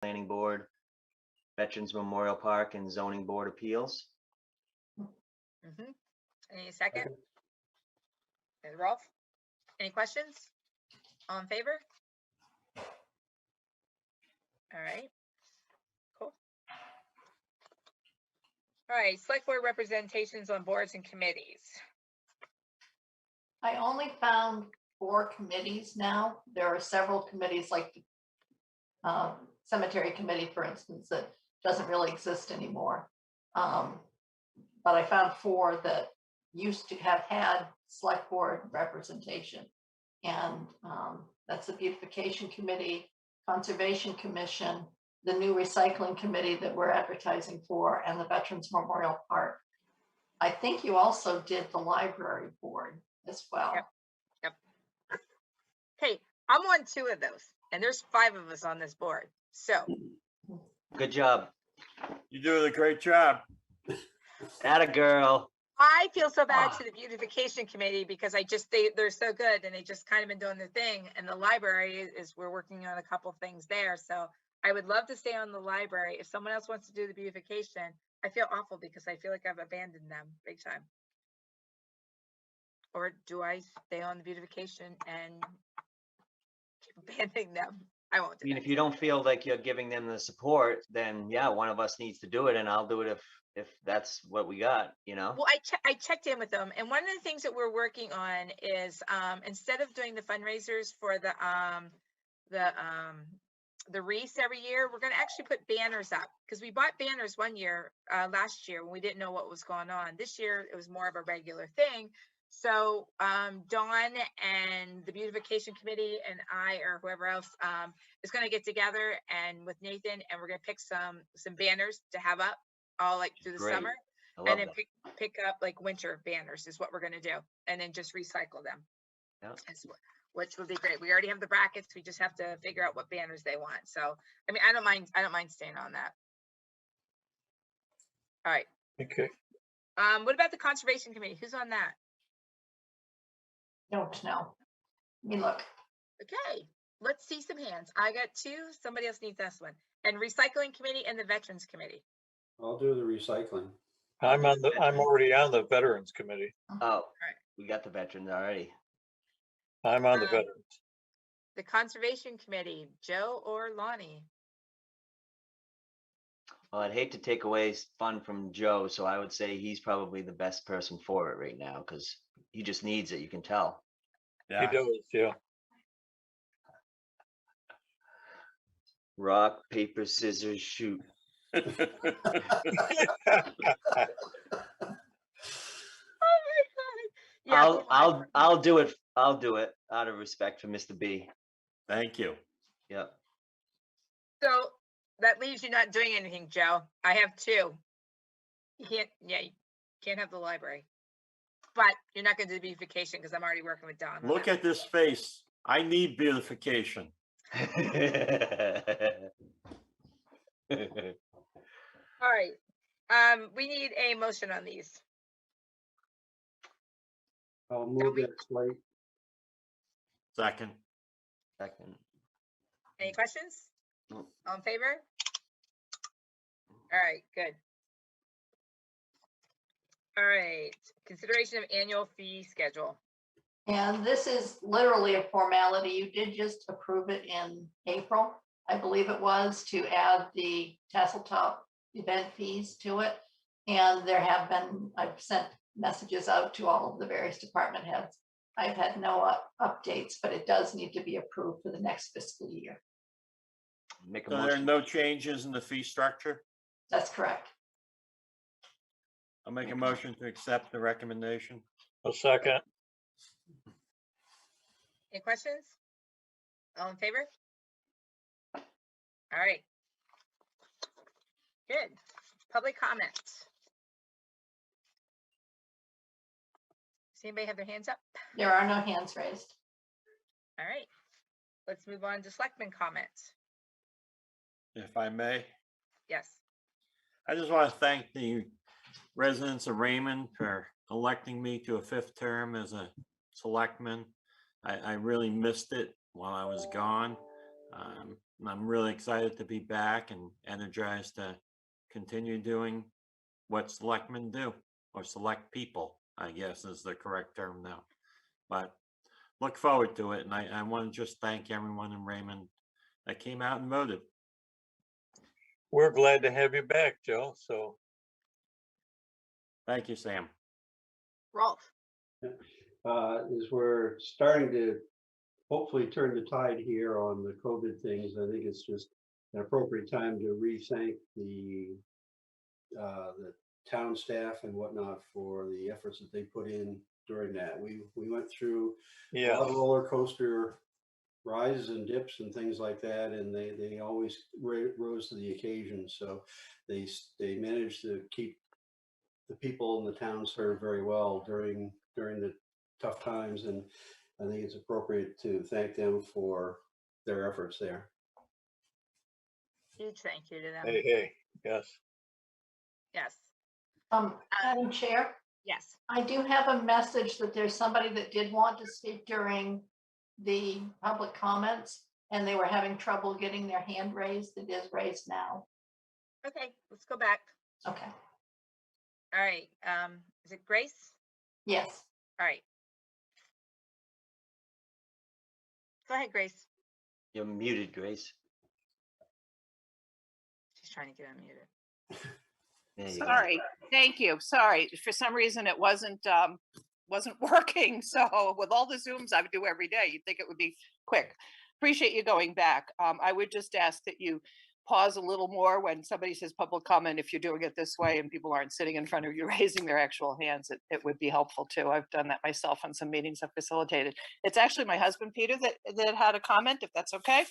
Planning Board, Veterans Memorial Park, and Zoning Board Appeals. Any second? And Rolf, any questions? All in favor? All right, cool. All right, select board representations on boards and committees. I only found 4 committees now. There are several committees like the cemetery committee, for instance, that doesn't really exist anymore. But I found 4 that used to have had select board representation. And that's the beautification committee, conservation commission, the new recycling committee that we're advertising for, and the Veterans Memorial Park. I think you also did the library board as well. Yep. Hey, I'm on 2 of those, and there's 5 of us on this board. So Good job. You're doing a great job. Atta girl. I feel so bad to the beautification committee because they're so good and they just kind of been doing their thing. And the library we're working on a couple things there. So I would love to stay on the library. If someone else wants to do the beautification, I feel awful because I feel like I've abandoned them big time. Or do I stay on the beautification and keep abandoning them? I won't do I mean, that. if you don't feel like you're giving them the support, then yeah, one of us needs to do it, and I'll do it if that's what we got, you know? Well, I checked in with them, and one of the things that we're working on is instead of doing the fundraisers for the wreaths every year, we're going to actually put banners up because we bought banners one year last year when we didn't know what was going on. This year it was more of a regular thing. So Dawn and the beautification committee and I or whoever else is going to get together and with Nathan, and we're going to pick some banners to have up all like through the Great. summer, I and love then that. pick up like winter banners is what we're going to do, and then just recycle them. Yeah. Which will be great. We already have the brackets. We just have to figure out what banners they want. So I mean, I don't mind staying on that. All right. Okay. What about the conservation committee? Who's on that? Don't know. Let me look. Okay, let's see some hands. I got 2. Somebody else needs this one. And recycling committee and the veterans committee. I'll do the recycling. I'm already on the Veterans Committee. Oh, we got the veterans already. I'm on the Veterans. The conservation committee, Joe or Lonnie? Well, I'd hate to take away fun from Joe, so I would say he's probably the best person for it right now because he just needs it. You can tell. He Yeah. does, yeah. Rock, paper, scissors, shoot. Oh my God. Yeah, I'll do it. I'll do it out of respect for Mr. B. Thank you. Yep. so that leaves you not doing anything, Joe. I have 2. You can't have the library. But you're not going to do beautification because I'm already working with Don. Look at this face. I need beautification. All right. We need a motion on these. I'll move that slate. Second. Second. Any questions? No. All in favor? All right, good. All right, consideration of annual fee schedule. And this is literally a formality. You did just approve it in April, I believe it was, to add the tassel top event fees to it. And there have been, I've sent messages out to all of the various department heads. I've had no updates, but it does need to be approved for the next fiscal year. Make a So there are motion. no changes in the fee structure. That's correct. I'll make a motion to accept the recommendation. A second. Any questions? All in favor? All right. Good. Public comment. Does anybody have their hands up? There are no hands raised. All right. Let's move on to selectmen comments. If I may, Yes. I just want to thank the residents of Raymond for electing me to a 5th term as a selectman. I really missed it while I was gone. And I'm really excited to be back and energized to continue doing what selectmen do, or select people, I guess is the correct term now. But look forward to it. And I want to just thank everyone in Raymond that came out and voted. We're glad to have you back, Joe. So Thank you, Sam. Rolf. As we're starting to hopefully turn the tide here on the COVID things, I think it's just an appropriate time to re-thank the town staff and whatnot for the efforts that they put in during that. We went through a yeah, lot of roller coaster rises and dips and things like that, and they always rose to the occasion. So they managed to keep the people in the town served very well during the tough times, and I think it's appropriate to thank them for their efforts there. Huge thank you to them. hey, yes. Yes. Madam Chair, Yes. I do have a message that there's somebody that did want to speak during the public comments, and they were having trouble getting their hand raised. It is raised now. Okay, let's go back. Okay, All right. Is it Grace? yes. All right. Go ahead, Grace. You're muted, Grace. She's trying to get unmuted. There you go. Sorry, thank you. Sorry, for some reason it wasn't working. So with all the Zooms I do every day, you'd think it would be quick. Appreciate you going back. I would just ask that you pause a little more when somebody says public comment. If you're doing it this way and people aren't sitting in front of you raising their actual hands, it would be helpful too. I've done that myself on some meetings I've facilitated. It's actually my husband, Peter, that had a comment, if that's okay.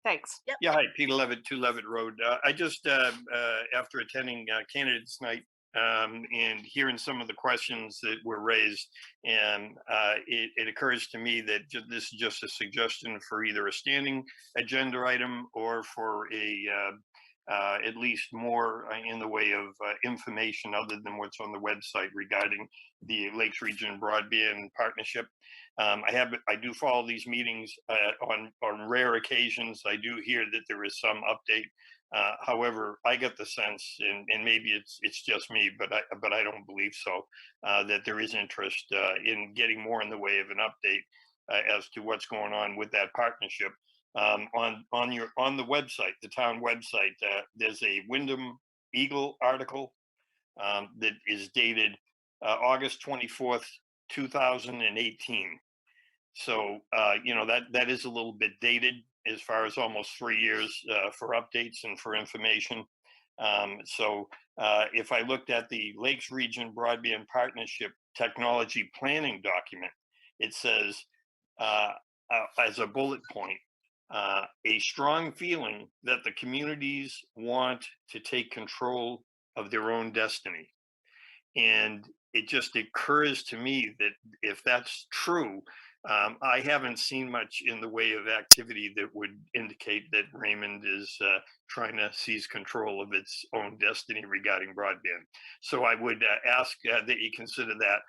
Thanks. Yep. Yeah, hi, Peter Levitt, 2 Levitt Road. I just, after attending candidates night and hearing some of the questions that were raised, and it occurs to me that this is just a suggestion for either a standing agenda item or for at least more in the way of information other than what's on the website regarding the Lakes Region Broadband Partnership. I do follow these meetings on rare occasions. I do hear that there is some update. However, I get the sense, and maybe it's just me, but I don't believe so, that there is interest in getting more in the way of an update as to what's going on with that partnership. On the website, the town website, there's a Wyndham Eagle article that is dated August 24th, 2018. So, that is a little bit dated as far as almost 3 years for updates and for information. So if I looked at the Lakes Region Broadband Partnership Technology Planning document, it says, as a bullet point, a strong feeling that the communities want to take control of their own destiny. And it just occurs to me that if that's true, I haven't seen much in the way of activity that would indicate that Raymond is trying to seize control of its own destiny regarding broadband. So I would ask that you consider that.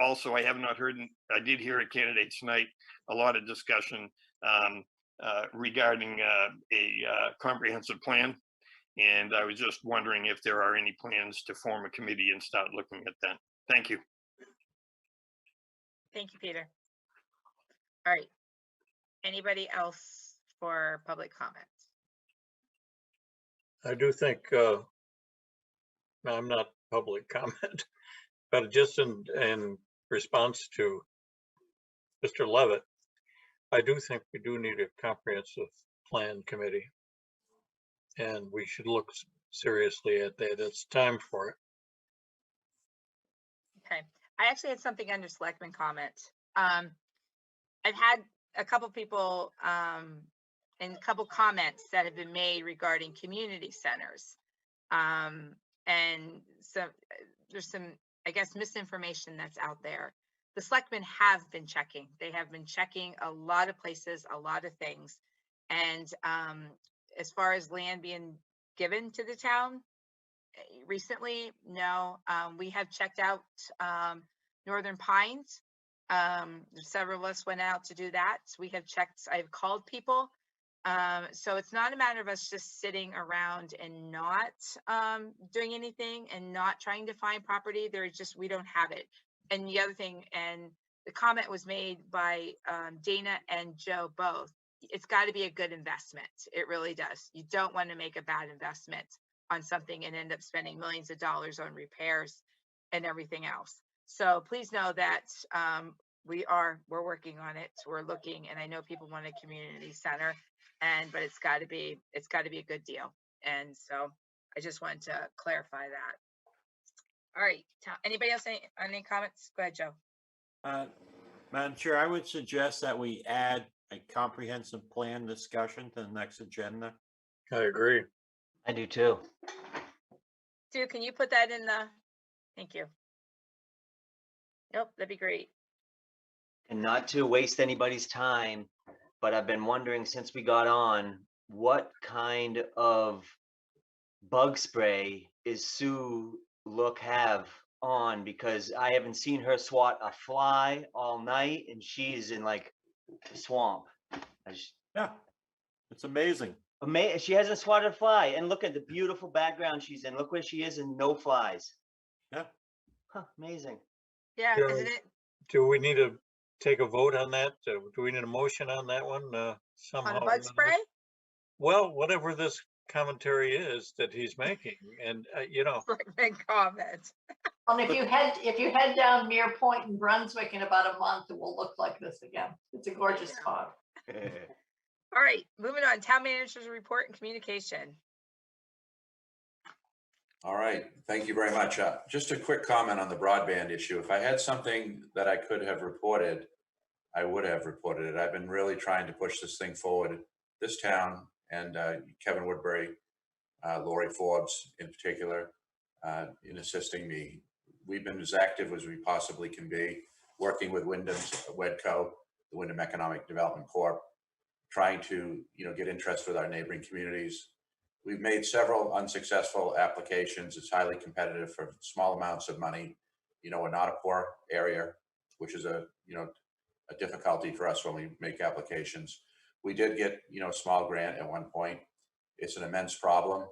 Also, I have not heard, I did hear at candidates night, a lot of discussion regarding a comprehensive plan. And I was just wondering if there are any plans to form a committee and start looking at that. Thank you. Thank you, Peter. All right. Anybody else for public comments? I do think, no, I'm not public comment, but just in response to Mr. Levitt, I do think we do need a comprehensive plan committee. And we should look seriously at that. It's time for it. Okay. I actually had something under selectmen comments. I've had a couple people and a couple comments that have been made regarding community centers. And so there's some, I guess, misinformation that's out there. The selectmen have been checking. They have been checking a lot of places, a lot of things. And as far as land being given to the town recently, no. We have checked out Northern Pines. Several of us went out to do that. So we have checked, I've called people So it's not a matter of us just sitting around and not doing anything and not trying to find property. We don't have it. And the other thing, and the comment was made by Dana and Joe both, it's got to be a good investment. It really does. You don't want to make a bad investment on something and end up spending millions of dollars on repairs and everything else. So please know that we're working on it. We're looking, and I know people want a community center, but it's got to be a good deal. And so I just wanted to clarify that. All right, anybody else any comments? Go ahead, Joe. Madam Chair, I would suggest that we add a comprehensive plan discussion to the next agenda. I agree. I do too. Sue, can you put that in thank you. Yep, that'd be great. And not to waste anybody's time, but I've been wondering since we got on, what kind of bug spray is Sue have on? Because I haven't seen her swat a fly all night, and she's in like the swamp. Yeah, it's amazing. She hasn't swatted a fly, and look at the beautiful background she's in. Look where she is, and no flies. Yeah. Huh, amazing. Yeah, Yeah. isn't it? Do we need to take a vote on that? Do we need a motion on that one somehow? On bug spray? Well, whatever this commentary is that he's making, and Big comment. And if you head down Mere Point in Brunswick in about a month, it will look like this again. It's a gorgeous spot. All right, moving on. Town manager's report and communication. All right, thank you very much. Just a quick comment on the broadband issue. If I had something that I could have reported, I would have reported it. I've been really trying to push this thing forward. This town and Kevin Woodbury, Lori Forbes in particular, in assisting me. We've been as active as we possibly can be, working with Wyndham's WEDCO, the Wyndham Economic Development Corp, trying to get interest with our neighboring communities. We've made several unsuccessful applications. It's highly competitive for small amounts of money. We're not a poor area, which is a difficulty for us when we make applications. We did get a small grant at one point. It's an immense problem.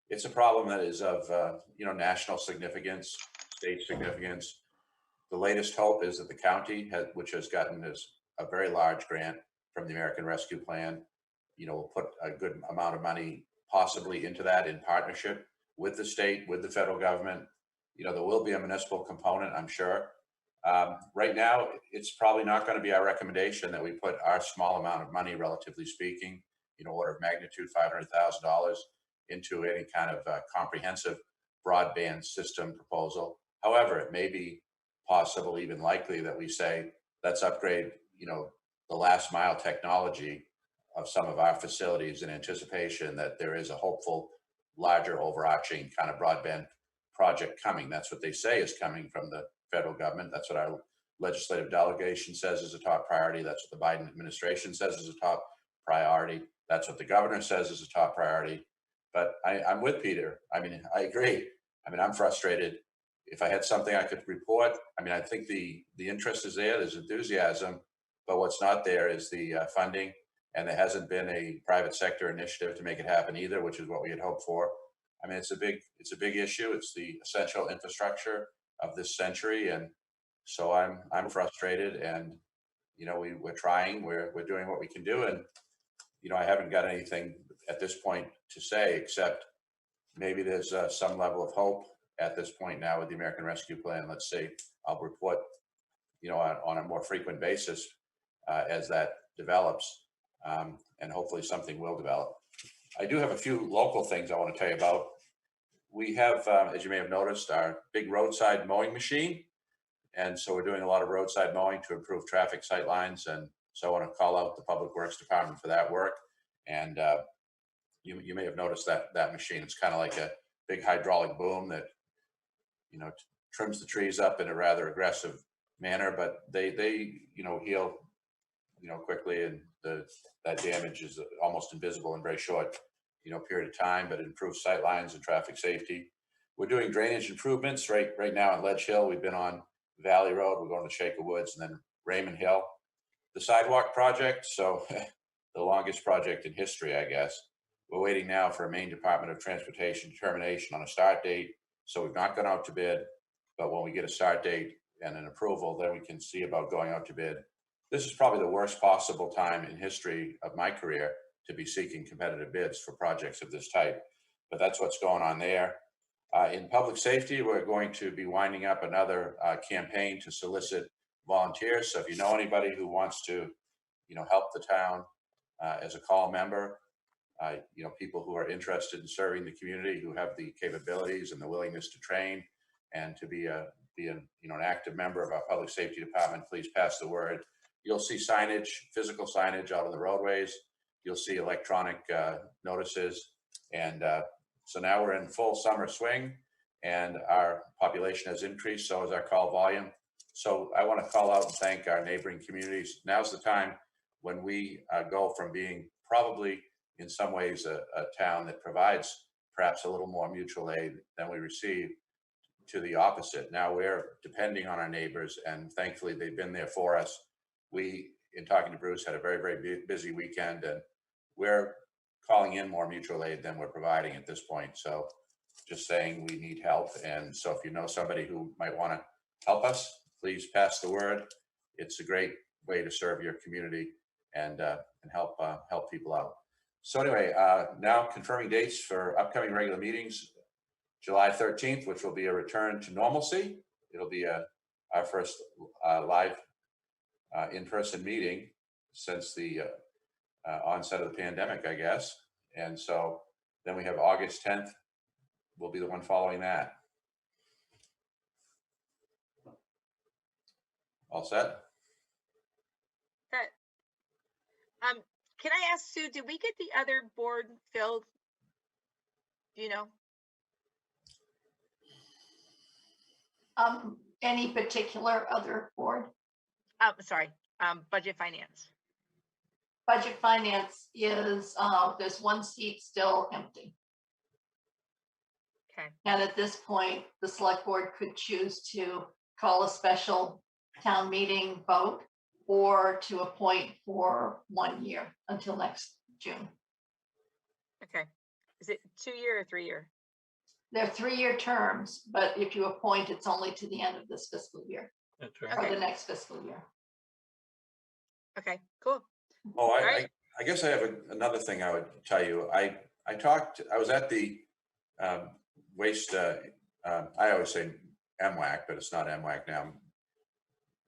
It's a problem that is of national significance, state significance. The latest hope is that the county, which has gotten a very large grant from the American Rescue Plan, will put a good amount of money possibly into that in partnership with the state, with the federal government. There will be a municipal component, I'm sure. Right now, it's probably not going to be our recommendation that we put our small amount of money, relatively speaking, order of magnitude $500,000 into any kind of comprehensive broadband system proposal. However, it may be possible, even likely, that we say, let's upgrade, the last mile technology of some of our facilities in anticipation that there is a hopeful, larger, overarching kind of broadband project coming. That's what they say is coming from the federal government. That's what our legislative delegation says is a top priority. That's what the Biden administration says is a top priority. That's what the governor says is a top priority. But I'm with Peter. I agree. I'm frustrated. If I had something I could report, I think the interest is there. There's enthusiasm, but what's not there is the funding. And there hasn't been a private sector initiative to make it happen either, which is what we had hoped for. It's a big issue. It's the essential infrastructure of this century, and so I'm frustrated. And we're trying. We're doing what we can do, and I haven't got anything at this point to say except maybe there's some level of hope at this point now with the American Rescue Plan. Let's see. I'll report on a more frequent basis as that develops. And hopefully something will develop. I do have a few local things I want to tell you about. We have, as you may have noticed, our big roadside mowing machine. And so we're doing a lot of roadside mowing to improve traffic sight lines. And so I want to call out the Public Works Department for that work. And you may have noticed that machine. It's kind of like a big hydraulic boom that, trims the trees up in a rather aggressive manner, but they heal quickly, and that damage is almost invisible in very short period of time, but it improves sight lines and traffic safety. We're doing drainage improvements right now on Ledge Hill. We've been on Valley Road. We're going to Shaker Woods and then Raymond Hill. The sidewalk project, so the longest project in history, I guess. We're waiting now for a Maine Department of Transportation determination on a start date. So we've not gone out to bid, but when we get a start date and an approval, then we can see about going out to bid. This is probably the worst possible time in history of my career to be seeking competitive bids for projects of this type, but that's what's going on there. In public safety, we're going to be winding up another campaign to solicit volunteers. So if you know anybody who wants to, help the town as a call member, people who are interested in serving the community, who have the capabilities and the willingness to train and to be an active member of our public safety department, please pass the word. You'll see signage, physical signage out on the roadways. You'll see electronic notices. And so now we're in full summer swing and our population has increased, so has our call volume. So I want to call out and thank our neighboring communities. Now's the time when we go from being probably in some ways a town that provides perhaps a little more mutual aid than we receive to the opposite. Now we're depending on our neighbors and thankfully they've been there for us. We, in talking to Bruce, had a very, very busy weekend and we're calling in more mutual aid than we're providing at this point. So just saying we need help. And so if you know somebody who might want to help us, please pass the word. It's a great way to serve your community and help people out. So anyway, now confirming dates for upcoming regular meetings. July 13th, which will be a return to normalcy. It'll be our first live in-person meeting since the onset of the pandemic, I guess. And so then we have August 10th will be the one following that. All set? That, can I ask Sue, did we get the other board filled? Do you know? Any particular other board? Sorry, budget finance. Budget finance is, there's one seat still empty. Okay, And at this point, the select board could choose to call a special town meeting vote or to appoint for 1 year until next June. okay. Is it 2-year or 3-year? They're 3-year terms, but if you appoint, it's only to the end of this fiscal year That's or right. Okay. the next fiscal year. Okay, cool. Oh, All right. I guess I have another thing I would tell you. I was at the waste, I always say MWAC, but it's not MWAC now.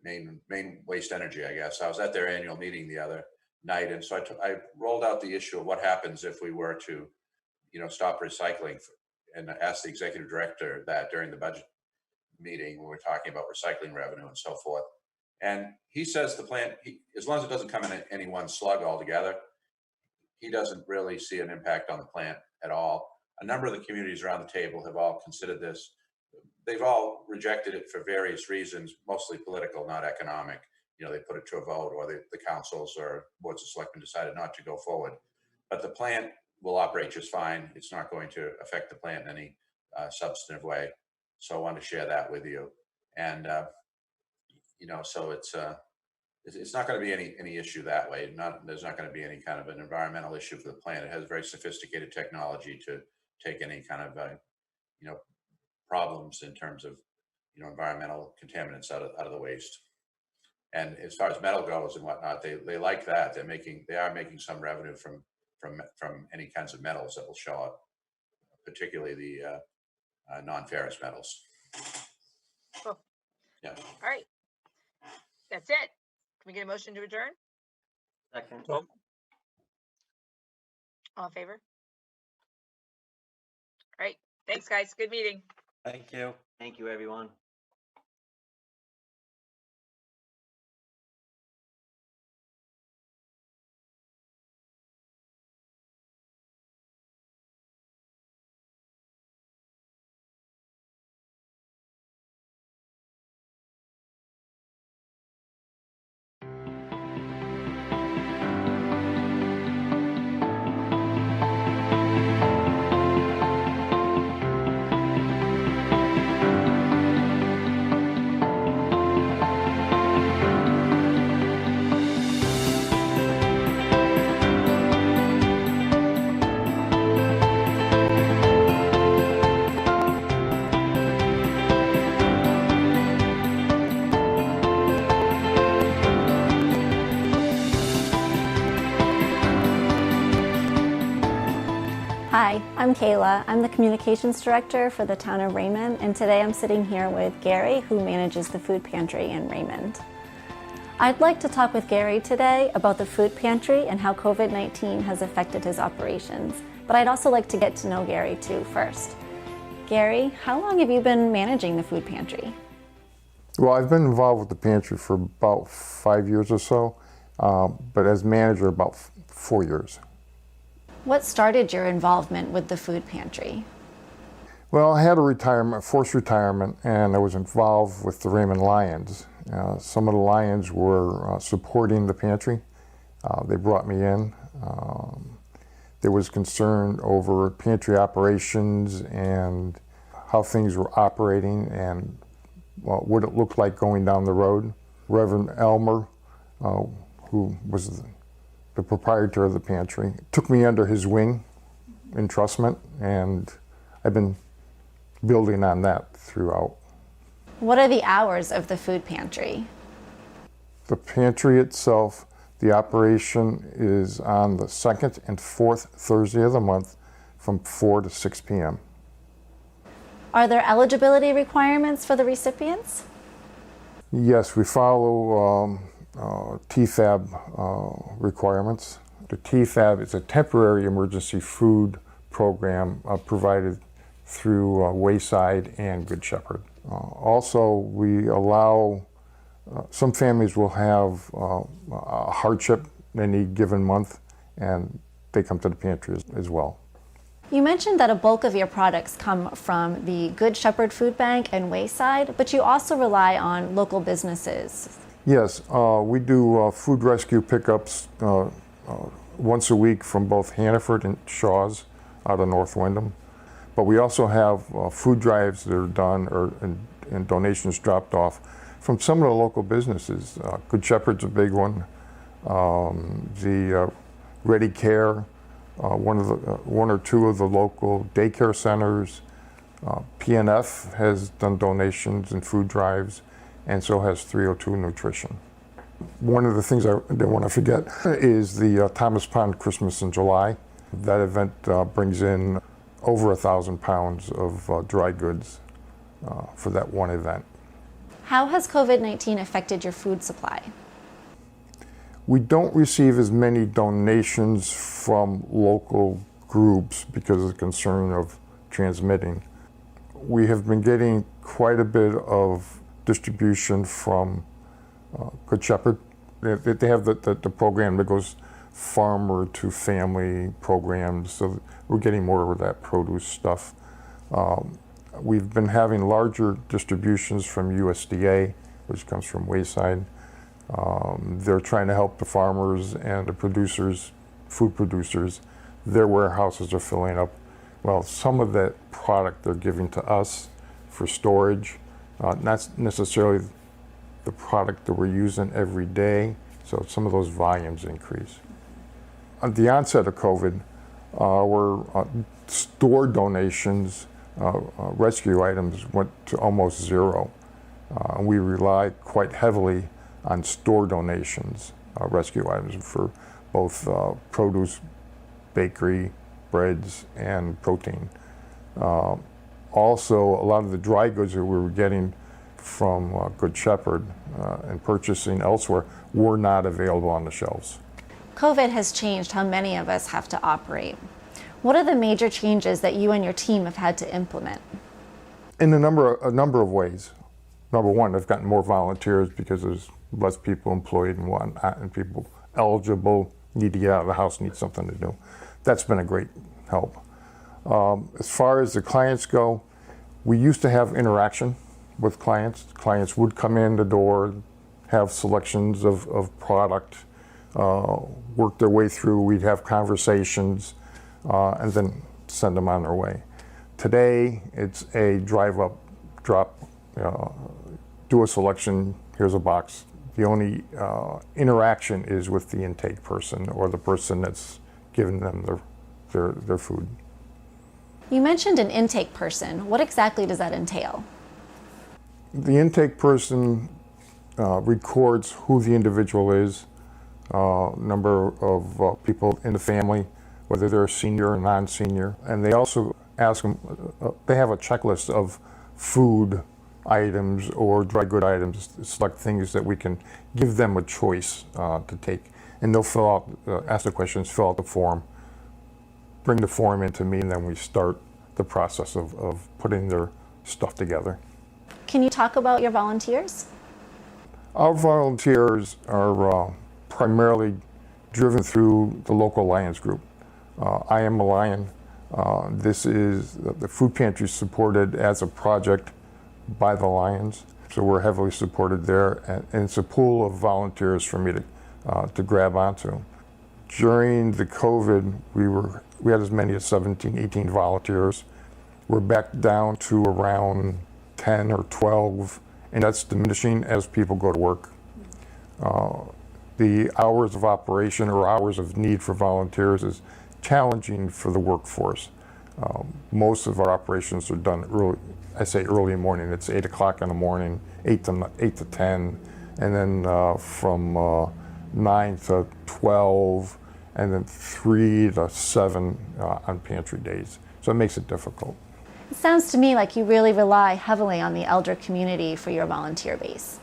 Maine Waste Energy, I guess. I was at their annual meeting the other night. And so I rolled out the issue of what happens if we were to, stop recycling and asked the executive director that during the budget meeting when we're talking about recycling revenue and so forth. And he says the plant, as long as it doesn't come in any one slug altogether, he doesn't really see an impact on the plant at all. A number of the communities around the table have all considered this. They've all rejected it for various reasons, mostly political, not economic. They put it to a vote or the councils or boards of selectmen decided not to go forward. But the plant will operate just fine. It's not going to affect the plant in any substantive way. So I wanted to share that with you. And, so it's not going to be any issue that way. There's not going to be any kind of an environmental issue for the plant. It has very sophisticated technology to take any kind of, problems in terms of, environmental contaminants out of the waste. And as far as metal goes and whatnot, they like that. They are making some revenue from any kinds of metals that will show up, particularly the non-ferrous metals. Cool. Yeah. All right. That's it. Can we get a motion to adjourn? Second. So, All in favor? All right. Thanks, guys. Good meeting. Thank you. Thank you, everyone. Hi, I'm Kayla. I'm the Communications Director for the town of Raymond, and today I'm sitting here with Gary, who manages the food pantry in Raymond. I'd like to talk with Gary today about the food pantry and how COVID-19 has affected his operations, but I'd also like to get to know Gary too first. Gary, how long have you been managing the food pantry? Well, I've been involved with the pantry for about 5 years or so, but as manager about 4 years. What started your involvement with the food pantry? Well, I had a forced retirement, and I was involved with the Raymond Lions. Some of the Lions were supporting the pantry. They brought me in. There was concern over pantry operations and how things were operating and what it looked like going down the road. Reverend Elmer, who was the proprietor of the pantry, took me under his wing, entrustment, and I've been building on that throughout. What are the hours of the food pantry? The pantry itself, the operation is on the second and fourth Thursday of the month from 4 to 6 p.m. Are there eligibility requirements for the recipients? Yes, we follow TFAB requirements. The TFAB is a temporary emergency food program provided through Wayside and Good Shepherd. Also, we allow, some families will have a hardship in any given month, and they come to the pantry as well. You mentioned that a bulk of your products come from the Good Shepherd Food Bank and Wayside, but you also rely on local businesses. Yes, we do food rescue pickups once a week from both Hannaford and Shaw's out of North Windham. But we also have food drives that are done and donations dropped off from some of the local businesses. Good Shepherd's a big one. The Ready Care, one or two of the local daycare centers. PNF has done donations and food drives, and so has 302 Nutrition. One of the things I didn't want to forget is the Thomas Pond Christmas in July. That event brings in over 1,000 pounds of dry goods for that one event. How has COVID-19 affected your food supply? We don't receive as many donations from local groups because of the concern of transmitting. We have been getting quite a bit of distribution from Good Shepherd. They have the program that goes farmer to family programs, so we're getting more of that produce stuff. We've been having larger distributions from USDA, which comes from Wayside. They're trying to help the farmers and the producers, food producers. Their warehouses are filling up. Well, some of that product they're giving to us for storage, not necessarily the product that we're using every day, so some of those volumes increase. At the onset of COVID, our store donations, rescue items went to almost zero. We rely quite heavily on store donations, rescue items for both produce, bakery, breads, and protein. Also, a lot of the dry goods that we were getting from Good Shepherd and purchasing elsewhere were not available on the shelves. COVID has changed how many of us have to operate. What are the major changes that you and your team have had to implement? In a number of ways. Number one, I've gotten more volunteers because there's less people employed and whatnot, and people eligible, need to get out of the house, need something to do. That's been a great help. As far as the clients go, we used to have interaction with clients. Clients would come in the door, have selections of product, work their way through, we'd have conversations, and then send them on their way. Today, it's a drive up, drop, do a selection, here's a box. The only interaction is with the intake person or the person that's giving them their food. You mentioned an intake person. What exactly does that entail? The intake person records who the individual is, number of people in the family, whether they're a senior or non-senior. And they also ask them, they have a checklist of food items or dry good items, select things that we can give them a choice to take. And they'll fill out, ask the questions, fill out the form, bring the form into me, and then we start the process of putting their stuff together. Can you talk about your volunteers? Our volunteers are primarily driven through the local Lions group. I am a Lion. This is, the food pantry is supported as a project by the Lions, so we're heavily supported there, and it's a pool of volunteers for me to grab onto. During the COVID, we had as many as 17, 18 volunteers. We're back down to around 10 or 12, and that's diminishing as people go to work. The hours of operation or hours of need for volunteers is challenging for the workforce. Most of our operations are done early, I say early morning, it's 8 o'clock in the morning, 8 to 10, and then from 9 to 12, and then 3 to 7 on pantry days. So it makes it difficult. It sounds to me like you really rely heavily on the elder community for your volunteer base.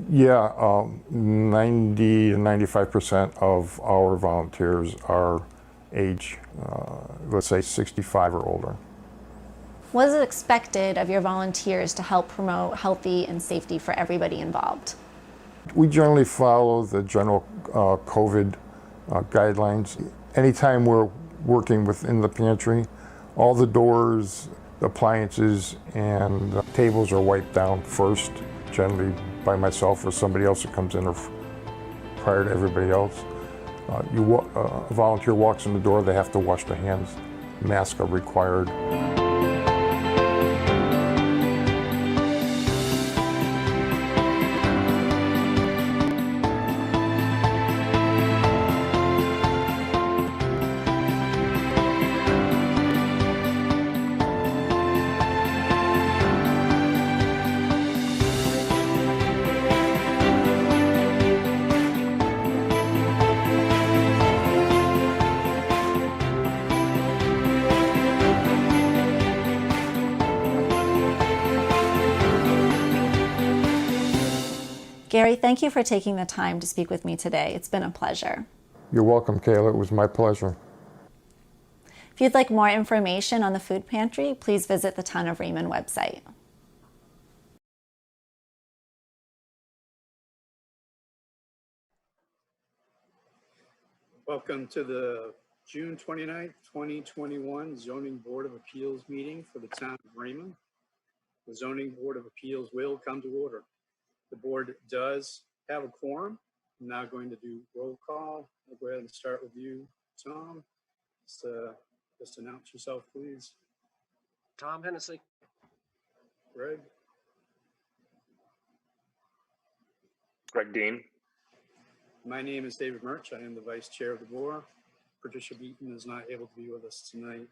Yeah, 90 to 95% of our volunteers are age, let's say 65 or older. What is it expected of your volunteers to help promote healthy and safety for everybody involved? We generally follow the general COVID guidelines. Anytime we're working within the pantry, all the doors, the appliances, and the tables are wiped down first, generally by myself or somebody else that comes in prior to everybody else. A volunteer walks in the door, they have to wash their hands. Masks are required. Gary, thank you for taking the time to speak with me today. It's been a pleasure. You're welcome, Kayla. It was my pleasure. If you'd like more information on the food pantry, please visit the Town of Raymond website. Welcome to the June 29th, 2021 Zoning Board of Appeals meeting for the Town of Raymond. The Zoning Board of Appeals will come to order. The board does have a quorum. I'm now going to do roll call. I'll go ahead and start with you, Tom. Just announce yourself, please. Tom Hennessy. Greg, Greg Dean. my name is David Murch. I am the vice chair of the board. Patricia Beaton is not able to be with us tonight.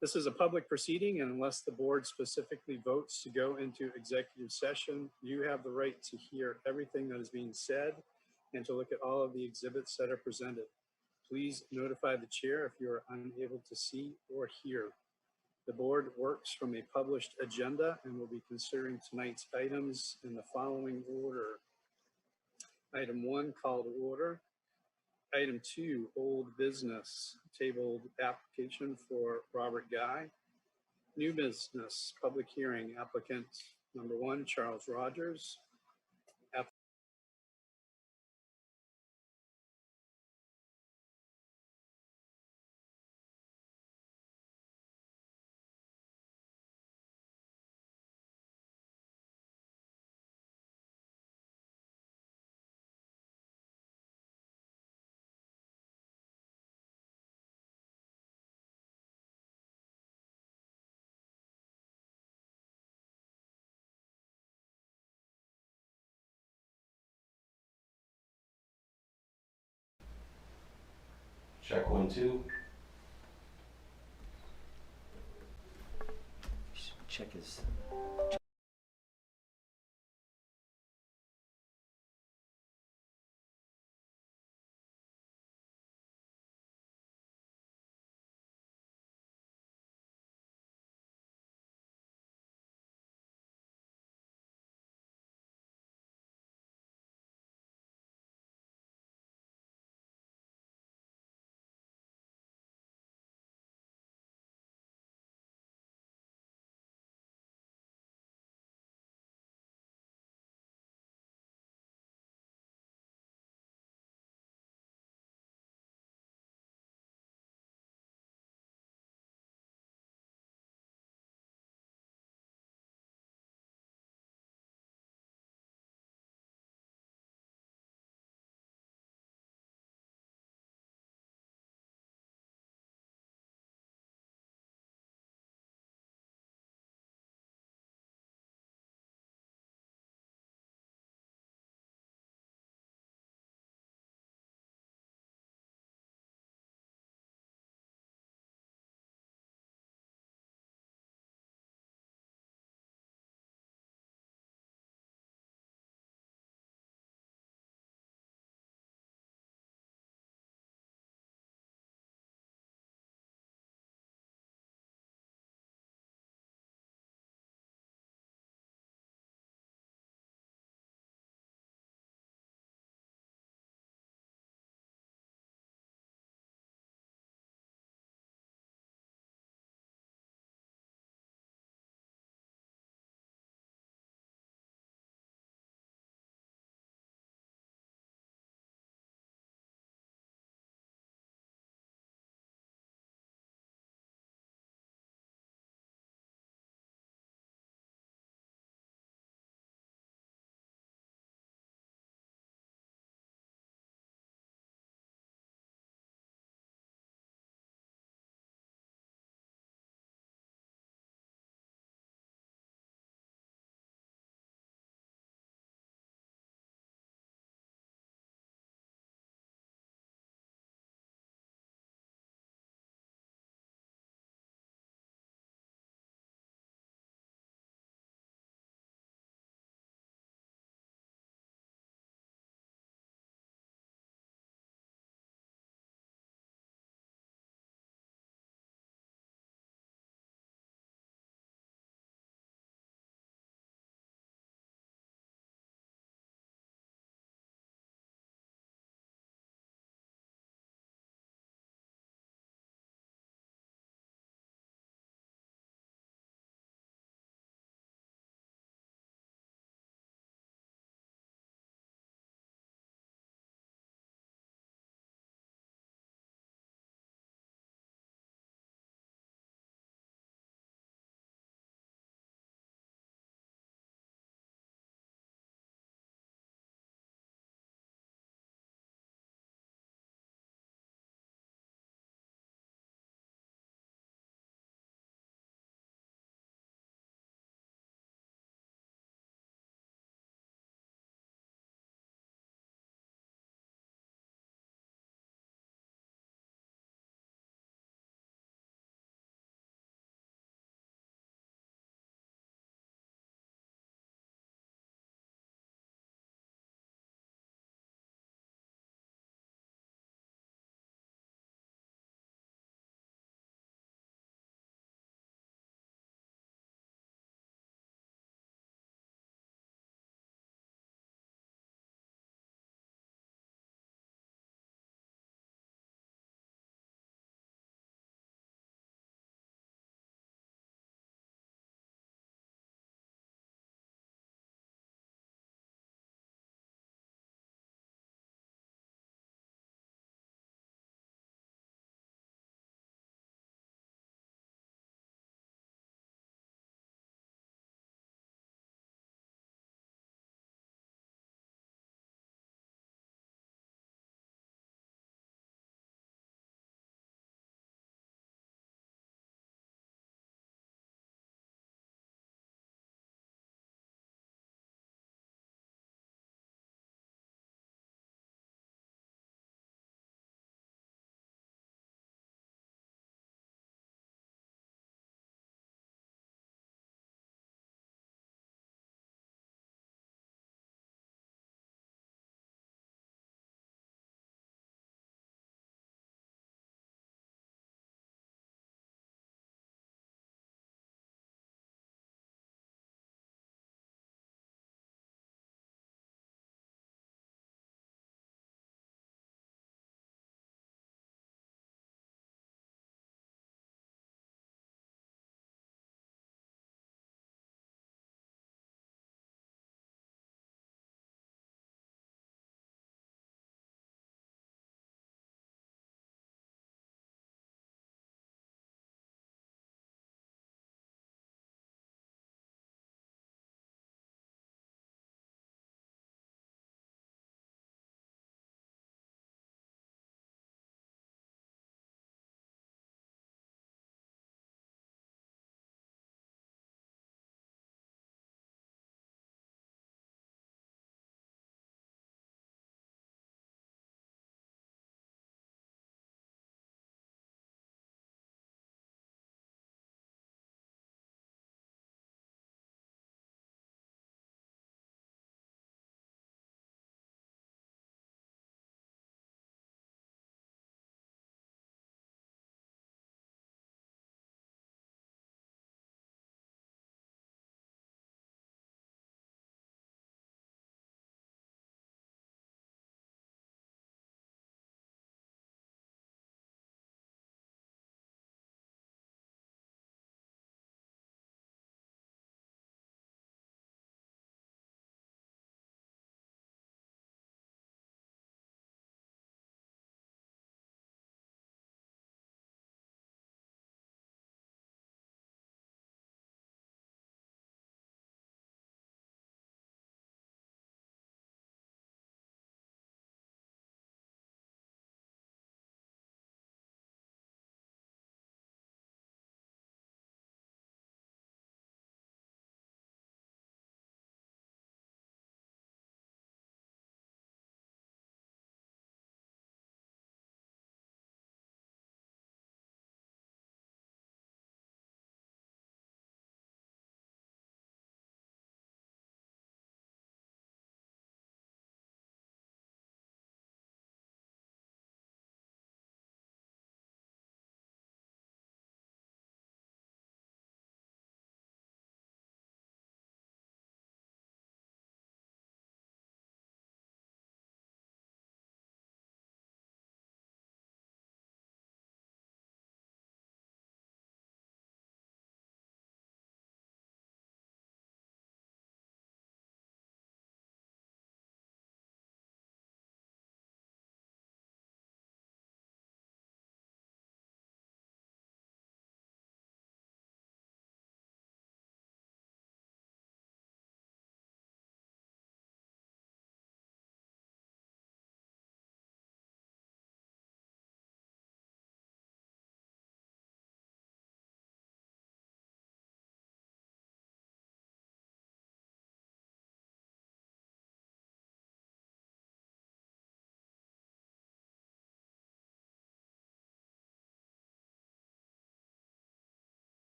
This is a public proceeding, and unless the board specifically votes to go into executive session, you have the right to hear everything that is being said and to look at all of the exhibits that are presented. Please notify the chair if you are unable to see or hear. The board works from a published agenda and will be considering tonight's items in the following order. Item 1, call to order. Item 2, old business, tabled application for Robert Guy. New business, public hearing, applicant number 1, Charles Rogers. Check 1, 2. Check his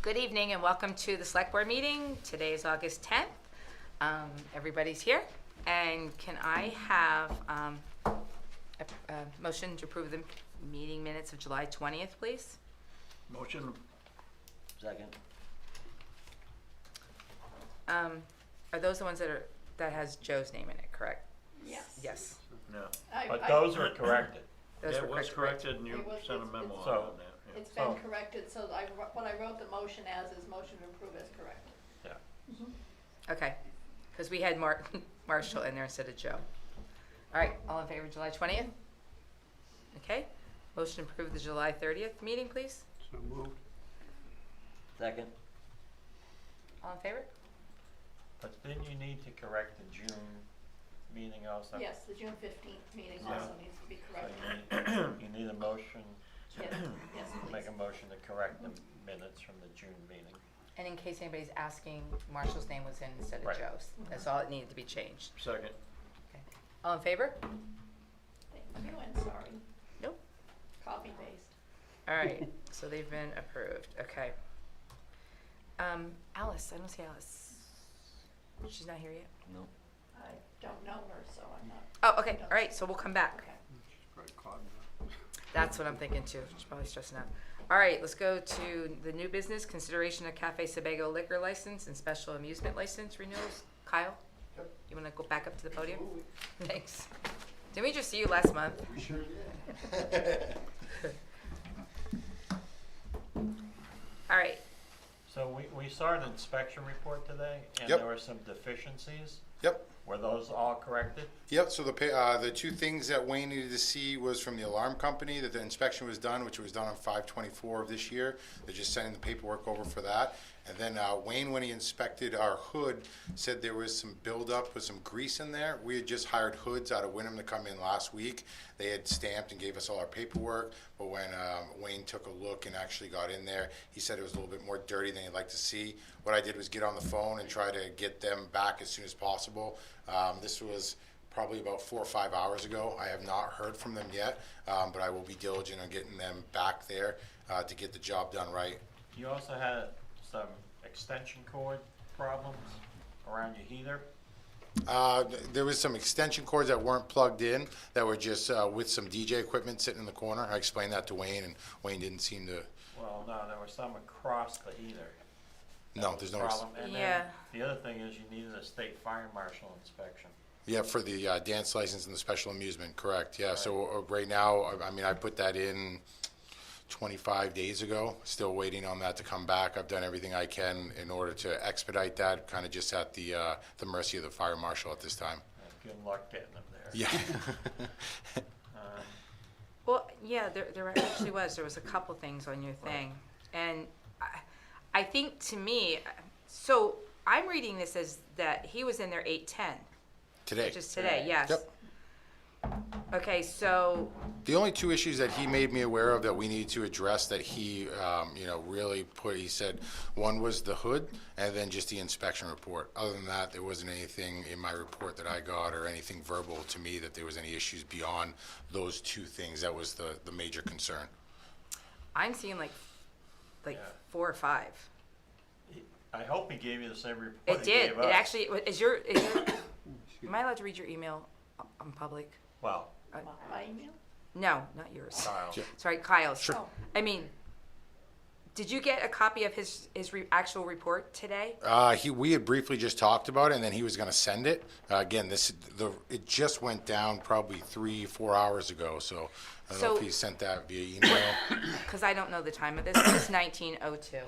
Good evening and welcome to the Select Board meeting. Today is August 10th. Everybody's here. And can I have a motion to approve the meeting minutes of July 20th, please? Motion. Second. Are those the ones that has Joe's name in it, correct? Yes. Yes. No. But those are corrected. Those Yeah, were it was correct. corrected and you It was- sent a it's- memo it's- out on that. yeah. It's been So- corrected, so what I wrote the motion as is motion to approve as corrected. Yeah. Okay, because we had Marshall in there instead of Joe. All right, all in favor of July 20th? Okay, motion to approve the July 30th meeting, please. So moved. Second. All in favor? But then you need to correct the June meeting also. Yes, the June 15th meeting Yeah. also needs to be So corrected. you need a motion, Yes, yes, make please. a motion to correct the minutes from the June meeting. And in case anybody's asking, Marshall's name was in instead of Right. Joe's. That's all it needed to be changed. Second. All in favor? Thank you, and sorry. Nope. Copy paste. All right, so they've been approved, okay. Alice, I don't see Alice. She's not here yet? No. I don't know her, so I'm not. Oh, okay, all right, so we'll come back. Okay. Probably caught now. That's what I'm thinking too. She's probably stressing out. All right, let's go to the new business, consideration of Cafe Sebago liquor license and special amusement license renewals. Kyle? Yep. You want to go back up to the podium? Thanks. Didn't we just see you last month? We sure did. All right, So we saw an inspection report today, and Yep. there were some deficiencies. Yep. Were those all corrected? Yep, so the two things that Wayne needed to see was from the alarm company, that the inspection was done, which was done on 5/24 of this year. They're just sending the paperwork over for that. And then Wayne, when he inspected our hood, said there was some buildup with some grease in there. We had just hired hoods out of Wyndham to come in last week. They had stamped and gave us all our paperwork, but when Wayne took a look and actually got in there, he said it was a little bit more dirty than he'd like to see. What I did was get on the phone and try to get them back as soon as possible. This was probably about 4 or 5 hours ago. I have not heard from them yet, but I will be diligent on getting them back there to get the job done right. You also had some extension cord problems around your heater. There was some extension cords that weren't plugged in, that were just with some DJ equipment sitting in the corner. I explained that to Wayne, and Wayne didn't seem to, Well, no, there were some across the heater. no, there's no, Problem. And then Yeah. the other thing is you needed a state fire marshal inspection. yeah, for the dance license and the special amusement, correct, yeah. So right now, I mean, I put that in 25 days ago, still waiting on that to come back. I've done everything I can in order to expedite that, kind of just at the mercy of the fire marshal at this time. Good luck getting them there. Yeah. well, yeah, there actually was. There was a couple things on your thing. And I think to me, so I'm reading this as that he was in there 8:10. Today. Which is today, yes. Yep. Okay, so, The only two issues that he made me aware of that we need to address that he, really he said, one was the hood and then just the inspection report. Other than that, there wasn't anything in my report that I got or anything verbal to me that there was any issues beyond those two things. That was the major concern. I'm seeing like Yeah. 4 or 5. I hope he gave you the same report It he did. gave It us. actually, is your, am I allowed to read your email on public? Well, My email? No, not yours. Kyle. Sorry, Kyle's. Sure. Oh. I mean, did you get a copy of his actual report today? We had briefly just talked about it, and then he was going to send it. Again, it just went down probably 3-4 hours ago, so I don't know So- if he sent that via email. Because I don't know the time of this. It's 19:02.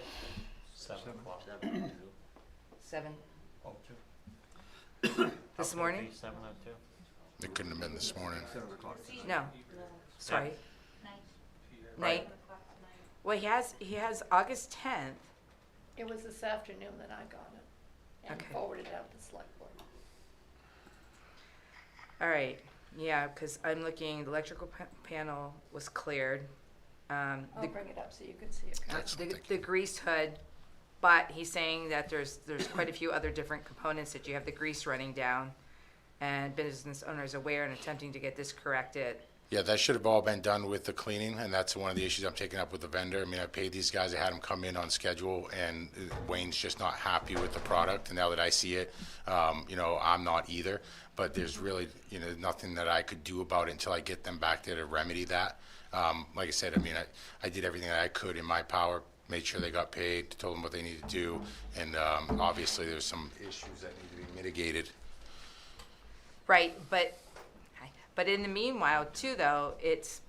7 o'clock. 7 Oh, two. this How could it morning? be 7:02? It couldn't have been this morning. No. Sorry. Night. Well, he has August 10th. It was this afternoon that I got it and Okay. forwarded it out to the select board. All right. Yeah, because I'm looking, the electrical panel was cleared. I'll bring it up so you can see it. The grease hood, but he's saying that there's quite a few other different components that you have the grease running down, and business owners aware and attempting to get this corrected. Yeah, that should have all been done with the cleaning, and that's one of the issues I'm taking up with the vendor. I mean, I paid these guys, I had them come in on schedule, and Wayne's just not happy with the product, and now that I see it, you know, I'm not either. But there's really, you know, nothing that I could do about it until I get them back there to remedy that. Like I said, I mean, I did everything that I could in my power, made sure they got paid, told them what they needed to do, and obviously there's some issues that need to be mitigated. Right, but in the meanwhile too, though, it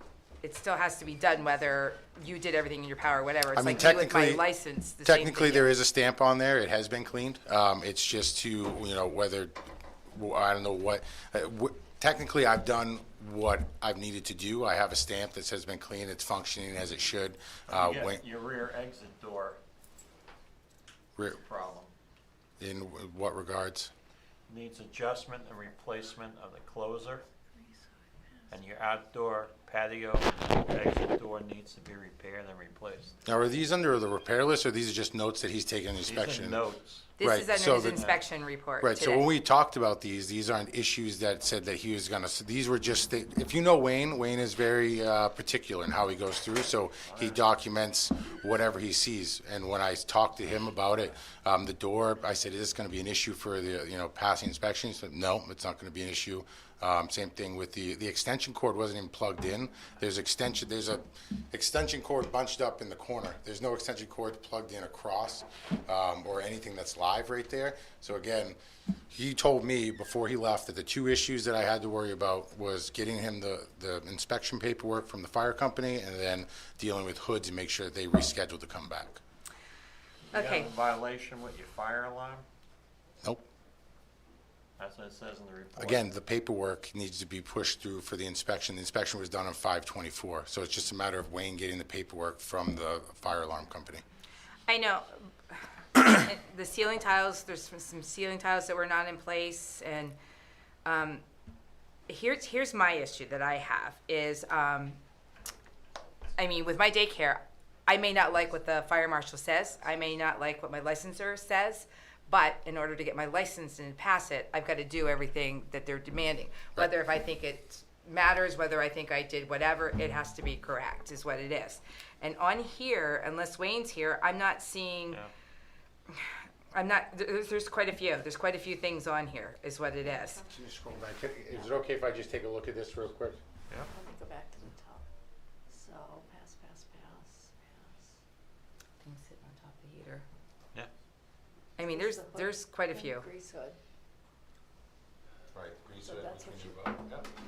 still has to be done whether you did everything in your power or whatever. It's I mean, like me with my technically- license. The same Technically, thing. there is a stamp on there. It has been cleaned. It's just to, you know, whether, I don't know what, technically I've done what I've needed to do. I have a stamp that says it's been cleaned. It's functioning as it should. Your rear exit door Rear- problem In what regards? needs adjustment and replacement of the closer. And your outdoor patio exit door needs to be repaired and replaced. Now, are these under the repair list, or these are just notes that he's taking These are inspection? notes. This Right, is under so his the- inspection report Right, so today. when we talked about these aren't issues that said that he was gonna, these were just, if you know Wayne is very particular in how he goes through, so he documents whatever he sees. And when I talked to him about it, the door, I said, is this gonna be an issue for the, you know, passing inspection? He said, no, it's not gonna be an issue. Same thing with the extension cord wasn't even plugged in. There's a extension cord bunched up in the corner. There's no extension cord plugged in across, or anything that's live right there. So again, he told me before he left that the two issues that I had to worry about was getting him the inspection paperwork from the fire company, and then dealing with hoods and make sure that they reschedule to come back. You have Okay. a violation with your fire alarm? Nope. That's what it says in the report. Again, the paperwork needs to be pushed through for the inspection. The inspection was done on 5/24, so it's just a matter of Wayne getting the paperwork from the fire alarm company. I know. The ceiling tiles, there's some ceiling tiles that were not in place, and here's my issue that I have is, I mean, with my daycare, I may not like what the fire marshal says. I may not like what my licensor says. But in order to get my license and pass it, I've got to do everything that they're demanding. Whether if I think it matters, whether I think I did whatever, it has to be correct, is what it is. And on here, unless Wayne's here, I'm not seeing, there's quite a few. There's quite a few things on here, is what it is. Can you scroll back? Is it okay if I just take a look at this real quick? Let me go back to the top. So, pass. Things sitting on top of the heater. Yeah. I mean, there's quite a few. Grease hood. Right. So that's what you-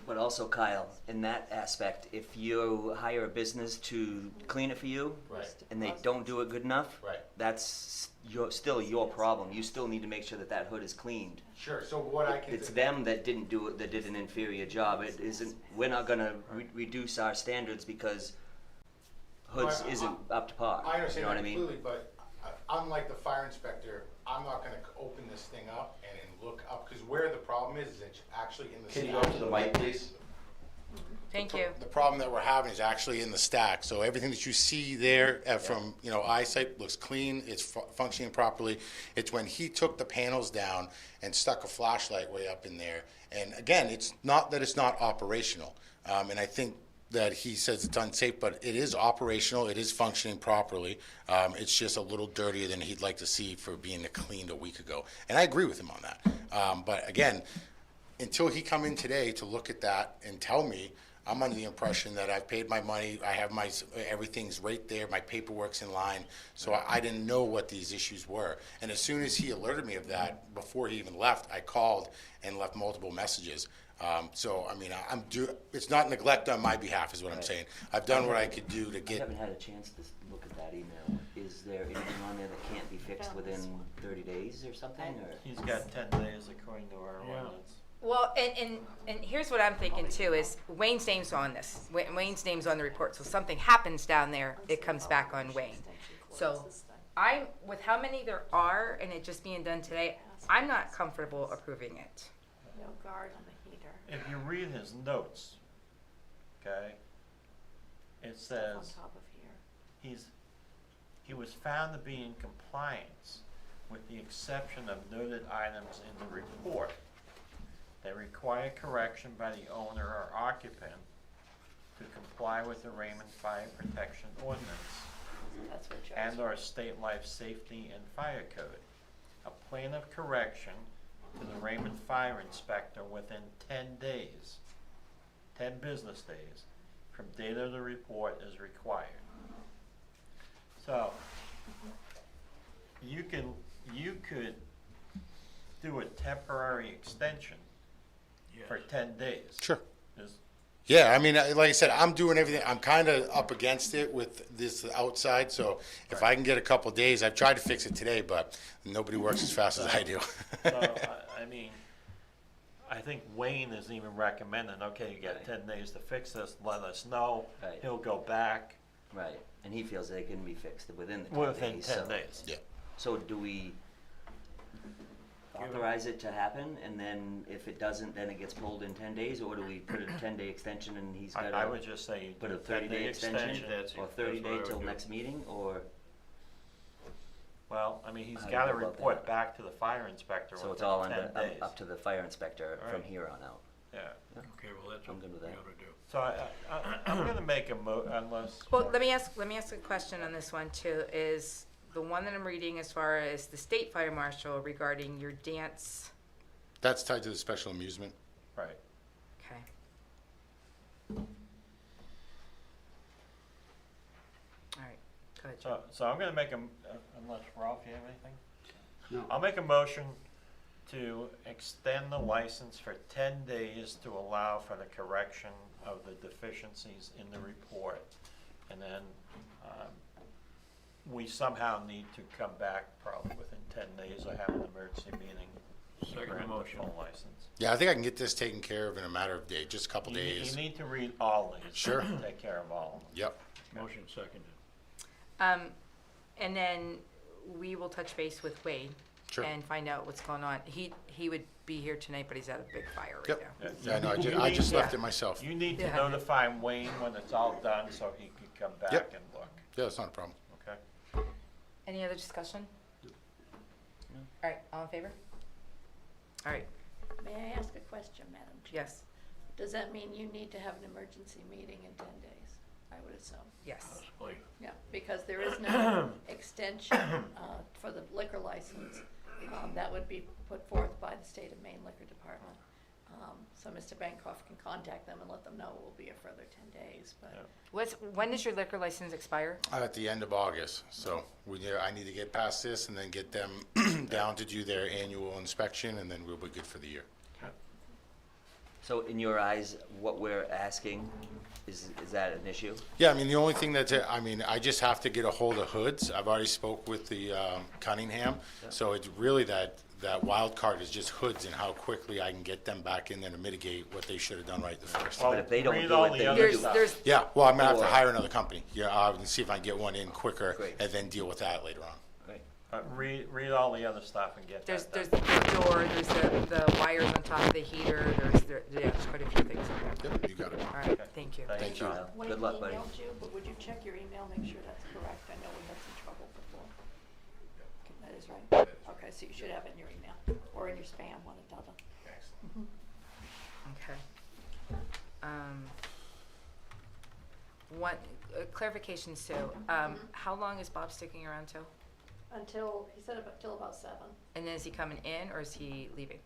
But also, Kyle, in that aspect, if you hire a business to clean it for you, Right. and they don't do it good enough, Right. that's still your problem. You still need to make sure that that hood is cleaned. Sure, so what I can. It's them that didn't do it, that did an inferior job. It isn't, we're not gonna reduce our standards because hoods No, I- isn't up to par. I understand You know that what I mean? completely, but unlike the fire inspector, I'm not gonna open this thing up and look up, because where the problem is it's actually in the. Can you go up to the mic, please? Thank you. The problem that we're having is actually in the stack. So everything that you see there from, you know, eyesight looks clean, it's functioning properly. It's when he took the panels down and stuck a flashlight way up in there. And again, it's not that it's not operational. And I think that he says it's unsafe, but it is operational, it is functioning properly. It's just a little dirtier than he'd like to see for being cleaned a week ago. And I agree with him on that. But again, until he come in today to look at that and tell me, I'm under the impression that I've paid my money, I have everything's right there, my paperwork's in line, so I didn't know what these issues were. And as soon as he alerted me of that, before he even left, I called and left multiple messages. So, I mean, it's not neglect on my behalf is what I'm saying. I've done what I could do to I get. haven't had a chance to look at that email. Is there anything on there that can't be fixed within 30 days or something, or? He's got 10 days according to our ordinance. Well, and here's what I'm thinking too, is Wayne's name's on this. Wayne's name's on the report, so something happens down there, it comes back on Wayne. So with how many there are, and it just being done today, I'm not comfortable approving it. No guard on the heater. If you read his notes, okay, it On says top of here. he was found to be in compliance with the exception of noted items in the report. They require correction by the owner or occupant to comply with the Raymond Fire Protection Ordinance That's what Joe's. and/or State Life Safety and Fire Code. A plan of correction to the Raymond Fire Inspector within 10 days, 10 business days, from date of the report is required. So, you could do a temporary extension for 10 days. Sure. Is- Yeah, I mean, like I said, I'm doing everything. I'm kind of up against it with this outside. So if I can get a couple days, I've tried to fix it today, but nobody works as fast as I do. So, I mean, I think Wayne is even recommending, okay, you got 10 days to fix this, let us know. Right. He'll go back Right, and he feels they can be fixed within the 10 within days. 10 so- days. Yeah. So do we authorize it to happen, and then if it doesn't, then it gets pulled in 10 days, or do we put a 10-day extension and he's got I would just say you put do a a 30-day 10-day extension, extension. or 30-day till next meeting, or, Well, I mean, he's How do got you to go about report that? back to the fire inspector so it's within all 10 under, days. up to the fire inspector from Right. here on out. Yeah. Okay, well, that's I'm what good we with that. ought to do. So I'm gonna make a unless. Well, let me ask a question on this one too, is the one that I'm reading as far as the state fire marshal regarding your dance, That's tied to the special amusement. Right. okay. All right, go ahead, Joe. So I'm gonna make a, unless Ralph, you have anything? No. I'll make a motion to extend the license for 10 days to allow for the correction of the deficiencies in the report. And then, we somehow need to come back probably within 10 days or have an emergency meeting. to Second grant the motion. full license. Yeah, I think I can get this taken care of in a matter of days, just a couple You days. need to read all these. Sure. Take care of all of them. Yep. Motion seconded. And then we will touch base with Wade Sure. and find out what's going on. He would be here tonight, but he's at a big fire right Yep. now. Yeah, no, You I need just to- left it myself. You need to Yeah. notify Wayne when it's all done so he can come back Yep. and look, Yeah, that's not a problem. okay? Any other discussion? All right, all in favor? All right, May I ask a question, Madam Chair? yes, Does that mean you need to have an emergency meeting in 10 days? I would assume. yes. Possibly. Yeah, because there is no extension for the liquor license. That would be put forth by the State of Maine Liquor Department. So Mr. Bancroft can contact them and let them know it will be a further 10 days, but. Yeah. When does your liquor license expire? At the end of August, so I need to get past this and then get them down to do their annual inspection, and then we'll be good for the year. So in your eyes, what we're asking, is that an issue? Yeah, I mean, the only thing I just have to get a hold of hoods. I've already spoke with the Cunningham, so it's really that wild card is just hoods and how quickly I can get them back in there to mitigate what they should have done right the first. Well, But if they don't read do all it, the then other you There's, do. there's, Yeah, well, I'm gonna have to Or- hire another company. Yeah, and see if I can get one in quicker, Great. and then deal with that later on. Right. Read all the other stuff and get there's that the done. door, there's the wires on top of the heater, there's quite a few things. Yep, you got it. All right, thank you. Thank you. Kyle. Wayne Good luck, buddy. emailed you, but would you check your email, make sure that's correct? I know we had some trouble before. Okay, that is right? Okay, so you should have it in your email, or in your spam, one or the other. Okay. One, clarification, Sue, how long is Bob sticking around till? Until, he said till about 7. And then is he coming in or is he leaving?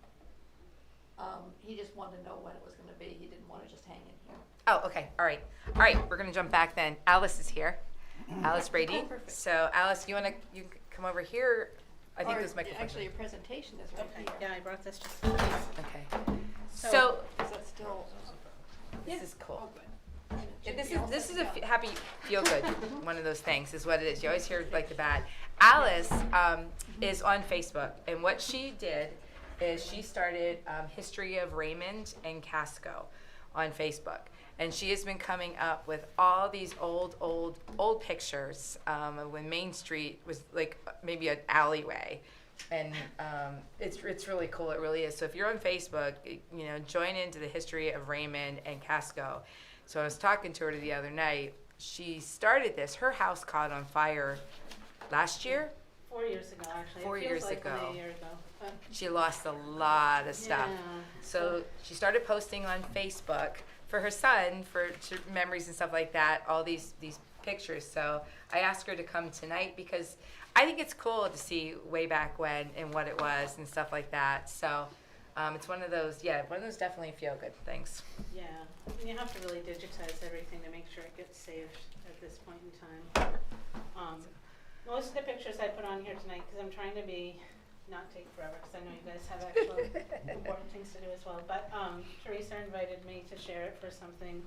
He just wanted to know when it was gonna be. He didn't wanna just hang in here. Oh, okay, all right. All right, we're gonna jump back then. Alice is here. Alice Brady. Oh, perfect. So Alice, you can come over here. I think Or, this microphone. actually, your presentation is right here. Yeah, I brought this just for these. Okay. So- So, Is that still? this is cool. good. Yeah, this is a happy, feel good, one of those things is what it is. You always hear like the bad. Alice is on Facebook, and what she did is she started History of Raymond and Casco on Facebook, and she has been coming up with all these old pictures of when Main Street was like maybe an alleyway. And it's really cool. It really is. So if you're on Facebook, join into the History of Raymond and Casco. So I was talking to her the other night. She started this. Her house caught on fire last year. 4 years ago, actually. It 4 feels years like ago. only a year ago. she lost a lot of stuff. Yeah. So she started posting on Facebook for her son, for memories and stuff like that, all these pictures. So I asked her to come tonight because I think it's cool to see way back when and what it was and stuff like that. So it's one of those definitely feel good things. Yeah, and you have to really digitize everything to make sure it gets saved at this point in time. Most of the pictures I put on here tonight, because I'm trying to not take forever, because I know you guys have actual important things to do as well. But Teresa invited me to share it for something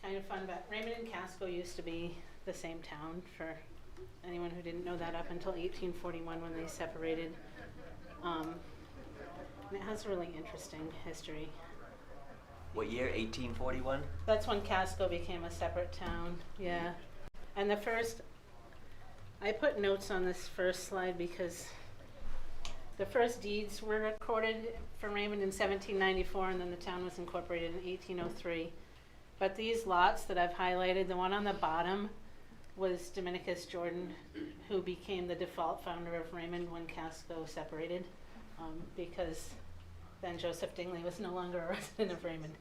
kind of fun. But Raymond and Casco used to be the same town, for anyone who didn't know that, up until 1841 when they separated. And it has a really interesting history. What year? 1841? That's when Casco became a separate town, yeah. And I put notes on this first slide because the first deeds were recorded for Raymond in 1794, and then the town was incorporated in 1803. But these lots that I've highlighted, the one on the bottom was Dominicus Jordan, who became the default founder of Raymond when Casco separated, because then Joseph Dingley was no longer a resident of Raymond.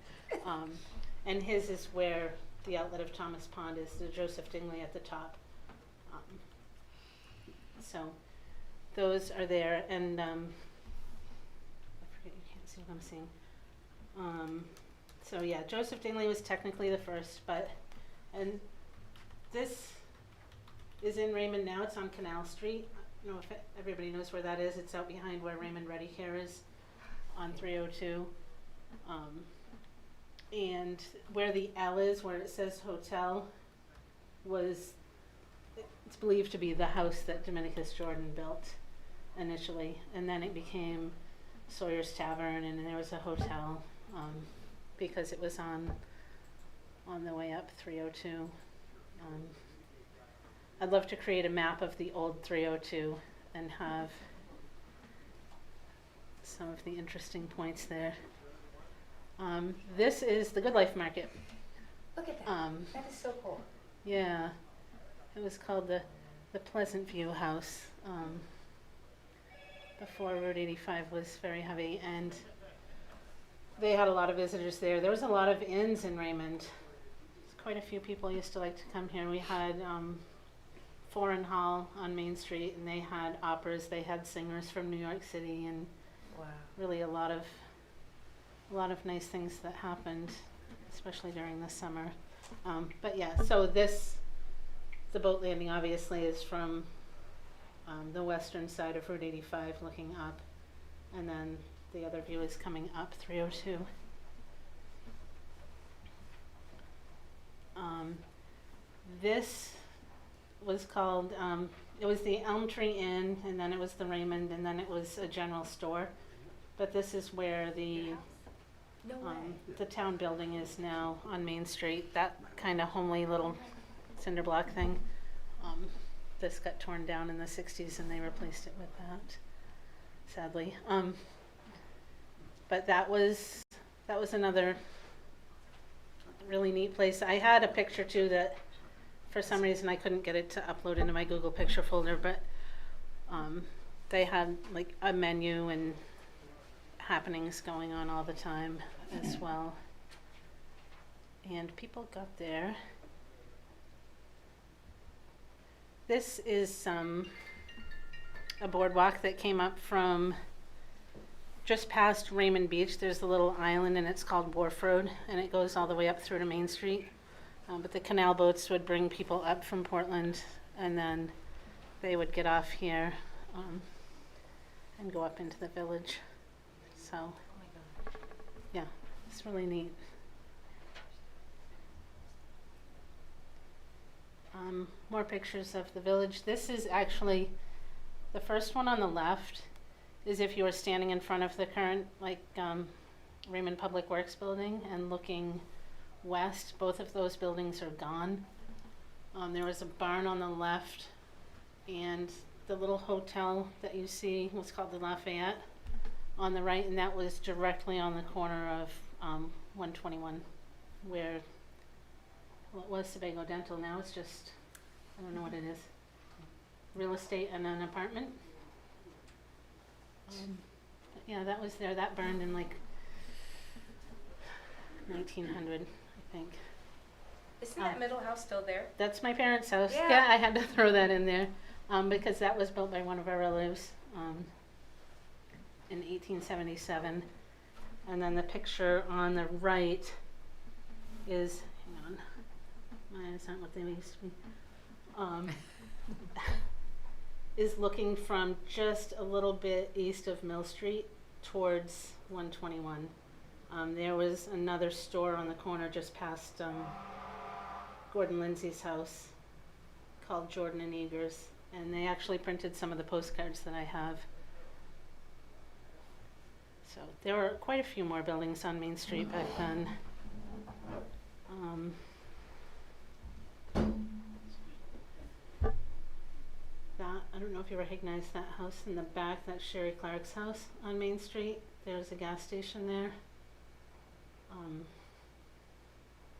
And his is where the outlet of Thomas Pond is, the Joseph Dingley at the top. So those are there, and I forget, you can't see what I'm seeing. So yeah, Joseph Dingley was technically the first, and this is in Raymond now. It's on Canal Street. I don't know if everybody knows where that is. It's out behind where Raymond Ready Care is on 302. And where the L is, where it says hotel, it's believed to be the house that Dominicus Jordan built initially, and then it became Sawyer's Tavern, and there was a hotel because it was on the way up 302. I'd love to create a map of the old 302 and have some of the interesting points there. This is the Good Life Market. Look at that. That is so cool. Yeah, it was called the Pleasant View House. Before Route 85 was very heavy, and they had a lot of visitors there. There was a lot of inns in Raymond. Quite a few people used to like to come here. We had Foreign Hall on Main Street, and they had operas. They had singers from New York City, and wow, really a lot of nice things that happened, especially during the summer. But yeah, so the boat landing obviously is from the western side of Route 85 looking up, and then the other view is coming up 302. This was called, it was the Elm Tree Inn, and then it was the Raymond, and then it was a general store. But this is where the town building is now on Main Street, that kind of homely little cinder block thing. This got torn down in the 60s and they replaced it with that, sadly. But that was another really neat place. I had a picture too that for some reason I couldn't get it to upload into my Google picture folder, but they had like a menu and happenings going on all the time as well. And people got there. This is a boardwalk that came up from just past Raymond Beach. There's a little island and it's called Wharf Road, and it goes all the way up through to Main Street. But the canal boats would bring people up from Portland, and then they would get off here and go up into the village. So, yeah, it's really neat. More pictures of the village. This is actually, the first one on the left is if you were standing in front of the current Raymond Public Works building and looking west. Both of those buildings are gone. There was a barn on the left, and the little hotel that you see was called the Lafayette on the right, and that was directly on the corner of 121, where what was Sebago Dental. Now it's just, I don't know what it is, real estate and an apartment. Yeah, that was there. That burned in like 1900, I think. Isn't that middle house still there? That's my parents' house. Yeah. Yeah, I had to throw that in there because that was built by one of our relatives in 1877. And then the picture on the right is, hang on, mine is not what they used to be, is looking from just a little bit east of Mill Street towards 121. There was another store on the corner just past Gordon Lindsay's house called Jordan and Eagers, and they actually printed some of the postcards that I have. So there were quite a few more buildings on Main Street back then. That, I don't know if you recognize that house in the back, that's Sherry Clark's house on Main Street. There's a gas station there,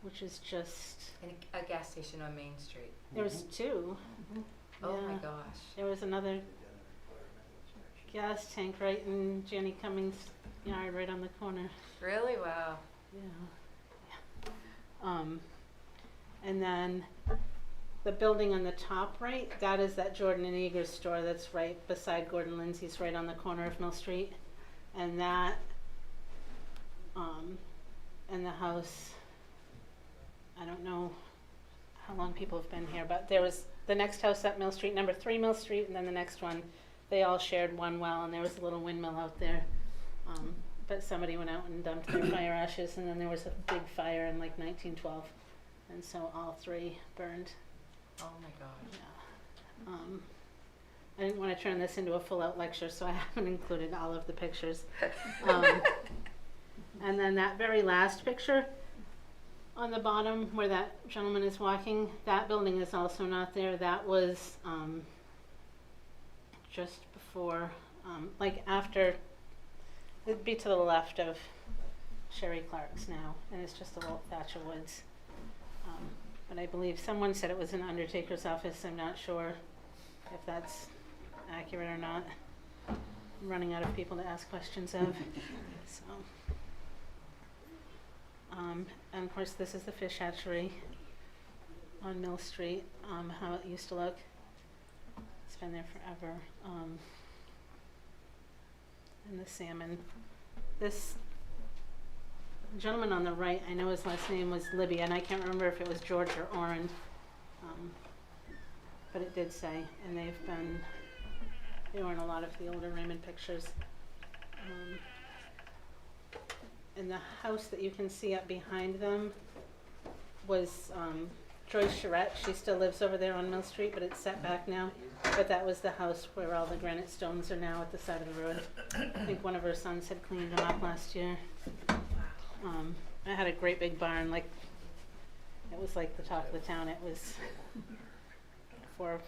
which is just... And a gas station on Main Street. There was two. Oh my Yeah. gosh. There was another gas tank right in Jenny Cummings' yard, right on the corner. Really? Wow. Yeah. And then the building on the top right, that is that Jordan and Eagers store that's right beside Gordon Lindsay's, right on the corner of Mill Street. And that, and the house, I don't know how long people have been here, but there was the next house up Mill Street, number 3 Mill Street, and then the next one, they all shared one well, and there was a little windmill out there. But somebody went out and dumped their fire ashes, and then there was a big fire in like 1912. And so all 3 burned. Oh my gosh. Yeah. I didn't want to turn this into a full-out lecture, so I haven't included all of the pictures. And then that very last picture on the bottom where that gentleman is walking, that building is also not there. That was just before, like after, it'd be to the left of Sherry Clark's now, and it's just a little thatch of woods. But I believe someone said it was an undertaker's office. I'm not sure if that's accurate or not. I'm running out of people to ask questions of. So, and of course, this is the fish hatchery on Mill Street, how it used to look. It's been there forever. And the salmon. This gentleman on the right, I know his last name was Libby, and I can't remember if it was George or Orrin, but it did say, and they were in a lot of the older Raymond pictures. And the house that you can see up behind them was Joyce Charette. She still lives over there on Mill Street, but it's set back now. But that was the house where all the granite stones are now at the side of the road. I think one of her sons had cleaned them up last year. I had a great big barn, like it was like the talk of the town. It was for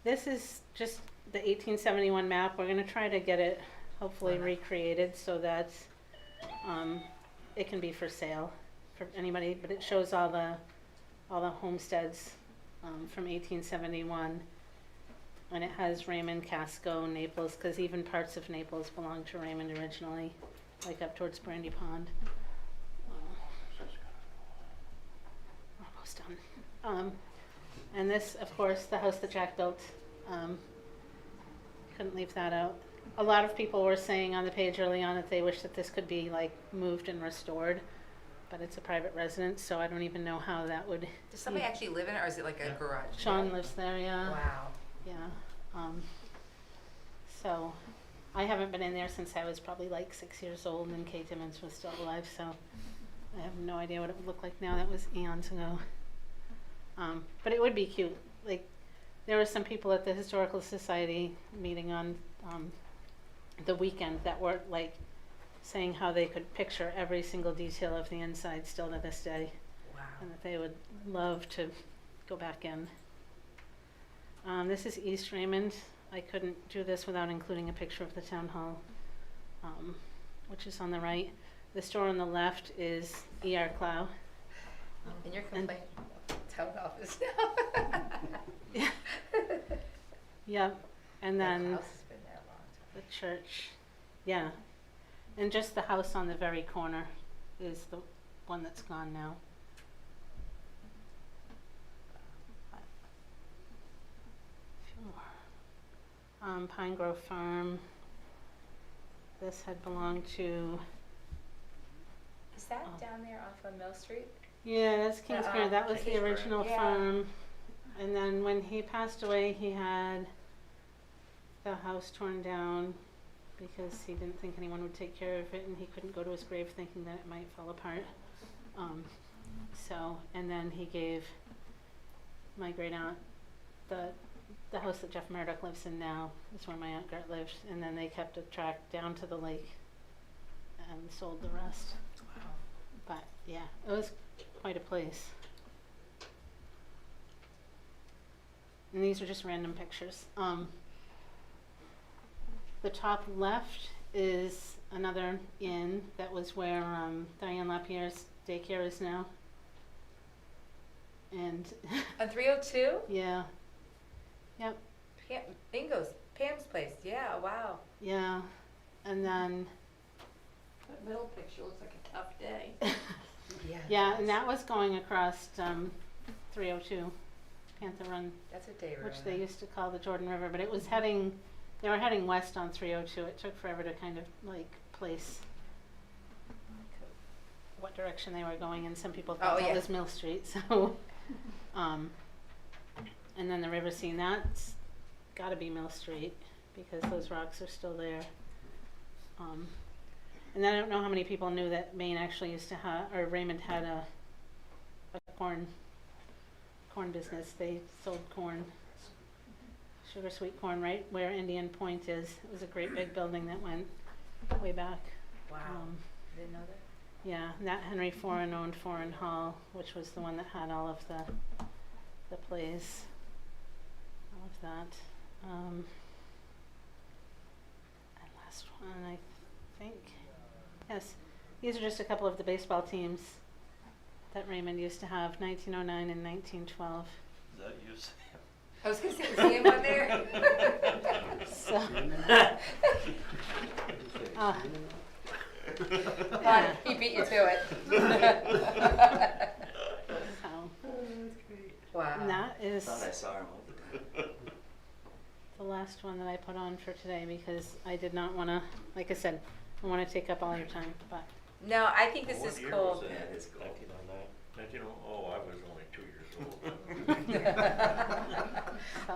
this is just the 1871 map. We're going to try to get it hopefully recreated so that it can be for sale for anybody, but it shows all the homesteads from 1871. And it has Raymond, Casco, Naples, because even parts of Naples belonged to Raymond originally, like up towards Brandy Pond. We're almost done. And this, of course, the house that Jack built. Couldn't leave that out. A lot of people were saying on the page early on that they wish that this could be like moved and restored, but it's a private residence, so I don't even know how that would. Does somebody actually live in it, or is it like a garage? Sean lives there, yeah. Wow. Yeah. So I haven't been in there since I was probably like 6 years old and Kay Timmons was still alive, so I have no idea what it would look like now. That was eons ago. But it would be cute. Like, there were some people at the Historical Society meeting on the weekend that were like saying how they could picture every single detail of the inside still to this day. Wow. And that they would love to go back in. This is East Raymond. I couldn't do this without including a picture of the town hall, which is on the right. The store on the left is E.R. Clow. And you're complaining town office now. Yep, and That then house has been there a long time. the church, yeah. And just the house on the very corner is the one that's gone now. Pine Grove Farm. This had belonged to, Is that down there off of Mill Street? yeah, that's Kingsbury. That was the Kingsbury. original Yeah. farm. And then when he passed away, he had the house torn down because he didn't think anyone would take care of it, and he couldn't go to his grave thinking that it might fall apart. And then he gave my great aunt the house that Jeff Murdoch lives in now is where my Aunt Gert lives, and then they kept a track down to the lake and sold the rest. Wow. But yeah, it was quite a place. And these are just random pictures. The top left is another inn that was where Diane Lapierre's daycare is now. And On 302? yeah, yep, Bingo's, Pam's place. Yeah, wow. yeah, and then That middle picture looks like a tough day. Yeah. yeah, and that was going across 302 Panther Run, That's a day room. which they used to call the Jordan River, but it was heading. They were heading west on 302. It took forever to kind of like place what direction they were going, and some people thought that was Mill Street. So, and then the river scene, that's got to be Mill Street because those rocks are still there. And I don't know how many people knew that Maine actually used to have, or Raymond had a corn business. They sold corn, sugar sweet corn, right where Indian Point is. It was a great big building that went way back. Wow. Didn't know that. Yeah, Nat Henry Foreign owned Foreign Hall, which was the one that had all of the plays, all of that. And last one, I think. Yes, these are just a couple of the baseball teams that Raymond used to have, 1909 and 1912. Is that you, Sam? I was going to say, is Sam on there? So, God, he beat you to it. so, Wow. and that is Thought I saw him. the last one that I put on for today because I did not want to, like I said, I want to take up all your time, but No, I think this What is year cool. was that? Yeah, it's cool. 1909? Oh, I was only 2 years old.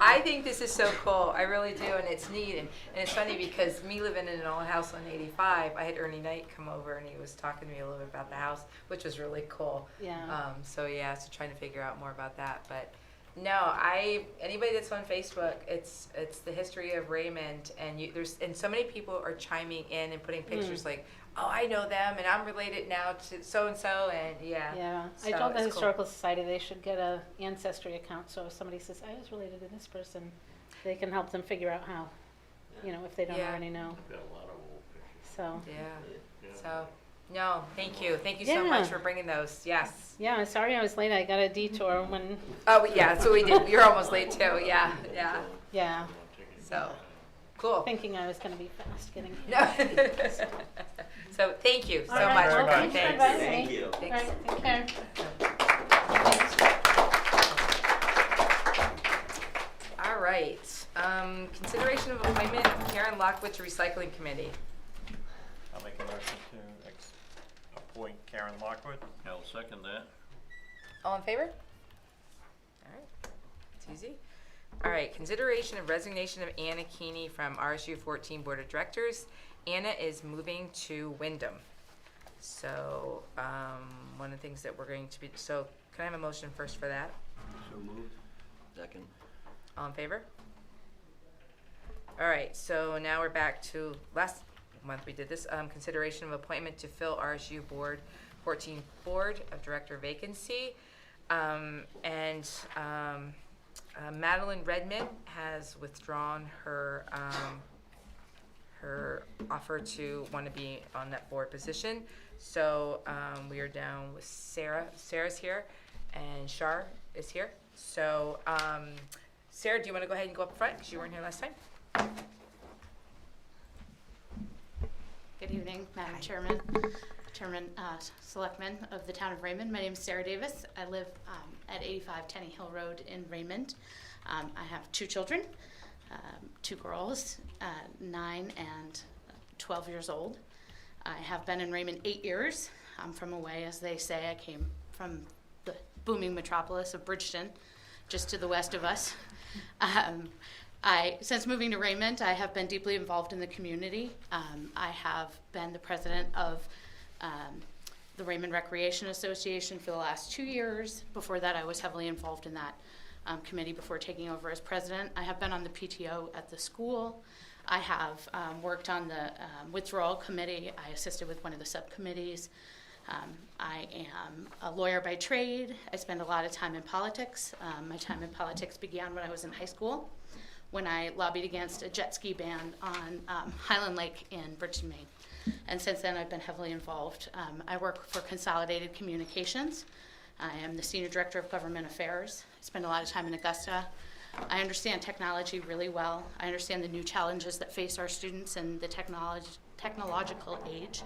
I think this is so cool. I really do, and it's neat. And it's funny because me living in an old house on 85, I had Ernie Knight come over and he was talking to me a little bit about the house, which was really cool. yeah. So trying to figure out more about that. But no, anybody that's on Facebook, it's the history of Raymond, and and so many people are chiming in and putting pictures like, oh, I know them, and I'm related now to so and so, and yeah. Yeah, I So told the it's cool. Historical Society they should get a ancestry account, so if somebody says, I was related to this person, they can help them figure out how, if they don't Yeah. already know, Got a lot of old pictures. so. Yeah. So, no, thank you so Yeah. much for bringing those. Yes. Yeah, I'm sorry I was late, I got a detour when, Oh, yeah, that's what we did. You're almost late too. Yeah. yeah, So, cool. thinking I was gonna be fast getting here. No. So, thank you so All right, much well, for coming. thanks for Thanks. inviting Thank me. you. All Thanks. right, take care. All right. Consideration of appointment of Karen Lockwood to Recycling Committee. I'll make a motion to appoint Karen Lockwood. I'll second that. All in favor? All right. It's easy. All right. Consideration of resignation of Anna Keeney from RSU 14 Board of Directors. Anna is moving to Wyndham. So, one of the things that we're going to be, so can I have a motion first for that? So moved. Second. All in favor? All right, so now we're back to last month we did this, consideration of appointment to fill RSU Board 14 Board of Director vacancy. Madeline Redmond has withdrawn her her offer to want to be on that board position. So we are down with Sarah. Sarah's here, and Shar is here. So Sarah, do you want to go ahead and go up front because you weren't here last time? Good evening, Madam Chairman, Selectmen of the Town of Raymond. My name is Sarah Davis. I live at 85 Tenny Hill Road in Raymond. I have 2 children, 2 girls, 9 and 12 years old. I have been in Raymond 8 years. I'm from away, as they say. I came from the booming metropolis of Bridgeton, just to the west of us. Since moving to Raymond, I have been deeply involved in the community. I have been the president of the Raymond Recreation Association for the last 2 years. Before that, I was heavily involved in that committee before taking over as president. I have been on the PTO at the school. I have worked on the withdrawal committee. I assisted with one of the subcommittees. I am a lawyer by trade. I spend a lot of time in politics. My time in politics began when I was in high school, when I lobbied against a jet ski ban on Highland Lake in Bridgeton, Maine. And since then, I've been heavily involved. I work for Consolidated Communications. I am the Senior Director of Government Affairs. I spend a lot of time in Augusta. I understand technology really well. I understand the new challenges that face our students in the technological age.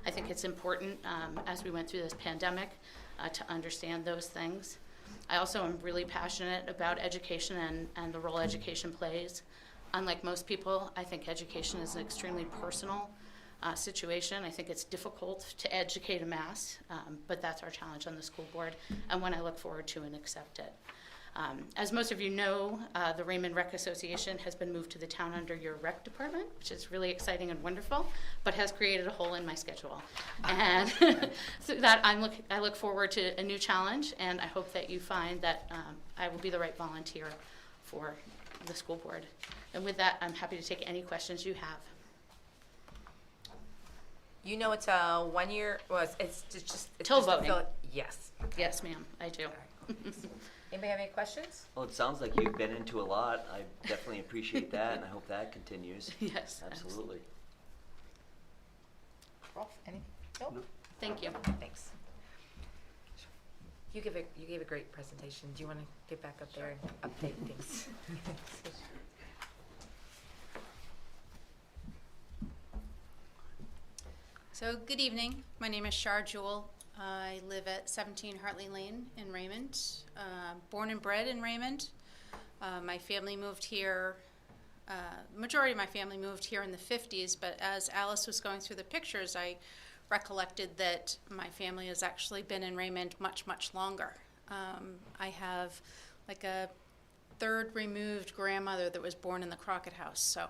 I think it's important, as we went through this pandemic, to understand those things. I also am really passionate about education and the role education plays. Unlike most people, I think education is an extremely personal situation. I think it's difficult to educate a mass, but that's our challenge on the school board, and one I look forward to and accept it. As most of you know, the Raymond Rec Association has been moved to the town under your rec department, which is really exciting and wonderful, but has created a hole in my schedule. And so that I look forward to a new challenge, and I hope that you find that I will be the right volunteer for the school board. And with that, I'm happy to take any questions you have. You know it's a 1 year, well, it's Till just a voting. Yes. Yes, ma'am, I do. Anybody have any questions? Well, it sounds like you've been into a lot. I definitely appreciate that, and I hope that continues. Yes, Absolutely. Rolf, any? Nope. Thank you. Thanks. You gave a great presentation. Do you want to get back up there and update things? So good evening. My name is Shar Jewell. I live at 17 Hartley Lane in Raymond. Born and bred in Raymond. My family moved here. Majority of my family moved here in the 50s, but as Alice was going through the pictures, I recollected that my family has actually been in Raymond much, much longer. I have like a third removed grandmother that was born in the Crockett House. So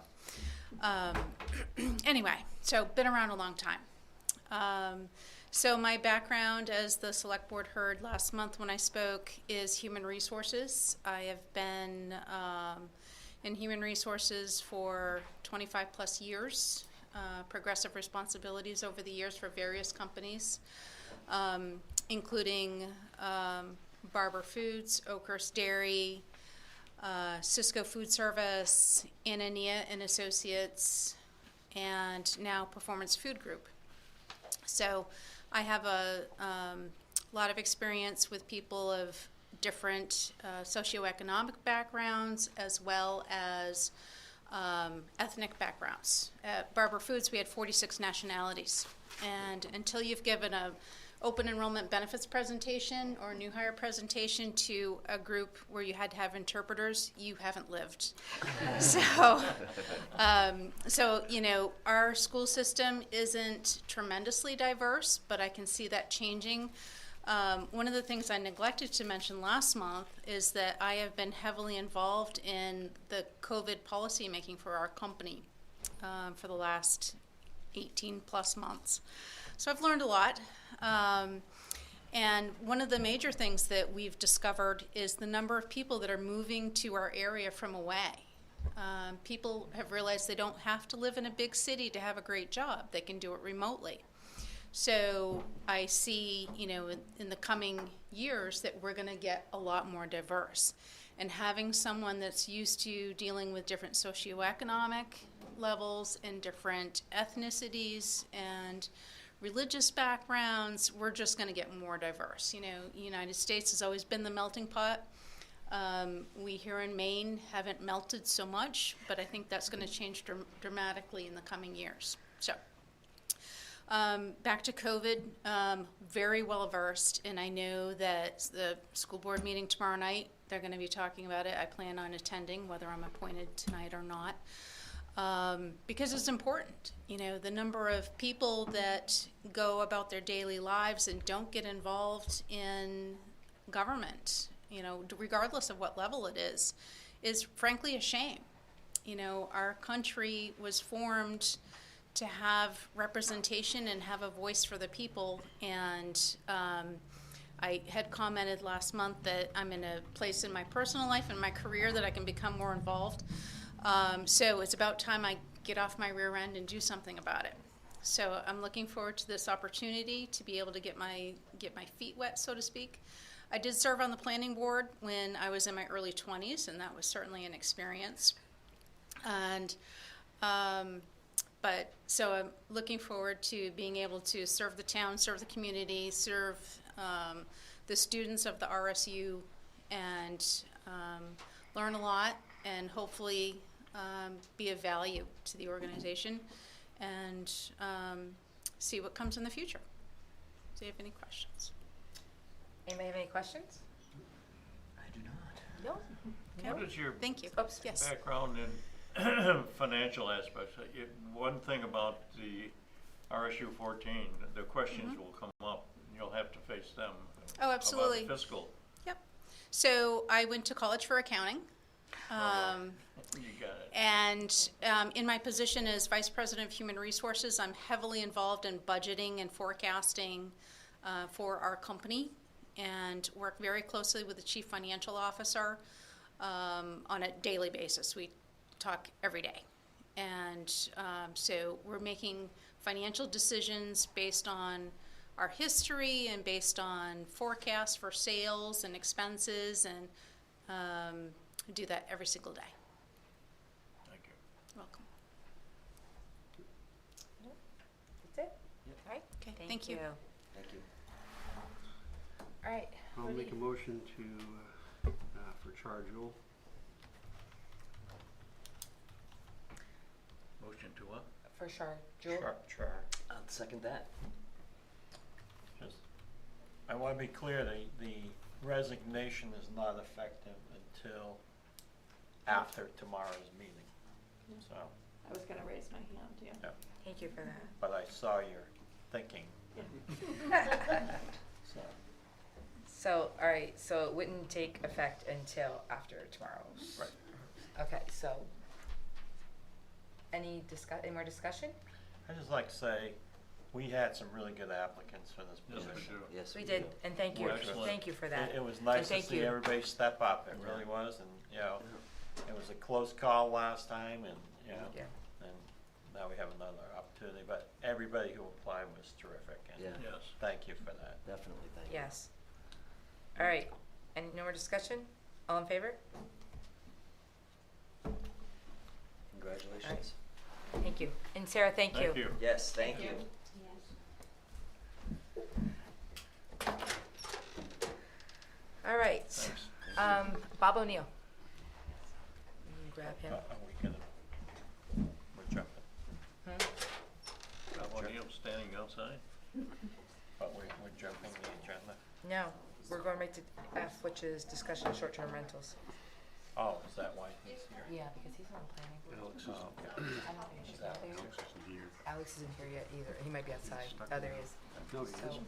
anyway, so been around a long time. So my background, as the select board heard last month when I spoke, is human resources. I have been in human resources for 25 plus years, progressive responsibilities over the years for various companies, including Barber Foods, Oakhurst Dairy, Cisco Food Service, Anania and Associates, and now Performance Food Group. So I have a lot of experience with people of different socioeconomic backgrounds as well as ethnic backgrounds. At Barber Foods, we had 46 nationalities. And until you've given a open enrollment benefits presentation or new hire presentation to a group where you had to have interpreters, you haven't lived. So you know, our school system isn't tremendously diverse, but I can see that changing. One of the things I neglected to mention last month is that I have been heavily involved in the COVID policy making for our company for the last 18 plus months. So I've learned a lot. And one of the major things that we've discovered is the number of people that are moving to our area from away. People have realized they don't have to live in a big city to have a great job. They can do it remotely. So I see, you know, in the coming years that we're going to get a lot more diverse. And having someone that's used to dealing with different socioeconomic levels and different ethnicities and religious backgrounds, we're just going to get more diverse. You know, the United States has always been the melting pot We here in Maine haven't melted so much, but I think that's going to change dramatically in the coming years. So, back to COVID, very well versed, and I know that the school board meeting tomorrow night, they're going to be talking about it. I plan on attending, whether I'm appointed tonight or not, because it's important. You know, the number of people that go about their daily lives and don't get involved in government, you know, regardless of what level it is frankly a shame. You know, our country was formed to have representation and have a voice for the people, and I had commented last month that I'm in a place in my personal life and my career that I can become more involved. So it's about time I get off my rear end and do something about it. So I'm looking forward to this opportunity to be able to get my feet wet, so to speak. I did serve on the planning board when I was in my early 20s, and that was certainly an experience. And so I'm looking forward to being able to serve the town, serve the community, serve the students of the RSU, and learn a lot, and hopefully be of value to the organization, and see what comes in the future. Do you have any questions? Anybody have any questions? I do not. No? What is your Thank you. Oops. Yes. background in financial aspects? One thing about the RSU 14, the questions will come up. You'll have to face them. Oh, absolutely. About fiscal. Yep. So I went to college for accounting. You got it. And in my position as Vice President of Human Resources, I'm heavily involved in budgeting and forecasting for our company, and work very closely with the Chief Financial Officer on a daily basis. We talk every day. And so we're making financial decisions based on our history and based on forecasts for sales and expenses, and do that every single day. Thank you. You're welcome. That's it? All right. Okay, thank you. Thank you. All right. I'll what do make a you- motion for charge rule. Motion to what? For sure. Jewel? Char. I'll second that. Just, I want to be clear, the resignation is not effective until after tomorrow's meeting. So, I was gonna raise my hand, yeah. yeah, Thank you for that. but I saw your thinking. So, So, all right, so it wouldn't take effect until after tomorrow's. right. Okay, so any more discussion? I'd just like to say, we had some really good applicants for this Yes, we position. do. Yes, We did, and thank you, Excellent. thank you for that. It was nice to thank see you. everybody step up, it really was, and, you know, it was a close call last time, and, you know, Yeah. and now we have another opportunity, but everybody who applied was terrific, and Yeah. Yes. thank you for that. Definitely, thank you. Yes. All right, any no more discussion? All in favor? Congratulations. Thank you. And Sarah, thank you. Thank you. Yes, thank you. All right. Thanks. Bob O'Neill. Grab him. Are we gonna, we're jumping, O'Neill standing outside? but we're jumping the agenda? No, we're going right to F, which is discussion of short-term rentals. Oh, is that why he's here? Yeah, because he's on planning board. Oh, okay. I don't think she's out there. Alex isn't here yet either. He might be outside. Oh, there he is. No, he So- isn't.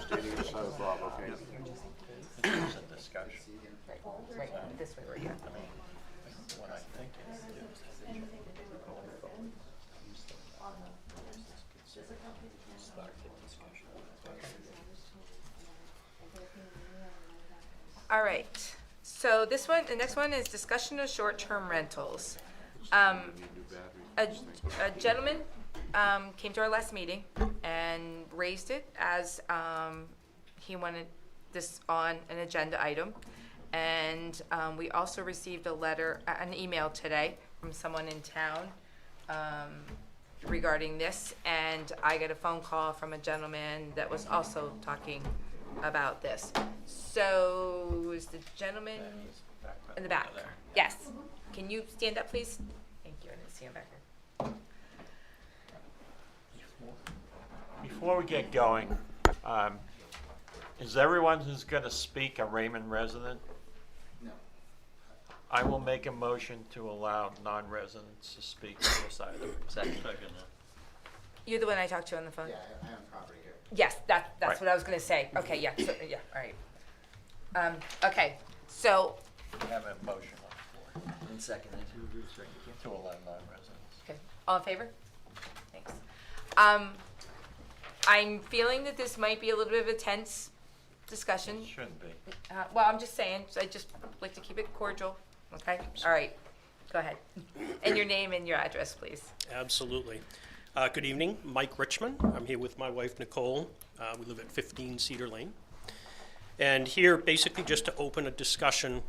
Standing beside Bob, okay. This is a discussion. Right, this way, yeah. I mean, what I think is, start the discussion. All right. So this one, the next one is discussion of short-term rentals. A gentleman came to our last meeting and raised it as he wanted this on an agenda item. And we also received a letter, an email today from someone in town regarding this. And I got a phone call from a gentleman that was also talking about this. So is the gentleman in the back? Yes. Can you stand up, please? Thank you. I didn't see him back here. Before we get going, is everyone who's going to speak a Raymond resident? No. I will make a motion to allow non-residents to speak on this item. Second. You're the one I talked to on the phone? Yeah, I own property here. Yes, that's Right. what I was gonna say. Okay, yeah, so, yeah, all right. Okay, so, We have a motion on the floor And seconded. to allow non-residents. okay, all in favor? Thanks. I'm feeling that this might be a little bit of a tense discussion. Shouldn't be. Well, I'm just saying, I just like to keep it cordial, okay? All right, go ahead. And your name and your address, please. Absolutely. Good evening, Mike Richmond. I'm here with my wife Nicole. We live at 15 Cedar Lane. And here basically just to open a discussion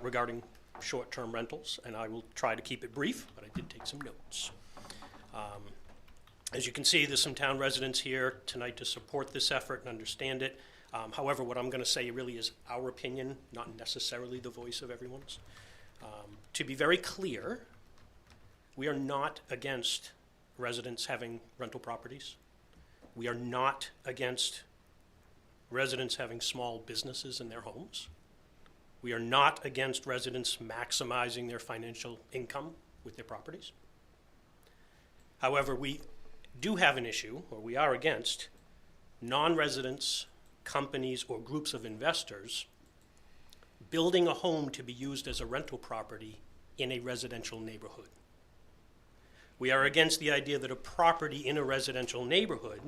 regarding short-term rentals, and I will try to keep it brief, but I did take some notes. As you can see, there's some town residents here tonight to support this effort and understand it. However, what I'm going to say really is our opinion, not necessarily the voice of everyone's. To be very clear, we are not against residents having rental properties. We are not against residents having small businesses in their homes. We are not against residents maximizing their financial income with their properties. However, we do have an issue, or we are against, non-residents, companies, or groups of investors building a home to be used as a rental property in a residential neighborhood. We are against the idea that a property in a residential neighborhood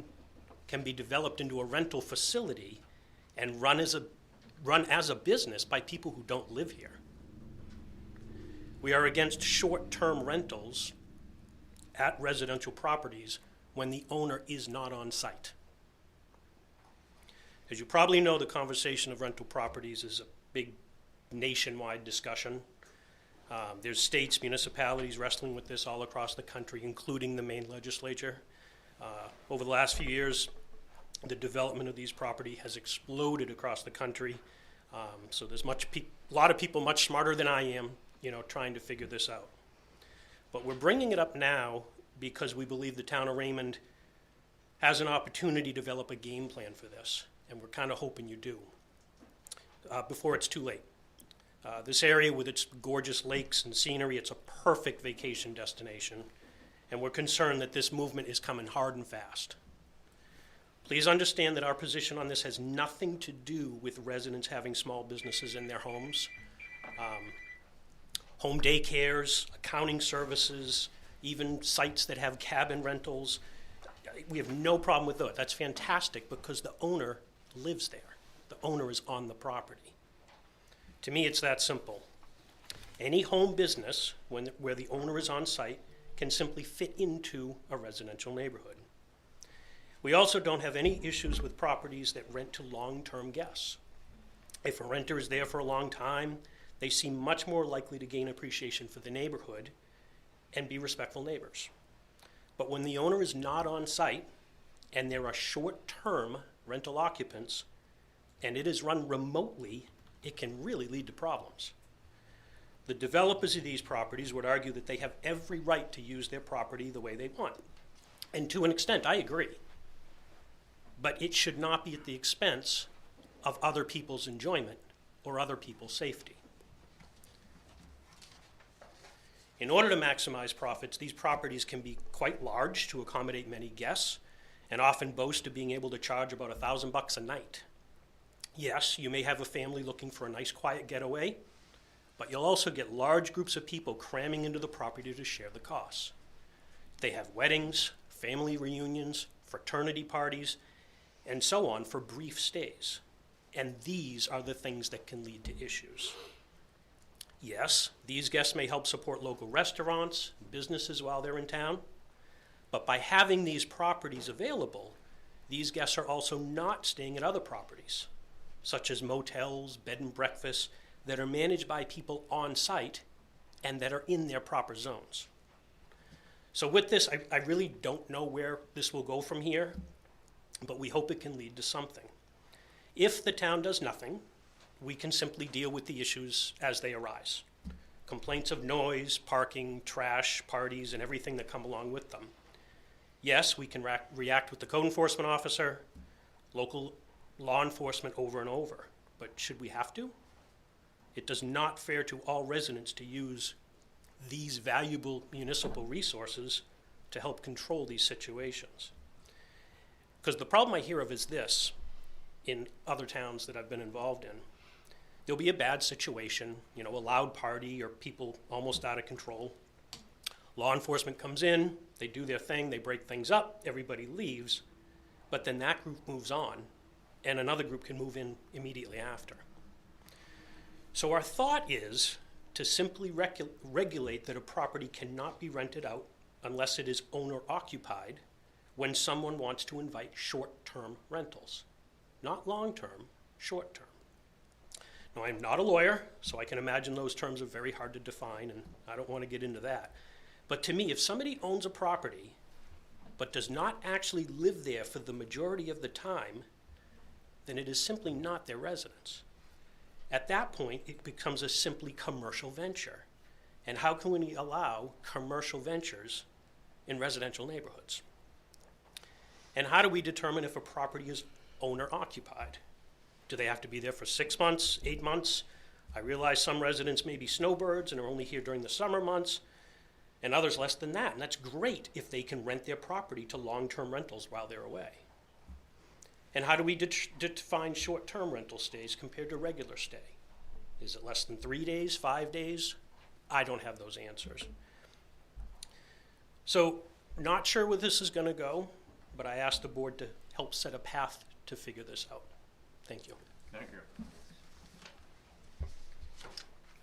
can be developed into a rental facility and run as a business by people who don't live here. We are against short-term rentals at residential properties when the owner is not on site. As you probably know, the conversation of rental properties is a big nationwide discussion. There's states, municipalities wrestling with this all across the country, including the Maine legislature. Over the last few years, the development of these property has exploded across the country. So there's a lot of people much smarter than I am, trying to figure this out. But we're bringing it up now because we believe the town of Raymond has an opportunity to develop a game plan for this, and we're kind of hoping you do before it's too late. This area with its gorgeous lakes and scenery, it's a perfect vacation destination, and we're concerned that this movement is coming hard and fast. Please understand that our position on this has nothing to do with residents having small businesses in their homes. Home daycares, accounting services, even sites that have cabin rentals. We have no problem with that. That's fantastic because the owner lives there. The owner is on the property. To me, it's that simple. Any home business where the owner is on site can simply fit into a residential neighborhood. We also don't have any issues with properties that rent to long-term guests. If a renter is there for a long time, they seem much more likely to gain appreciation for the neighborhood and be respectful neighbors. But when the owner is not on site and there are short-term rental occupants and it is run remotely, it can really lead to problems. The developers of these properties would argue that they have every right to use their property the way they want. And to an extent, I agree. But it should not be at the expense of other people's enjoyment or other people's safety. In order to maximize profits, these properties can be quite large to accommodate many guests and often boast of being able to charge about $1,000 a night. Yes, you may have a family looking for a nice quiet getaway, but you'll also get large groups of people cramming into the property to share the costs. They have weddings, family reunions, fraternity parties, and so on for brief stays. And these are the things that can lead to issues. Yes, these guests may help support local restaurants, businesses while they're in town, but by having these properties available, these guests are also not staying at other properties, such as motels, bed and breakfasts, that are managed by people on site and that are in their proper zones. So with this, I really don't know where this will go from here, but we hope it can lead to something. If the town does nothing, we can simply deal with the issues as they arise. Complaints of noise, parking, trash, parties, and everything that come along with them. Yes, we can react with the code enforcement officer, local law enforcement over and over, but should we have to? It does not fair to all residents to use these valuable municipal resources to help control these situations. Because the problem I hear of is this, in other towns that I've been involved in. There'll be a bad situation, you know, a loud party or people almost out of control. Law enforcement comes in, they do their thing, they break things up, everybody leaves, but then that group moves on and another group can move in immediately after. So our thought is to simply regulate that a property cannot be rented out unless it is owner occupied when someone wants to invite short-term rentals. Not long-term, short-term. Now, I'm not a lawyer, so I can imagine those terms are very hard to define, and I don't want to get into that. But to me, if somebody owns a property but does not actually live there for the majority of the time, then it is simply not their residence. At that point, it becomes a simply commercial venture. And how can we allow commercial ventures in residential neighborhoods? And how do we determine if a property is owner occupied? Do they have to be there for 6 months, 8 months? I realize some residents may be snowbirds and are only here during the summer months, and others less than that. And that's great if they can rent their property to long-term rentals while they're away. And how do we define short-term rental stays compared to regular stay? Is it less than 3 days, 5 days? I don't have those answers. So, not sure where this is going to go, but I asked the board to help set a path to figure this out. Thank you. Thank you. Can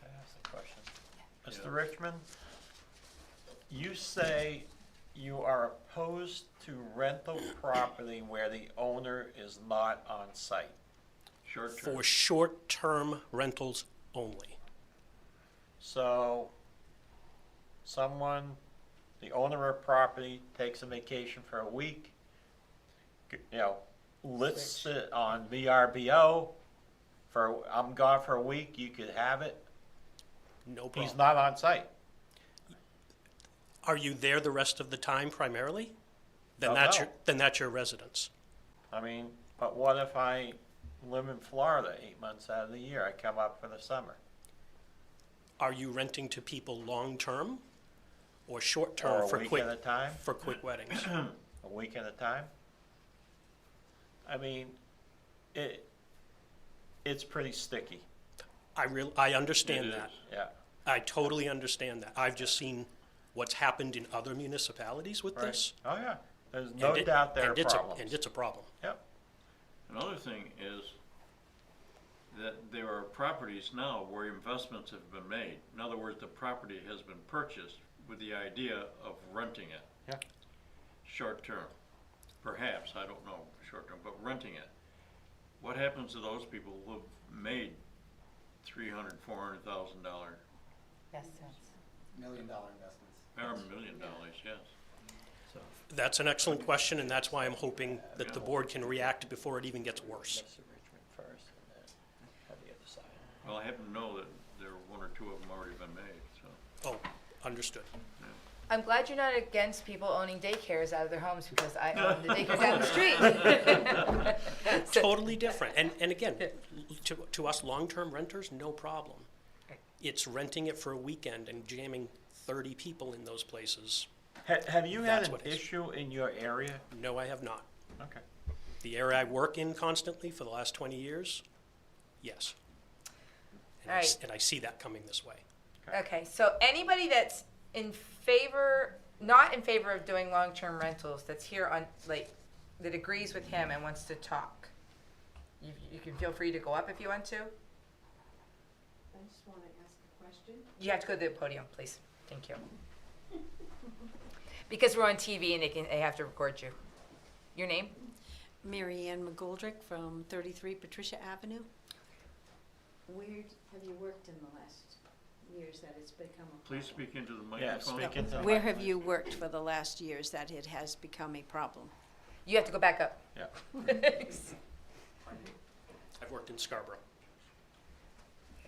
I ask a question? Mr. Richmond, you say you are opposed to rental property where the owner is not on site. Short-term. For short-term rentals only. So, the owner of property takes a vacation for a week, you know, lists it on VRBO I'm gone for a week, you could have it. No problem. He's not on site. Are you there the rest of the time primarily? Oh, Then that's your residence. I mean, but what if I live in Florida 8 months out of the year? I come up for the summer. Are you renting to people long-term or short-term Or a for week quick at a time? for quick weddings? A week at a time? I mean, it's pretty sticky. I understand that. Yeah. I totally understand that. I've just seen what's happened in other municipalities with Right. this. Oh, yeah. There's no doubt there are problems. And it's a problem. Yep. Another thing is that there are properties now where investments have been made. In other words, the property has been purchased with the idea of renting it. Yeah. Short term, perhaps, I don't know, short term, but renting it. What happens to those people who have made $300,000, $400,000? Yes, $1 million investments. Or $1 million, yes. So, That's an excellent question, and that's why I'm hoping that the board can react before it even gets worse. Mr. Richmond first, and then have the other side. Well, I happen to know that there are one or two of them already been made, so. Oh, understood. I'm glad you're not against people owning daycares out of their homes because I own the daycare down the street. Totally different. And again, to us long-term renters, no problem. It's renting it for a weekend and jamming 30 people in those places. Have you had That's an what it is. issue in your area? No, I have not. Okay. The area I work in constantly for the last 20 years, yes. And, All right. and I see that coming this way. Okay, so anybody that's not in favor of doing long-term rentals, that's here on, that agrees with him and wants to talk, you can feel free to go up if you want to. I just want to ask a question. You have to go to the podium, please. Thank you. Because we're on TV and they have to record you. Your name? Mary Ann McGoldrick from 33 Patricia Avenue. Where have you worked in the last years that it's become a Please speak into the Yeah, microphone. speak into the Where mic. have you worked for the last years that it has become a problem? You have to go back up. Yeah. I've worked in Scarborough.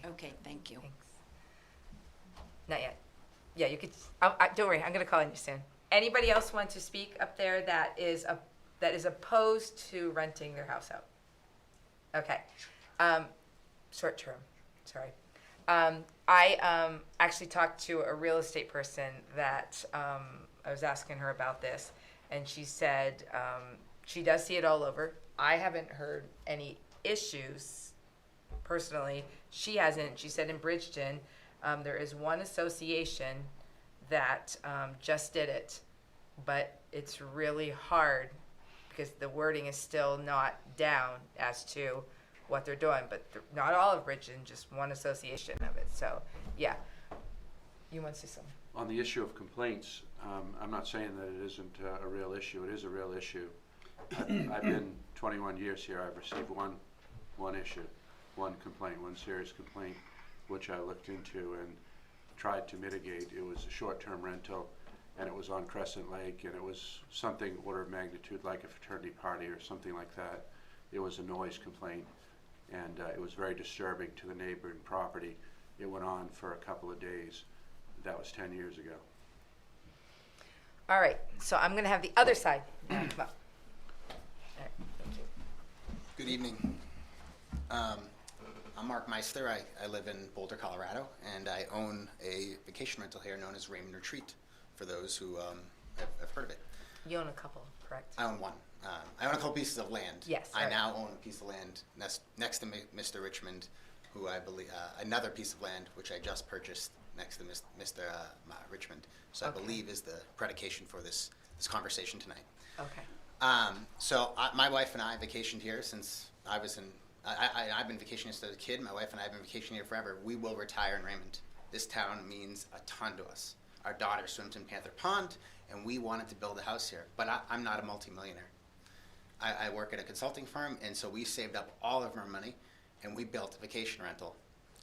Okay, thank you. Thanks. Not yet. Yeah, you could, don't worry, I'm gonna call on you soon. Anybody else want to speak up there that is opposed to renting their house out? Okay, short term, sorry. I actually talked to a real estate person that I was asking her about this, and she said she does see it all over. I haven't heard any issues personally. She hasn't. She said in Bridgeton, there is one association that just did it, but it's really hard because the wording is still not down as to what they're doing, but not all of Bridgeton, just one association of it. So, yeah. You want to say something? On the issue of complaints, I'm not saying that it isn't a real issue. It is a real issue. I've been 21 years here. I've received one issue, one complaint, one serious complaint, which I looked into and tried to mitigate. It was a short-term rental, and it was on Crescent Lake, and it was something order of magnitude like a fraternity party or something like that. It was a noise complaint, and it was very disturbing to the neighboring property. It went on for a couple of days. That was 10 years ago. All right, so I'm going to have the other side. Come up. All right, thank you. Good evening. I'm Mark Meister. I live in Boulder, Colorado, and I own a vacation rental here known as Raymond Retreat, for those who have heard of it. You own a couple, correct? I own one. I own a couple pieces of land. Yes. I now own a piece of land next to Mr. Richmond, who I believe, another piece of land which I just purchased next to Mr. Richmond. So Okay. I believe is the predication for this conversation tonight. Okay. So my wife and I vacationed here since I was in, I've been vacationing since I was a kid. My wife and I have been vacationing here forever. We will retire in Raymond. This town means a ton to us. Our daughter swims in Panther Pond, and we wanted to build a house here. But I'm not a multimillionaire. I work at a consulting firm, and so we saved up all of our money, and we built a vacation rental.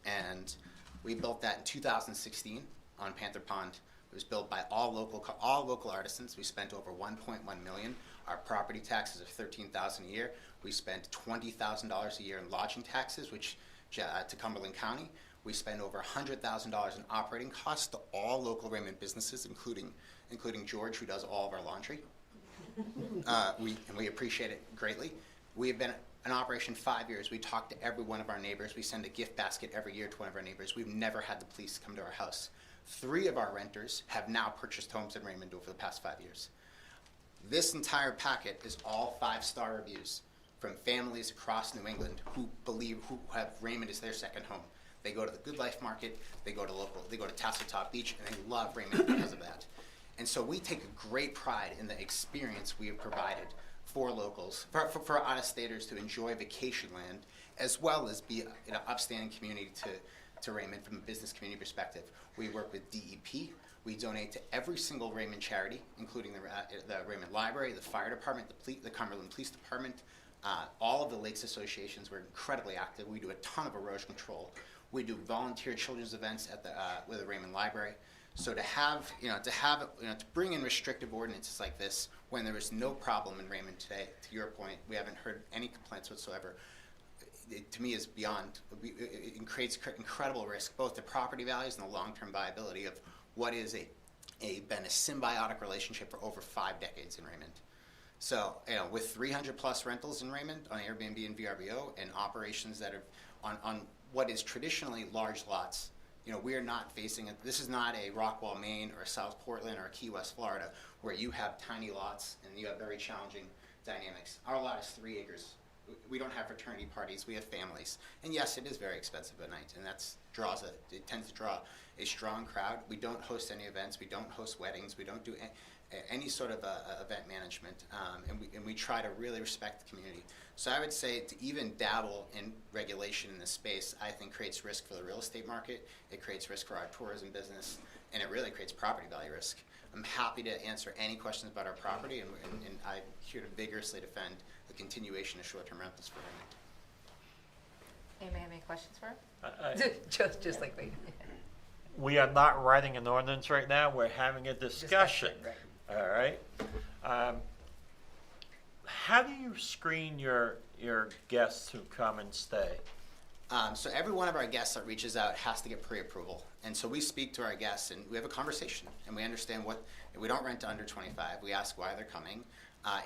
And we built that in 2016 on Panther Pond. It was built by all local artisans. We spent over $1.1 million. Our property taxes are $13,000 a year. We spent $20,000 a year in lodging taxes, which to Cumberland County. We spend over $100,000 in operating costs to all local Raymond businesses, including George, who does all of our laundry. We appreciate it greatly. We have been in operation 5 years. We talk to every one of our neighbors. We send a gift basket every year to one of our neighbors. We've never had the police come to our house. 3 of our renters have now purchased homes in Raymond over the past 5 years. This entire packet is all 5-star reviews from families across New England who have Raymond as their second home. They go to the Good Life Market, they go to Tasseltop Beach, and they love Raymond because of that. And so we take a great pride in the experience we have provided for locals, for out-of-staters to enjoy vacation land, as well as be an upstanding community to Raymond from a business community perspective. We work with DEP. We donate to every single Raymond charity, including the Raymond Library, the Fire Department, the Cumberland Police Department, all of the Lakes Associations. We're incredibly active. We do a ton of erosion control. We do volunteer children's events with the Raymond Library. So to bring in restrictive ordinances like this when there is no problem in Raymond today, to your point, we haven't heard any complaints whatsoever. It, to me, is beyond. It creates incredible risk, both to property values and the long-term viability of what is been a symbiotic relationship for over 5 decades in Raymond. So, with 300 plus rentals in Raymond on Airbnb and VRBO, and operations that are on what is traditionally large lots. We are not facing it. This is not a Rockwall, Maine, or South Portland, or Key West, Florida, where you have tiny lots and you have very challenging dynamics. Our lot is 3 acres. We don't have fraternity parties. We have families. And yes, it is very expensive at night, and it tends to draw a strong crowd. We don't host any events. We don't host weddings. We don't do any sort of event management, and we try to really respect the community. So I would say to even dabble in regulation in this space, I think creates risk for the real estate market. It creates risk for our tourism business, and it really creates property value risk. I'm happy to answer any questions about our property, and I'm here to vigorously defend the continuation of short-term rentals for Raymond. Anybody have any questions for him? Just like me. We are not writing an ordinance right now. We're having a discussion. Right. All right. how do you screen your guests who come and stay? So every one of our guests that reaches out has to get pre-approval. And so we speak to our guests and we have a conversation and we understand we don't rent to under 25. We ask why they're coming.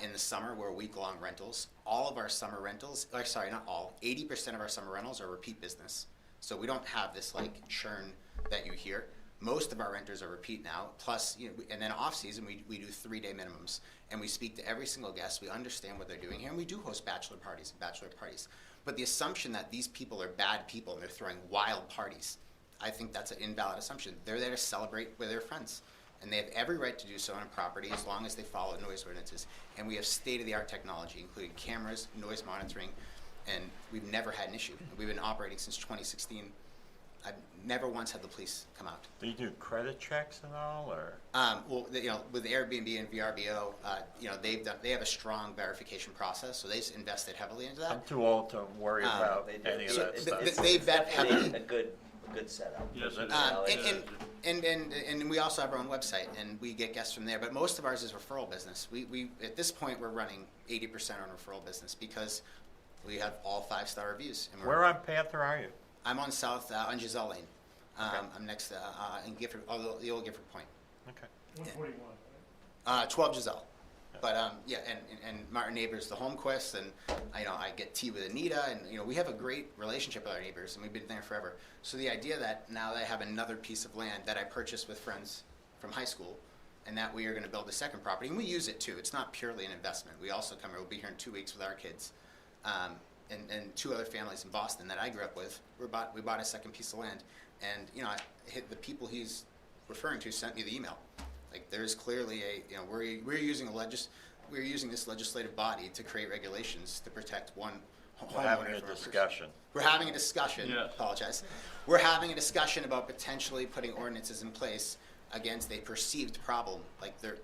In the summer, we're week-long rentals. All of our summer rentals, or sorry, not all, 80% of our summer rentals are repeat business. So we don't have this like churn that you hear. Most of our renters are repeat now, plus, and then off season, we do 3-day minimums. And we speak to every single guest. We understand what they're doing here. And we do host bachelor parties and bachelorette parties. But the assumption that these people are bad people and they're throwing wild parties, I think that's an invalid assumption. They're there to celebrate with their friends. And they have every right to do so on a property as long as they follow noise ordinances. And we have state-of-the-art technology, including cameras, noise monitoring, and we've never had an issue. We've been operating since 2016. I've never once had the police come out. Do you do credit checks and all, or? Well, with Airbnb and VRBO, they have a strong verification process, so they've invested heavily into that. I'm too old to worry about any of that stuff. They vet heavily. A good setup. Yes, it is. And we also have our own website, and we get guests from there. But most of ours is referral business. We at this point we're running 80% on referral business because we have all 5-star reviews. And Where on Panther are you? I'm on South on Giselle Lane. I'm next in Gifford, the old Gifford Point. Okay. 141. 12 Giselle. But and our neighbors, the Holmquist, and I get tea with Anita, and we have a great relationship with our neighbors, and we've been there forever. So the idea that now that I have another piece of land that I purchased with friends from high school, and that we are going to build a second property, and we use it too. It's not purely an investment. We also come here. We'll be here in 2 weeks with our kids, and 2 other families in Boston that I grew up with. We bought a second piece of land, and the people he's referring to sent me the email. Like there is clearly we're using this legislative body to create regulations to protect one homeowner. We're having a discussion. We're having a discussion. Yes. Apologize. We're having a discussion about potentially putting ordinances in place against a perceived problem. Like there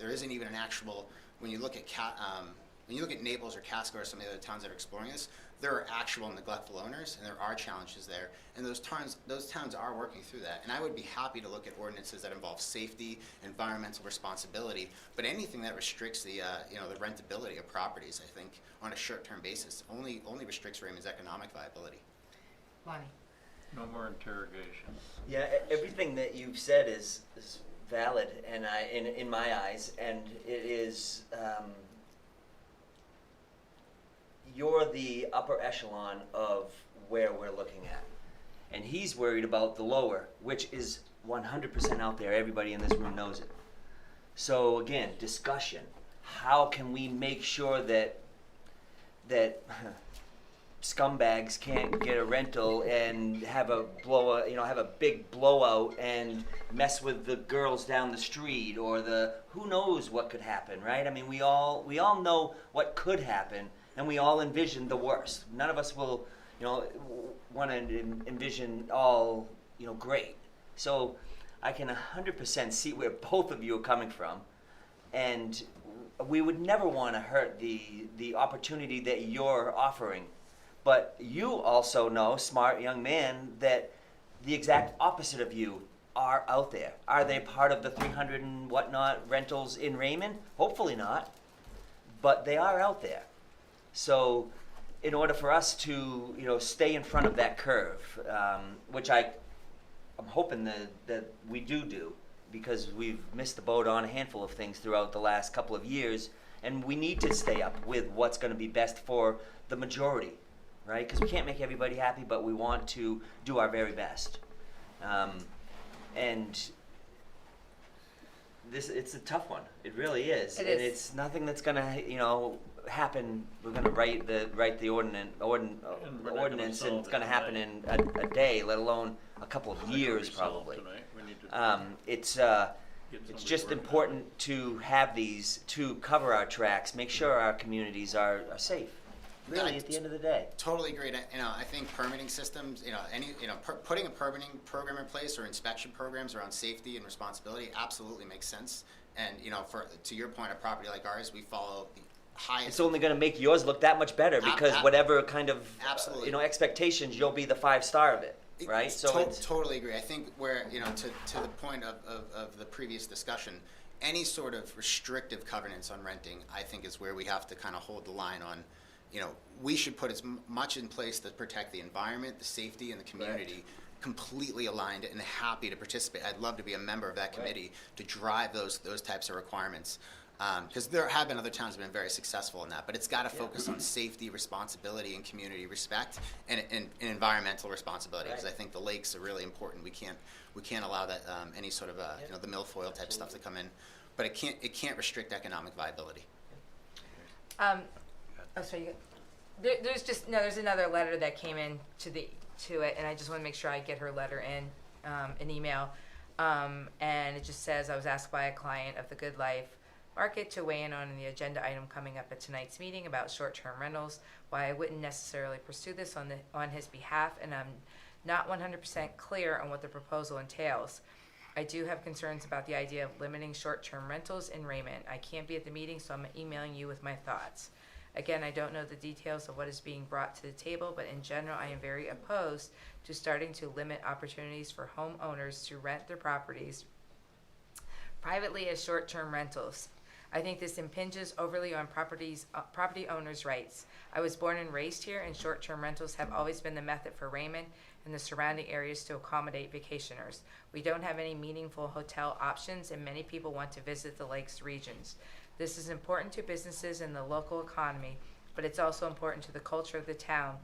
isn't even an actual. When you look at Naples or Casco or some of the other towns that are exploring this, there are actual neglectful owners, and there are challenges there. And those towns are working through that. And I would be happy to look at ordinances that involve safety, environmental responsibility, but anything that restricts the the rentability of properties, I think, on a short-term basis, only restricts Raymond's economic viability. Lonnie. No more interrogation. Yeah, everything that you've said is valid, and in my eyes, and it is. You're the upper echelon of where we're looking at. And he's worried about the lower, which is 100% out there. Everybody in this room knows it. So again, discussion. How can we make sure that scumbags can't get a rental and have a big blowout and mess with the girls down the street, or who knows what could happen, right? I mean, we all know what could happen. And we all envision the worst. None of us will, want to envision all, great. So I can 100% see where both of you are coming from. And we would never want to hurt the opportunity that you're offering. But you also know, smart young man, that the exact opposite of you are out there. Are they part of the 300 and whatnot rentals in Raymond? Hopefully not. But they are out there. So in order for us to, stay in front of that curve, which I'm hoping that we do, because we've missed the boat on a handful of things throughout the last couple of years, and we need to stay up with what's going to be best for the majority, right? Because we can't make everybody happy, but we want to do our very best. And it's a tough one. It really is. It and is. It's nothing that's going to, happen. We're going to write the ordinance, and it's going to happen in a day, let alone a couple of years probably. It's just important to have these to cover our tracks, make sure our communities are safe. Really, at the end of the day. Totally agree. I think permitting systems, putting a permitting program in place or inspection programs around safety and responsibility absolutely makes sense. And to your point, a property like ours, we follow the highest. It's only going to make yours look that much better because whatever kind of absolutely expectations, you'll be the 5-star of it, right? So totally agree. I think where to the point of the previous discussion, any sort of restrictive covenants on renting, I think is where we have to kind of hold the line on, we should put as much in place to protect the environment, the safety, and the community. Completely aligned and happy to participate. I'd love to be a member of that committee to drive those types of requirements. Because there have been other towns that have been very successful in that, but it's got to focus on safety, responsibility, and community respect, and environmental responsibility. Because I think the lakes are really important. We can't allow that any sort of the milfoil type stuff to come in, but it can't restrict economic viability. There's another letter that came in to it, and I just want to make sure I get her letter in an email, and it just says, I was asked by a client of the Good Life Market to weigh in on the agenda item coming up at tonight's meeting about short-term rentals, why I wouldn't necessarily pursue this on his behalf, and I'm not 100% clear on what the proposal entails. I do have concerns about the idea of limiting short-term rentals in Raymond. I can't be at the meeting, so I'm emailing you with my thoughts. Again, I don't know the details of what is being brought to the table, but in general, I am very opposed to starting to limit opportunities for homeowners to rent their properties privately as short-term rentals. I think this impinges overly on property owners' rights. I was born and raised here, and short-term rentals have always been the method for Raymond and the surrounding areas to accommodate vacationers. We don't have any meaningful hotel options, and many people want to visit the lakes regions. This is important to businesses and the local economy, but it's also important to the culture of the town.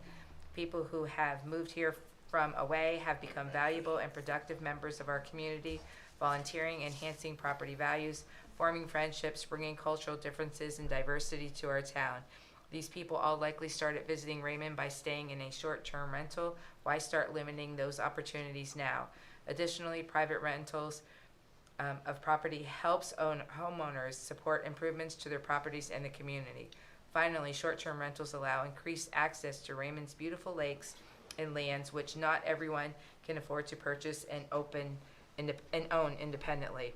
People who have moved here from away have become valuable and productive members of our community, volunteering, enhancing property values, forming friendships, bringing cultural differences and diversity to our town. These people all likely started visiting Raymond by staying in a short-term rental. Why start limiting those opportunities now? Additionally, private rentals of property helps homeowners support improvements to their properties and the community. Finally, short-term rentals allow increased access to Raymond's beautiful lakes and lands, which not everyone can afford to purchase and own independently.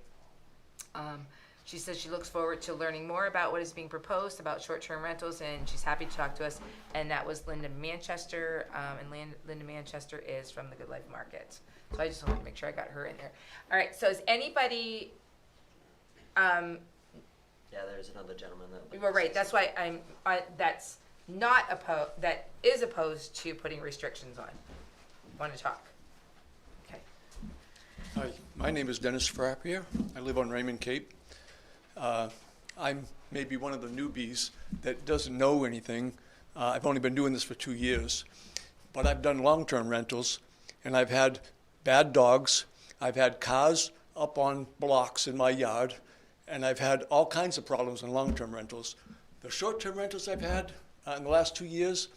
She says she looks forward to learning more about what is being proposed about short-term rentals, and she's happy to talk to us. And that was Linda Manchester, and Linda Manchester is from the Good Life Market. So I just wanted to make sure I got her in there. All right, so is anybody... Yeah, there's another gentleman that... Well, right, that's why that's not opposed, that is opposed to putting restrictions on. Want to talk? Okay. Hi, my name is Dennis Frappier. I live on Raymond Cape. I'm maybe one of the newbies that doesn't know anything. I've only been doing this for 2 years, but I've done long-term rentals, and I've had bad dogs. I've had cars up on blocks in my yard, and I've had all kinds of problems in long-term rentals. The short-term rentals I've had in the last 2 years,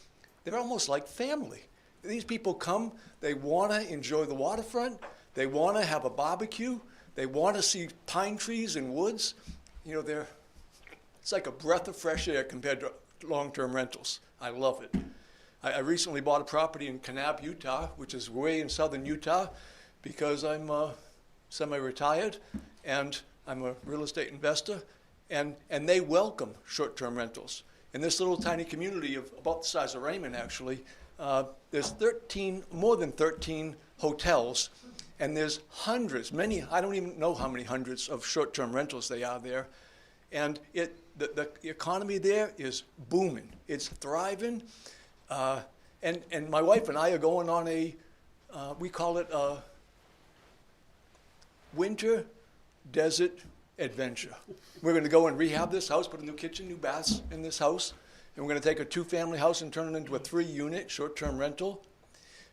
they're almost like family. These people come, they want to enjoy the waterfront, they want to have a barbecue, they want to see pine trees and woods. It's like a breath of fresh air compared to long-term rentals. I love it. I recently bought a property in Kanab, Utah, which is way in southern Utah, because I'm semi-retired and I'm a real estate investor, and they welcome short-term rentals. In this little tiny community of about the size of Raymond, actually, there's more than 13 hotels, and there's hundreds, many, I don't even know how many hundreds of short-term rentals they are there. And the economy there is booming. It's thriving. And my wife and I are going on we call it a winter desert adventure. We're going to go and rehab this house, put a new kitchen, new baths in this house, and we're going to take a 2-family house and turn it into a 3-unit short-term rental,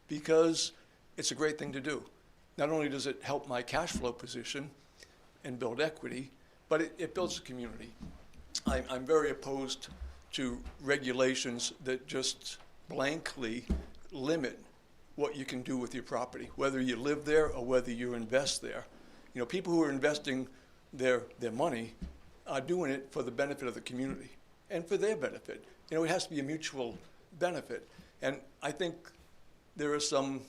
because it's a great thing to do. Not only does it help my cash flow position and build equity, but it builds a community. I'm very opposed to regulations that just blankly limit what you can do with your property, whether you live there or whether you invest there. People who are investing their money are doing it for the benefit of the community and for their benefit. It has to be a mutual benefit. And I think there are some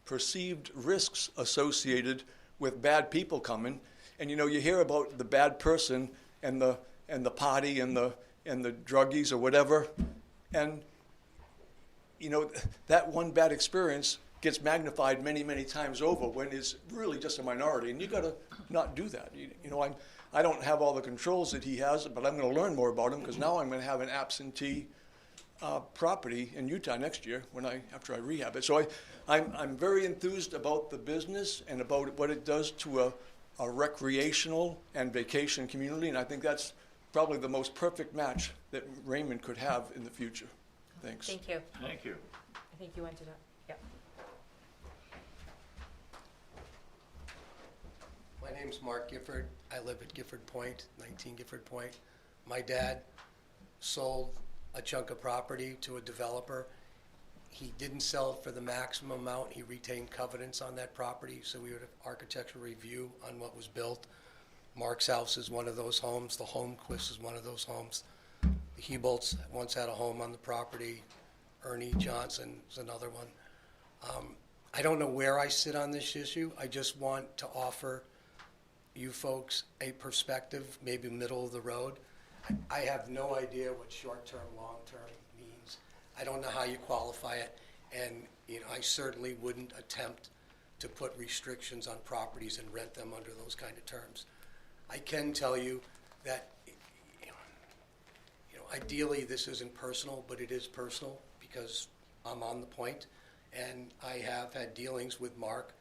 perceived risks associated with bad people coming. And you hear about the bad person and the party and the druggies or whatever. And that one bad experience gets magnified many, many times over when it's really just a minority. And you got to not do that. I don't have all the controls that he has, but I'm going to learn more about him because now I'm going to have an absentee property in Utah next year after I rehab it. So I'm very enthused about the business and about what it does to a recreational and vacation community, and I think that's probably the most perfect match that Raymond could have in the future. Thanks. Thank you. Thank you. I think you ended up, yeah. My name's Mark Gifford. I live at Gifford Point, 19 Gifford Point. My dad sold a chunk of property to a developer. He didn't sell it for the maximum amount. He retained covenants on that property, so we would have architectural review on what was built. Mark's house is one of those homes. The Holmquist is one of those homes. The Hebolts once had a home on the property. Ernie Johnson is another one. I don't know where I sit on this issue. I just want to offer you folks a perspective, maybe middle of the road. I have no idea what short-term, long-term means. I don't know how you qualify it, and I certainly wouldn't attempt to put restrictions on properties and rent them under those kind of terms. I can tell you that ideally this isn't personal, but it is personal because I'm on the point, and I have had dealings with Mark.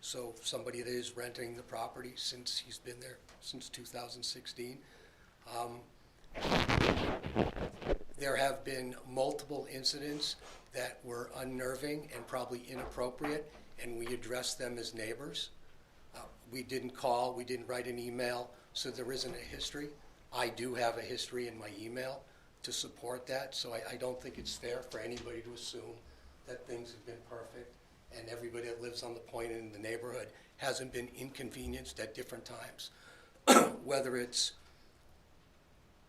So somebody that is renting the property since he's been there since 2016. There have been multiple incidents that were unnerving and probably inappropriate, and we addressed them as neighbors. We didn't call, we didn't write an email, so there isn't a history. I do have a history in my email to support that, so I don't think it's fair for anybody to assume that things have been perfect and everybody that lives on the point in the neighborhood hasn't been inconvenienced at different times. Whether it's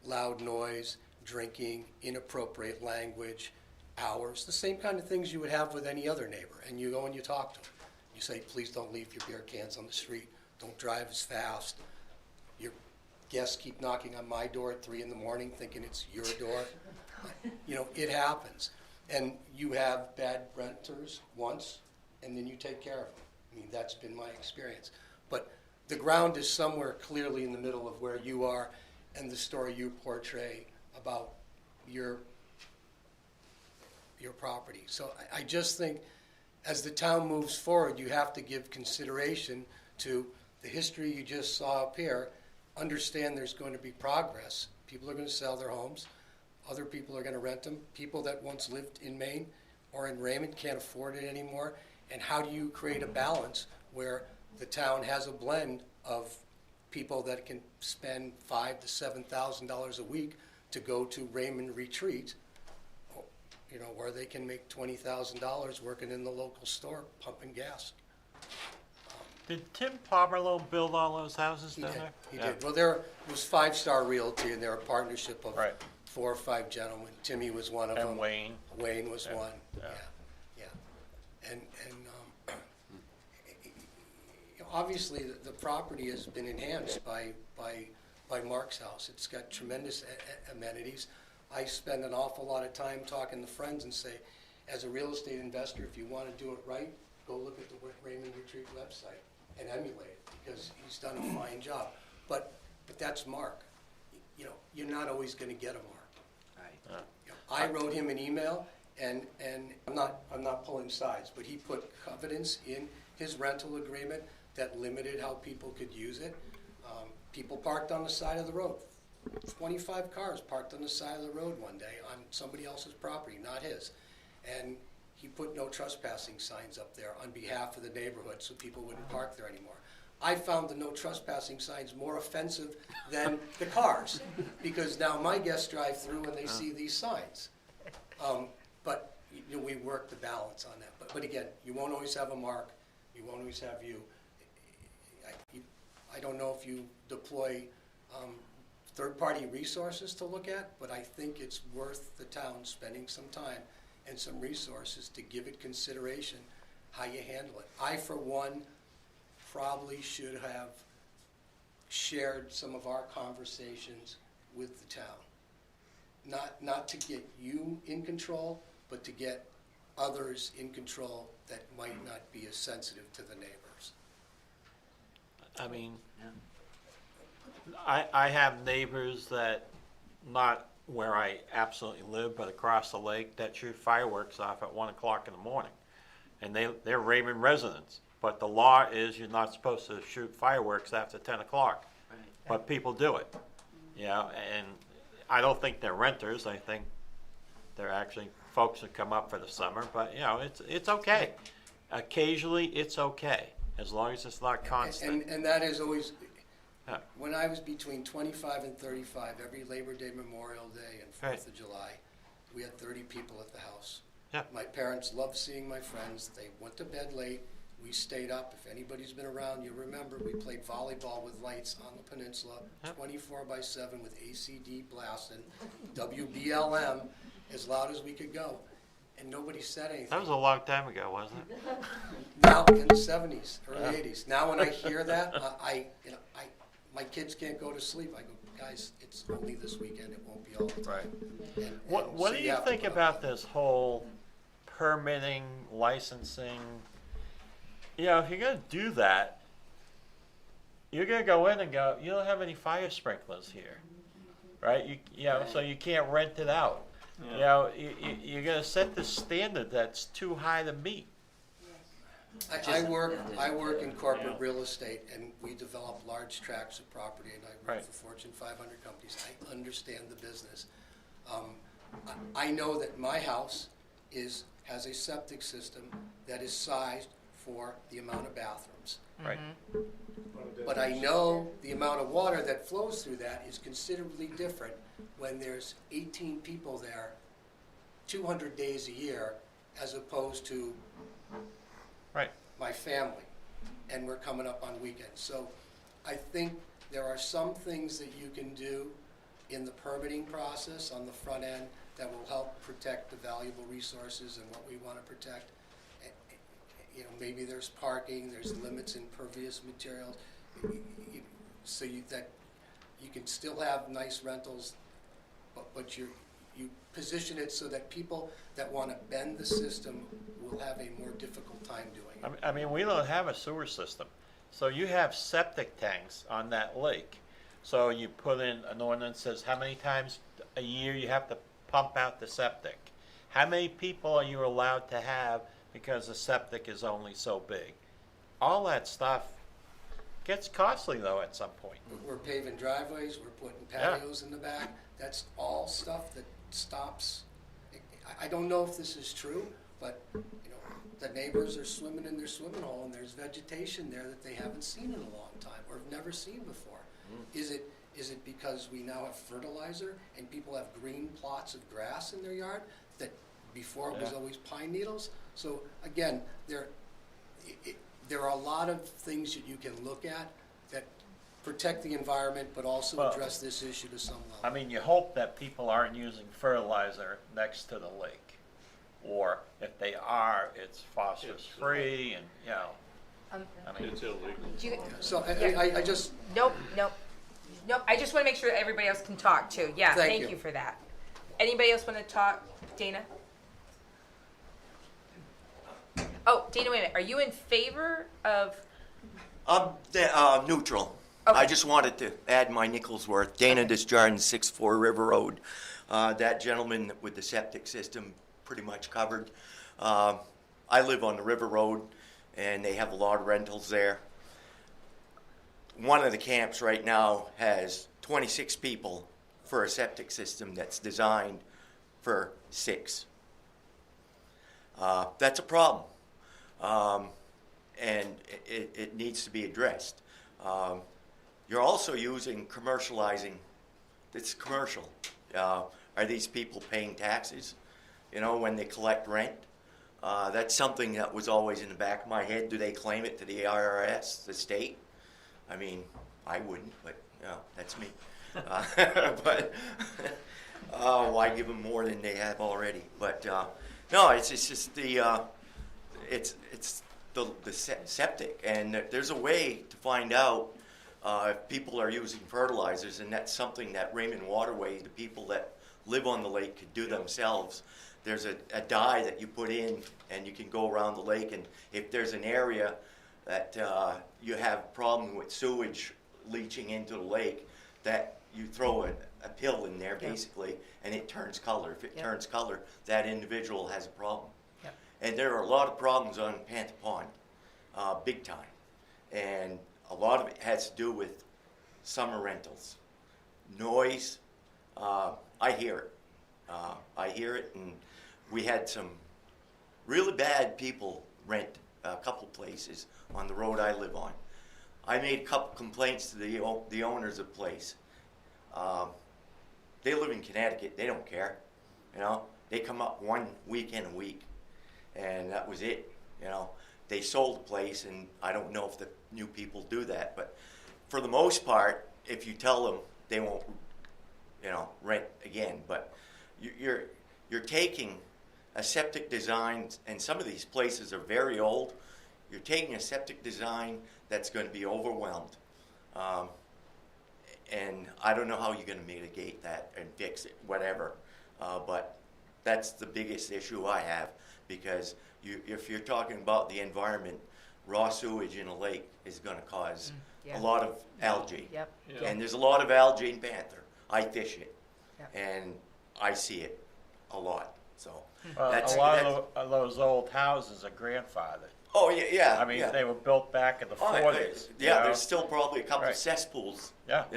loud noise, drinking, inappropriate language, hours, the same kind of things you would have with any other neighbor. And you go and you talk to them. You say, please don't leave your beer cans on the street. Don't drive as fast. Your guests keep knocking on my door at 3 in the morning thinking it's your door. It happens. And you have bad renters once, and then you take care of them. I mean, that's been my experience. But the ground is somewhere clearly in the middle of where you are and the story you portray about your property. So I just think as the town moves forward, you have to give consideration to the history you just saw up here. Understand there's going to be progress. People are going to sell their homes. Other people are going to rent them. People that once lived in Maine or in Raymond can't afford it anymore. And how do you create a balance where the town has a blend of people that can spend $5,000 to $7,000 a week to go to Raymond Retreat, where they can make $20,000 working in the local store pumping gas. Did Tim Pomerlow build all those houses down there? He did. Well, there was Five Star Realty, and they're a partnership of 4 or 5 gentlemen. Timmy was one of them. And Wayne. Wayne was one. Yeah. And obviously the property has been enhanced by Mark's house. It's got tremendous amenities. I spend an awful lot of time talking to friends and say, as a real estate investor, if you want to do it right, go look at the Raymond Retreat website and emulate it because he's done a fine job. But that's Mark. You're not always going to get a Mark. I wrote him an email, and I'm not pulling sides, but he put covenants in his rental agreement that limited how people could use it. People parked on the side of the road. 25 cars parked on the side of the road one day on somebody else's property, not his. And he put no trespassing signs up there on behalf of the neighborhood so people wouldn't park there anymore. I found the no trespassing signs more offensive than the cars because now my guests drive through and they see these signs. But we work the balance on that. But again, you won't always have a Mark. You won't always have you. I don't know if you deploy third-party resources to look at, but I think it's worth the town spending some time and some resources to give it consideration how you handle it. I, for one, probably should have shared some of our conversations with the town. Not to get you in control, but to get others in control that might not be as sensitive to the neighbors. I mean, I have neighbors that, not where I absolutely live, but across the lake, that shoot fireworks off at 1 o'clock in the morning. And they're Raymond residents, but the law is you're not supposed to shoot fireworks after 10 o'clock. But people do it, you know, and I don't think they're renters. I think they're actually folks that come up for the summer, but you know, it's okay. Occasionally, it's okay, as long as it's not constant. And that is always, Yeah. when I was between 25 and 35, every Labor Day, Memorial Day, and 4th of July, we had 30 people at the house. Yeah. My parents loved seeing my friends. They went to bed late. We stayed up. If anybody's been around, you remember we played volleyball with lights on the peninsula, 24/7 with ACD blasting, WBLM as loud as we could go, and nobody said anything. That was a long time ago, wasn't it? Now in the 70s, early Yeah. 80s. Now when I hear that, my kids can't go to sleep. I go, guys, it's only this weekend. It won't be all the time. Right. And What so do you have to think put up about this whole permitting, licensing? You know, if you're going to do that, you're going to go in and go, you don't have any fire sprinklers here, right? You know, so you can't rent it out. Yeah. You know, you're going to set this standard that's too high to meet. I work in corporate real estate, and we develop large tracts of property, and I work Right. for Fortune 500 companies. I understand the business. I know that my house has a septic system that is sized for the amount of bathrooms. Right. But I know the amount of water that flows through that is considerably different when there's 18 people there 200 days a year as opposed to Right. my family, and we're coming up on weekends. So I think there are some things that you can do in the permitting process on the front end that will help protect the valuable resources and what we want to protect. You know, maybe there's parking, there's limits in pervious materials, so that you can still have nice rentals, but you position it so that people that want to bend the system will have a more difficult time doing it. I mean, we don't have a sewer system. So you have septic tanks on that lake. So you put in an ordinance that says how many times a year you have to pump out the septic. How many people are you allowed to have because the septic is only so big? All that stuff gets costly though at some point. We're paving driveways, we're putting Yeah. patios in the back. That's all stuff that stops. I don't know if this is true, but you know, the neighbors are swimming in their swimming hole and there's vegetation there that they haven't seen in a long time or have never seen before. Is it because we now have fertilizer and people have green plots of grass in their yard that before it was Yeah. always pine needles? So again, there are a lot of things that you can look at that protect the environment, but also Well, address this issue to some level. I mean, you hope that people aren't using fertilizer next to the lake. Or if they are, it's phosphorus free and, you know. I mean, It's illegal. So I just, Nope. I just want to make sure that everybody else can talk too. Yeah, Thank thank you. you for that. Anybody else want to talk? Dana? Oh, Dana, wait a minute. Are you in favor of? I'm neutral. Okay. I just wanted to add my nickel's worth. Dana Desjardins, 64 River Road. That gentleman with the septic system pretty much covered. I live on the River Road, and they have a lot of rentals there. One of the camps right now has 26 people for a septic system that's designed for 6. That's a problem, and it needs to be addressed. You're also commercializing. It's commercial. Are these people paying taxes, you know, when they collect rent? That's something that was always in the back of my head. Do they claim it to the IRS, the state? I mean, I wouldn't, but you know, that's me. But why give them more than they have already? But no, it's just the septic, and there's a way to find out if people are using fertilizers, and that's something that Raymond Waterway, the people that live on the lake, could do themselves. There's a dye that you put in, and you can go around the lake, and if there's an area that you have a problem with sewage leaching into the lake, that you throw a pill in there basically, and it turns color. If it turns color, that individual has a problem. And there are a lot of problems on Panther Pond, big time. And a lot of it has to do with summer rentals. Noise, I hear it. I hear it, and we had some really bad people rent a couple places on the road I live on. I made a couple complaints to the owners of the place. They live in Connecticut, they don't care, you know. They come up one weekend a week, and that was it, you know. They sold the place, and I don't know if the new people do that, but for the most part, if you tell them, they won't, you know, rent again. But you're taking a septic design, and some of these places are very old. You're taking a septic design that's going to be overwhelmed. And I don't know how you're going to mitigate that and fix it, whatever. But that's the biggest issue I have, because if you're talking about the environment, raw sewage in a lake is going to cause a lot of algae. And there's a lot of algae in Panther. I fish it, and I see it a lot. So Well, a lot of those old houses are grandfathered. Oh, yeah. I mean, they were built back in the 40s. Yeah, there's still probably a couple of cesspools. Yeah. You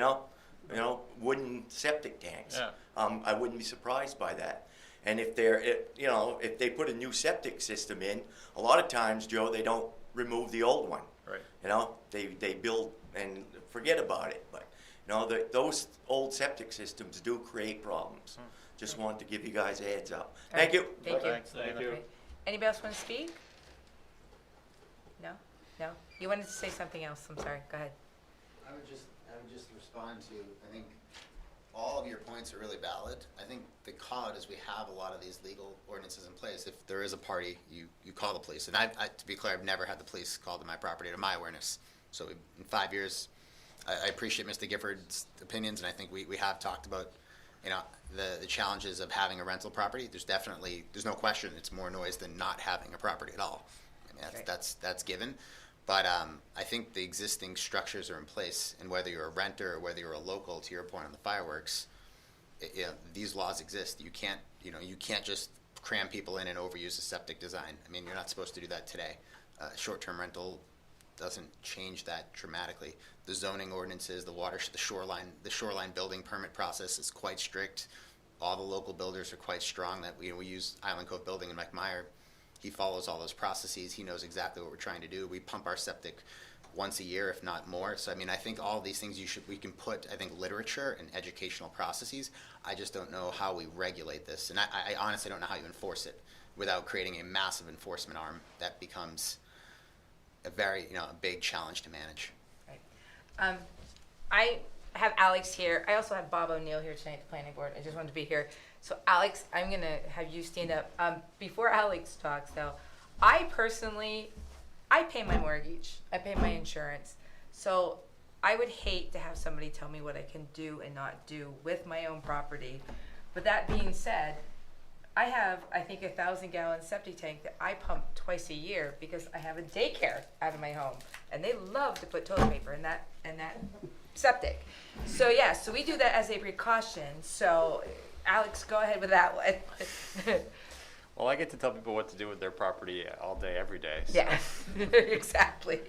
know, wooden septic tanks. Yeah. I wouldn't be surprised by that. And if if they put a new septic system in, a lot of times, Joe, they don't remove the old one. Right. You know, they build and forget about it. But you know, those old septic systems do create problems. Just wanted to give you guys a heads up. Thank you. Thank you. Thank you. Anybody else want to speak? No? No? You wanted to say something else. I'm sorry. Go ahead. I would just respond to, I think all of your points are really valid. I think the call out is we have a lot of these legal ordinances in place. If there is a party, you call the police. And to be clear, I've never had the police called to my property, to my awareness. So in 5 years, I appreciate Mr. Gifford's opinions, and I think we have talked about, you know, the challenges of having a rental property. There's no question it's more noise than not having a property at all. I mean, that's given. But I think the existing structures are in place, and whether you're a renter or whether you're a local, to your point on the fireworks, these laws exist. You can't just cram people in and overuse a septic design. I mean, you're not supposed to do that today. Short-term rental doesn't change that dramatically. The zoning ordinances, the shoreline building permit process is quite strict. All the local builders are quite strong. That we use Island Cove Building in Mike Meyer. He follows all those processes. He knows exactly what we're trying to do. We pump our septic once a year, if not more. So I mean, I think all of these things we can put, I think, literature and educational processes. I just don't know how we regulate this, and I honestly don't know how you enforce it without creating a massive enforcement arm that becomes a very, a big challenge to manage. Right. I have Alex here. I also have Bob O'Neill here tonight, the planning board. I just wanted to be here. So Alex, I'm gonna have you stand up. Before Alex talks though, I pay my mortgage. I pay my insurance. So I would hate to have somebody tell me what I can do and not do with my own property. But that being said, I have, I think, 1,000-gallon septic tank that I pump twice a year because I have a daycare out of my home, and they love to put toilet paper in that septic. So yeah, so we do that as a precaution. So Alex, go ahead with that one. Well, I get to tell people what to do with their property all day, every day. So. Yeah, exactly.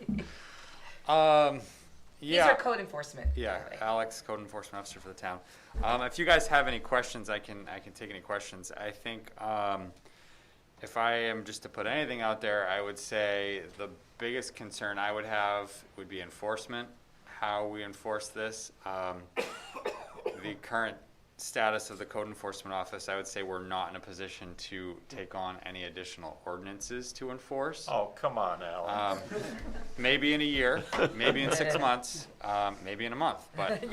Yeah. These are code enforcement. Yeah, Alex, code enforcement officer for the town. If you guys have any questions, I can take any questions. I think if I am just to put anything out there, I would say the biggest concern I would have would be enforcement, how we enforce this. The current status of the code enforcement office, I would say we're not in a position to take on any additional ordinances to enforce. Oh, come on, Alan. Maybe in a year, maybe in 6 months, maybe in a month, but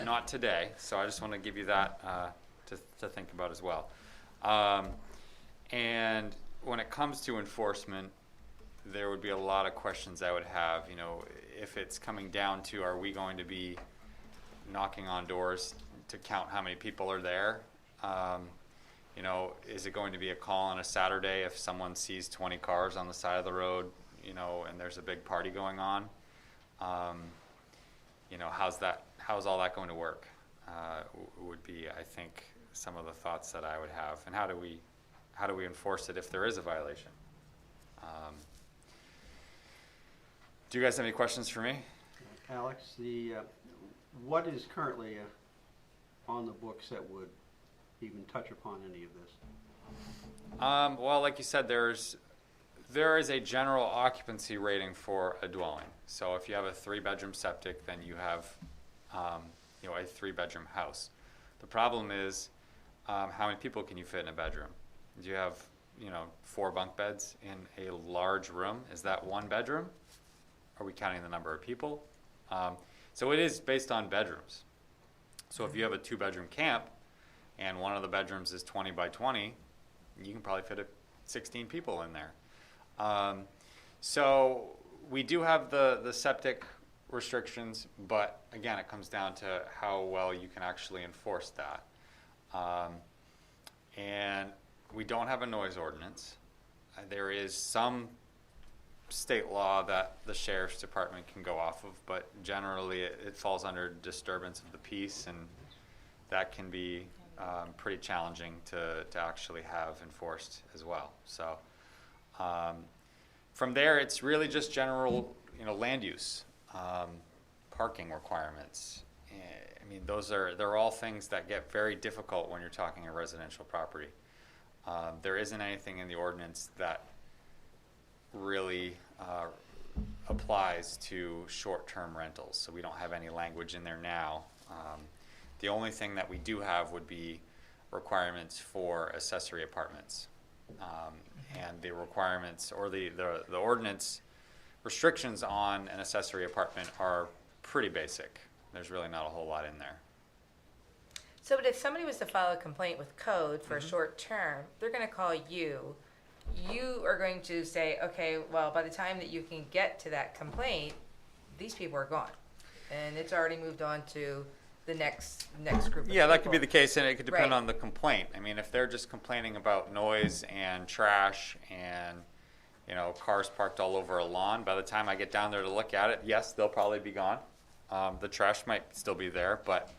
not today. So I just want to give you that to think about as well. And when it comes to enforcement, there would be a lot of questions I would have. If it's coming down to, are we going to be knocking on doors to count how many people are there? Is it going to be a call on a Saturday if someone sees 20 cars on the side of the road, and there's a big party going on? you know, how's all that going to work? Would be, I think, some of the thoughts that I would have, and how do we enforce it if there is a violation? Do you guys have any questions for me? Alex, what is currently on the books that would even touch upon any of this? Well, like you said, there is a general occupancy rating for a dwelling. So if you have a 3-bedroom septic, then you have, you know, a 3-bedroom house. The problem is, how many people can you fit in a bedroom? Do you have, you know, 4 bunk beds in a large room? Is that 1 bedroom? Are we counting the number of people? So it is based on bedrooms. So if you have a 2-bedroom camp and one of the bedrooms is 20 by 20, you can probably fit 16 people in there. So we do have the septic restrictions, but again, it comes down to how well you can actually enforce that. And we don't have a noise ordinance. There is some state law that the sheriff's department can go off of, but generally it falls under disturbance of the peace, and that can be pretty challenging to actually have enforced as well. So from there, it's really just general, you know, land use, parking requirements. I mean, they're all things that get very difficult when you're talking a residential property. There isn't anything in the ordinance that really applies to short-term rentals, so we don't have any language in there now. The only thing that we do have would be requirements for accessory apartments, and the requirements or the ordinance restrictions on an accessory apartment are pretty basic. There's really not a whole lot in there. So, but if somebody was to file a complaint with code for a short term, they're going to call you. You are going to say, okay, well, by the time that you can get to that complaint, these people are gone, and it's already moved on to the next group of Yeah, that could be people. the case, and it could depend Right. on the complaint. I mean, if they're just complaining about noise and trash and, you know, cars parked all over a lawn, by the time I get down there to look at it, yes, they'll probably be gone. The trash might still be there, but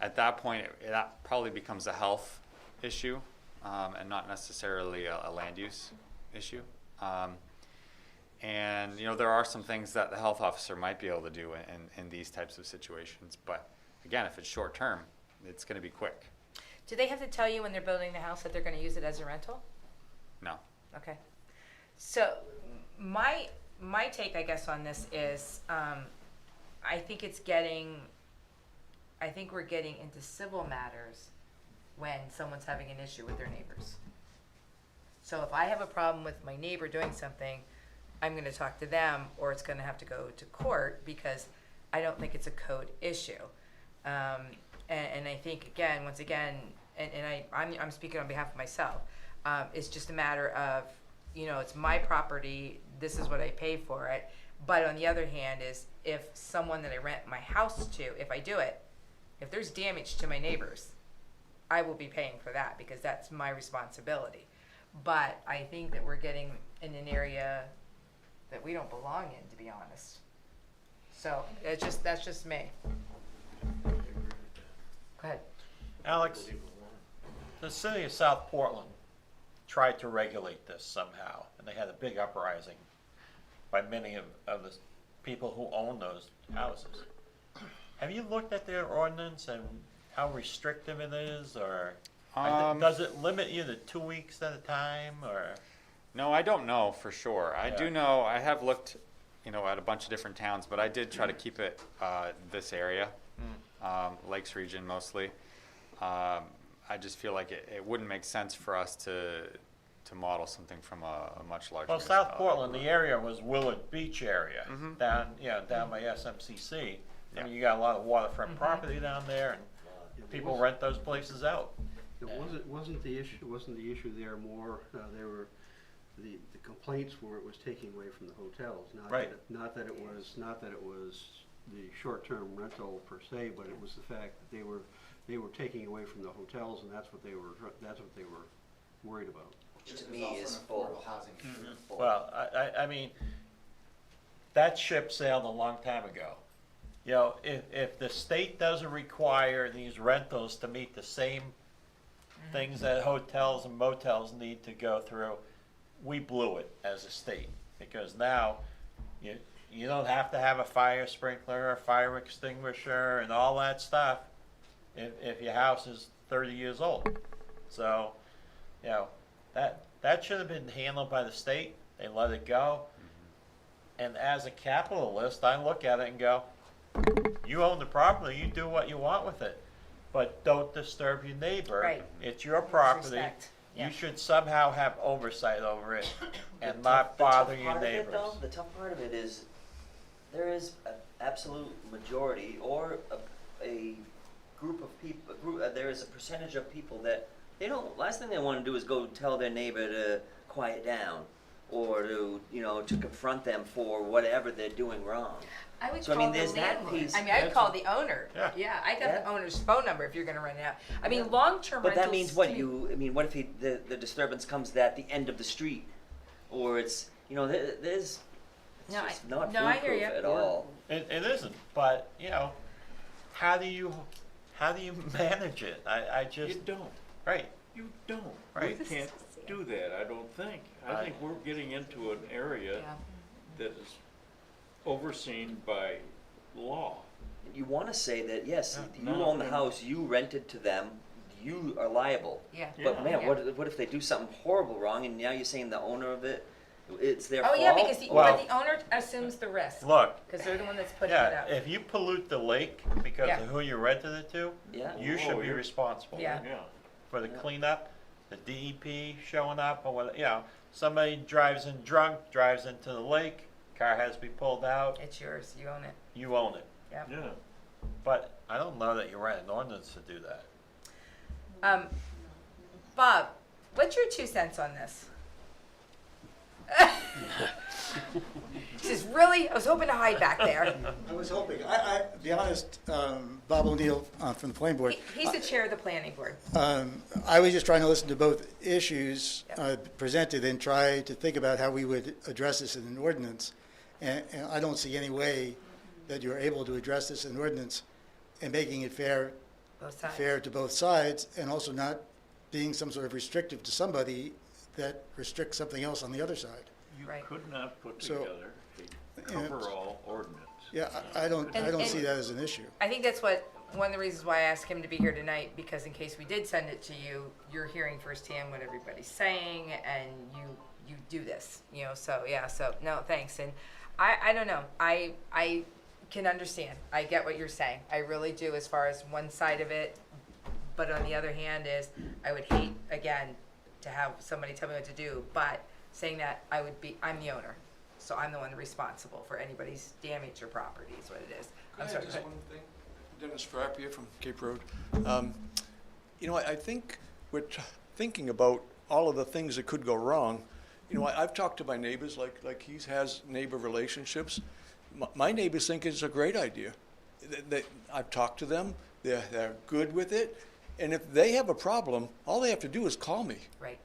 at that point, that probably becomes a health issue, and not necessarily a land use issue. And, you know, there are some things that the health officer might be able to do in these types of situations, but again, if it's short term, it's going to be quick. Do they have to tell you when they're building the house that they're going to use it as a rental? No. Okay. So my take, I guess, on this is I think we're getting into civil matters when someone's having an issue with their neighbors. So if I have a problem with my neighbor doing something, I'm going to talk to them, or it's going to have to go to court because I don't think it's a code issue. And I think, again, once again, I'm speaking on behalf of myself, it's just a matter of, you know, it's my property, this is what I pay for it. But on the other hand is, if someone that I rent my house to, if I do it, if there's damage to my neighbors, I will be paying for that because that's my responsibility. But I think that we're getting in an area that we don't belong in, to be honest. So that's just me. Go ahead. Alex, the city of South Portland tried to regulate this somehow, and they had a big uprising by many of the people who own those houses. Have you looked at their ordinance and how restrictive it is, or does it limit you to 2 weeks at a time, or? No, I don't know for sure. I Yeah. do know, I have looked, you know, at a bunch of different towns, but I did try to keep it this area, Lakes region mostly. I just feel like it wouldn't make sense for us to model something from a much larger Well, South municipality. Portland, the area was Willard Beach area, down by SMCC. I mean, you got a lot of waterfront property down there, and people rent those places out. Wasn't the issue there more, there were, the complaints were it was taking away from the hotels, not that it was the short-term rental per se, but it was the fact that they were taking away from the hotels, and that's what they were worried about. To me is full. Well, I mean, that ship sailed a long time ago. you know, if the state doesn't require these rentals to meet the same things that hotels and motels need to go through, we blew it as a state, because now you don't have to have a fire sprinkler or fire extinguisher and all that stuff if your house is 30 years old. So, you know, that should have been handled by the state. They let it go. And as a capitalist, I look at it and go, you own the property, you do what you want with it, but don't disturb your neighbor. Right. It's your property. Respect. Yeah. You should somehow have oversight over it and The not tough bother your part of it, neighbors. though, the tough part of it is there is an absolute majority or a group of people, there is a percentage of people that they don't, last thing they want to do is go tell their neighbor to quiet down or to, to confront them for whatever they're doing wrong. I would So, I call mean, the there's that landlord. piece. I mean, I'd call the owner. Yeah. I got the owner's phone number if you're gonna rent it out. I mean, long-term But rentals. that means what, to me- what if the disturbance comes at the end of the street? Or it's, there's, it's No, just not I hear foolproof ya. at all. It isn't, but, how do you manage it? I just. You don't. Right. You don't. Right. We can't do that, I don't think. I think we're getting into an area that is overseen by law. You want to say that, yes, you No, own the no. house, you rented to them, you are liable. Yeah. But Yeah. man, Yeah. what if they do something horrible wrong and now you're saying the owner of it, it's their Oh, fault? yeah, because Well- but the owner assumes the risk. Look, Because they're the one that's putting it yeah, up. if you pollute the lake because Yeah. of who you rented it to, Yeah. you should be you're- responsible. Yeah. Yeah. For the cleanup, the DEP showing up, or what, somebody drives in drunk, drives into the lake, car has to be pulled out, It's yours, you own it. you own it. Yeah. Yeah. But I don't know that you write an ordinance to do that. Bob, what's your 2 cents on this? Just really, I was hoping to hide back there. I was hoping. To be honest, Bob O'Neill from the planning board. He's the chair of the planning board. I was just trying to listen to both issues presented and try to think about how we would address this in an ordinance. And I don't see any way that you're able to address this in an ordinance and making it fair to both sides, and also not being some sort of restrictive to somebody that restricts something else on the other side. You Right. could not put So, together a coverall ordinance. Yeah, I don't And- see that as an issue. I think that's one of the reasons why I asked him to be here tonight, because in case we did send it to you, you're hearing firsthand what everybody's saying, and you do this, so no, thanks. And I don't know, I can understand, I get what you're saying, I really do, as far as one side of it, but on the other hand is, I would hate, again, to have somebody tell me what to do, but saying that I'm the owner, so I'm the one responsible for anybody's damage or property is what it is. I'm sorry. Just one thing. Dennis Frappia from Cape Road. I think we're thinking about all of the things that could go wrong. I've talked to my neighbors, like he has neighbor relationships. My neighbors think it's a great idea. I've talked to them. They're good with it. And if they have a problem, all they have to do is call me. Right.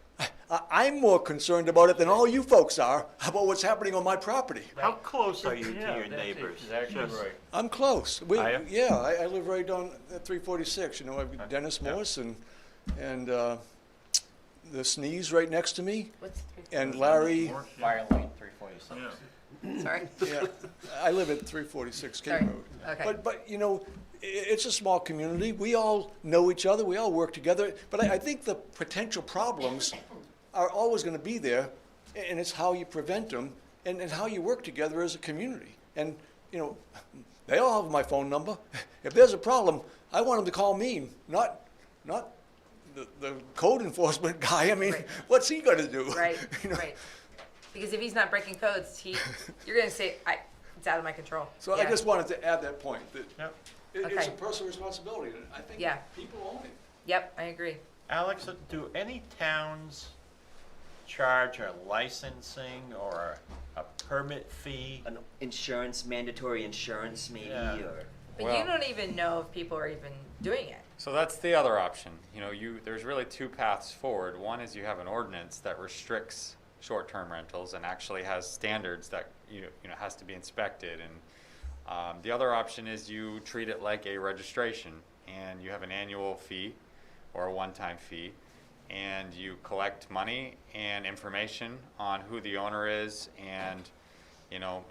I'm more concerned about it than all you folks are about what's happening on my property. How close are you to Yeah, your that's neighbors? exactly Just- right. I'm close. Are you? Yeah, I live right down at 346. I've got Dennis Morse and the Sneeze right next to me, What's and Larry. Fire lane 346. Yeah. Sorry. Yeah, I live at 346 Cape Sorry. Road. Okay. But it's a small community. We all know each other. We all work together. But I think the potential problems are always going to be there, and it's how you prevent them and how you work together as a community. And they all have my phone number. If there's a problem, I want them to call me, not the code enforcement guy. I mean, Right. what's he going to do? Right, right. Because if he's not breaking codes, you're going to say, it's out of my control. So I just wanted to add that point, that Yep. it's Okay. a personal responsibility, and I think Yeah. people own it. Yep, I agree. Alex, do any towns charge a licensing or a permit fee? An mandatory insurance maybe, Yeah. or? But Well- you don't even know if people are even doing it. So that's the other option. There's really two paths forward. One is you have an ordinance that restricts short-term rentals and actually has standards that has to be inspected, and The other option is you treat it like a registration, and you have an annual fee or a one-time fee, and you collect money and information on who the owner is, and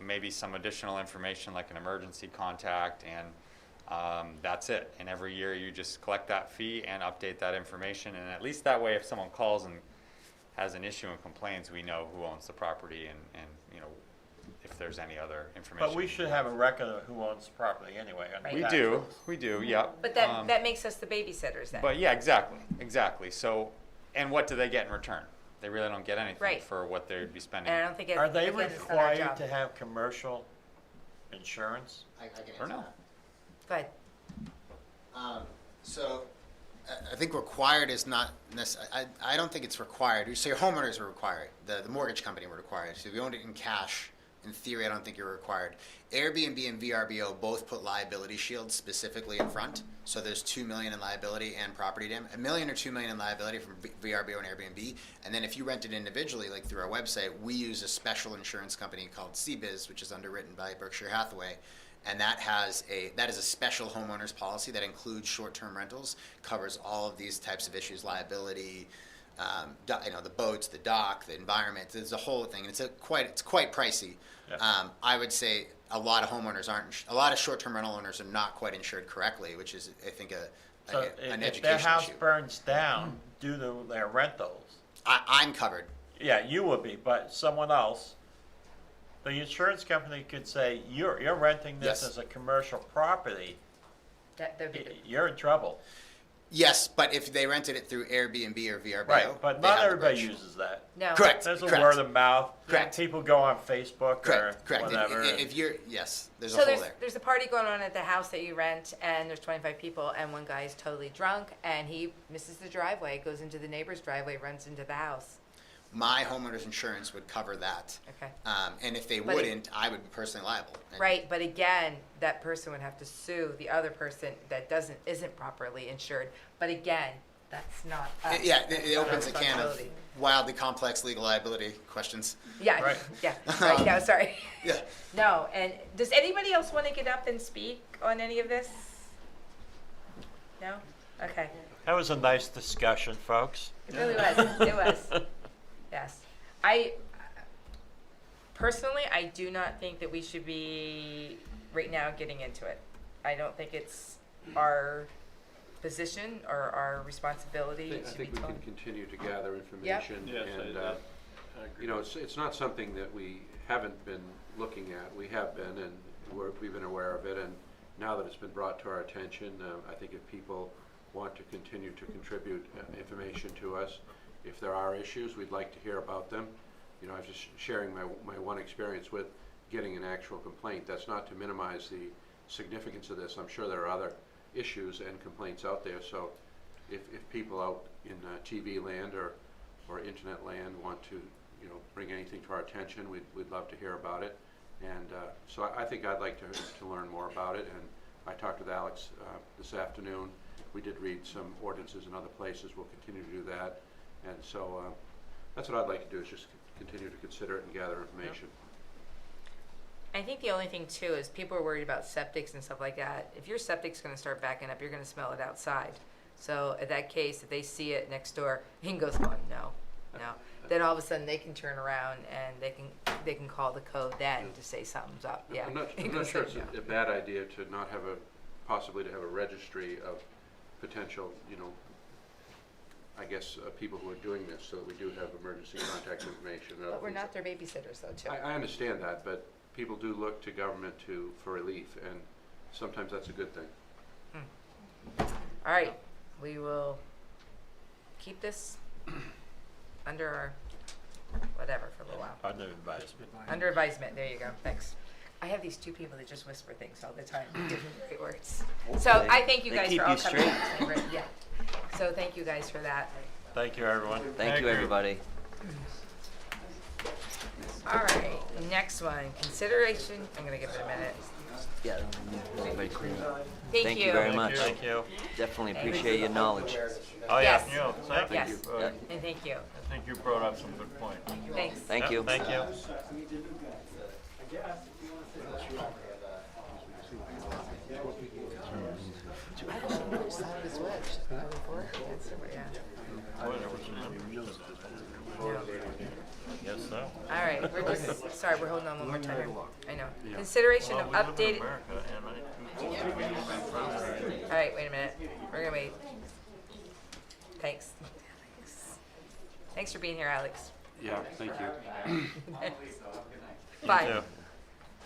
maybe some additional information like an emergency contact, and that's it. And every year you just collect that fee and update that information, and at least that way, if someone calls and has an issue and complains, we know who owns the property and if there's any other information. But we should have a record of who owns the property anyway. on the We tax do, rolls. yeah. But that makes us the babysitters then. But yeah, exactly. So, and what do they get in return? They really don't get anything Right. for what they'd be spending. And I don't think Are they again, it's not our required job. to have commercial insurance? I can Or answer no? that. Go ahead. So I think required is not necessarily, I don't think it's required. So your homeowners are required. The mortgage company were required. So if you owned it in cash, in theory, I don't think you're required. Airbnb and VRBO both put liability shields specifically in front. So there's $2 million in liability and property damage. $1 million or $2 million in liability from VRBO and Airbnb. And then if you rent it individually, like through our website, we use a special insurance company called CBiz, which is underwritten by Berkshire Hathaway. And that is a special homeowners policy that includes short-term rentals, covers all of these types of issues, liability, the boats, the dock, the environment. There's a whole thing, and it's quite pricey. Yeah. I would say a lot of homeowners a lot of short-term rental owners are not quite insured correctly, which is, I think, So an if education their house issue. burns down due to their rentals, I'm covered. yeah, you would be, but someone else, the insurance company could say, you're renting this Yes. as a commercial property, That'd be good. you're in trouble. Yes, but if they rented it through Airbnb or VRBO, Right, but they not have the everybody bridge. uses that. No. Correct. There's a correct. word of mouth. Correct. People go on Facebook Correct. or Correct. whatever. If you're yes, there's a So hole there. there's a party going on at the house that you rent, and there's 25 people, and one guy is totally drunk, and he misses the driveway, goes into the neighbor's driveway, runs into the house. My homeowner's insurance would cover that. Okay. And if they But it- wouldn't, I would be personally liable. And Right, but again, that person would have to sue the other person that isn't properly insured. But again, that's not us. Yeah, That's it not our opens a can of responsibility. wildly complex legal liability questions. Yeah, Right. yeah, right, no, sorry. Yeah. No, and does anybody else want to get up and speak on any of this? No? Okay. That was a nice discussion, folks. It really was. It was. Yes. Personally, I do not think that we should be right now getting into it. I don't think it's our position or our responsibility I to be think we telling. can continue to gather information. Yes, And, I agree. it's not something that we haven't been looking at. We have been, and we've been aware of it. And now that it's been brought to our attention, I think if people want to continue to contribute information to us, if there are issues, we'd like to hear about them. I was just sharing my one experience with getting an actual complaint. That's not to minimize the significance of this. I'm sure there are other issues and complaints out there. So if people out in TV land or internet land want to, bring anything to our attention, we'd love to hear about it. And so I think I'd like to learn more about it. And I talked with Alex this afternoon. We did read some ordinances in other places. We'll continue to do that. And so that's what I'd like to do, is just continue to consider it and gather information. I think the only thing too is people are worried about septics and stuff like that. If your septic's going to start backing up, you're going to smell it outside. So in that case, if they see it next door, he goes, no. Then all of a sudden they can turn around and they can call the code then to say something's up. Yeah. I'm not sure it's a bad idea to not have possibly to have a registry of potential, I guess, people who are doing this, so that we do have emergency contact information. But we're not their babysitters though, too. I understand that, but people do look to government for relief, and sometimes that's a good thing. All right, we will keep this under our whatever for a little while. Under advisement. Under advisement, there you go, thanks. I have these two people that just whisper things all the time, give me great words. So Okay. I thank you They guys keep for all you coming. straight. Yeah, so thank you guys for that. Thank you, everyone. Thank you, everybody. All right, next one, consideration, I'm gonna give it a minute. Yeah, everybody clean up. Thank you. very much. Thank you. Definitely Thank appreciate your knowledge. Oh, yeah. Yes. Thank Yes. you. And thank you. I think you brought up some good points. Thanks. Thank Yeah, you. Thank you. we're just, sorry, we're holding on one more time. here. I know. Yeah. Consideration Well, of we live in updated. America, and I choose All right, wait a minute. We're gonna wait. Thanks. Thanks for being here, Alex. Yeah, thank you. Bye. too.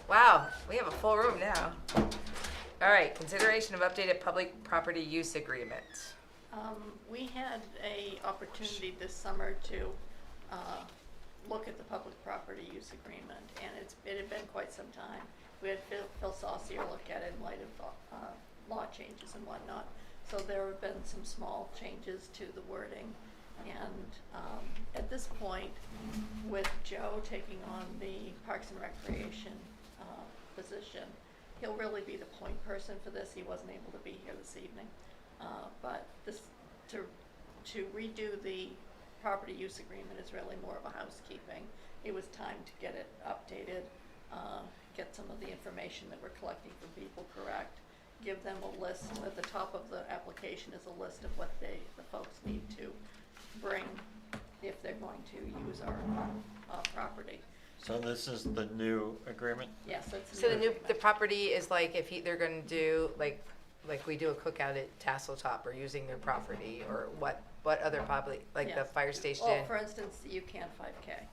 Wow, we have a full room now. All right, consideration of updated public property use agreement. We had a opportunity this summer to look at the public property use agreement, and it had been quite some time. We had Phil Saucier look at it in light of law changes and whatnot. So there have been some small changes to the wording, and at this point, with Joe taking on the Parks and Recreation position, he'll really be the point person for this. He wasn't able to be here this evening, but this to redo the property use agreement is really more of a housekeeping. It was time to get it updated, get some of the information that we're collecting from people correct, give them a list. At the top of the application is a list of what the folks need to bring if they're going to use our property. So this is the new agreement? Yes, that's So the property is like if they're gonna do like we do a cookout at Tassel Top or using their property, or what other public, like the Yes. fire station? Well, for instance, the UCAN 5K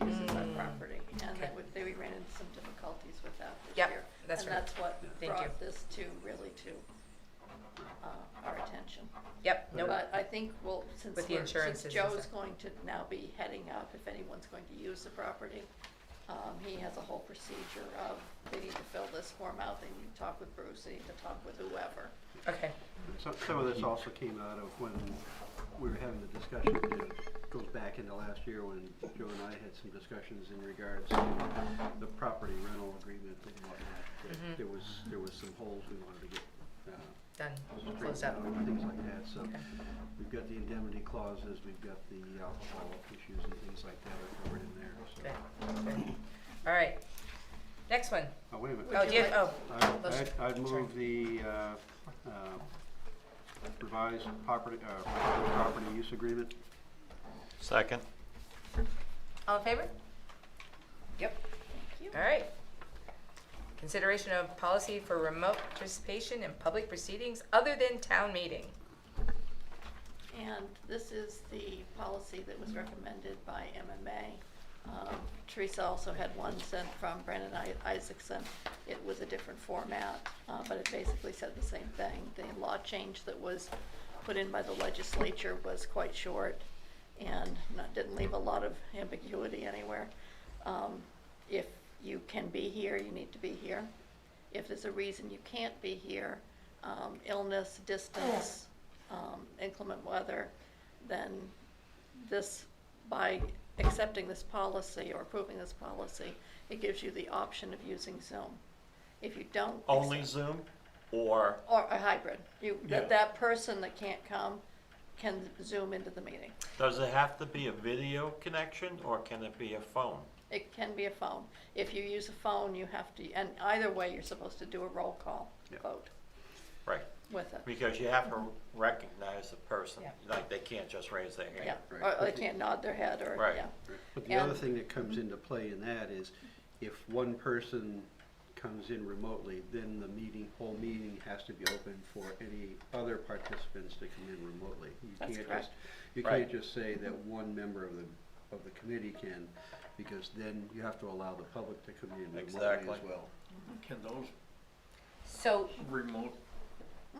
uses our property, and Okay. we ran into some difficulties with that this Yep, year. that's and right. that's what Thank you. brought this to our attention. Yep, nope. But I think, well, since With the insurances and Joe's stuff. going to now be heading up, if anyone's going to use the property, he has a whole procedure of, they need to fill this form out, they need to talk with Bruce, they need to talk with whoever. Okay. Some of this also came out of when we were having the discussion, it goes back into last year when Joe and I had some discussions in regards to the property rental agreement and whatnot. Mhm. There was some holes we wanted to get Done, straightened closed up. out and things like that. So Okay. we've got the indemnity clauses, we've got the alcohol issues and things like that are covered in there. So. Okay. All right. Next one. Oh, wait a minute. Oh, do you, oh. I'd move the revised property use agreement. Second. All in favor? Yep. Thank you. All right. Consideration of policy for remote participation in public proceedings other than town meeting. And this is the policy that was recommended by MMA. Teresa also had one sent from Brandon Isaacson. It was a different format, but it basically said the same thing. The law change that was put in by the legislature was quite short and didn't leave a lot of ambiguity anywhere. If you can be here, you need to be here. If there's a reason you can't be here, illness, distance, inclement weather, then this, by accepting this policy or approving this policy, it gives you the option of using Zoom. If you don't. Only Zoom or? Or a hybrid. Yeah. That person that can't come can Zoom into the meeting. Does it have to be a video connection or can it be a phone? It can be a phone. If you use a phone, you have to, and either way, you're supposed to do a roll call vote Right. with it. Because you have to recognize the person, Yeah. like they can't just raise their hand. Yeah, or they can't nod their head or, Right. yeah. But the other thing that comes into play in that is if one person comes in remotely, then the whole meeting has to be open for any other participants to come in remotely. That's You correct. can't just say that one member of the committee can, because then you have to allow the public to come in remotely Exactly. as well. Can those So. remote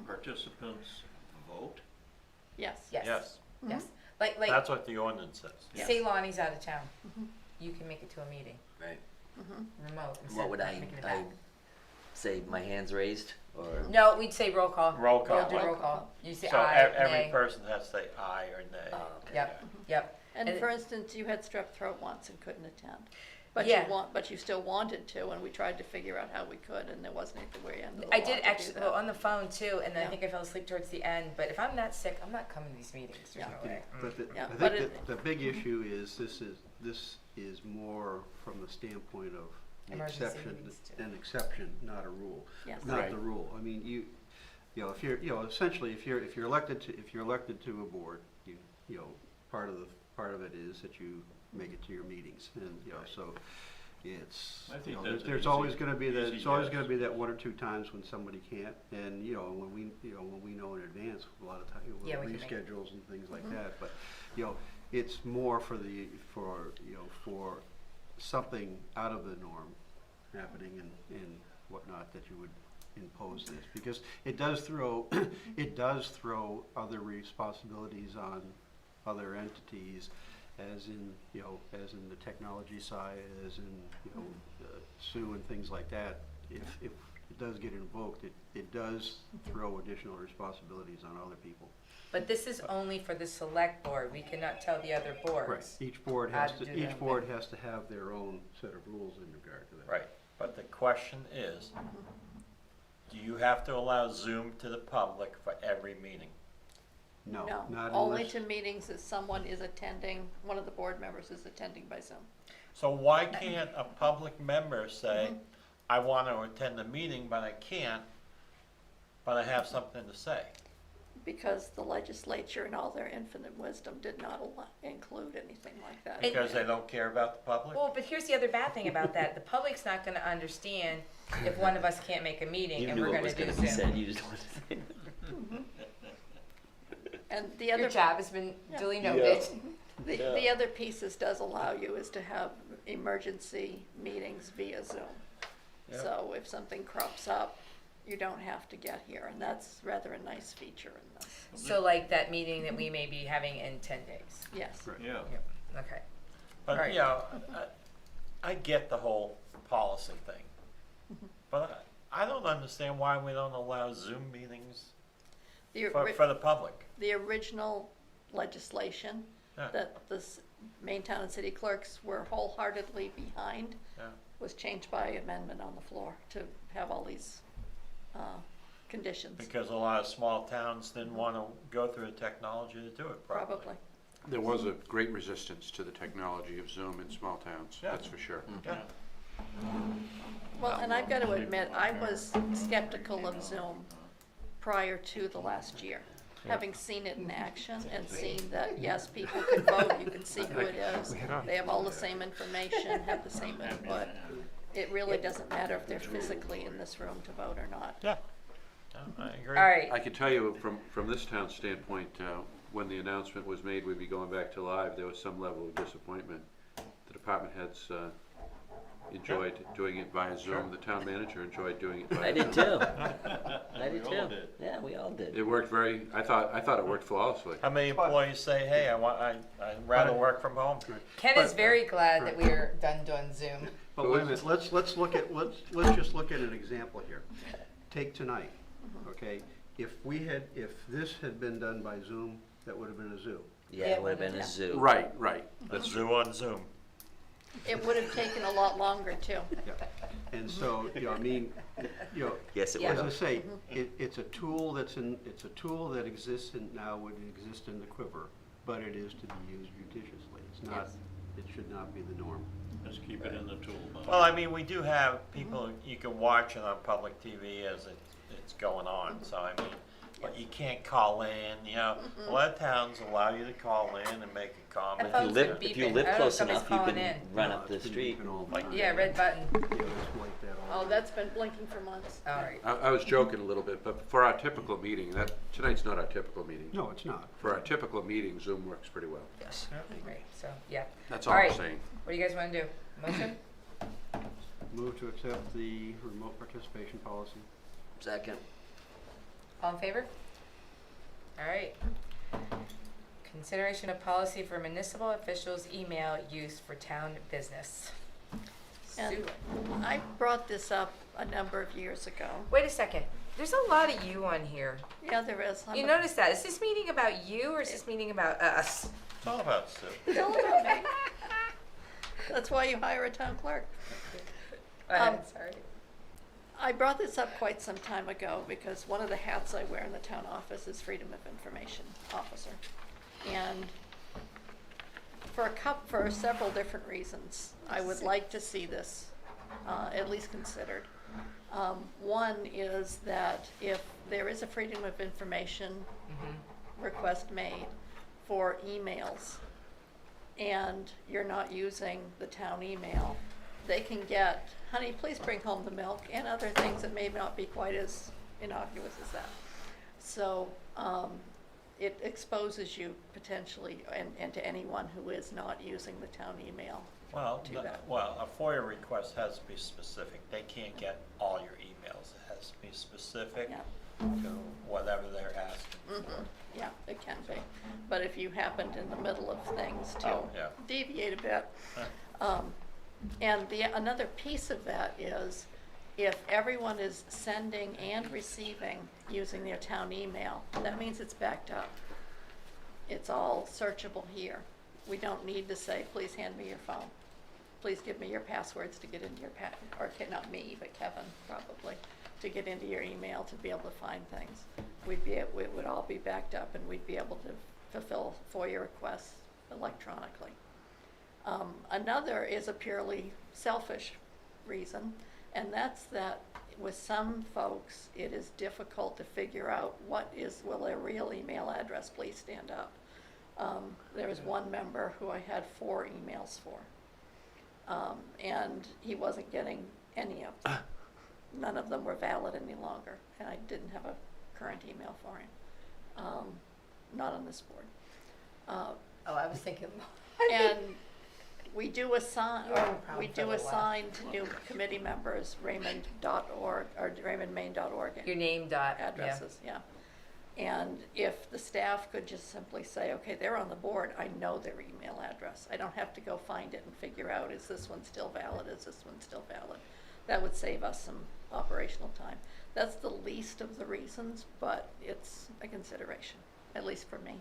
participants vote? Yes. Yes. Yes. Yes. Like. That's what the ordinance says. Say Lonnie's out of town. You can make it to a meeting. Right. Remote. instead What would of I making it back. say? My hands raised, or No, we'd say roll call. Roll call. We'll do roll call. You say So aye, every nay. person has to say aye or nay. Yep, yep. And And for instance, you had strep throat once and couldn't attend. But Yeah. but you still wanted to, and we tried to figure out how we could, and there wasn't anything where you ended the I law did to do actually, that. well, on the phone too, and then I Yeah. think I fell asleep towards the end, but if I'm that sick, I'm not coming to these meetings, there's no way. But Yeah, I but think that the big issue is this is more from the standpoint of an Emergency exception, meetings, too. not a rule. Yes. Not Right. the rule. I mean, you know, if you're essentially if you're elected to a board, part of part of it is that you make it to your meetings, and, you know, so it's, I you think know, that's an there's easy- always gonna be that, easy there's always yes. gonna be that 1 or 2 times when somebody can't, and, you know, when we know in advance, a lot of times, Yeah, we'll we can make- reschedules and things like that, but, you know, it's more for for something out of the norm happening and whatnot that you would impose this, because it does throw, it does throw other responsibilities on other entities, as in, you know, as in the technology side, as in, you know, Sue and things like that. If it does get invoked, it does throw additional responsibilities on other people. But this is only for the select board. We cannot tell the other boards. Right, each board how has to do to, their each own board thing. has to have their own set of rules in regard to that. Right, but the question is, do you have to allow Zoom to the public for every meeting? No, No, not only unless, to meetings that someone is attending, one of the board members is attending by Zoom. So why can't a public member say, I want to attend the meeting, but I can't, but I have something to say? Because the legislature in all their infinite wisdom did not include anything like that. Because they don't care about the public? Well, but here's the other bad thing about that. The public's not gonna understand if one of us can't make a meeting You and knew we're what gonna was do going to be Zoom. said. You just wanted to say that. And the other. Your job has been duly Yeah. noted. The other pieces does allow you is to have emergency meetings via Zoom. Yep. So if something crops up, you don't have to get here, and that's rather a nice feature in this. So like that meeting that we may be having in 10 days. Yes. Yeah. Okay. But, Right. you know, I get the whole policy thing. But I don't understand why we don't allow Zoom meetings for the public. The original legislation Yeah. that the Maine Town and City Clerks were wholeheartedly behind Yeah. was changed by amendment on the floor to have all these conditions. Because a lot of small towns didn't want to go through the technology to do it properly. Probably. There was a great resistance to the technology of Zoom in small towns, Yeah. that's for sure. Yeah. Well, and I've got to admit, I was skeptical of Zoom prior to the last year. Having seen it in action and seeing that, yes, people can vote, you can see who it is, they have all the same information, have the same input. It really doesn't matter if they're physically in this room to vote or not. Yeah. I agree. All right. I can tell you from this town's standpoint, when the announcement was made we'd be going back to live, there was some level of disappointment. The department heads enjoyed doing it via Zoom. The town manager enjoyed doing it via I did Zoom. too. I did We all too. did. Yeah, we all did. It worked I thought it worked flawlessly. How many employees say, hey, I'd rather work from home? Ken is very glad that we are done doing Zoom. but wait a minute, let's just look at an example here. Take tonight, okay? If this had been done by Zoom, that would have been a zoo. Yeah, it would have been a zoo. Right. The zoo on Zoom. It would have taken a lot longer too. Yeah. And so, you know, I mean, you know, Yes, it Yeah. would as I have. say, it's a tool that exists and now would exist in the quiver, but it is to be used judiciously. It's not, it should not be the norm. Just keep it in the toolbox. Well, I mean, we do have people, you can watch it on public TV as it's going on, so I mean, but you can't call in, you know. A lot of towns allow you to call in and make a comment. phone's been If you beeping. live I don't know if close somebody's enough, you calling can in. run No, up the it's been street. beeping all the time. Yeah, red button. You know, it's like that all Oh, the that's been blinking for months. All right. I was joking a little bit, but for our typical meeting, tonight's not our typical meeting. No, it's not. For our typical meeting, Zoom works pretty well. Yes. Great. So, yeah. That's all I'm right. saying. What do you guys want to do? Motion? Move to accept the remote participation policy. Second. All in favor? All right. Consideration of policy for municipal officials' email use for town business. And Sue. I brought this up a number of years ago. Wait a second. There's a lot of you on here. Yeah, there is. You notice that? Is this meeting about you or is this meeting about us? It's all about Sue. It's all about me. That's why you hire a town clerk. Sorry. I brought this up quite some time ago because one of the hats I wear in the town office is Freedom of Information Officer. And for several different reasons, I would like to see this at least considered. One is that if there is a Freedom of Information request made for emails, and you're not using the town email, they can get, honey, please bring home the milk, and other things that may not be quite as innocuous as that. So it exposes you potentially, and to anyone who is not using the town email. Well, to that. well, a FOIA request has to be specific. They can't get all your emails. It has to be specific to whatever they're asking for. Yeah, it can be. But if you happened in the middle of things to deviate a bit. And another piece of that is if everyone is sending and receiving using their town email, that means it's backed up. It's all searchable here. We don't need to say, please hand me your phone. Please give me your passwords to get into your or not me, but Kevin probably, to get into your email to be able to find things. It would all be backed up, and we'd be able to fulfill FOIA requests electronically. Another is a purely selfish reason, and that's that with some folks, it is difficult to figure out will their real email address please stand up. There was one member who I had 4 emails for, and he wasn't getting any of them. None of them were valid any longer, and I didn't have a current email for him, not on this board. I was thinking. And we do assign to new committee members Raymond.org or RaymondMaine.org. Your name addresses, yeah. And if the staff could just simply say, okay, they're on the board, I know their email address. I don't have to go find it and figure out, is this one still valid? Is this one still valid? That would save us some operational time. That's the least of the reasons, but it's a consideration, at least for me.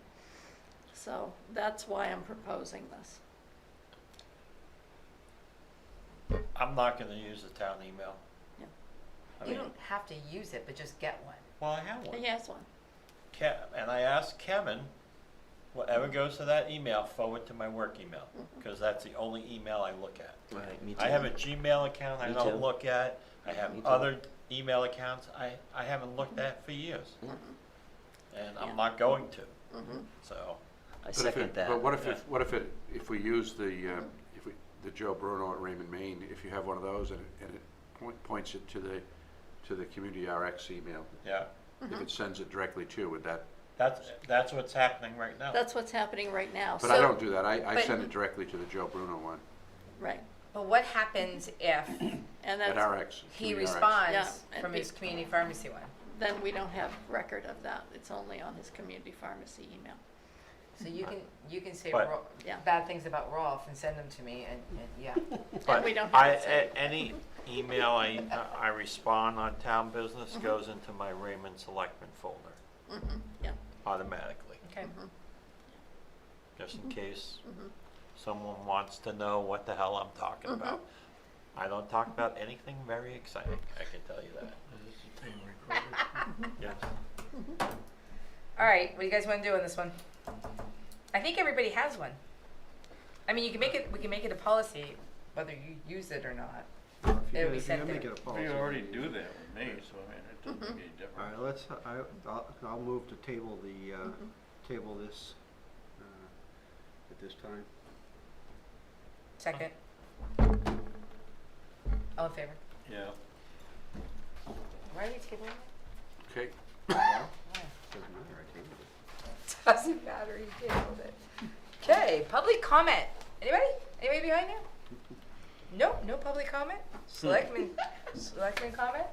So that's why I'm proposing this. I'm not going to use the town email. Yeah. You don't have to use it, but just get one. Well, I have one. He has one. And I asked Kevin, whatever goes to that email, forward to my work email, because that's the only email I look at. Right, me too. I have a Gmail account I Me don't too. look at. I have Me too. other email accounts I haven't looked at for years. And I'm not going to. So I second that. But what if we use the Joe Bruno at Raymond Maine, if you have one of those and it points it to the community RX email? Yeah. If it sends it directly to, would that? That's what's happening right now. That's what's happening right now. But I don't do that. I send it directly to the Joe Bruno one. Right. But what happens if and at RX, he community responds RX. from his community pharmacy one? Then we don't have record of that. It's only on his community pharmacy email. So you can say But- bad things about Rolf and send them to me, and yeah. But we don't have it any email I respond on town business goes into my Raymond Selectmen folder Yeah. automatically, Okay. just in case someone wants to know what the hell I'm talking about. I don't talk about anything very exciting, I can tell you that. Yes. All right, what do you guys want to do on this one? I think everybody has one. I mean, we can make it a policy, whether you use it or not. It'll be sent there. We already do that with me, so I mean, it doesn't make any difference. All right, I'll move to table table this at this time. Second. All in favor? Yeah. Why are we tabling it? Okay. Doesn't matter, I tabled it. Doesn't matter, you tabled it. Okay, public comment. Anybody? Anybody behind you? No, no public comment? Selectmen comment?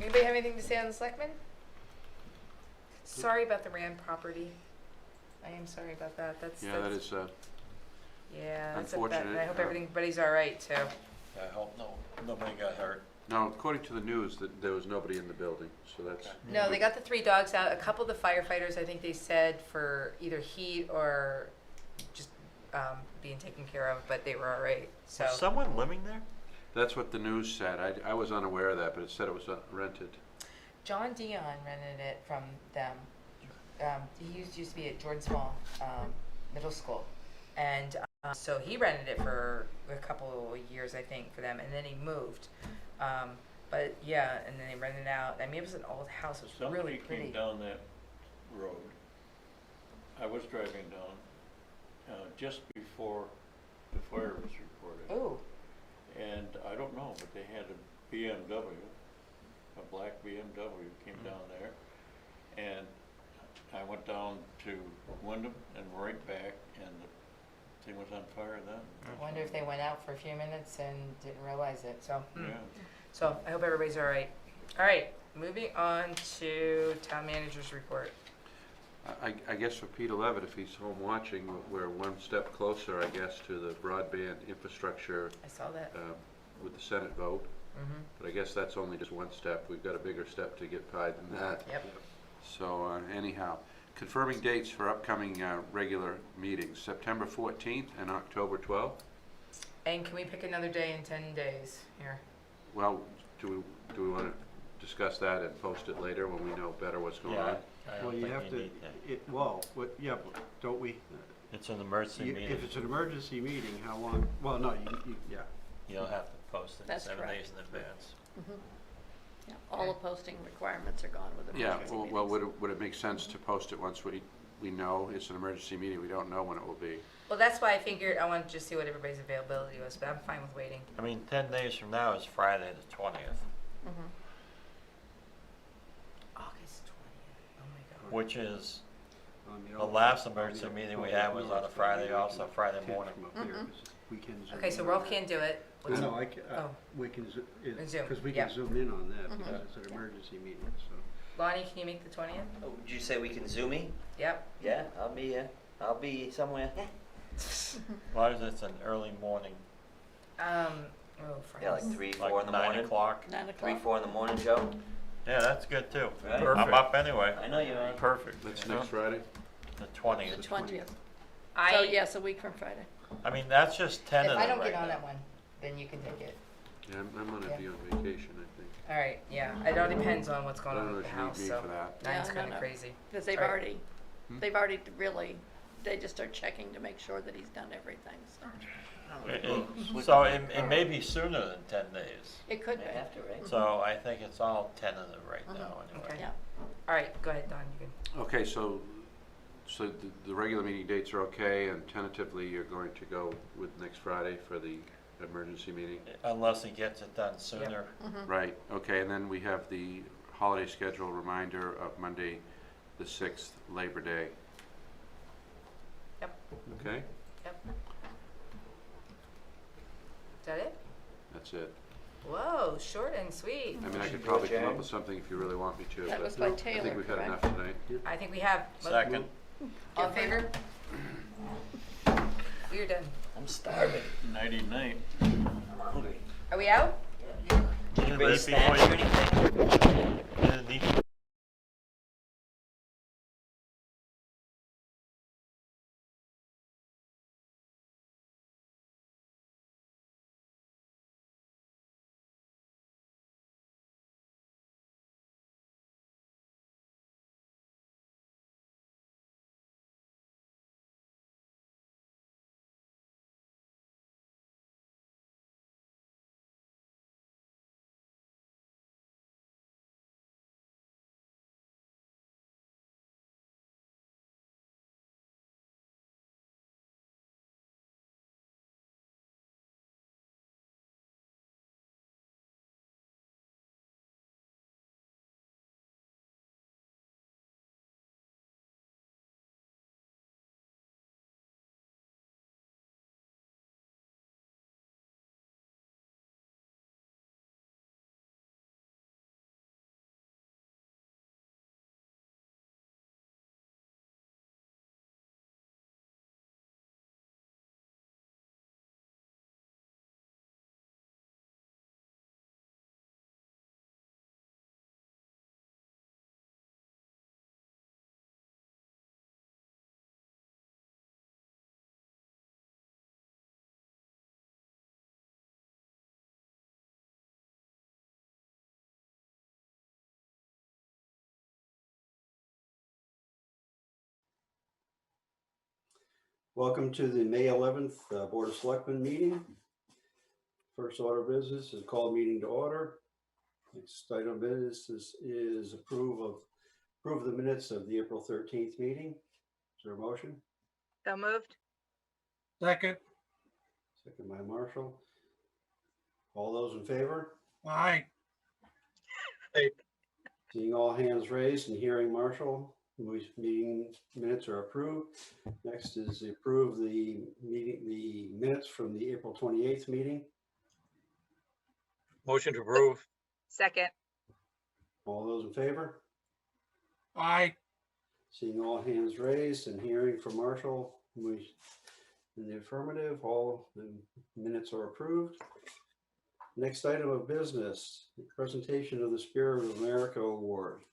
Anybody have anything to say on the selectmen? Sorry about the Rand property. I am sorry about that. That's Yeah, that is yeah, that's unfortunate. I hope everybody's all right too. I hope nobody got hurt. Now, according to the news, that there was nobody in the building, so that's. No, they got the 3 dogs out. A couple of the firefighters, I think they said for either heat or just being taken care of, but they were all right. So. Was someone living there? That's what the news said. I was unaware of that, but it said it was rented. John Dion rented it from them. He used to be at Jordan Small Middle School, and so he rented it for a couple of years, I think, for them, and then he moved. But yeah, and then they rented it out. I mean, it was an old house. It was Somebody really pretty. came down that road. I was was driving down, just before the fire was reported. Oh. And I don't know, but they had a BMW, a black BMW came down there. And I went down to Wyndham and right back, and the thing was on fire then. I wonder if they went out for a few minutes and didn't realize it, so. Yeah. So I hope everybody's all right. All right, moving on to town manager's report. I guess for Peter Levitt, if he's home watching, we're one step closer, I guess, to the broadband infrastructure. I saw that. With the Senate vote. Mhm. But I guess that's only just one step. We've got a bigger step to get by than that. Yep. So anyhow, confirming dates for upcoming regular meetings, September 14th and October 12th. And can we pick another day in 10 days here? Well, do we want to discuss that and post it later when we know better what's going on? Well, you have to, yeah, but don't we? It's an emergency meeting. If it's an emergency meeting, how long, well, no, yeah. You'll have to post it That's 7 correct. days in advance. Yeah, all the posting requirements are gone with Yeah, emergency well, meetings. would it make sense to post it once we know it's an emergency meeting? We don't know when it will be. Well, that's why I figured I wanted to just see what everybody's availability was, but I'm fine with waiting. I mean, 10 days from now is Friday the 20th, August 20th. Oh my God. which is, the last emergency meeting we had was on a Friday, also Friday morning. Okay, so Rolf can't do it. No, Oh. we can, Zoom, because we yep. can zoom in on that, because it's an emergency meeting, so. Lonnie, can you make the 20th? Oh, did you say we can Zoom me? Yep. Yeah, I'll be somewhere. As long as it's an early morning, Oh, Yeah, like Friday. 3, 4 like in the 9 morning. o'clock. 9 o'clock. 3, 4 in the morning, Joe. Yeah, that's good too. Right. I'm up anyway. I know you are. Perfect. That's next Friday? The 20th. The 20th. So, I, yes, a week from Friday. I mean, that's just if tentative I don't right get on now. that one, then you can take it. Yeah, I'm gonna Yeah. be on vacation, I think. All right, yeah. It all depends on what's going I on don't know with the if you need house, me so for that. mine's Yeah, kind no. of crazy. Because they've Right. already, really, they just are checking to make sure that he's done everything, so. So it may be sooner than 10 days. It could be. Yeah, after, right? So I think it's all tentative right now anyway. Okay. Yeah. All right, go ahead, Don. You can. Okay, so the regular meeting dates are okay, and tentatively you're going to go with next Friday for the emergency meeting? Unless he gets it done sooner. Right, okay, and then we have the holiday schedule reminder of Monday, the 6th, Labor Day. Yep. Okay, Yep. Is that it? that's it. Whoa, short and sweet. I mean, I could probably come up with something if you really want me to, That but was by I Taylor, think we've had correct? enough tonight. I think we have. Second. All in favor? We are done. I'm starving. Nighty night. Are we out? Did you bring Ready snacks or anything? Yeah, need- Welcome to the May 11th Board of Selectmen meeting. First order of business is call meeting to order. Next item of business is approve the minutes of the April 13th meeting. Is there a motion? So moved. Second. Second by Marshall. All those in favor? Aye. Seeing all hands raised and hearing Marshall, meeting minutes are approved. Next is approve the minutes from the April 28th meeting. Motion to approve. Second. All those in favor? Aye. Seeing all hands raised and hearing from Marshall, in the affirmative, all the minutes are approved. Next item of business, the presentation of the Spirit of America Award.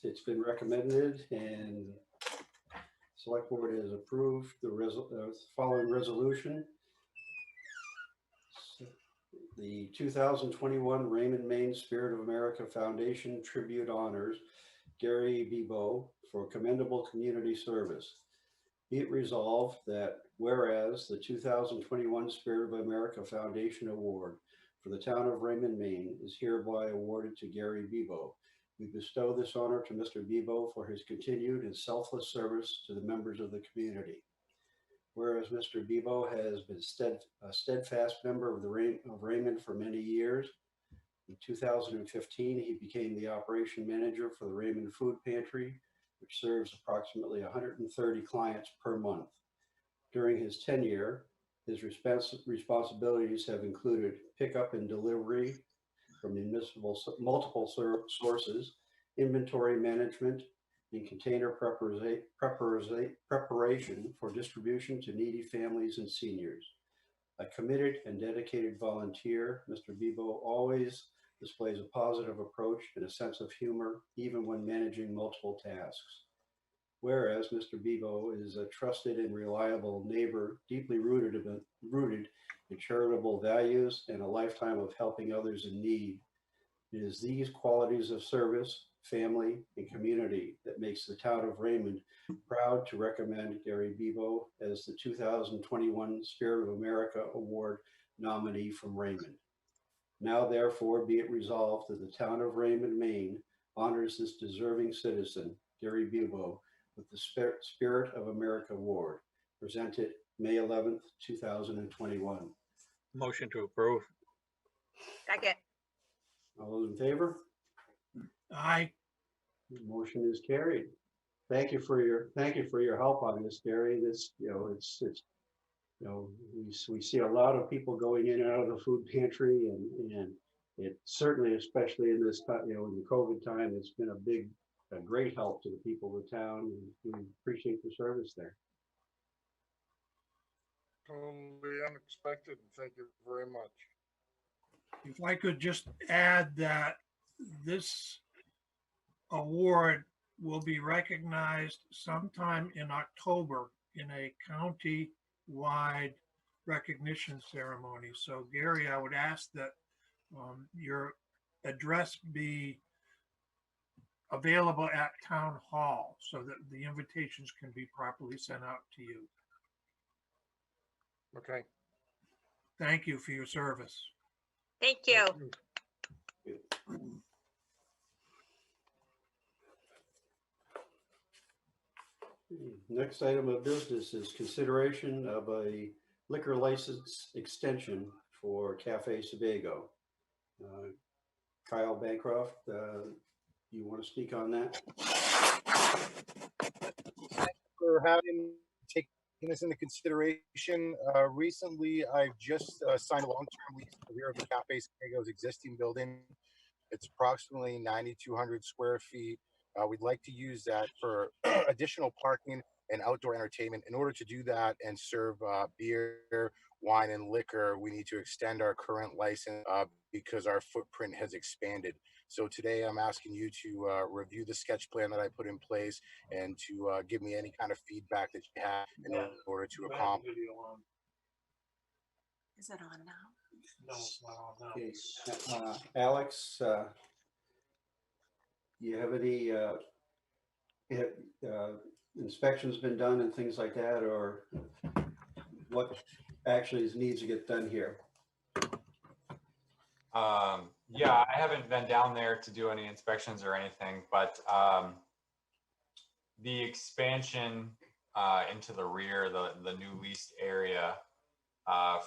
It's been recommended and Select Board has approved the following resolution. The 2021 Raymond Maine Spirit of America Foundation Tribute Honors Gary Bebo for commendable community service. Be it resolved that whereas the 2021 Spirit of America Foundation Award for the town of Raymond, Maine is hereby awarded to Gary Bebo. We bestow this honor to Mr. Bebo for his continued and selfless service to the members of the community. Whereas Mr. Bebo has been a steadfast member of Raymond for many years. In 2015, he became the operation manager for the Raymond Food Pantry, which serves approximately 130 clients per month. During his tenure, his responsibilities have included pickup and delivery from multiple sources, inventory management, and container preparation for distribution to needy families and seniors. A committed and dedicated volunteer, Mr. Bebo always displays a positive approach and a sense of humor, even when managing multiple tasks. Whereas Mr. Bebo is a trusted and reliable neighbor, deeply rooted in charitable values and a lifetime of helping others in need. It is these qualities of service, family, and community that makes the town of Raymond proud to recommend Gary Bebo as the 2021 Spirit of America Award nominee from Raymond. Now therefore be it resolved that the town of Raymond, Maine honors this deserving citizen, Gary Bebo, with the Spirit of America Award, presented May 11th, 2021. Motion to approve. Second. All those in favor? Aye. Motion is carried. Thank you for your help on this, Gary. This, it's we see a lot of people going in and out of the food pantry, and it certainly, especially in this time, in the COVID time, it's been a great help to the people of the town, and we appreciate the service there. Totally unexpected. Thank you very much. If I could just add that this award will be recognized sometime in October in a county-wide recognition ceremony. So Gary, I would ask that your address be available at Town Hall so that the invitations can be properly sent out to you. Okay. Thank you for your service. Thank you. Next item of business is consideration of a liquor license extension for Cafe Sebago. Kyle Bancroft, you want to speak on that? For taking this into consideration. Recently, I've just signed a long-term lease for the rear of the Cafe Sebago's existing building. It's approximately 9,200 square feet. We'd like to use that for additional parking and outdoor entertainment. In order to do that and serve beer, wine, and liquor, we need to extend our current license because our footprint has expanded. So today I'm asking you to review the sketch plan that I put in place and to give me any kind of feedback that you have in order to accomplish. Is it on now? No, it's not on now. Okay. Alex, you have any inspections been done and things like that, or what actually needs to get done here? Yeah, I haven't been down there to do any inspections or anything, but the expansion into the rear, the new leased area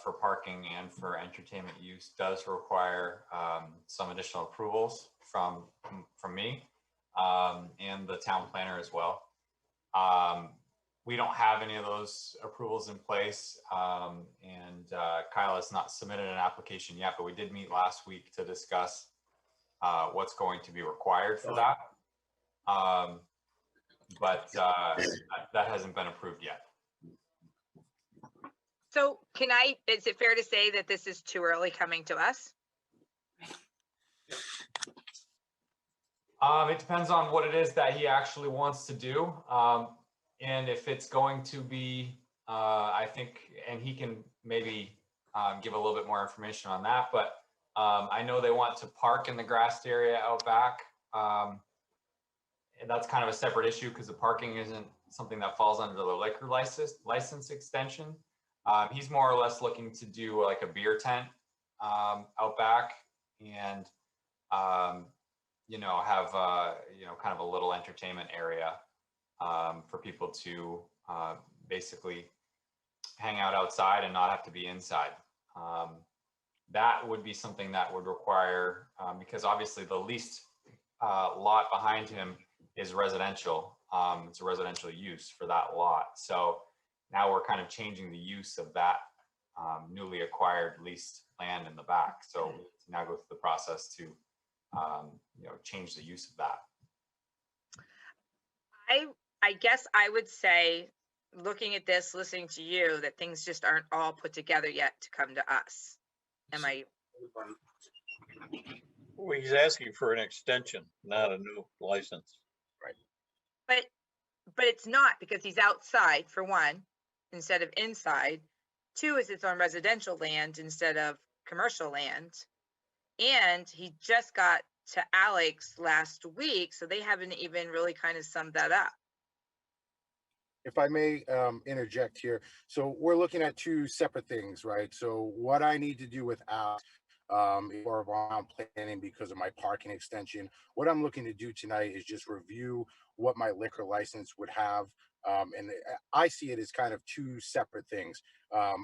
for parking and for entertainment use does require some additional approvals from me and the town planner as well. We don't have any of those approvals in place, and Kyle has not submitted an application yet, but we did meet last week to discuss what's going to be required for that. But that hasn't been approved yet. So is it fair to say that this is too early coming to us? It depends on what it is that he actually wants to do. And if it's going to be, I think, and he can maybe give a little bit more information on that, but I know they want to park in the grassed area out back. And that's kind of a separate issue because the parking isn't something that falls under the liquor license extension. He's more or less looking to do like a beer tent out back and, you know, have, you know, kind of a little entertainment area for people to basically hang out outside and not have to be inside. That would be something that would require, because obviously the leased lot behind him is residential. It's a residential use for that lot. So now we're kind of changing the use of that newly acquired leased land in the back. So we need to now go through the process to, you know, change the use of that. I guess I would say, looking at this, listening to you, that things just aren't all put together yet to come to us. Am I? Well, he's asking for an extension, not a new license. But it's not, because he's outside for one, instead of inside. Two is it's on residential land instead of commercial land. And he just got to Alex last week, so they haven't even really kind of summed that up. If I may interject here. So we're looking at two separate things, right? So what I need to do with Alex, or I'm planning because of my parking extension, what I'm looking to do tonight is just review what my liquor license would have. And I see it as kind of two separate things.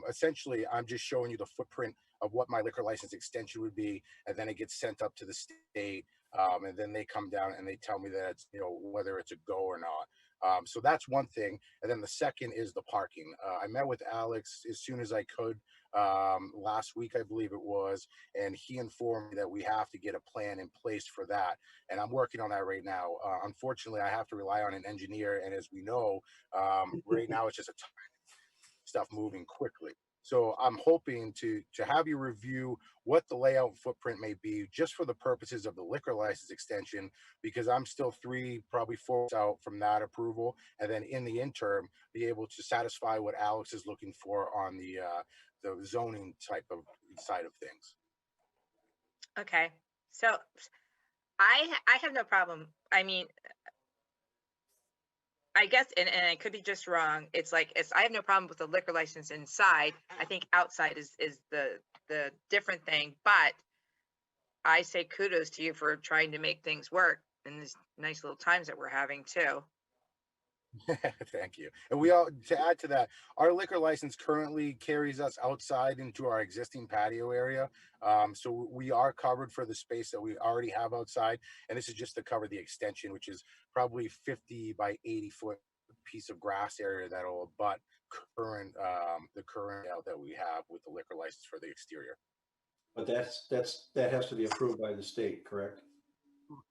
Essentially, I'm just showing you the footprint of what my liquor license extension would be, and then it gets sent up to the state, and then they come down and they tell me that it's, you know, whether it's a go or not. So that's one thing. And then the second is the parking. I met with Alex as soon as I could last week, I believe it was, and he informed me that we have to get a plan in place for that. And I'm working on that right now. Unfortunately, I have to rely on an engineer. And as we know, right now it's just a stuff moving quickly. So I'm hoping to have you review what the layout footprint may be just for the purposes of the liquor license extension, because I'm still probably 4 months out from that approval. And then in the interim, be able to satisfy what Alex is looking for on the zoning type of side of things. Okay. So I have no problem. I mean, I guess, and I could be just wrong. It's like, I have no problem with the liquor license inside. I think outside is the different thing, but I say kudos to you for trying to make things work in these nice little times that we're having too. Thank you. And to add to that, our liquor license currently carries us outside into our existing patio area. So we are covered for the space that we already have outside. And this is just to cover the extension, which is probably 50 by 80 foot piece of grass area that'll abut the current layout that we have with the liquor license for the exterior. But that has to be approved by the state, correct?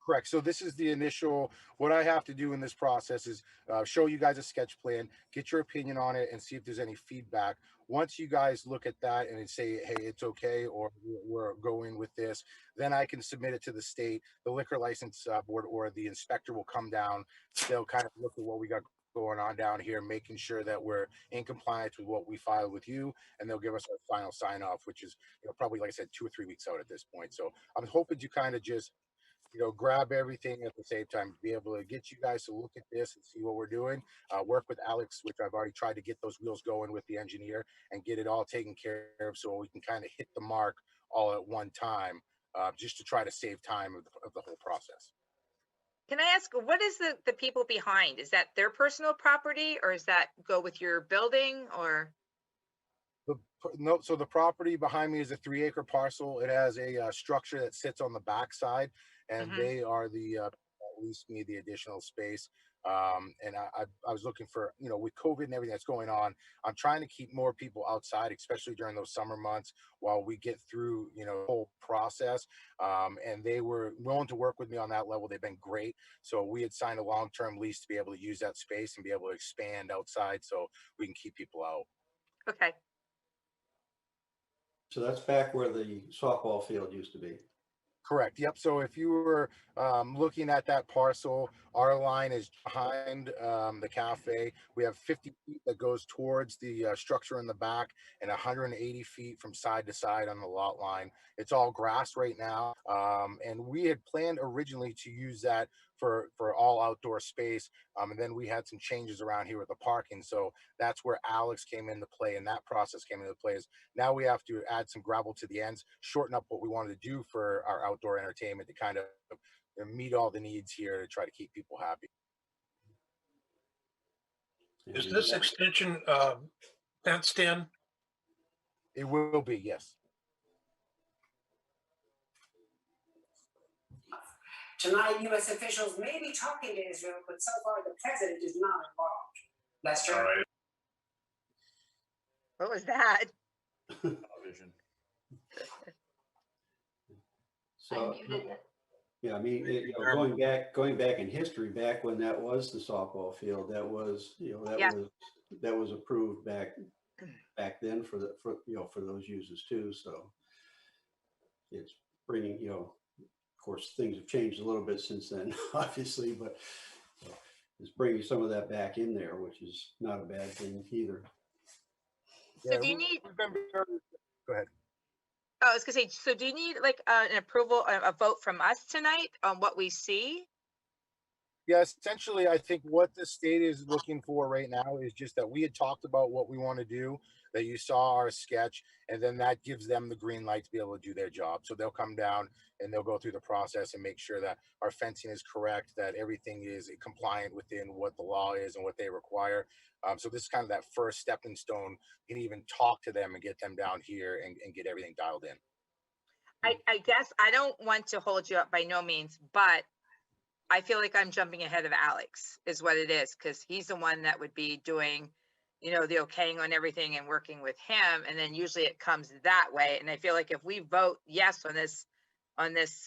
Correct. So this is the initial, what I have to do in this process is show you guys a sketch plan, get your opinion on it, and see if there's any feedback. Once you guys look at that and say, hey, it's okay, or we're going with this, then I can submit it to the state. The liquor license board or the inspector will come down. They'll kind of look at what we got going on down here, making sure that we're in compliance with what we filed with you, and they'll give us our final sign off, which is, you know, probably, like I said, 2 or 3 weeks out at this point. So I'm hoping to kind of just, you know, grab everything at the same time, be able to get you guys to look at this and see what we're doing. Work with Alex, which I've already tried to get those wheels going with the engineer and get it all taken care of so we can kind of hit the mark all at one time, just to try to save time of the whole process. Can I ask, what is the people behind? Is that their personal property, or is that go with your building, or? No, so the property behind me is a 3-acre parcel. It has a structure that sits on the backside, and they are the that leased me the additional space. And I was looking for, with COVID and everything that's going on, I'm trying to keep more people outside, especially during those summer months while we get through, the whole process. And they were willing to work with me on that level. They've been great. So we had signed a long-term lease to be able to use that space and be able to expand outside so we can keep people out. Okay. So that's back where the softball field used to be. Correct. Yep. So if you were looking at that parcel, our line is behind the cafe. We have 50 feet that goes towards the structure in the back and 180 feet from side to side on the lot line. It's all grass right now. And we had planned originally to use that for all outdoor space. And then we had some changes around here with the parking. So that's where Alex came into play, and that process came into play. Is now we have to add some gravel to the ends, shorten up what we wanted to do for our outdoor entertainment to kind of meet all the needs here to try to keep people happy. Is this extension fenced in? It will be, yes. Tonight, U.S. officials may be talking to Israel, but so far the president is not involved. Lester? All right. What was that? Television. So, muted it. yeah, I mean, going back in history, back when that was the softball field, that was, that was approved back then for those uses too. So it's bringing, of course, things have changed a little bit since then, obviously, but it's bringing some of that back in there, which is not a bad thing either. So do you need? Go ahead. Oh, I was gonna say. So do you need like an approval, a vote from us tonight on what we see? Yeah, essentially, I think what the state is looking for right now is just that we had talked about what we want to do, that you saw our sketch, and then that gives them the green light to be able to do their job. So they'll come down and they'll go through the process and make sure that our fencing is correct, that everything is compliant within what the law is and what they require. So this is kind of that first stepping stone. You can even talk to them and get them down here and get everything dialed in. I guess I don't want to hold you up by no means, but I feel like I'm jumping ahead of Alex is what it is, because he's the one that would be doing, the okaying on everything and working with him. And then usually it comes that way. And I feel like if we vote yes on this,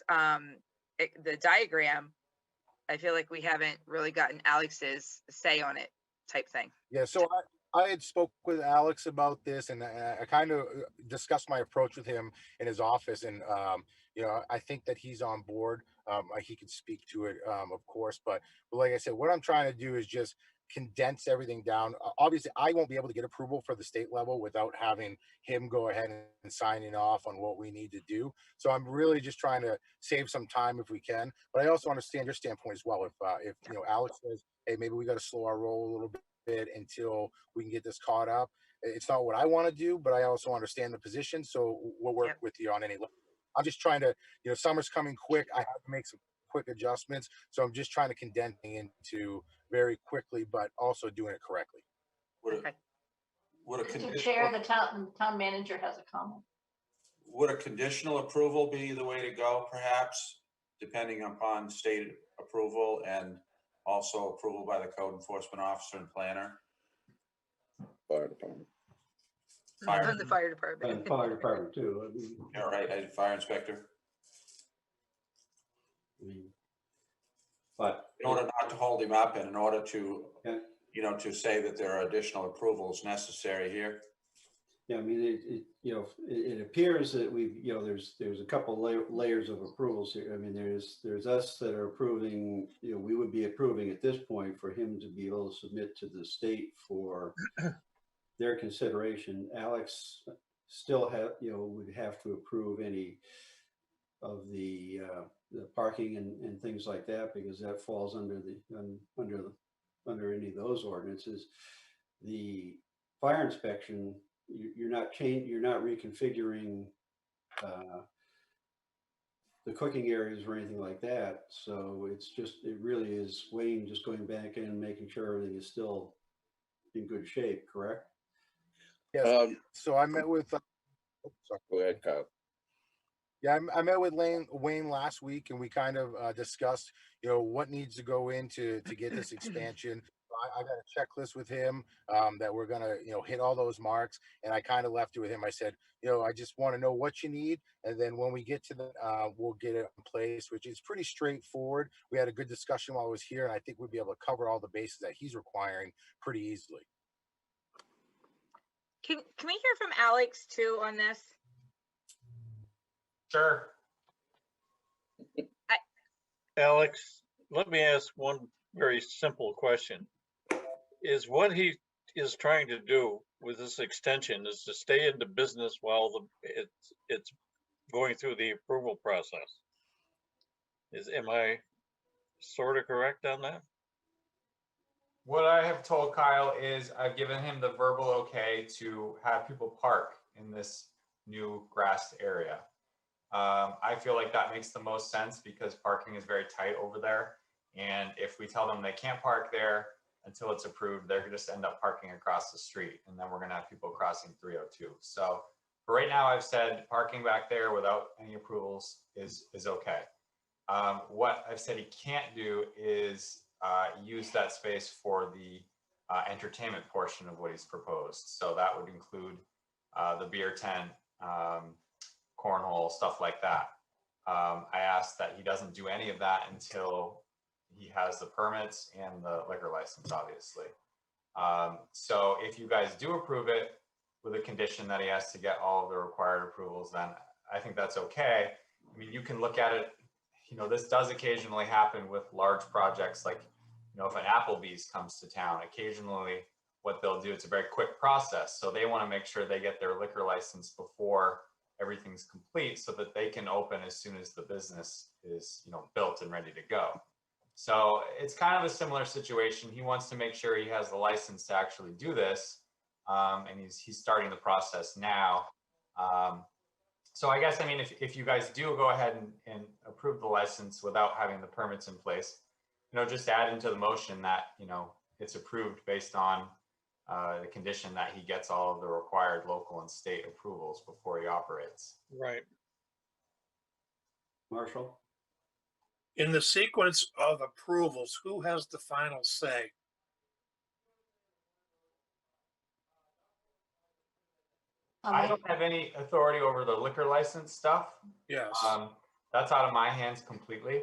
the diagram, I feel like we haven't really gotten Alex's say on it type thing. Yeah, so I had spoke with Alex about this, and I kind of discussed my approach with him in his office, and I think that he's on board. He could speak to it, of course, but like I said, what I'm trying to do is just condense everything down. Obviously, I won't be able to get approval for the state level without having him go ahead and signing off on what we need to do. So I'm really just trying to save some time if we can. But I also understand your standpoint as well. If Alex says, hey, maybe we got to slow our roll a little bit until we can get this caught up. It's not what I want to do, but I also understand the position. So we'll work with you on any level. I'm just trying to, summer's coming quick. I have to make some quick adjustments. So I'm just trying to condense into very quickly, but also doing it correctly. Mr. Chair, the town manager has a comment. Would a conditional approval be the way to go, perhaps, depending upon state approval and also approval by the code enforcement officer and planner? Fire department. From the fire department. And fire department too. I mean, Yeah, right, and fire inspector. But in order not to hold him up and in order to, to say that there are additional approvals necessary here. Yeah, I mean, it appears that we've, there's a couple layers of approvals here. I mean, there's us that are approving, we would be approving at this point for him to be able to submit to the state for their consideration. Alex still would have to approve any of the parking and things like that, because that falls under any of those ordinances. The fire inspection, you're not reconfiguring the cooking areas or anything like that. So it's just, it really is Wayne just going back in and making sure everything is still in good shape, correct? Yes. So I met with, sorry. Go ahead, Kyle. Yeah, I met with Wayne last week, and we kind of discussed, what needs to go in to get this expansion. I got a checklist with him that we're gonna, hit all those marks, and I kind of left it with him. I said, I just want to know what you need, and then when we get to the, we'll get it in place, which is pretty straightforward. We had a good discussion while I was here, and I think we'll be able to cover all the bases that he's requiring pretty easily. Can we hear from Alex too on this? Sure. Alex, let me ask one very simple question. Is what he is trying to do with this extension is to stay into business while it's going through the approval process? Am I sort of correct on that? What I have told Kyle is I've given him the verbal okay to have people park in this new grassed area. I feel like that makes the most sense because parking is very tight over there. And if we tell them they can't park there until it's approved, they're going to just end up parking across the street. And then we're going to have people crossing 302. So for right now, I've said parking back there without any approvals is okay. What I've said he can't do is use that space for the entertainment portion of what he's proposed. So that would include the beer tent, cornhole, stuff like that. I asked that he doesn't do any of that until he has the permits and the liquor license, obviously. So if you guys do approve it with a condition that he has to get all of the required approvals, then I think that's okay. I mean, you can look at it, this does occasionally happen with large projects like, if an Applebee's comes to town, occasionally what they'll do, it's a very quick process. So they want to make sure they get their liquor license before everything's complete so that they can open as soon as the business is, built and ready to go. So it's kind of a similar situation. He wants to make sure he has the license to actually do this. And he's starting the process now. So I guess, if you guys do go ahead and approve the license without having the permits in place, just add into the motion that, it's approved based on the condition that he gets all of the required local and state approvals before he operates. Right. Marshall? In the sequence of approvals, who has the final say? I don't have any authority over the liquor license stuff. Yes. That's out of my hands completely.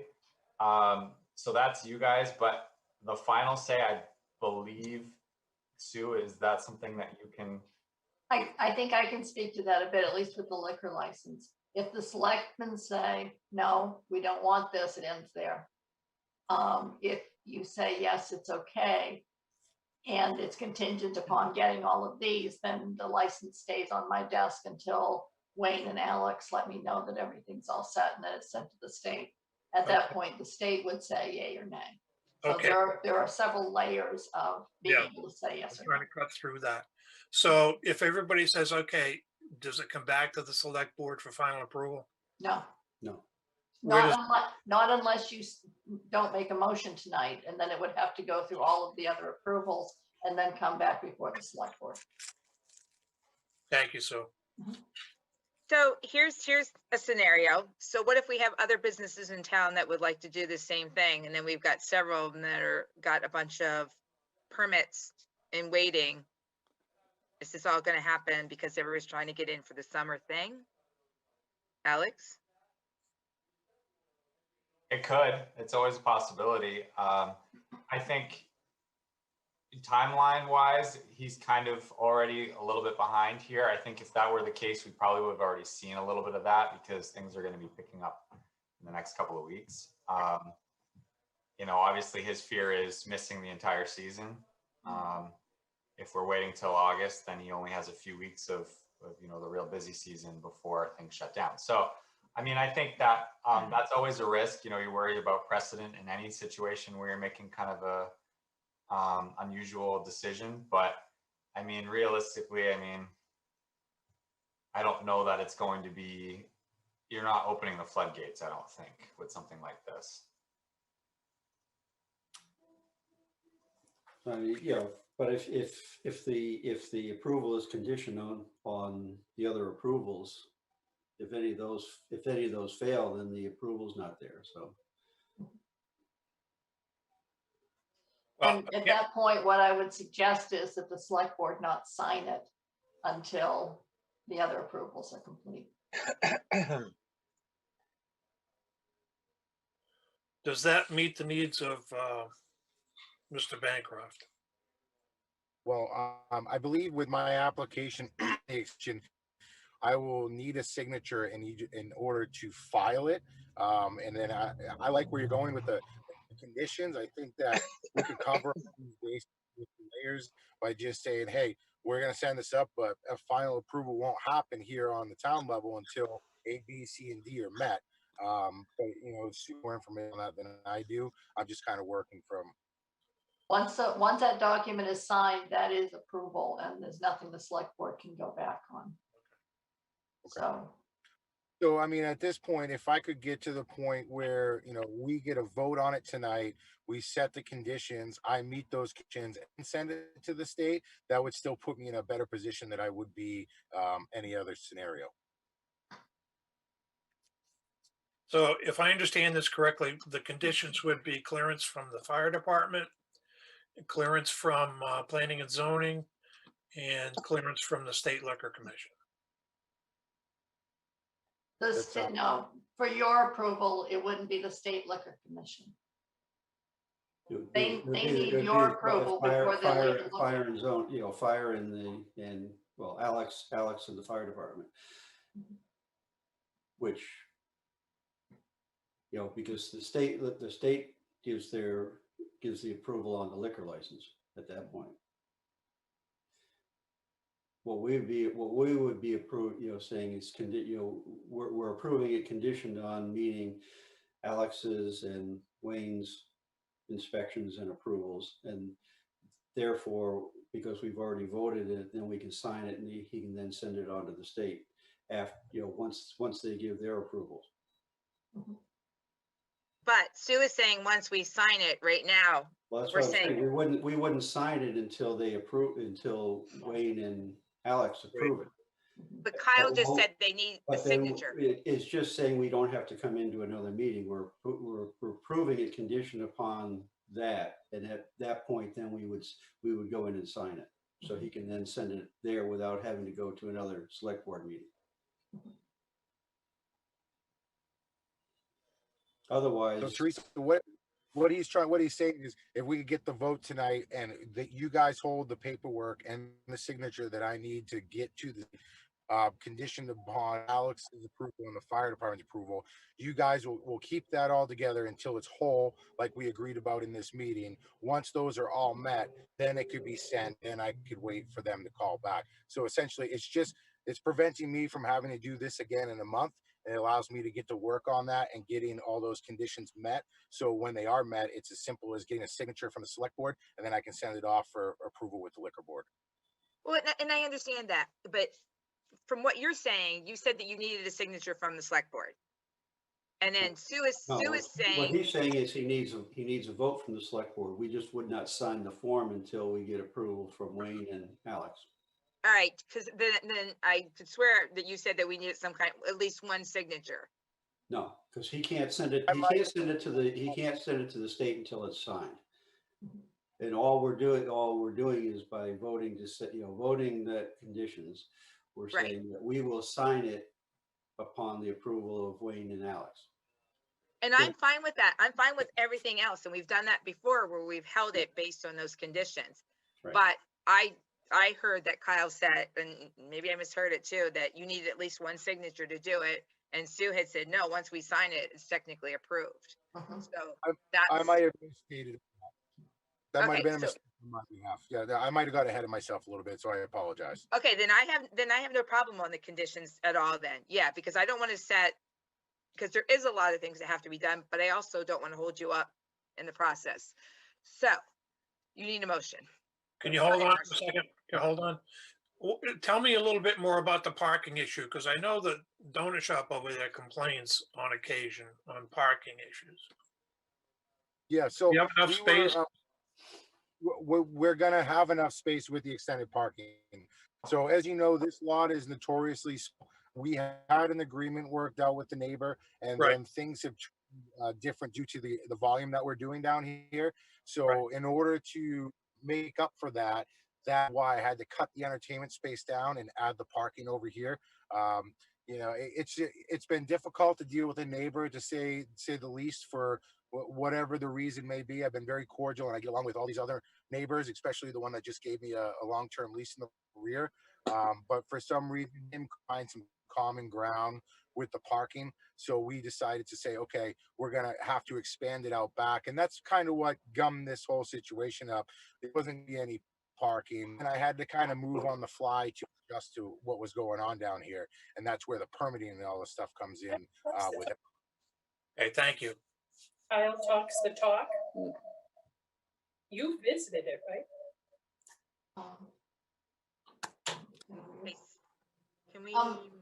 So that's you guys, but the final say, I believe, Sue, is that something that you can? I think I can speak to that a bit, at least with the liquor license. If the selectmen say, no, we don't want this, it ends there. If you say, yes, it's okay, and it's contingent upon getting all of these, then the license stays on my desk until Wayne and Alex let me know that everything's all set and that it's sent to the state. At that point, the state would say yay or nay. So Okay. there are several layers of being able to say yes or no. Trying to cut through that. So if everybody says, okay, does it come back to the select board for final approval? No. No. Not unless you don't make a motion tonight, and then it would have to go through all of the other approvals and then come back before the select board. Thank you, Sue. So here's a scenario. So what if we have other businesses in town that would like to do the same thing? And then we've got several of them that got a bunch of permits in waiting. Is this all going to happen because everybody's trying to get in for the summer thing? Alex? It could. It's always a possibility. I think timeline wise, he's kind of already a little bit behind here. I think if that were the case, we probably would have already seen a little bit of that because things are going to be picking up in the next couple of weeks. Obviously his fear is missing the entire season. If we're waiting till August, then he only has a few weeks of the real busy season before things shut down. So, I think that that's always a risk. You're worried about precedent in any situation where you're making kind of a unusual decision, but realistically, I don't know that it's going to be you're not opening the floodgates, I don't think, with something like this. I mean, you know, but if the approval is conditioned on the other approvals, if any of those fail, then the approval's not there, so. Well, And at that point, what I would suggest is that the select board not sign it until the other approvals are complete. does that meet the needs of Mr. Bancroft? Well, I believe with my application, I will need a signature in order to file it. And then I like where you're going with the conditions. I think that we can cover these bases with the layers by just saying, hey, we're going to send this up, but a final approval won't happen here on the town level until A, B, C, and D are met. But you know, more information on that than I do. I'm just kind of working from. Once that document is signed, that is approval, and there's nothing the select board can go back on. Okay. So, I mean, at this point, if I could get to the point where, you know, we get a vote on it tonight, we set the conditions, I meet those conditions and send it to the state, that would still put me in a better position than I would be any other scenario. So if I understand this correctly, the conditions would be clearance from the fire department, clearance from planning and zoning, and clearance from the state liquor commission. No, for your approval, it wouldn't be the state liquor commission. They need your approval before they'll even look. Fire and zone, you know, fire and well, Alex and the fire department. Which, you know, because the state gives the approval on the liquor license at that point. What we would be approved, you know, saying is we're approving it conditioned on meeting Alex's and Wayne's inspections and approvals, and therefore, because we've already voted it, then we can sign it and he can then send it on to the state after, you know, once they give their approvals. But Sue is saying once we sign it right now, Well, that's we're what I'm saying. saying We wouldn't sign it until they approve, until Wayne and Alex approve it. but Kyle just said they need a But then signature. it's just saying we don't have to come into another meeting. We're approving it conditioned upon that, and at that point, then we would go in and sign it. So he can then send it there without having to go to another select board meeting. Otherwise, So Teresa, what he's saying is, if we could get the vote tonight and that you guys hold the paperwork and the signature that I need to get to the conditioned upon Alex's approval and the fire department's approval, you guys will keep that all together until it's whole, like we agreed about in this meeting. Once those are all met, then it could be sent and I could wait for them to call back. So essentially, it's preventing me from having to do this again in a month. And it allows me to get to work on that and getting all those conditions met. So when they are met, it's as simple as getting a signature from the select board, and then I can send it off for approval with the liquor board. Well, and I understand that, but from what you're saying, you said that you needed a signature from the select board. And then Sue is saying. What he's saying is he needs a vote from the select board. We just would not sign the form until we get approval from Wayne and Alex. All right, because then I could swear that you said that we needed some kind, at least one signature. No, because he can't send it. He can't send it to the state until it's signed. And all we're doing is by voting to set, you know, voting the conditions. We're saying that we will sign it upon the approval of Wayne and Alex. And I'm fine with that. I'm fine with everything else, and we've done that before where we've held it based on those conditions. Right. But I heard that Kyle said, and maybe I misheard it too, that you needed at least one signature to do it. And Sue had said, no, once we sign it, it's technically approved. So I might have misstated that. Might have been a mistake on my behalf. Yeah, I might have got ahead of myself a little bit, so I apologize. Okay, then I have no problem on the conditions at all then. Yeah, because I don't want to set, because there is a lot of things that have to be done, but I also don't want to hold you up in the process. So you need a motion. Can you hold on for a second? Can you hold on? Tell me a little bit more about the parking issue, because I know the donut shop over there complains on occasion on parking issues. Yeah, so You have enough we space? were, we're gonna have enough space with the extended parking. So as you know, this lot is notoriously small. We had an agreement worked out with the neighbor, and Right. then things have different due to the volume that we're doing down here. So in order to make up for that, that's why I had to cut the entertainment space down and add the parking over here. You know, it's been difficult to deal with a neighbor, to say the least, for whatever the reason may be. I've been very cordial, and I get along with all these other neighbors, especially the one that just gave me a long-term lease in the rear. But for some reason, him find some common ground with the parking. So we decided to say, okay, we're gonna have to expand it out back, and that's kind of what gummed this whole situation up. There wasn't gonna be any parking, and I had to kind of move on the fly to adjust to what was going on down here, and that's where the permitting and all the stuff comes in with it. Okay, thank you. Kyle talks the talk. You visited it, right? Can we?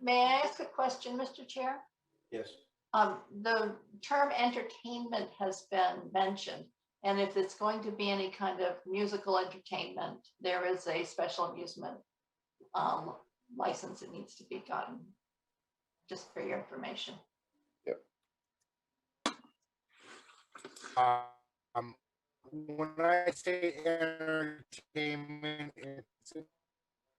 May I ask a question, Mr. Chair? Yes. The term entertainment has been mentioned, and if it's going to be any kind of musical entertainment, there is a special amusement license that needs to be gotten, just for your information. Yep. When I say entertainment, it's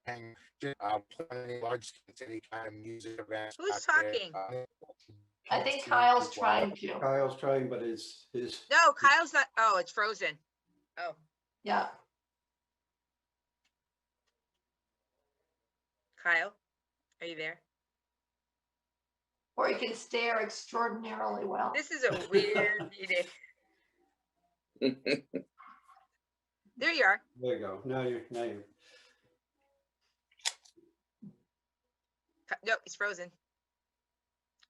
planning large any kind of music events. Who's talking? I think Kyle's trying to. Kyle's trying, but his No, Kyle's not. Oh, it's frozen. Oh, Yeah. Kyle, are you there? Or he can stare extraordinarily well. This is a weird meeting. There you are. There you go. Now you're No, he's frozen.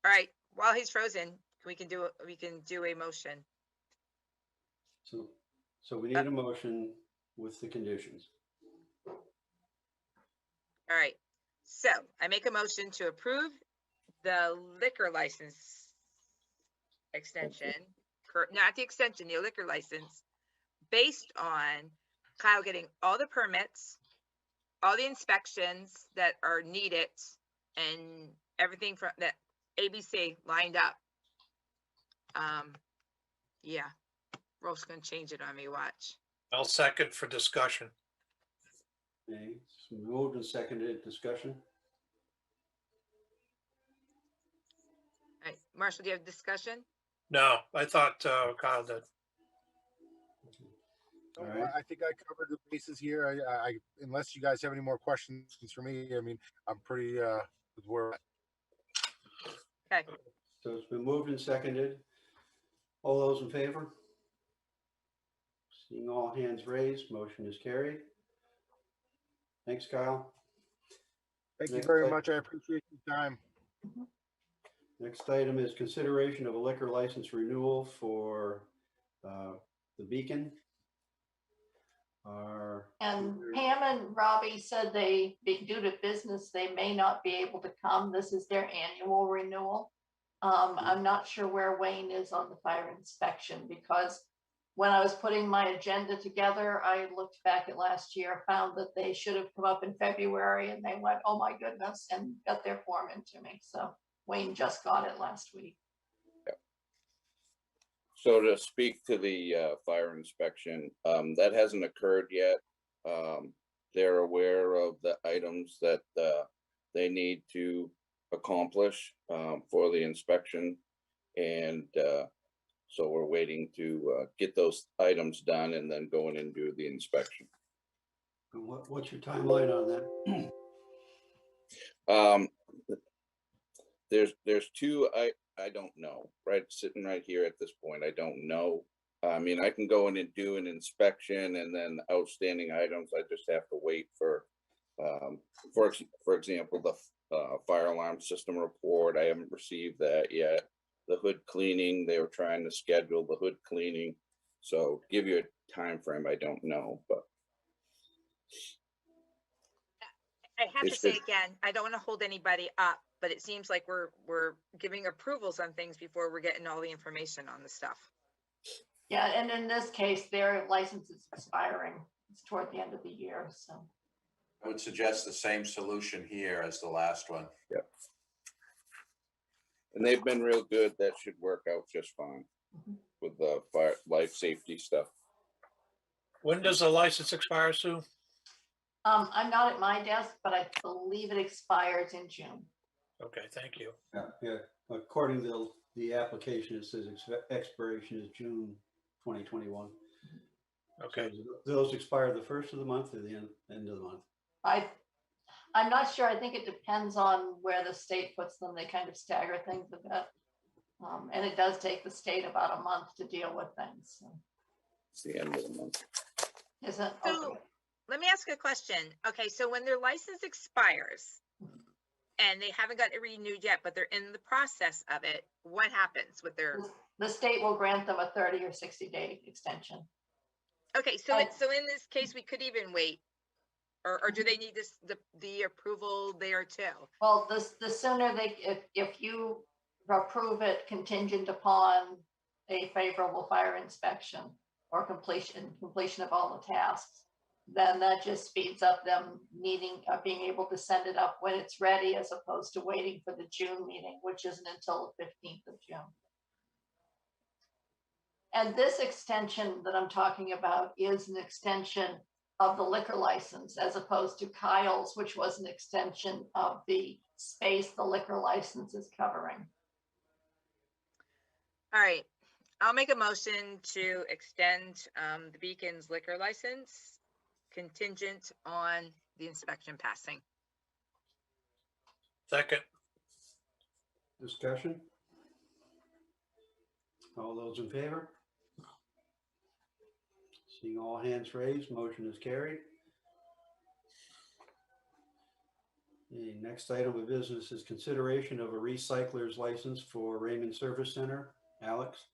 All right. While he's frozen, we can do a motion. So we need a motion with the conditions. All right. So I make a motion to approve the liquor license extension, not the extension, the liquor license, based on Kyle getting all the permits, all the inspections that are needed, and everything from that ABC lined up. Yeah, Rolf's gonna change it on me, watch. I'll second for discussion. Okay, so moved and seconded. Discussion. All right, Marshall, do you have discussion? No, I thought Kyle did. All right. I think I covered the bases here. I unless you guys have any more questions for me, I mean, I'm pretty with where. Okay. So it's been moved and seconded. All those in favor? Seeing all hands raised, motion is carried. Thanks, Kyle. Thank you very much. I appreciate your time. Next item is consideration of a liquor license renewal for the Beacon. And Pam and Robbie said due to business, they may not be able to come. This is their annual renewal. I'm not sure where Wayne is on the fire inspection, because when I was putting my agenda together, I looked back at last year, found that they should have come up in February, and they went, oh my goodness, and got their form into me. So Wayne just got it last week. So to speak to the fire inspection, that hasn't occurred yet. They're aware of the items that they need to accomplish for the inspection. And so we're waiting to get those items done and then go in and do the inspection. What's your timeline on that? There's two, I don't know, right? Sitting right here at this point, I don't know. I mean, I can go in and do an inspection, and then outstanding items, I just have to wait for example, the fire alarm system report. I haven't received that yet. The hood cleaning, they were trying to schedule the hood cleaning. So give you a time frame, I don't know, but. to It's say good. again, I don't want to hold anybody up, but it seems like we're giving approvals on things before we're getting all the information on the stuff. Yeah, and in this case, their license is expiring. It's toward the end of the year, so. I would suggest the same solution here as the last one. Yep. And they've been real good. That should work out just fine with the fire, life safety stuff. When does the license expire, Sue? I'm not at my desk, but I believe it expires in June. Okay, thank you. Yeah. According to the application, it says expiration is June 2021. Okay. So those expire the first of the month or the end of the month? I'm not sure. I think it depends on where the state puts them. They kind of stagger things a bit. And it does take the state about a month to deal with things. So. It's the end of the month. Is it? So Okay. let me ask a question. Okay, so when their license expires and they haven't got it renewed yet, but they're in the process of it, what happens with their? The state will grant them a 30 or 60-day extension. Okay, so so in this case, we could even wait, or do they need this the approval there too? Well, the sooner if you approve it contingent upon a favorable fire inspection or completion of all the tasks, then that just speeds up them being able to send it up when it's ready, as opposed to waiting for the June meeting, which isn't until the 15th of June. And this extension that I'm talking about is an extension of the liquor license, as opposed to Kyle's, which was an extension of the space the liquor license is covering. All right, I'll make a motion to extend the Beacon's liquor license contingent on the inspection passing. Second. Discussion? All those in favor? Seeing all hands raised, motion is carried. The next item of business is consideration of a recycler's license for Raymond Service Center. Alex?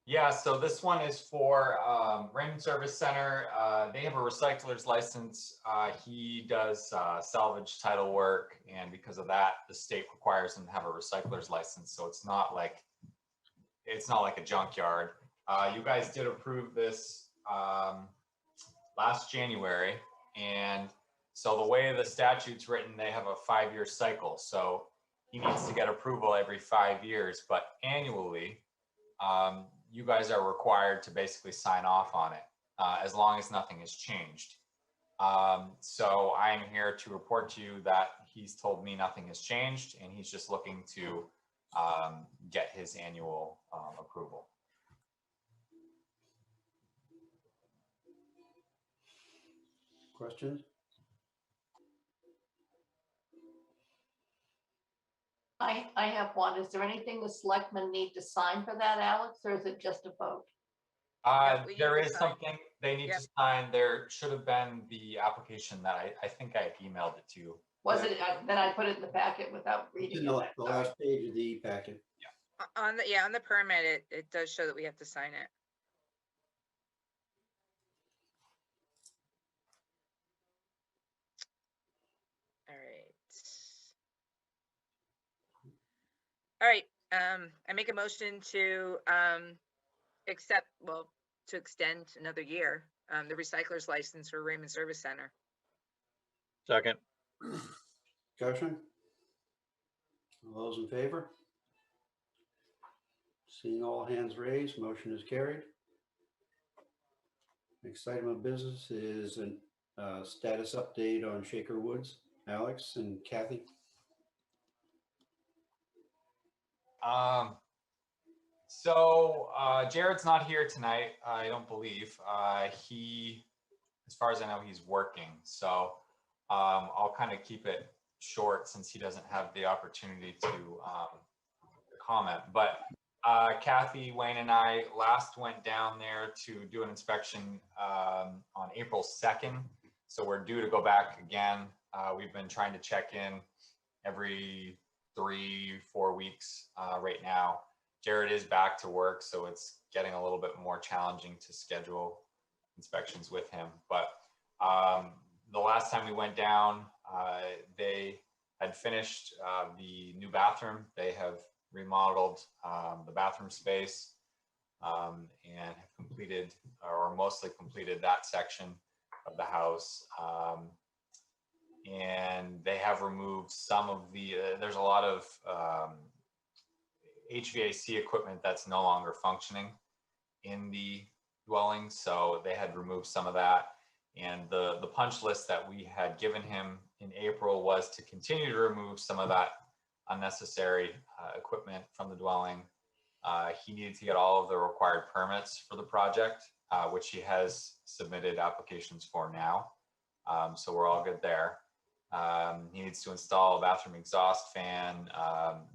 Yeah, so this one is for Raymond Service Center. They have a recycler's license. He does salvage title work, and because of that, the state requires him to have a recycler's license. So it's not like a junkyard. You guys did approve this last January, and so the way the statute's written, they have a 5-year cycle. So he needs to get approval every 5 years, but annually, you guys are required to basically sign off on it as long as nothing has changed. So I'm here to report to you that he's told me nothing has changed, and he's just looking to get his annual approval. Questions? I have one. Is there anything the selectmen need to sign for that, Alex, or is it just a vote? There is something they need to sign. There should have been the application that I think I emailed it to you. Was it, then I put it in the packet without It's reading in it. the last page of the e-packet. On the permit, it does show that we have to sign it. All right, I make a motion to to extend another year, the recycler's license for Raymond Service Center. Second. Discussion? All those in favor? Seeing all hands raised, motion is carried. Next item of business is a status update on Shaker Woods. Alex and Kathy? So Jared's not here tonight, I don't believe. He, as far as I know, he's working. So I'll kind of keep it short since he doesn't have the opportunity to comment. But Kathy, Wayne, and I last went down there to do an inspection on April 2nd. So we're due to go back again. We've been trying to check in every 3-4 weeks right now. Jared is back to work, so it's getting a little bit more challenging to schedule inspections with him. But the last time we went down, they had finished the new bathroom. They have remodeled the bathroom space and have completed or mostly completed that section of the house. And they have removed some of the, there's a lot of HVAC equipment that's no longer functioning in the dwelling. So they had removed some of that. And the punch list that we had given him in April was to continue to remove some of that unnecessary equipment from the dwelling. He needed to get all of the required permits for the project, which he has submitted applications for now. So we're all good there. He needs to install a bathroom exhaust fan,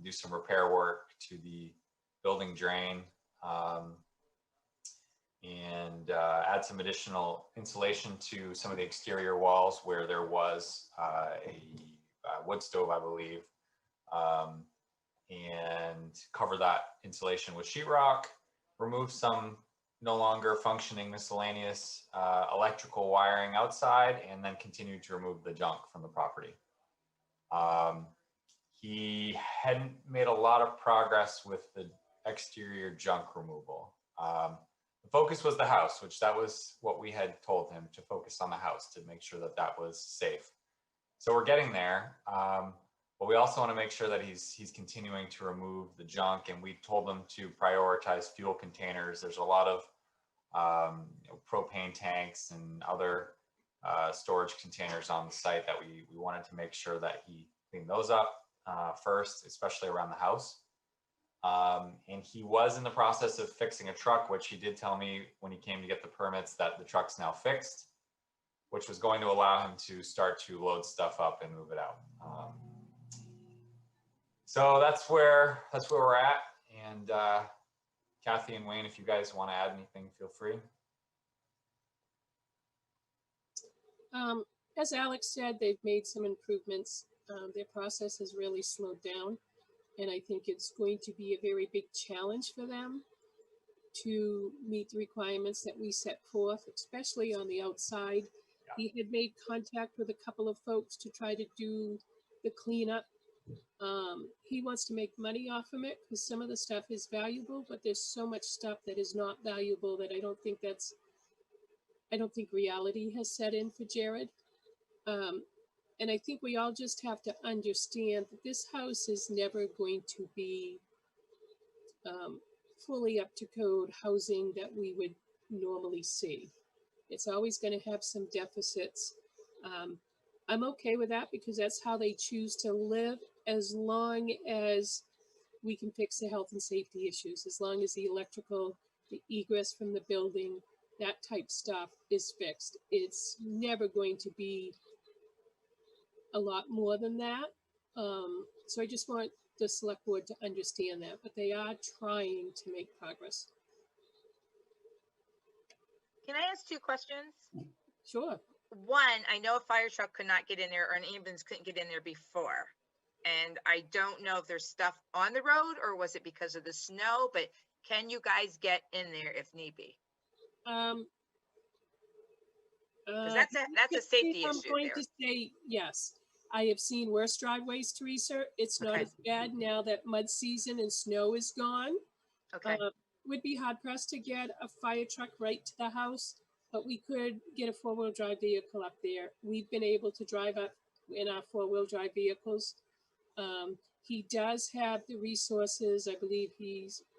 do some repair work to the building drain, and add some additional insulation to some of the exterior walls where there was a wood stove, I believe, and cover that insulation with sheetrock, remove some no longer functioning miscellaneous electrical wiring outside, and then continue to remove the junk from the property. He hadn't made a lot of progress with the exterior junk removal. The focus was the house, which that was what we had told him, to focus on the house to make sure that that was safe. So we're getting there, but we also want to make sure that he's continuing to remove the junk, and we told him to prioritize fuel containers. There's a lot of propane tanks and other storage containers on the site that we wanted to make sure that he cleaned those up first, especially around the house. And he was in the process of fixing a truck, which he did tell me when he came to get the permits that the truck's now fixed, which was going to allow him to start to load stuff up and move it out. So that's where we're at. And Kathy and Wayne, if you guys want to add anything, feel free. As Alex said, they've made some improvements. Their process has really slowed down, and I think it's going to be a very big challenge for them to meet the requirements that we set forth, especially on the outside. Yeah. He had made contact with a couple of folks to try to do the cleanup. He wants to make money off of it because some of the stuff is valuable, but there's so much stuff that is not valuable that I don't think reality has set in for Jared. And I think we all just have to understand that this house is never going to be fully up to code housing that we would normally see. It's always going to have some deficits. I'm okay with that because that's how they choose to live, as long as we can fix the health and safety issues, as long as the electrical, the egress from the building, that type stuff is fixed. It's never going to be a lot more than that. So I just want the select board to understand that, but they are trying to make progress. Can I ask 2 questions? Sure. One, I know a fire truck could not get in there, or an ambulance couldn't get in there before. And I don't know if there's stuff on the road or was it because of the snow, but can you guys get in there if need be? Because that's a safety issue. I'm going to say yes. I have seen worse driveways, Teresa. It's not as bad now that mud season and snow is gone. Okay. Would be hard pressed to get a fire truck right to the house, but we could get a 4-wheel drive vehicle up there. We've been able to drive up in our 4-wheel drive vehicles. He does have the resources. I believe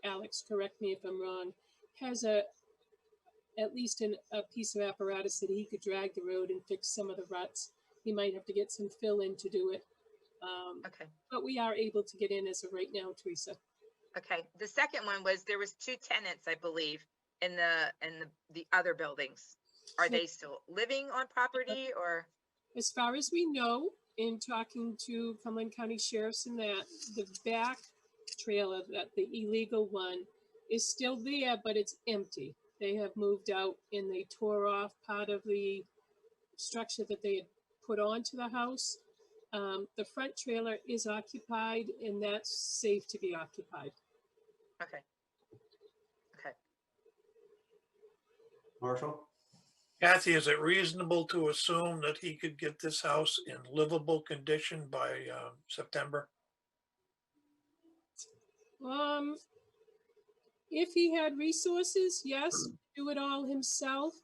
Alex, correct me if I'm wrong, has at least a piece of apparatus that he could drag the road and fix some of the ruts. He might have to get some fill in to do it. Okay. But we are able to get in as of right now, Teresa. Okay. The second one was there was 2 tenants, I believe, in the other buildings. Are they still living on property, or? As far as we know, in talking to Cumberland County Sheriffs and that, the back trailer, that the illegal one, is still there, but it's empty. They have moved out and they tore off part of the structure that they had put onto the house. The front trailer is occupied and that's safe to be occupied. Okay. Okay. Marshall? Kathy, is it reasonable to assume that he could get this house in livable condition by September? If he had resources, yes, do it all himself.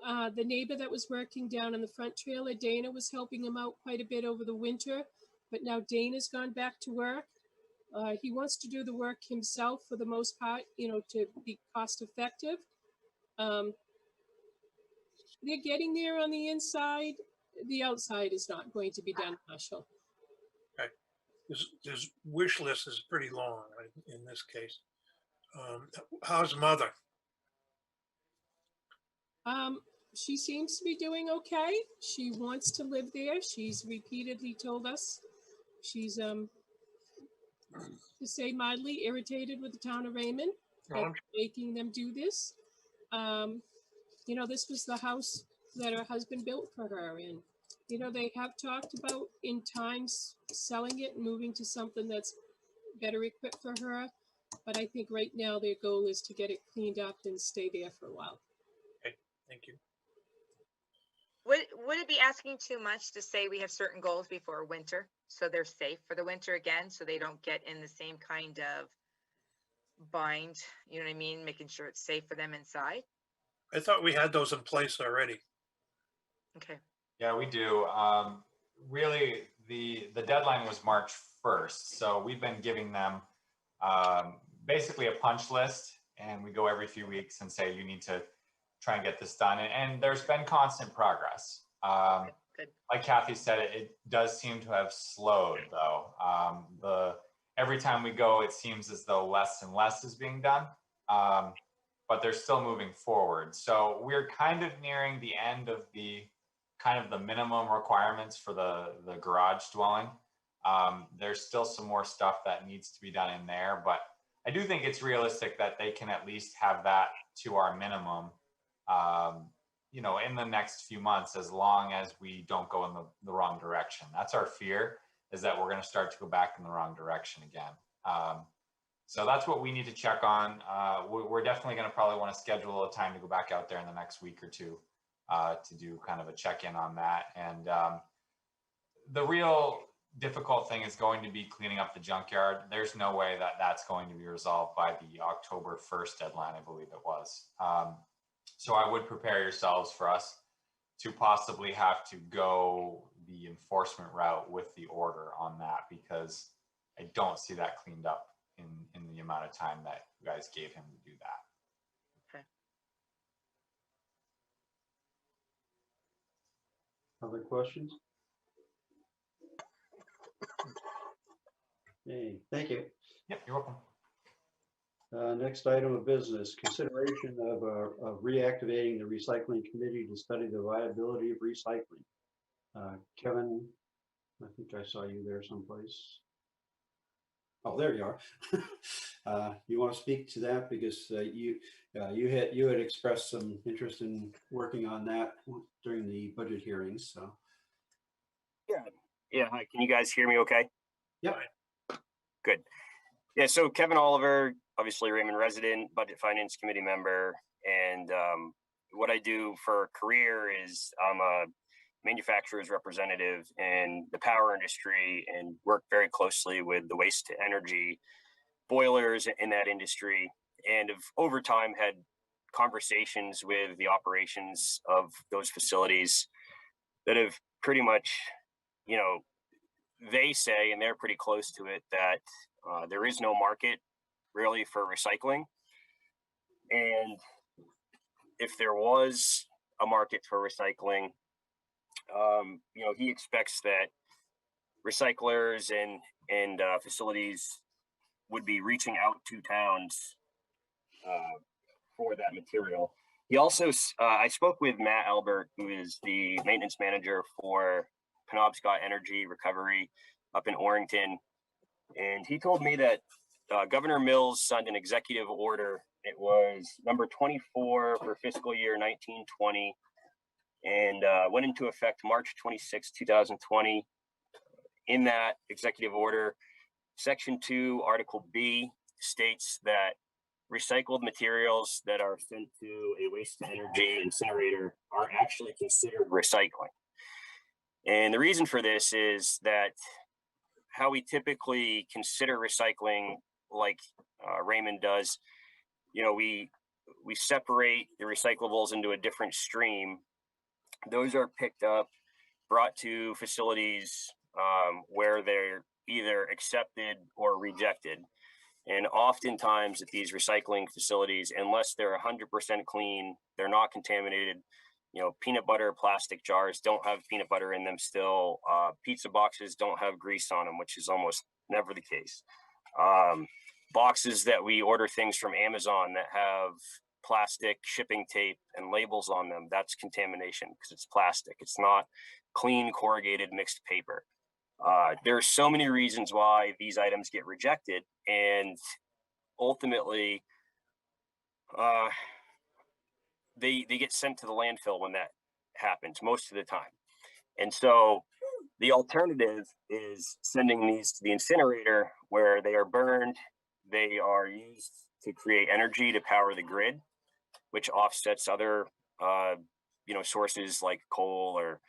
The neighbor that was working down in the front trailer, Dana, was helping him out quite a bit over the winter, but now Dana's gone back to work. He wants to do the work himself for the most part, to be cost effective. They're getting there on the inside. The outside is not going to be done, Marshall. Okay. His wish list is pretty long in this case. How's mother? She seems to be doing okay. She wants to live there. She's repeatedly told us she's, to say mildly, irritated with the town of Raymond for making them do this. This was the house that her husband built for her, and they have talked about in times selling it and moving to something that's better equipped for her. But I think right now their goal is to get it cleaned up and stay there for a while. Okay, thank you. Would it be asking too much to say we have certain goals before winter, so they're safe for the winter again, so they don't get in the same kind of bind, you know what I mean? Making sure it's safe for them inside. I thought we had those in place already. Okay. Yeah, we do. Really, the deadline was March 1st. So we've been giving them basically a punch list, and we go every few weeks and say, you need to try and get this done. And there's been constant progress. Good. Like Kathy said, it does seem to have slowed though. Every time we go, it seems as though less and less is being done. But they're still moving forward. So we're kind of nearing the end of the minimum requirements for the garage dwelling. There's still some more stuff that needs to be done in there, but I do think it's realistic that they can at least have that to our minimum, in the next few months, as long as we don't go in the wrong direction. That's our fear, is that we're going to start to go back in the wrong direction again. So that's what we need to check on. We're definitely going to probably want to schedule a time to go back out there in the next week or two to do kind of a check-in on that. And the real difficult thing is going to be cleaning up the junkyard. There's no way that that's going to be resolved by the October 1st deadline, I believe it was. So I would prepare yourselves for us to possibly have to go the enforcement route with the order on that, because I don't see that cleaned up in the amount of time that you guys gave him to do that. Okay. Other questions? Hey, thank you. Yep, you're welcome. Next item of business, consideration of reactivating the recycling committee to study the viability of recycling. Kevin, I think I saw you there someplace. Oh, there you are. You want to speak to that, because you had expressed some interest in working on that during the budget hearings. So yeah. Hi, can you guys hear me? Okay. Yep. Good. Yeah. So Kevin Oliver, obviously Raymond resident, budget finance committee member, and what I do for a career is I'm a manufacturer's representative in the power industry and work very closely with the waste to energy boilers in that industry, and have over time had conversations with the operations of those facilities that have pretty much, they say, and they're pretty close to it, that there is no market really for recycling. And if there was a market for recycling, he expects that recyclers and facilities would be reaching out to towns for that material. He also, I spoke with Matt Albert, who is the maintenance manager for Penobscot Energy Recovery up in Orrington. And he told me that Governor Mills signed an executive order. It was number 24 for fiscal year 1920, and went into effect March 26, 2020. In that executive order, Section 2, Article B states that recycled materials that are sent to a waste to energy incinerator are actually considered recycling. And the reason for this is that how we typically consider recycling, like Raymond does, we separate the recyclables into a different stream. Those are picked up, brought to facilities where they're either accepted or rejected. And oftentimes at these recycling facilities, unless they're 100% clean, they're not contaminated. Peanut butter plastic jars don't have peanut butter in them still. Pizza boxes don't have grease on them, which is almost never the case. Boxes that we order things from Amazon that have plastic shipping tape and labels on them, that's contamination because it's plastic. It's not clean corrugated mixed paper. There are so many reasons why these items get rejected, and ultimately they get sent to the landfill when that happens most of the time. And so the alternative is sending these to the incinerator where they are burned. They are used to create energy to power the grid, which offsets other sources like coal or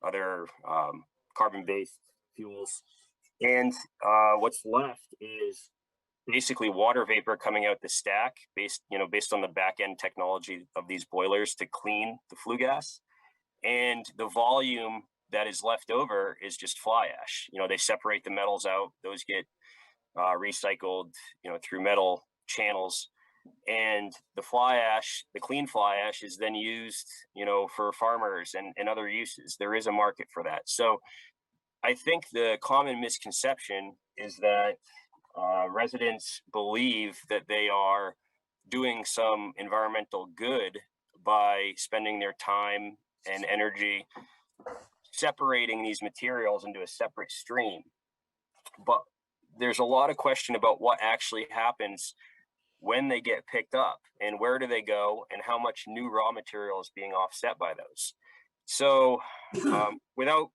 other carbon-based fuels. And what's left is basically water vapor coming out the stack based on the back end technology of these boilers to clean the flue gas. And the volume that is left over is just fly ash. They separate the metals out; those get recycled, through metal channels. And the fly ash, the clean fly ash, is then used, for farmers and other uses. There is a market for that. So I think the common misconception is that residents believe that they are doing some environmental good by spending their time and energy separating these materials into a separate stream. But there's a lot of question about what actually happens when they get picked up and where do they go and how much new raw material is being offset by those. So without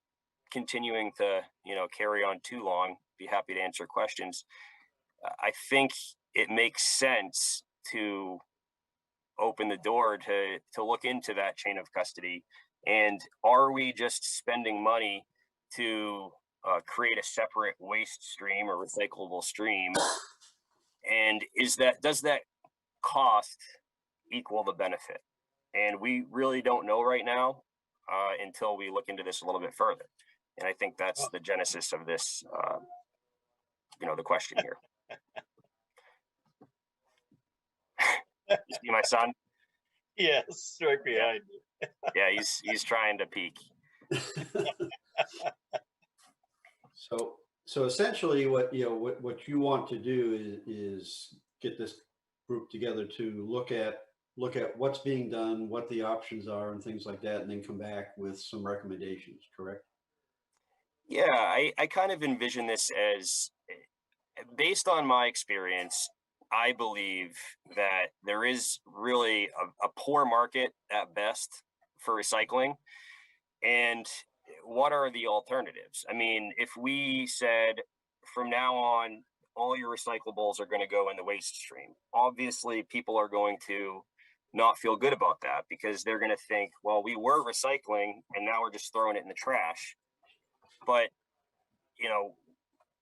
continuing to carry on too long, be happy to answer questions. I think it makes sense to open the door to look into that chain of custody. And are we just spending money to create a separate waste stream or recyclable stream? And does that cost equal the benefit? And we really don't know right now until we look into this a little bit further. And I think that's the genesis of this, the question here. You see my son? Yes, right behind you. Yeah, he's trying to peek. So essentially what you want to do is get this group together to look at what's being done, what the options are and things like that, and then come back with some recommendations, correct? Yeah, I kind of envision this as, based on my experience, I believe that there is really a poor market at best for recycling. And what are the alternatives? I mean, if we said from now on, all your recyclables are going to go in the waste stream, obviously people are going to not feel good about that because they're going to think, well, we were recycling and now we're just throwing it in the trash. But,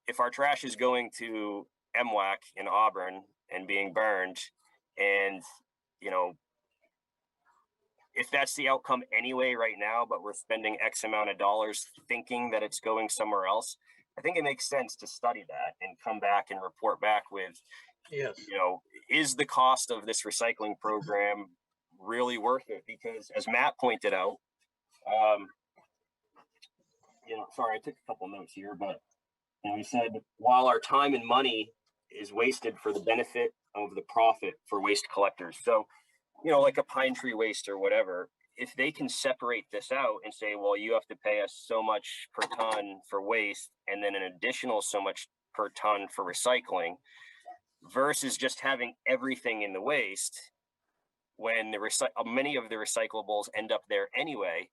if our trash is going to MWAC in Auburn and being burned, and, if that's the outcome anyway right now, but we're spending X amount of dollars thinking that it's going somewhere else, I think it makes sense to study that and come back and report back with, yes, is the cost of this recycling program really worth it? Because as Matt pointed out, sorry, I took a couple notes here, but he said, while our time and money is wasted for the benefit of the profit for waste collectors. So, like a pine tree waste or whatever, if they can separate this out and say, well, you have to pay us so much per ton for waste and then an additional so much per ton for recycling, versus just having everything in the waste, when many of the recyclables end up there anyway,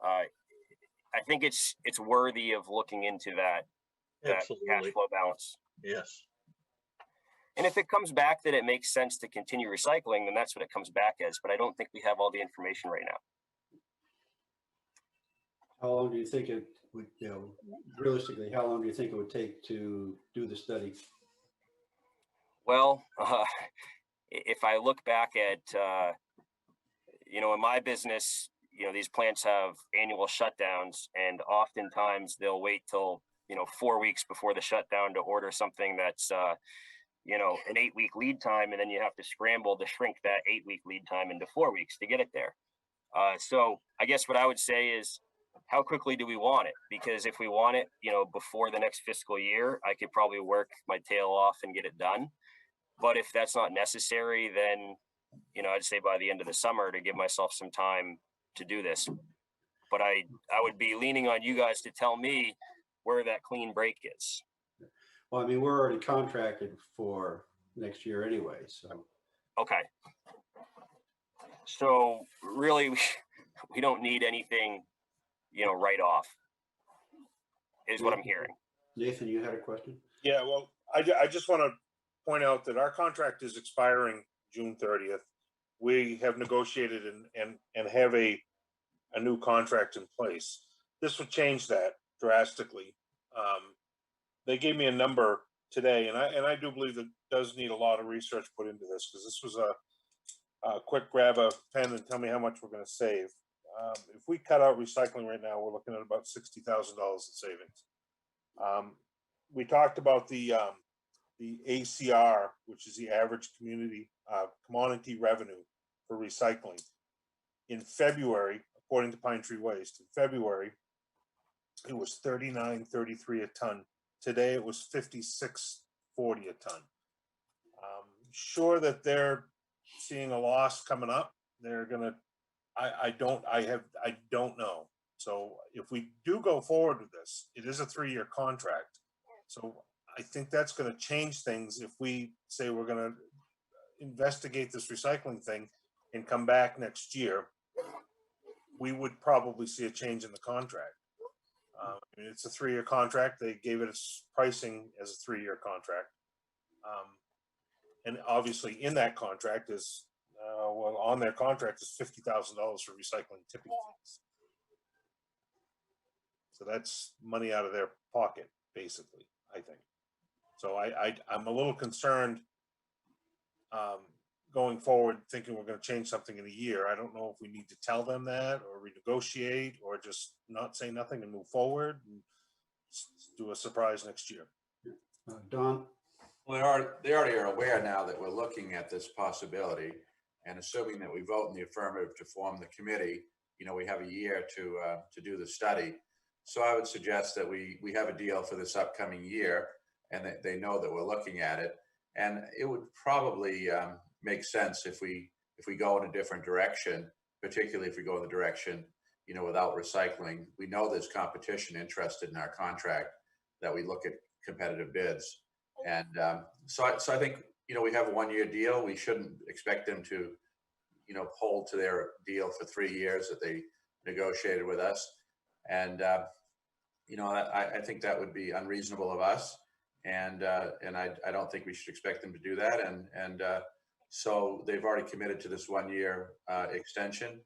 I think it's worthy of looking into that cash flow balance. Yes. And if it comes back that it makes sense to continue recycling, then that's what it comes back as. But I don't think we have all the information right now. how long do you think it would, realistically, how long do you think it would take to do the study? Well, if I look back at, in my business, these plants have annual shutdowns, and oftentimes they'll wait till, 4 weeks before the shutdown to order something that's, an 8-week lead time, and then you have to scramble to shrink that 8-week lead time into 4 weeks to get it there. So I guess what I would say is, how quickly do we want it? Because if we want it, before the next fiscal year, I could probably work my tail off and get it done. But if that's not necessary, then, I'd say by the end of the summer to give myself some time to do this. But I would be leaning on you guys to tell me where that clean break is. Well, I mean, we're already contracted for next year anyway, so. Okay. So really, we don't need anything, right off, is what I'm hearing. Nathan, you had a question? Yeah, well, I just want to point out that our contract is expiring June 30th. We have negotiated and have a new contract in place. This would change that drastically. They gave me a number today, and I do believe that does need a lot of research put into this, because this was a quick grab a pen and tell me how much we're going to save. If we cut out recycling right now, we're looking at about $60,000 in savings. We talked about the ACR, which is the average commodity revenue for recycling. In February, according to Pine Tree Waste, in February, it was $39.33 a ton. Today it was $56.40 a ton. Sure that they're seeing a loss coming up. They're gonna. I don't know. So if we do go forward with this, it is a 3-year contract. So I think that's going to change things. If we say we're going to investigate this recycling thing and come back next year, we would probably see a change in the contract. It's a 3-year contract. They gave it its pricing as a 3-year contract. And obviously in that contract is, on their contract is $50,000 for recycling tipping fees. So that's money out of their pocket, basically, I think. So I'm a little concerned going forward, thinking we're going to change something in a year. I don't know if we need to tell them that or renegotiate or just not say nothing and move forward and do a surprise next year. Don? Well, they already are aware now that we're looking at this possibility, and assuming that we vote in the affirmative to form the committee, we have a year to do the study. So I would suggest that we have a deal for this upcoming year, and that they know that we're looking at it. And it would probably make sense if we go in a different direction, particularly if we go in the direction, without recycling. We know there's competition interested in our contract, that we look at competitive bids. And so I think, we have a 1-year deal. We shouldn't expect them to, hold to their deal for 3 years that they negotiated with us. And, I think that would be unreasonable of us. And I don't think we should expect them to do that. And so they've already committed to this 1-year extension.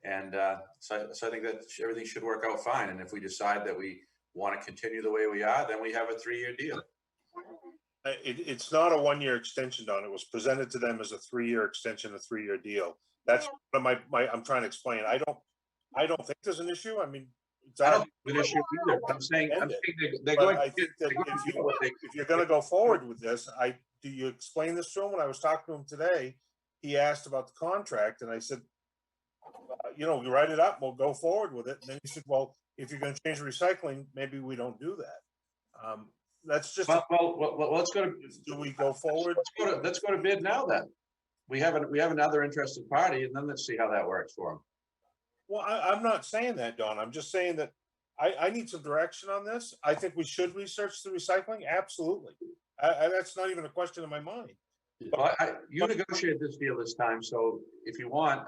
And so I think that everything should work out fine. And if we decide that we want to continue the way we are, then we have a 3-year deal. It's not a 1-year extension, Don. It was presented to them as a 3-year extension, a 3-year deal. That's what I'm trying to explain. I don't think there's an issue. I mean, I don't think there's an issue either. I'm saying they're going. I think that if you're going to go forward with this, do you explain this to him? When I was talking to him today, he asked about the contract, and I said, we write it up, we'll go forward with it. And then he said, well, if you're going to change recycling, maybe we don't do that. That's just. Well, let's go to. Do we go forward? Let's go to bid now. Then we have another interested party, and then let's see how that works for them. Well, I'm not saying that, Don. I'm just saying that I need some direction on this. I think we should research the recycling. Absolutely. That's not even a question in my mind. Well, you negotiated this deal this time, so if you want,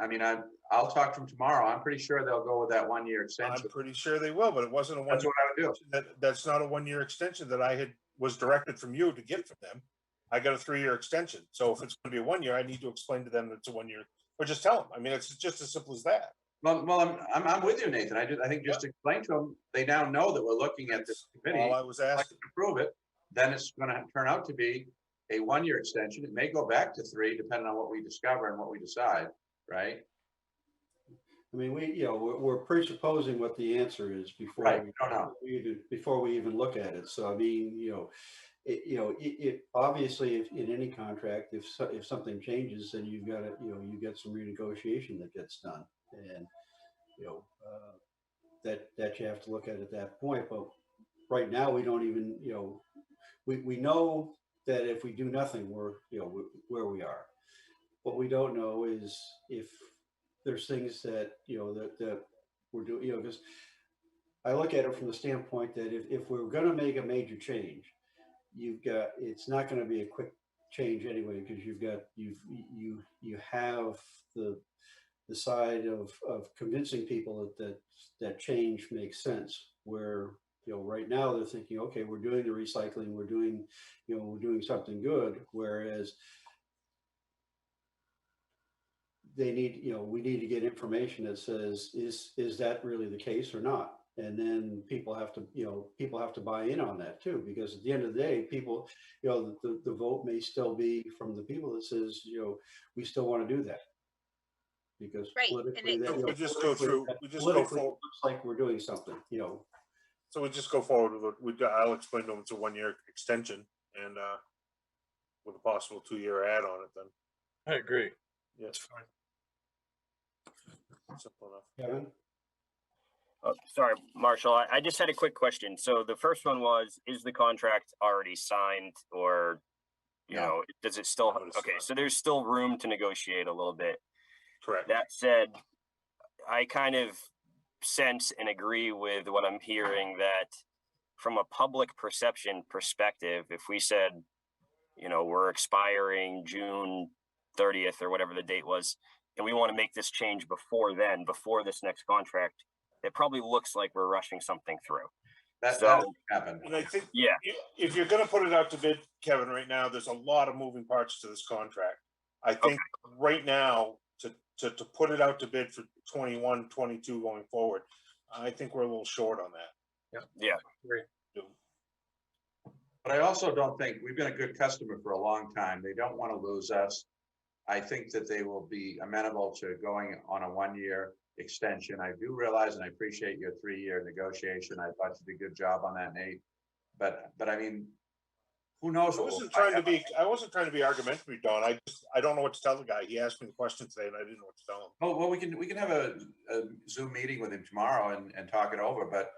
I'll talk to them tomorrow. I'm pretty sure they'll go with that 1-year extension. I'm pretty sure they will, but it wasn't a 1-year. That's what I would do. That's not a 1-year extension that was directed from you to get from them. I got a 3-year extension. So if it's going to be a 1 year, I need to explain to them that it's a 1 year, or just tell them. It's just as simple as that. I'm with you, Nathan. I think just explain to them, they now know that we're looking at this committee. All I was asking. Approve it, then it's gonna turn out to be a 1-year extension. It may go back to 3, depending on what we discover and what we decide, right? I mean, we're presupposing what the answer is before Right, we don't know. before we even look at it. So I mean, it obviously, if in any contract, if something changes, then you've got to, you get some renegotiation that gets done, and that you have to look at that point. But right now, we don't even, we know that if we do nothing, we're where we are. What we don't know is if there's things that that we're doing, because I look at it from the standpoint that if we're going to make a major change, it's not going to be a quick change anyway, because you have the side of convincing people that change makes sense, where right now they're thinking, okay, we're doing the recycling, we're doing something good, whereas they need, we need to get information that says, is that really the case or not? And then people have to buy in on that too, because at the end of the day, people, the vote may still be from the people that says, we still want to do that. Because Right, politically, and that, we just go through, we just go politically, it forward. looks like we're doing something, So we just go forward with I'll explain to them it's a 1-year extension and with a possible 2-year add on it then. I agree. Yeah, That's fine. simple enough. Kevin? Oh, sorry, Marshall, I just had a quick question. So the first one was, is the contract already signed, or, does it still, okay, so there's still room to negotiate a little bit. Correct. That said, I kind of sense and agree with what I'm hearing, that from a public perception perspective, if we said, we're expiring June 30th or whatever the date was, and we want to make this change before then, before this next contract, it probably looks like we're rushing something through. That happened. And I think, yeah, if you're going to put it out to bid, Kevin, right now, there's a lot of moving parts to this contract. I think right now, to put it out to bid for 21, 22 going forward, I think we're a little short on that. Yeah. Great. But I also don't think, we've been a good customer for a long time. They don't want to lose us. I think that they will be amenable to going on a 1-year extension. I do realize, and I appreciate your 3-year negotiation. I thought you did a good job on that, Nate. But I mean, who knows? I wasn't trying to be argumentative, Don. I don't know what to tell the guy. He asked me the question today and I didn't know what to tell him. Oh, well, we can have a Zoom meeting with him tomorrow and talk it over. But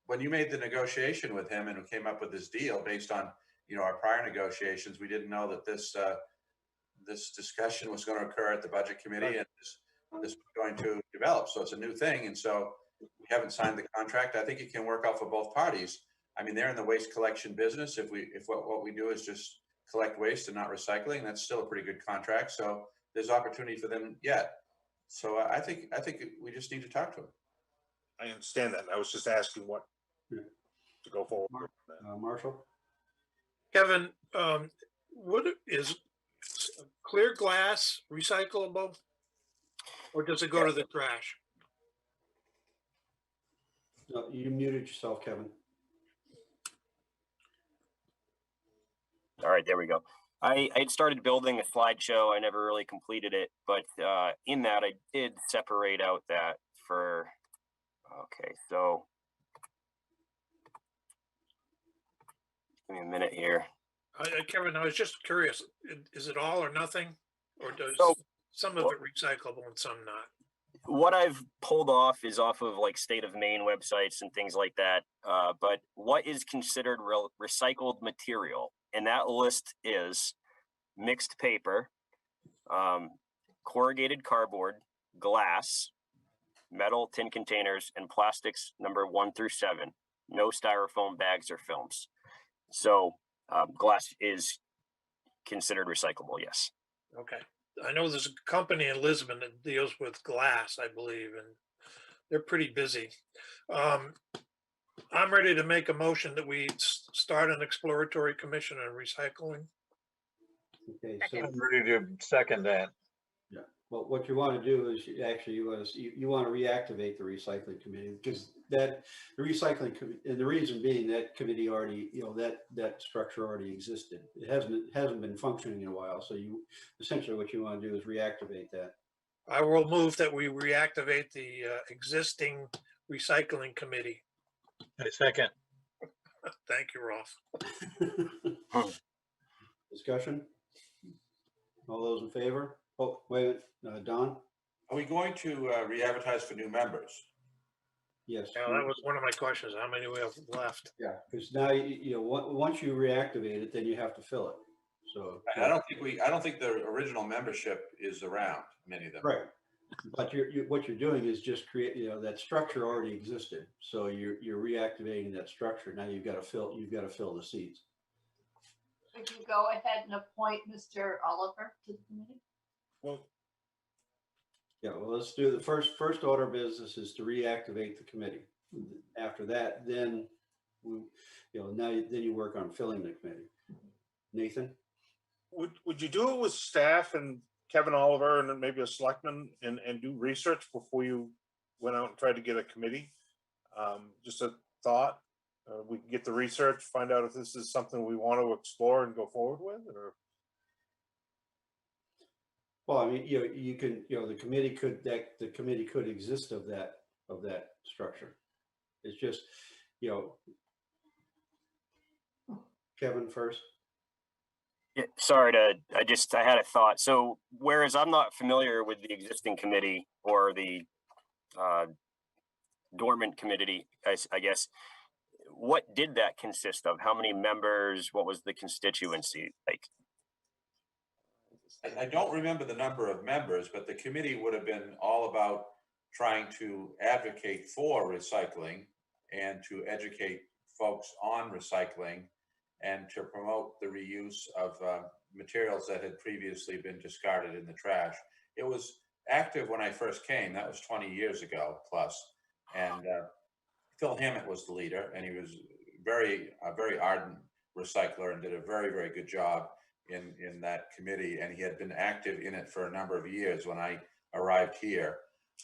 when you made the negotiation with him and came up with this deal based on our prior negotiations, we didn't know that this discussion was going to occur at the budget committee, and this was going to develop. So it's a new thing, and so we haven't signed the contract. I think it can work out for both parties. I mean, they're in the waste collection business. If what we do is just collect waste and not recycling, that's still a pretty good contract. So there's opportunity for them yet. So I think we just need to talk to them. I understand that. I was just asking what to go forward with that. Marshall? Kevin, what is clear glass recyclable, or does it go to the trash? No, you muted yourself, Kevin. All right, there we go. I had started building a slideshow. I never really completed it, but in that I did separate out that for, okay, so give me a minute here. Kevin, I was just curious, is it all or nothing? Or does some of it recyclable and some not? What I've pulled off is off of like state of Maine websites and things like that. But what is considered recycled material? And that list is mixed paper, corrugated cardboard, glass, metal tin containers, and plastics number 1 through 7. No styrofoam bags or films. So glass is considered recyclable, yes. Okay. I know there's a company in Lisbon that deals with glass, I believe, and they're pretty busy. I'm ready to make a motion that we start an exploratory commission on recycling. Okay, I'm ready to second that. Yeah. Well, what you want to do is you want to reactivate the recycling committee, because that the recycling and the reason being that committee already, that structure already existed. It hasn't been functioning in a while. So you essentially what you want to do is reactivate that. I will move that we reactivate the existing recycling committee. I second. Thank you, Rolf. Discussion? All those in favor? Oh, wait, Don? Are we going to re-advertise for new members? Yes. Yeah, that was one of my questions. How many we have left? Yeah, because now, once you reactivate it, then you have to fill it. So I don't think the original membership is around, many of them. right, but what you're doing is just create, that structure already existed. So you're reactivating that structure. Now you've got to fill the seats. Could you go ahead and appoint Mr. Oliver to the committee? Well, yeah, well, let's do the first order of business is to reactivate the committee. After that, then then you work on filling the committee. Nathan? would you do it with staff and Kevin Oliver and then maybe a selectman and do research before you went out and tried to get a committee? Just a thought. We can get the research, find out if this is something we want to explore and go forward with, or. Well, I mean, you can, the committee could exist of that structure. It's just, Kevin first. Yeah, sorry I had a thought. So whereas I'm not familiar with the existing committee or the dormant committee, I guess, what did that consist of? How many members? What was the constituency like? I don't remember the number of members, but the committee would have been all about trying to advocate for recycling and to educate folks on recycling and to promote the reuse of materials that had previously been discarded in the trash. It was active when I first came. That was 20 years ago plus. And Phil Hammett was the leader, and he was a very ardent recycler and did a very, very good job in that committee. And he had been active in it for a number of years when I arrived here.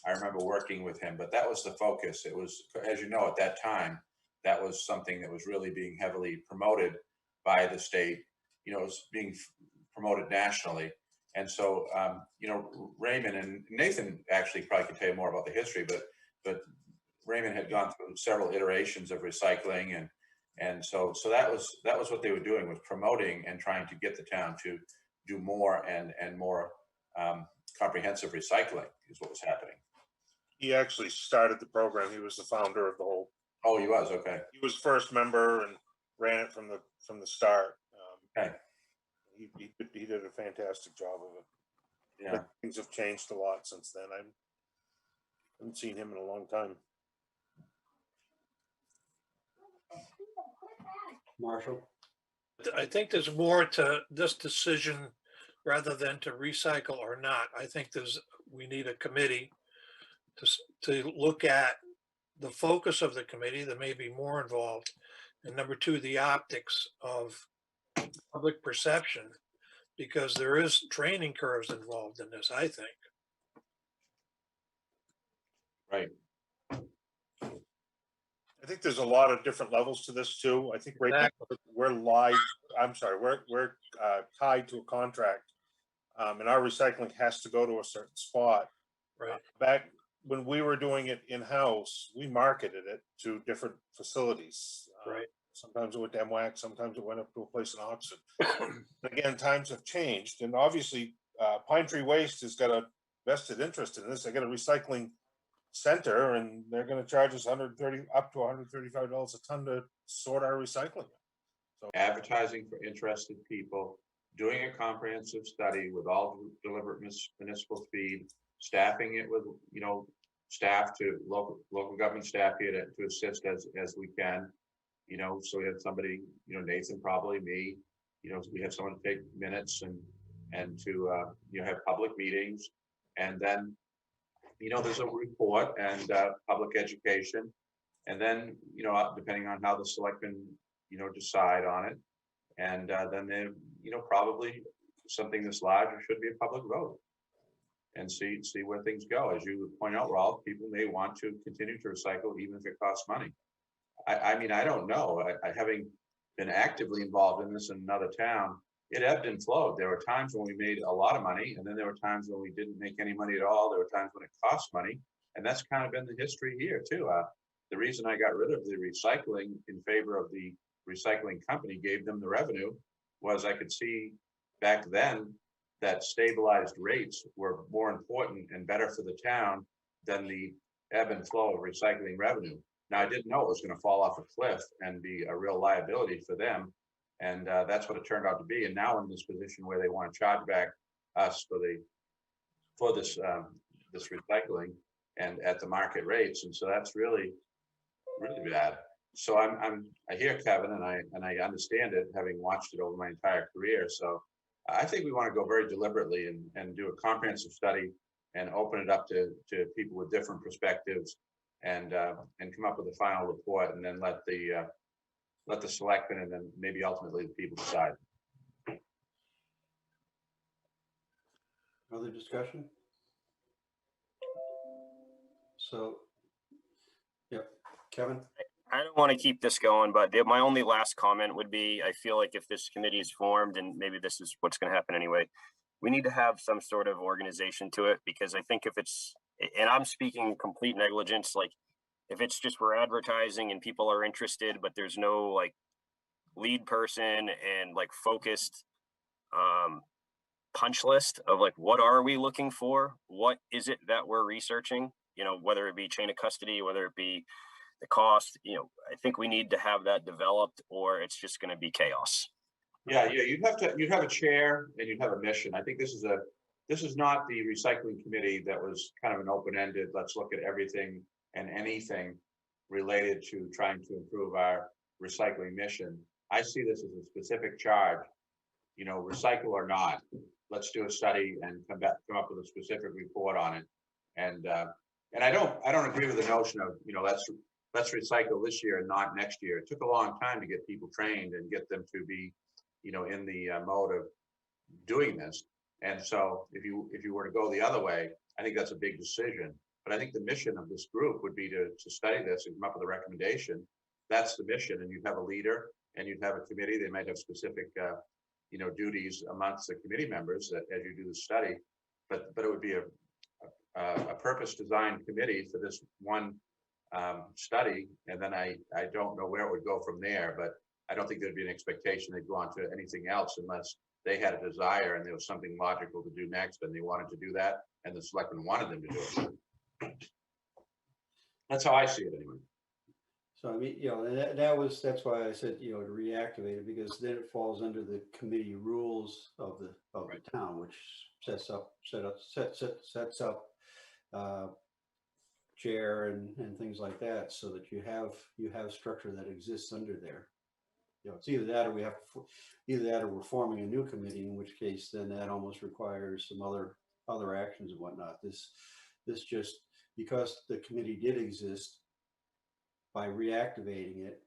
I remember working with him, but that was the focus. It was, as you know, at that time, that was something that was really being heavily promoted by the state. It was being promoted nationally. And so, Raymond and Nathan actually probably could tell you more about the history, but Raymond had gone through several iterations of recycling, and so that was what they were doing, was promoting and trying to get the town to do more and more comprehensive recycling is what was happening. He actually started the program. He was the founder of the whole. Oh, he was, okay. He was first member and ran it from the start. Okay. He did a fantastic job of it. Yeah. But things have changed a lot since then. I haven't seen him in a long time. Marshall? I think there's more to this decision rather than to recycle or not. I think we need a committee to look at the focus of the committee. That may be more involved. And number two, the optics of public perception, because there is training curves involved in this, I think. Right. I think there's a lot of different levels to this too. I think right now we're tied to a contract, and our recycling has to go to a certain spot. Right. Back when we were doing it in-house, we marketed it to different facilities. Right. Sometimes it went to MWAC, sometimes it went up to a place in Oxford. Again, times have changed, and obviously Pine Tree Waste has got a vested interest in this. They got a recycling center, and they're going to charge us up to $135 a ton to sort our recycling. So advertising for interested people, doing a comprehensive study with all deliberate municipal speed, staffing it with staff to local government staff here to assist as we can. So we have somebody, Nathan, probably me, we have someone to take minutes and to have public meetings, and then there's a report and public education, and then depending on how the selectmen decide on it, and then they probably something this large should be a public vote. and see where things go. As you point out, Ralph, people may want to continue to recycle even if it costs money. I mean, I don't know. I having been actively involved in this in another town, it ebbed and flowed. There were times when we made a lot of money, and then there were times when we didn't make any money at all. There were times when it cost money, and that's kind of been the history here too. The reason I got rid of the recycling in favor of the recycling company, gave them the revenue, was I could see back then that stabilized rates were more important and better for the town than the ebb and flow of recycling revenue. Now, I didn't know it was going to fall off a cliff and be a real liability for them. And that's what it turned out to be. And now we're in this position where they want to charge back us for this recycling and at the market rates. And so that's really bad. So I hear Kevin, and I understand it, having watched it over my entire career. So I think we want to go very deliberately and do a comprehensive study and open it up to people with different perspectives, and come up with a final report, and then let the selectmen and then maybe ultimately the people decide. Other discussion? So, yep, Kevin? I don't want to keep this going, but my only last comment would be, I feel like if this committee is formed, and maybe this is what's going to happen anyway, we need to have some sort of organization to it, because I think if it's, and I'm speaking complete negligence, like if it's just for advertising and people are interested, but there's no like lead person and like focused punch list of like, what are we looking for? What is it that we're researching? You know, whether it be chain of custody, whether it be the cost, you know, I think we need to have that developed, or it's just going to be chaos. Yeah, you'd have a chair and you'd have a mission. I think this is not the recycling committee that was kind of an open-ended, let's look at everything and anything related to trying to improve our recycling mission. I see this as a specific charge, you know, recycle or not. Let's do a study and come up with a specific report on it. And I don't agree with the notion of, you know, let's recycle this year and not next year. It took a long time to get people trained and get them to be, you know, in the mode of doing this. And so if you were to go the other way, I think that's a big decision. But I think the mission of this group would be to study this and come up with a recommendation. That's the mission. And you'd have a leader and you'd have a committee. They might have specific, you know, duties amongst the committee members as you do the study. But it would be a purpose designed committee for this one study. And then I don't know where it would go from there, but I don't think there'd be an expectation they'd go on to anything else unless they had a desire and there was something logical to do next and they wanted to do that and the selectmen wanted them to do it. That's how I see it anyway. So, I mean, you know, that's why I said, you know, to reactivate it, because then it falls under the committee rules of the town, which sets up chair and things like that, so that you have structure that exists under there. You know, it's either that or we're forming a new committee, in which case then that almost requires some other actions and whatnot. This just, because the committee did exist, by reactivating it,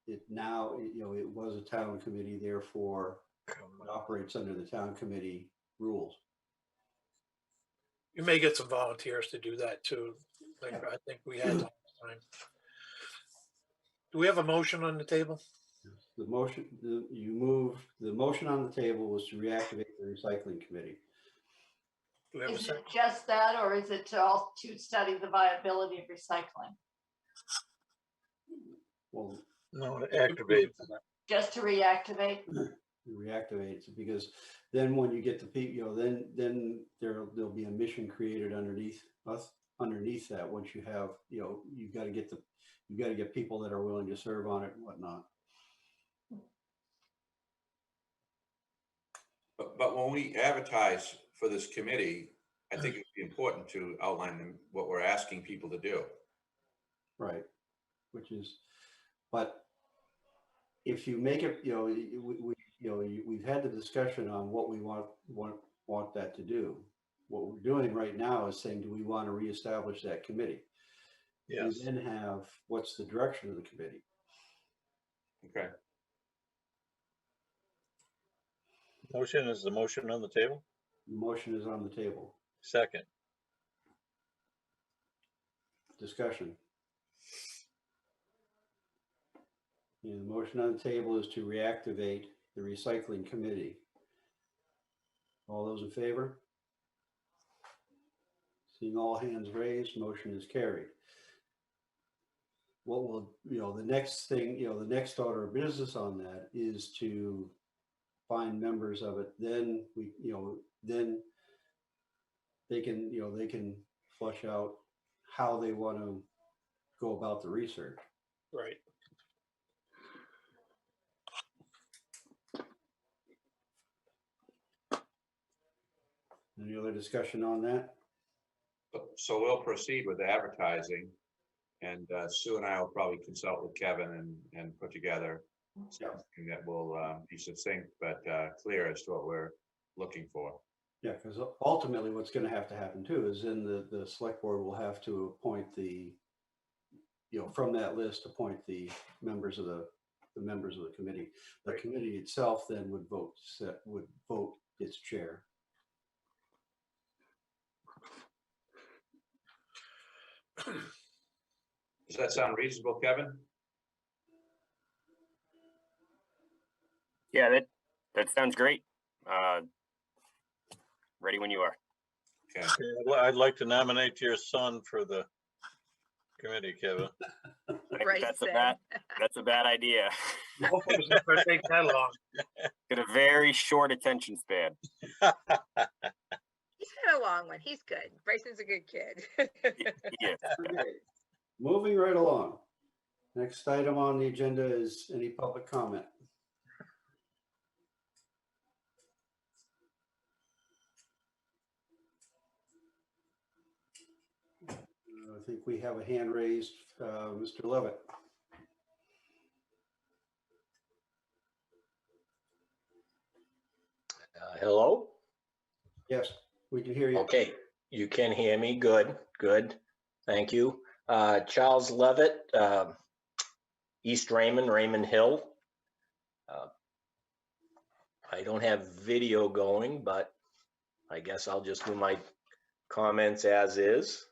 it was a town committee, therefore it operates under the town committee rules. You may get some volunteers to do that too. Like I think we had last time. Do we have a motion on the table? The motion on the table was to reactivate the recycling committee. Do we have a Is second? it just that, or is it to study the viability of recycling? Well, no, to activate. Just to reactivate? Reactivate it, because then when you get the people, you know, then there'll be a mission created underneath that. Once you have, you know, you got to get people that are willing to serve on it and whatnot. But when we advertise for this committee, I think it'd be important to outline what we're asking people to do. Right. But if you make it, you know, we've had the discussion on what we want that to do. What we're doing right now is saying, do we want to reestablish that committee? Yes. We then have, what's the direction of the committee? Okay. Motion, is the motion on the table? The motion is on the table. Second. Discussion. And the motion on the table is to reactivate the recycling committee. All those in favor? Seeing all hands raised, motion is carried. What will, the next thing, the next order of business on that is to find members of it. Then then they can flush out how they want to go about the research. Right. Any other discussion on that? So we'll proceed with advertising, and Sue and I will probably consult with Kevin and put together something that will be succinct but clear as to what we're looking for. Yeah, because ultimately what's going to happen too is then the select board will have to appoint the, from that list, appoint the members of the committee. The committee itself then would vote its chair. Does that sound reasonable, Kevin? Yeah, that sounds great. Ready when you are. Okay. I'd like to nominate your son for the committee, Kevin. Right, that's a bad idea. Hopefully it's not gonna take that long. Got a very short attention span. He's got a long one. He's good. Bryson's a good kid. Yeah. Okay. Moving right along. Next item on the agenda is any public comment. I think we have a hand raised, Mr. Levitt. Hello? Yes, we can hear you. Okay, you can hear me. Good, good. Thank you. Charles Levitt, East Raymond, Raymond Hill. I don't have video going, but I guess I'll just do my comments as is.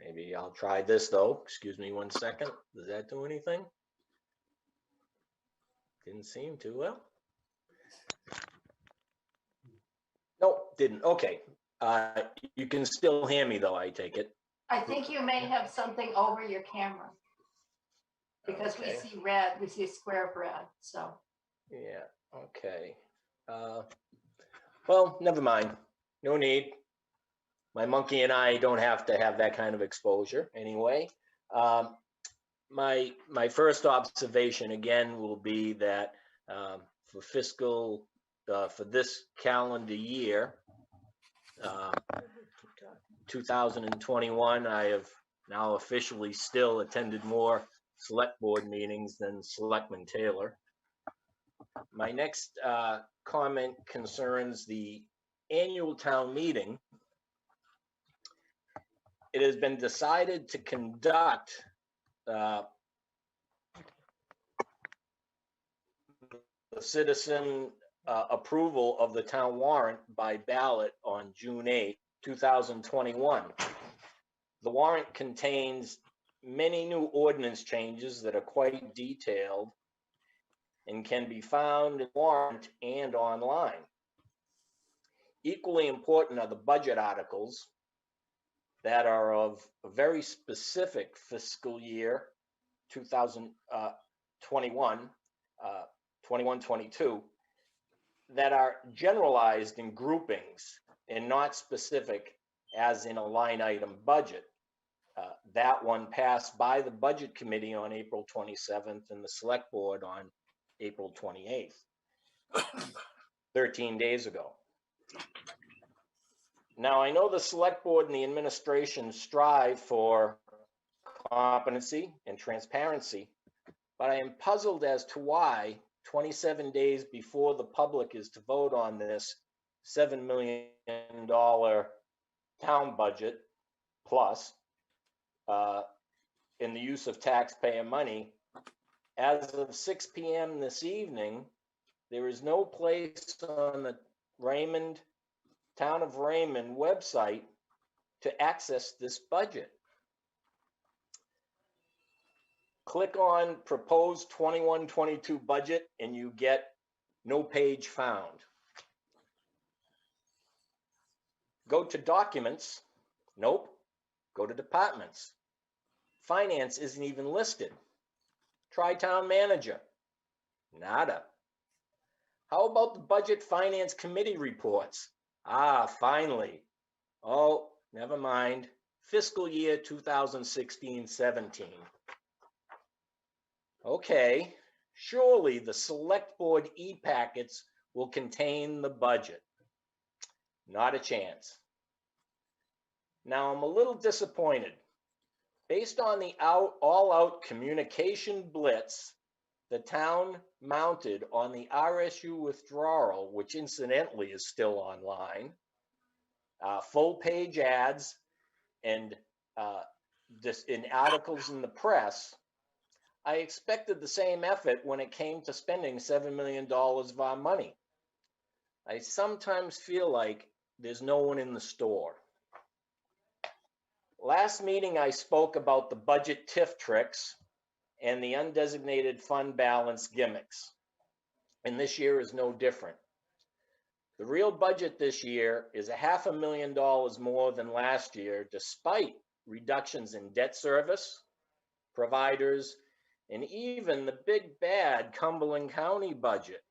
Maybe I'll try this though. Excuse me 1 second. Does that do anything? Didn't seem to. Well, nope, didn't. Okay. You can still hear me though, I take it. I think you may have something over your camera. Because we Okay. see red, we see a square of red, so. Yeah, okay. Well, never mind. No need. My monkey and I don't have to have that kind of exposure anyway. My first observation again will be that for this calendar year, 2021, I have now officially still attended more select board meetings than Selectman Taylor. My next comment concerns the annual town meeting. It has been decided to conduct the citizen approval of the town warrant by ballot on June 8, 2021. The warrant contains many new ordinance changes that are quite detailed and can be found in the warrant and online. Equally important are the budget articles that are of a very specific fiscal year 2021, 21-22, that are generalized in groupings and not specific as in a line item budget. That one passed by the budget committee on April 27th and the select board on April 28th, 13 days ago. Now, I know the select board and the administration strive for competency and transparency, but I am puzzled as to why 27 days before the public is to vote on this $7 million town budget plus in the use of taxpayer money, as of 6 p.m. this evening, there is no place on the Raymond Town of Raymond website to access this budget. Click on proposed 21-22 budget and you get no page found. Go to documents. Nope. Go to departments. Finance isn't even listed. Try town manager. Nada. How about the budget finance committee reports? Ah, finally. Oh, never mind. Fiscal year 2016-17. Okay, surely the select board e-packets will contain the budget. Not a chance. Now I'm a little disappointed. Based on the all-out communication blitz the town mounted on the RSU withdrawal, which incidentally is still online, full-page ads, and in articles in the press, I expected the same effort when it came to spending $7 million of our money. I sometimes feel like there's no one in the store. Last meeting, I spoke about the budget TIF tricks and the undesignated fund balance gimmicks. And this year is no different. The real budget this year is $500,000 more than last year, despite reductions in debt service, providers, and even the big bad Cumberland County budget.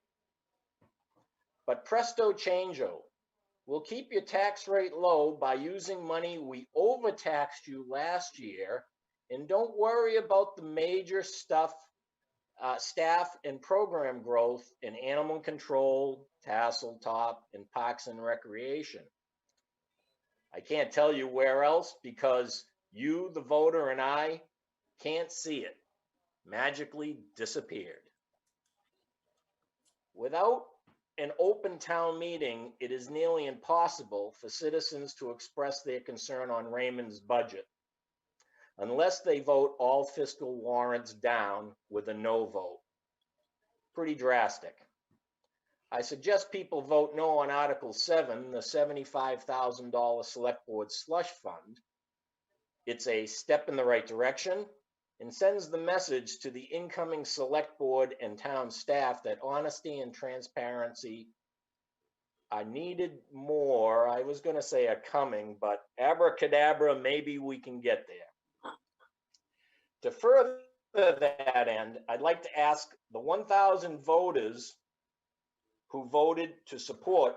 But presto changeo, we'll keep your tax rate low by using money we overtaxed you last year, and don't worry about the major stuff, staff and program growth in animal control, tassel top, and parks and recreation. I can't tell you where else because you, the voter, and I can't see it. Magically disappeared. Without an open town meeting, it is nearly impossible for citizens to express their concern on Raymond's budget, unless they vote all fiscal warrants down with a no vote. Pretty drastic. I suggest people vote no on Article 7, the $75,000 Select Board slush fund. It's a step in the right direction and sends the message to the incoming Select Board and town staff that honesty and transparency are needed more. I was going to say are coming, but abracadabra, maybe we can get there. To further that end, I'd like to ask the 1,000 voters who voted to support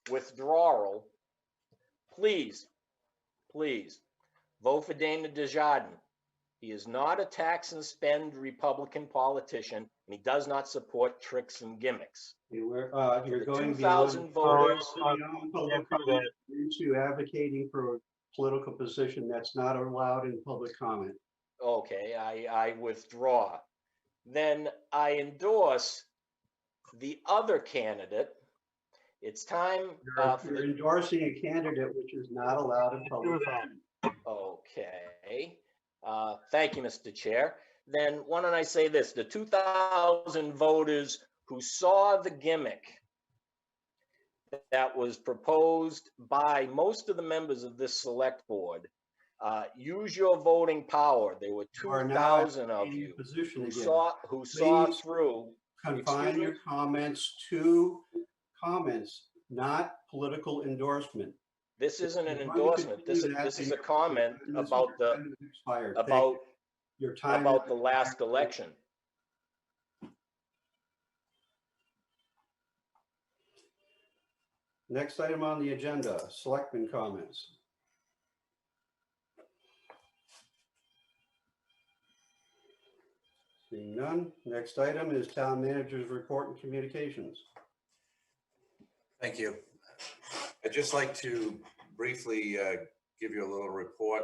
withdrawal, please vote for Dana Desjardins. He is not a tax and spend Republican politician, and he does not support tricks and gimmicks. You're The going 2,000 beyond voters. public comment into advocating for a political position that's not allowed in public comment. Okay, I withdraw. Then I endorse the other candidate. It's time. You're endorsing a candidate which is not allowed in public comment. Okay. Thank you, Mr. Chair. Then why don't I say this? The 2,000 voters who saw the gimmick that was proposed by most of the members of this select board, use your voting power. There were 2,000 of you who saw through. Confine your comments to comments, not political endorsement. This isn't an endorsement. This is a comment about the last election. Next item on the agenda, selectmen comments. Seeing none. Next item is town manager's report and communications. Thank you. I'd just like to briefly give you a little report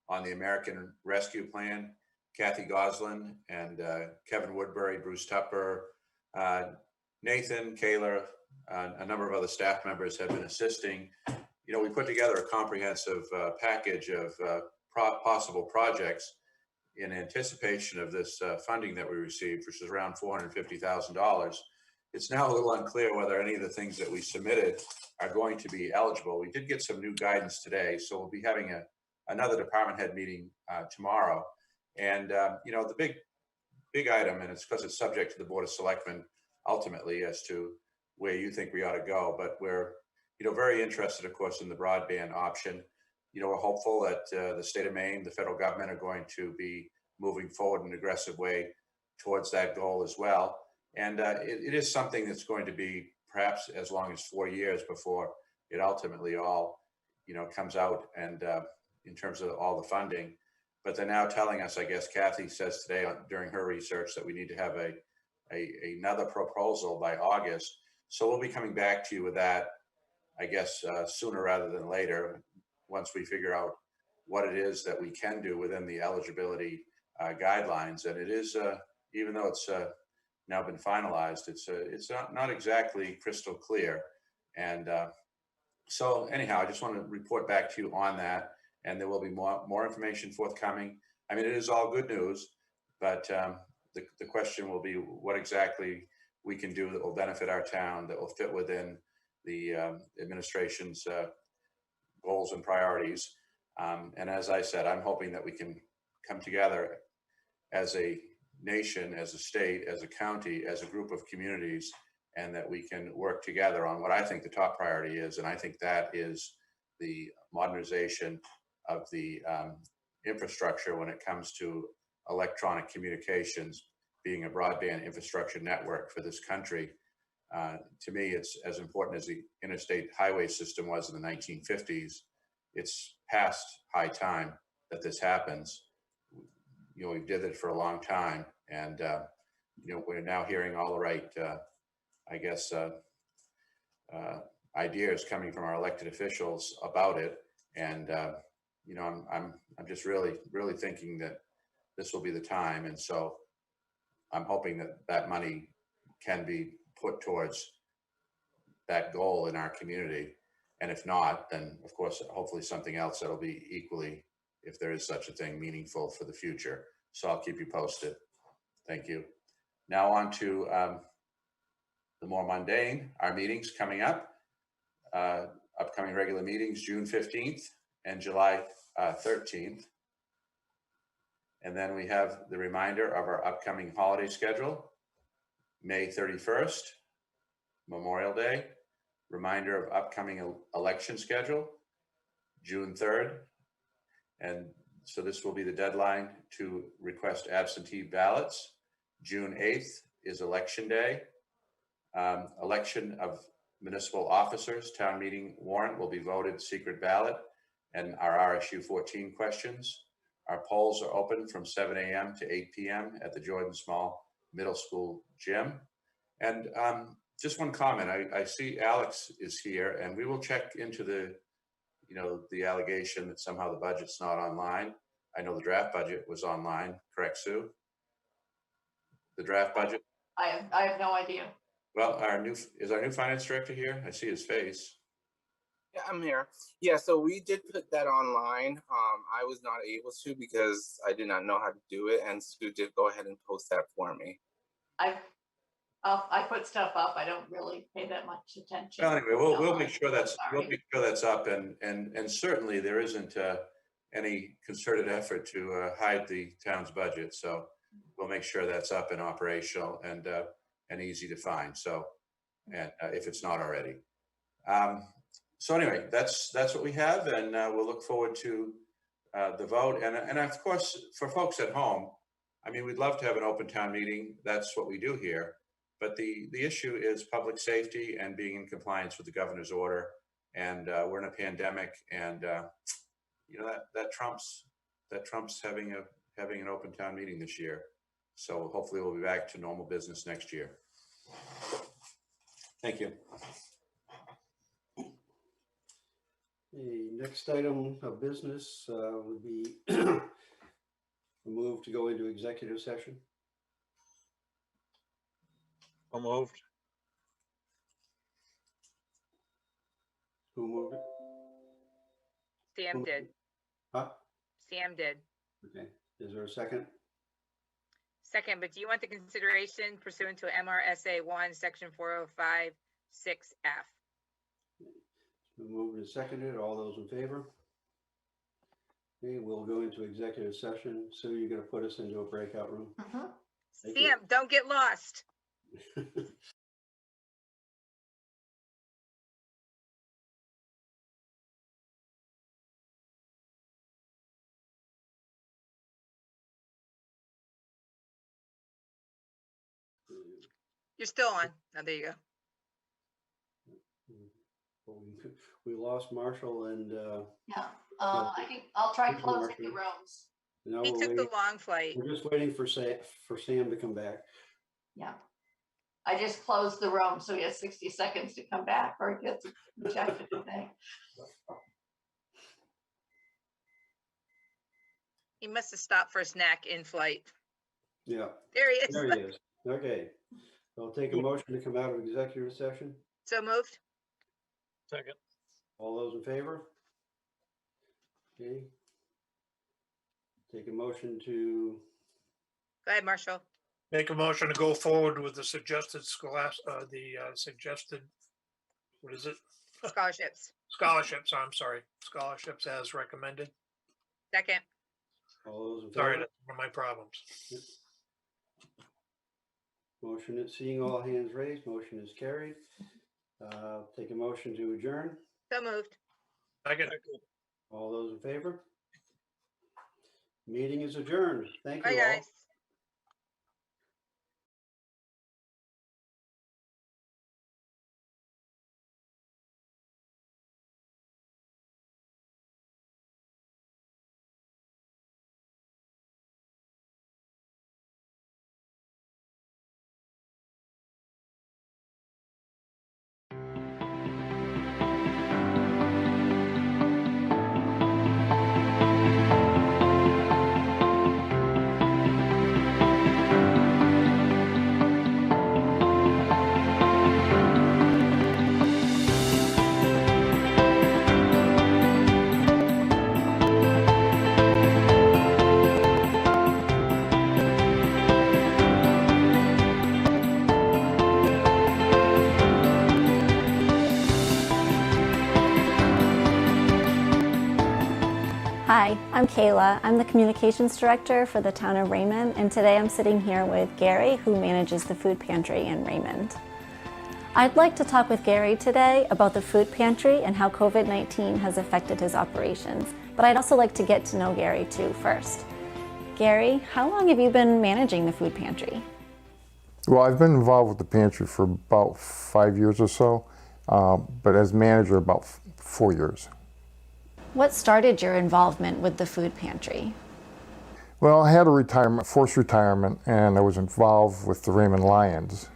on the American Rescue Plan. Kathy Goslin and Kevin Woodbury, Bruce Tupper, Nathan, Kayla, a number of other staff members have been assisting. You know, we put together a comprehensive package of possible projects in anticipation of this funding that we received, which is around $450,000. it's now a little unclear whether any of the things that we submitted are going to be eligible. We did get some new guidance today, so we'll be having another department head meeting tomorrow. And the big item, and it's because it's subject to the Board of Selectmen ultimately as to where you think we ought to go, but we're very interested, of course, in the broadband option. We're hopeful that the state of Maine, the federal government, are going to be moving forward in an aggressive way towards that goal as well. And it is something that's going to be perhaps as long as 4 years before it ultimately all, comes out and in terms of all the funding. But they're now telling us, I guess Kathy says today during her research, that we need to have another proposal by August. So we'll be coming back to you with that, I guess, sooner rather than later, once we figure out what it is that we can do within the eligibility guidelines. And it is, even though it's now been finalized, it's not exactly crystal clear. And so anyhow, I just want to report back to you on that, and there will be more information forthcoming. I mean, it is all good news, but the question will be what exactly we can do that will benefit our town, that will fit within the administration's goals and priorities. And as I said, I'm hoping that we can come together as a nation, as a state, as a county, as a group of communities, and that we can work together on what I think the top priority is. And I think that is the modernization of the infrastructure when it comes to electronic communications, being a broadband infrastructure network for this country. To me, it's as important as the interstate highway system was in the 1950s. It's past high time that this happens. We did it for a long time, and we're now hearing all the right, I guess, ideas coming from our elected officials about it. And I'm just really thinking that this will be the time, and so I'm hoping that money can be put towards that goal in our community. And if not, then of course, hopefully something else that'll be equally, if there is such a thing, meaningful for the future. So I'll keep you posted. Thank you. Now on to the more mundane, our meetings coming up. Upcoming regular meetings, June 15th and July 13th. And then we have the reminder of our upcoming holiday schedule. May 31st, Memorial Day. Reminder of upcoming election schedule, June 3rd. And so this will be the deadline to request absentee ballots. June 8th is Election Day. Election of municipal officers, town meeting warrant will be voted secret ballot, and our RSU 14 questions. Our polls are open from 7 a.m. to 8 p.m. at the Jordan Small Middle School gym. And just one comment, I see Alex is here, and we will check into the allegation that somehow the budget's not online. I know the draft budget was online, correct, Sue? The draft budget? I have no idea. Well, our new finance director here? I see his face. Yeah, I'm here. Yeah, so we did put that online. I was not able to because I did not know how to do it, and Sue did go ahead and post that for me. I put stuff up. I don't really pay that much attention. Well, anyway, we'll make sure that's up, and certainly there isn't any concerted effort to hide the town's budget. So we'll make sure that's up and operational and easy to find. So, and if it's not already. So anyway, that's what we have, and we'll look forward to the vote. And of course, for folks at home, I mean, we'd love to have an open town meeting. That's what we do here. But the issue is public safety and being in compliance with the governor's order. And we're in a pandemic, and that trumps having an open town meeting this year. So hopefully we'll be back to normal business next year. Thank you. The next item of business would be a move to go into executive session. So moved. Who moved it? Sam did. Huh? Sam did. Okay. Is there a second? Second, but do you want the consideration pursuant to MRSA 1, Section 405, 6F? Moved and seconded. All those in favor? Okay, we'll go into executive session. Sue, you're gonna put us into a breakout room? Thank you. Sam, don't get lost. You're still on. Oh, there you go. We lost Marshall and, Yeah, I'll try closing the rooms. now He we're took the waiting, long flight. we're just waiting for Sam to come back. Yeah. I just closed the room, so he has 60 seconds to come back or he gets rejected, I think. He must have stopped for a snack in flight. Yeah. There he is. There he is. Okay. So I'll take a motion to come out of executive session. So moved. Second. All those in favor? Okay. Take a motion to, Go ahead, Marshall. Make a motion to go forward with the suggested suggested, what is it? Scholarships. Scholarships, I'm sorry, scholarships as recommended. Second. all those in favor? Sorry, that's one of my problems. Motion is seeing all hands raised, motion is carried. Take a motion to adjourn. So moved. Second. All those in favor? Meeting is adjourned. Thank Bye, you all. guys. Hi, I'm Kayla. I'm the Communications Director for the town of Raymond, and today I'm sitting here with Gary, who manages the food pantry in Raymond. I'd like to talk with Gary today about the food pantry and how COVID-19 has affected his operations, but I'd also like to get to know Gary too first. Gary, how long have you been managing the food pantry? Well, I've been involved with the pantry for about 5 years or so, but as manager about 4 years. What started your involvement with the food pantry? Well, I had a forced retirement, and I was involved with the Raymond Lions.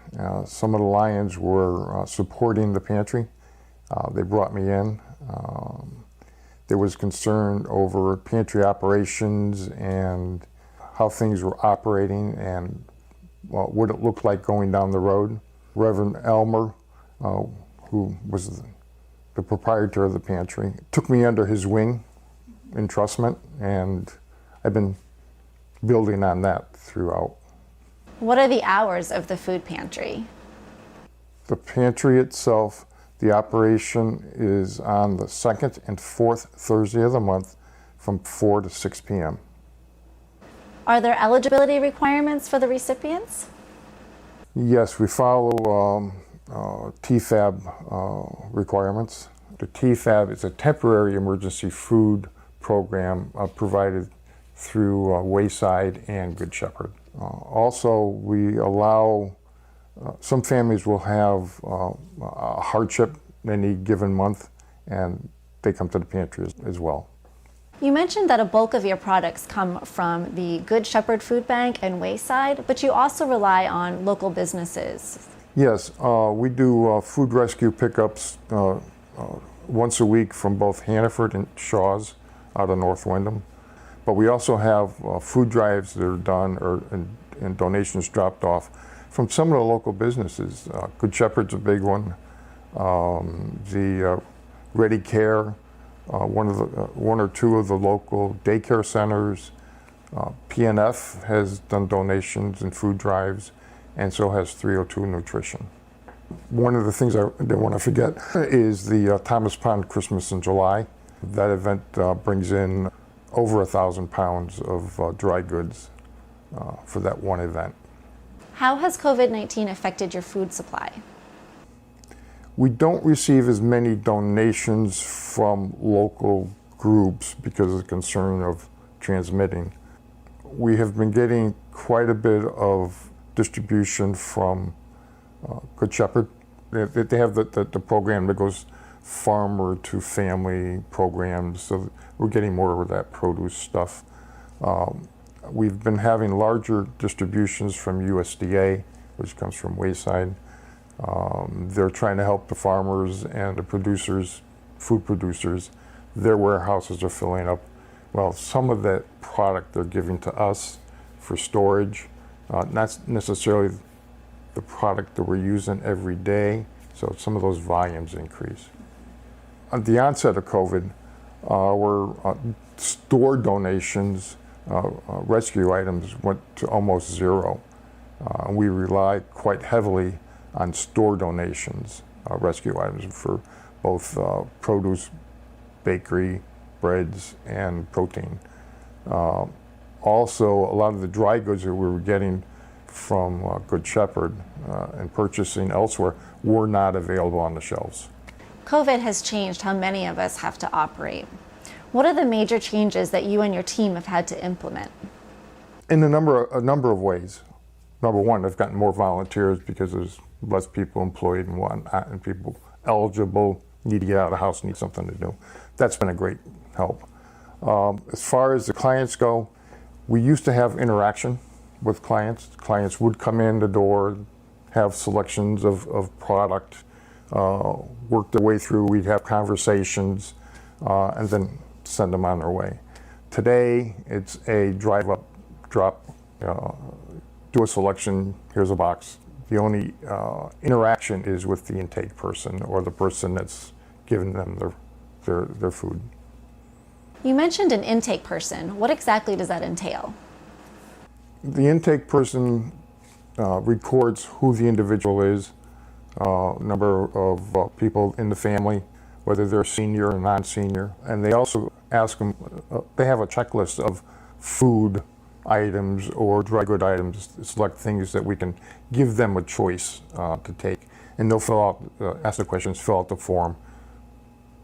Some of the Lions were supporting the pantry. They brought me in. There was concern over pantry operations and how things were operating and what it looked like going down the road. Reverend Elmer, who was the proprietor of the pantry, took me under his wing, entrustment, and I've been building on that throughout. What are the hours of the food pantry? The pantry itself, the operation is on the second and fourth Thursday of the month from 4 to 6 p.m. Are there eligibility requirements for the recipients? Yes, we follow TFAB requirements. The TFAB is a temporary emergency food program provided through Wayside and Good Shepherd. Also, we allow, some families will have a hardship in any given month, and they come to the pantry as well. You mentioned that a bulk of your products come from the Good Shepherd Food Bank and Wayside, but you also rely on local businesses. Yes, we do food rescue pickups once a week from both Hannaford and Shaw's out of North Windham. But we also have food drives that are done and donations dropped off from some of the local businesses. Good Shepherd's a big one. The Ready Care, one or two of the local daycare centers, PNF has done donations and food drives, and so has 302 Nutrition. One of the things I didn't want to forget is the Thomas Pond Christmas in July. That event brings in over 1,000 pounds of dry goods for that one event. How has COVID-19 affected your food supply? We don't receive as many donations from local groups because of the concern of transmitting. We have been getting quite a bit of distribution from Good Shepherd. They have the program that goes farmer to family programs, so we're getting more of that produce stuff. We've been having larger distributions from USDA, which comes from Wayside. They're trying to help the farmers and the producers, food producers. Their warehouses are filling up. Well, some of that product they're giving to us for storage, not necessarily the product that we're using every day, so some of those volumes increase. At the onset of COVID, our store donations, rescue items went to almost zero. We rely quite heavily on store donations, rescue items for both produce, bakery, breads, and protein. Also, a lot of the dry goods that we were getting from Good Shepherd and purchasing elsewhere were not available on the shelves. COVID has changed how many of us have to operate. What are the major changes that you and your team have had to implement? In a number of ways. Number one, I've gotten more volunteers because there's less people employed and whatnot, and people eligible, need to get out of the house, need something to do. That's been a great help. As far as the clients go, we used to have interaction with clients. Clients would come in the door, have selections of product, work their way through, we'd have conversations, and then send them on their way. Today, it's a drive up, drop, do a selection, here's a box. The only interaction is with the intake person or the person that's giving them their food. You mentioned an intake person. What exactly does that entail? The intake person records who the individual is, number of people in the family, whether they're senior or non-senior, and they also ask them, they have a checklist of food items or dry good items, select things that we can give them a choice to take. And they'll fill out, ask the questions, fill out the form,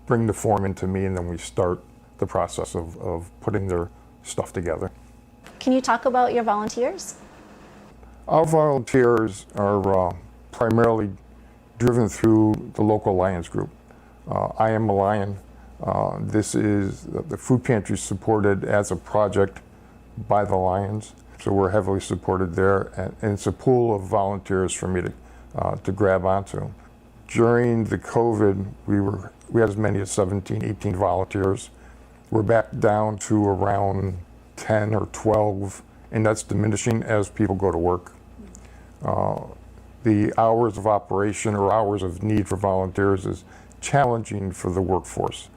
bring the form into me, and then we start the process of putting their stuff together. Can you talk about your volunteers? Our volunteers are primarily driven through the local Lions group. I am a Lion. This is, the food pantry supported as a project by the Lions, so we're heavily supported there, and it's a pool of volunteers for me to grab onto. During the COVID, we had as many as 17, 18 volunteers. We're back down to around 10 or 12, and that's diminishing as people go to work. The hours of operation or hours of need for volunteers is challenging for the workforce.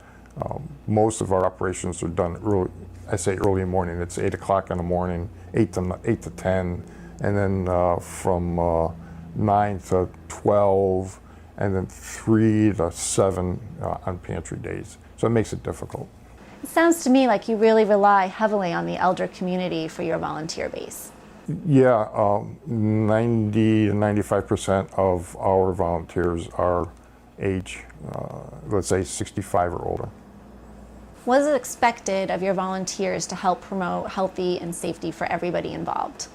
Most of our operations are done early, I say early morning, it's 8 o'clock in the morning, 8 to 10, and then from 9 to 12, and then 3 to 7 on pantry days. So it makes it difficult. It sounds to me like you really rely heavily on the elder community for your volunteer base. Yeah, 90 to 95% of our volunteers are age, let's say 65 or older. What is expected of your volunteers to help promote healthy and safety for everybody involved?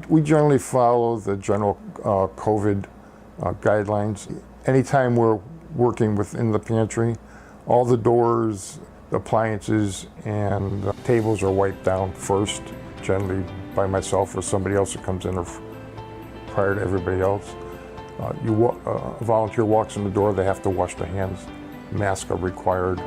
We generally follow the general COVID guidelines. Anytime we're working within the pantry, all the doors, appliances, and tables are wiped down first, generally by myself or somebody else that comes in or prior to everybody else. A volunteer walks in the door, they have to wash their hands. Masks are required.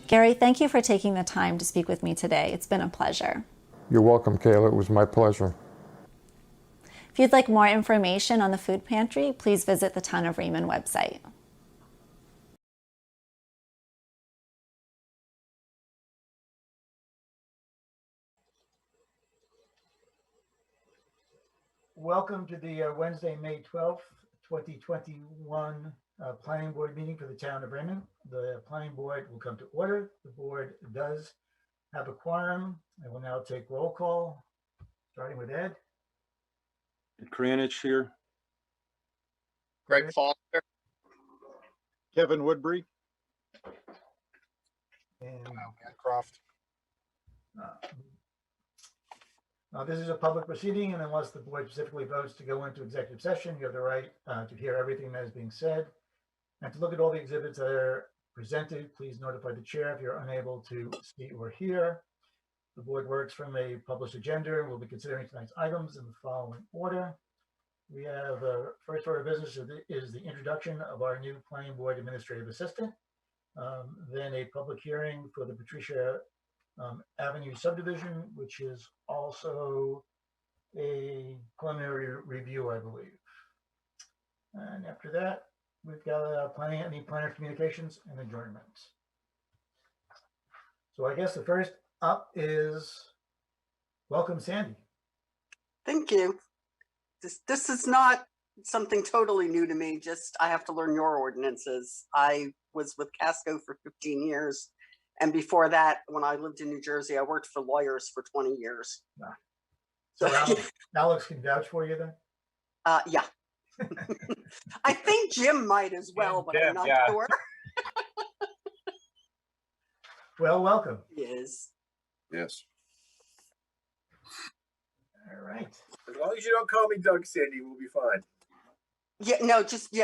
Gary, thank you for taking the time to speak with me today. It's been a pleasure. You're welcome, Kayla. It was my pleasure. If you'd like more information on the food pantry, please visit the Town of Raymond website. Welcome to the Wednesday, May 12th, 2021 Planning Board meeting for the Town of Raymond. The Planning Board will come to order. The board does have a quorum. I will now take roll call, starting with Ed. Kranich here. Greg Foster. Kevin Woodbury. And Croft. This is a public proceeding, and unless the board specifically votes to go into executive session, you have the right to hear everything that is being said and to look at all the exhibits that are presented. Please notify the chair if you're unable to see or hear. The board works from a published agenda, and we'll be considering tonight's items in the following order. We have first order of business is the introduction of our new planning board administrative assistant. Then a public hearing for the Patricia Avenue subdivision, which is also a preliminary review, I believe. And after that, we've got any planner communications and adjournments. So I guess the first up is welcome, Sandy. Thank you. This is not something totally new to me, just I have to learn your ordinances. I was with Casco for 15 years. And before that, when I lived in New Jersey, I worked for lawyers for 20 years. Yeah. So Alex can vouch for you then? Yeah. I think Jim might as well, but I'm not sure. Well, welcome. Yes. Yes. All right. As long as you don't call me Doug, Sandy, we'll be fine. Yeah, no,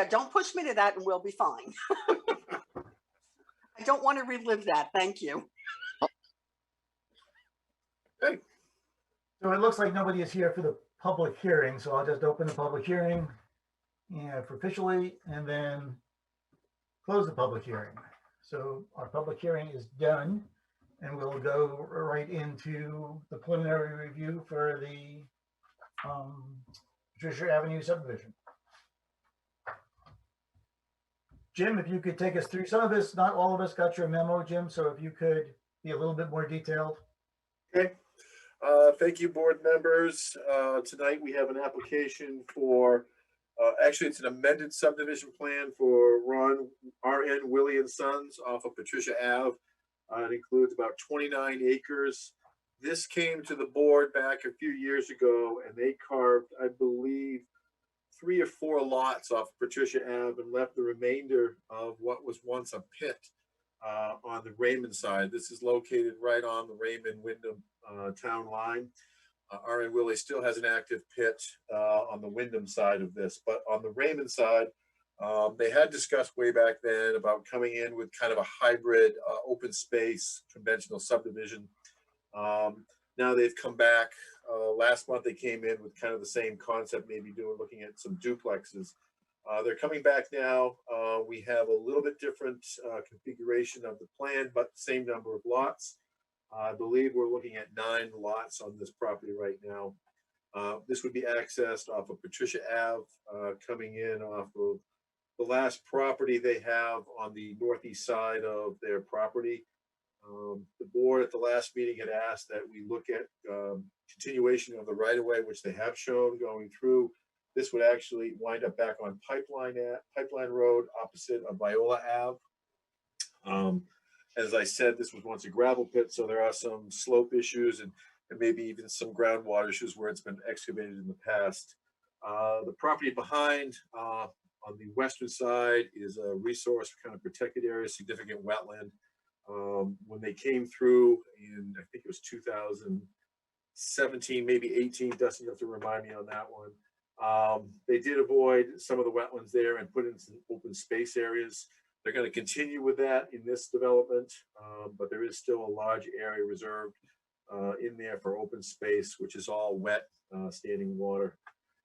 don't push me to that and we'll be fine. I don't want to relive that. Thank you. Okay. So it looks like nobody is here for the public hearing, so I'll just open the public hearing officially and then close the public hearing. So our public hearing is done, and we'll go right into the preliminary review for the Patricia Avenue subdivision. Jim, if you could take us through some of this, not all of us got your memo, Jim, so if you could be a little bit more detailed. Okay. Thank you, board members. Tonight we have an application for, actually it's an amended subdivision plan for RN Willie and Sons off of Patricia Ave. It includes about 29 acres. This came to the board back a few years ago, and they carved, I believe, 3 or 4 lots off Patricia Ave and left the remainder of what was once a pit on the Raymond side. This is located right on the Raymond-Wyndham town line. RN Willie still has an active pit on the Wyndham side of this, but on the Raymond side, they had discussed way back then about coming in with kind of a hybrid open space conventional subdivision. Now they've come back. Last month they came in with kind of the same concept, maybe looking at some duplexes. They're coming back now. We have a little bit different configuration of the plan, but same number of lots. I believe we're looking at 9 lots on this property right now. This would be accessed off of Patricia Ave, coming in off of the last property they have on the northeast side of their property. The board at the last meeting had asked that we look at continuation of the right-of-way, which they have shown going through. This would actually wind up back on Pipeline Road opposite of Viola Ave. As I said, this was once a gravel pit, so there are some slope issues and maybe even some groundwater issues where it's been excavated in the past. The property behind on the western side is a resource kind of protected area, significant wetland. When they came through in, I think it was 2017, maybe 18, Dustin, you have to remind me on that one. They did avoid some of the wetlands there and put in some open space areas. They're going to continue with that in this development, but there is still a large area reserved in there for open space, which is all wet, standing water.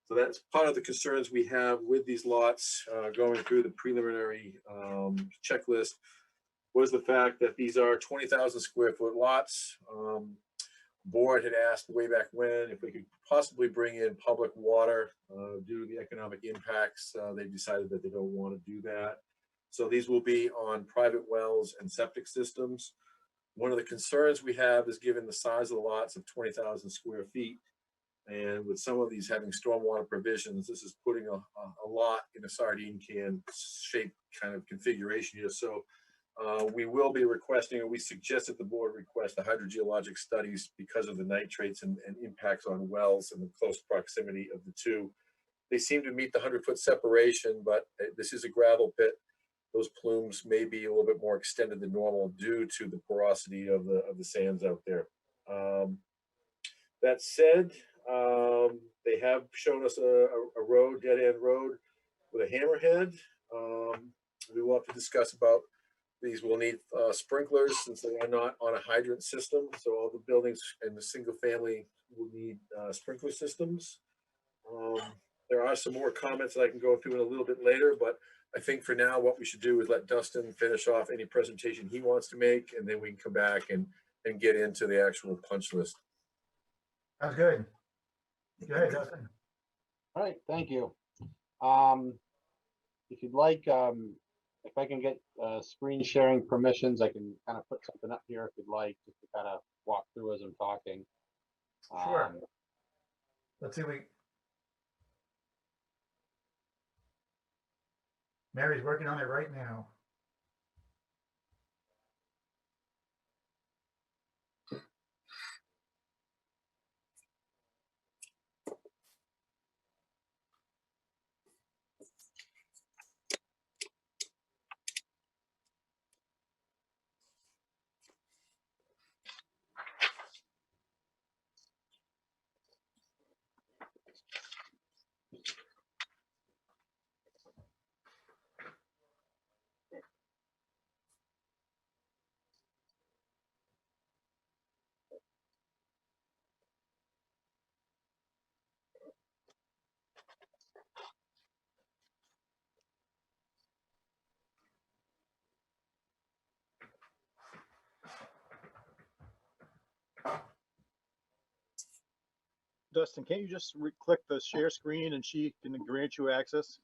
So that's part of the concerns we have with these lots going through the preliminary checklist. was the fact that these are 20,000 square foot lots. Board had asked way back when if we could possibly bring in public water due to the economic impacts. They've decided that they don't want to do that. So these will be on private wells and septic systems. One of the concerns we have is given the size of the lots of 20,000 square feet, and with some of these having stormwater provisions, this is putting a lot in a sardine can shape kind of configuration here. So we will be requesting, or we suggest that the board request the hydrogeologic studies because of the nitrates and impacts on wells and the close proximity of the two. They seem to meet the 100-foot separation, but this is a gravel pit. Those plumes may be a little bit more extended than normal due to the porosity of the sands out there. That said, they have shown us a road, dead-end road with a hammerhead. We will have to discuss about these will need sprinklers since they are not on a hydrant system. So all the buildings in the single family will need sprinkler systems. There are some more comments that I can go through in a little bit later, but I think for now, what we should do is let Dustin finish off any presentation he wants to make, and then we can come back and get into the actual punch list. Sounds good. Go ahead, Dustin. All right, thank you. If you'd like, if I can get screen sharing permissions, I can kind of put something up here if you'd like, just to kind of walk through as I'm talking. Sure. Let's see. Mary's working on it right now. Dustin, can't you just click the share screen and she can grant you access?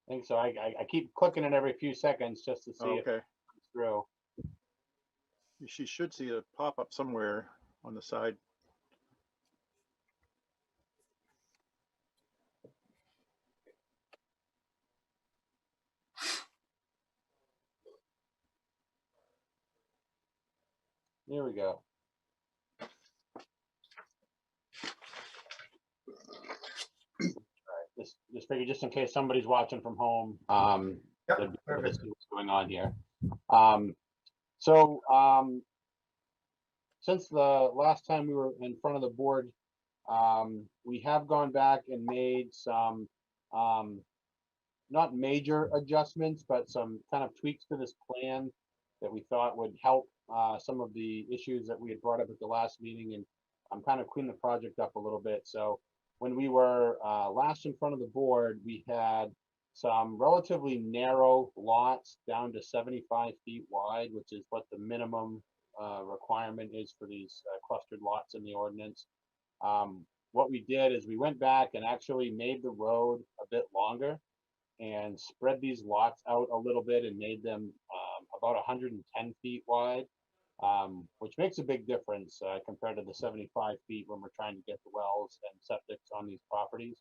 I think so. I keep clicking it every few seconds just to see if it comes through. She should see a pop-up somewhere on the side. There we go. Just figure, just in case somebody's watching from home, they'd be able to see what's going on here. Since the last time we were in front of the board, we have gone back and made some not major adjustments, but some kind of tweaks to this plan that we thought would help some of the issues that we had brought up at the last meeting, and I'm kind of cleaning the project up a little bit. So when we were last in front of the board, we had some relatively narrow lots down to 75 feet wide, which is what the minimum requirement is for these clustered lots in the ordinance. What we did is we went back and actually made the road a bit longer and spread these lots out a little bit and made them about 110 feet wide, which makes a big difference compared to the 75 feet when we're trying to get the wells and septics on these properties.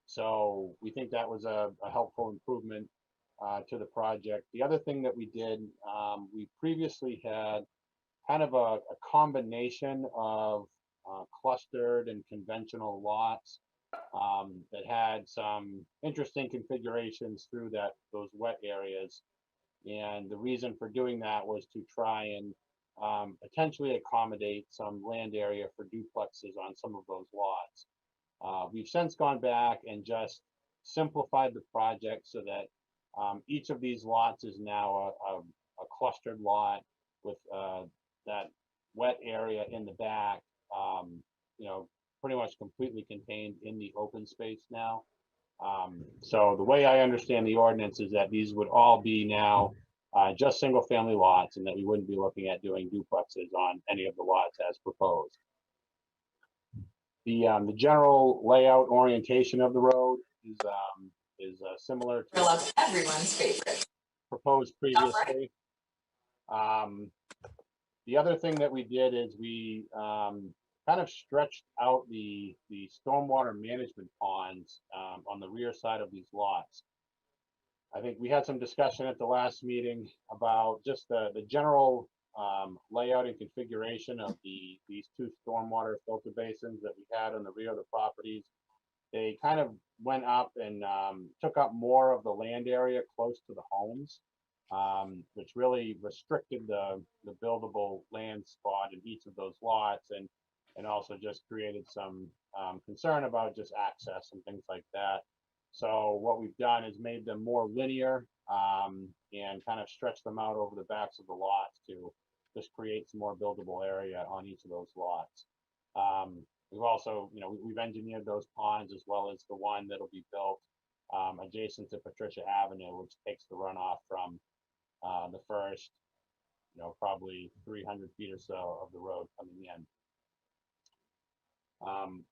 So we think that was a helpful improvement to the project. The other thing that we did, we previously had kind of a combination of clustered and conventional lots that had some interesting configurations through those wet areas. And the reason for doing that was to try and potentially accommodate some land area for duplexes on some of those lots. We've since gone back and just simplified the project so that each of these lots is now a clustered lot with that wet area in the back, pretty much completely contained in the open space now. So the way I understand the ordinance is that these would all be now just single family lots, and that we wouldn't be looking at doing duplexes on any of the lots as proposed. The general layout orientation of the road is similar to everyone's favorite. proposed previously. The other thing that we did is we kind of stretched out the stormwater management ponds on the rear side of these lots. I think we had some discussion at the last meeting about just the general layout and configuration of these two stormwater filter basins that we had on the rear of the properties. They kind of went up and took up more of the land area close to the homes, which really restricted the buildable land spot in each of those lots, and also just created some concern about just access and things like that. So what we've done is made them more linear and kind of stretched them out over the backs of the lots to just create some more buildable area on each of those lots. We've also, we've engineered those ponds as well as the one that'll be built adjacent to Patricia Avenue, which takes the runoff from the first, probably 300 feet or so of the road coming in.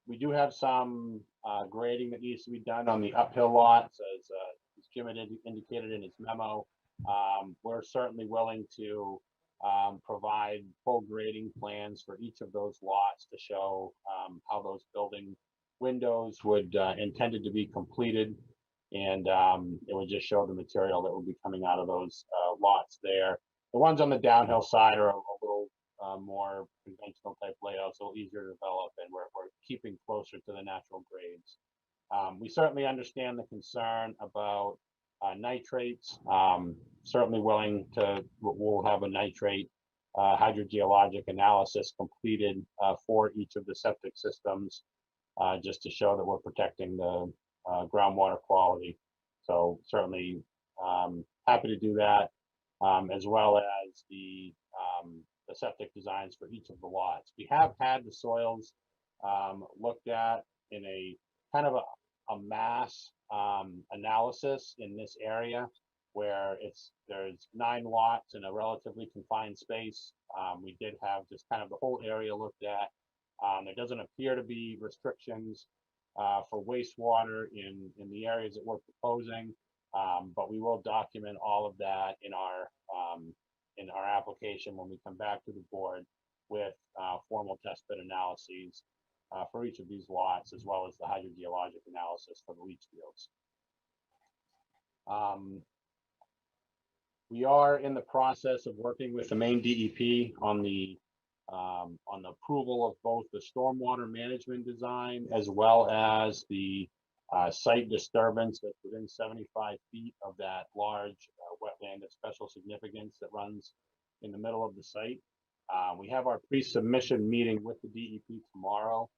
We do have some grading that needs to be done on the uphill lots, as Jim had indicated in his memo. We're certainly willing to provide full grading plans for each of those lots to show how those building windows would intended to be completed, and it would just show the material that will be coming out of those lots there. The ones on the downhill side are a little more conventional type layouts, a little easier to develop, and we're keeping closer to the natural grades. We certainly understand the concern about nitrates. Certainly willing to, we'll have a nitrate hydrogeologic analysis completed for each of the septic systems, just to show that we're protecting the groundwater quality. So certainly happy to do that, as well as the septic designs for each of the lots. We have had the soils looked at in a kind of a mass analysis in this area, where there's 9 lots in a relatively confined space. We did have just kind of the whole area looked at. There doesn't appear to be restrictions for wastewater in the areas that we're proposing, but we will document all of that in our application when we come back to the board with formal test pit analyses for each of these lots, as well as the hydrogeologic analysis for the leach fields. We are in the process of working with the Maine DEP on the approval of both the stormwater management design as well as the site disturbance that's within 75 feet of that large wetland of special significance that runs in the middle of the site. We have our pre-submission meeting with the DEP tomorrow.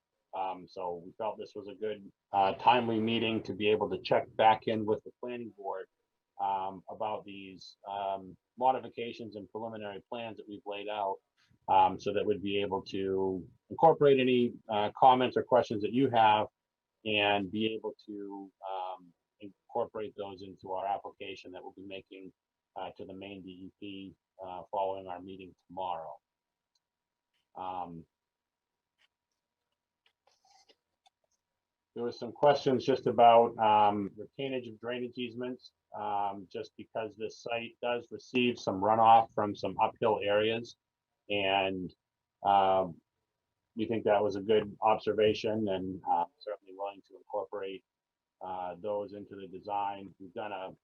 So we felt this was a good timely meeting to be able to check back in with the planning board about these modifications and preliminary plans that we've laid out, so that we'd be able to incorporate any comments or questions that you have and be able to incorporate those into our application that we'll be making to the Maine DEP following our meeting tomorrow. There was some questions just about retainage of drainage easements, just because this site does receive some runoff from some uphill areas, and we think that was a good observation, and certainly willing to incorporate those into the design. We've done an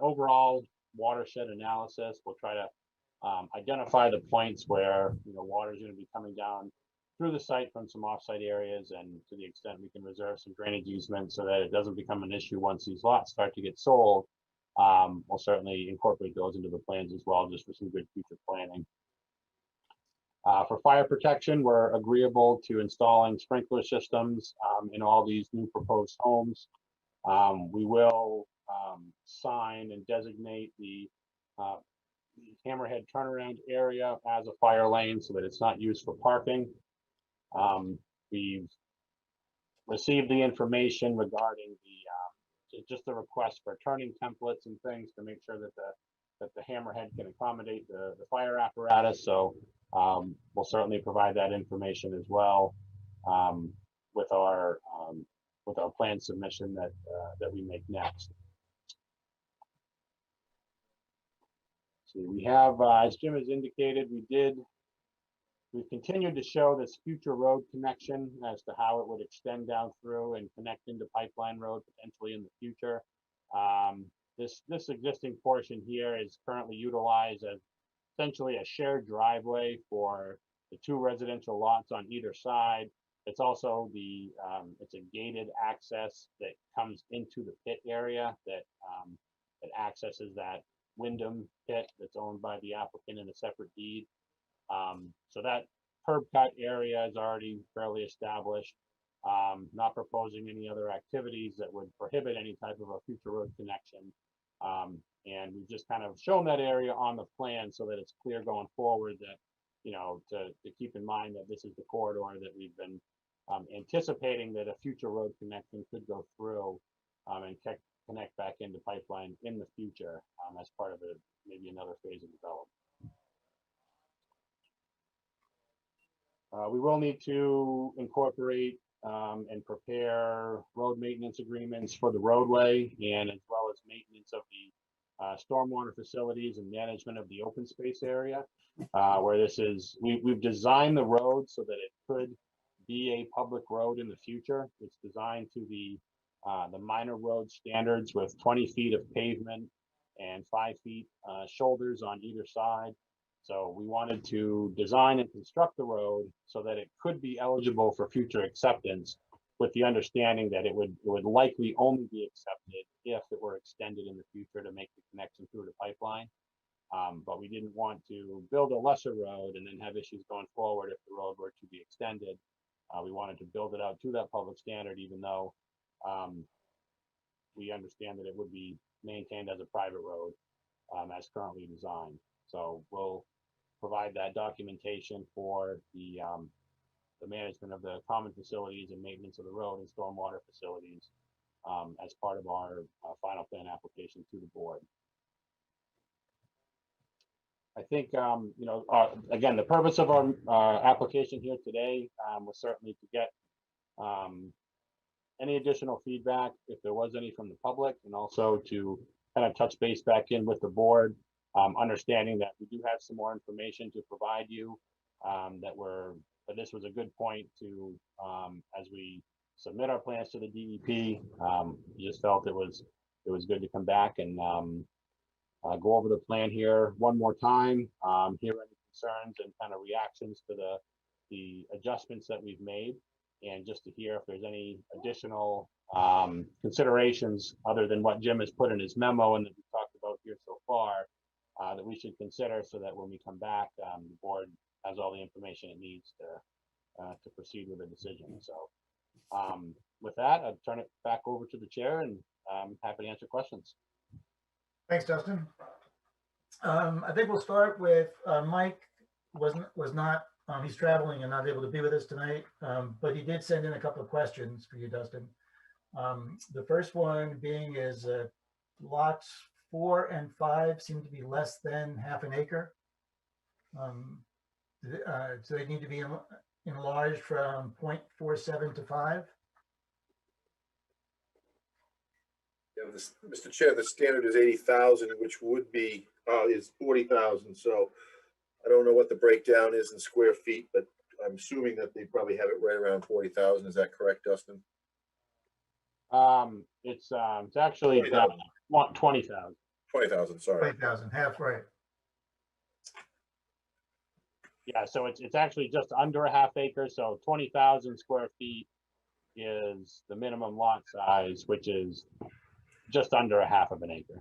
overall watershed analysis. We'll try to identify the points where water is going to be coming down through the site from some offsite areas, and to the extent we can reserve some drainage easements so that it doesn't become an issue once these lots start to get sold. We'll certainly incorporate those into the plans as well, just for some good future planning. For fire protection, we're agreeable to installing sprinkler systems in all these new proposed homes. We will sign and designate the hammerhead turnaround area as a fire lane so that it's not used for parking. We've received the information regarding just the request for turning templates and things to make sure that that the hammerhead can accommodate the fire apparatus. So we'll certainly provide that information as well with our plan submission that we make next. So we have, as Jim has indicated, we've continued to show this future road connection as to how it would extend down through and connect into Pipeline Road potentially in the future. This existing portion here is currently utilized as essentially a shared driveway for the 2 residential lots on either side. It's also it's a gated access that comes into the pit area that accesses that Wyndham pit that's owned by the applicant in a separate deed. So that curb cut area is already fairly established. Not proposing any other activities that would prohibit any type of a future road connection. And we've just kind of shown that area on the plan so that it's clear going forward that, you know, to keep in mind that this is the corridor that we've been anticipating that a future road connection could go through and connect back into Pipeline in the future as part of maybe another phase of development. We will need to incorporate and prepare road maintenance agreements for the roadway and as well as maintenance of the stormwater facilities and management of the open space area where this is, we've designed the road so that it could be a public road in the future. It's designed to the minor road standards with 20 feet of pavement and 5 feet shoulders on either side. So we wanted to design and construct the road so that it could be eligible for future acceptance with the understanding that it would likely only be accepted if it were extended in the future to make the connection through the pipeline. But we didn't want to build a lesser road and then have issues going forward if the road were to be extended. We wanted to build it out to that public standard, even though we understand that it would be maintained as a private road as currently designed. So we'll provide that documentation for the management of the common facilities and maintenance of the road and stormwater facilities as part of our final plan application to the board. I think, you know, again, the purpose of our application here today was certainly to get any additional feedback, if there was any from the public, and also to kind of touch base back in with the board, understanding that we do have some more information to provide you, that this was a good point to, as we submit our plans to the DEP, we just felt it was good to come back and go over the plan here one more time, hear any concerns and kind of reactions to the adjustments that we've made, and just to hear if there's any additional considerations other than what Jim has put in his memo and that we've talked about here so far that we should consider, so that when we come back, the board has all the information it needs to proceed with a decision. So with that, I'll turn it back over to the chair, and I'm happy to answer questions. Thanks, Dustin. I think we'll start with Mike. Was not he's traveling and not able to be with us tonight, but he did send in a couple of questions for you, Dustin. The first one being is lots 4 and 5 seem to be less than half an acre. So they need to be enlarged from 0.47 to 5. Yeah, Mr. Chair, the standard is 80,000, which would be is 40,000. So I don't know what the breakdown is in square feet, but I'm assuming that they probably have it right around 40,000. Is that correct, Dustin? It's actually 20,000. 20,000. Sorry. 20,000, half right. Yeah, so it's actually just under a half acre. So 20,000 square feet is the minimum lot size, which is just under a half of an acre.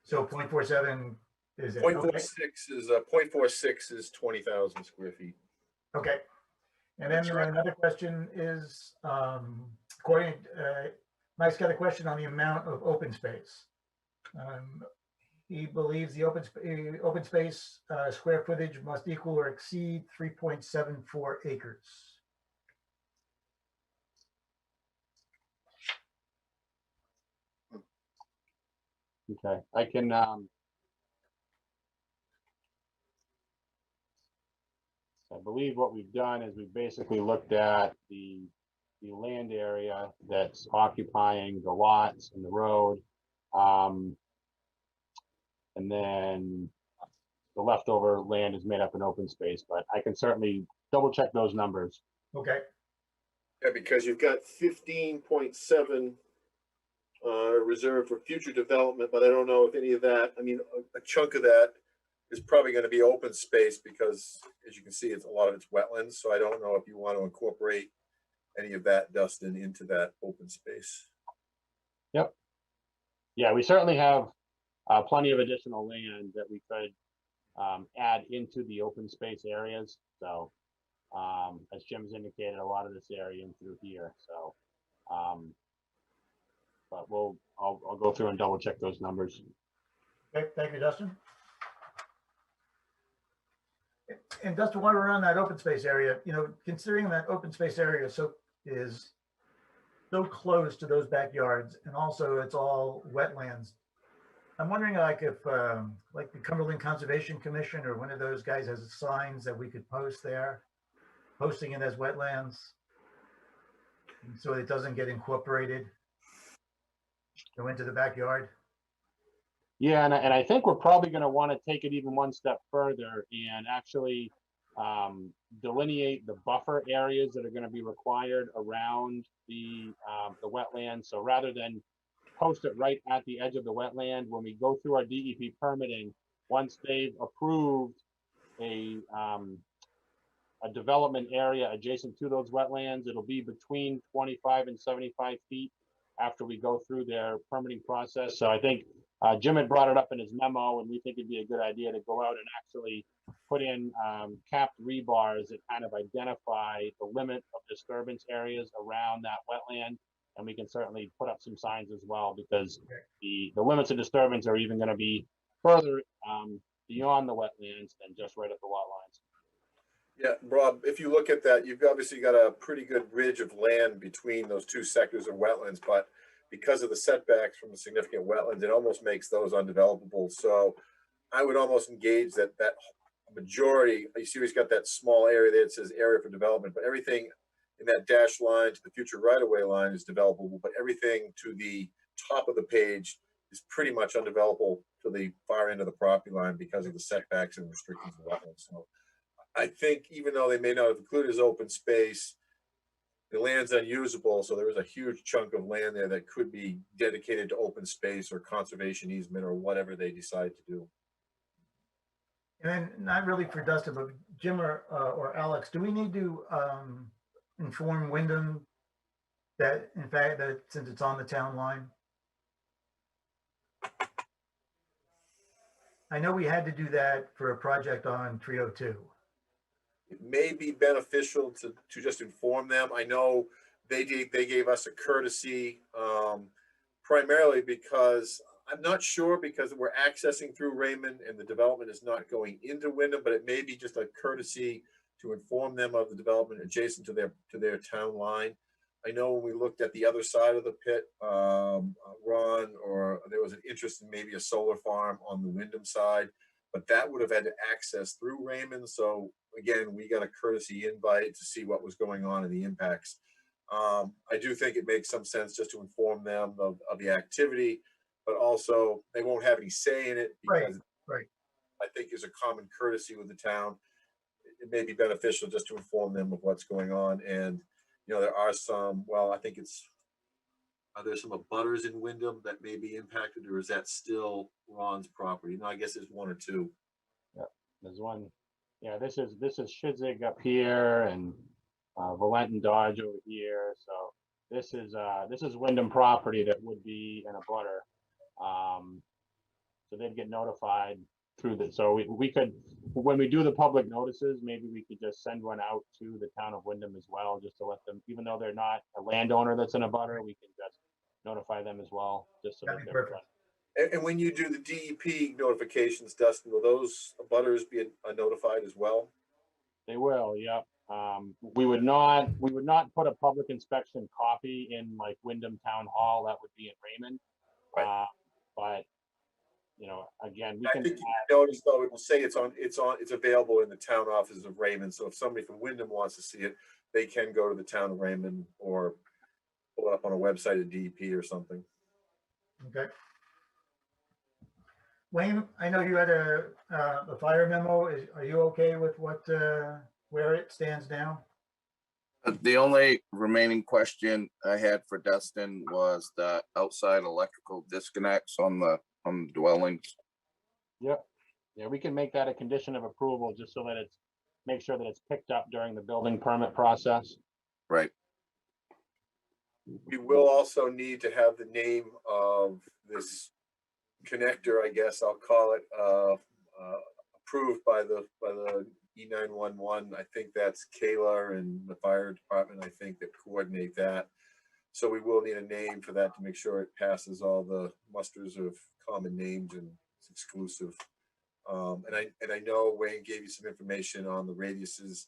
So 0.47 is it? 0.46 is 0.46 is 20,000 square feet. Okay. And then another question is, according Mike's got a question on the amount of open space. He believes the open space square footage must equal or exceed 3.74 acres. Okay, I can I believe what we've done is we've basically looked at the land area that's occupying the lots and the road. And then the leftover land is made up in open space, but I can certainly double check those numbers. Okay. Yeah, because you've got 15.7 reserved for future development, but I don't know if any of that, I mean, a chunk of that is probably going to be open space because, as you can see, it's a lot of it's wetlands. So I don't know if you want to incorporate any of that, Dustin, into that open space. Yep. Yeah, we certainly have plenty of additional land that we could add into the open space areas. So as Jim's indicated, a lot of this area and through here. So, but I'll go through and double check those numbers. Okay, thank you, Dustin. And Dustin, while we're on that open space area, you know, considering that open space area is so close to those backyards, and also it's all wetlands, I'm wondering, like, if like the Cumberland Conservation Commission or one of those guys has signs that we could post there, posting it as wetlands, so it doesn't get incorporated, go into the backyard. Yeah, and I think we're probably going to want to take it even one step further and actually delineate the buffer areas that are going to be required around the wetland. So rather than post it right at the edge of the wetland, when we go through our DEP permitting, once they've approved a development area adjacent to those wetlands, it'll be between 25 and 75 feet after we go through their permitting process. So I think Jim had brought it up in his memo, and we think it'd be a good idea to go out and actually put in capped rebars that kind of identify the limit of disturbance areas around that wetland. And we can certainly put up some signs as well, because the limits of disturbance are even going to be further beyond the wetlands than just right at the lot lines. Yeah, Rob, if you look at that, you've obviously got a pretty good ridge of land between those two sectors of wetlands, but because of the setbacks from the significant wetlands, it almost makes those undevelopable. So I would almost engage that majority, you see he's got that small area there that says area for development, but everything in that dashed line to the future right-of-way line is developable, but everything to the top of the page is pretty much undevelopable to the far end of the property line because of the setbacks and restrictions of wetlands. So I think even though they may not have included as open space, the land's unusable, so there is a huge chunk of land there that could be dedicated to open space or conservation easement or whatever they decide to do. And then, not really for Dustin, but Jim or Alex, do we need to inform Wyndham that, in fact, that since it's on the town line? I know we had to do that for a project on 302. It may be beneficial to just inform them. I know they gave us a courtesy primarily because I'm not sure, because we're accessing through Raymond and the development is not going into Wyndham, but it may be just a courtesy to inform them of the development adjacent to their town line. I know when we looked at the other side of the pit, Ron, or there was an interest in maybe a solar farm on the Wyndham side, but that would have had to access through Raymond. So again, we got a courtesy invite to see what was going on and the impacts. I do think it makes some sense just to inform them of the activity, but also they won't have any say in it because right. I think is a common courtesy with the town. It may be beneficial just to inform them of what's going on. And, you know, there are some, well, I think are there some abutters in Wyndham that may be impacted, or is that still Ron's property? No, I guess there's one or two. Yeah, there's one. Yeah, this is Shizig up here and Valentin Dodge over here. So this is Wyndham property that would be an abutter. So they'd get notified through the, so we could, when we do the public notices, maybe we could just send one out to the town of Wyndham as well, just to let them, even though they're not a landowner that's in a butter, we can just notify them as well, just so that they're perfect. And when you do the DEP notifications, Dustin, will those abutters be notified as well? They will, yeah. We would not put a public inspection copy in like Wyndham Town Hall. That would be in Raymond. Right. But you know, again, we I can think you add, notice though, it will say it's available in the town offices of Raymond. So if somebody from Wyndham wants to see it, they can go to the town of Raymond or pull it up on a website of DEP or something. Okay. Wayne, I know you had a fire memo. Are you okay with what, where it stands now? The only remaining question I had for Dustin was the outside electrical disconnects on the dwellings. yep. Yeah, we can make that a condition of approval just so that it's, make sure that it's picked up during the building permit process. Right. We will also need to have the name of this connector, I guess I'll call it, approved by the E911. I think that's Kayla and the fire department, I think, that coordinate that. So we will need a name for that to make sure it passes all the musters of common names and it's exclusive. And I know Wayne gave you some information on the radiuses.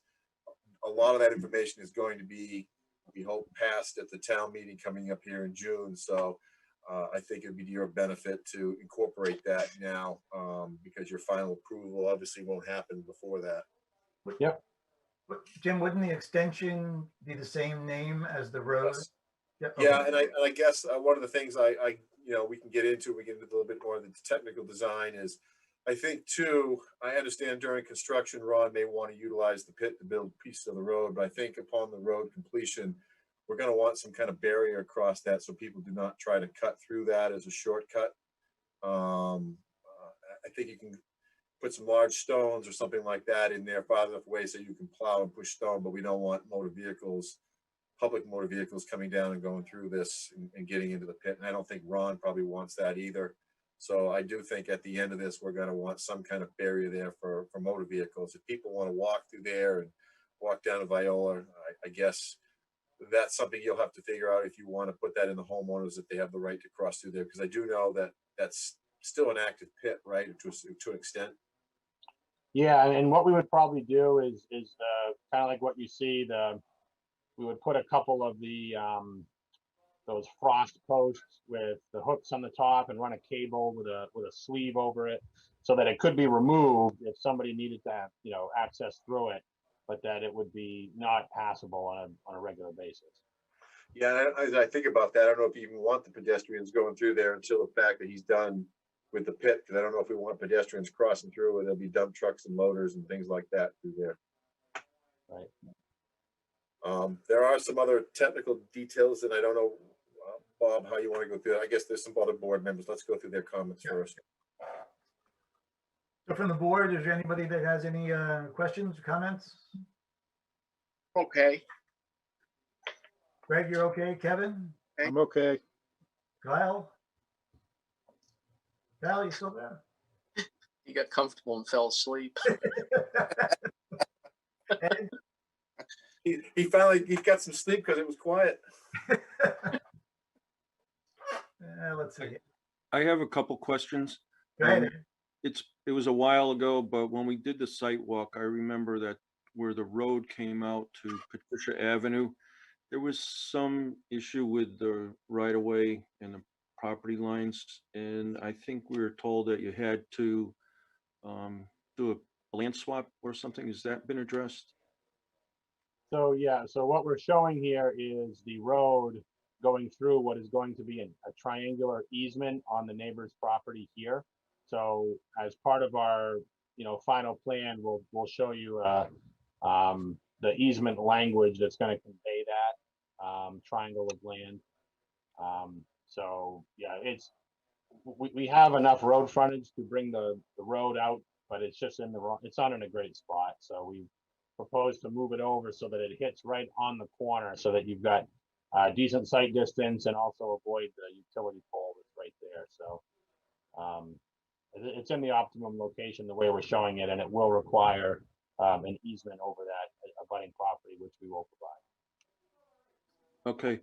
A lot of that information is going to be, we hope, passed at the town meeting coming up here in June. So I think it'd be to your benefit to incorporate that now, because your final approval obviously won't happen before that. Yep. But Jim, wouldn't the extension be the same name as the road? Yes. Yeah, Yeah, okay. and I guess one of the things I we can get into, we get into a little bit more of the technical design is, I think too, I understand during construction, Ron may want to utilize the pit to build pieces of the road, but I think upon the road completion, we're going to want some kind of barrier across that so people do not try to cut through that as a shortcut. I think you can put some large stones or something like that in there far enough away so you can plow and push stone, but we don't want motor vehicles, public motor vehicles coming down and going through this and getting into the pit. And I don't think Ron probably wants that either. So I do think at the end of this, we're going to want some kind of barrier there for motor vehicles. If people want to walk through there and walk down to Viola, I guess that's something you'll have to figure out if you want to put that in the homeowners, that they have the right to cross through there. Because I do know that that's still an active pit, right, to an extent. Yeah, and what we would probably do is kind of like what you see, we would put a couple of the those frost posts with the hooks on the top and run a cable with a sleeve over it so that it could be removed if somebody needed to have, you know, access through it, but that it would be not passable on a regular basis. Yeah, as I think about that, I don't know if you even want the pedestrians going through there until the fact that he's done with the pit, because I don't know if we want pedestrians crossing through where there'll be dump trucks and loaders and things like that through there. Right. There are some other technical details, and I don't know, Bob, how you want to go through it. I guess there's some other board members. Let's go through their comments first. So from the board, is there anybody that has any questions, comments? Okay. Greg, you're okay? Kevin? I'm okay. Kyle? Kyle, you still there? He got comfortable and fell asleep. Ed? He finally got some sleep because it was quiet. Let's see. I have a couple questions. Go ahead. It was a while ago, but when we did the site walk, I remember that where the road came out to Patricia Avenue, there was some issue with the right of way and the property lines. And I think we were told that you had to do a land swap or something. Has that been addressed? So yeah, so what we're showing here is the road going through what is going to be a triangular easement on the neighbor's property here. So as part of our, you know, final plan, we'll show you the easement language that's going to convey that triangle of land. So yeah, we have enough road frontage to bring the road out, but it's just it's not in a great spot. So we propose to move it over so that it hits right on the corner so that you've got decent sight distance and also avoid the utility pole that's right there. So it's in the optimum location the way we're showing it, and it will require an easement over that abutting property, which we will provide. Okay.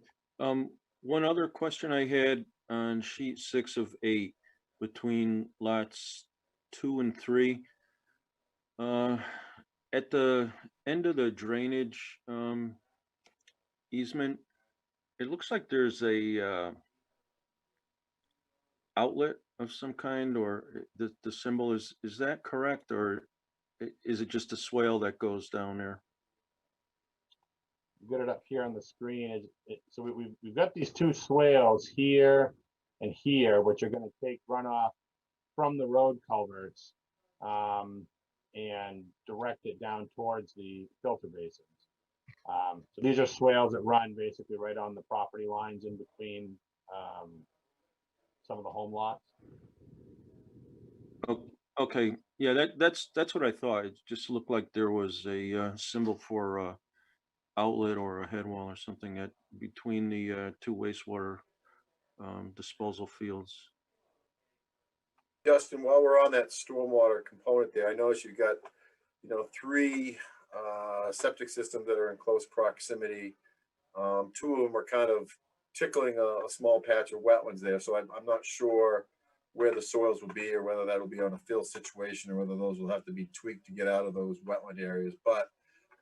One other question I had on sheet 6 of 8 between lots 2 and 3. At the end of the drainage easement, it looks like there's a outlet of some kind, or the symbol is that correct, or is it just a swale that goes down there? Got it up here on the screen. So we've got these two swales here and here, which are going to take runoff from the road culverts and direct it down towards the filter basins. So these are swales that run basically right on the property lines in between some of the home lots. Okay, yeah, that's what I thought. It just looked like there was a symbol for outlet or a head wall or something at between the two wastewater disposal fields. Justin, while we're on that stormwater component there, I noticed you got, you know, 3 septic systems that are in close proximity. 2 of them are kind of tickling a small patch of wetlands there. So I'm not sure where the soils will be or whether that'll be on a fill situation or whether those will have to be tweaked to get out of those wetland areas. But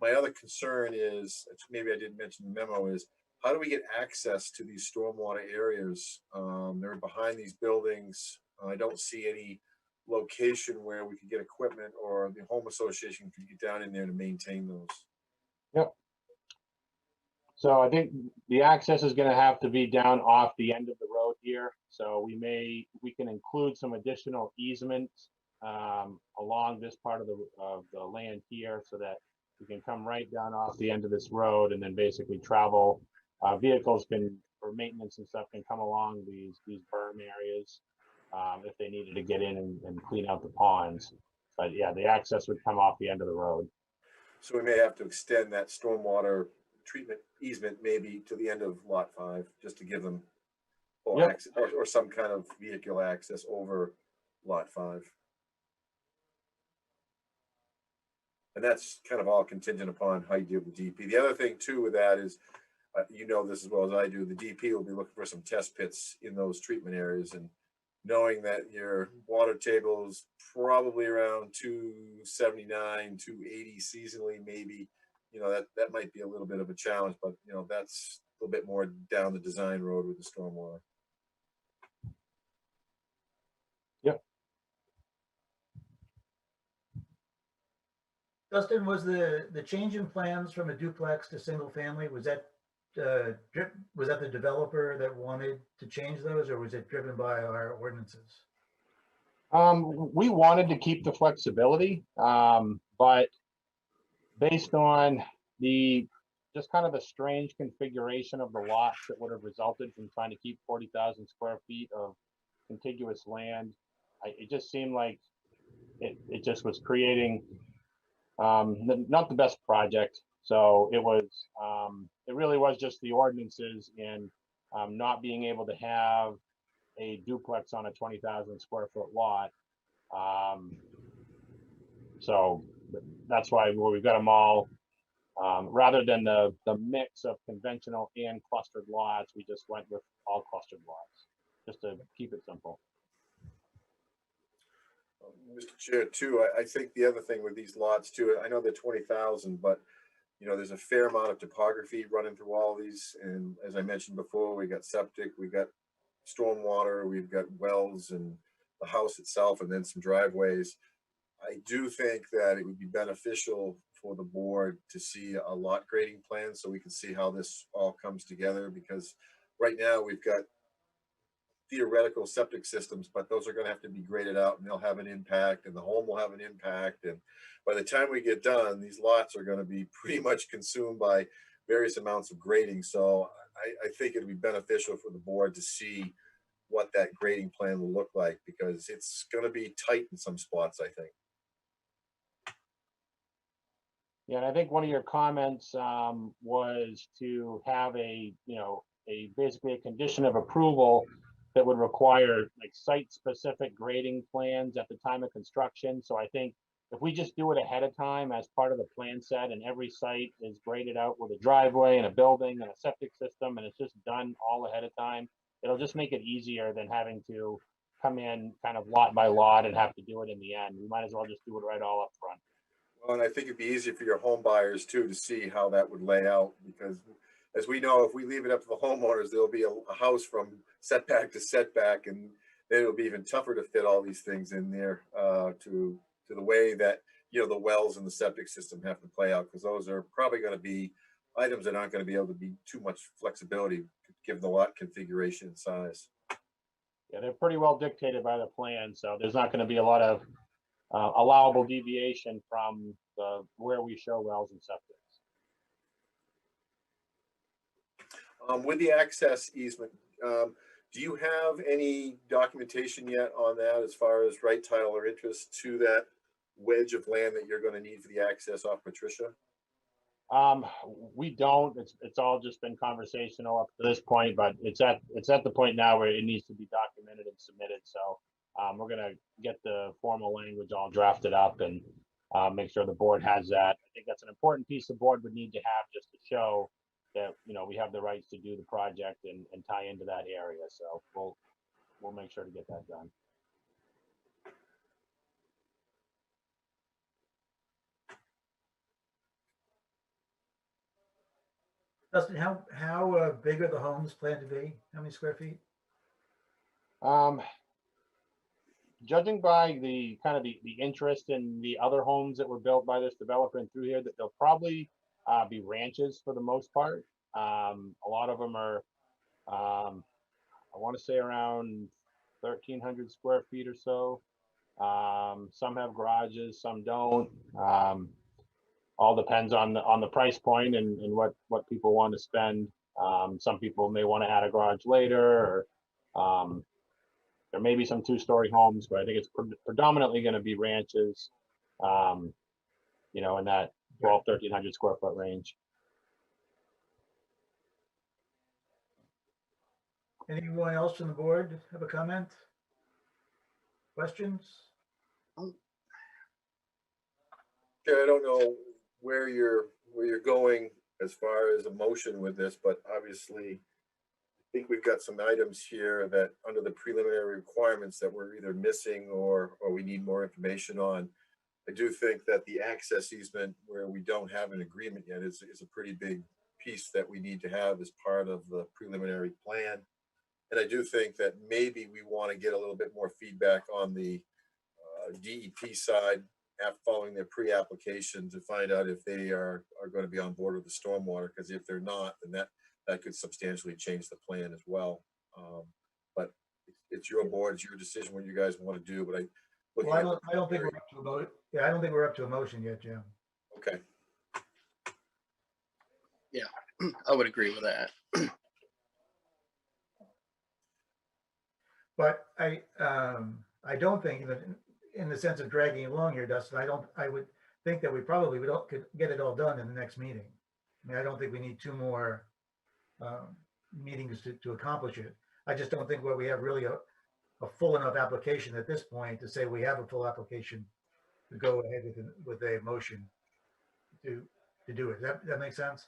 my other concern is, maybe I didn't mention the memo, is how do we get access to these stormwater areas? They're behind these buildings. I don't see any location where we could get equipment or the home association could get down in there to maintain those. Yep. So I think the access is going to have to be down off the end of the road here. So we can include some additional easements along this part of the land here, so that we can come right down off the end of this road and then basically travel. Vehicles can, for maintenance and stuff, can come along these berm areas if they needed to get in and clean out the ponds. But yeah, the access would come off the end of the road. So we may have to extend that stormwater treatment easement maybe to the end of lot 5, just to give them access, or some kind of vehicular access over lot 5. And that's kind of all contingent upon how you deal with DP. The other thing too with that is, you know this as well as I do, the DP will be looking for some test pits in those treatment areas, and knowing that your water table is probably around 279, 280 seasonally, maybe, you know, that might be a little bit of a challenge, but you know, that's a little bit more down the design road with the stormwater. Yep. Dustin, was the change in plans from a duplex to single family, was that the developer that wanted to change those, or was it driven by our ordinances? We wanted to keep the flexibility, but based on just kind of the strange configuration of the lots that would have resulted from trying to keep 40,000 square feet of contiguous land, it just seemed like it just was creating not the best project. So it really was just the ordinances and not being able to have a duplex on a 20,000 square foot lot. So that's why we've got them all, rather than the mix of conventional and clustered lots, we just went with all clustered lots, just to keep it simple. Mr. Chair, too, I think the other thing with these lots too, I know they're 20,000, but you know, there's a fair amount of topography running through all these. And as I mentioned before, we got septic, we got stormwater, we've got wells and the house itself, and then some driveways. I do think that it would be beneficial for the board to see a lot grading plan so we can see how this all comes together, because right now we've got theoretical septic systems, but those are going to have to be graded out and they'll have an impact, and the home will have an impact. And by the time we get done, these lots are going to be pretty much consumed by various amounts of grading. So I think it'd be beneficial for the board to see what that grading plan will look like, because it's going to be tight in some spots, I think. Yeah, and I think one of your comments was to have basically a condition of approval that would require like site-specific grading plans at the time of construction. So I think if we just do it ahead of time as part of the plan set, and every site is graded out with a driveway and a building and a septic system, and it's just done all ahead of time, it'll just make it easier than having to come in kind of lot by lot and have to do it in the end. We might as well just do it right all up front. Well, and I think it'd be easier for your home buyers too to see how that would lay out, because as we know, if we leave it up to the homeowners, there'll be a house from setback to setback, and then it'll be even tougher to fit all these things in there to the way that, you know, the wells and the septic system have to play out, because those are probably going to be items that aren't going to be able to be too much flexibility given the lot configuration and size. Yeah, they're pretty well dictated by the plan, so there's not going to be a lot of allowable deviation from where we show wells and septics. With the access easement, do you have any documentation yet on that as far as right title or interest to that wedge of land that you're going to need for the access off Patricia? We don't. It's all just been conversational up to this point, but it's at the point now where it needs to be documented and submitted. So we're gonna get the formal language all drafted up and make sure the board has that. I think that's an important piece the board would need to have just to show that, you know, we have the rights to do the project and tie into that area. So we'll make sure to get that done. Dustin, how big are the homes planned to be? How many square feet? Judging by the kind of the interest in the other homes that were built by this developer and through here, that they'll probably be ranches for the most part. A lot of them are, I want to say around 1,300 square feet or so. Some have garages, some don't. All depends on the price point and what people want to spend. Some people may want to add a garage later, or there may be some two-story homes, but I think it's predominantly going to be ranches, you know, in that 1,300 square foot range. Anyone else from the board have a comment? Questions? I don't know where you're going as far as a motion with this, but obviously I think we've got some items here that under the preliminary requirements that we're either missing or we need more information on. I do think that the access easement, where we don't have an agreement yet, is a pretty big piece that we need to have as part of the preliminary plan. And I do think that maybe we want to get a little bit more feedback on the DEP side after following their pre-application to find out if they are going to be on board with the stormwater, because if they're not, then that could substantially change the plan as well. But it's your board, it's your decision what you guys want to do. But I don't think we're up to a vote. Yeah, I don't think we're up to a motion yet, Jim. Okay. Yeah, I would agree with that. But I don't think that in the sense of dragging along here, Dustin, I would think that we probably could get it all done in the next meeting. I mean, I don't think we need two more meetings to accomplish it. I just don't think we have really a full enough application at this point to say we have a full application to go ahead with a motion to do it. That makes sense?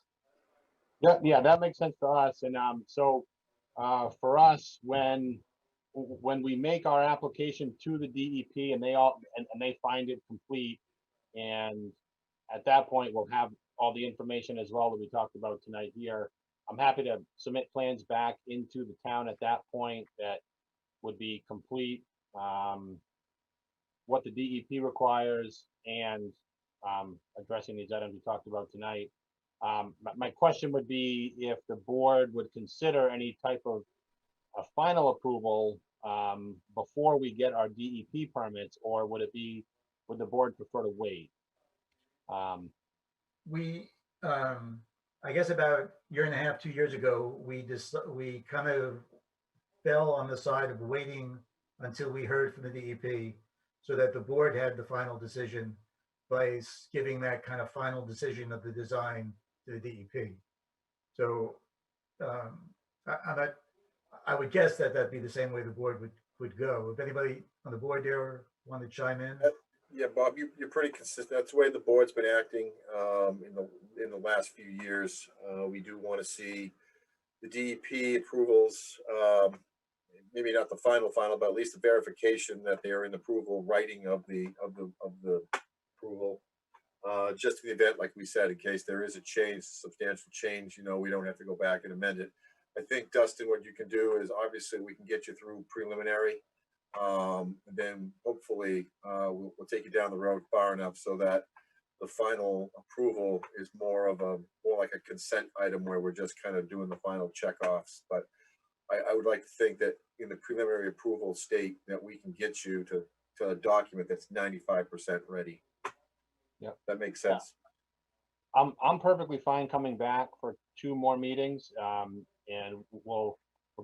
Yeah, that makes sense to us. And so for us, when we make our application to the DEP and they find it complete, and at that point we'll have all the information as well that we talked about tonight here. I'm happy to submit plans back into the town at that point that would be complete, what the DEP requires, and addressing these items we talked about tonight. My question would be if the board would consider any type of a final approval before we get our DEP permits, or would the board prefer to wait? I guess about a year and a half, 2 years ago, we kind of fell on the side of waiting until we heard from the DEP so that the board had the final decision by giving that kind of final decision of the design to the DEP. So I would guess that that'd be the same way the board would go. If anybody on the board there want to chime in? Yeah, Bob, you're pretty consistent. That's the way the board's been acting in the last few years. We do want to see the DEP approvals, maybe not the final, but at least the verification that they are in approval writing of the approval. Just in the event, like we said, in case there is a change, substantial change, you know, we don't have to go back and amend it. I think, Dustin, what you can do is obviously we can get you through preliminary. And then hopefully we'll take you down the road far enough so that the final approval is more like a consent item where we're just kind of doing the final checkoffs. But I would like to think that in the preliminary approval state that we can get you to a document that's 95% ready. Yep. That makes sense. I'm perfectly fine coming back for 2 more meetings, and we'll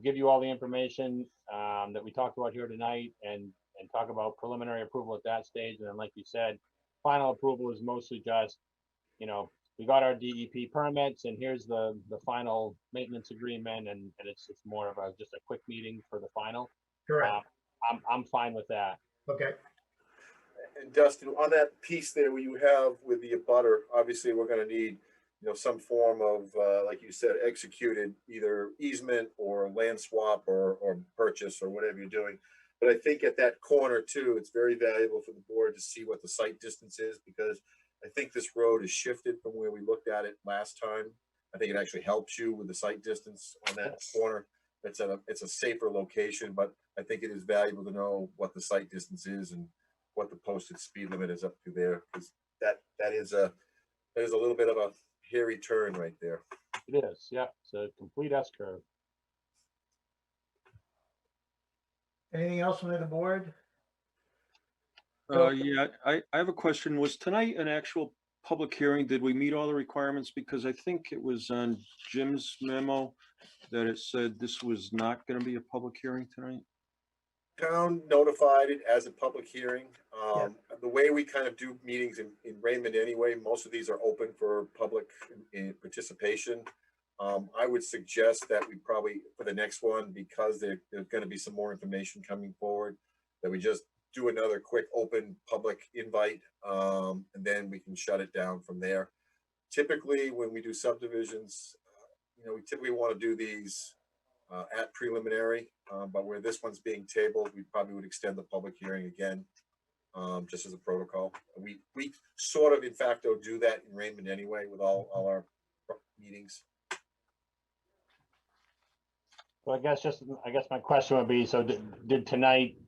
give you all the information that we talked about here tonight, and talk about preliminary approval at that stage. And then, like you said, final approval is mostly just, you know, we got our DEP permits, and here's the final maintenance agreement, and it's more of just a quick meeting for the final. Correct. I'm fine with that. Okay. And Dustin, on that piece there where you have with the abutter, obviously we're going to need, some form of, like you said, executed either easement or land swap or purchase or whatever you're doing. But I think at that corner too, it's very valuable for the board to see what the site distance is, because I think this road is shifted from where we looked at it last time. I think it actually helps you with the site distance on that corner. It's a safer location, but I think it is valuable to know what the site distance is and what the posted speed limit is up to there, because that is a little bit of a hairy turn right there. It is, yeah. It's a complete S curve. Anything else from the board? Yeah, I have a question. Was tonight an actual public hearing? Did we meet all the requirements? Because I think it was on Jim's memo that it said this was not going to be a public hearing tonight. Town notified it as a public hearing. The way we kind of do meetings in Raymond anyway, most of these are open for public participation. I would suggest that we probably, for the next one, because there's going to be some more information coming forward, that we just do another quick open public invite, and then we can shut it down from there. Typically, when we do subdivisions, we typically want to do these at preliminary, but where this one's being tabled, we probably would extend the public hearing again, just as a protocol. We sort of, in fact, do that in Raymond anyway with all our meetings. So I guess my question would be, so did tonight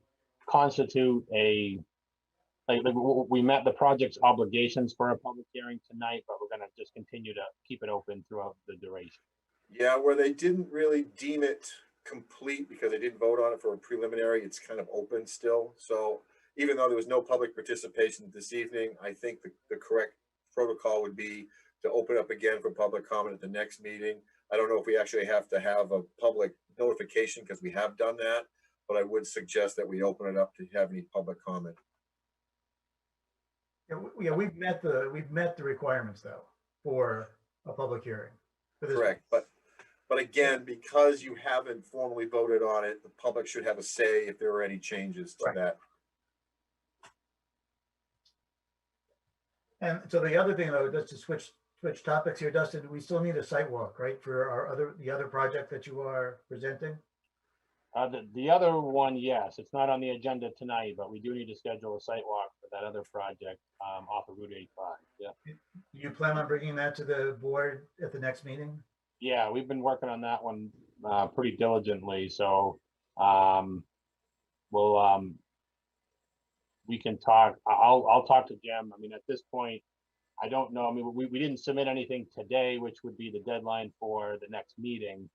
constitute we met the project's obligations for a public hearing tonight, but we're going to just continue to keep it open throughout the duration? Yeah, where they didn't really deem it complete because they didn't vote on it for a preliminary, it's kind of open still. So even though there was no public participation this evening, I think the correct protocol would be to open up again for public comment at the next meeting. I don't know if we actually have to have a public notification because we have done that, but I would suggest that we open it up to have any public comment. Yeah, we've met the requirements though for a public hearing. Correct, but again, because you haven't formally voted on it, the public should have a say if there are any changes to that. And so the other thing though, just to switch topics here, Dustin, we still need a site walk, right, for the other project that you are presenting? The other one, yes, it's not on the agenda tonight, but we do need to schedule a site walk for that other project off of Route 85. Yeah. You plan on bringing that to the board at the next meeting? Yeah, we've been working on that one pretty diligently. So we can talk. I'll talk to Jim. I mean, at this point, I don't know. I mean, we didn't submit anything today, which would be the deadline for the next meeting.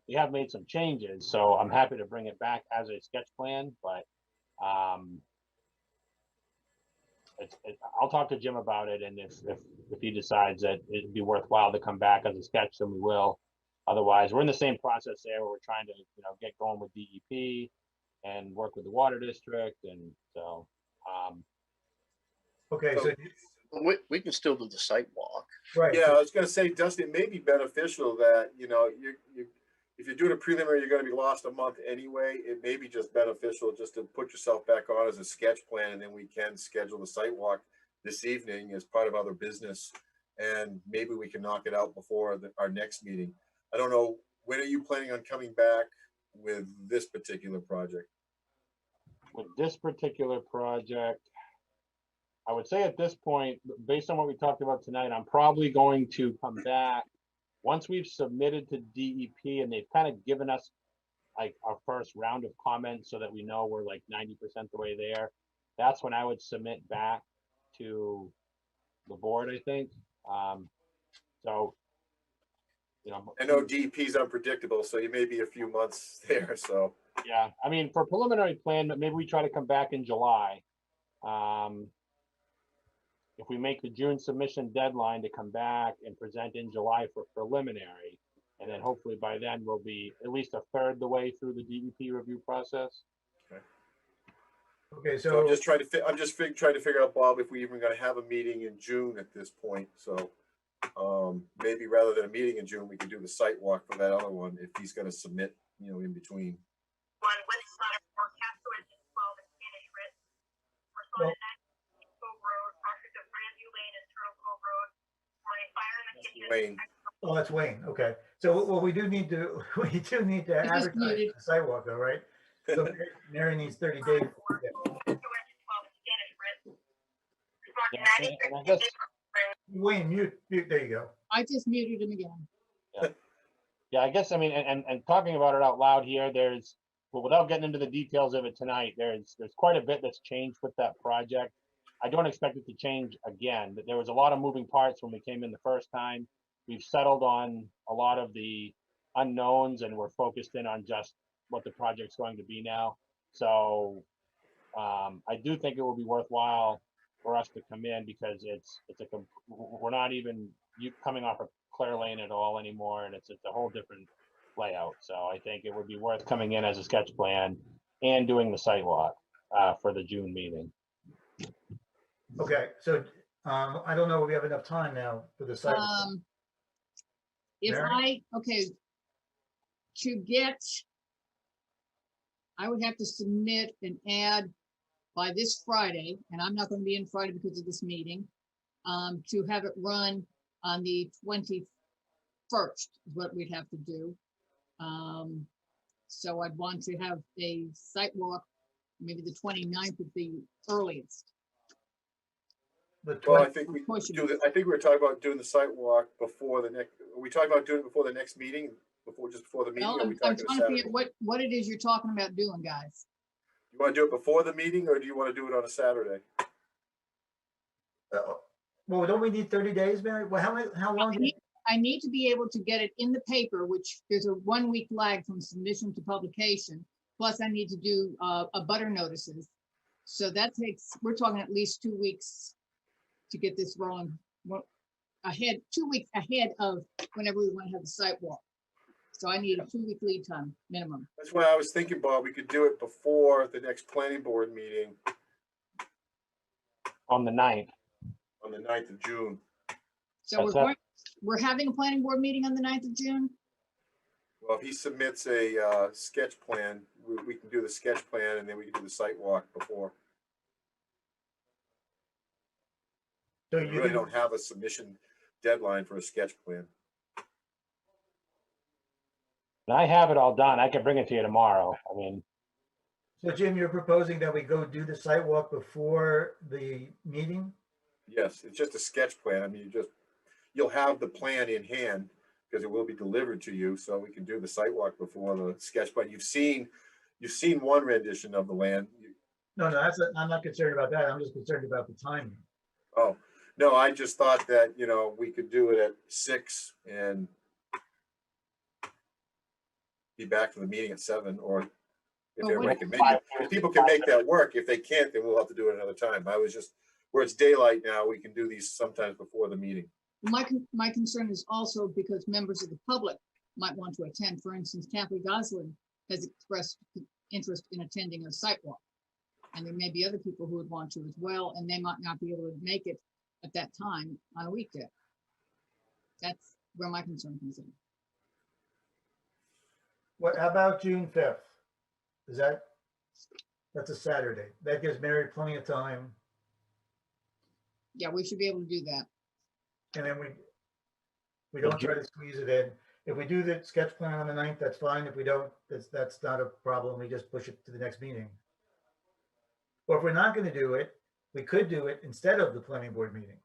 We have made some changes, so I'm happy to bring it back as a sketch plan, but I'll talk to Jim about it, and if he decides that it'd be worthwhile to come back as a sketch, then we will. Otherwise, we're in the same process there where we're trying to get going with DEP and work with the water district, and so okay, so we can still do the site walk. Right. Yeah, I was going to say, Dustin, it may be beneficial that if you're doing a preliminary, you're going to be lost a month anyway. It may be just beneficial just to put yourself back on as a sketch plan, and then we can schedule the site walk this evening as part of other business, and maybe we can knock it out before our next meeting. I don't know, when are you planning on coming back with this particular project? With this particular project, I would say at this point, based on what we talked about tonight, I'm probably going to come back once we've submitted to DEP and they've kind of given us like our first round of comments so that we know we're like 90% the way there, that's when I would submit back to the board, I think. So, you know, I know DEP is unpredictable, so you may be a few months there, so. yeah, I mean, for preliminary plan, maybe we try to come back in July. If we make the June submission deadline to come back and present in July for preliminary, and then hopefully by then we'll be at least a third the way through the DEP review process. Okay, So so I'm just trying to figure out, Bob, if we even gonna have a meeting in June at this point, so. Maybe rather than a meeting in June, we could do the site walk for that other one, if he's gonna submit, you know, in between. well, Wayne, oh, that's Wayne. Okay. So well, we do need to advertise the sidewalk though, right? So Mary needs 30 days. Yeah, and I guess, Wayne, mute, there you go. I just muted him again. yeah, I guess, I mean, and talking about it out loud here, but without getting into the details of it tonight, there's quite a bit that's changed with that project. I don't expect it to change again, but there was a lot of moving parts when we came in the first time. We've settled on a lot of the unknowns and we're focused in on just what the project's going to be now. So I do think it will be worthwhile for us to come in because we're not even coming off of Claire Lane at all anymore, and it's a whole different layout. So I think it would be worth coming in as a sketch plan and doing the site walk for the June meeting. Okay, so I don't know if we have enough time now for the site. I would have to submit an ad by this Friday, and I'm not going to be in Friday because of this meeting, to have it run on the 21st is what we'd have to do. So I'd want to have a site walk, maybe the 29th would be earliest. well, I think we were talking about doing the site walk before the next, are we talking about doing it before the next meeting? Just before the meeting? Well, Or are we I'm talking trying to figure what it is you're talking about doing, guys. You want to do it before the meeting or do you want to do it on a Saturday? Well, don't we need 30 days, Mary? Well, how long? I need to be able to get it in the paper, which there's a 1 week lag from submission to publication. Plus I need to do a butter notices. So that takes, we're talking at least 2 weeks to get this rolling ahead, 2 weeks ahead of whenever we want to have the site walk. So I need a 2 week lead time minimum. That's why I was thinking, Bob, we could do it before the next planning board meeting. On the 9th. On the 9th of June. So we're having a planning board meeting on the 9th of June? Well, if he submits a sketch plan, we can do the sketch plan and then we can do the site walk before. So we really don't have a submission deadline for a sketch plan. And I have it all done. I can bring it to you tomorrow. I mean. So Jim, you're proposing that we go do the site walk before the meeting? Yes, it's just a sketch plan. I mean, you'll have the plan in hand because it will be delivered to you, so we can do the site walk before the sketch plan. You've seen one rendition of the land. No, I'm not concerned about that. I'm just concerned about the timing. Oh, no, I just thought that, we could do it at 6 and be back for the meeting at 7, or if everybody can make it. If people can make that work. If they can't, then we'll have to do it another time. I was just, where it's daylight now, we can do these sometimes before the meeting. My concern is also because members of the public might want to attend. For instance, Kathy Goslin has expressed interest in attending a site walk. And there may be other people who would want to as well, and they might not be able to make it at that time on a weekday. That's where my concern comes in. What about June 5th? That's a Saturday. That gives Mary plenty of time. Yeah, we should be able to do that. And then we don't try to squeeze it in. If we do the sketch plan on the 9th, that's fine. If we don't, that's not a problem. We just push it to the next meeting. Or if we're not going to do it, we could do it instead of the planning board meeting.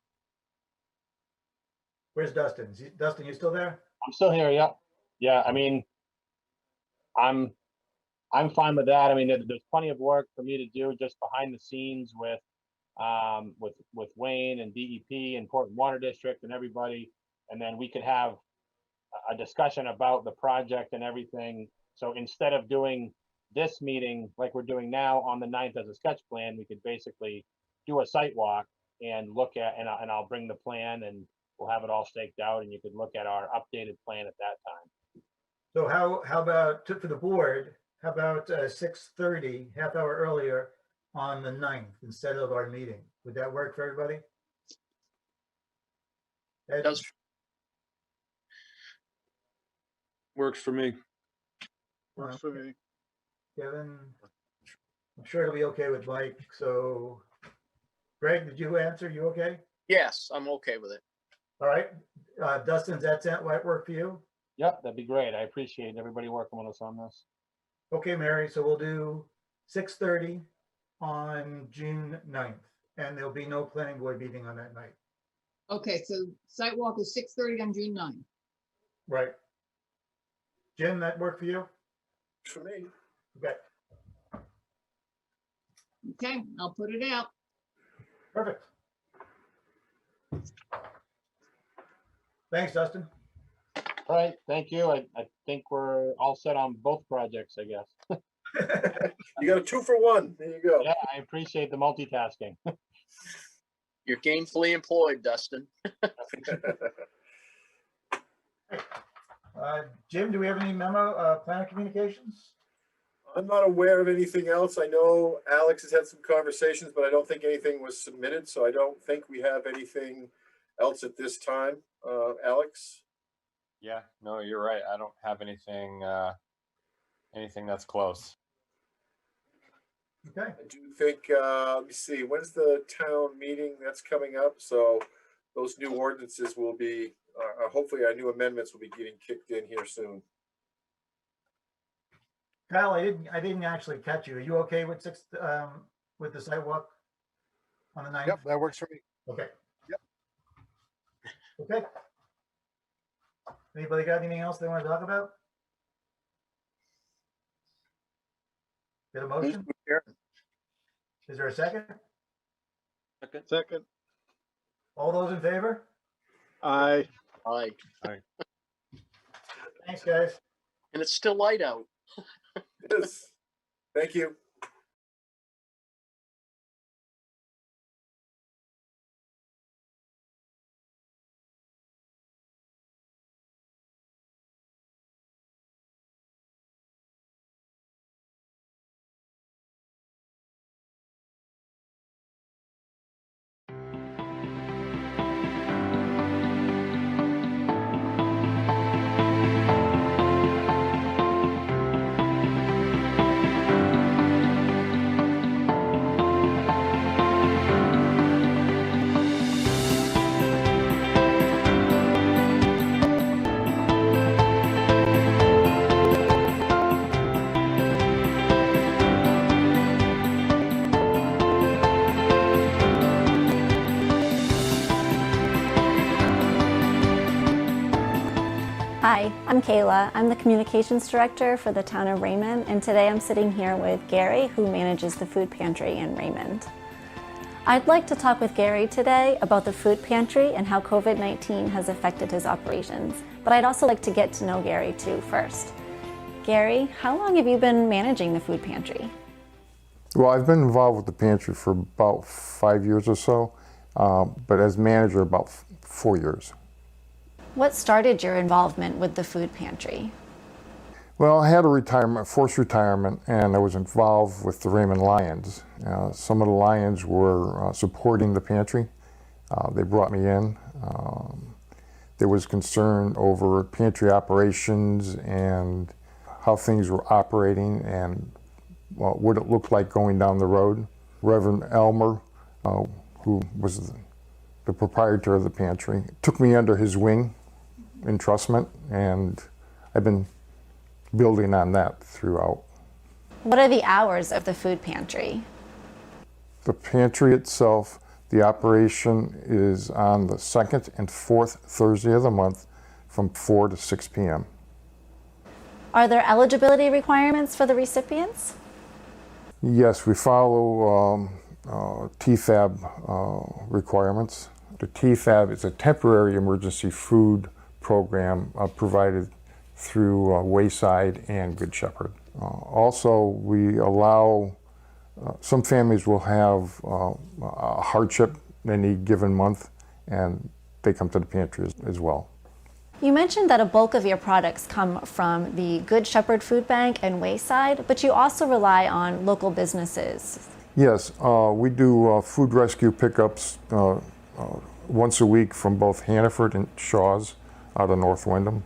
Where's Dustin? Dustin, you still there? I'm still here. Yeah. Yeah. I mean, I'm I'm fine with that. I mean, there's plenty of work for me to do just behind the scenes with Wayne and DEP and Portland Water District and everybody. And then we could have a discussion about the project and everything. So instead of doing this meeting like we're doing now on the 9th as a sketch plan, we could basically do a site walk and look at, and I'll bring the plan and we'll have it all staked out and you could look at our updated plan at that time. So how about, for the board, how about 6:30, half hour earlier on the 9th instead of our meeting? Would that work for everybody? Ed? Does Works for me. Works for me. Kevin? I'm sure it'll be okay with Mike. So Greg, did you answer? You okay? yes, I'm okay with it. All right. Dustin, does that work for you? Yep, that'd be great. I appreciate everybody working with us on this. Okay, Mary, so we'll do 6:30 on June 9th, and there'll be no planning board meeting on that night. Okay, so site walk is 6:30 on June 9th. Right. Jim, that work for you? For me. Okay, Okay, I'll put it out. perfect. Thanks, Dustin. All right, thank you. I think we're all set on both projects, I guess. You got a 2-for-1. There you go. Yeah, I appreciate the multitasking. You're gainfully employed, Dustin. Jim, do we have any memo, plan of communications? I'm not aware of anything else. I know Alex has had some conversations, but I don't think anything was submitted, so I don't think we have anything else at this time. Alex? Yeah, no, you're right. I don't have anything that's close. Okay. I do think, let me see, when's the town meeting that's coming up? So those new ordinances will be, hopefully our new amendments will be getting kicked in here soon. Kyle, I didn't actually catch you. Are you okay with with the sidewalk on the 9th? Yep, that works for me. Okay. Yep. Okay. Anybody got anything else they want to talk about? Get a motion? Is there a second? Second. All those in favor? Aye. Aye. Thanks, guys. And it's still light out. Yes. Thank you. Hi, I'm Kayla. I'm the Communications Director for the Town of Raymond, and today I'm sitting here with Gary, who manages the food pantry in Raymond. I'd like to talk with Gary today about the food pantry and how COVID-19 has affected his operations, but I'd also like to get to know Gary too first. Gary, how long have you been managing the food pantry? Well, I've been involved with the pantry for about 5 years or so, but as manager about 4 years. What started your involvement with the food pantry? Well, I had a forced retirement, and I was involved with the Raymond Lions. Some of the Lions were supporting the pantry. They brought me in. There was concern over pantry operations and how things were operating and what it looked like going down the road. Reverend Elmer, who was the proprietor of the pantry, took me under his wing, entrustment, and I've been building on that throughout. What are the hours of the food pantry? The pantry itself, the operation is on the second and fourth Thursday of the month from 4 to 6 p.m. Are there eligibility requirements for the recipients? Yes, we follow TFAB requirements. The TFAB is a temporary emergency food program provided through Wayside and Good Shepherd. Also, we allow, some families will have a hardship in any given month, and they come to the pantry as well. You mentioned that a bulk of your products come from the Good Shepherd Food Bank and Wayside, but you also rely on local businesses. Yes, we do food rescue pickups once a week from both Hannaford and Shaw's out of North Windham.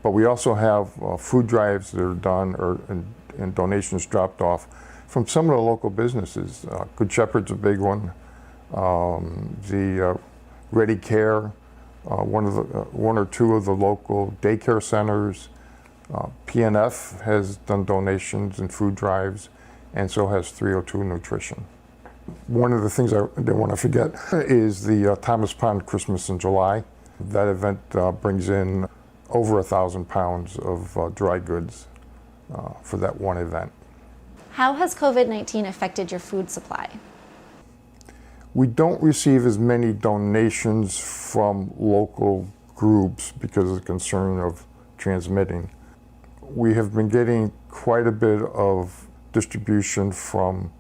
But we also have food drives that are done and donations dropped off from some of the local businesses. Good Shepherd's a big one. The Ready Care, one or two of the local daycare centers. PNF has done donations and food drives, and so has 302 Nutrition. One of the things I didn't want to forget is the Thomas Pond Christmas in July. That event brings in over 1,000 pounds of dry goods for that one event. How has COVID-19 affected your food supply? We don't receive as many donations from local groups because of the concern of transmitting. We have been getting quite a bit of distribution from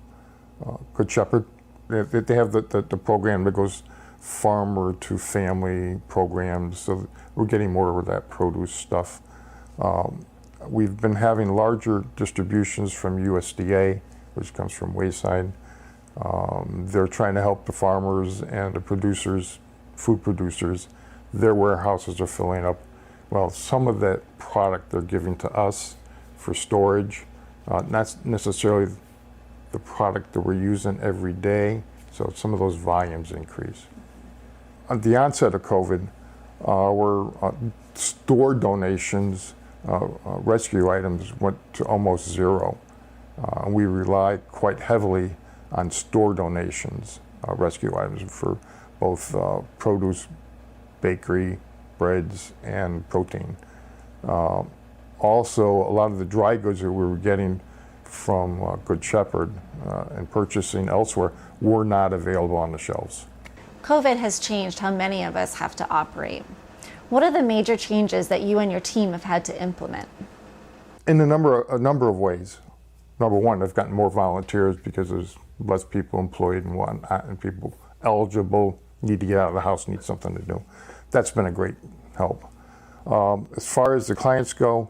Good Shepherd. They have the program that goes farmer to family programs, so we're getting more of that produce stuff. We've been having larger distributions from USDA, which comes from Wayside. They're trying to help the farmers and the producers, food producers. Their warehouses are filling up. Well, some of that product they're giving to us for storage, not necessarily the product that we're using every day, so some of those volumes increase. At the onset of COVID, our store donations, rescue items went to almost zero. We rely quite heavily on store donations, rescue items for both produce, bakery, breads, and protein. Also, a lot of the dry goods that we were getting from Good Shepherd and purchasing elsewhere were not available on the shelves. COVID has changed how many of us have to operate. What are the major changes that you and your team have had to implement? In a number of ways. Number one, I've gotten more volunteers because there's less people employed and whatnot, and people eligible, need to get out of the house, need something to do. That's been a great help. As far as the clients go,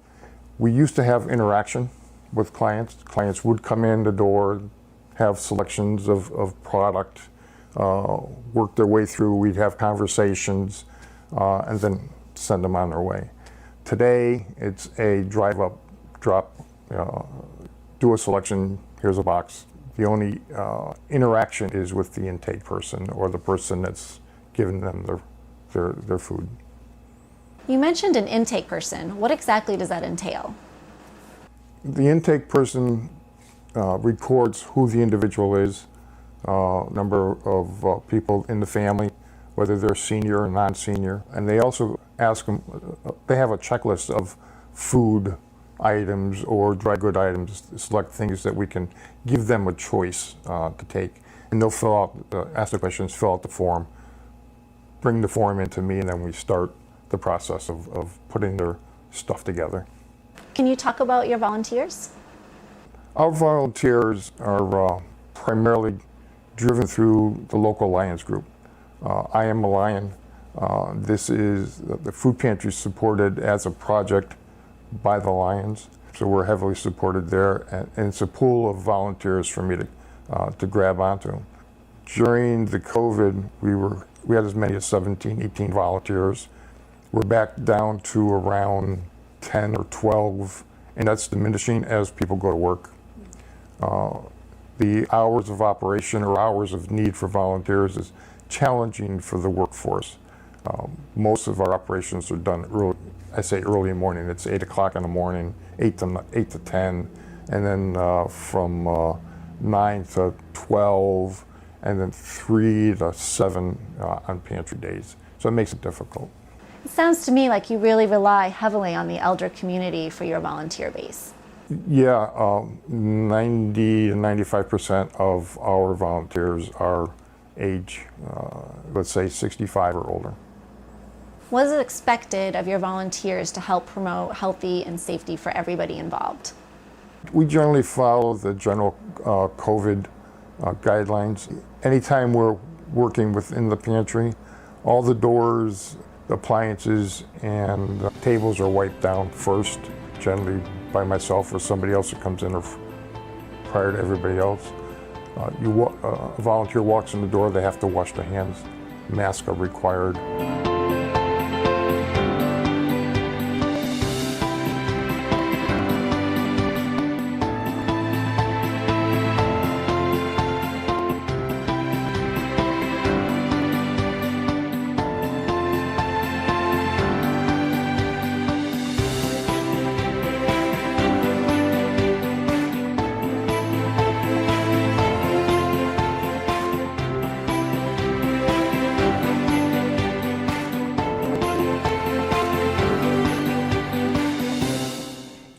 we used to have interaction with clients. Clients would come in the door, have selections of product, work their way through, we'd have conversations, and then send them on their way. Today, it's a drive up, drop, do a selection, here's a box. The only interaction is with the intake person or the person that's giving them their food. You mentioned an intake person. What exactly does that entail? The intake person records who the individual is, number of people in the family, whether they're senior or non-senior, and they also ask them, they have a checklist of food items or dry good items, select things that we can give them a choice to take. And they'll fill out, ask the questions, fill out the form, bring the form into me, and then we start the process of putting their stuff together. Can you talk about your volunteers? Our volunteers are primarily driven through the local Lions group. I Am a Lion. This is the food pantry supported as a project by the Lions, so we're heavily supported there, and it's a pool of volunteers for me to grab onto. During the COVID, we had as many as 17, 18 volunteers. We're back down to around 10 or 12, and that's diminishing as people go to work. The hours of operation or hours of need for volunteers is challenging for the workforce. Most of our operations are done early. I say early in the morning. It's 8 o'clock in the morning, 8 to 10, and then from 9 to 12, and then 3 to 7 on pantry days. So it makes it difficult. It sounds to me like you really rely heavily on the elder community for your volunteer base. Yeah, 90 to 95% of our volunteers are age, let's say 65 or older. What is expected of your volunteers to help promote healthy and safety for everybody involved? We generally follow the general COVID guidelines. Anytime we're working within the pantry, all the doors, the appliances, and the tables are wiped down first, generally by myself or somebody else that comes in or prior to everybody else. A volunteer walks in the door, they have to wash their hands. Masks are required.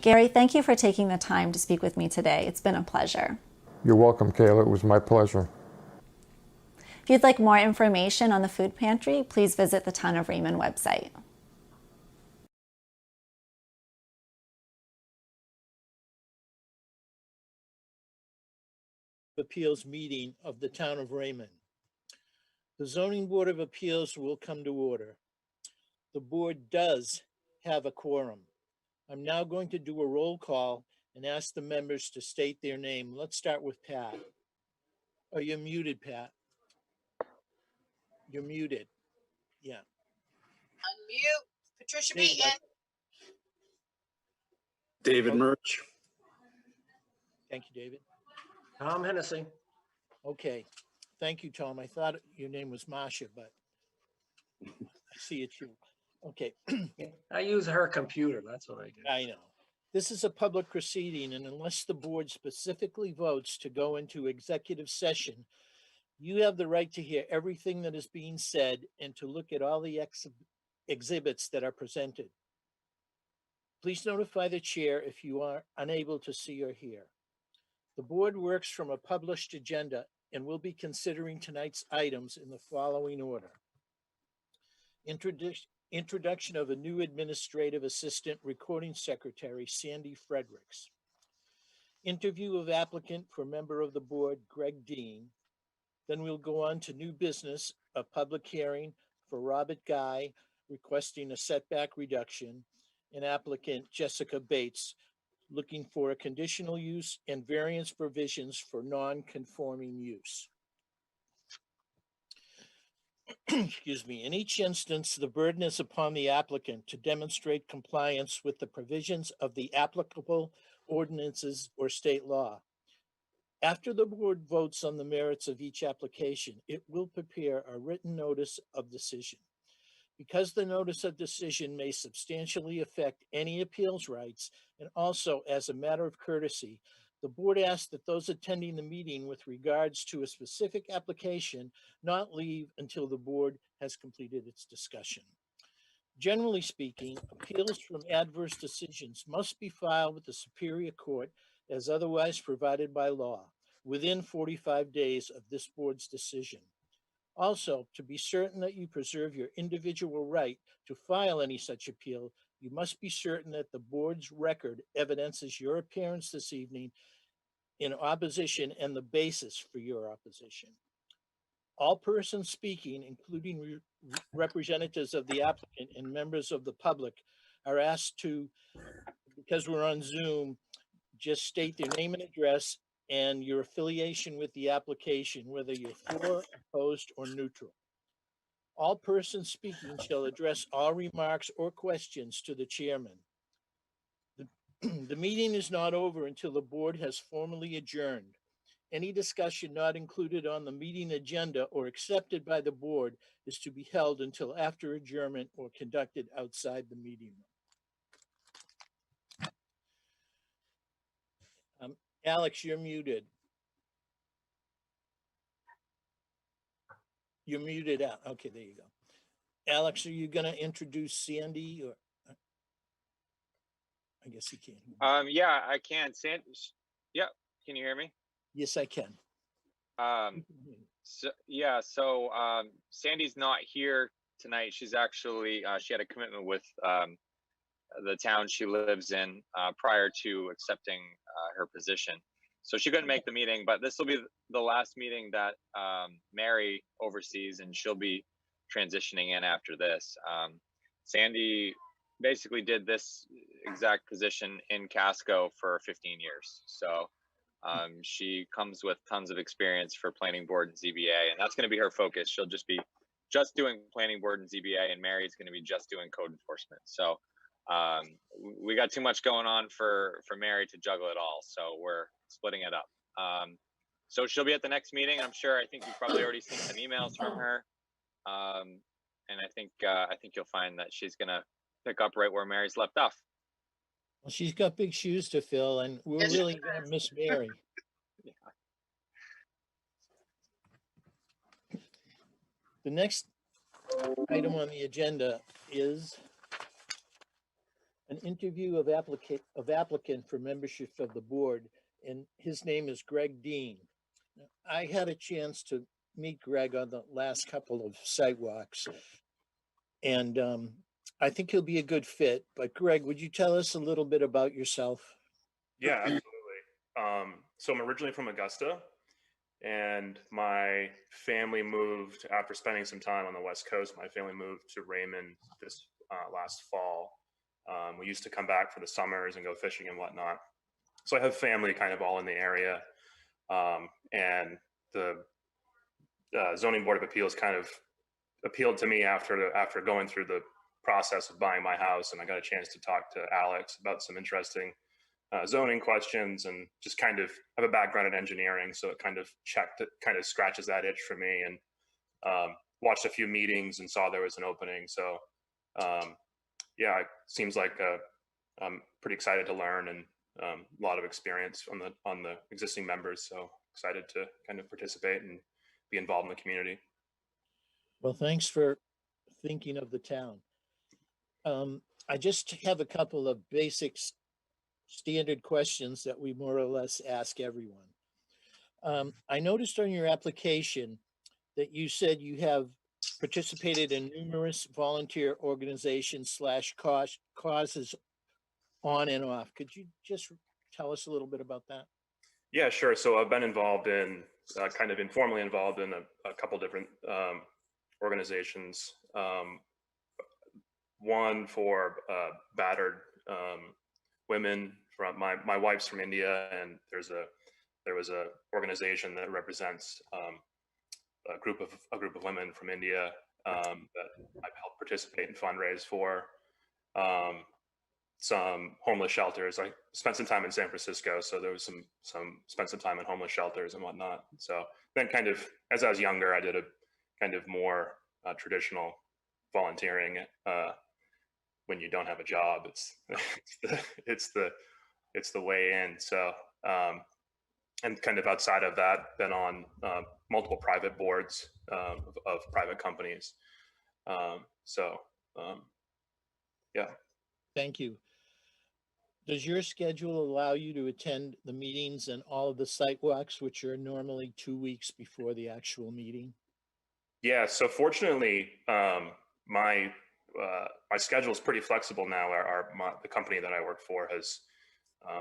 Gary, thank you for taking the time to speak with me today. It's been a pleasure. You're welcome, Kayla. It was my pleasure. If you'd like more information on the food pantry, please visit the Town of Raymond website. Appeals meeting of the Town of Raymond. The Zoning Board of Appeals will come to order. The board does have a quorum. I'm now going to do a roll call and ask the members to state their name. Let's start with Pat. Oh, you're muted, Pat. You're muted. Yeah. Unmute. Patricia There you go. Beaton. David Okay. Murch. Thank you, David. Tom Hennessy. Okay. Thank you, Tom. I thought your name was Marcia, but I see it's you. Okay. I use her computer. That's what I do. I know. This is a public proceeding, and unless the board specifically votes to go into executive session, you have the right to hear everything that is being said and to look at all the exhibits that are presented. Please notify the chair if you are unable to see or hear. The board works from a published agenda and will be considering tonight's items in the following order. Introduction of a new administrative assistant recording secretary, Sandy Fredericks. Interview of applicant for member of the board, Greg Dean. Then we'll go on to new business, a public hearing for Robert Guy requesting a setback reduction, and applicant Jessica Bates looking for a conditional use and variance provisions for non-conforming use. Excuse me. In each instance, the burden is upon the applicant to demonstrate compliance with the provisions of the applicable ordinances or state law. After the board votes on the merits of each application, it will prepare a written notice of decision. Because the notice of decision may substantially affect any appeals rights, and also as a matter of courtesy, the board asks that those attending the meeting with regards to a specific application not leave until the board has completed its discussion. Generally speaking, appeals from adverse decisions must be filed with the Superior Court as otherwise provided by law within 45 days of this board's decision. Also, to be certain that you preserve your individual right to file any such appeal, you must be certain that the board's record evidences your appearance this evening in opposition and the basis for your opposition. All persons speaking, including representatives of the applicant and members of the public, are asked to, because we're on Zoom, just state their name and address and your affiliation with the application, whether you're for, opposed, or neutral. All persons speaking shall address all remarks or questions to the chairman. The meeting is not over until the board has formally adjourned. Any discussion not included on the meeting agenda or accepted by the board is to be held until after adjournment or conducted outside the meeting room. Alex, you're muted. You're muted out. Okay, there you go. Alex, are you gonna introduce Sandy or? I guess he can't. Yeah, I can. Yeah, can you hear me? Yes, I can. So Sandy's not here tonight. She's actually she had a commitment with the town she lives in prior to accepting her position. So she couldn't make the meeting, but this will be the last meeting that Mary oversees, and she'll be transitioning in after this. Sandy basically did this exact position in Casco for 15 years. So she comes with tons of experience for planning board and ZBA, and that's going to be her focus. She'll just be doing planning board and ZBA, and Mary's going to be just doing code enforcement. So we got too much going on for Mary to juggle it all, so we're splitting it up. So she'll be at the next meeting. I think you've probably already seen some emails from her, and I think you'll find that she's gonna pick up right where Mary's left off. Well, she's got big shoes to fill, and we're really gonna miss Mary. Yeah. The next item on the agenda is an interview of applicant for membership of the board, and his name is Greg Dean. I had a chance to meet Greg on the last couple of site walks, and I think he'll be a good fit. But Greg, would you tell us a little bit about yourself? Yeah, absolutely. So I'm originally from Augusta, and my family moved after spending some time on the West Coast. My family moved to Raymond this last fall. We used to come back for the summers and go fishing and whatnot. So I have family kind of all in the area, and the zoning board of appeals kind of appealed to me after going through the process of buying my house, and I got a chance to talk to Alex about some interesting zoning questions, and just kind of have a background in engineering, so it kind of scratches that itch for me, and watched a few meetings and saw there was an opening. So yeah, it seems like I'm pretty excited to learn, and a lot of experience on the existing members. So excited to kind of participate and be involved in the community. Well, thanks for thinking of the town. I just have a couple of basic standard questions that we more or less ask everyone. I noticed on your application that you said you have participated in numerous volunteer organizations / causes on and off. Could you just tell us a little bit about that? Yeah, sure. So I've been involved in, kind of informally involved in a couple different organizations. One for battered women. From my wife's from India, and there was a organization that represents a group of women from India that I've helped participate and fundraise for. Some homeless shelters. I spent some time in San Francisco, so there was spent some time in homeless shelters and whatnot. So then, kind of as I was younger, I did a kind of more traditional volunteering. When you don't have a job, it's the way in. So and kind of outside of that, been on multiple private boards of private companies. Yeah. Thank you. Does your schedule allow you to attend the meetings and all of the site walks, which are normally 2 weeks before the actual meeting? Yeah. So fortunately, my schedule is pretty flexible now. The company that I work for has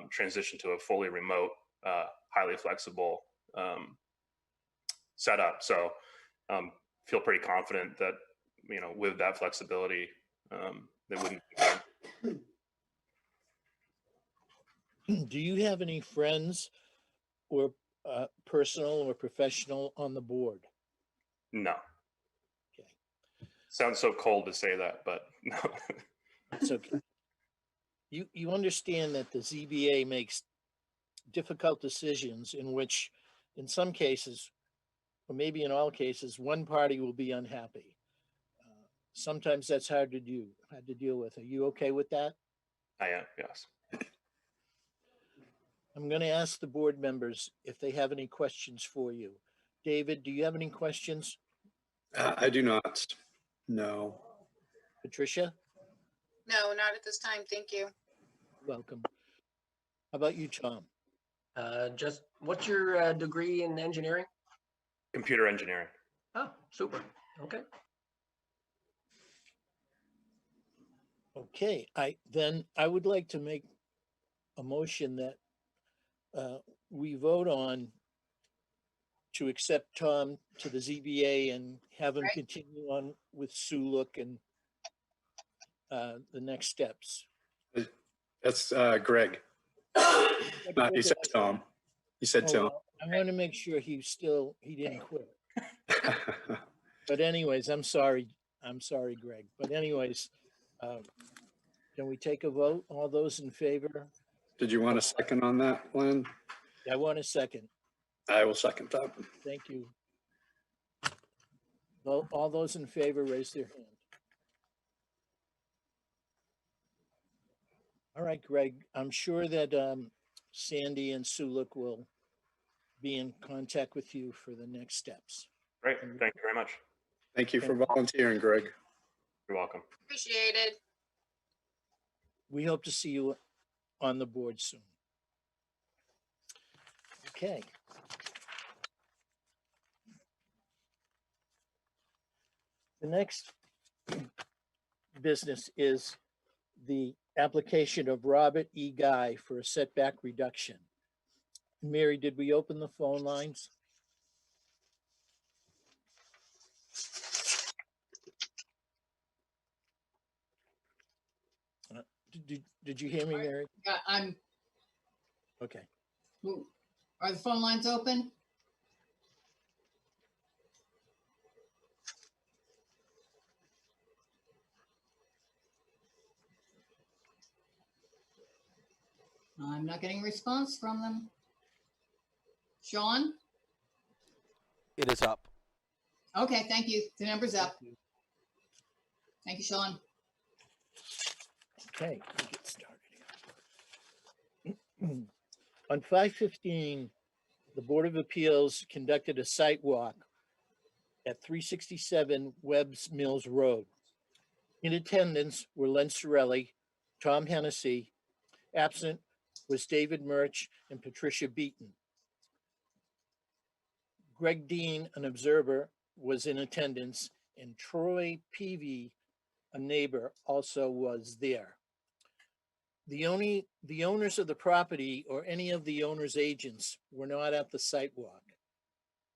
transitioned to a fully remote, highly flexible setup. So feel pretty confident that, with that flexibility, they wouldn't. Do you have any friends or personal or professional on the board? No. Okay. Sounds so cold to say that, but no. It's okay. You understand that the ZBA makes difficult decisions in which, in some cases, or maybe in all cases, one party will be unhappy. Sometimes that's hard to deal with. Are you okay with that? I am, yes. I'm going to ask the board members if they have any questions for you. David, do you have any questions? I do not. No. Patricia, No, not at this time. Thank you. welcome. How about you, Tom? Just, what's your degree in engineering? Computer engineering. Oh, super. Okay. Okay, I would like to make a motion that we vote on to accept Tom to the ZBA and have him continue on with Suluk and the next steps. That's Greg. He said Tom. He said Oh, Tom. well, I want to make sure he didn't quit. But anyways, I'm sorry, Greg. But anyways, can we take a vote? All those in favor? Did you want a second on that, Len? I want a second. I will second that. Thank you. All those in favor, raise their hand. All right, Greg, I'm sure that Sandy and Suluk will be in contact with you for the next steps. Great. Thank you very much. Thank you for volunteering, Greg. You're welcome. Appreciated. We hope to see you on the board soon. Okay. The next business is the application of Robert E. Guy for a setback reduction. Mary, did we open the phone lines? Did you hear me, Mary? Yeah, I'm, Okay. are the phone lines open? I'm not getting a response from them. Sean? It is up. Okay, thank you. The number's up. Thank you, Sean. Okay, we'll get started here. On 5/15, the Board of Appeals conducted a site walk at 367 Webb's Mills Road. In attendance were Len Sorelli, Tom Hennessy. Absent was David Murch and Patricia Beaton. Greg Dean, an observer, was in attendance, and Troy Peavy, a neighbor, also was there. The owners of the property or any of the owner's agents were not at the site walk.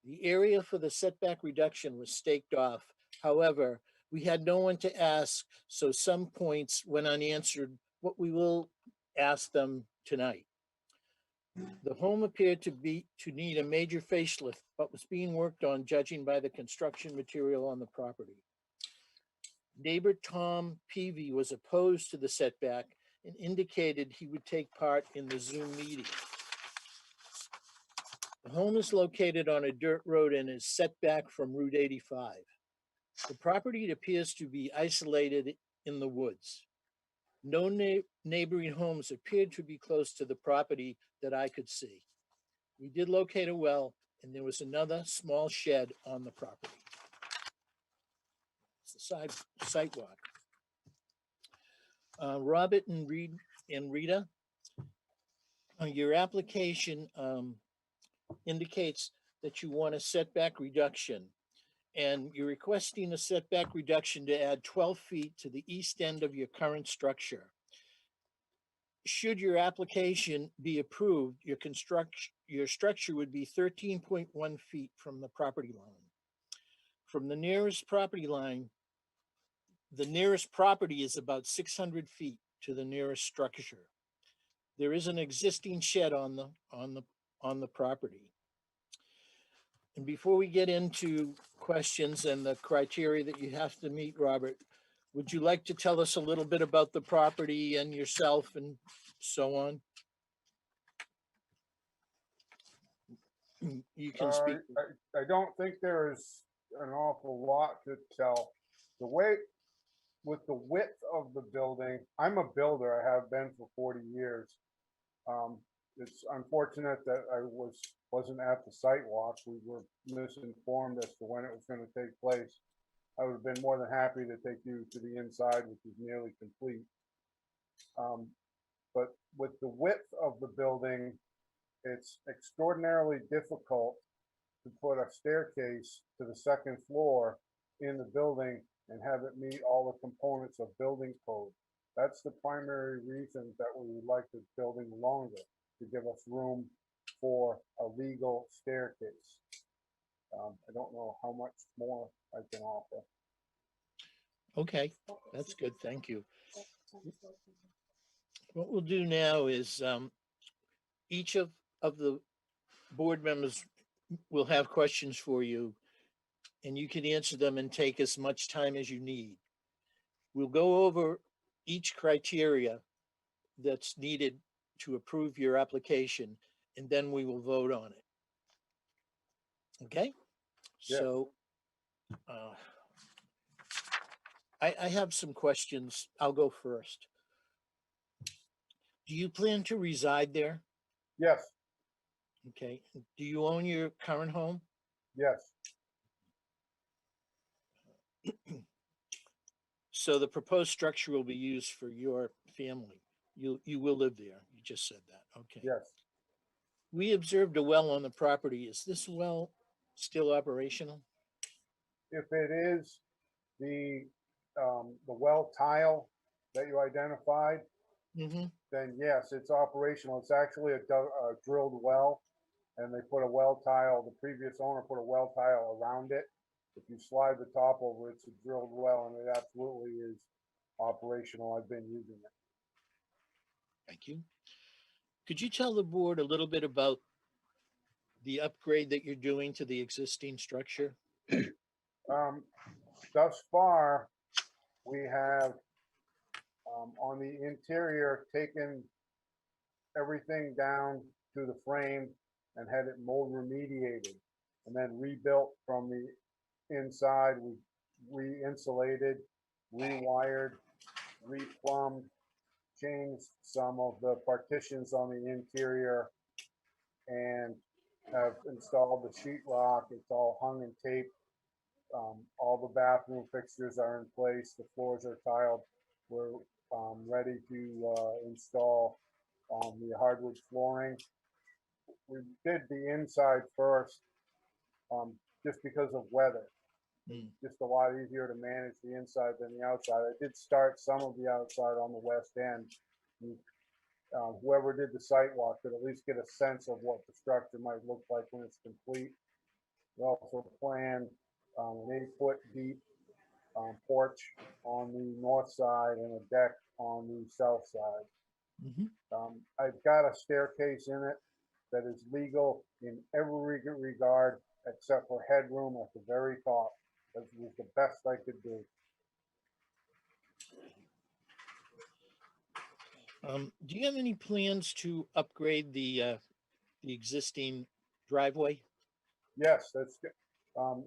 The area for the setback reduction was staked off. However, we had no one to ask, so some points went unanswered. What we will ask them tonight. The home appeared to need a major facelift, but was being worked on, judging by the construction material on the property. Neighbor Tom Peavy was opposed to the setback and indicated he would take part in the Zoom meeting. The home is located on a dirt road and is set back from Route 85. The property appears to be isolated in the woods. No neighboring homes appeared to be close to the property that I could see. We did locate a well, and there was another small shed on the property. It's the sidewalk. Robert and Rita, your application indicates that you want a setback reduction, and you're requesting a setback reduction to add 12 feet to the east end of your current structure. Should your application be approved, your structure would be 13.1 feet from the property line. From the nearest property line, the nearest property is about 600 feet to the nearest structure. There is an existing shed on the property. And before we get into questions and the criteria that you have to meet, Robert, would you like to tell us a little bit about the property and yourself and so on? You can speak. I don't think there is an awful lot to tell. The way, with the width of the building, I'm a builder, I have been for 40 years. It's unfortunate that I wasn't at the site walk. We were misinformed as to when it was going to take place. I would have been more than happy to take you to the inside, which is nearly complete. But with the width of the building, it's extraordinarily difficult to put a staircase to the second floor in the building and have it meet all the components of building code. That's the primary reason that we would like the building longer, to give us room for a legal staircase. I don't know how much more I can offer. Okay, that's good. Thank you. What we'll do now is each of the board members will have questions for you, and you can answer them and take as much time as you need. We'll go over each criteria that's needed to approve your application, and then we will vote on it. Okay? Yeah. So I have some questions. I'll go first. Do you plan to reside there? Yes, Okay. Do you own your current home? yes, So the proposed structure will be used for your family. You will live there. You just said that. Okay. yes. We observed a well on the property. Is this well still operational? If it is the well tile that you identified, Mm-hmm. then yes, it's operational. It's actually a drilled well, and they put a well tile, the previous owner put a well tile around it. If you slide the top over, it's a drilled well, and it absolutely is operational. I've been using it. Thank you. Could you tell the board a little bit about the upgrade that you're doing to the existing structure? Thus far, we have on the interior taken everything down to the frame and had it mold remediated, and then rebuilt from the inside. We re-insulated, rewired, replumbed, changed some of the partitions on the interior, and have installed the sheetrock. It's all hung and taped. All the bathroom fixtures are in place. The floors are tiled. We're ready to install the hardwood flooring. We did the inside first just because of weather. Just a lot easier to manage the inside than the outside. I did start some of the outside on the west end. Whoever did the site walk could at least get a sense of what the structure might look like when it's complete. We also planned an 8-foot deep porch on the north side and a deck on the south side. I've got a staircase in it that is legal in every regard except for headroom at the very top. That was the best I could do. Do you have any plans to upgrade the existing driveway? Yes, that's good.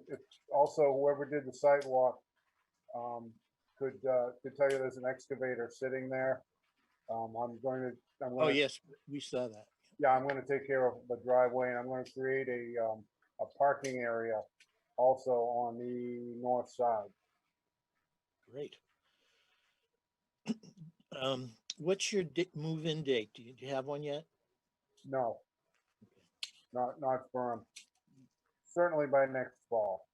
It's also whoever did the sidewalk could tell you there's an excavator sitting there. I'm going Oh, yes, we saw that. Yeah, I'm going to take care of the driveway, and I'm going to create a parking area also on the north side. Great. What's your move-in date? Do you have one yet? No, not firm. Certainly by next fall.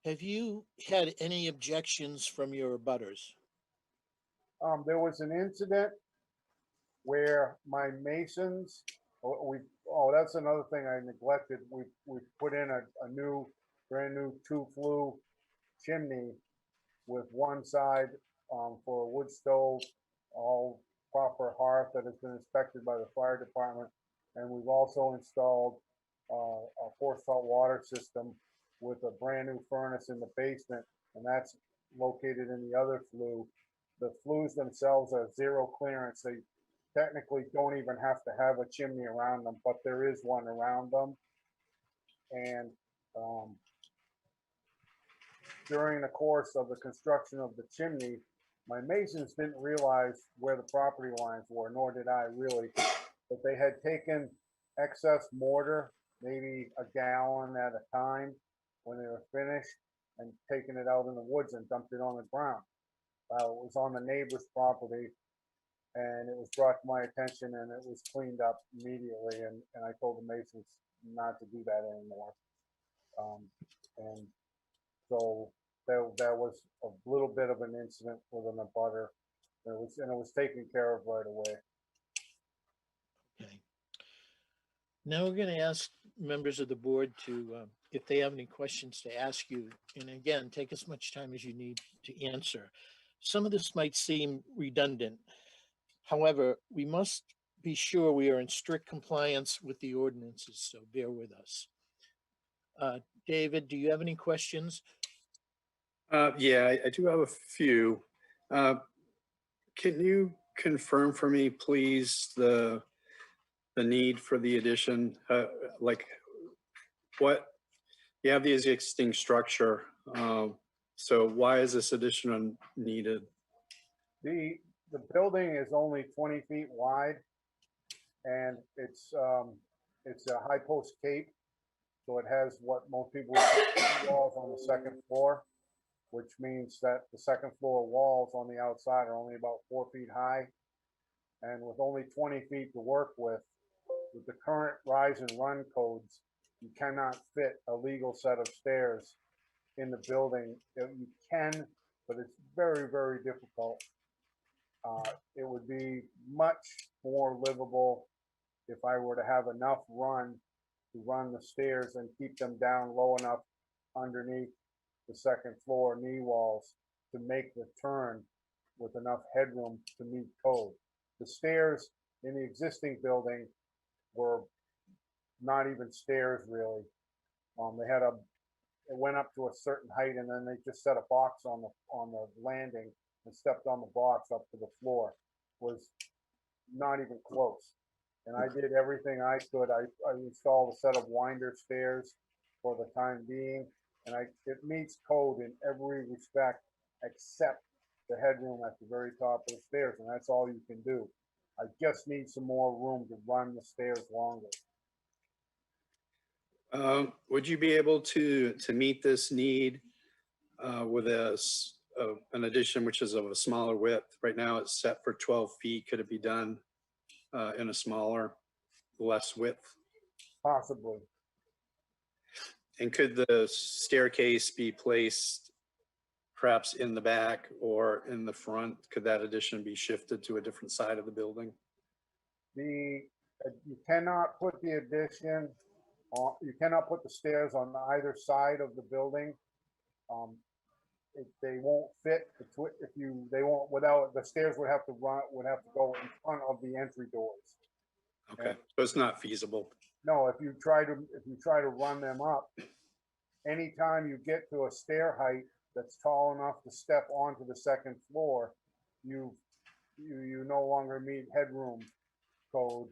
Have you had any objections from your abutters? There was an incident where my masons, that's another thing I neglected. We put in a brand new 2-flue chimney with one side for a wood stove, all proper hearth that has been inspected by the fire department. And we've also installed a forced salt water system with a brand new furnace in the basement, and that's located in the other flue. The flues themselves are zero clearance. They technically don't even have to have a chimney around them, but there is one around them. And during the course of the construction of the chimney, my masons didn't realize where the property lines were, nor did I really, but they had taken excess mortar, maybe a gallon at a time when they were finished, and taken it out in the woods and dumped it on the ground. It was on the neighbor's property, and it was brought to my attention, and it was cleaned up immediately, and I told the Masons not to do that anymore. And so that was a little bit of an incident with an abutter. It was taken care of right away. Okay. Now we're going to ask members of the board to, if they have any questions to ask you, and again, take as much time as you need to answer. Some of this might seem redundant. However, we must be sure we are in strict compliance with the ordinances, so bear with us. David, do you have any questions? Yeah, I do have a few. Can you confirm for me, please, the need for the addition? Like, what, you have the existing structure, so why is this addition needed? The building is only 20 feet wide, and it's a high post cape, so it has what most people would call walls on the second floor, which means that the second floor walls on the outside are only about 4 feet high, and with only 20 feet to work with the current rise and run codes, you cannot fit a legal set of stairs in the building. You can, but it's very, very difficult. It would be much more livable if I were to have enough run to run the stairs and keep them down low enough underneath the second floor knee walls to make the turn with enough headroom to meet code. The stairs in the existing building were not even stairs really. It went up to a certain height, and then they just set a box on the landing and stepped on the box up to the floor. Was not even close. And I did everything I could. I installed a set of winder stairs for the time being, and it meets code in every respect except the headroom at the very top of the stairs, and that's all you can do. I just need some more room to run the stairs longer. Would you be able to meet this need with an addition which is of a smaller width? Right now it's set for 12 feet. Could it be done in a smaller, less width? Possibly. And could the staircase be placed perhaps in the back or in the front? Could that addition be shifted to a different side of the building? You cannot put the addition on, you cannot put the stairs on either side of the building. They won't fit they won't, without, the stairs would have to go in front of the entry doors. Okay, so it's not feasible. No, if you try to run them up, anytime you get to a stair height that's tall enough to step onto the second floor, you no longer meet headroom code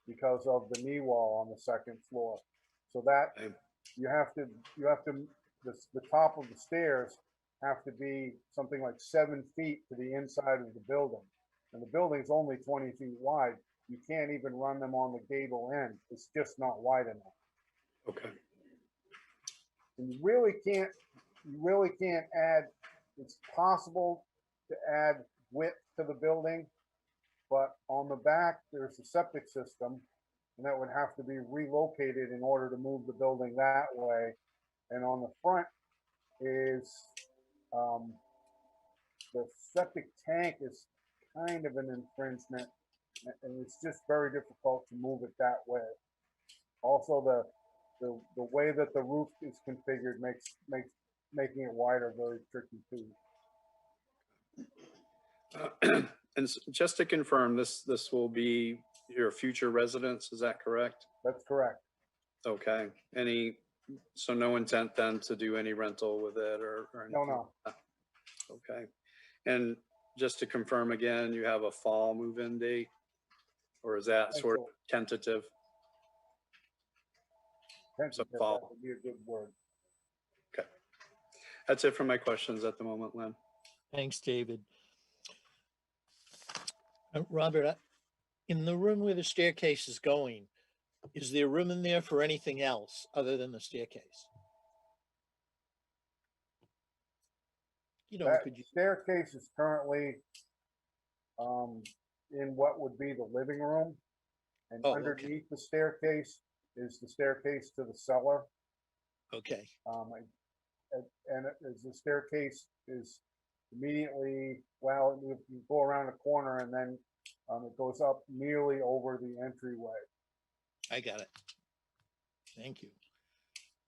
because of the knee wall on the second floor. So that the top of the stairs have to be something like 7 feet to the inside of the building. And the building's only 20 feet wide. You can't even run them on the gable end. It's just not wide enough. Okay. And you really can't add, it's possible to add width to the building, but on the back, there's a septic system, and that would have to be relocated in order to move the building that way. And on the front is, the septic tank is kind of an infringement, and it's just very difficult to move it that way. Also, the way that the roof is configured makes making it wider very tricky too. And just to confirm, this will be your future residence, is that correct? That's correct. Okay. So no intent then to do any rental with it or anything? No. Okay. And just to confirm again, you have a fall move-in date? Or is that sort of tentative? So fall. That would be a good word. Okay. That's it for my questions at the moment, Lynn. Thanks, David. Robert, in the room where the staircase is going, is there room in there for anything else other than the staircase? you know, That could you, staircase is currently in what would be the living room. And Oh, okay. underneath the staircase is the staircase to the cellar. okay, And as the staircase is immediately, well, you go around the corner and then it goes up nearly over the entryway. I got it. Thank you.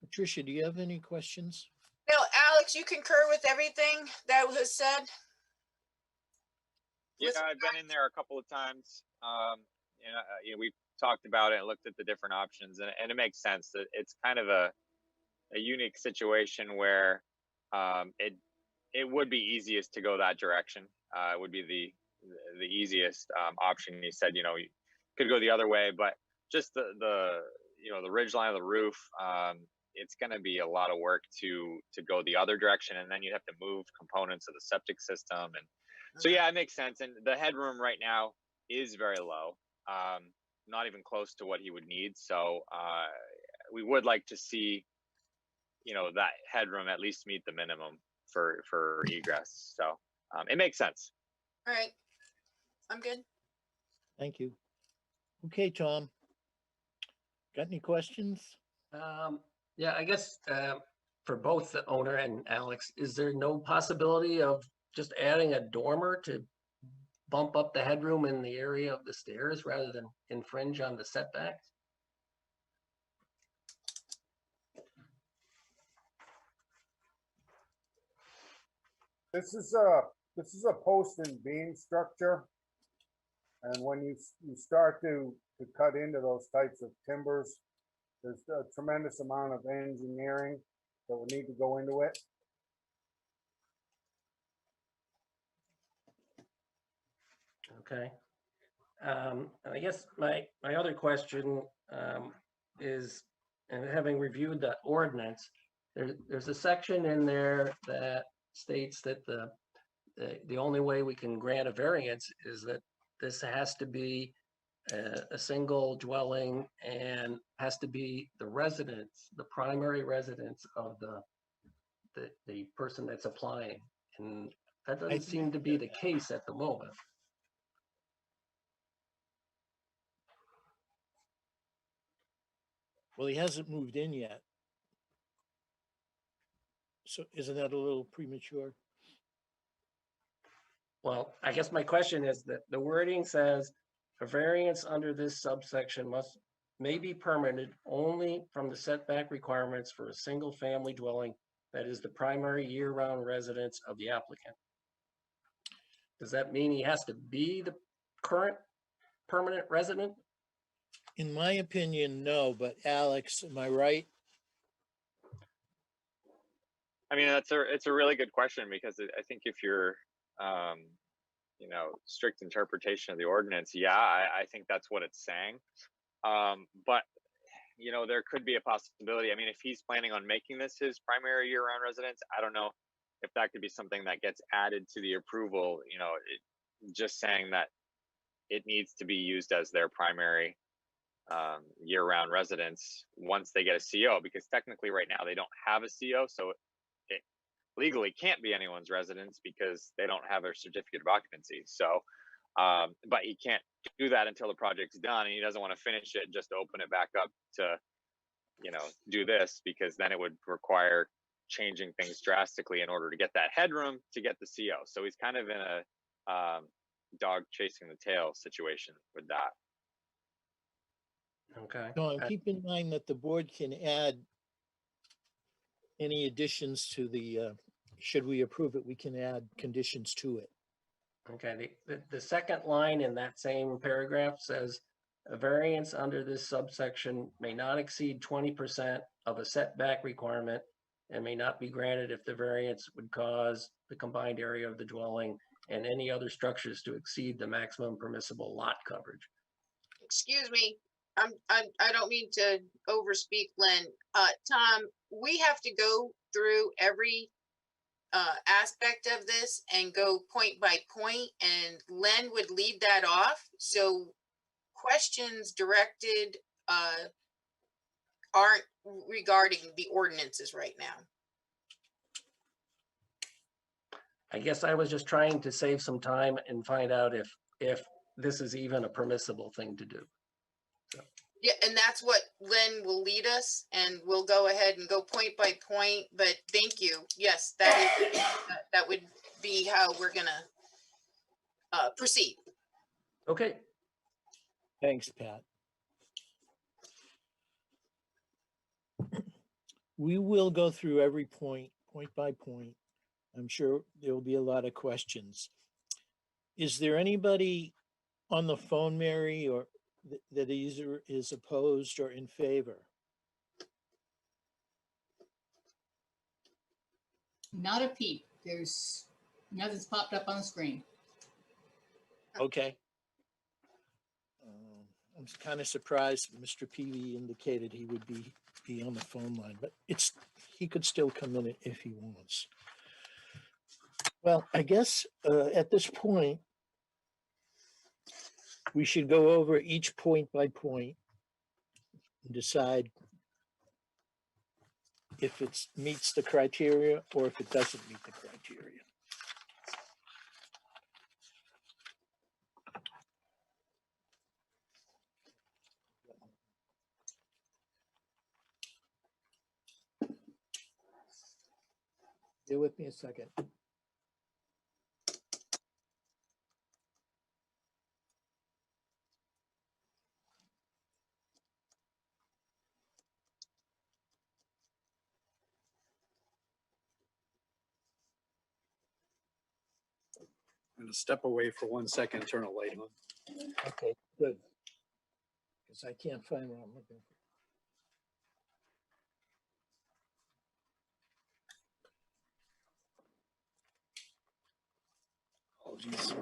Patricia, do you have any questions? No, Alex, you concur with everything that was said? Yeah, I've been in there a couple of times. We've talked about it and looked at the different options, and it makes sense that it's kind of a unique situation where it would be easiest to go that direction. It would be the easiest option. He said, you could go the other way, but just the ridge line of the roof, it's going to be a lot of work to go the other direction, and then you have to move components of the septic system. And so, yeah, it makes sense. And the headroom right now is very low, not even close to what he would need. So we would like to see, that headroom at least meet the minimum for egress. So it makes sense. All right. I'm good. Thank you. Okay, Tom. Got any questions? Yeah, I guess for both the owner and Alex, is there no possibility of just adding a dormer to bump up the headroom in the area of the stairs rather than infringe on the setbacks? This is a post and beam structure. And when you start to cut into those types of timbers, there's a tremendous amount of engineering that would need to go into it. Okay. I guess my other question is, and having reviewed the ordinance, there's a section in there that states that the only way we can grant a variance is that this has to be a single dwelling and has to be the residence, the primary residence of the person that's applying. And that doesn't seem to be the case at the moment. Well, he hasn't moved in yet. So isn't that a little premature? Well, I guess my question is that the wording says a variance under this subsection may be permitted only from the setback requirements for a single family dwelling that is the primary year-round residence of the applicant. Does that mean he has to be the current permanent resident? In my opinion, no, but Alex, am I right? I mean, it's a really good question, because I think if you're, strict interpretation of the ordinance, yeah, I think that's what it's saying. But there could be a possibility. I mean, if he's planning on making this his primary year-round residence, I don't know if that could be something that gets added to the approval. Just saying that it needs to be used as their primary year-round residence once they get a CO, because technically right now they don't have a CO, so it legally can't be anyone's residence because they don't have a certificate of occupancy. So, but he can't do that until the project's done, and he doesn't want to finish it just to open it back up to, do this, because then it would require changing things drastically in order to get that headroom to get the CO. So he's kind of in a dog chasing the tail situation with that. Okay. No, keep in mind that the board can add any additions to the, should we approve it, we can add conditions to it. Okay, the second line in that same paragraph says, a variance under this subsection may not exceed 20% of a setback requirement and may not be granted if the variance would cause the combined area of the dwelling and any other structures to exceed the maximum permissible lot coverage. Excuse me. I don't mean to overspeak, Len. Tom, we have to go through every aspect of this and go point by point, and Len would leave that off. So questions directed aren't regarding the ordinances right now. I guess I was just trying to save some time and find out if this is even a permissible thing to do. Yeah, and that's what Lynn will lead us, and we'll go ahead and go point by point, but thank you. Yes, that would be how we're gonna proceed. Okay. Thanks, Pat. We will go through every point by point. I'm sure there will be a lot of questions. Is there anybody on the phone, Mary, or that either is opposed or in favor? Not a peep. There's nothing's popped up on the screen. Okay. I'm kind of surprised Mr. Peavy indicated he would be on the phone line, but he could still come in if he wants. Well, I guess at this point, we should go over each point by point and decide if it meets the criteria or if it doesn't meet the criteria. Bear with me a second. I'm going to step away for 1 second, turn a light on. Okay, good. Because I can't find what I'm looking for. Oh, geez.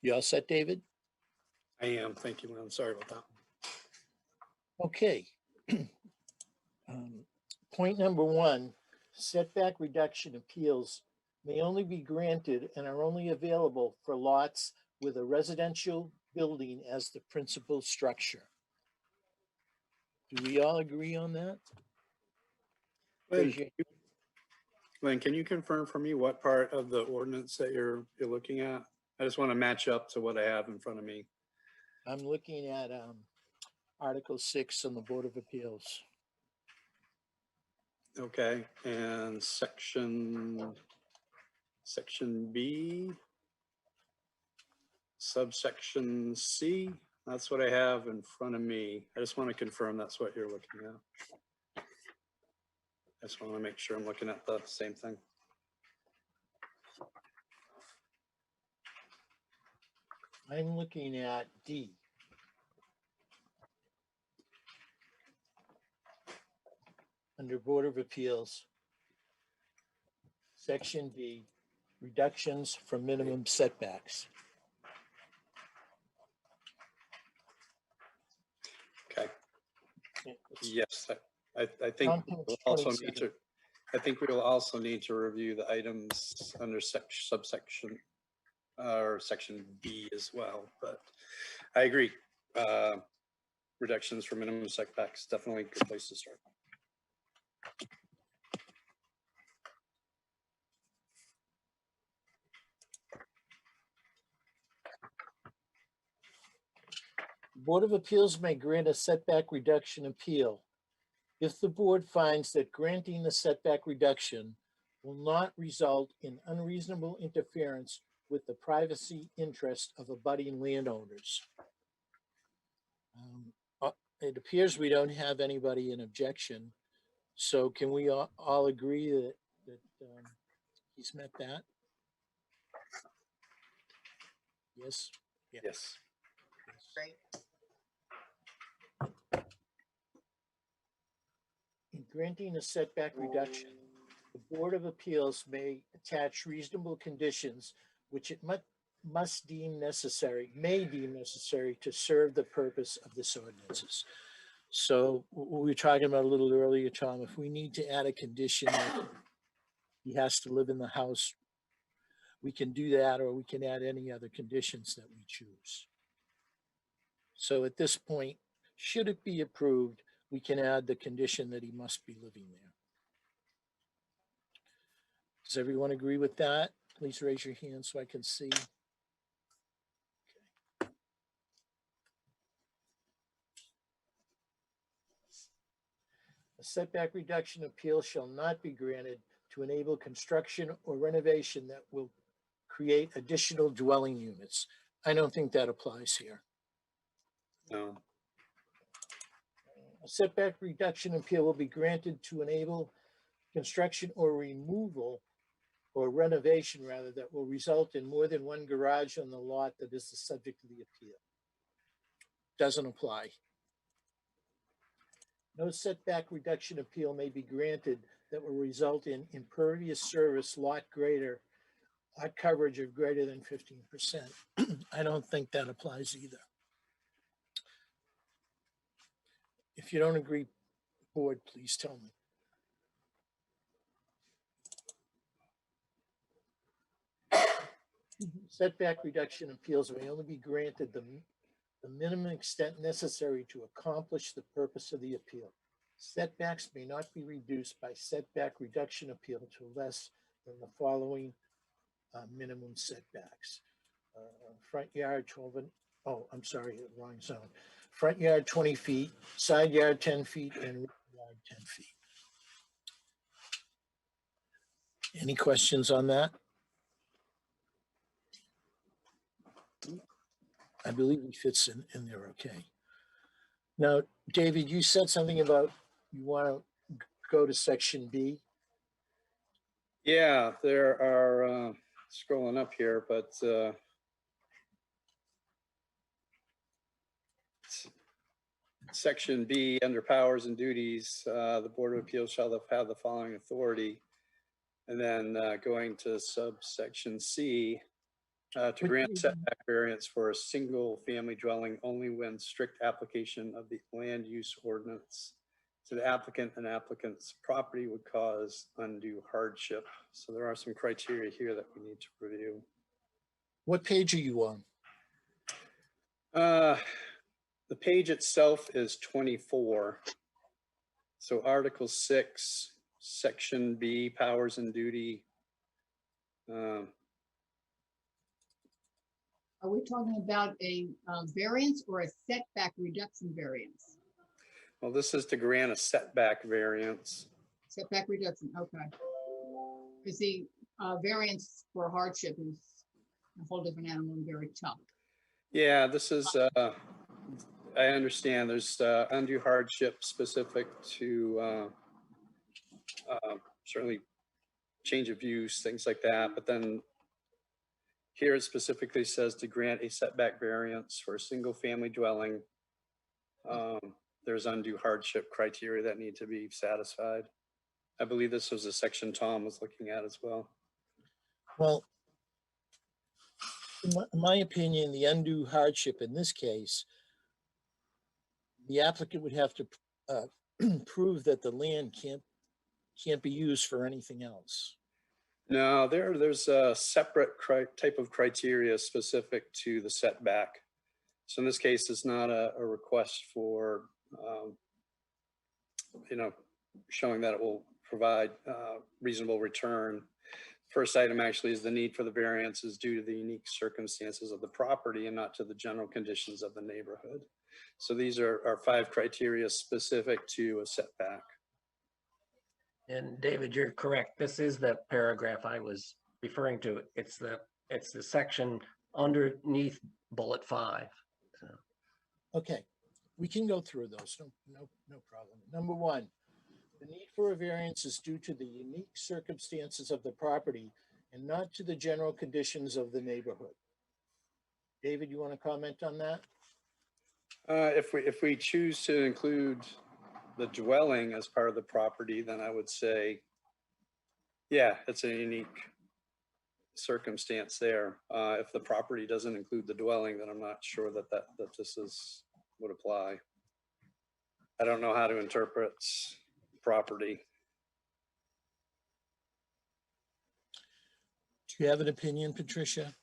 You all set, David? I am. Thank you, Lynn. Sorry about that. Okay. Point number 1, setback reduction appeals may only be granted and are only available for lots with a residential building as the principal structure. Do we all agree on that? Lynn, can you confirm for me what part of the ordinance that you're looking at? I just want to match up to what I have in front of me. I'm looking at Article 6 on the Board of Appeals. Okay, and section B, subsection C, that's what I have in front of me. I just want to confirm that's what you're looking at. I just want to make sure I'm looking at the same thing. I'm looking at D. Under Board of Appeals, Section D, reductions from minimum setbacks. Okay. Yes, I think we'll also need to. I think we will also need to review the items under subsection or section B as well. But I agree. Reductions for minimum setbacks definitely a good place to start. Board of Appeals may grant a setback reduction appeal if the board finds that granting the setback reduction will not result in unreasonable interference with the privacy interest of abutting landowners. It appears we don't have anybody in objection. So can we all agree that he's met that? Yes. Yeah. Yes. Great. In granting a setback reduction, the Board of Appeals may attach reasonable conditions which it may deem necessary to serve the purpose of this ordinances. So what we were talking about a little earlier, Tom, if we need to add a condition that he has to live in the house, we can do that, or we can add any other conditions that we choose. So at this point, should it be approved, we can add the condition that he must be living there. Does everyone agree with that? Please raise your hand so I can see. A setback reduction appeal shall not be granted to enable construction or renovation that will create additional dwelling units. I don't think that applies here. No. A setback reduction appeal will be granted to enable construction or removal or renovation rather that will result in more than one garage on the lot that is the subject of the appeal. Doesn't apply. No setback reduction appeal may be granted that will result in impervious service lot coverage of greater than 15%. I don't think that applies either. If you don't agree, board, please tell me. Setback reduction appeals may only be granted the minimum extent necessary to accomplish the purpose of the appeal. Setbacks may not be reduced by setback reduction appeal to less than the following minimum setbacks. Front yard 12 and, oh, I'm sorry, wrong zone. Front yard 20 feet, side yard 10 feet, and rear yard 10 feet. Any questions on that? I believe he fits in there okay. Now, David, you said something about you want to go to section B. Yeah, there are, scrolling up here, but section B, under powers and duties, the Board of Appeals shall have the following authority. And then going to subsection C, to grant setback variance for a single family dwelling only when strict application of the land use ordinance to the applicant and applicant's property would cause undue hardship. So there are some criteria here that we need to review. What page are you on? The page itself is 24. So Article 6, Section B, powers and duty. Are we talking about a variance or a setback reduction variance? Well, this is to grant a setback variance. Setback reduction, okay. Because the variance for hardship is a whole different animal and very tough. Yeah, this is, I understand there's undue hardship specific to certainly change of use, things like that. But then here it specifically says to grant a setback variance for a single family dwelling. There's undue hardship criteria that need to be satisfied. I believe this was a section Tom was looking at as well. Well, in my opinion, the undue hardship in this case, the applicant would have to prove that the land can't be used for anything else. No, there's a separate type of criteria specific to the setback. So in this case, it's not a request for, showing that it will provide reasonable return. First item actually is the need for the variance is due to the unique circumstances of the property and not to the general conditions of the neighborhood. So these are 5 criteria specific to a setback. And David, you're correct. This is the paragraph I was referring to. It's the section underneath bullet 5. So. Okay, we can go through those. No problem. Number 1, the need for a variance is due to the unique circumstances of the property and not to the general conditions of the neighborhood. David, you want to comment on that? If we choose to include the dwelling as part of the property, then I would say, yeah, it's a unique circumstance there. If the property doesn't include the dwelling, then I'm not sure that this would apply. I don't know how to interpret property. Do you have an opinion, Patricia?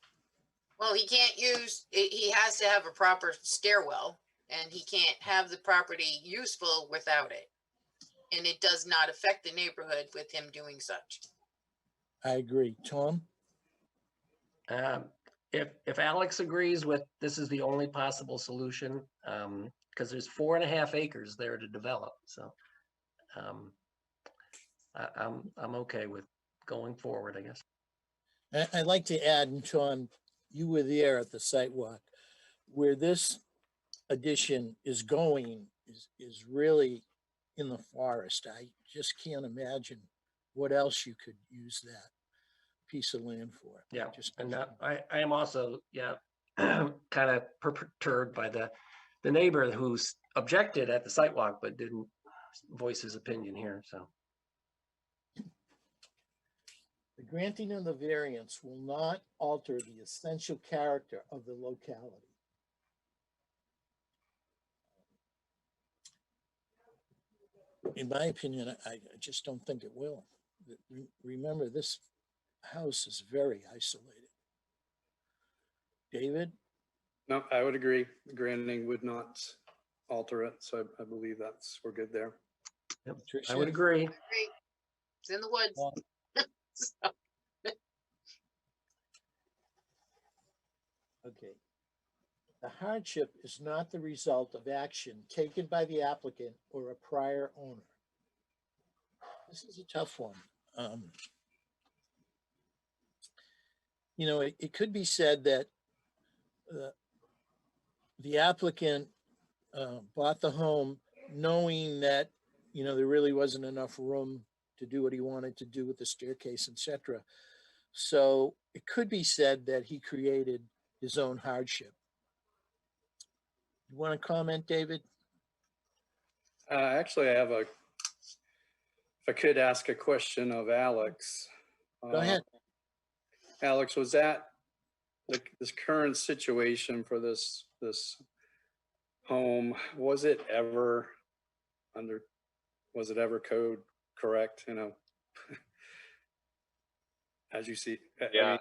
Well, he can't use, he has to have a proper stairwell. and he can't have the property useful without it. And it does not affect the neighborhood with him doing such. I agree. Tom? If Alex agrees with this is the only possible solution, because there's 4.5 acres there to develop, so I'm okay with going forward, I guess. I'd like to add, and Tom, you were there at the site walk, where this addition is going is really in the forest. I just can't imagine what else you could use that piece of land for. Yeah, Just and I am also, kind of perturbed by the neighbor who's objected at the site walk, but didn't voice his opinion here, so. The granting of the variance will not alter the essential character of the locality. In my opinion, I just don't think it will. Remember, this house is very isolated. David? No, I would agree. The granting would not alter it, so I believe we're good there. Yep, I would agree. Great. It's in the woods. So, Okay. The hardship is not the result of action taken by the applicant or a prior owner. This is a tough one. You know, it could be said that the applicant bought the home knowing that, you know, there really wasn't enough room to do what he wanted to do with the staircase, etc. So it could be said that he created his own hardship. You want to comment, David? Actually, if I could ask a question of Alex. Go ahead. Alex, was that this current situation for this home, was it ever code correct, you know? As you see. Yeah,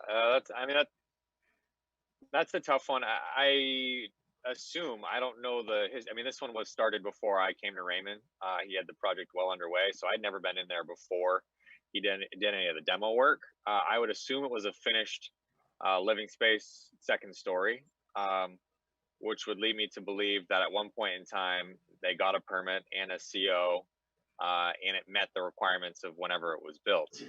that's a tough one. I assume, I don't know this one was started before I came to Raymond. He had the project well underway, so I'd never been in there before he did any of the demo work. I would assume it was a finished living space, second story, which would lead me to believe that at one point in time, they got a permit and a CO, and it met the requirements of whenever it was built.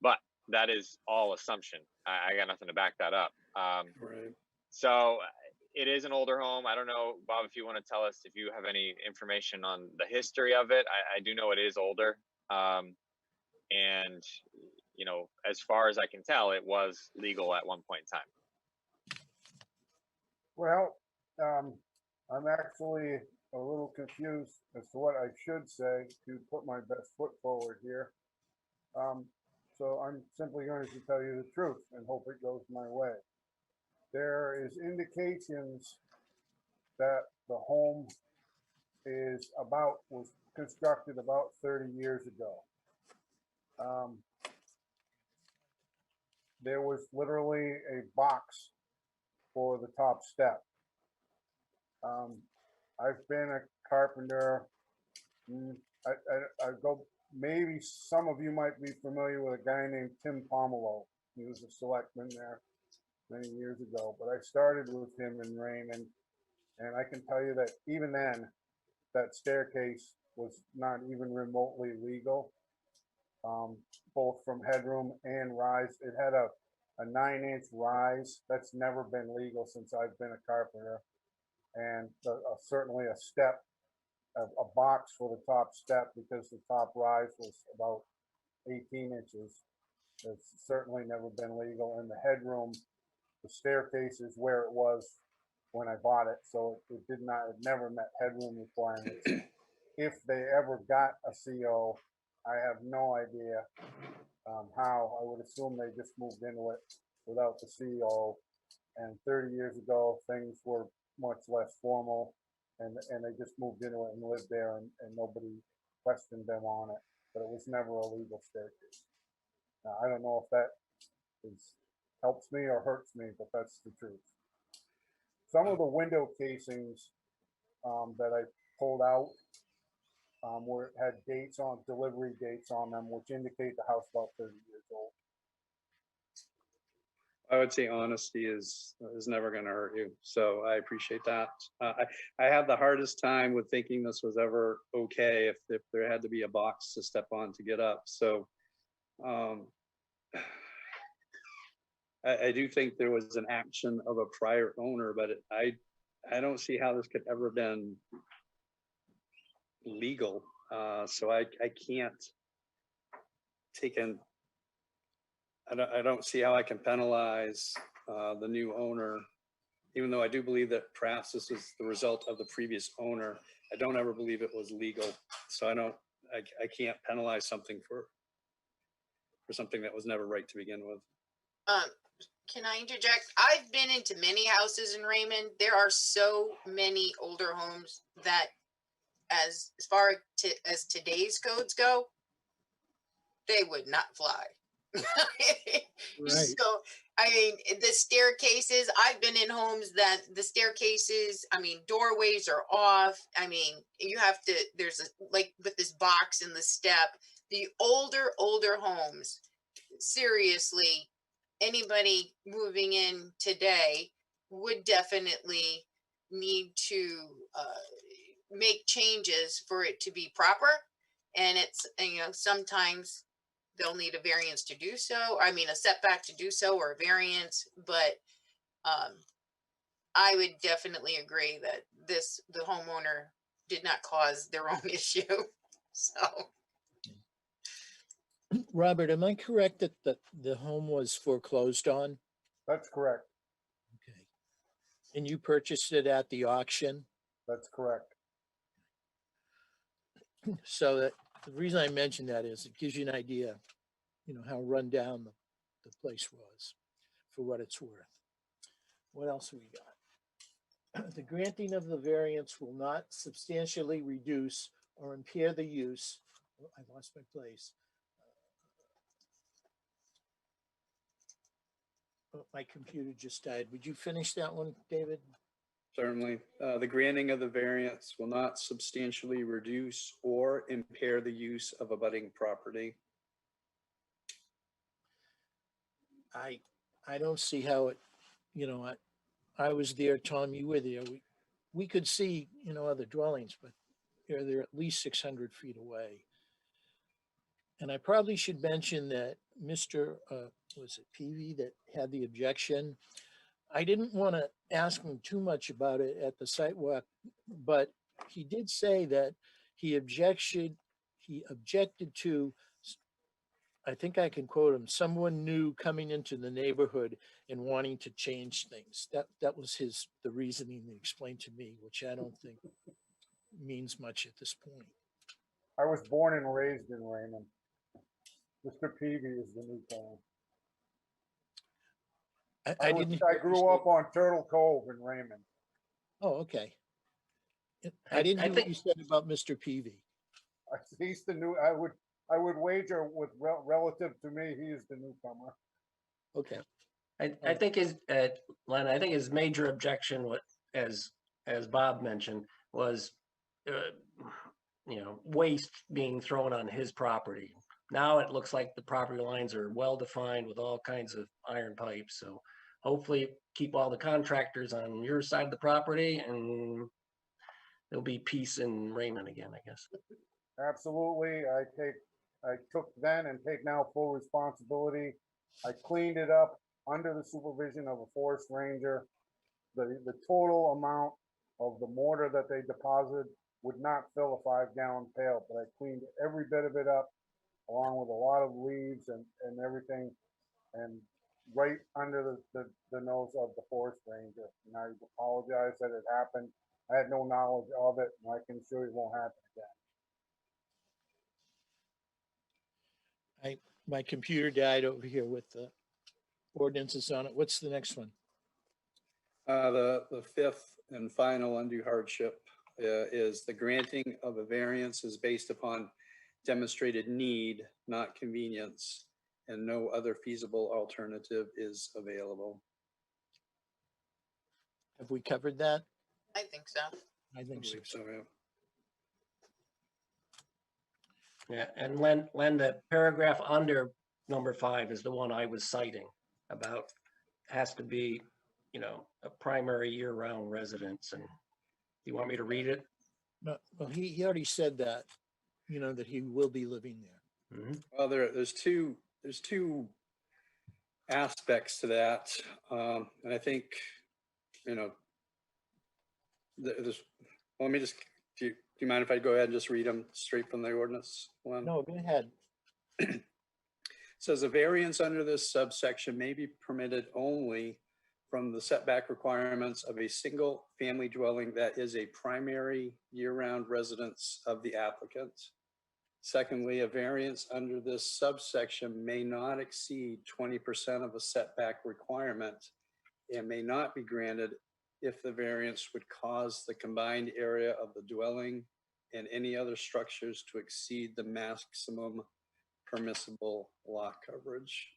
But that is all assumption. I got nothing to back that up. Right. So it is an older home. I don't know, Bob, if you want to tell us if you have any information on the history of it. I do know it is older. And, you know, as far as I can tell, it was legal at one point in time. Well, I'm actually a little confused as to what I should say to put my best foot forward here. So I'm simply going to tell you the truth and hope it goes my way. There is indications that the home was constructed about 30 years ago. There was literally a box for the top step. I've been a carpenter. I go, maybe some of you might be familiar with a guy named Tim Pomelo. He was a selectman there many years ago, but I started with him in Raymond, and I can tell you that even then, that staircase was not even remotely legal, both from headroom and rise. It had a 9-inch rise. That's never been legal since I've been a carpenter. And certainly a step, a box for the top step, because the top rise was about 18 inches. It's certainly never been legal. And the headroom, the staircase is where it was when I bought it. So it never met headroom requirements. If they ever got a CO, I have no idea how. I would assume they just moved into it without the CO. And 30 years ago, things were much less formal, and they just moved into it and lived there, and nobody questioned them on it. But it was never a legal staircase. Now, I don't know if that helps me or hurts me, but that's the truth. Some of the window casings that I pulled out, where it had dates on, delivery dates on them, which indicate the house about 30 years old. I would say honesty is never going to hurt you. So I appreciate that. I had the hardest time with thinking this was ever okay if there had to be a box to step on to get up. So I do think there was an action of a prior owner, but I don't see how this could ever been legal. So I can't take in. I don't see how I can penalize the new owner, even though I do believe that perhaps this is the result of the previous owner. I don't ever believe it was legal. So I can't penalize something for something that was never right to begin with. Can I interject? I've been into many houses in Raymond. There are so many older homes that as far as today's codes go, they would not fly. Right. So, I mean, the staircases, I've been in homes that the staircases, I mean, doorways are off. I mean, you have to, there's like with this box in the step, the older homes, seriously, anybody moving in today would definitely need to make changes for it to be proper. And it's, sometimes they'll need a variance to do so. I mean, a setback to do so, or a variance. But I would definitely agree that the homeowner did not cause their own issue. So. Robert, am I correct that the home was foreclosed on? That's correct. Okay. And you purchased it at the auction? That's correct. So that the reason I mention that is it gives you an idea, how run down the place was for what it's worth. What else have we got? The granting of the variance will not substantially reduce or impair the use. Oh, I lost my place. Oh, my computer just died. Would you finish that one, David? Certainly. The granting of the variance will not substantially reduce or impair the use of abutting property. I don't see how it, I was there, Tom, you were there. We could see, other dwellings, but they're at least 600 feet away. And I probably should mention that Mr. Was it Peavy that had the objection? I didn't want to ask him too much about it at the site walk, but he did say that he objected to, I think I can quote him, someone new coming into the neighborhood and wanting to change things. That was the reasoning he explained to me, which I don't think means much at this point. I was born and raised in Raymond. Mr. Peavy is the newcomer. I grew up on Turtle Cove in Raymond. Oh, okay. I didn't hear what you said about Mr. Peavy. He's the new. I would wager with relative to me, he is the newcomer. Okay. I think Len, I think his major objection, as Bob mentioned, was waste being thrown on his property. Now it looks like the property lines are well defined with all kinds of iron pipes. So hopefully keep all the contractors on your side of the property, and there'll be peace in Raymond again, I guess. Absolutely. I took then and take now full responsibility. I cleaned it up under the supervision of a forest ranger. The total amount of the mortar that they deposited would not fill a 5-gallon pail, but I cleaned every bit of it up along with a lot of leaves and everything, and right under the nose of the forest ranger. And I apologize that it happened. I had no knowledge of it, and I can assure you it won't happen again. My computer died over here with the ordinances on it. What's the next one? The fifth and final undue hardship is the granting of a variance is based upon demonstrated need, not convenience, and no other feasible alternative is available. Have we covered that? I think so. I think so. believe so, yeah. Yeah, and Len, the paragraph under number 5 is the one I was citing about has to be, you know, a primary year-round residence. And you want me to read it? No, well, he already said that, you know, that he will be living there. Well, there's two aspects to that, and I think, you know, there's. Let me just. Do you mind if I go ahead and just read them straight from the ordinance? One. No, go ahead. Says a variance under this subsection may be permitted only from the setback requirements of a single family dwelling that is a primary year-round residence of the applicant. Secondly, a variance under this subsection may not exceed 20% of a setback requirement and may not be granted if the variance would cause the combined area of the dwelling and any other structures to exceed the maximum permissible lot coverage.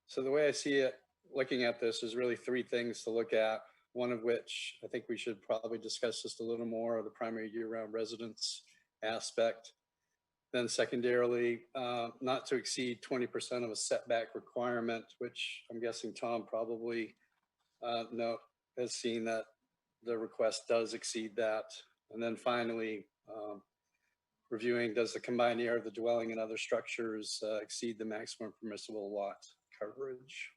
So the way I see it, looking at this, is really 3 things to look at, one of which I think we should probably discuss just a little more, of the primary year-round residence aspect. Then secondarily, not to exceed 20% of a setback requirement, which I'm guessing Tom probably has seen that the request does exceed that. And then finally, reviewing, does the combined area of the dwelling and other structures exceed the maximum permissible lot coverage?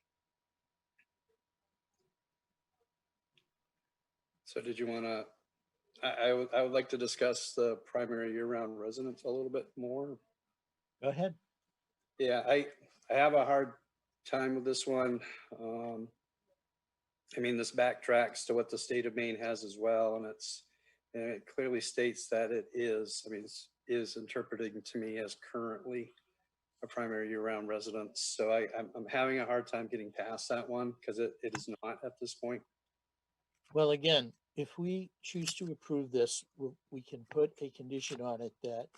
So did you want to, I would like to discuss the primary year-round residence a little bit more. Go ahead. Yeah, I have a hard time with this one. I mean, this backtracks to what the state of Maine has as well, and it clearly states that it is, I mean, is interpreting to me as currently a primary year-round residence. So I'm having a hard time getting past that one because it is not at this point. Well, again, if we choose to approve this, we can put a condition on it that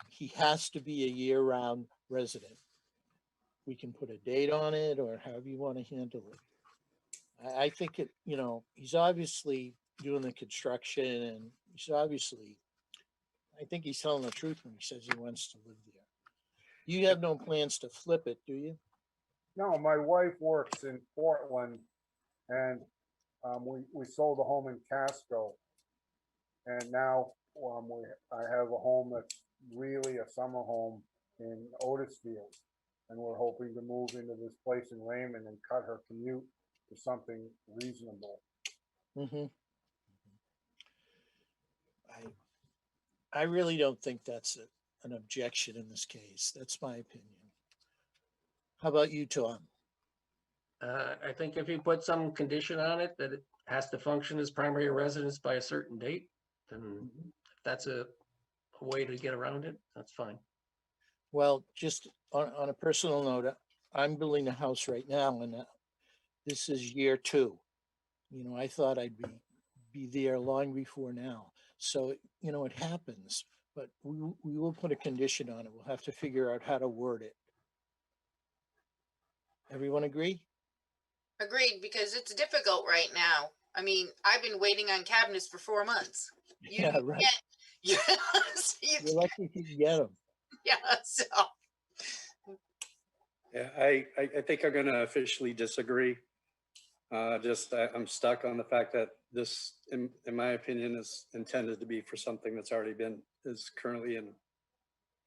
he has to be a year-round resident. We can put a date on it or however you want to handle it. I think it, you know, he's obviously doing the construction and he's obviously, I think he's telling the truth when he says he wants to live there. You have no plans to flip it, do you? No, my wife works in Portland, and we sold a home in Casco, and now I have a home that's really a summer home in Otisfield, and we're hoping to move into this place in Raymond and cut her commute to something reasonable. Mm-hmm. I really don't think that's an objection in this case. That's my opinion. How about you, Tom? I think if you put some condition on it that it has to function as primary residence by a certain date, then if that's a way to get around it, that's fine. Well, just on a personal note, I'm building a house right now, and this is year 2. You know, I thought I'd be there long before now. So, you know, it happens, but we will put a condition on it. We'll have to figure out how to word it. Everyone agree? Agreed, because it's difficult right now. I mean, I've been waiting on cabinets for 4 months. Yeah, right. You're lucky if you can get them. Yeah, so. Yeah, I think I'm going to officially disagree. I'm stuck on the fact that this, in my opinion, is intended to be for something that's already is currently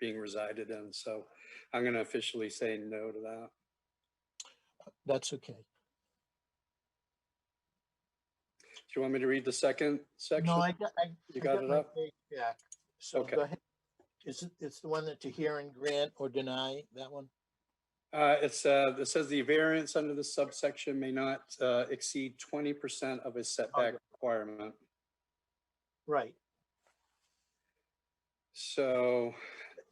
being resided in. So I'm going to officially say no to that. That's okay. Do you want me to read the second section? No, you got it my up? page back. So Okay. go ahead. It's the one that to hear and grant or deny, that one? It says the variance under the subsection may not exceed 20% of a setback requirement. Right. So,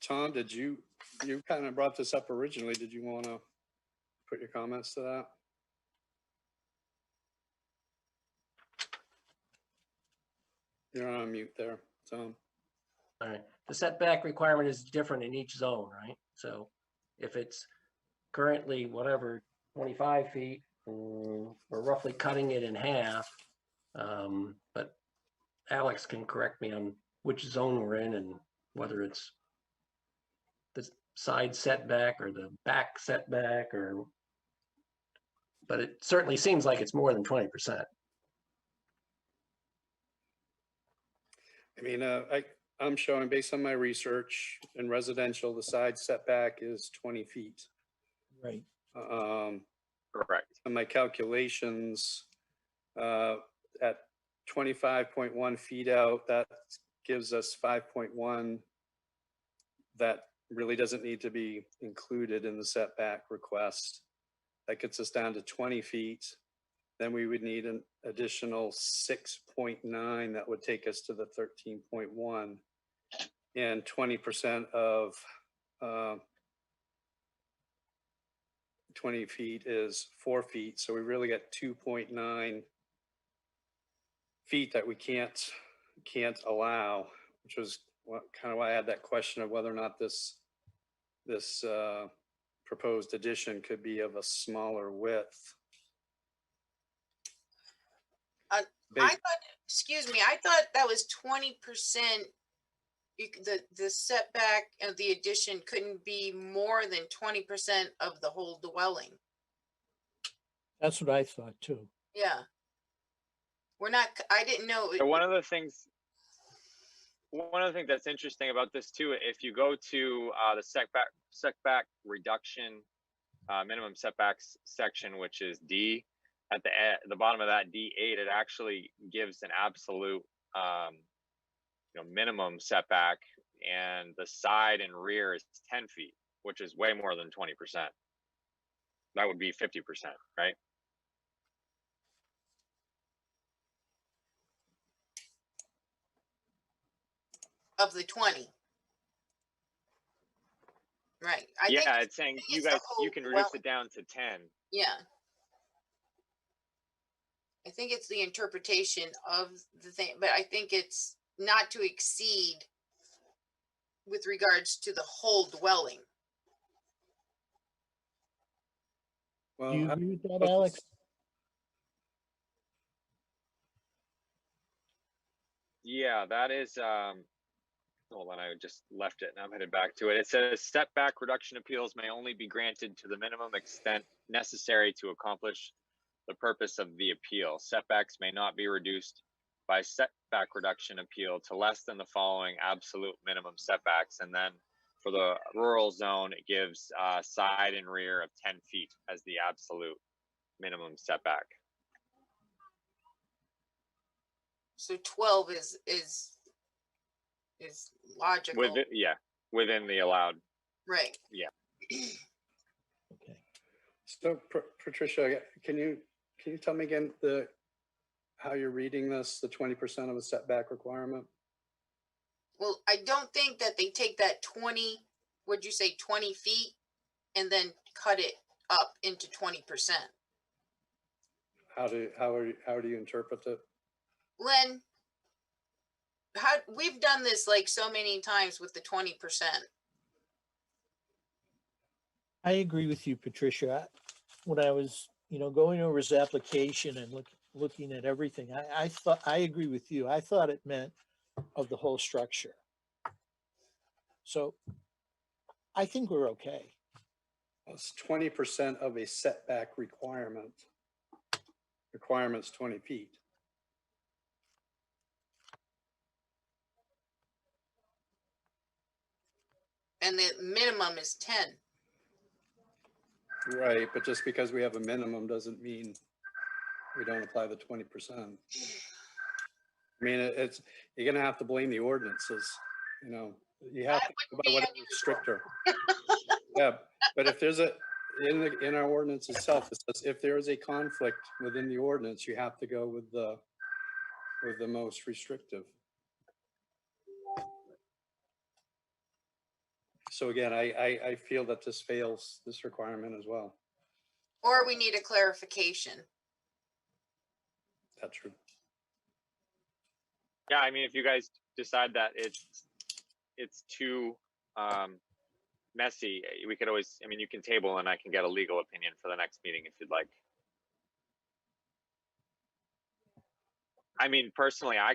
Tom, you kind of brought this up originally. Did you want to put your comments to that? You're on mute there, Tom. All right. The setback requirement is different in each zone, right? So if it's currently whatever 25 feet, we're roughly cutting it in half. But Alex can correct me on which zone we're in and whether it's the side setback or the back setback but it certainly seems like it's more than 20%. I mean, I'm showing based on my research in residential, the side setback is 20 feet. Right. Correct. And my calculations at 25.1 feet out, that gives us 5.1. That really doesn't need to be included in the setback request. That gets us down to 20 feet. Then we would need an additional 6.9 that would take us to the 13.1. And 20% of 20 feet is 4 feet. So we really got 2.9 feet that we can't allow, which was kind of why I had that question of whether or not this proposed addition could be of a smaller width. I thought, excuse me, I thought that was 20%. The setback of the addition couldn't be more than 20% of the whole dwelling. That's what I thought too. Yeah. We're not, I didn't know. So one of the things that's interesting about this too, if you go to the setback reduction, minimum setbacks section, which is D, at the bottom of that D8, it actually gives an absolute minimum setback, and the side and rear is 10 feet, which is way more than 20%. That would be 50%, right? Of the 20. Right. It's saying you can reduce it down to 10. Yeah. I think it's the interpretation of the thing, but I think it's not to exceed with regards to the whole dwelling. Well, Do you agree with that, Alex? Yeah, that is, hold on, I just left it and I'm headed back to it. It says setback reduction appeals may only be granted to the minimum extent necessary to accomplish the purpose of the appeal. Setbacks may not be reduced by setback reduction appeal to less than the following absolute minimum setbacks. And then for the rural zone, it gives side and rear of 10 feet as the absolute minimum setback. So 12 is logical. Within the allowed. Right. Yeah. So Patricia, can you tell me again how you're reading this, the 20% of a setback requirement? Well, I don't think that they take that 20, would you say 20 feet, and then cut it up into 20%. How do you interpret it? Len, we've done this like so many times with the 20%. I agree with you, Patricia. When I was, going over his application and looking at everything, I thought, I agree with you. I thought it meant of the whole structure. So I think we're okay. It's 20% of a setback requirement. Requirement's 20 feet. And the minimum is 10. Right, but just because we have a minimum doesn't mean we don't apply the 20%. I mean, you're gonna have to blame the ordinances, you have to go by whatever is stricter. Yeah, but if there's in our ordinance itself, it says if there is a conflict within the ordinance, you have to go with the most restrictive. So again, I feel that this fails this requirement as well. Or we need a clarification. That's true. Yeah, I mean, if you guys decide that it's too messy, we could always, you can table and I can get a legal opinion for the next meeting if you'd like. I mean, personally, I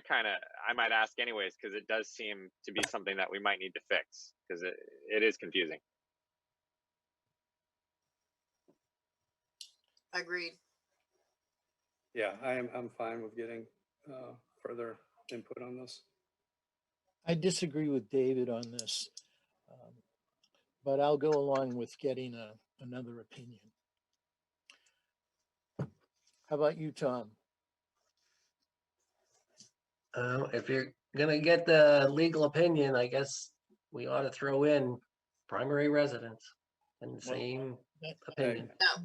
might ask anyways, because it does seem to be something that we might need to fix, because it is confusing. Agreed. Yeah, I'm fine with getting further input on this. I disagree with David on this, but I'll go along with getting another opinion. How about you, Tom? If you're gonna get the legal opinion, I guess we ought to throw in primary residence and the same opinion. No,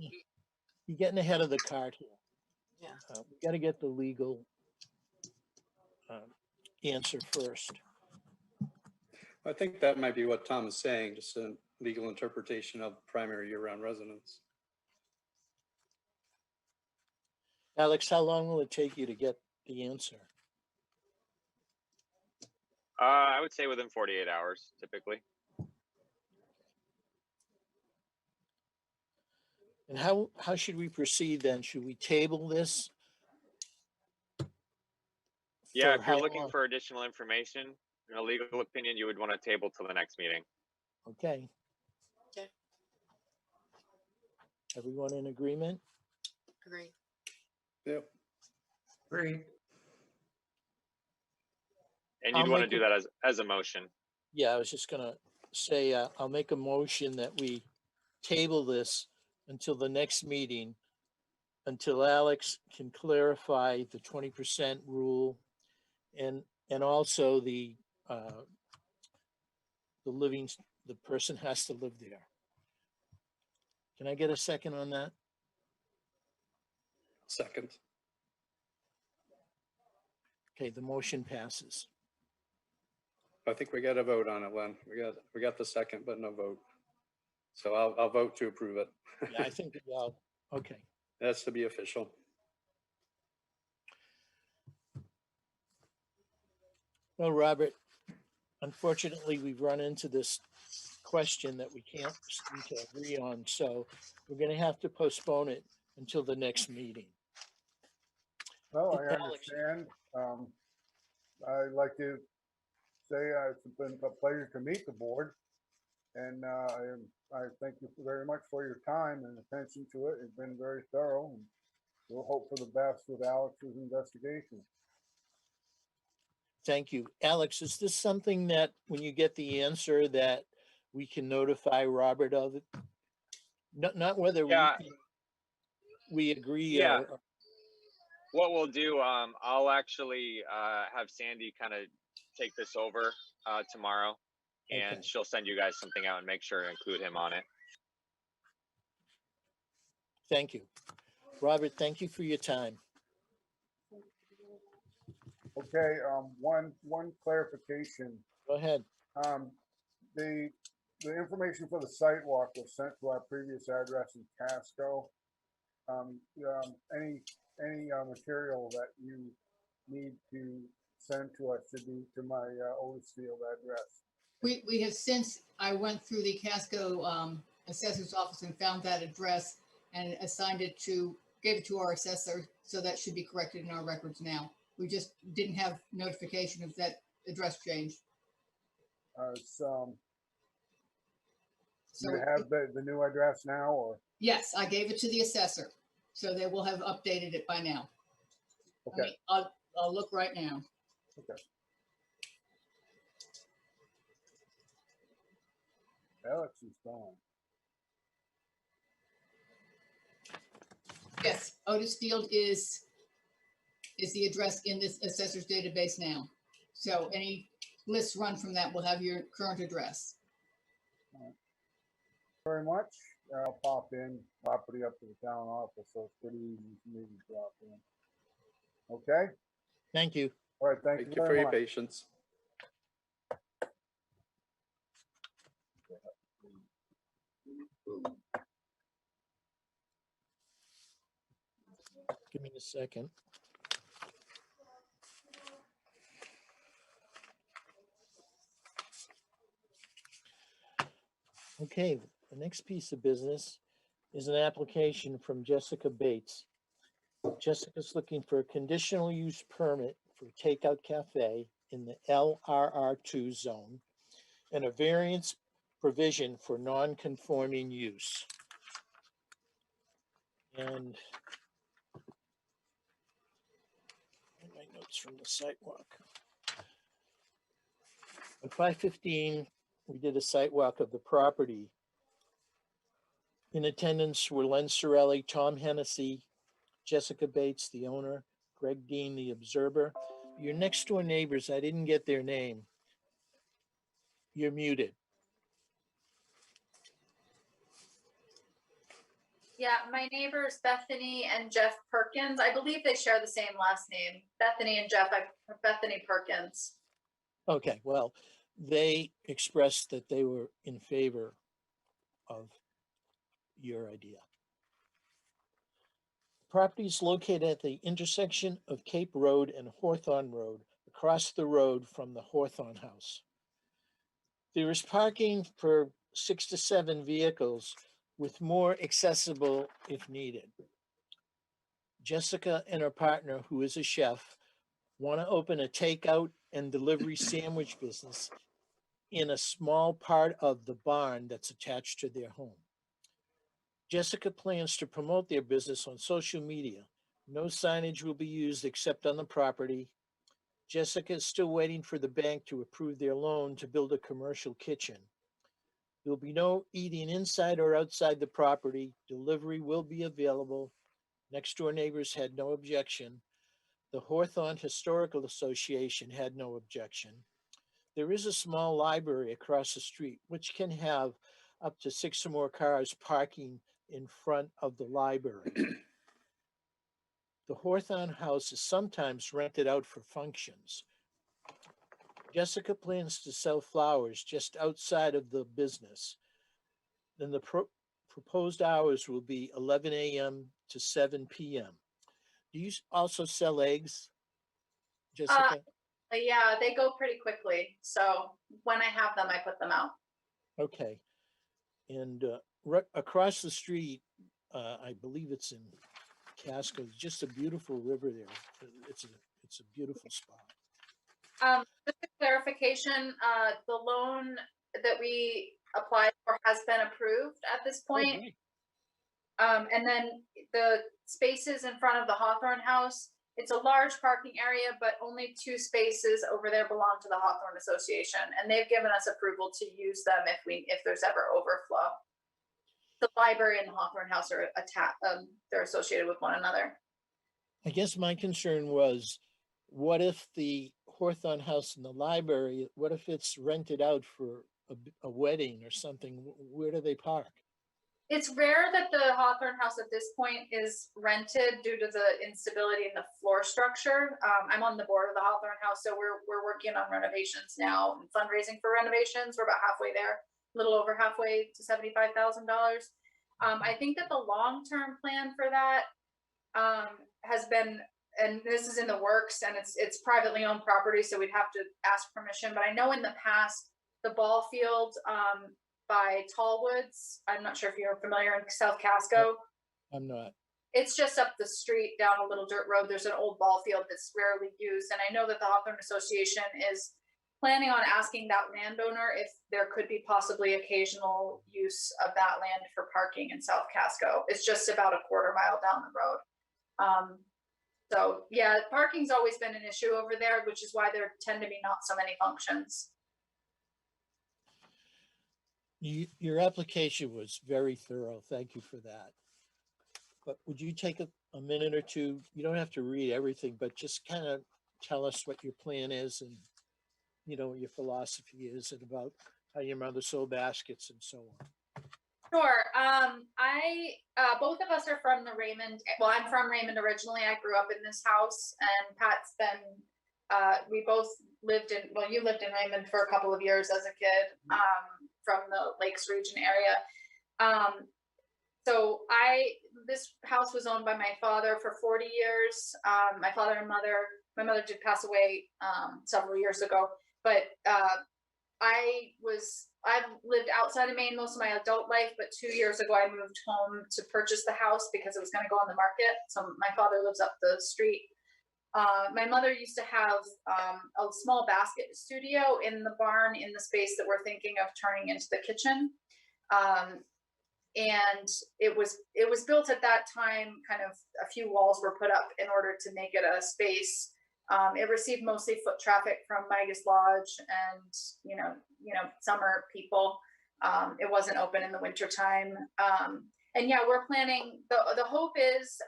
You're getting ahead of the cart here. yeah. We got to get the legal answer first. I think that might be what Tom is saying, just a legal interpretation of primary year-round residence. Alex, how long will it take you to get the answer? I would say within 48 hours, typically. And how should we proceed then? Should we table this? Yeah, For if you're how looking long? for additional information and a legal opinion, you would want to table till the next meeting. Okay. Okay. Everyone in agreement? Agreed. Yep. Agreed. And you'd I'll want to make do that as a motion. Yeah, I was just gonna say, I'll make a motion that we table this until the next meeting, until Alex can clarify the 20% rule and also the person has to live there. Can I get a second on that? Second. Okay, the motion passes. I think we got a vote on it, Len. We got the second, but no vote. So I'll vote to approve it. Yeah, I think, well, okay. That's to be official. Well, Robert, unfortunately, we've run into this question that we can't seem to agree on, so we're gonna have to postpone it until the next meeting. Well, I Alex. understand. I'd like to say it's been a pleasure to meet the board. And I thank you very much for your time and attention to it. It's been very thorough, and we'll hope for the best with Alex's investigation. Thank you. Alex, is this something that when you get the answer that we can notify Robert of it? Not whether Yeah. we agree. Yeah. What we'll do, I'll actually have Sandy kind of take this over tomorrow, and Okay. she'll send you guys something out and make sure to include him on it. Thank you. Robert, thank you for your time. Okay, one clarification. Go ahead. The information for the site walk was sent to our previous address in Casco. Any material that you need to send to us should be to my Otisfield address. We have since, I went through the Casco assessor's office and found that address and assigned it to, gave it to our assessor, so that should be corrected in our records now. We just didn't have notification of that address change. So So you have the new address now, or? yes, I gave it to the assessor, so they will have updated it by now. Okay. I mean, I'll look right now. Okay. Alex is gone. Yes, Otis Field is the address in this assessor's database now. So any lists run from that will have your current address. Very much. I'll pop in, property up to the town office, so it's pretty easy for me to drop in. Okay? Thank you. All right, thank you Thank you for very your much. patience. Give me a second. Okay, the next piece of business is an application from Jessica Bates. Jessica's looking for a conditional use permit for a takeout cafe in the LRR2 zone and a variance provision for non-conforming use. And my notes from the site walk. At 5:15, we did a site walk of the property. In attendance were Len Sorelli, Tom Hennessy, Jessica Bates, the owner, Greg Dean, the observer. Your next door neighbors, I didn't get their name. You're muted. Yeah, my neighbors Bethany and Jeff Perkins. I believe they share the same last name. Bethany and Jeff, Bethany Perkins. Okay, well, they expressed that they were in favor of your idea. Property is located at the intersection of Cape Road and Hawthorne Road, across the road from the Hawthorne House. There is parking for 6 to 7 vehicles, with more accessible if needed. Jessica and her partner, who is a chef, want to open a takeout and delivery sandwich business in a small part of the barn that's attached to their home. Jessica plans to promote their business on social media. No signage will be used except on the property. Jessica is still waiting for the bank to approve their loan to build a commercial kitchen. There'll be no eating inside or outside the property. Delivery will be available. Next door neighbors had no objection. The Hawthorne Historical Association had no objection. There is a small library across the street, which can have up to 6 or more cars parking in front of the library. The Hawthorne House is sometimes rented out for functions. Jessica plans to sell flowers just outside of the business. Then the proposed hours will be 11 a.m. to 7 p.m. Do you also sell eggs, Jessica? Yeah, they go pretty quickly. So when I have them, I put them out. Okay. And right across the street, I believe it's in Casco, just a beautiful river there. It's a beautiful spot. Just a clarification, the loan that we applied for has been approved at this point. And then the spaces in front of the Hawthorne House, it's a large parking area, but only 2 spaces over there belong to the Hawthorne Association, and they've given us approval to use them if there's ever overflow. The library and the Hawthorne House are they're associated with one another. I guess my concern was, what if the Hawthorne House and the library, what if it's rented out for a wedding or something? Where do they park? It's rare that the Hawthorne House at this point is rented due to the instability in the floor structure. I'm on the board of the Hawthorne House, so we're working on renovations now and fundraising for renovations. We're about halfway there, a little over halfway to $75,000. I think that the long-term plan for that has been, and this is in the works, and it's privately owned property, so we'd have to ask permission. But I know in the past, the ball field by Tallwoods, I'm not sure if you're familiar, in South Casco. I'm not. It's just up the street down a little dirt road. There's an old ball field that's rarely used. And I know that the Hawthorne Association is planning on asking that landowner if there could be possibly occasional use of that land for parking in South Casco. It's just about a quarter mile down the road. So yeah, parking's always been an issue over there, which is why there tend to be not so many functions. Your application was very thorough. Thank you for that. But would you take a minute or two? You don't have to read everything, but just kind of tell us what your plan is and, what your philosophy is and about how your mother sold baskets and so on. Sure. Both of us are from the Raymond. Well, I'm from Raymond originally. I grew up in this house, and Pat's been, we both lived in, well, you lived in Raymond for a couple of years as a kid, from the Lakes region area. So this house was owned by my father for 40 years. My father and my mother did pass away several years ago, but I was I've lived outside of Maine most of my adult life, but 2 years ago I moved home to purchase the house because it was going to go on the market. So my father lives up the street. My mother used to have a small basket studio in the barn in the space that we're thinking of turning into the kitchen. And it was built at that time, kind of a few walls were put up in order to make it a space. It received mostly foot traffic from Migas Lodge and, you know, summer people. It wasn't open in the winter time. And yeah, we're planning, the hope is,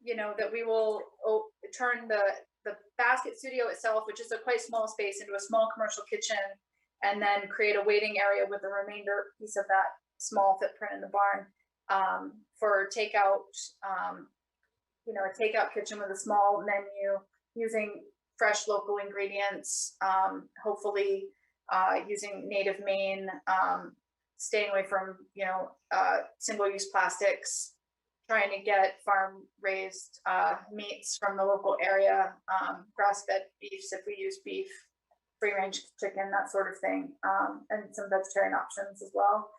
you know, that we will turn the basket studio itself, which is a quite small space, into a small commercial kitchen, and then create a waiting area with the remainder piece of that small footprint in the barn for takeout. You know, a takeout kitchen with a small menu using fresh local ingredients, hopefully using native Maine, staying away from, you know, single-use plastics, trying to get farm-raised meats from the local area, grass-fed beefs if we use beef, free-range chicken, that sort of thing, and some vegetarian options as well.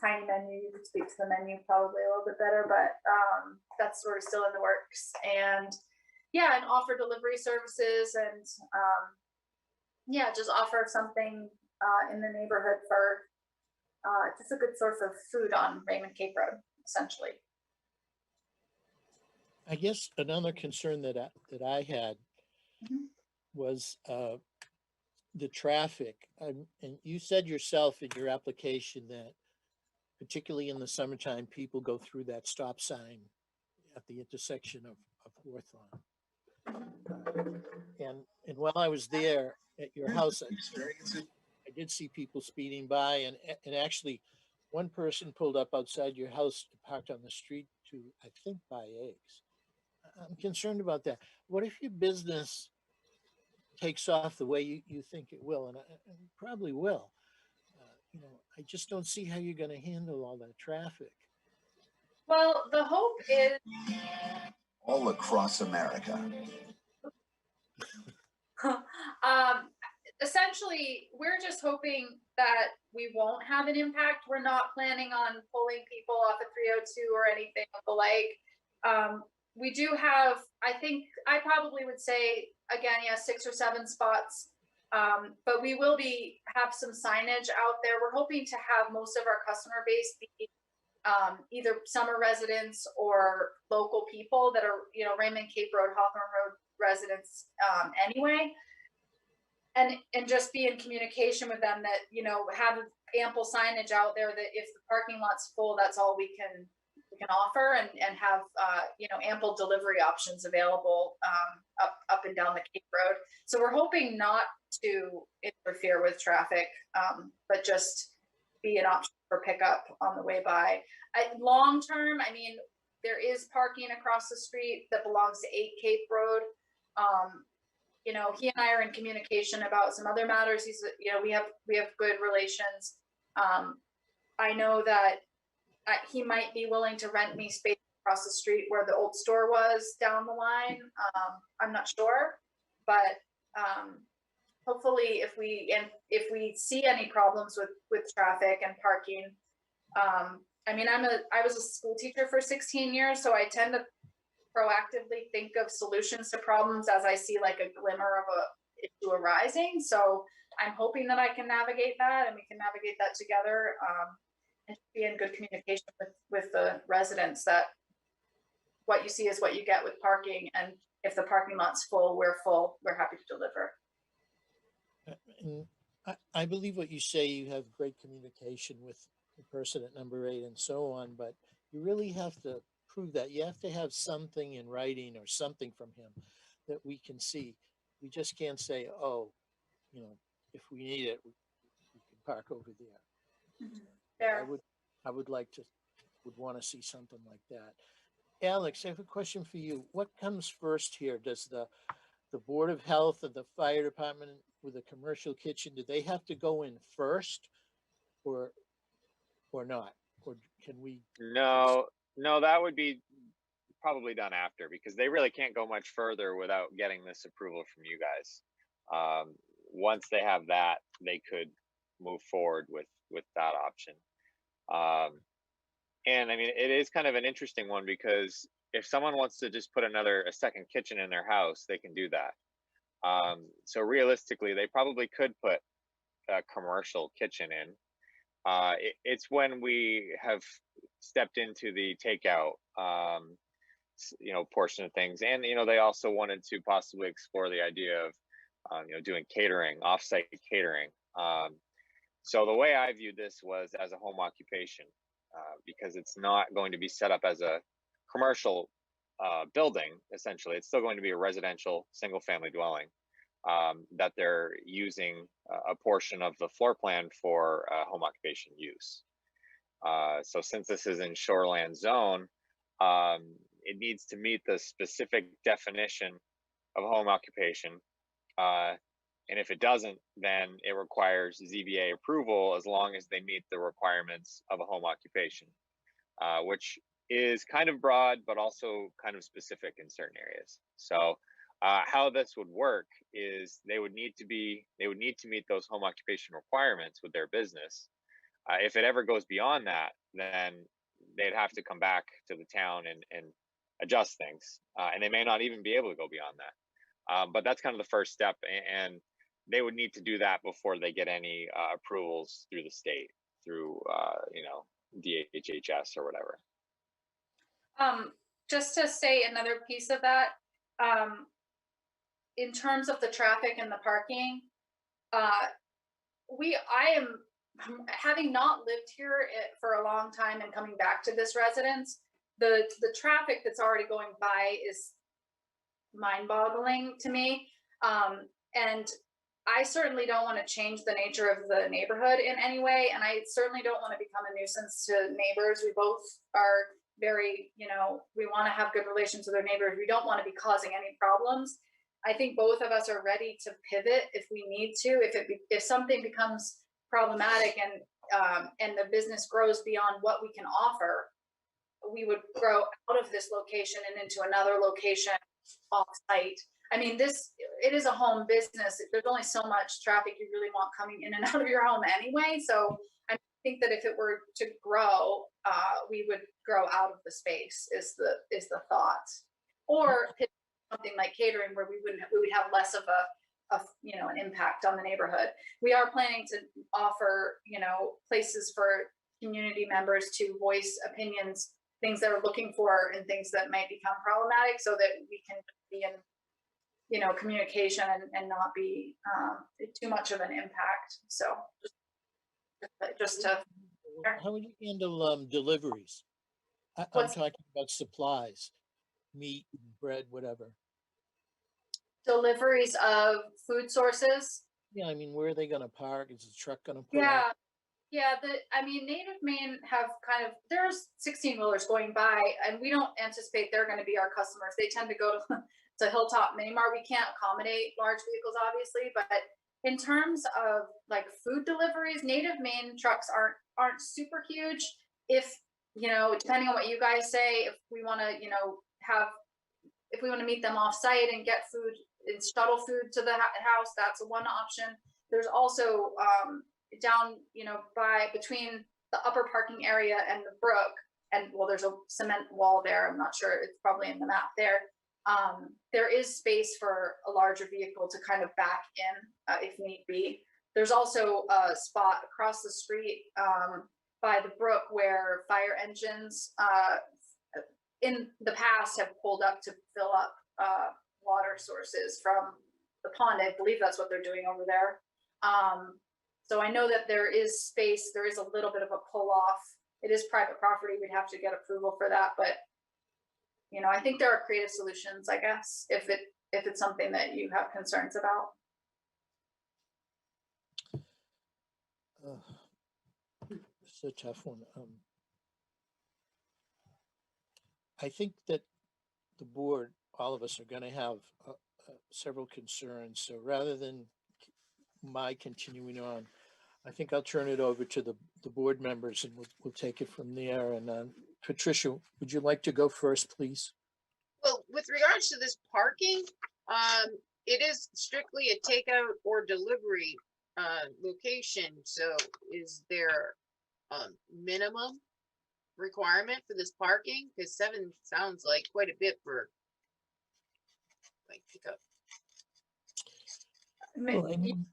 Tiny menu, you could speak to the menu probably a little bit better, but that's sort of still in the works. And yeah, and offer delivery services and yeah, just offer something in the neighborhood for just a good source of food on Raymond Cape Road, essentially. I guess another concern that I had was the traffic. And you said yourself in your application that particularly in the summertime, people go through that stop sign at the intersection of Hawthorne. And while I was there at your house, I did see people speeding by, and actually one person pulled up outside your house, parked on the street to, I think, buy eggs. I'm concerned about that. What if your business takes off the way you think it will, and it probably will? You know, I just don't see how you're going to handle all that traffic. Well, the hope is all across America. Essentially, we're just hoping that we won't have an impact. We're not planning on pulling people off of 302 or anything of the like. We do have, I think, I probably would say, again, yeah, 6 or 7 spots. But we will have some signage out there. We're hoping to have most of our customer base be either summer residents or local people that are, you know, Raymond Cape Road, Hawthorne Road residents anyway. And just be in communication with them that, you know, have ample signage out there that if the parking lot's full, that's all we can offer, and have you know, ample delivery options available up and down the Cape Road. So we're hoping not to interfere with traffic, but just be an option for pickup on the way by. Long term, I mean, there is parking across the street that belongs to 8 Cape Road. You know, he and I are in communication about some other matters. You know, we have good relations. I know that he might be willing to rent me space across the street where the old store was down the line. I'm not sure, but hopefully if we see any problems with traffic and parking, I mean, I was a school teacher for 16 years, so I tend to proactively think of solutions to problems as I see like a glimmer of a issue arising. So I'm hoping that I can navigate that, and we can navigate that together, and be in good communication with the residents that what you see is what you get with parking, and if the parking lot's full, we're happy to deliver. And I believe what you say. You have great communication with the person at number 8 and so on, but you really have to prove that. You have to have something in writing or something from him that we can see. We just can't say, oh, you know, if we need it, we can park over there. Fair. I would want to see something like that. Alex, I have a question for you. What comes first here? Does the Board of Health and the fire department with a commercial kitchen, do they have to go in first or not? Or can we? No, that would be probably done after, because they really can't go much further without getting this approval from you guys. Once they have that, they could move forward with that option. And I mean, it is kind of an interesting one because if someone wants to just put a second kitchen in their house, they can do that. So realistically, they probably could put a commercial kitchen in. It's when we have stepped into the takeout, portion of things, and they also wanted to possibly explore the idea of, doing catering, offsite catering. So the way I viewed this was as a home occupation, because it's not going to be set up as a commercial building. Essentially, it's still going to be a residential single-family dwelling. That they're using a portion of the floor plan for home occupation use. So since this is in shoreland zone, it needs to meet the specific definition of home occupation. And if it doesn't, then it requires ZBA approval as long as they meet the requirements of a home occupation, which is kind of broad, but also kind of specific in certain areas. So how this would work is they would need to meet those home occupation requirements with their business. If it ever goes beyond that, then they'd have to come back to the town and adjust things, and they may not even be able to go beyond that. But that's kind of the first step, and they would need to do that before they get any approvals through the state, through DHHS or whatever. Just to say another piece of that, in terms of the traffic and the parking, I am, having not lived here for a long time and coming back to this residence, the traffic that's already going by is mind-boggling to me. And I certainly don't want to change the nature of the neighborhood in any way, and I certainly don't want to become a nuisance to neighbors. We both are very, we want to have good relations with our neighbors. We don't want to be causing any problems. I think both of us are ready to pivot if we need to. If something becomes problematic and the business grows beyond what we can offer, we would grow out of this location and into another location off-site. I mean, it is a home business. There's only so much traffic you really want coming in and out of your home anyway. So I think that if it were to grow, we would grow out of the space is the thought. Or something like catering where we would have less of an impact on the neighborhood. We are planning to offer, places for community members to voice opinions, things they're looking for and things that might become problematic, so that we can be in, communication and not be too much of an impact. So just to. How would you handle deliveries? I'm talking about supplies, meat, bread, whatever. Deliveries of food sources. Yeah, I mean, where are they going to park? Is the truck going to pull Yeah, up? yeah. Native Maine have there's 16-wheelers going by, and we don't anticipate they're going to be our customers. They tend to go to Hilltop Mini Mart. We can't accommodate large vehicles, obviously, but in terms of like food deliveries, Native Maine trucks aren't super huge. If depending on what you guys say, if we want to meet them off site and get food and shuttle food to the house, that's one option. There's also down by between the upper parking area and the brook, and there's a cement wall there. I'm not sure, it's probably in the map there. There is space for a larger vehicle to kind of back in if need be. There's also a spot across the street by the brook where fire engines in the past have pulled up to fill up water sources from the pond. I believe that's what they're doing over there. So I know that there is space. There is a little bit of a pull off. It is private property. We'd have to get approval for that, but I think there are creative solutions, I guess, if it's something that you have concerns about. It's a tough one. I think that the board, all of us, are going to have several concerns. So rather than my continuing on, I think I'll turn it over to the board members, and we'll take it from there. And Patricia, would you like to go first, please? Well, with regards to this parking, it is strictly a takeout or delivery location. So is there a minimum requirement for this parking? Because 7 sounds like quite a bit for like pickup. Well, I mean,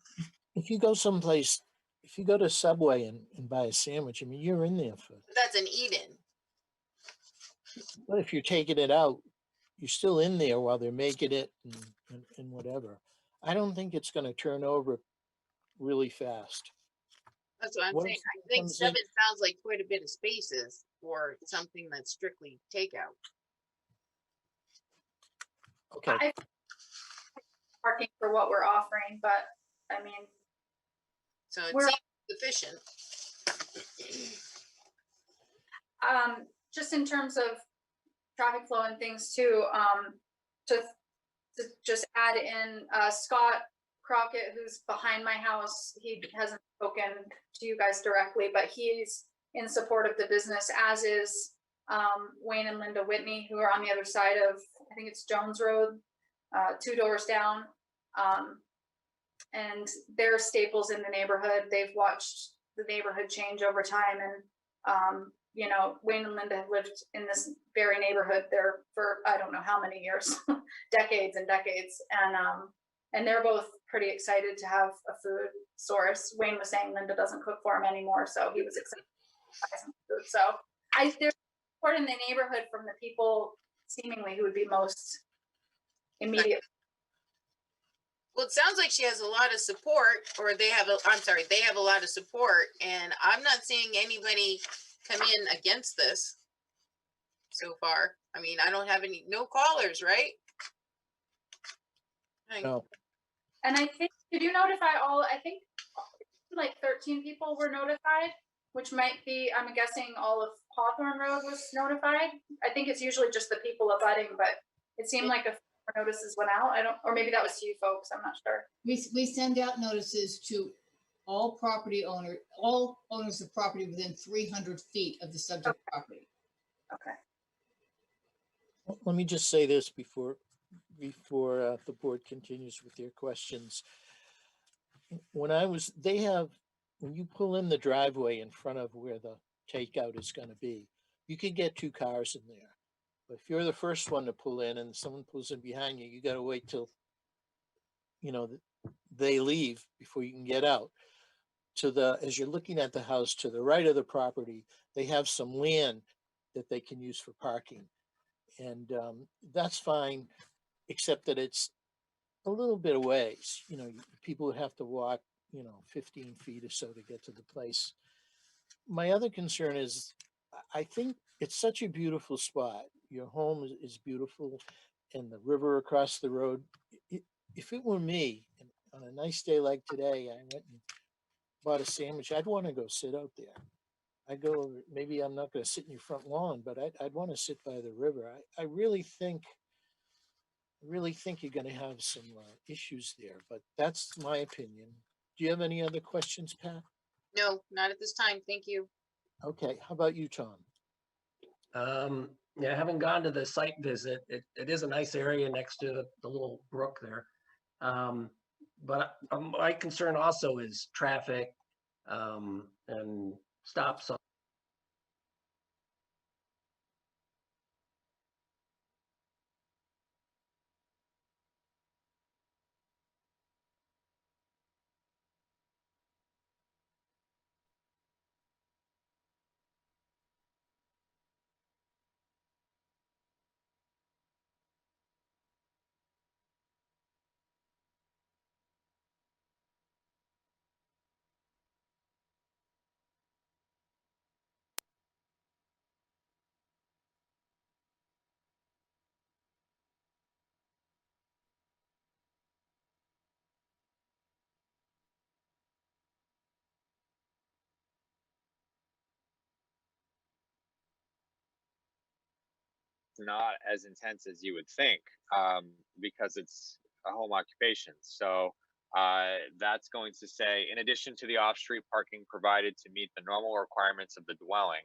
if you go someplace, if you go to Subway and buy a sandwich, I mean, you're in there for, That's an eat-in. but if you're taking it out, you're still in there while they're making it and whatever. I don't think it's gonna turn over really fast. That's what I'm What saying. if I think comes in- 7 sounds like quite a bit of spaces for something that's strictly takeout. Okay, I parking for what we're offering, but I mean, So it We're- seems sufficient. just in terms of traffic flow and things too, to just add in, Scott Crockett, who's behind my house, he hasn't spoken to you guys directly, but he's in support of the business, as is, Wayne and Linda Whitney, who are on the other side of, I think it's Jones Road, 2 doors down. And they're staples in the neighborhood. They've watched the neighborhood change over time, and you know, Wayne and Linda have lived in this very neighborhood there for I don't know how many years, decades and decades, and they're both pretty excited to have a food source. Wayne was saying Linda doesn't cook for him anymore, so he was excited to buy some food. So there's support in the neighborhood from the people seemingly who would be most immediate. Well, it sounds like she has a lot of support, or they have a lot of support, and I'm not seeing anybody come in against this so far. I mean, I don't have no callers, right? no, And I think, did you notify I think like 13 people were notified, which might be, I'm guessing all of Hawthorne Road was notified. I think it's usually just the people abutting, but it seemed like a notices went out. Or maybe that was to you folks. I'm not sure. We send out notices to all owners of property within 300 feet of the subject property. Okay. let me just say this before the board continues with their questions. When you pull in the driveway in front of where the takeout is gonna be, you can get 2 cars in there. But if you're the first one to pull in and someone pulls in behind you, you gotta wait till, you know, they leave before you can get out. As you're looking at the house, to the right of the property, they have some land that they can use for parking. And that's fine, except that it's a little bit of ways, you know, people would have to walk, 15 feet or so to get to the place. My other concern is, I think it's such a beautiful spot. Your home is beautiful, and the river across the road. If it were me, and on a nice day like today, I went and bought a sandwich, I'd want to go sit out there. I'd go over, maybe I'm not going to sit in your front lawn, but I'd want to sit by the river. I really think you're going to have some issues there, but that's my opinion. Do you have any other questions, Pat? No, not at this time. Thank you. Okay, how about you, Tom? Yeah, I haven't gone to the site visit. It is a nice area next to the little brook there. But my concern also is traffic and stop signs. Not as intense as you would think, because it's a home occupation. So that's going to say, in addition to the off-street parking provided to meet the normal requirements of the dwelling,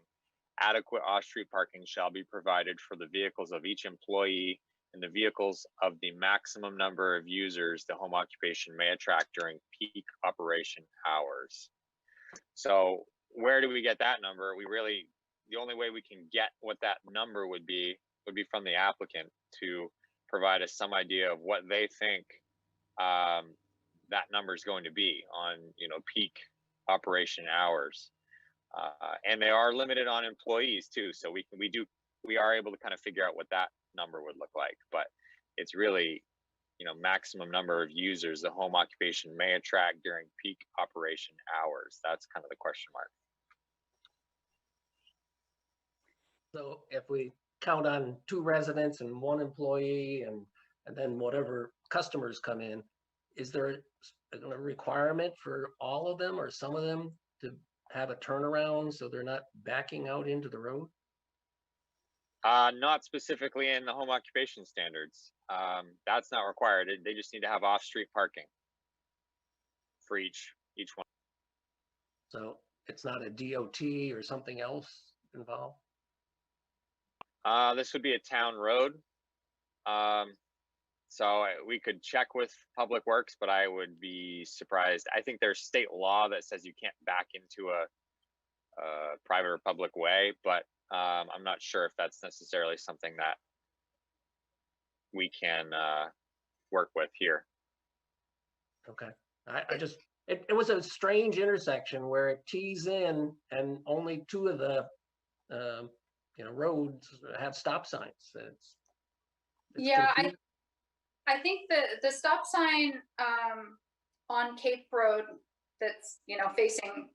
adequate off-street parking shall be provided for the vehicles of each employee in the vehicles of the maximum number of users the home occupation may attract during peak operation hours. So where do we get that number? The only way we can get what that number would be from the applicant to provide us some idea of what they think that number is going to be on, peak operation hours. And they are limited on employees too. So we are able to kind of figure out what that number would look like, but it's really, maximum number of users the home occupation may attract during peak operation hours. That's kind of the question mark. So if we count on 2 residents and 1 employee and then whatever customers come in, is there a requirement for all of them or some of them to have a turnaround so they're not backing out into the road? Not specifically in the home occupation standards. That's not required. They just need to have off-street parking for each one. So it's not a DOT or something else involved? This would be a town road. So we could check with Public Works, but I would be surprised. I think there's state law that says you can't back into a private or public way, but I'm not sure if that's necessarily something that we can work with here. Okay. It was a strange intersection where it tees in and only 2 of the roads have stop signs. It's Yeah, confusing. I think the stop sign on Cape Road that's, facing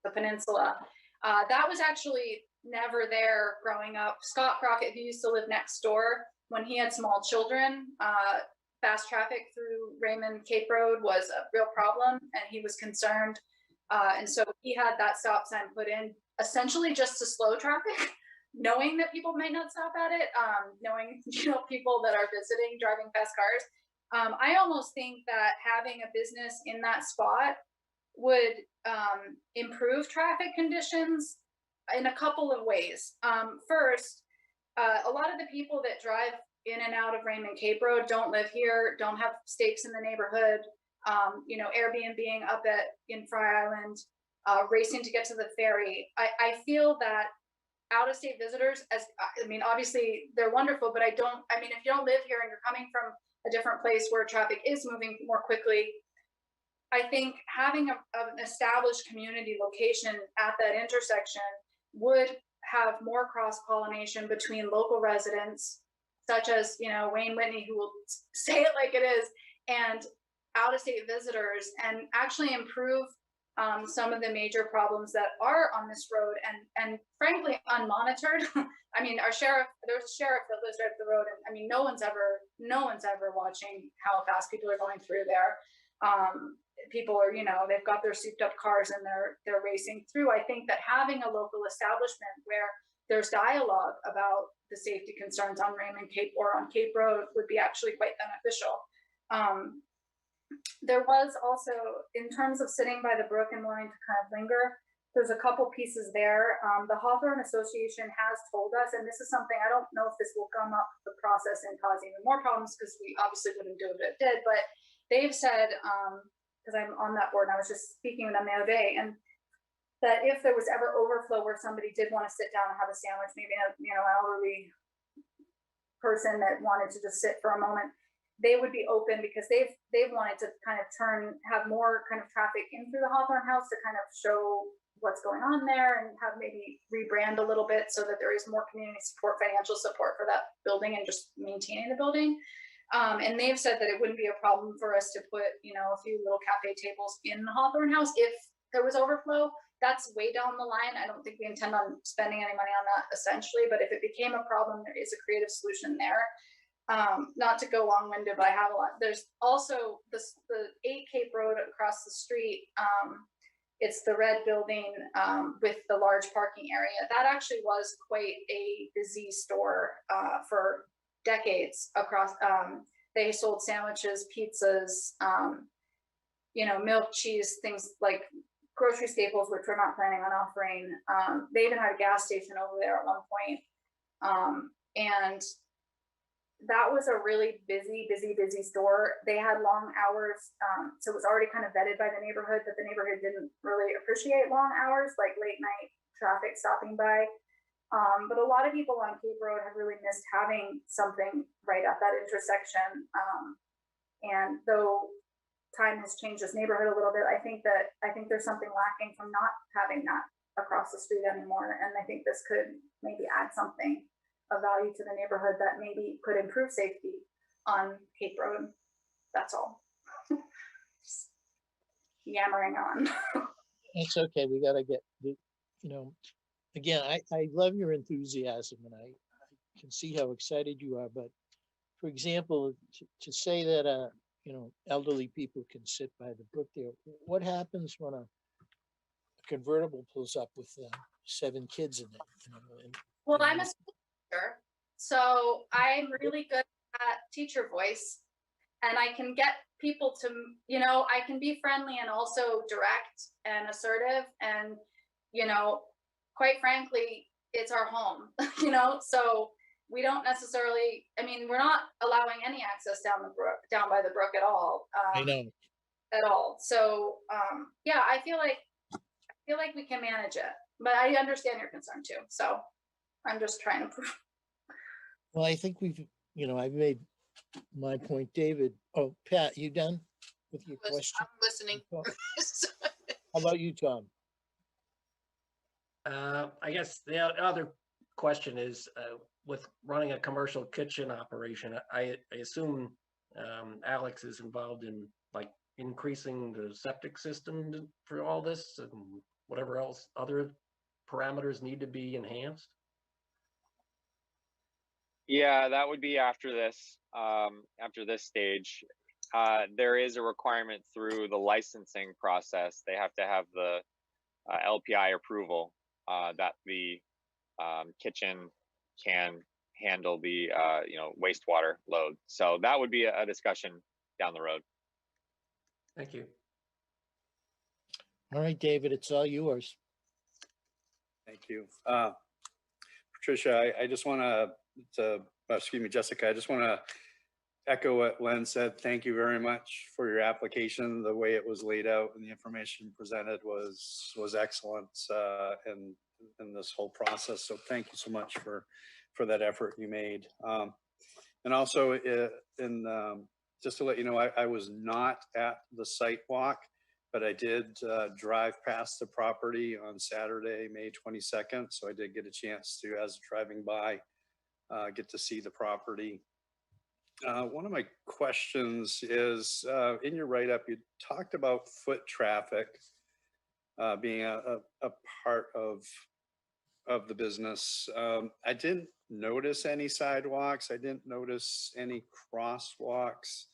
the peninsula, that was actually never there growing up. Scott Crockett, who used to live next door, when he had small children, fast traffic through Raymond Cape Road was a real problem, and he was concerned. And so he had that stop sign put in essentially just to slow traffic, knowing that people might not stop at it, knowing, people that are visiting, driving fast cars. I almost think that having a business in that spot would improve traffic conditions in a couple of ways. First, a lot of the people that drive in and out of Raymond Cape Road don't live here, don't have stakes in the neighborhood, Airbnb-ing up in Fry Island, racing to get to the ferry. I feel that out-of-state visitors, obviously they're wonderful, but if you don't live here and you're coming from a different place where traffic is moving more quickly, I think having an established community location at that intersection would have more cross-pollination between local residents, such as, Wayne Whitney, who will say it like it is, and out-of-state visitors, and actually improve some of the major problems that are on this road and frankly unmonitored. Our sheriff, there's a sheriff that lives right up the road, and no one's ever watching how fast people are going through there. People are, they've got their souped up cars and they're racing through. I think that having a local establishment where there's dialogue about the safety concerns on Raymond Cape or on Cape Road would be actually quite beneficial. There was also, in terms of sitting by the brook and wanting to kind of linger, there's a couple pieces there. The Hawthorne Association has told us, and this is something, I don't know if this will come up the process and cause even more problems, because we obviously wouldn't do it if it did, but they've said, because I'm on that board and I was just speaking with them the other day, and that if there was ever overflow where somebody did want to sit down and have a sandwich, maybe an elderly person that wanted to just sit for a moment, they would be open, because they've wanted to kind of have more kind of traffic in through the Hawthorne House to kind of show what's going on there and have maybe rebrand a little bit so that there is more community support, financial support for that building and just maintaining the building. And they've said that it wouldn't be a problem for us to put, a few little cafe tables in the Hawthorne House if there was overflow. That's way down the line. I don't think we intend on spending any money on that essentially, but if it became a problem, there is a creative solution there. Not to go long-winded, but I have a lot. There's also the 8 Cape Road across the street. It's the red building with the large parking area. That actually was quite a busy store for decades across. They sold sandwiches, pizzas, milk, cheese, things like grocery staples, which we're not planning on offering. They even had a gas station over there at one point. And that was a really busy store. They had long hours. So it was already kind of vetted by the neighborhood that the neighborhood didn't really appreciate long hours, like late night traffic stopping by. But a lot of people on Cape Road have really missed having something right at that intersection. And though time has changed this neighborhood a little bit, I think there's something lacking from not having that across the street anymore. And I think this could maybe add something of value to the neighborhood that maybe could improve safety on Cape Road. That's all. Just yammering on. It's okay. We gotta get, again, I love your enthusiasm and I can see how excited you are, but for example, to say that, elderly people can sit by the brook there, what happens when a convertible pulls up with 7 kids in it? Well, I'm a school teacher, so I'm really good at teacher voice, and I can get people to, I can be friendly and also direct and assertive, and, quite frankly, it's our home, so we don't necessarily, we're not allowing any access down by the brook at all. I know. At all. So, yeah, I feel like we can manage it, but I understand your concern too. So I'm just trying to prove. Well, I think I've made my point, David. Oh, Pat, you done with your question? I'm listening. How about you, Tom? I guess the other question is, with running a commercial kitchen operation, I assume Alex is involved in like increasing the septic system for all this and whatever else other parameters need to be enhanced. Yeah, that would be after this stage. There is a requirement through the licensing process. They have to have the LPI approval that the kitchen can handle the wastewater load. So that would be a discussion down the road. Thank you. All right, David, it's all yours. Thank you. Patricia, I just want excuse me, Jessica, I just want to echo what Len said. Thank you very much for your application. The way it was laid out and the information presented was excellent in this whole process. So thank you so much for that effort you made. And also, just to let you know, I was not at the site walk, but I did drive past the property on Saturday, May 22nd. So I did get a chance to, as driving by, get to see the property. One of my questions is, in your write-up, you talked about foot traffic being a part of the business. I didn't notice any sidewalks. I didn't notice any crosswalks.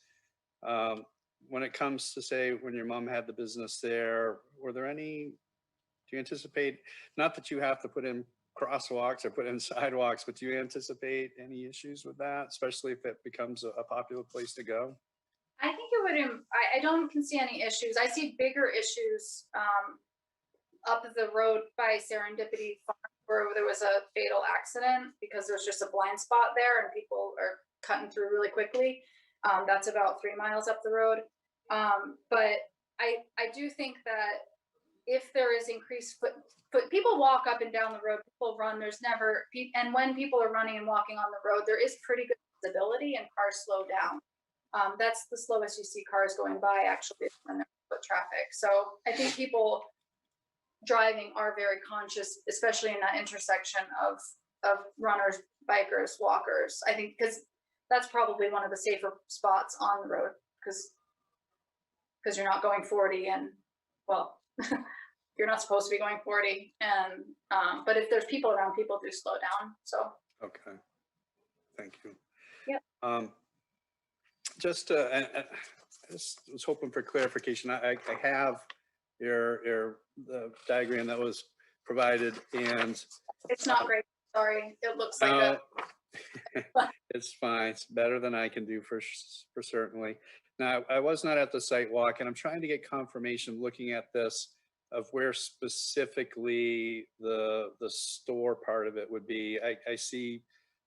When it comes to, say, when your mom had the business there, were there any, do you anticipate, not that you have to put in crosswalks or put in sidewalks, but do you anticipate any issues with that, especially if it becomes a popular place to go? I think it would, I don't see any issues. I see bigger issues up the road by Serendipity Farm, where there was a fatal accident because there's just a blind spot there and people are cutting through really quickly. That's about 3 miles up the road. But I do think that if there is increased people walk up and down the road, people run, there's never, and when people are running and walking on the road, there is pretty good visibility and cars slow down. That's the slowest you see cars going by actually when there's foot traffic. So I think people driving are very conscious, especially in that intersection of runners, bikers, walkers. I think because that's probably one of the safer spots on the road because you're not going 40 and, well, you're not supposed to be going 40. And, but if there's people around, people do slow down. So. Okay. Thank you. Yeah. I just was hoping for clarification. I have the diagram that was provided, and it's not great. Sorry, it looks like it's fine. It's better than I can do for certainly. Now, I was not at the site walk, and I'm trying to get confirmation looking at this of where specifically the store part of it would be. I see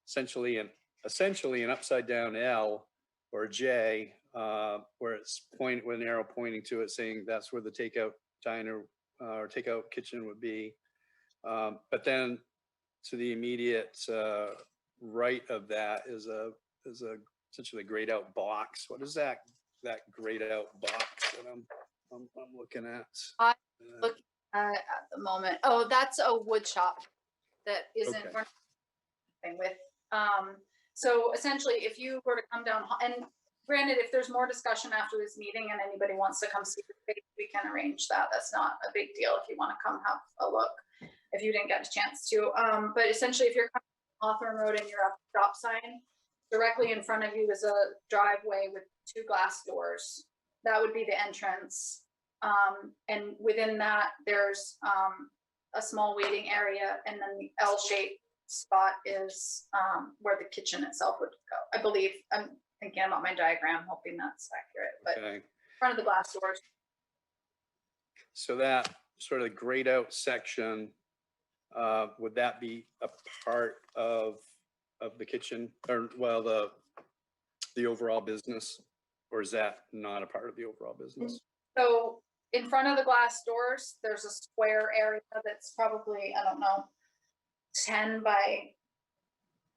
essentially an essentially an upside down L or J, where it's point with an arrow pointing to it, saying that's where the takeout diner or takeout kitchen would be. But then to the immediate right of that is a essentially grayed out box. What is that grayed out box that I'm looking at? I look at the moment. Oh, that's a wood shop that isn't Okay. running with. So essentially, if you were to come down, and granted, if there's more discussion after this meeting and anybody wants to come see the space, we can arrange that. That's not a big deal if you want to come have a look, if you didn't get a chance to. But essentially, if you're coming Hawthorne Road and you're at the stop sign, directly in front of you is a driveway with 2 glass doors. That would be the entrance. And within that, there's a small waiting area, and then the L-shaped spot is where the kitchen itself would go. I believe, I'm thinking about my diagram, hoping that's accurate, but Okay. in front of the glass doors. So that sort of grayed out section, would that be a part of the kitchen, or well, the overall business, or is that not a part of the overall business? So in front of the glass doors, there's a square area that's probably, I don't know, 10 by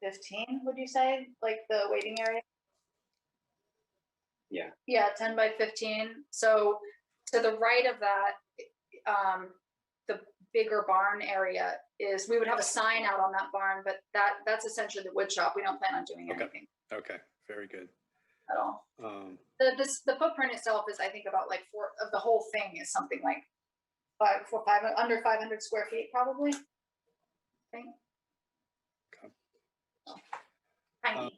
15, would you say? Like the waiting area? Yeah. Yeah, 10 by 15. So to the right of that, the bigger barn area is, we would have a sign out on that barn, but that's essentially the wood shop. We don't plan on doing anything Okay, very good. at all. The footprint itself is, I think, about like of the whole thing is something like under 500 square feet, probably. I think. Tiny.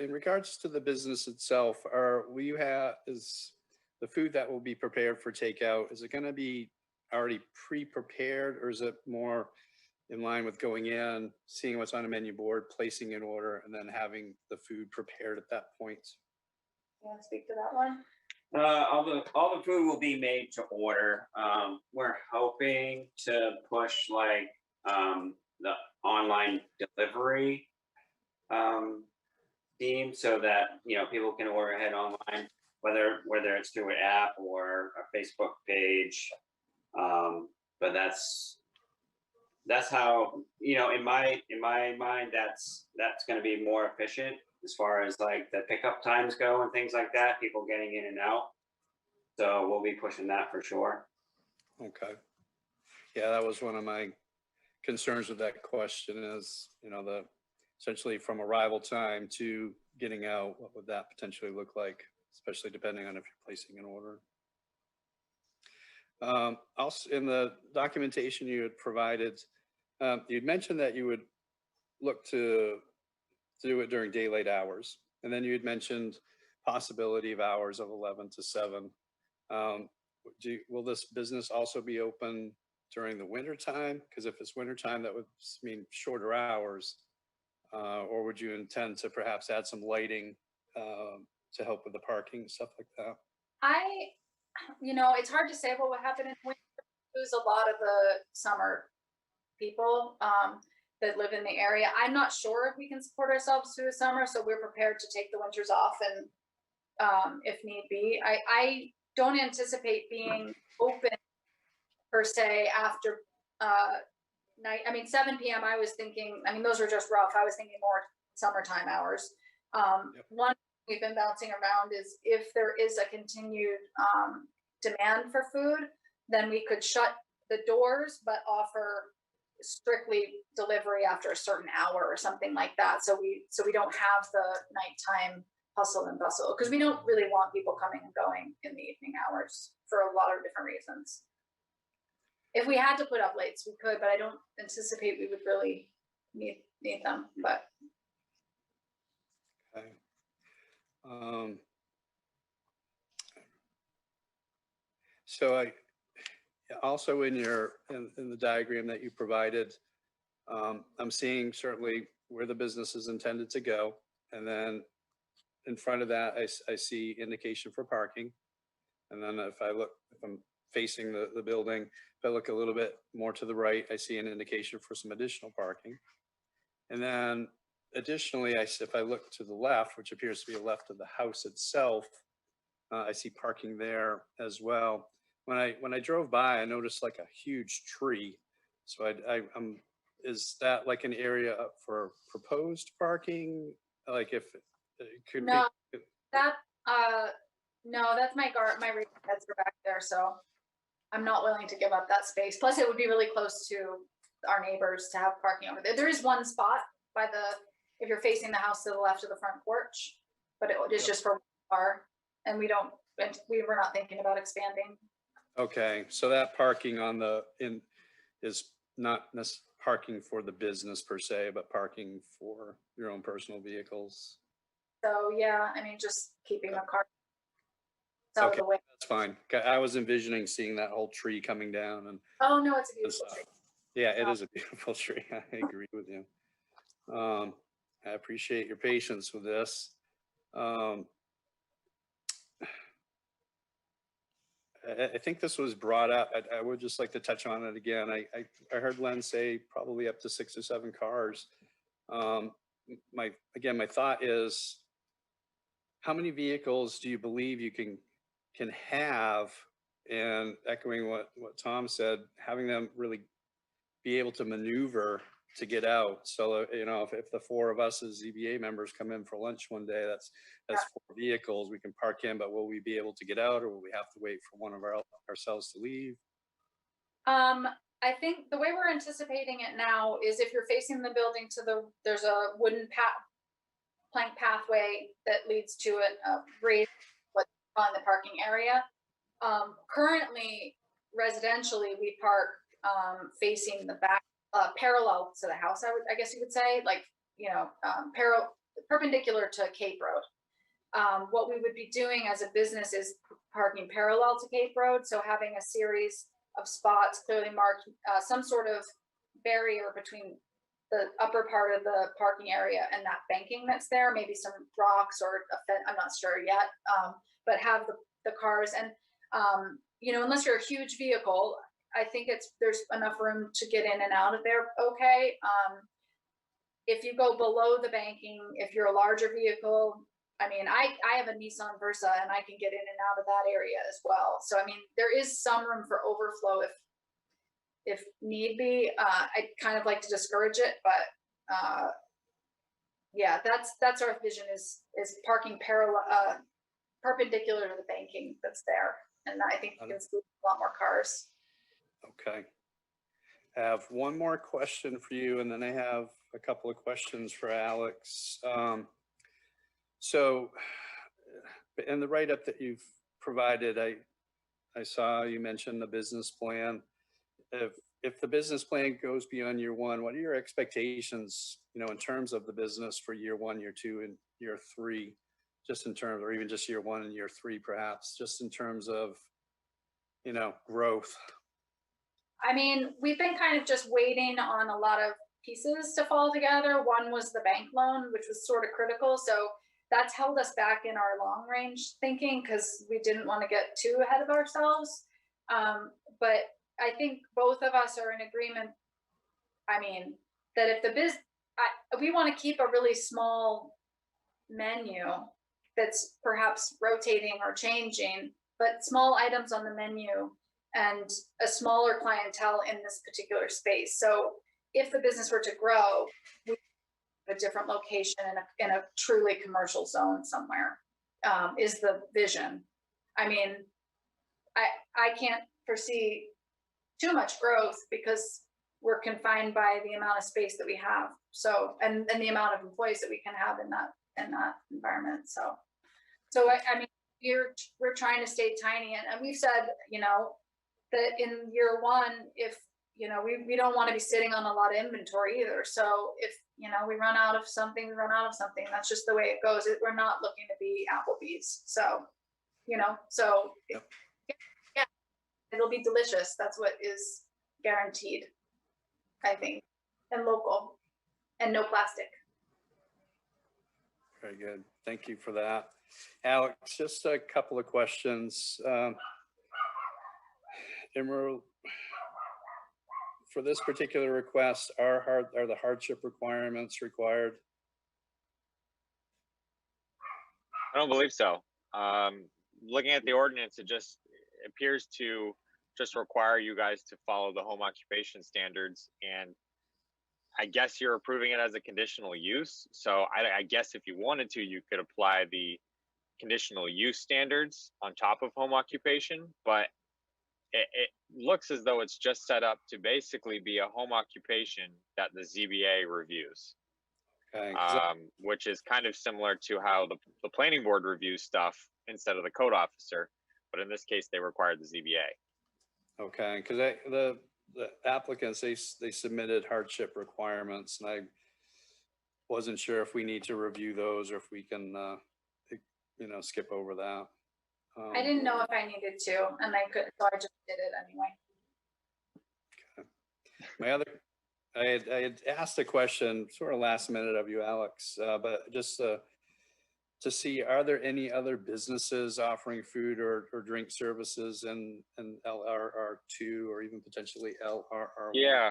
In regards to the business itself, is the food that will be prepared for takeout, is it going to be already pre-prepared, or is it more in line with going in, seeing what's on a menu board, placing an order, and then having the food prepared at that point? You want to speak to that one? All the food will be made to order. We're hoping to push like the online delivery theme, so that people can order ahead online, whether it's through an app or a Facebook page. But that's how, in my mind, that's going to be more efficient as far as like the pickup times go and things like that, people getting in and out. So we'll be pushing that for sure. Okay. Yeah, that was one of my concerns with that question is, essentially from arrival time to getting out, what would that potentially look like, especially depending on if you're placing an order. Also, in the documentation you had provided, you'd mentioned that you would look to do it during daylight hours. And then you had mentioned possibility of hours of 11 to 7. Will this business also be open during the winter time? Because if it's winter time, that would mean shorter hours. Or would you intend to perhaps add some lighting to help with the parking, stuff like that? It's hard to say what would happen in winter. Lose a lot of the summer people that live in the area. I'm not sure if we can support ourselves through the summer, so we're prepared to take the winters off and if need be. I don't anticipate being open per se after night. 7 p.m. I was thinking, those were just rough. I was thinking more summertime hours. One we've been bouncing around is if there is a continued demand for food, then we could shut the doors but offer strictly delivery after a certain hour or something like that, so we don't have the nighttime hustle and bustle, because we don't really want people coming and going in the evening hours for a lot of different reasons. If we had to put up lights, we could, but I don't anticipate we would really need them. But okay. So I also in the diagram that you provided, I'm seeing certainly where the business is intended to go, and then in front of that I see indication for parking, and then if I'm facing the building. If I look a little bit more to the right, I see an indication for some additional parking. And then additionally, if I look to the left, which appears to be left of the house itself, I see parking there as well. When I drove by, I noticed like a huge tree. So is that like an area for proposed parking? Like if it could No, be. that, no, that's my raised beds are back there, so I'm not willing to give up that space. Plus, it would be really close to our neighbors to have parking over there. There is one spot by if you're facing the house to the left of the front porch, but it is just for one car, and we were not thinking about expanding. Okay, so that parking is not parking for the business per se, but parking for your own personal vehicles. So yeah, I mean, just keeping the car out of Okay, the way. that's fine. I was envisioning seeing that whole tree coming down and. Oh no, it's a beautiful tree. Yeah, it is a beautiful tree. I agree with you. I appreciate your patience with this. I think this was brought up. I would just like to touch on it again. I heard Len say probably up to 6 or 7 cars. My thought is, how many vehicles do you believe you can have? And echoing what Tom said, having them really be able to maneuver to get out. So, if the 4 of us as ZBA members come in for lunch one day, that's 4 vehicles we can park in, but will we be able to get out, or will we have to wait for one of ourselves to leave? I think the way we're anticipating it now is if you're facing the building there's a wooden plank pathway that leads to what's on the parking area. Currently, residentially, we park facing the back, parallel to the house. I guess you could say, like, perpendicular to Cape Road. What we would be doing as a business is parking parallel to Cape Road, so having a series of spots clearly marked, some sort of barrier between the upper part of the parking area and that banking that's there, maybe some rocks or a fence, I'm not sure yet, but have the cars. And unless you're a huge vehicle, I think there's enough room to get in and out of there. Okay. If you go below the banking, if you're a larger vehicle, I mean, I have a Nissan Versa and I can get in and out of that area as well. So, I mean, there is some room for overflow if need be. I kind of like to discourage it, but yeah, that's our vision is parking parallel, perpendicular to the banking that's there. And I think you can squeeze a lot more cars. Okay. I have one more question for you, and then I have a couple of questions for Alex. So in the write-up that you've provided, I saw you mentioned the business plan. If the business plan goes beyond year 1, what are your expectations, in terms of the business for year 1, year 2, and year 3, just in terms, or even just year 1 and year 3, perhaps, just in terms of, growth? I mean, we've been kind of just waiting on a lot of pieces to fall together. One was the bank loan, which was sort of critical. So that's held us back in our long range thinking because we didn't want to get too ahead of ourselves. But I think both of us are in agreement. I mean, that if we want to keep a really small menu that's perhaps rotating or changing, but small items on the menu and a smaller clientele in this particular space. So if the business were to grow, we a different location in a truly commercial zone somewhere is the vision. I mean, I can't foresee too much growth because we're confined by the amount of space that we have. So, and the amount of employees that we can have in that environment. So I mean, we're trying to stay tiny, and we've said, that in year 1, if we don't want to be sitting on a lot of inventory either. So if we run out of something, we run out of something. That's just the way it goes. We're not looking to be Applebee's. So, yeah, it'll be delicious. That's what is guaranteed, I think, and local, and no plastic. Very good. Thank you for that. Alex, just a couple of questions. Emerald, for this particular request, are the hardship requirements required? I don't believe so. Looking at the ordinance, it just appears to just require you guys to follow the home occupation standards. And I guess you're approving it as a conditional use. So I guess if you wanted to, you could apply the conditional use standards on top of home occupation, but it looks as though it's just set up to basically be a home occupation that the ZBA reviews. Okay. Which is kind of similar to how the planning board reviews stuff instead of the code officer, but in this case, they required the ZBA. Okay, because the applicants, they submitted hardship requirements, and I wasn't sure if we need to review those or if we can, skip over that. I didn't know if I needed to, and I could, so I just did it anyway. I had asked a question sort of last minute of you, Alex, but just to see, are there any other businesses offering food or drink services in LRR2 or even potentially LRR1? Yeah.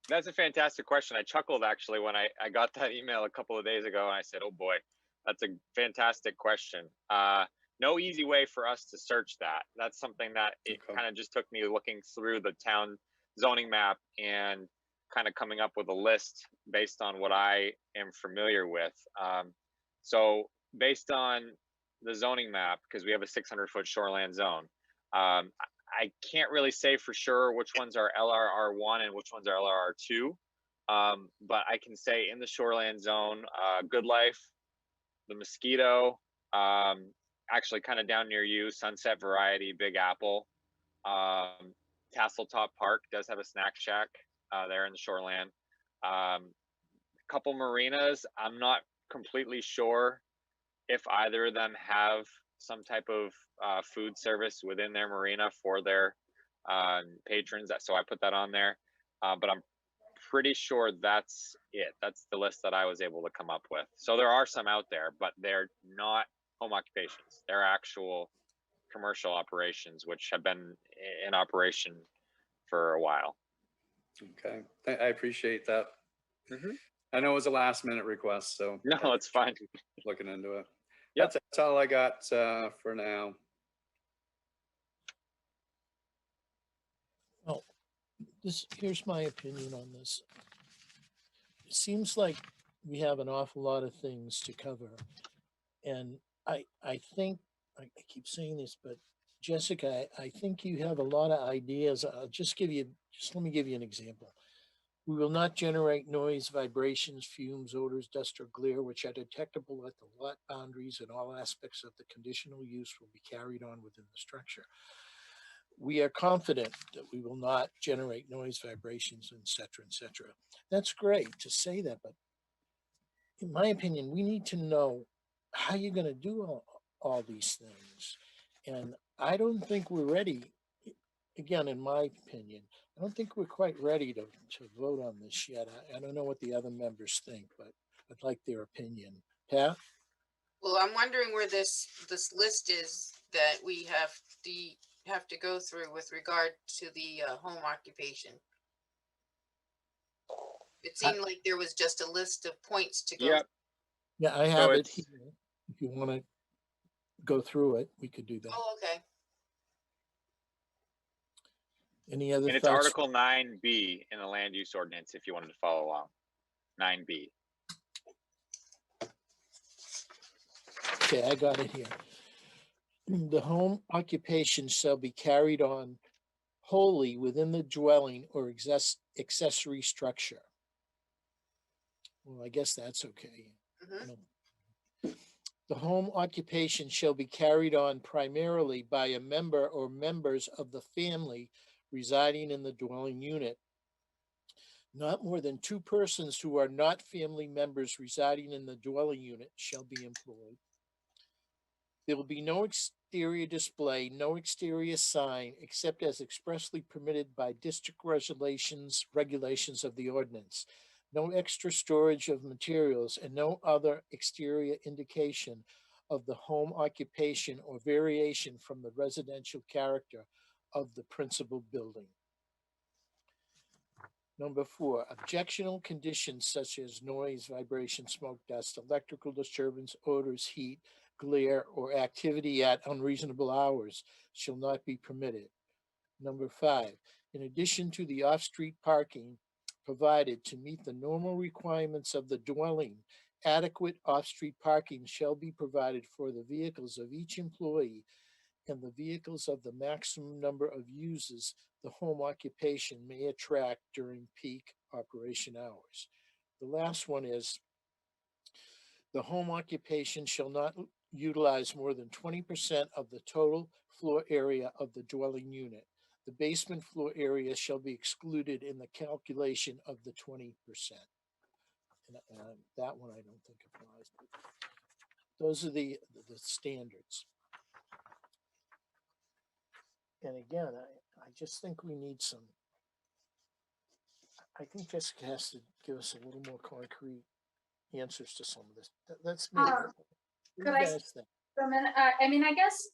That's a fantastic question. I chuckled actually when I got that email a couple of days ago, and I said, oh boy, that's a fantastic question. No easy way for us to search that. That's something that it kind of just took me looking through the town zoning map and kind of coming up with a list based on what I am familiar with. So based on the zoning map, because we have a 600-foot shoreland zone, I can't really say for sure which ones are LRR1 and which ones are LRR2. But I can say in the shoreland zone, Good Life, the Mosquito, actually kind of down near you, Sunset Variety, Big Apple, Tasseltop Park does have a snack shack there in the shoreland. A couple marinas, I'm not completely sure if either of them have some type of food service within their marina for their patrons. So I put that on there, but I'm pretty sure that's it. That's the list that I was able to come up with. So there are some out there, but they're not home occupations. They're actual commercial operations, which have been in operation for a while. Okay, I appreciate that. I know it was a last minute request, so no, it's fine. Looking into it. Yep. That's all I got for now. Well, here's my opinion on this. It seems like we have an awful lot of things to cover. And I think, I keep saying this, but Jessica, I think you have a lot of ideas. Let me give you an example. We will not generate noise, vibrations, fumes, odors, dust, or glare, which are detectable at the lot boundaries, and all aspects of the conditional use will be carried on within the structure. We are confident that we will not generate noise, vibrations, et cetera, et cetera. That's great to say that, but in my opinion, we need to know how you're going to do all these things. And I don't think we're ready, again, in my opinion, I don't think we're quite ready to vote on this yet. I don't know what the other members think, but I'd like their opinion. Pat? Well, I'm wondering where this list is that we have to go through with regard to the home occupation. It seemed like there was just a list of points to go. Yeah, I have it here. If you want to go through it, we could do that. Oh, okay. Any other And it's thoughts? Article 9B in the land use ordinance, if you wanted to follow along. 9B. Okay, I got it here. The home occupation shall be carried on wholly within the dwelling or accessory structure. Well, I guess that's okay. The home occupation shall be carried on primarily by a member or members of the family residing in the dwelling unit. Not more than 2 persons who are not family members residing in the dwelling unit shall be employed. There will be no exterior display, no exterior sign, except as expressly permitted by district regulations of the ordinance. No extra storage of materials and no other exterior indication of the home occupation or variation from the residential character of the principal building. Number 4, objectionable conditions such as noise, vibration, smoke, dust, electrical disturbance, odors, heat, glare, or activity at unreasonable hours shall not be permitted. Number 5, in addition to the off-street parking provided to meet the normal requirements of the dwelling, adequate off-street parking shall be provided for the vehicles of each employee and the vehicles of the maximum number of users the home occupation may attract during peak operation hours. The last one is the home occupation shall not utilize more than 20% of the total floor area of the dwelling unit. The basement floor area shall be excluded in the calculation of the 20%. And that one I don't think applies. Those are the standards. And again, I just think we need some, I think Jessica has to give us a little more concrete answers to some of this. That's me. What do Could you I guys think? for a minute? I mean, I guess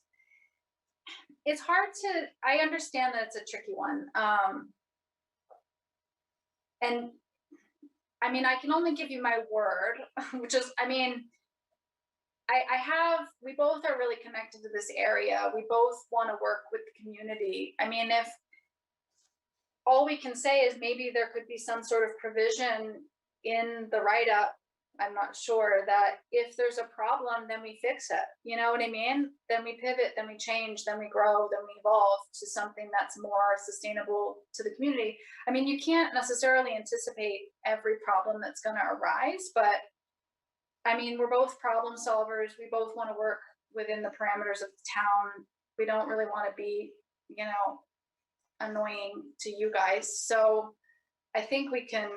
it's hard to, I understand that it's a tricky one. And I mean, I can only give you my word, which is, I mean, we both are really connected to this area. We both want to work with the community. I mean, if all we can say is maybe there could be some sort of provision in the write-up, I'm not sure, that if there's a problem, then we fix it. You know what I mean? Then we pivot, then we change, then we grow, then we evolve to something that's more sustainable to the community. I mean, you can't necessarily anticipate every problem that's going to arise, but I mean, we're both problem solvers. We both want to work within the parameters of the town. We don't really want to be, you know, annoying to you guys. So I think we can,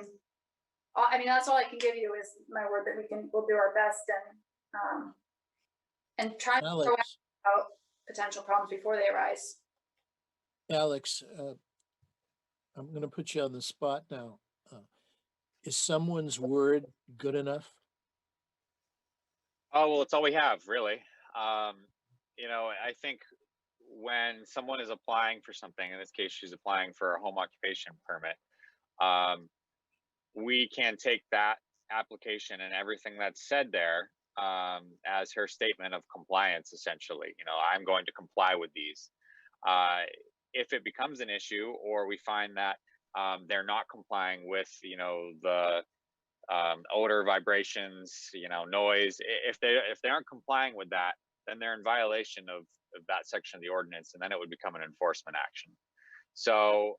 I mean, that's all I can give you is my word that we'll do our best and try to throw out potential problems before they arise. Alex, I'm going to put you on the spot now. Is someone's word good enough? Oh, well, it's all we have, really. You know, I think when someone is applying for something, in this case, she's applying for a home occupation permit, we can take that application and everything that's said there as her statement of compliance, essentially. You know, I'm going to comply with these. If it becomes an issue or we find that they're not complying with, you know, the odor, vibrations, you know, noise, if they aren't complying with that, then they're in violation of that section of the ordinance, and then it would become an enforcement action. So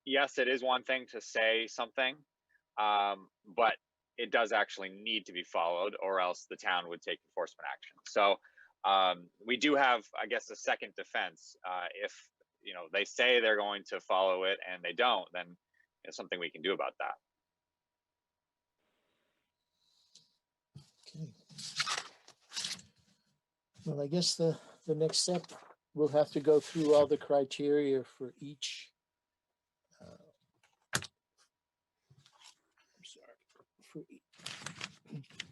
yes, it is one thing to say something, but it does actually need to be followed, or else the town would take enforcement action. So we do have, I guess, a second defense. If, you know, they say they're going to follow it and they don't, then there's something we can do about that. Okay. Well, I guess the next step, we'll have to go through all the criteria for each.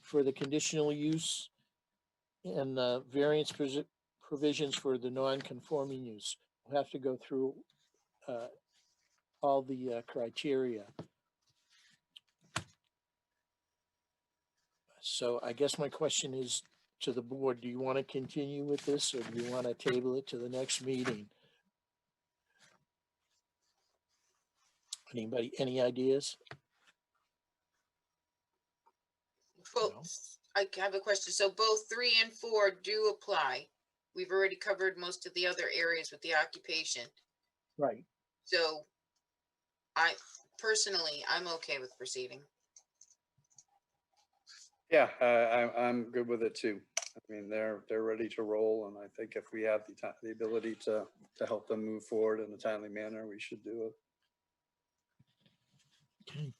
For the conditional use and variance provisions for the non-conforming use. We'll have to go through all the criteria. So I guess my question is to the board, do you want to continue with this or do you want to table it to the next meeting? Anybody, any ideas? Well, I have a question. So both 3 and 4 do apply. We've already covered most of the other areas with the occupation. Right. So I'm okay with proceeding. Yeah, I'm good with it too. I mean, they're ready to roll, and I think if we have the ability to help them move forward in a timely manner, we should do it. Okay.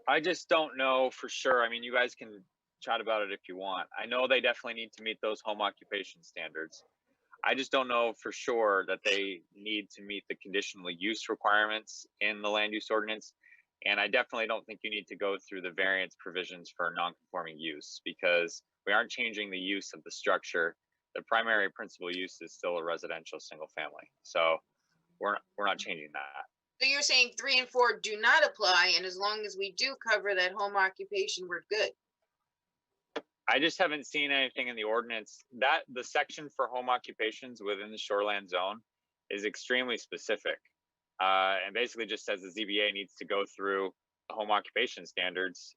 I just don't know for sure. I mean, you guys can chat about it if you want. I know they definitely need to meet those home occupation standards. I just don't know for sure that they need to meet the conditional use requirements in the land use ordinance. And I definitely don't think you need to go through the variance provisions for non-conforming use, because We aren't changing the use of the structure. The primary principal use is still a residential single family. So we're not changing that. So you're saying 3 and 4 do not apply, and as long as we do cover that home occupation, we're good. I just haven't seen anything in the ordinance that the section for home occupations within the shoreland zone is extremely specific. And basically just says the ZBA needs to go through the home occupation standards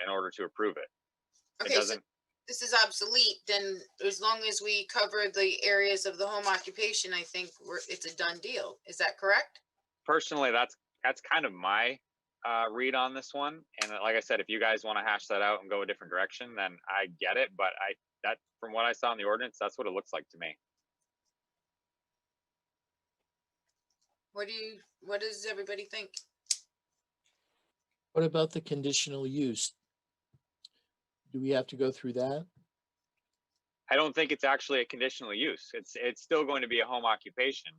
in order to approve it. Okay, so this is obsolete, then as long as we cover the areas of the home occupation, I think it's a done deal. Is that correct? Personally, that's kind of my read on this one. And like I said, if you guys want to hash that out and go a different direction, then I get it. But that from what I saw in the ordinance, that's what it looks like to me. What does everybody think? What about the conditional use? Do we have to go through that? I don't think it's actually a conditional use. It's still going to be a home occupation.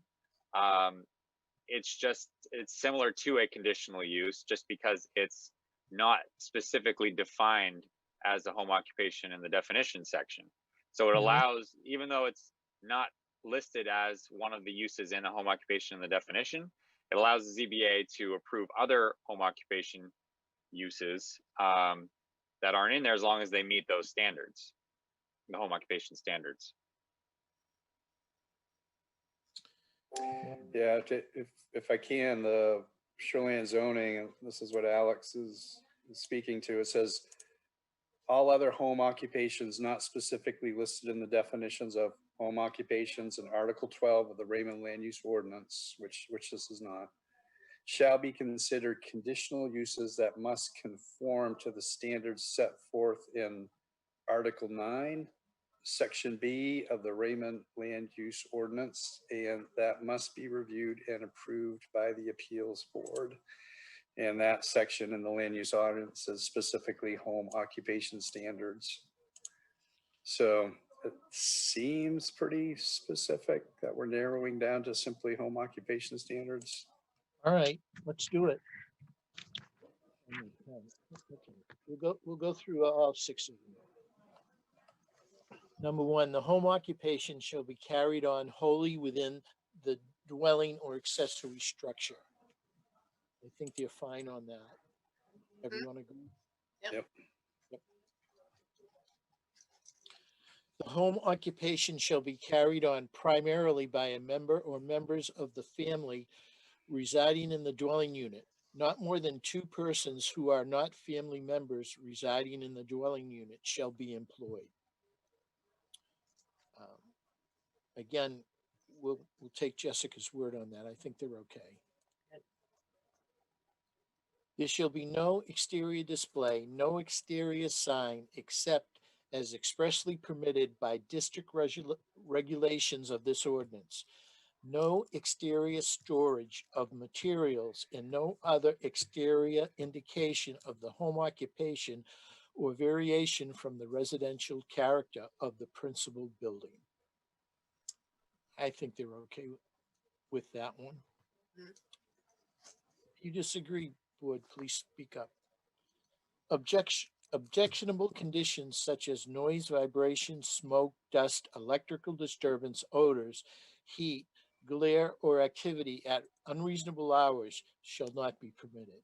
It's similar to a conditional use just because it's not specifically defined as a home occupation in the definition section. So it allows, even though it's not listed as one of the uses in a home occupation in the definition, it allows the ZBA to approve other home occupation uses that aren't in there as long as they meet those standards, the home occupation standards. Yeah, if I can, the shoreline zoning, and this is what Alex is speaking to, it says all other home occupations not specifically listed in the definitions of home occupations in Article 12 of the Raymond Land Use Ordinance, which this is not, shall be considered conditional uses that must conform to the standards set forth in Article 9, Section B of the Raymond Land Use Ordinance, and that must be reviewed and approved by the Appeals Board. And that section in the Land Use Ordinance is specifically home occupation standards. So it seems pretty specific that we're narrowing down to simply home occupation standards. All right, let's do it. We'll go through all 6 of them. Number 1, the home occupation shall be carried on wholly within the dwelling or accessory structure. I think they're fine on that. Everyone agree? Yep. The home occupation shall be carried on primarily by a member or members of the family residing in the dwelling unit. Not more than 2 persons who are not family members residing in the dwelling unit shall be employed. Again, we'll take Jessica's word on that. I think they're okay. There shall be no exterior display, no exterior sign, except as expressly permitted by district regulations of this ordinance. No exterior storage of materials and no other exterior indication of the home occupation or variation from the residential character of the principal building. I think they're okay with that one. If you disagree, board, please speak up. Objectionable conditions such as noise, vibration, smoke, dust, electrical disturbance, odors, heat, glare, or activity at unreasonable hours shall not be permitted.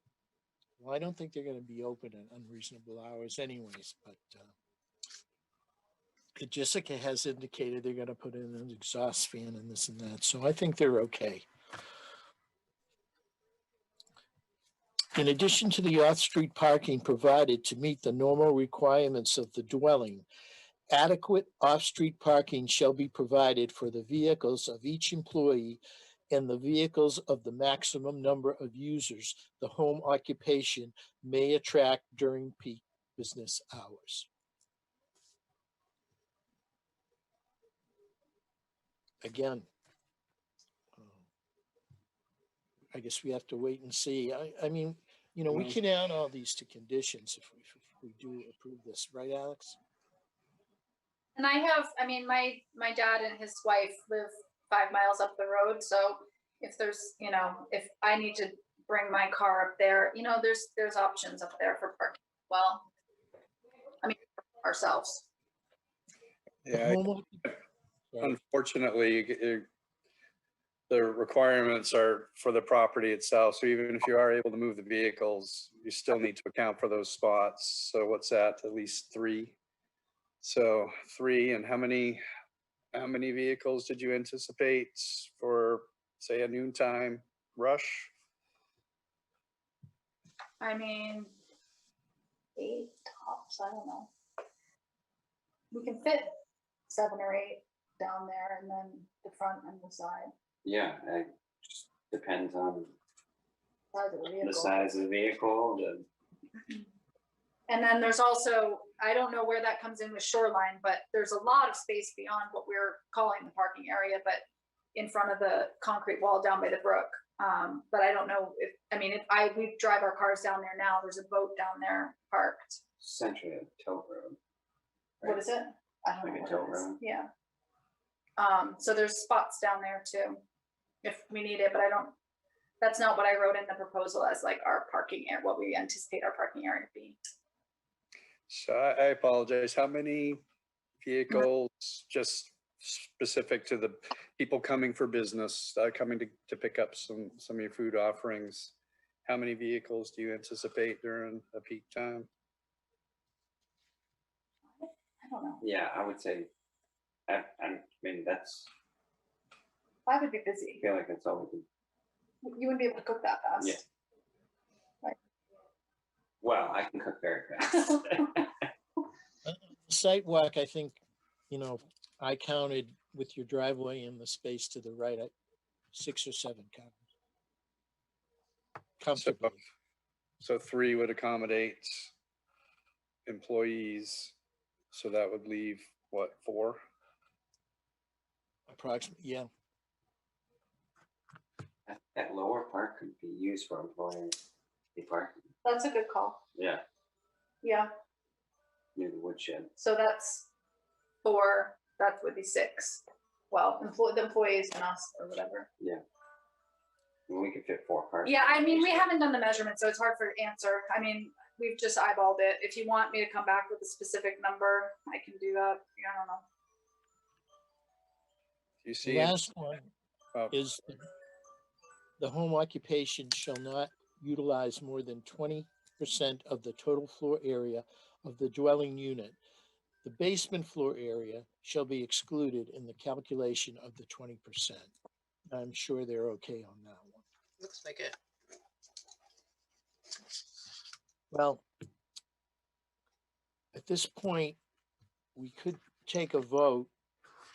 Well, I don't think they're going to be open at unreasonable hours anyways, but Jessica has indicated they're going to put in an exhaust fan and this and that, so I think they're okay. In addition to the off-street parking provided to meet the normal requirements of the dwelling, adequate off-street parking shall be provided for the vehicles of each employee and the vehicles of the maximum number of users the home occupation may attract during peak business hours. Again, I guess we have to wait and see. I mean, you know, we can add all these to conditions if we do approve this, right, Alex? And I mean, my dad and his wife live 5 miles up the road. So if there's, you know, if I need to bring my car up there, you know, there's options up there for parking. Well, I mean, ourselves. Yeah, Home- unfortunately, the requirements are for the property itself. So even if you are able to move the vehicles, you still need to account for those spots. So what's that? At least 3. So 3, and how many vehicles did you anticipate for, say, a noontime rush? I mean, 8 tops, I don't know. We can fit 7 or 8 down there and then the front and the side. Yeah, it just depends on Size of the the vehicle. size of the vehicle, And then there's also, I don't know where that comes in with shoreline, but there's a lot of space beyond what we're calling the parking area, but in front of the concrete wall down by the brook. But I don't know if, I mean, we drive our cars down there now, there's a boat down there parked. essentially a tow road. What is it? I don't Like know a what tow it is. road? Yeah. So there's spots down there too, if we need it, but that's not what I wrote in the proposal as like our parking area, what we anticipate our parking area to be. So I apologize. How many vehicles, just specific to the people coming for business, coming to pick up some of your food offerings? How many vehicles do you anticipate during a peak time? I don't know. Yeah, I would say, I mean, that's, 5 would be busy. I feel like it's all we can. You wouldn't be able to cook that fast. Yeah. Right. Well, I can cook very fast. Site walk, I think, I counted with your driveway and the space to the right, 6 or 7 cars. Comfortably. So 3 would accommodate employees. So that would leave, what, 4? Approximately, yeah. That lower part could be used for employee parking. That's a good call. Yeah, Yeah. near the woodshed. So that's 4, that would be 6. Well, the employees and us or whatever. Yeah. And we could fit 4 cars. Yeah, I mean, we haven't done the measurement, so it's hard for answer. I mean, we've just eyeballed it. If you want me to come back with a specific number, I can do that. Yeah, I don't know. You The see, last one is the home occupation shall not utilize more than 20% of the total floor area of the dwelling unit. The basement floor area shall be excluded in the calculation of the 20%. I'm sure they're okay on that one. Looks like it. Well, at this point, we could take a vote,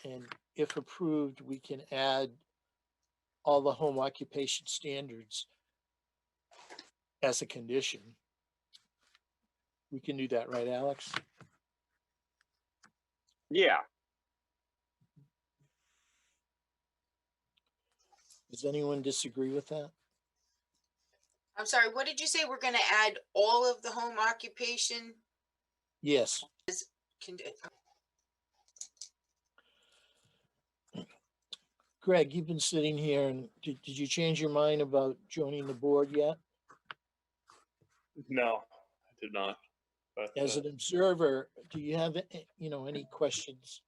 and if approved, we can add all the home occupation standards as a condition. We can do that, right, Alex? Yeah. Does anyone disagree with that? I'm sorry, what did you say? We're gonna add all of the home occupation? Yes. Greg, you've been sitting here, and did you change your mind about joining the board yet? No, I did not. But As an observer, do you have, any questions?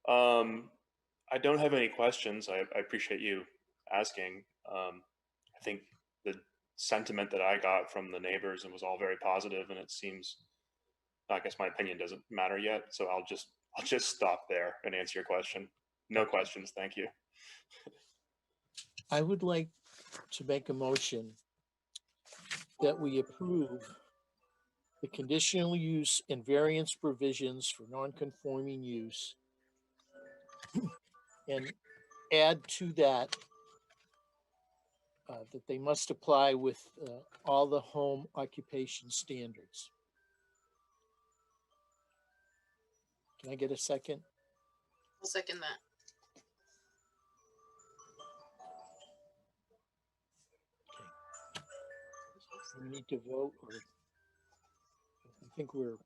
I don't have any questions. I appreciate you asking. I think the sentiment that I got from the neighbors was all very positive, and it seems, I guess my opinion doesn't matter yet. So I'll just stop there and answer your question. No questions. Thank you. I would like to make a motion that we approve the conditional use and variance provisions for non-conforming use and add to that that they must apply with all the home occupation standards. Can I get a second? I'll second that. We need to vote, or I think we're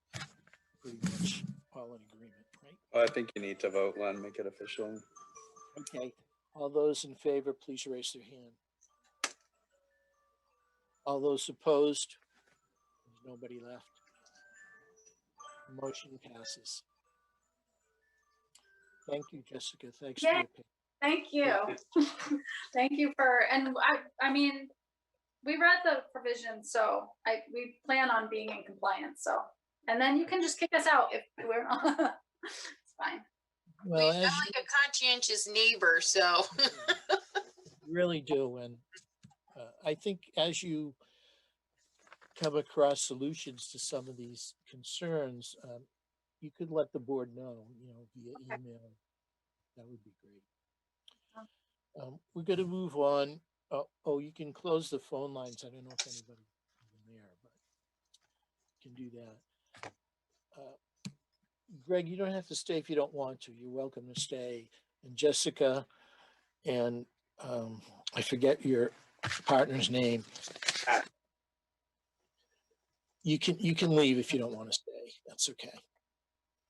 pretty much all in agreement, right? Well, I think you need to vote, Len, make it official. Okay, all those in favor, please raise their hand. All those opposed? There's nobody left. Motion passes. Thank you, Jessica. Thanks Yay. for your patience. Thank you. Thank you for, and I mean, we read the provisions, so we plan on being in compliance, so. And then you can just kick us out if we're not, it's fine. Well, We sound like a conscientious neighbor, so. really do. And I think as you come across solutions to some of these concerns, you could let the board know, via email. That would be great. We're going to move on. Oh, you can close the phone lines. I don't know if anybody is there, but you can do that. Greg, you don't have to stay if you don't want to. You're welcome to stay. And Jessica, and I forget your partner's name. You can leave if you don't want to stay. That's okay.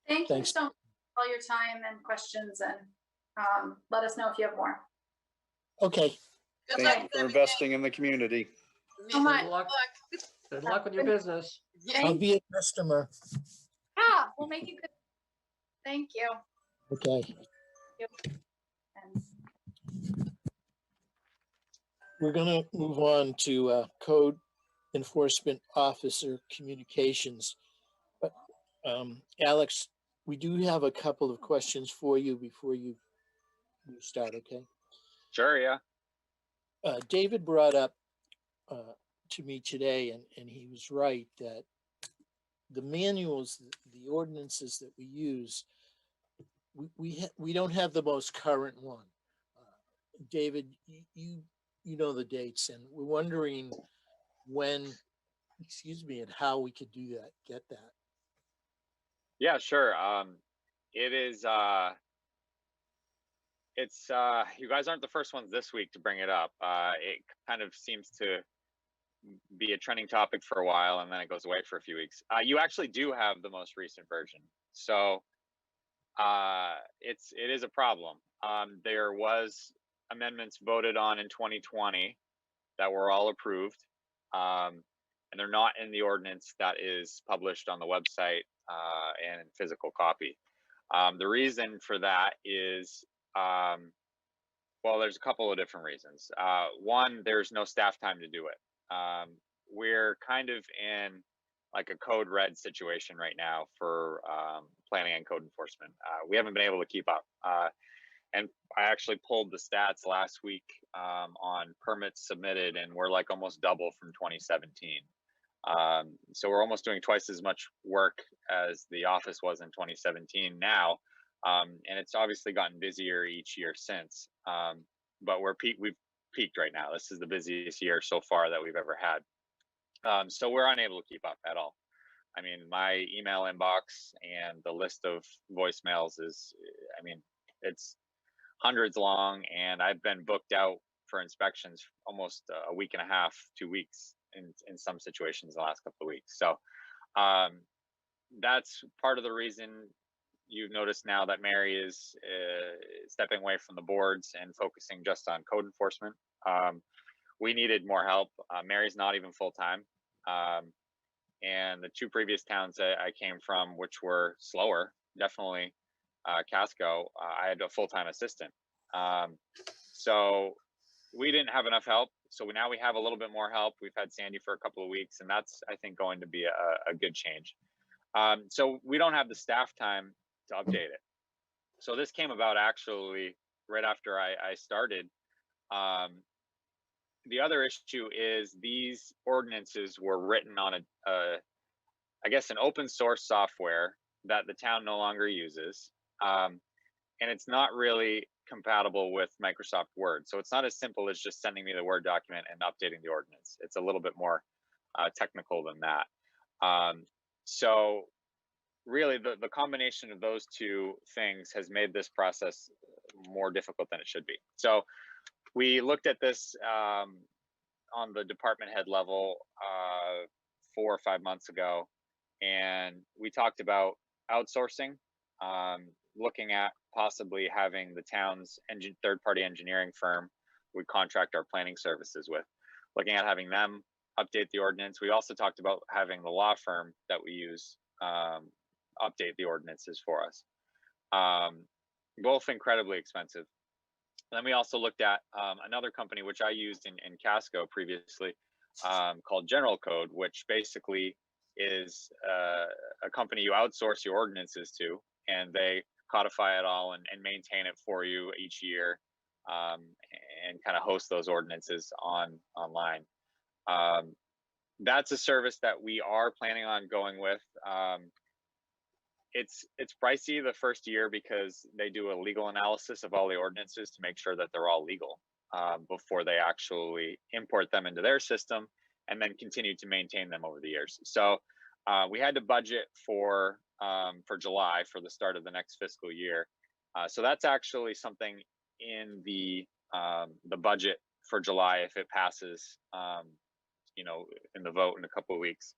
Thank Thanks. you so much for all your time and questions, and let us know if you have more. Okay. Good Thank luck you for investing in the community. So much. Good luck with your business. I'll be a customer. Yeah, we'll make you good. Thank you. Okay. We're going to move on to code enforcement officer communications. But Alex, we do have a couple of questions for you before you start, okay? Sure, yeah. David brought up to me today, and he was right, that the manuals, the ordinances that we use, we don't have the most current one. David, you know the dates, and we're wondering when, and how we could do that, get that. Yeah, sure. It is, it's, you guys aren't the first ones this week to bring it up. It kind of seems to be a trending topic for a while, and then it goes away for a few weeks. You actually do have the most recent version. So it is a problem. There was amendments voted on in 2020 that were all approved. And they're not in the ordinance that is published on the website and in physical copy. The reason for that is, well, there's a couple of different reasons. One, there's no staff time to do it. We're kind of in like a code red situation right now for planning and code enforcement. We haven't been able to keep up. And I actually pulled the stats last week on permits submitted, and we're like almost double from 2017. So we're almost doing twice as much work as the office was in 2017 now. And it's obviously gotten busier each year since. But we've peaked right now. This is the busiest year so far that we've ever had. So we're unable to keep up at all. I mean, my email inbox and the list of voicemails is, I mean, it's hundreds long, and I've been booked out for inspections almost a week and a half, 2 weeks in some situations the last couple of weeks. So that's part of the reason you've noticed now that Mary is stepping away from the boards and focusing just on code enforcement. We needed more help. Mary's not even full-time. And the two previous towns that I came from, which were slower, definitely Casco, I had a full-time assistant. So we didn't have enough help. So now we have a little bit more help. We've had Sandy for a couple of weeks, and that's, I think, going to be a good change. So we don't have the staff time to update it. So this came about actually right after I started. The other issue is these ordinances were written on I guess, an open source software that the town no longer uses. And it's not really compatible with Microsoft Word. So it's not as simple as just sending me the Word document and updating the ordinance. It's a little bit more technical than that. So really the combination of those two things has made this process more difficult than it should be. So we looked at this on the department head level 4 or 5 months ago, and we talked about outsourcing, looking at possibly having the town's third-party engineering firm we contract our planning services with, looking at having them update the ordinance. We also talked about having the law firm that we use update the ordinances for us. both incredibly expensive. And then we also looked at another company which I used in Casco previously, called General Code, which basically is a company you outsource your ordinances to, and they codify it all and maintain it for you each year, and kind of host those ordinances online. That's a service that we are planning on going with. It's pricey the first year because they do a legal analysis of all the ordinances to make sure that they're all legal, before they actually import them into their system and then continue to maintain them over the years. So we had to budget for July, for the start of the next fiscal year. So that's actually something in the budget for July if it passes, in the vote in a couple of weeks.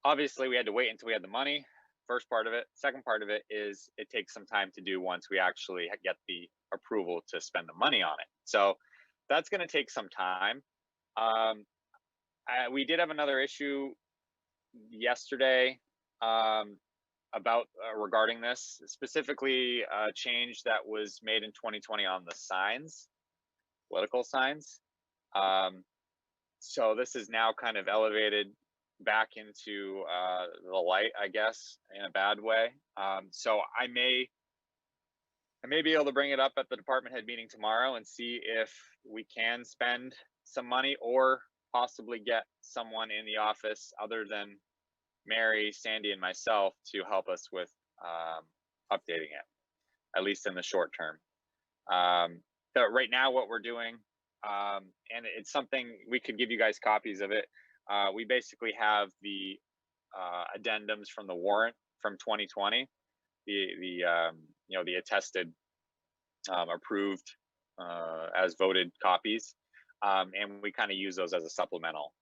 Obviously, we had to wait until we had the money. First part of it. Second part of it is it takes some time to do once we actually get the approval to spend the money on it. So that's going to take some time. We did have another issue yesterday about regarding this, specifically a change that was made in 2020 on the signs, political signs. So this is now kind of elevated back into the light, I guess, in a bad way. So I may be able to bring it up at the department head meeting tomorrow and see if we can spend some money or possibly get someone in the office other than Mary, Sandy, and myself to help us with updating it, at least in the short term. So right now what we're doing, and it's something we could give you guys copies of it. We basically have the addendums from the warrant from 2020, the attested, approved, as voted copies, and we kind of use those as a supplemental.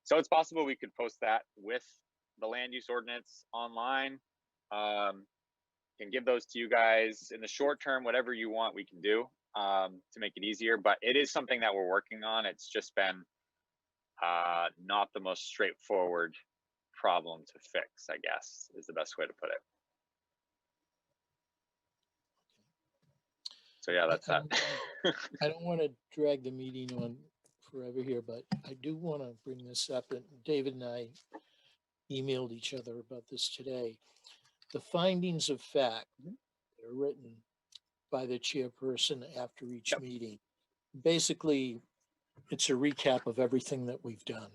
So it's possible we could post that with the land use ordinance online. Can give those to you guys in the short term. Whatever you want, we can do to make it easier. But it is something that we're working on. It's just been not the most straightforward problem to fix, I guess, is the best way to put it. So yeah, that's that. I don't want to drag the meeting on forever here, but I do want to bring this up. And David and I emailed each other about this today. The findings of fact that are written by the chairperson after each meeting. Basically, it's a recap of everything that we've done.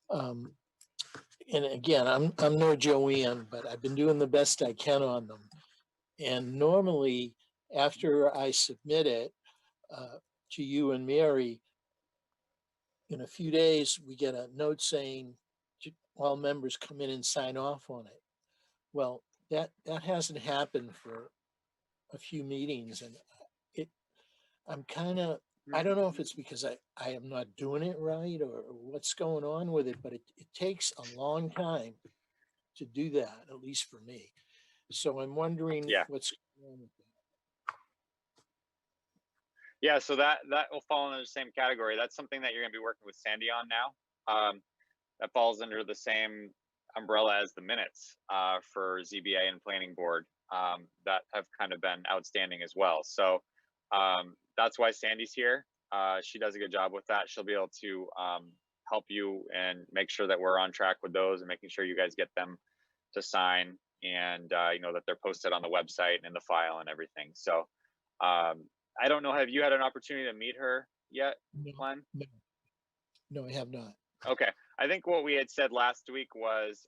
And again, I'm no Joanne, but I've been doing the best I can on them. And normally, after I submit it to you and Mary, in a few days, we get a note saying all members come in and sign off on it. Well, that hasn't happened for a few meetings, and I'm kind of, I don't know if it's because I am not doing it right or what's going on with it, but it takes a long time to do that, at least for me. So I'm wondering what's going on with that. Yeah, so that will fall under the same category. That's something that you're going to be working with Sandy on now. That falls under the same umbrella as the minutes for ZBA and Planning Board that have kind of been outstanding as well. So that's why Sandy's here. She does a good job with that. She'll be able to help you and make sure that we're on track with those and making sure you guys get them to sign and that they're posted on the website and in the file and everything. So I don't know, have you had an opportunity to meet her yet, Glenn? No, I have not. Okay. I think what we had said last week was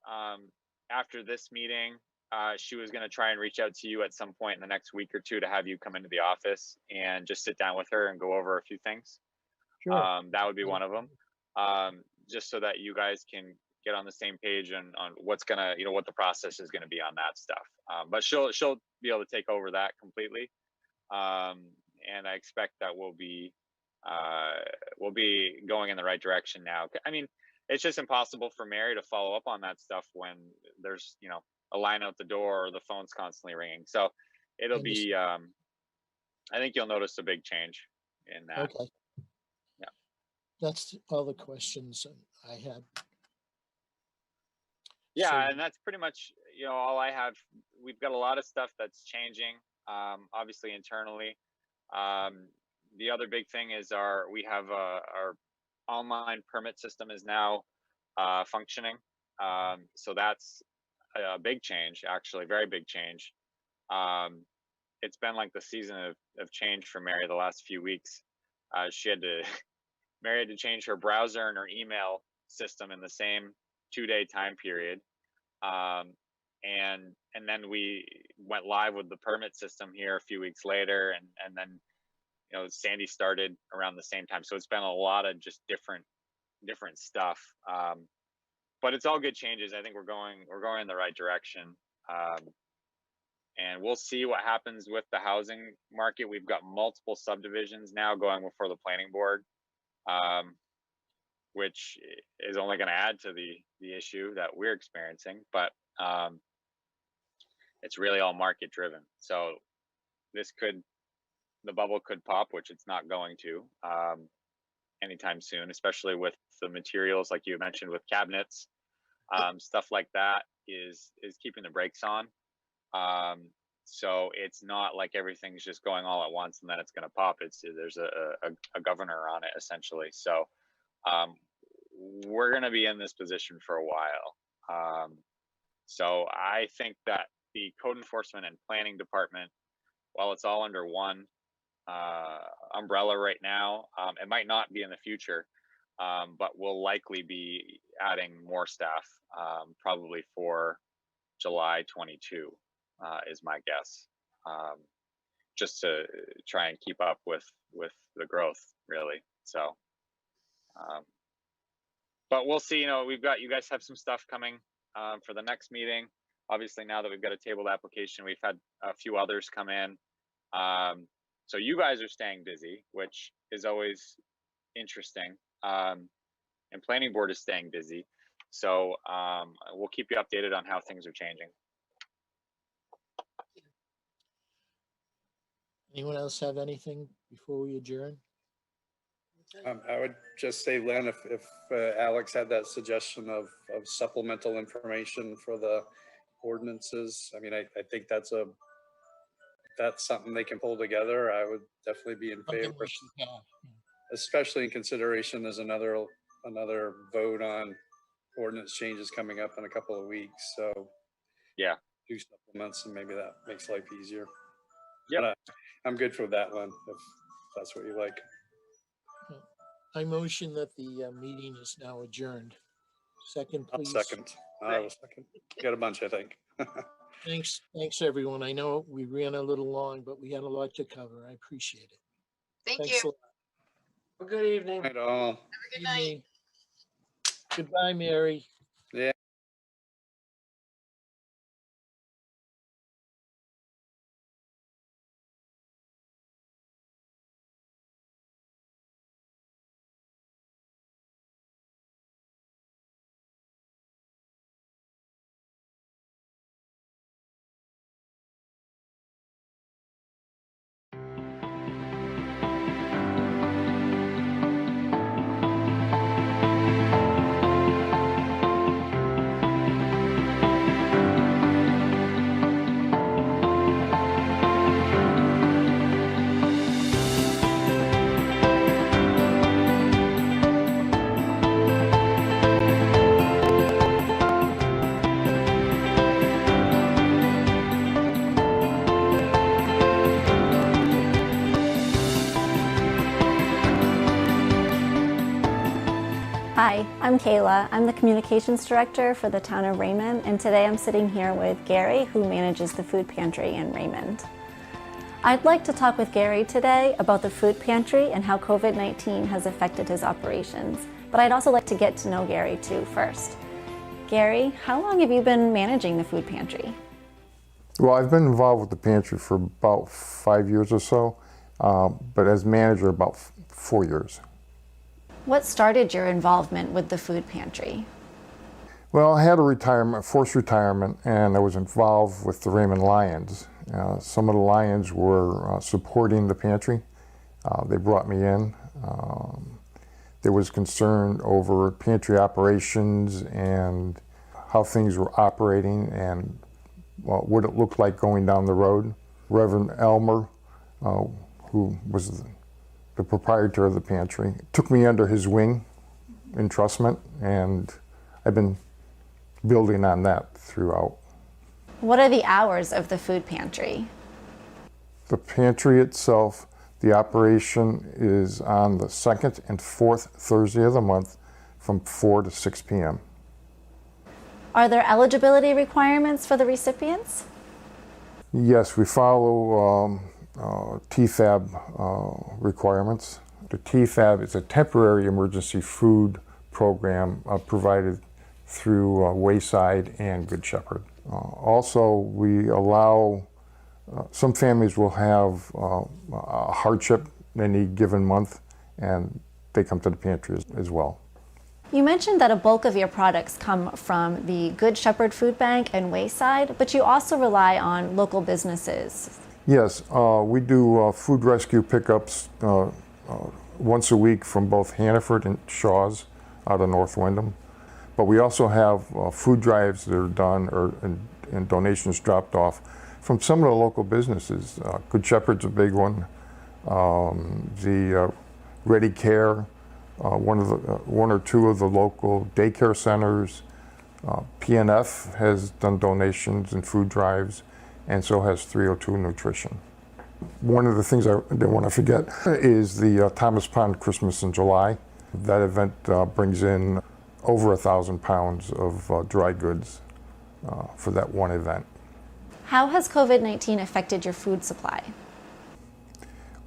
after this meeting, she was going to try and reach out to you at some point in the next week or two to have you come into the office and just sit down with her and go over a few things. Sure. That would be one of them. Just so that you guys can get on the same page on what's going to, what the process is going to be on that stuff. But she'll be able to take over that completely. And I expect that we'll be going in the right direction now. I mean, it's just impossible for Mary to follow up on that stuff when there's, a line out the door or the phone's constantly ringing. So it'll be, I think you'll notice a big change in that. Okay. Yeah. That's all the questions I had. Yeah, So- and that's pretty much, all I have, we've got a lot of stuff that's changing, obviously internally. The other big thing is we have our online permit system is now functioning. So that's a big change, actually, very big change. It's been like the season of change for Mary the last few weeks. Mary had to change her browser and her email system in the same 2-day time period. And then we went live with the permit system here a few weeks later, and then Sandy started around the same time. So it's been a lot of just different stuff. But it's all good changes. I think we're going in the right direction. And we'll see what happens with the housing market. We've got multiple subdivisions now going before the planning board, which is only going to add to the issue that we're experiencing. But it's really all market driven. So the bubble could pop, which it's not going to anytime soon, especially with the materials like you mentioned with cabinets, stuff like that is keeping the brakes on. So it's not like everything's just going all at once and then it's going to pop. There's a governor on it essentially. So we're going to be in this position for a while. So I think that the code enforcement and planning department, while it's all under one umbrella right now, it might not be in the future, but we'll likely be adding more staff probably for July 22 is my guess, just to try and keep up with the growth really. So but we'll see. You guys have some stuff coming for the next meeting. Obviously, now that we've got a tabled application, we've had a few others come in. So you guys are staying busy, which is always interesting. And planning board is staying busy. So we'll keep you updated on how things are changing. Anyone else have anything before we adjourn? I would just say, Len, if Alex had that suggestion of supplemental information for the ordinances, I mean, I think that's something they can pull together. I would definitely be in favor, especially in consideration there's another vote on ordinance changes coming up in a couple of weeks. So yeah, do supplements and maybe that makes life easier. Yeah, I'm good for that, Len, if that's what you like. I motion that the meeting is now adjourned. Second, please. I will second. Got a bunch, I think. Thanks, everyone. I know we ran a little long, but we had a lot to cover. I appreciate it. Thanks you. a lot. Good evening. Night all. Have a good night. Goodbye, Mary. Yeah. Hi, I'm Kayla. I'm the Communications Director for the Town of Raymond, and today I'm sitting here with Gary, who manages the food pantry in Raymond. I'd like to talk with Gary today about the food pantry and how COVID-19 has affected his operations, but I'd also like to get to know Gary too first. Gary, how long have you been managing the food pantry? Well, I've been involved with the pantry for about 5 years or so, but as manager about 4 years. What started your involvement with the food pantry? Well, I had a forced retirement, and I was involved with the Raymond Lions. Some of the Lions were supporting the pantry. They brought me in. There was concern over pantry operations and how things were operating, and what it looked like going down the road. Reverend Elmer, who was the proprietor of the pantry, took me under his wing entrustment, and I've been building on that throughout. What are the hours of the food pantry? The pantry itself, the operation is on the second and fourth Thursday of the month from 4 to 6 p.m. Are there eligibility requirements for the recipients? Yes, we follow TFAB requirements. The TFAB is a temporary emergency food program provided through Wayside and Good Shepherd. Also, we allow, some families will have a hardship in any given month, and they come to the pantry as well. You mentioned that a bulk of your products come from the Good Shepherd Food Bank and Wayside, but you also rely on local businesses. Yes, we do food rescue pickups once a week from both Hannaford and Shaw's out of North Windham. But we also have food drives that are done and donations dropped off from some of the local businesses. Good Shepherd's a big one. The Ready Care, one or two of the local daycare centers. PNF has done donations and food drives, and so has 302 Nutrition. One of the things I didn't want to forget is the Thomas Pond Christmas in July. That event brings in over 1,000 pounds of dry goods for that one event. How has COVID-19 affected your food supply?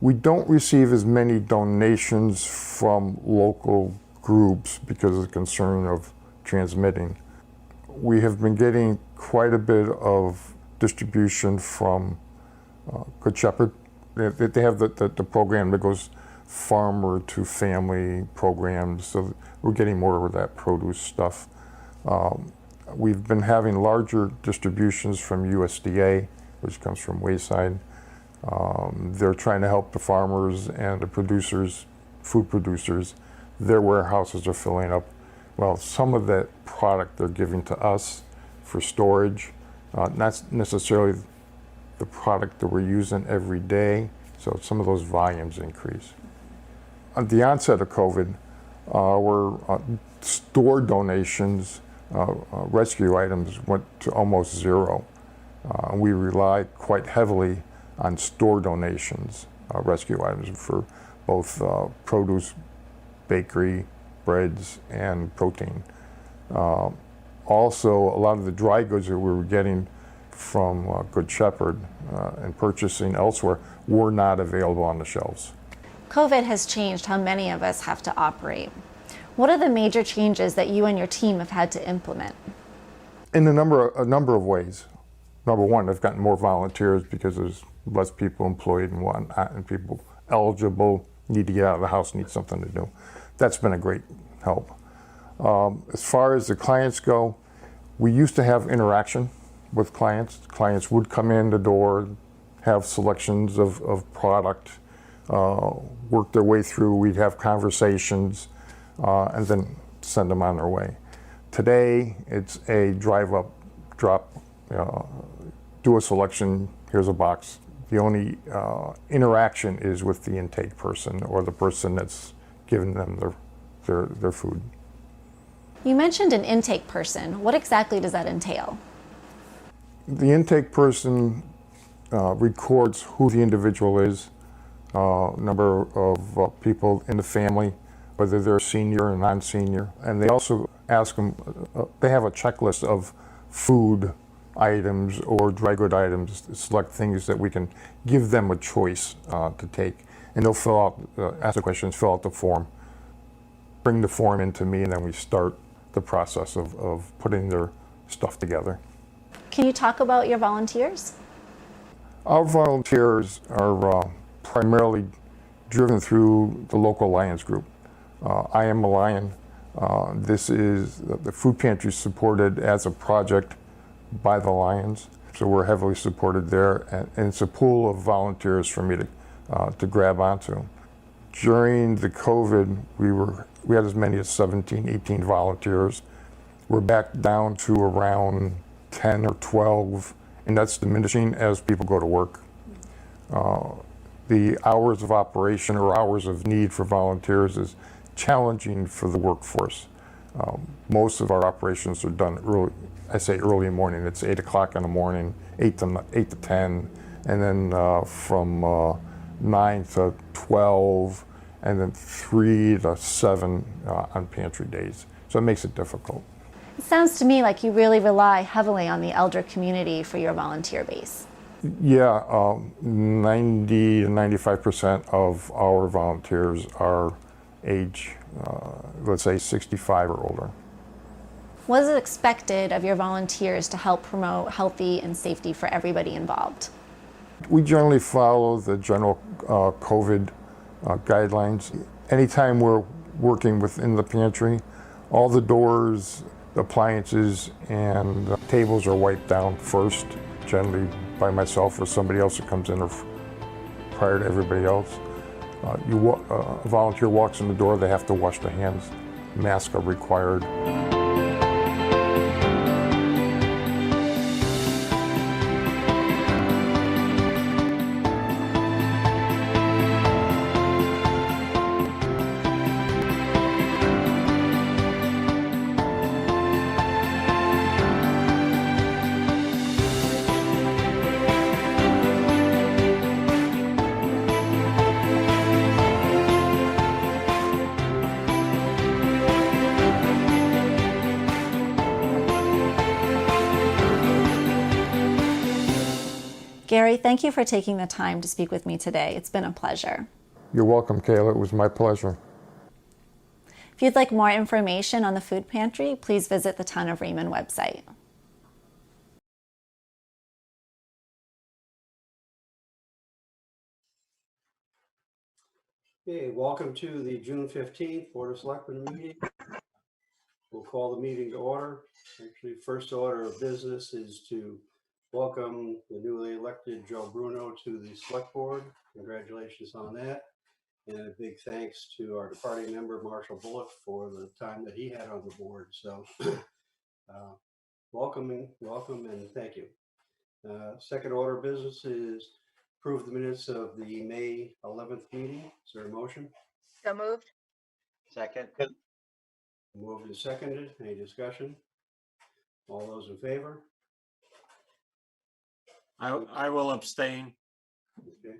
We don't receive as many donations from local groups because of the concern of transmitting. We have been getting quite a bit of distribution from Good Shepherd. They have the program that goes farmer to family programs, so we're getting more of that produce stuff. We've been having larger distributions from USDA, which comes from Wayside. They're trying to help the farmers and the producers, food producers. Their warehouses are filling up. Well, some of that product they're giving to us for storage, not necessarily the product that we're using every day, so some of those volumes increase. At the onset of COVID, our store donations, rescue items went to almost zero. We rely quite heavily on store donations, rescue items for both produce, bakery, breads, and protein. Also, a lot of the dry goods that we were getting from Good Shepherd and purchasing elsewhere were not available on the shelves. COVID has changed how many of us have to operate. What are the major changes that you and your team have had to implement? In a number of ways. Number one, I've gotten more volunteers because there's less people employed and whatnot, and people eligible, need to get out of the house, need something to do. That's been a great help. As far as the clients go, we used to have interaction with clients. Clients would come in the door, have selections of product, work their way through, we'd have conversations, and then send them on their way. Today, it's a drive up, drop, do a selection, here's a box. The only interaction is with the intake person or the person that's giving them their food. You mentioned an intake person. What exactly does that entail? The intake person records who the individual is, number of people in the family, whether they're senior or non-senior. And they also ask them, they have a checklist of food items or dry good items, select things that we can give them a choice to take. And they'll fill out, ask the questions, fill out the form, bring the form into me, and then we start the process of putting their stuff together. Can you talk about your volunteers? Our volunteers are primarily driven through the local Lions group. I Am a Lion. This is the food pantry supported as a project by the Lions, so we're heavily supported there, and it's a pool of volunteers for me to grab onto. During the COVID, we had as many as 17, 18 volunteers. We're back down to around 10 or 12 and that's diminishing as people go to work. The hours of operation or hours of need for volunteers is challenging for the workforce. Most of our operations are done early, I say early morning, it's 8 o'clock in the morning, 8 to 10, and then from 9 to 12, and then 3 to 7 on pantry days. So it makes it difficult. It sounds to me like you really rely heavily on the elder community for your volunteer base. Yeah, 90 to 95% of our volunteers are age, let's say 65 or older. What is it expected of your volunteers to help promote healthy and safety for everybody involved? We generally follow the general COVID guidelines. Anytime we're working within the pantry, all the doors, appliances, and tables are wiped down first, generally by myself or somebody else that comes in or prior to everybody else. A volunteer walks in the door, they have to wash their hands. Masks are required. Gary, thank you for taking the time to speak with me today. It's been a pleasure. You're welcome, Kayla. It was my pleasure. If you'd like more information on the food pantry, please visit the Town of Raymond website. Okay, welcome to the June 15th Board of Selectmen meeting. We'll call the meeting to order. Actually, first order of business is to welcome the newly elected Joe Bruno to the Select Board. Congratulations on that. And a big thanks to our departing member, Marshall Bullock, for the time that he had on the board. So welcome, and thank you. Second order of business is approve the minutes of the May 11th meeting. Is there a motion? So moved. Second. Moved and seconded. Any discussion? All those in favor? I will abstain. Okay.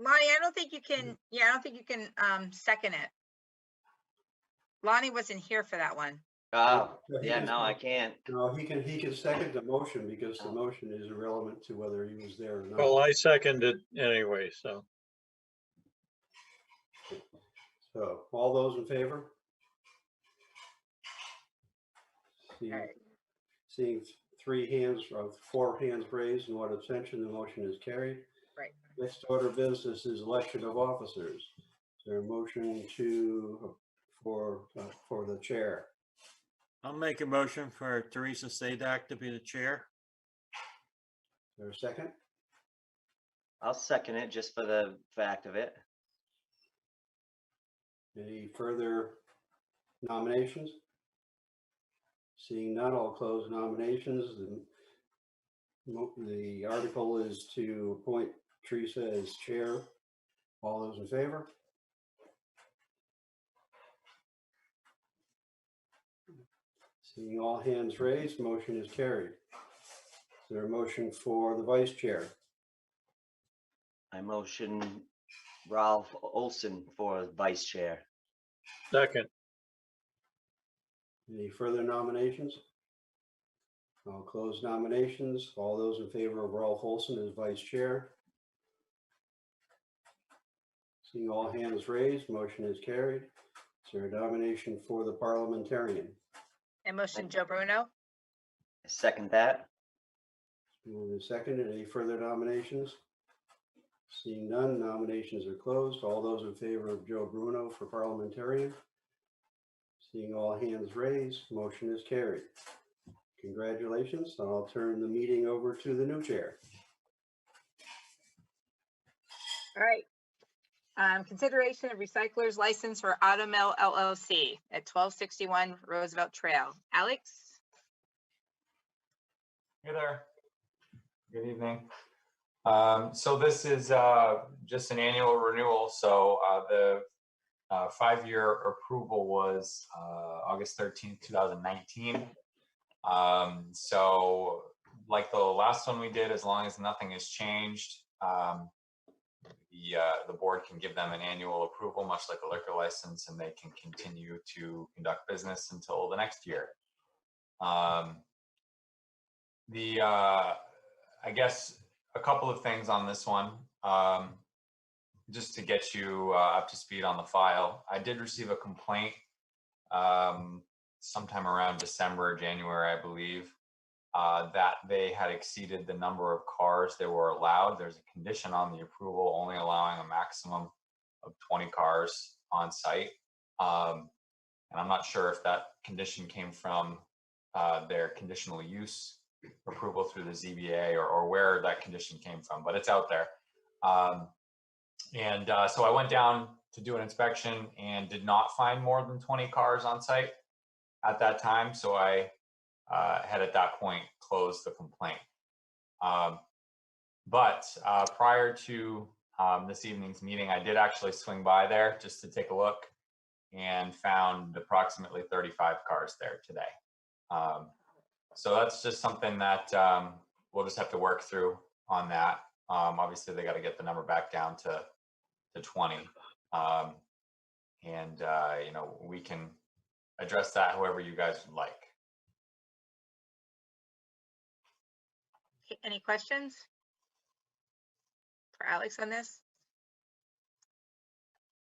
Lonnie, I don't think you can, I don't think you can second it. Lonnie wasn't here for that one. Oh, Yeah, no, I can't. No, he can second the motion because the motion is irrelevant to whether he was there or not. Well, I seconded anyway, so. So all those in favor? Seeing 3 hands, or 4 hands raised and 1 abstention, the motion is carried. Right. Next order of business is election of officers. Is there a motion for the chair? I'll make a motion for Teresa Sadak to be the chair. Is there a second? I'll second it just for the fact of it. Any further nominations? Seeing none, I'll close nominations. The article is to appoint Teresa as chair. All those in favor? Seeing all hands raised, motion is carried. Is there a motion for the vice chair? I motion Ralph Olson for vice chair. Second. Any further nominations? I'll close nominations. All those in favor of Ralph Olson as vice chair? Seeing all hands raised, motion is carried. Is there a nomination for the parliamentarian? And motion Joe Bruno. I second that. Moved and seconded. Any further nominations? Seeing none, nominations are closed. All those in favor of Joe Bruno for parliamentarian? Seeing all hands raised, motion is carried. Congratulations. I'll turn the meeting over to the new chair. All right. Consideration of recycler's license for Automel LLC at 1261 Roosevelt Trail. Alex? Hey there. Good evening. So this is just an annual renewal. So the 5-year approval was August 13th, 2019. So like the last one we did, as long as nothing has changed, the board can give them an annual approval, much like a liquor license, and they can continue to conduct business until the next year. I guess a couple of things on this one, just to get you up to speed on the file. I did receive a complaint sometime around December or January, I believe, that they had exceeded the number of cars they were allowed. There's a condition on the approval only allowing a maximum of 20 cars on site. And I'm not sure if that condition came from their conditional use approval through the ZBA or where that condition came from, but it's out there. So I went down to do an inspection and did not find more than 20 cars on site at that time. So I had at that point closed the complaint. But prior to this evening's meeting, I did actually swing by there just to take a look and found approximately 35 cars there today. So that's just something that we'll just have to work through on that. Obviously, they got to get the number back down to 20. You know, we can address that however you guys would like. Any questions for Alex on this?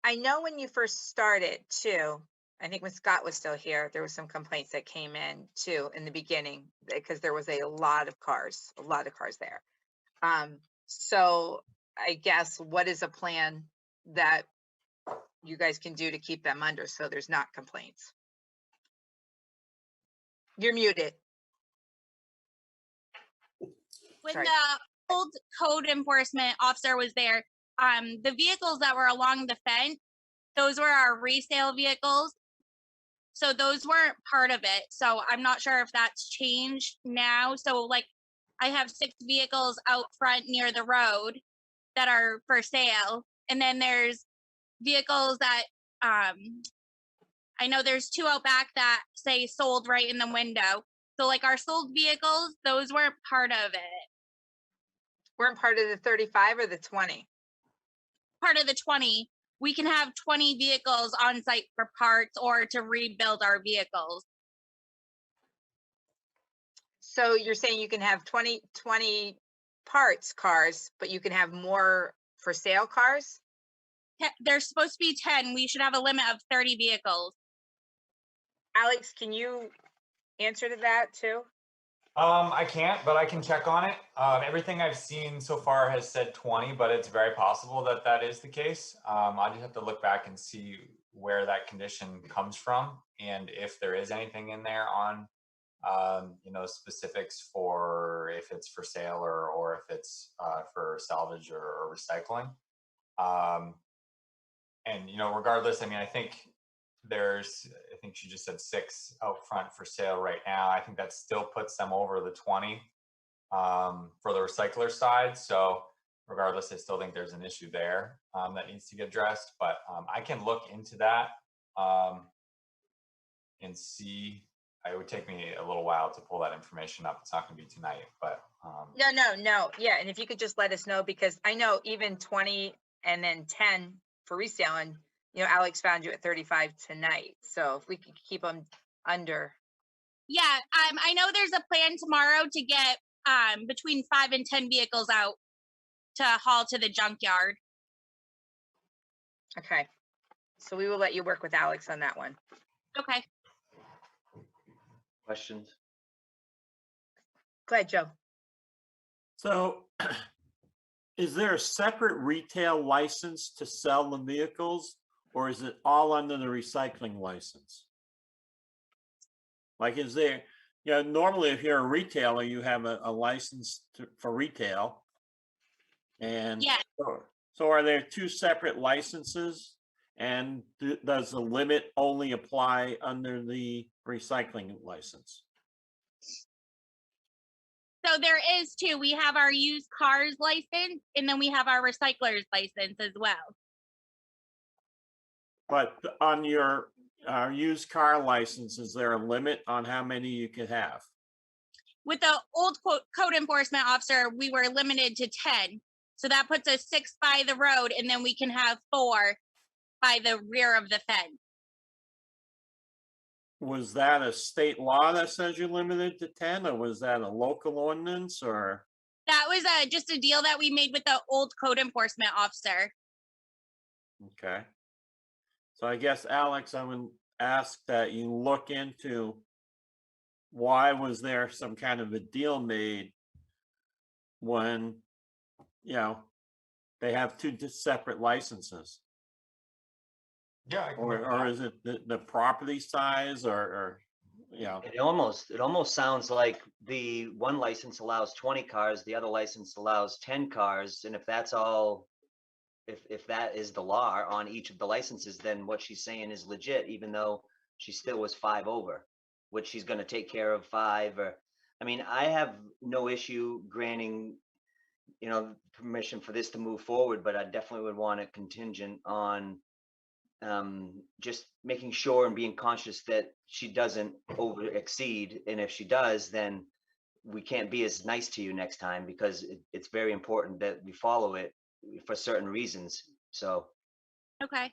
I know when you first started too, I think when Scott was still here, there were some complaints that came in too in the beginning because there was a lot of cars there. So I guess what is a plan that you guys can do to keep them under so there's not complaints? You're muted. When Sorry. the old code enforcement officer was there, the vehicles that were along the fence, those were our resale vehicles. So those weren't part of it. So I'm not sure if that's changed now. So like I have 6 vehicles out front near the road that are for sale. And then there's vehicles that I know there's 2 out back that say sold right in the window. So like our sold vehicles, those weren't part of it. Weren't part of the 35 or the 20? Part of the 20. We can have 20 vehicles on site for parts or to rebuild our vehicles. So you're saying you can have 20 parts cars, but you can have more for sale cars? There's supposed to be 10. We should have a limit of 30 vehicles. Alex, can you answer to that too? I can't, but I can check on it. Everything I've seen so far has said 20, but it's very possible that that is the case. I just have to look back and see where that condition comes from and if there is anything in there on, you know, specifics for if it's for sale or if it's for salvage or recycling. And, you know, regardless, I mean, I think she just said 6 out front for sale right now. I think that still puts them over the 20 for the recycler side. So regardless, I still think there's an issue there that needs to get addressed. But I can look into that and see. It would take me a little while to pull that information up. It's not going to be tonight, but No. Yeah, and if you could just let us know, because I know even 20 and then 10 for reselling, you know, Alex found you at 35 tonight. So if we could keep them under. Yeah, I know there's a plan tomorrow to get between 5 and 10 vehicles out to haul to the junkyard. Okay. So we will let you work with Alex on that one. Okay. Questions? Go ahead, Joe. So is there a separate retail license to sell the vehicles, or is it all under the recycling license? Like, is there, you know, normally if you're a retailer, you have a license for retail. And yeah. So are there 2 separate licenses? And does the limit only apply under the recycling license? So there is two. We have our used cars license and then we have our recycler's license as well. But on your used car license, is there a limit on how many you could have? With the old code enforcement officer, we were limited to 10. So that puts us 6 by the road and then we can have 4 by the rear of the fence. Was that a state law that says you're limited to 10, or was that a local ordinance, or? That was just a deal that we made with the old code enforcement officer. Okay. So I guess, Alex, I would ask that you look into why was there some kind of a deal made when, you know, they have two separate licenses? Yeah. I can Or, look or at is it the property size, or, you know? It almost sounds like the one license allows 20 cars, the other license allows 10 cars, and if that's all, if that is the law on each of the licenses, then what she's saying is legit, even though she still was 5 over, which she's going to take care of 5. Or, I mean, I have no issue granting, you know, permission for this to move forward, but I definitely would want it contingent on just making sure and being conscious that she doesn't over exceed, and if she does, then we can't be as nice to you next time, because it's very important that we follow it for certain reasons. So Okay. I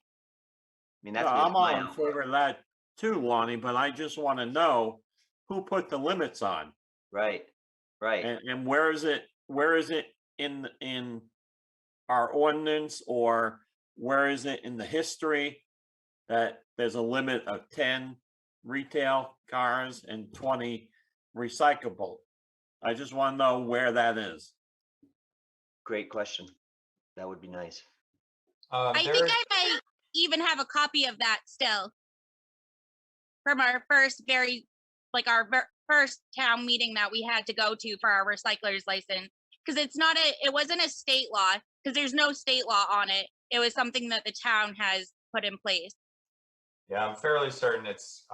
mean, No, that's I'm all my in favor of that too, Lonnie, but I just want to know who put the limits on. Right. And where is it in our ordinance, or where is it in the history that there's a limit of 10 retail cars and 20 recyclable? I just want to know where that is. Great question. That would be nice. I think I might even have a copy of that still from our first first town meeting that we had to go to for our recycler's license. Because it wasn't a state law, because there's no state law on it. It was something that the town has put in place. Yeah, I'm fairly certain it's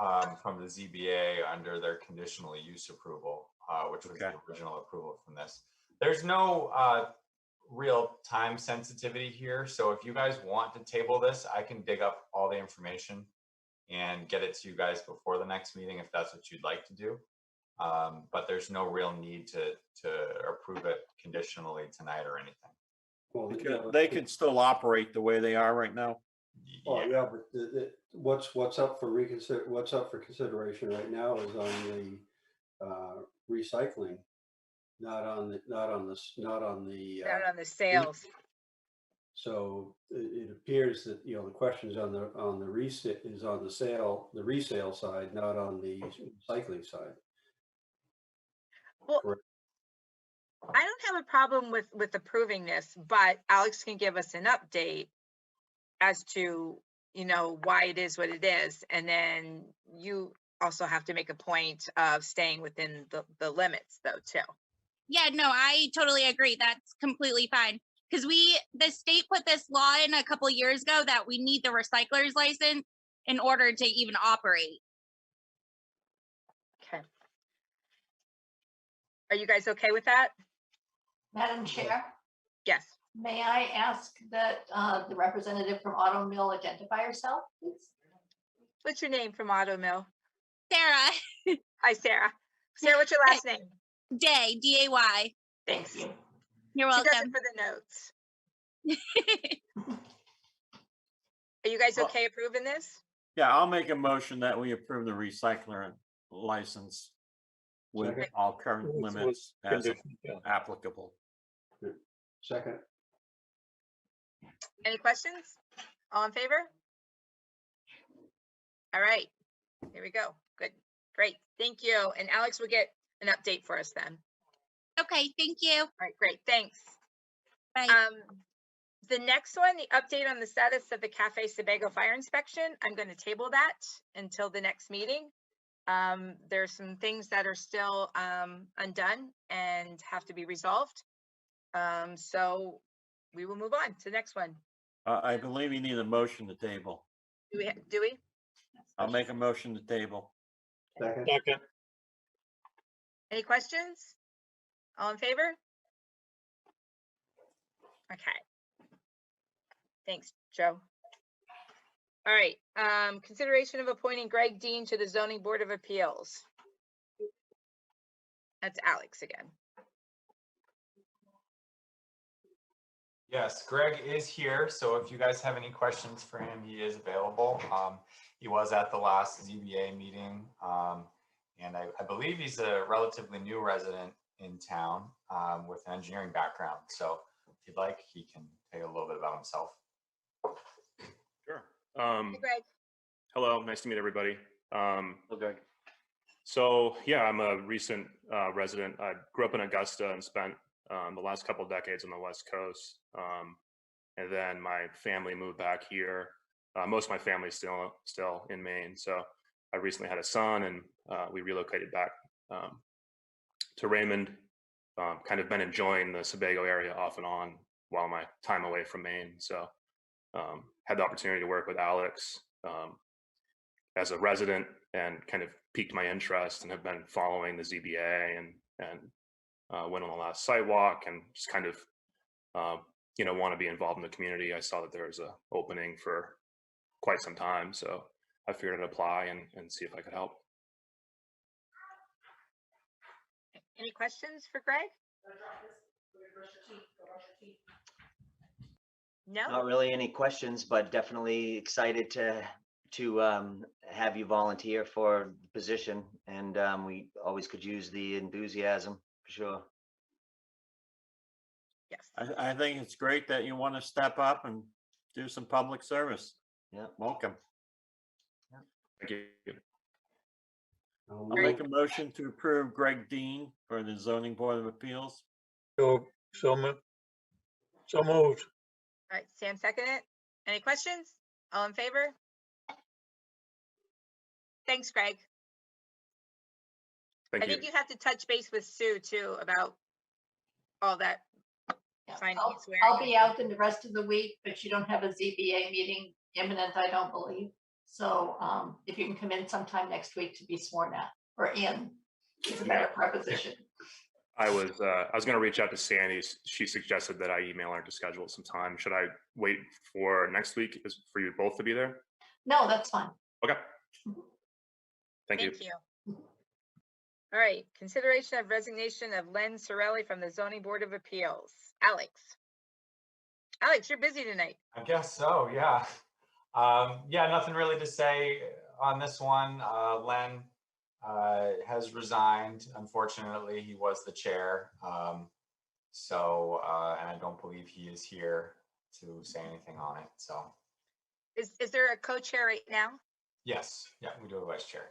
from the ZBA under their conditional use approval, which was the original approval from this. There's no real time sensitivity here. So if you guys want to table this, I can dig up all the information and get it to you guys before the next meeting if that's what you'd like to do. But there's no real need to approve it conditionally tonight or anything. Well, They could still operate the way they are right now. Oh, yeah, but what's up for consideration right now is on the recycling, not on the sales. So it appears that, you know, the question is on the resale side, not on the recycling side. Well, Correct. I don't have a problem with approving this, but Alex can give us an update as to, you know, why it is what it is. And then you also have to make a point of staying within the limits though, too. Yeah, no, I totally agree. That's completely fine. Because the state put this law in a couple years ago that we need the recycler's license in order to even operate. Okay. Are you guys okay with that? Madam Chair, Yes. may I ask that the representative from Auto Mill identify herself, please? What's your name from Auto Mill? Sarah. Hi, Sarah. Sarah, what's your last name? Day, D-A-Y. Thanks. You're She does it welcome. for the notes. Are you guys okay approving this? Yeah, I'll make a motion that we approve the recycler license with Second. all current With limits as conditions, yeah. applicable. Second. Any questions? All in favor? All right, here we go. Good, great, thank you. And Alex will get an update for us then. Okay, thank you. All right, great, thanks. Bye. The next one, the update on the status of the Cafe Sebago fire inspection, I'm going to table that until the next meeting. There's some things that are still undone and have to be resolved. So we will move on to the next one. I believe you need a motion to table. Do we? I'll make a motion to table. Second. Any questions? All in favor? Okay. Thanks, Joe. All right, consideration of appointing Greg Dean to the Zoning Board of Appeals. That's Alex again. Yes, Greg is here, so if you guys have any questions for him, he is available. He was at the last ZBA meeting, and I believe he's a relatively new resident in town with an engineering background. So if you'd like, he can tell you a little bit about himself. Sure. Hey, Greg. Hello, nice to meet everybody. Hello, Greg. So yeah, I'm a recent resident. I grew up in Augusta and spent the last couple of decades on the West Coast. And then my family moved back here. Most of my family is still in Maine. So I recently had a son, and we relocated back to Raymond. Kind of been enjoying the Sebago area off and on while my time away from Maine. So had the opportunity to work with Alex as a resident, and kind of piqued my interest, and have been following the ZBA and went on the last sidewalk, and just kind of want to be involved in the community. I saw that there was a opening for quite some time, so I figured I'd apply and see if I could help. Any questions for Greg? No? Not really any questions, but definitely excited to have you volunteer for the position, and we always could use the enthusiasm for sure. Yes. I think it's great that you want to step up and do some public service. Yeah. Welcome. Thank you. I'll make a motion to approve Greg Dean for the Zoning Board of Appeals. So moved. All right, Sam, second it. Any questions? All in favor? Thanks, Greg. Thank I think you have to touch base with Sue too about all that. Signing and swearing I'll in. be out in the rest of the week, but you don't have a ZBA meeting imminent, I don't believe. So if you can come in sometime next week to be sworn at or in, it's a better preposition. I was going to reach out to Sandy. She suggested that I email her to schedule some time. Should I wait for next week for you both to be there? No, that's fine. Okay. Thank you. All right, consideration of resignation of Len Sorelli from the Zoning Board of Appeals. Alex. Alex, you're busy tonight. I guess so, yeah. Yeah, nothing really to say on this one. Len has resigned. Unfortunately, he was the chair. And I don't believe he is here to say anything on it, so. Is there a co-chair right now? Yes, yeah, we do a vice chair.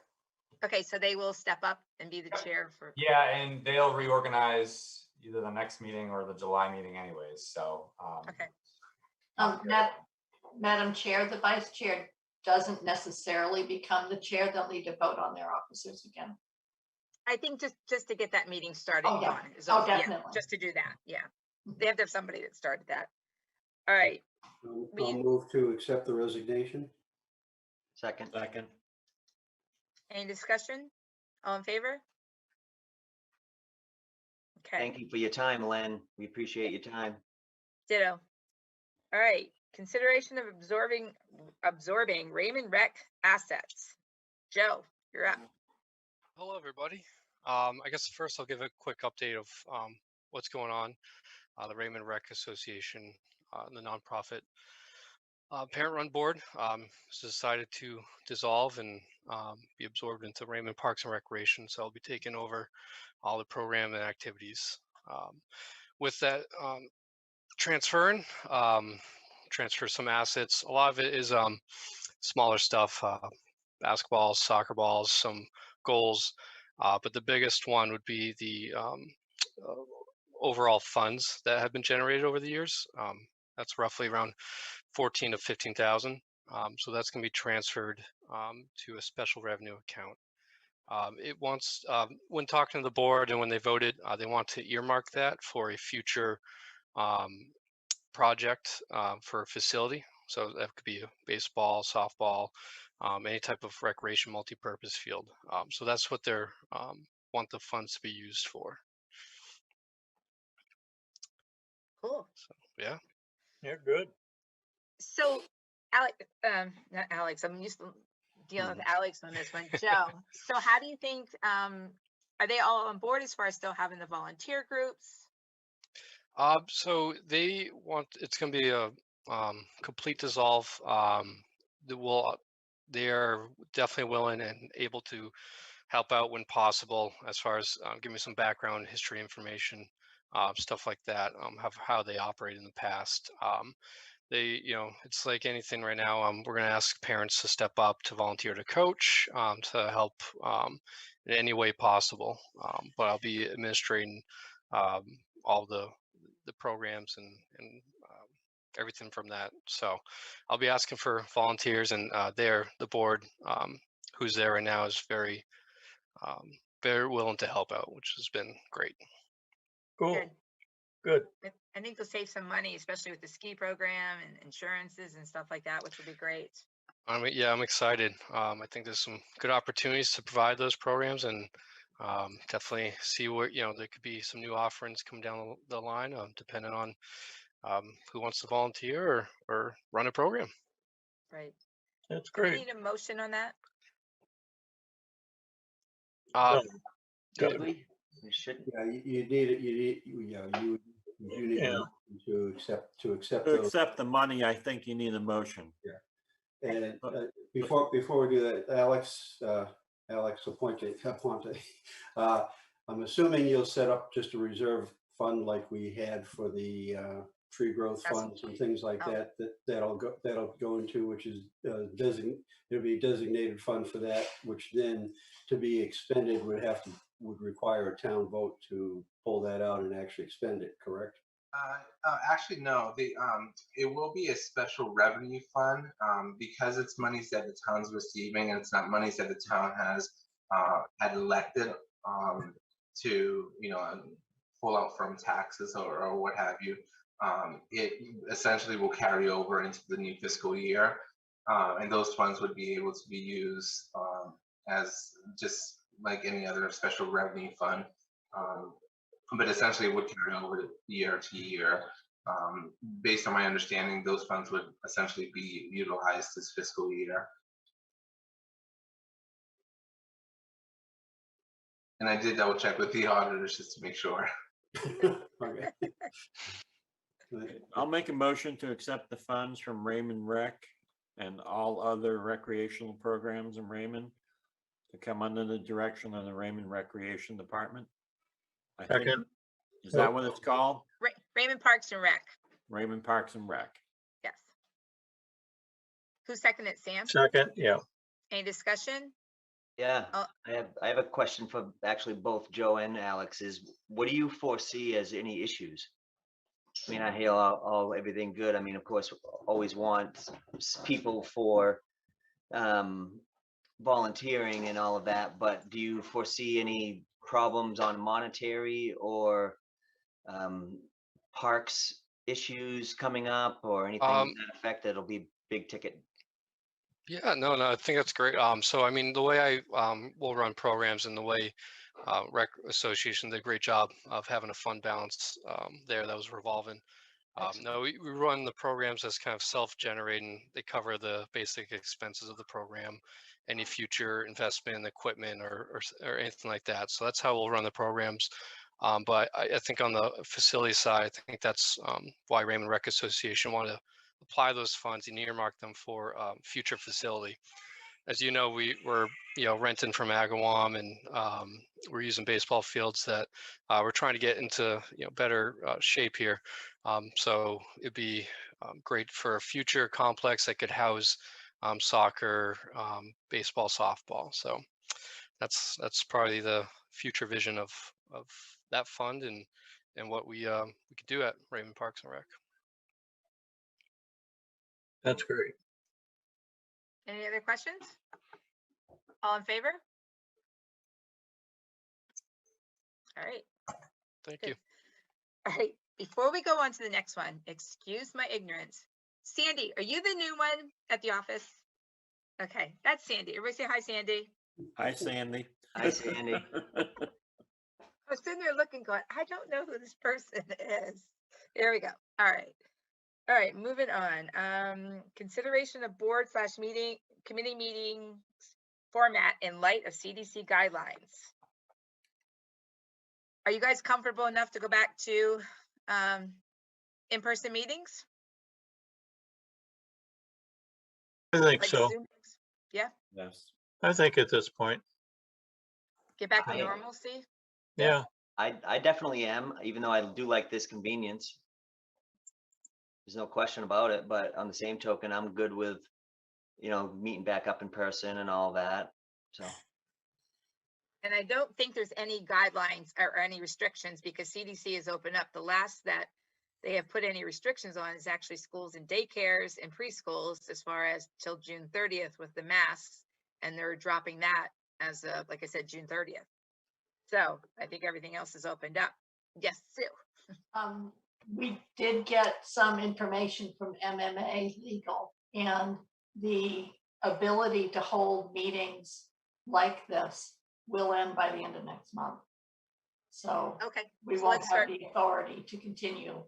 Okay, so they will step up and be the chair for. Yeah, and they'll reorganize either the next meeting or the July meeting anyways, so. Okay. Madam Chair, the vice chair doesn't necessarily become the chair. They'll need to vote on their officers again. I think just to get that meeting started. Oh, yeah. going is Oh, all- yeah, definitely. just to do that, yeah. They have to have somebody that started that. All right, I'll move to accept the resignation. Second. any discussion? All in favor? Okay, Thank you for your time, Len. We appreciate your time. ditto. All right, consideration of absorbing Raymond Rec assets. Joe, you're up. Hello, everybody. I guess first I'll give a quick update of what's going on. The Raymond Rec Association, the nonprofit parent-run board, has decided to dissolve and be absorbed into Raymond Parks and Recreation. So I'll be taking over all the program and activities. With that transfer some assets. A lot of it is smaller stuff, basketballs, soccer balls, some goals. But the biggest one would be the overall funds that have been generated over the years. That's roughly around 14 to 15,000. So that's going to be transferred to a special revenue account. It wants, when talking to the board and when they voted, they want to earmark that for a future project for a facility. So that could be a baseball, softball, any type of recreation multi-purpose field. So that's what they're want the funds to be used for. Cool. So yeah. Yeah, good. So Alex, not Alex, I'm used to dealing with Alex on this one. Joe, so how do you think, are they all on board as far as still having the volunteer groups? So they want, it's going to be a complete dissolve. They're definitely willing and able to help out when possible, as far as give me some background, history information, stuff like that, how they operate in the past. They, it's like anything right now. We're going to ask parents to step up to volunteer to coach, to help in any way possible. But I'll be administrating all the programs and everything from that. So I'll be asking for volunteers, and the board who's there right now is very willing to help out, which has been great. Cool. Good. Good. I think they'll save some money, especially with the ski program and insurances and stuff like that, which will be great. Yeah, I'm excited. I think there's some good opportunities to provide those programs, and definitely see where, there could be some new offerings come down the line, depending on who wants to volunteer or run a program. Right. That's Do we great. need a motion on that? Did we? We should. Yeah, you need it, you need Yeah. to accept To those. accept the money, I think you need a motion. Yeah. And before we do that, Alex Aponte, I'm assuming you'll set up just a reserve fund like we had for the tree growth funds and things like that, that'll go into, which is there'll be a designated fund for that, which then to be expended would require a town vote to pull that out and actually expend it, correct? Actually, no. It will be a special revenue fund because it's monies that the town's receiving, and it's not monies that the town has had elected to pull out from taxes or what have you. It essentially will carry over into the new fiscal year, and those funds would be able to be used as just like any other special revenue fund. But essentially it would carry over year to year. Based on my understanding, those funds would essentially be utilized this fiscal year. And I did double check with the auditors just to make sure. Okay. I'll make a motion to accept the funds from Raymond Rec and all other recreational programs in Raymond to come under the direction of the Raymond Recreation Department. I think, Second. is that what it's called? Raymond Parks and Rec. Raymond Parks and Rec. Yes. Who seconded it, Sam? Second, yeah. Any discussion? Yeah, I have a question for actually both Joe and Alex. Is what do you foresee as any issues? I mean, I hear everything good. I mean, of course, always want people for volunteering and all of that, but do you foresee any problems on monetary or parks issues coming up or anything to that effect that'll be big ticket? Yeah, no, I think that's great. So I mean, the way I will run programs and the way Rec Association did a great job of having a fund balance there that was revolving. No, we run the programs as kind of self-generating. They cover the basic expenses of the program, any future investment in equipment or anything like that. So that's how we'll run the programs. But I think on the facility side, I think that's why Raymond Rec Association wanted to apply those funds and earmark them for future facility. As you know, we're renting from Agawam, and we're using baseball fields that we're trying to get into better shape here. So it'd be great for a future complex that could house soccer, baseball, softball. So that's probably the future vision of that fund and what we could do at Raymond Parks and Rec. That's great. Any other questions? All in favor? All right. Thank you. All right. Before we go on to the next one, excuse my ignorance. Sandy, are you the new one at the office? Okay, that's Sandy. Everybody say hi, Sandy. Hi, Sandy. Hi, Sandy. I was sitting there looking, going, I don't know who this person is. There we go. All right. All right, moving on. Consideration of board / meeting, committee meeting format in light of CDC guidelines. Are you guys comfortable enough to go back to in-person meetings? I think Like so. Zoom meetings? Yeah, Yes. I think at this point, get back to I- normalcy. yeah. I definitely am, even though I do like this convenience. There's no question about it, but on the same token, I'm good with, meeting back up in person and all that. So, And I don't think there's any guidelines or any restrictions because CDC has opened up. The last that they have put any restrictions on is actually schools and daycares and preschools as far as till June 30th with the masks. And they're dropping that as of, like I said, June 30th. So I think everything else is opened up. Yes, Sue. We did get some information from MMA Legal, and the ability to hold meetings like this will end by the end of next month. So Okay, we so won't let's have start. the authority to continue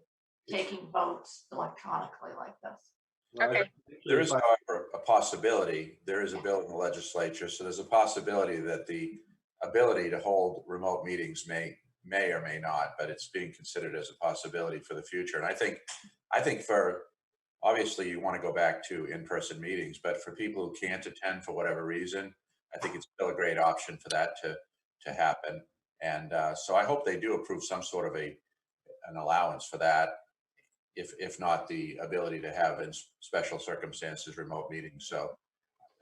taking votes electronically like this. Okay. There is, however, a possibility, there is a bill in the legislature, so there's a possibility that the ability to hold remote meetings may or may not, but it's being considered as a possibility for the future. And I think for, obviously you want to go back to in-person meetings, but for people who can't attend for whatever reason, I think it's still a great option for that to happen. And so I hope they do approve some sort of an allowance for that. If not the ability to have in special circumstances remote meetings. So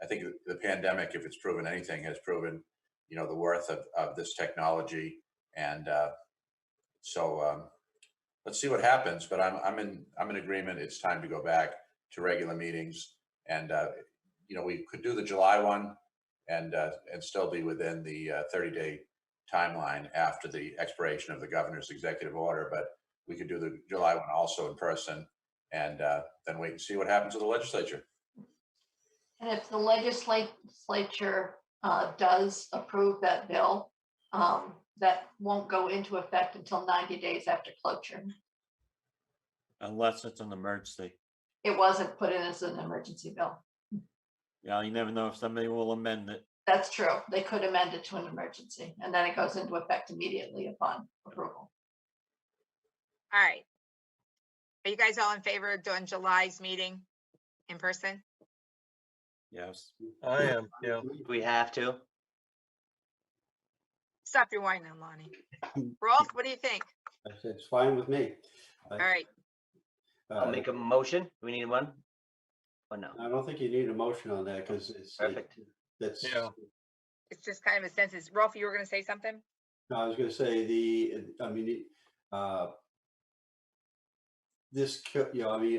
I think the pandemic, if it's proven anything, has proven, the worth of this technology. And so let's see what happens. But I'm in agreement. It's time to go back to regular meetings, and we could do the July one and still be within the 30-day timeline after the expiration of the governor's executive order. But we could do the July one also in person, and then wait and see what happens with the legislature. And if the legislature does approve that bill, that won't go into effect until 90 days after cloture. Unless it's an emergency. It wasn't put in as an emergency bill. Yeah, you never know if somebody will amend it. That's true. They could amend it to an emergency, and then it goes into effect immediately upon approval. All right. Are you guys all in favor of doing July's meeting in person? Yes. I am, yeah. we have to. Stop your whining, Lonnie. Rolf, what do you think? It's fine with me. All right. I'll make a motion. Do we need one? Or no? I don't think you need a motion on that because it's Perfect. That's. Yeah. It's just kind of a sense. Rolf, you were going to say something? No, I was going to say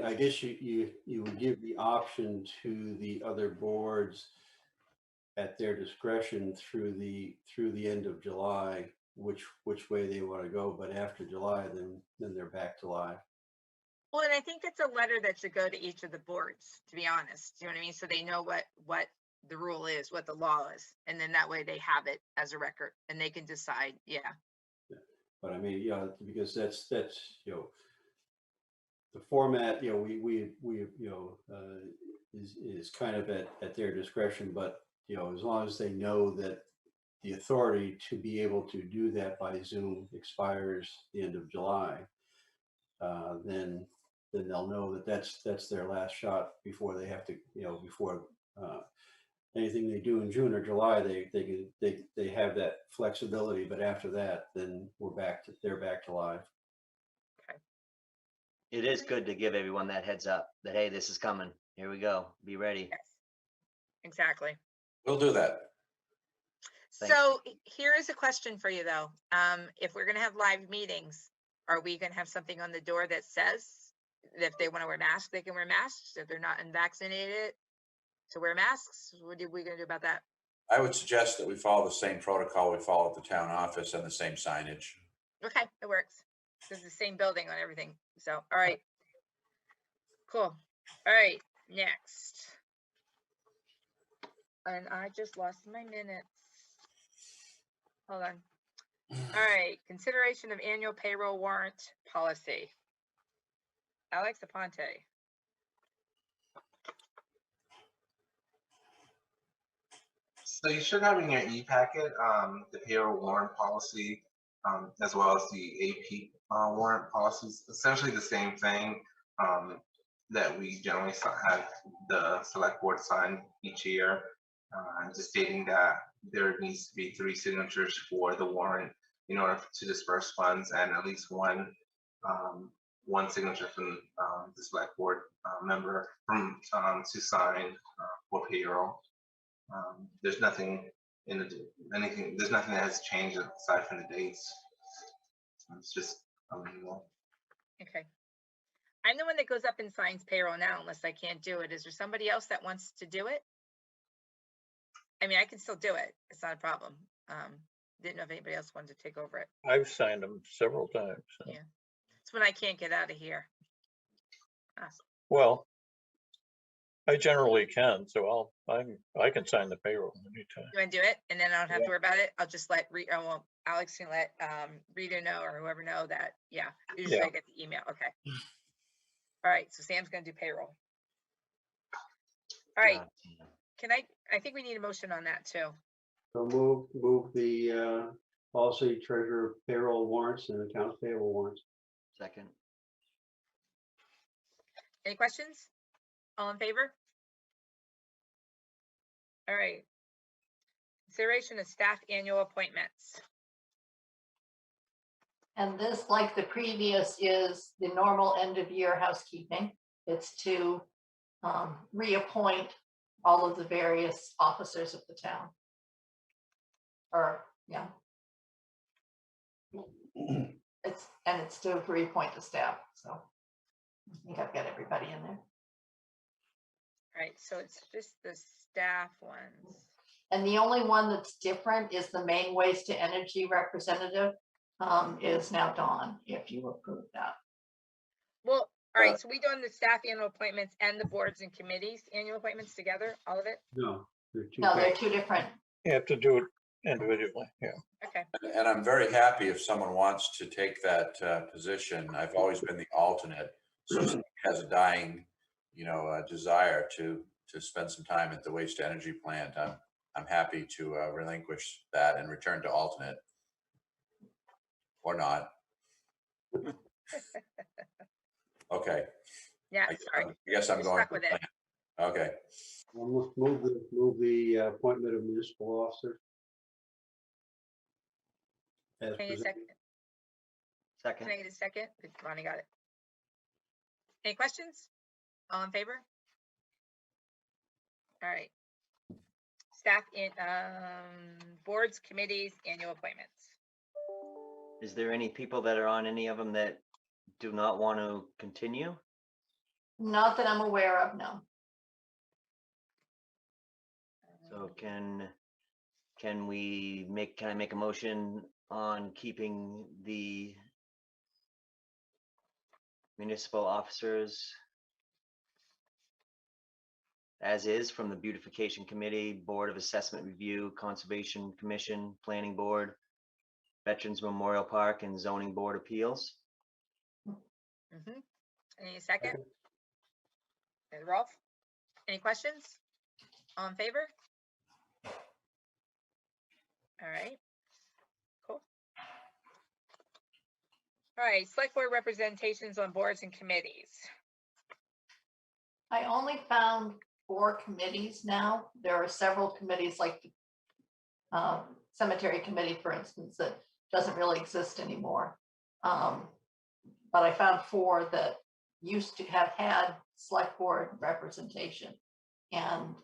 I guess you would give the option to the other boards at their discretion through the end of July, which way they want to go. But after July, then they're back to live. Well, and I think it's a letter that should go to each of the boards, to be honest. You know what I mean? So they know what the rule is, what the law is. And then that way they have it as a record and they can decide, yeah. But I mean, because that's the format, we is kind of at their discretion, but as long as they know that the authority to be able to do that by Zoom expires the end of July, then they'll know that that's their last shot before they have to, before anything they do in June or July, they have that flexibility. But after that, then they're back to live. It is good to give everyone that heads up that, hey, this is coming. Here we go. Be ready. Yes, exactly. We'll do that. Thanks. So here is a question for you though. If we're going to have live meetings, are we going to have something on the door that says that if they want to wear masks, they can wear masks? If they're not unvaccinated, to wear masks? What are we going to do about that? I would suggest that we follow the same protocol we follow at the town office and the same signage. Okay, it works. It's the same building on everything. So, all right. Cool. All right, next. And I just lost my minutes. Hold on. All right, consideration of annual payroll warrant policy. Alex Aponte. So you should have in your e-packet the payroll warrant policy, as well as the AP warrant policies. Essentially the same thing that we generally have the select board sign each year, just stating that there needs to be 3 signatures for the warrant in order to disperse funds, and at least one signature from the select board member from to sign for payroll. There's nothing in there's nothing that has changed aside from the dates. It's just unbelievable. Okay. I'm the one that goes up and signs payroll now unless I can't do it. Is there somebody else that wants to do it? I mean, I can still do it. It's not a problem. Didn't know if anybody else wanted to take over it. I've signed them several times. So. Yeah. It's when I can't get out of here. Well, I generally can, so I can sign the payroll anytime. You want to do it, and then I don't have to worry about it. I'll just let Alex can let Rita know, or whoever know that. Yeah, usually I get the email. Okay. All right, so Sam's going to do payroll. All right. I think we need a motion on that too. So move the policy, treasurer, payroll warrants and accounts payable warrants. Second. Any questions? All in favor? All right. Consideration of staff annual appointments. And this, like the previous, is the normal end of year housekeeping. It's to reappoint all of the various officers of the town. Or, yeah. It's to reappoint the staff. So I think I've got everybody in there. All right, so it's just the staff ones. And the only one that's different is the Maine Waste to Energy representative is now Dawn, if you approve that. Well, all right, so we doing the staff annual appointments and the boards and committees annual appointments together, all of it? No, they're two different. You have to do it individually, yeah. Okay. And I'm very happy if someone wants to take that position. I've always been the alternate. So if someone has a dying, desire to spend some time at the waste energy plant, I'm happy to relinquish that and return to alternate, or not. Okay. Yeah, sorry. I guess I'm going stuck with it. Okay. We'll move the appointment of municipal officers. Can I get a second? Second. Can I get a second? Ronnie got it. Any questions? All in favor? All right. Staff in boards, committees, annual appointments. Is there any people that are on any of them that do not want to continue? Not that I'm aware of, no. So can I make a motion on keeping the municipal officers as is from the Beautification Committee, Board of Assessment Review, Conservation Commission, Planning Board, Veterans Memorial Park, and Zoning Board Appeals? Any second? Rolf? Any questions? All in favor? All right. Cool. All right, select board representations on boards and committees. I only found 4 committees now. There are several committees like the cemetery committee, for instance, that doesn't really exist anymore. But I found 4 that used to have had select board representation. And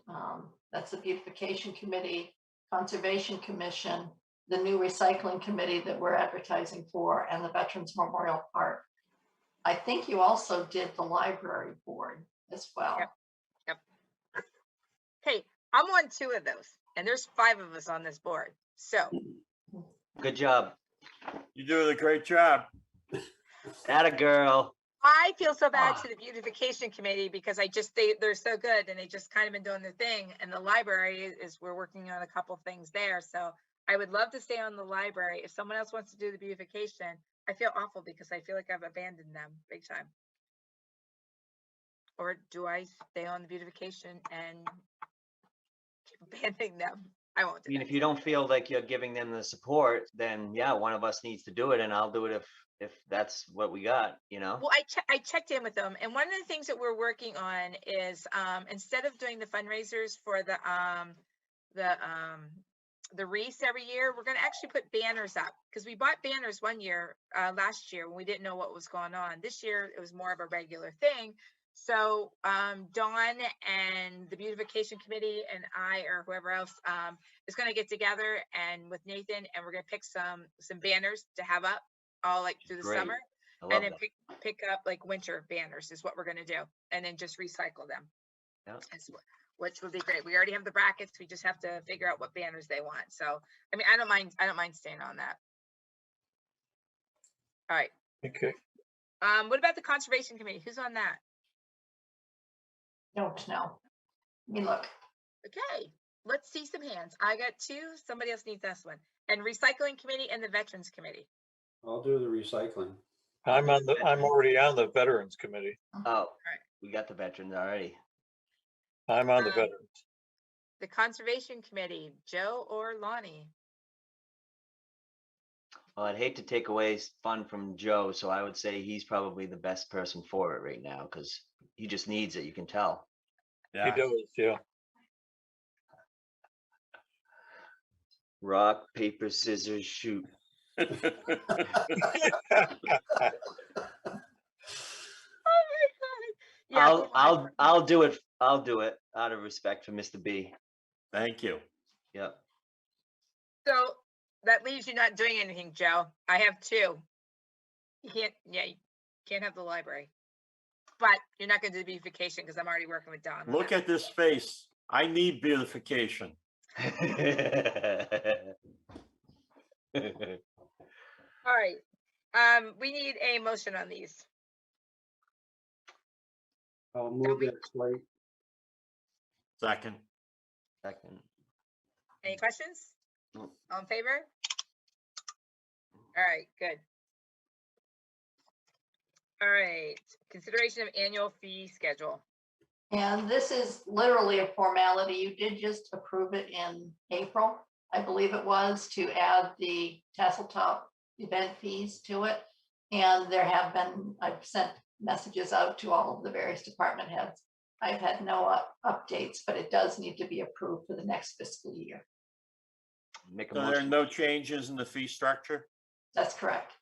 that's the Beautification Committee, Conservation Commission, the new recycling committee that we're advertising for, and the Veterans Memorial Park. I think you also did the library board as well. Yep. Hey, I'm on 2 of those, and there's 5 of us on this board. So Good job. You're doing a great job. Atta girl. I feel so bad to the beautification committee because they're so good and they just kind of been doing their thing. And the library we're working on a couple things there. So I would love to stay on the library. If someone else wants to do the beautification, I feel awful because I feel like I've abandoned them big time. or do I stay on the beautification and keep abandoning them? I won't I do mean, that. if you don't feel like you're giving them the support, then yeah, one of us needs to do it, and I'll do it if that's what we got, you know? Well, I checked in with them, and one of the things that we're working on is instead of doing the fundraisers for the wreaths every year, we're going to actually put banners up, because we bought banners one year last year when we didn't know what was going on. This year it was more of a regular thing. So Dawn and the beautification committee and I, or whoever else, is going to get together and with Nathan, and we're going to pick some banners to have up all like through the Great. summer, I love and then that. pick up like winter banners is what we're going to do, and then just recycle them. Yeah. Which would be great. We already have the brackets. We just have to figure out what banners they want. So, I mean, I don't mind staying on that. All right. Okay. What about the conservation committee? Who's on that? Don't know. Let me look. Okay, let's see some hands. I got 2. Somebody else needs this one. And recycling committee and the veterans committee. I'll do the recycling. I'm already on the veterans committee. Oh, we got the veterans already. I'm on the veterans. The conservation committee, Joe or Lonnie? Well, I'd hate to take away fun from Joe, so I would say he's probably the best person for it right now, because he just needs it, you can tell. He does, yeah. Rock, paper, scissors, shoot. Yeah, I'll do it. I'll do it out of respect for Mr. B. Thank you. Yep. So that leaves you not doing anything, Joe. I have 2. You can't have the library. But you're not going to do beautification because I'm already working with Don. Look at this face. I need beautification. All right. We need a motion on these. I'll move that slate. Second. Any questions? No. All in favor? All right, good. All right, consideration of annual fee schedule. And this is literally a formality. You did just approve it in April, I believe it was, to add the Tasseltop event fees to it. And there have been, I've sent messages out to all of the various department heads. I've had no updates, but it does need to be approved for the next fiscal year. Make a So there are motion. no changes in the fee structure? That's correct.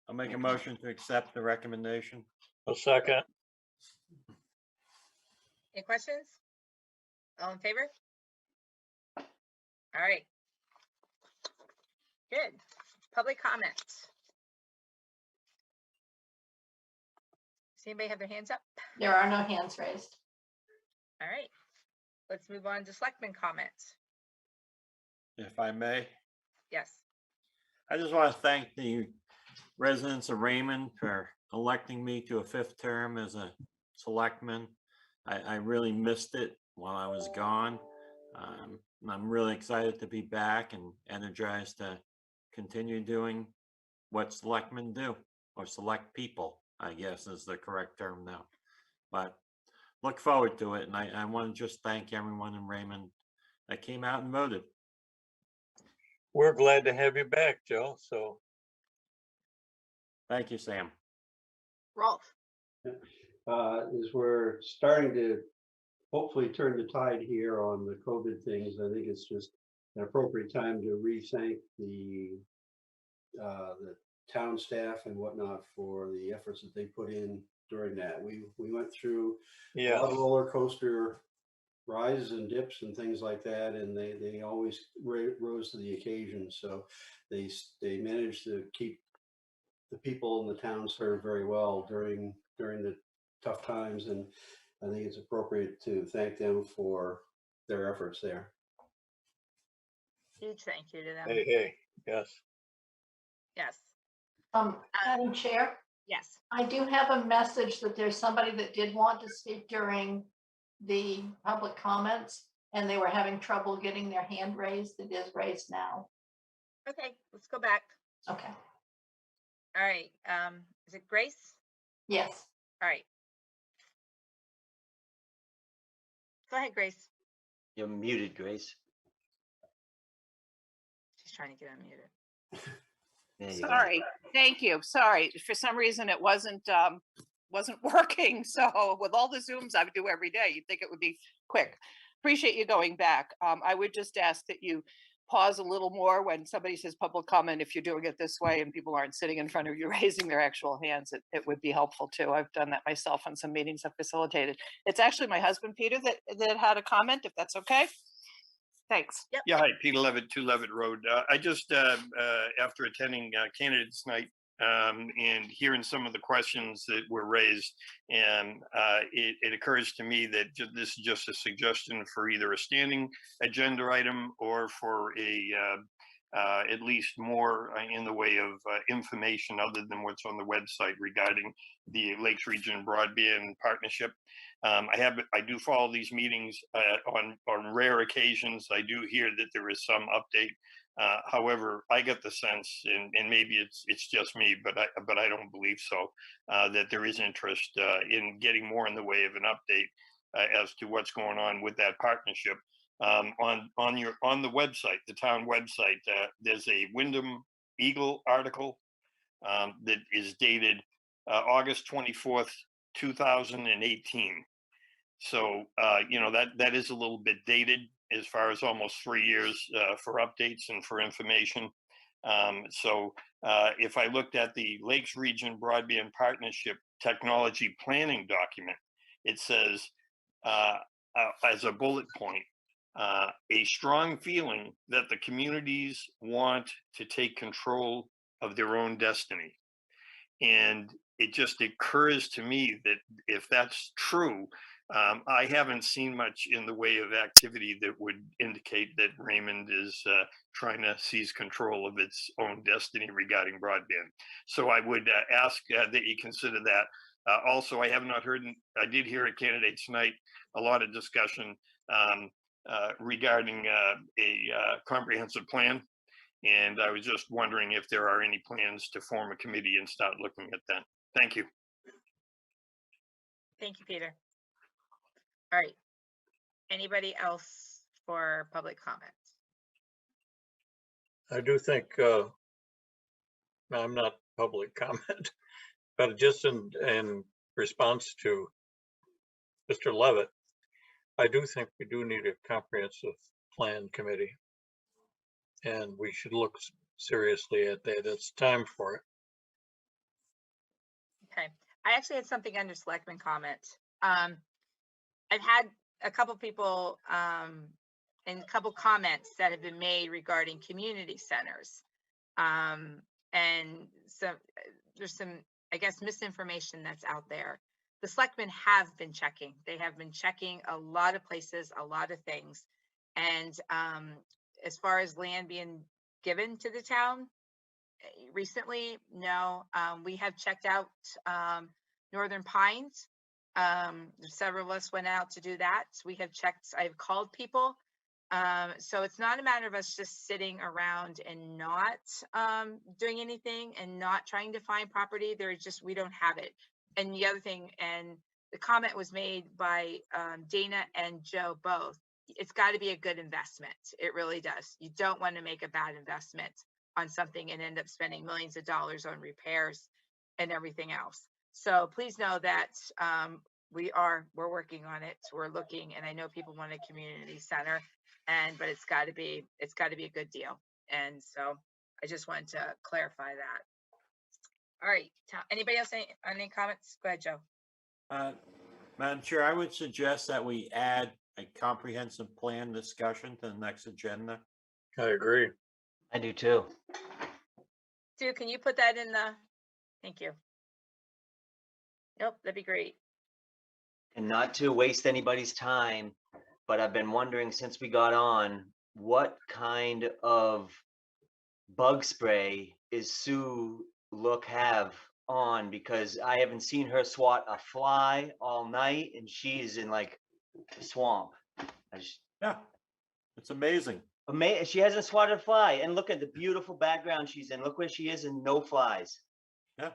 I'll make a motion to accept the recommendation. A second. Any questions? All in favor? All right. Good. Public comment. Does anybody have their hands up? There are no hands raised. All right. Let's move on to selectmen comments. If I may. Yes. I just want to thank the residents of Raymond for electing me to a 5th term as a selectman. I really missed it while I was gone. I'm really excited to be back and energized to continue doing what selectmen do, or select people, I guess is the correct term now. But look forward to it. And I want to just thank everyone in Raymond that came out and voted. We're glad to have you back, Joe. So thank you, Sam. Rolf. As we're starting to hopefully turn the tide here on the COVID things, I think it's just an appropriate time to re-thank the town staff and whatnot for the efforts that they put in during that. We went through a lot of roller coaster rises and dips and things like that, and they always rose to the occasion. So they managed to keep the people in the town served very well during the tough times, and I think it's appropriate to thank them for their efforts there. Huge thank you to them. Hey, yes. Yes. Madam Chair? Yes. I do have a message that there's somebody that did want to speak during the public comments, and they were having trouble getting their hand raised. It is raised now. Okay, let's go back. Okay. All right. Is it Grace? Yes. All right. Go ahead, Grace. You're muted, Grace. She's trying to get unmuted. There you go. Sorry, thank you. Sorry, for some reason it wasn't working. So with all the Zooms I do every day, you'd think it would be quick. Appreciate you going back. I would just ask that you pause a little more when somebody says public comment. If you're doing it this way and people aren't sitting in front of you raising their actual hands, it would be helpful too. I've done that myself on some meetings I've facilitated. It's actually my husband, Peter, that had a comment, if that's okay. Thanks. Yep. Yeah, hi, Peter Levitt, 2 Levitt Road. I just, after attending candidates night and hearing some of the questions that were raised, and it occurs to me that this is just a suggestion for either a standing agenda item or for a at least more in the way of information other than what's on the website regarding the Lakes Region Broadband Partnership. I do follow these meetings on rare occasions. I do hear that there is some update. However, I get the sense, and maybe it's just me, but I don't believe so, that there is interest in getting more in the way of an update as to what's going on with that partnership. On the website, the town website, there's a Wyndham Eagle article that is dated August 24th, 2018. So that is a little bit dated as far as almost 3 years for updates and for information. So if I looked at the Lakes Region Broadband Partnership Technology Planning document, it says as a bullet point, a strong feeling that the communities want to take control of their own destiny. And it just occurs to me that if that's true, I haven't seen much in the way of activity that would indicate that Raymond is trying to seize control of its own destiny regarding broadband. So I would ask that you consider that. Also, I have not heard, I did hear at candidates night, a lot of discussion regarding a comprehensive plan. And I was just wondering if there are any plans to form a committee and start looking at that. Thank you. Thank you, Peter. All right. Anybody else for public comment? I do think, I'm not public comment, but just in response to Mr. Levitt, I do think we do need a comprehensive plan committee. And we should look seriously at that. It's time for it. Okay. I actually had something under selectmen comment. I've had a couple people and a couple comments that have been made regarding community centers. And so there's some, I guess, misinformation that's out there. The selectmen have been checking. They have been checking a lot of places, a lot of things. And as far as land being given to the town recently, no. We have checked out Northern Pines. Several of us went out to do that. We have checked, I've called people. So it's not a matter of us just sitting around and not doing anything and not trying to find property. There's just, we don't have it. And the other thing, and the comment was made by Dana and Joe both, it's got to be a good investment. It really does. You don't want to make a bad investment on something and end up spending millions of dollars on repairs and everything else. So please know that we're working on it. We're looking, and I know people want a community center, but it's got to be a good deal. And so I just wanted to clarify that. All right, anybody else any comments? Go ahead, Joe. Madam Chair, I would suggest that we add a comprehensive plan discussion to the next agenda. I agree. I do too. Sue, can you put that in the, thank you. Nope, that'd be great. And not to waste anybody's time, but I've been wondering since we got on, what kind of bug spray is Sue have on? Because I haven't seen her swat a fly all night and she's in like the swamp. Yeah, it's amazing. She hasn't swatted a fly, and look at the beautiful background she's in. Look where she is and no flies. Yeah.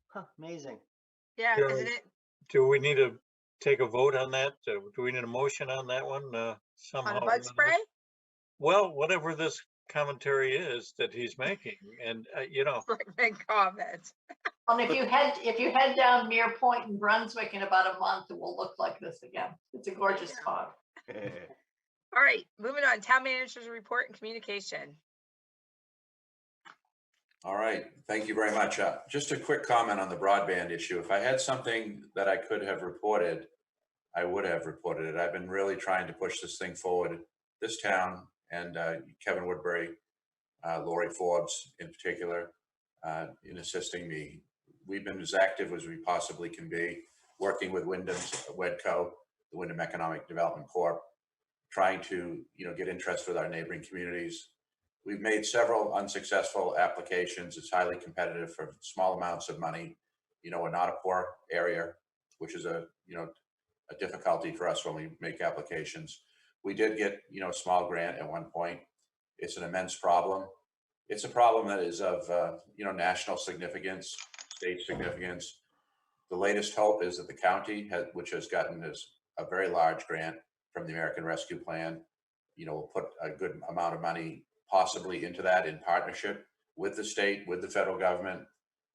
Huh, amazing. Yeah, isn't it? Do we need to take a vote on that? Do we need a motion on that one somehow? On a or bud another? spray? Well, whatever this commentary is that he's making, and you know, Big comment. And if you head down Mere Point in Brunswick in about a month, it will look like this again. It's a gorgeous spot. All right, moving on. Town manager's report and communication. All right, thank you very much. Just a quick comment on the broadband issue. If I had something that I could have reported, I would have reported it. I've been really trying to push this thing forward. This town and Kevin Woodbury, Lori Forbes in particular, in assisting me. We've been as active as we possibly can be, working with Wyndham's WEDCO, the Wyndham Economic Development Corp, trying to get interest with our neighboring communities. We've made several unsuccessful applications. It's highly competitive for small amounts of money. We're not a poor area, which is a difficulty for us when we make applications. We did get a small grant at one point. It's an immense problem. It's a problem that is of national significance, state significance. The latest hope is that the county, which has gotten a very large grant from the American Rescue Plan, will put a good amount of money possibly into that in partnership with the state, with the federal government.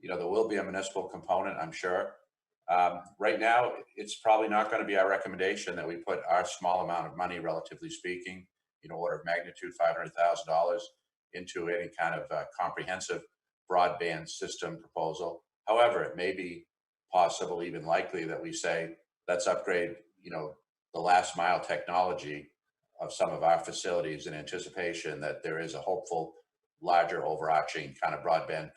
There will be a municipal component, I'm sure. Right now, it's probably not going to be our recommendation that we put our small amount of money, relatively speaking, order of magnitude $500,000 into any kind of comprehensive broadband system proposal. However, it may be possible, even likely, that we say, let's upgrade, the last mile technology of some of our facilities in anticipation that there is a hopeful, larger overarching kind of broadband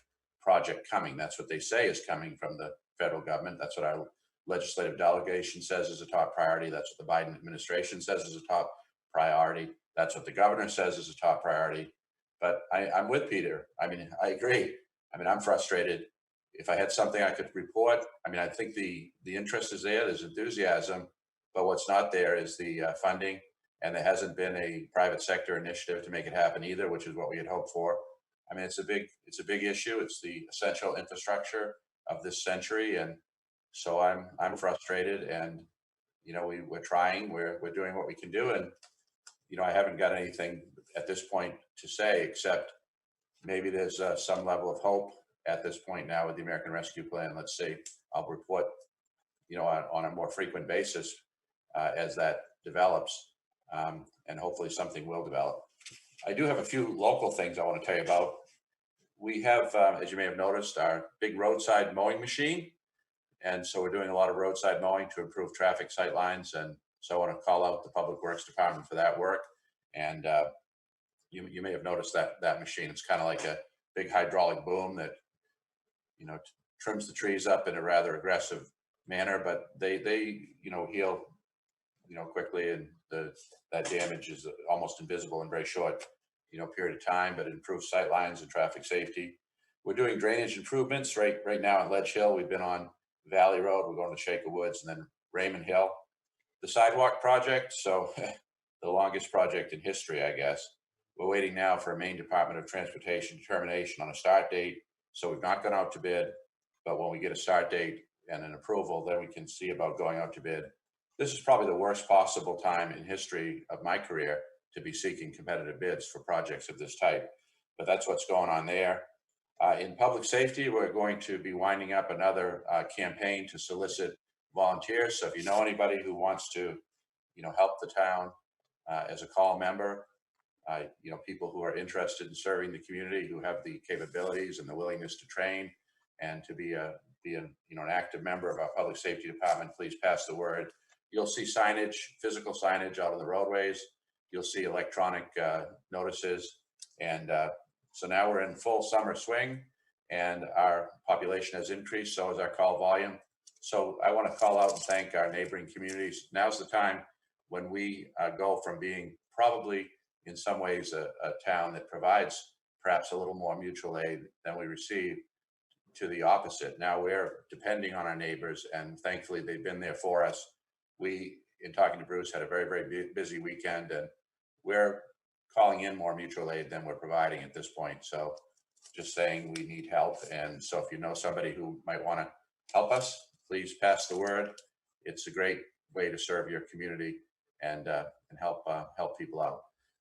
project coming. That's what they say is coming from the federal government. That's what our legislative delegation says is a top priority. That's what the Biden administration says is a top priority. That's what the governor says is a top priority. But I'm with Peter. I agree. I'm frustrated. If I had something I could report, I think the interest is there. There's enthusiasm, but what's not there is the funding. And there hasn't been a private sector initiative to make it happen either, which is what we had hoped for. It's a big issue. It's the essential infrastructure of this century, and so I'm frustrated. And we're trying. We're doing what we can do, and I haven't got anything at this point to say except maybe there's some level of hope at this point now with the American Rescue Plan. Let's see. I'll report on a more frequent basis as that develops. And hopefully something will develop. I do have a few local things I want to tell you about. We have, as you may have noticed, our big roadside mowing machine. And so we're doing a lot of roadside mowing to improve traffic sight lines. And so I want to call out the Public Works Department for that work. And you may have noticed that machine. It's kind of like a big hydraulic boom that, trims the trees up in a rather aggressive manner, but they heal, quickly, and that damage is almost invisible in very short, period of time, but it improves sight lines and traffic safety. We're doing drainage improvements right now in Ledge Hill. We've been on Valley Road. We're going to Shaker Woods and then Raymond Hill. The sidewalk project, so the longest project in history, I guess. We're waiting now for a Maine Department of Transportation determination on a start date. So we've not gone out to bid, but when we get a start date and an approval, then we can see about going out to bid. This is probably the worst possible time in history of my career to be seeking competitive bids for projects of this type, but that's what's going on there. In public safety, we're going to be winding up another campaign to solicit volunteers. So if you know anybody who wants to, help the town as a call member, people who are interested in serving the community, who have the capabilities and the willingness to train and to be an active member of our public safety department, please pass the word. You'll see signage, physical signage out on the roadways. You'll see electronic notices. And so now we're in full summer swing and our population has increased, so has our call volume. So I want to call out and thank our neighboring communities. Now's the time when we go from being probably in some ways a town that provides perhaps a little more mutual aid than we receive to the opposite. Now we're depending on our neighbors, and thankfully they've been there for us. We, in talking to Bruce, had a very, very busy weekend, and we're calling in more mutual aid than we're providing at this point. So just saying we need help. And so if you know somebody who might want to help us, please pass the word. It's a great way to serve your community and help people out.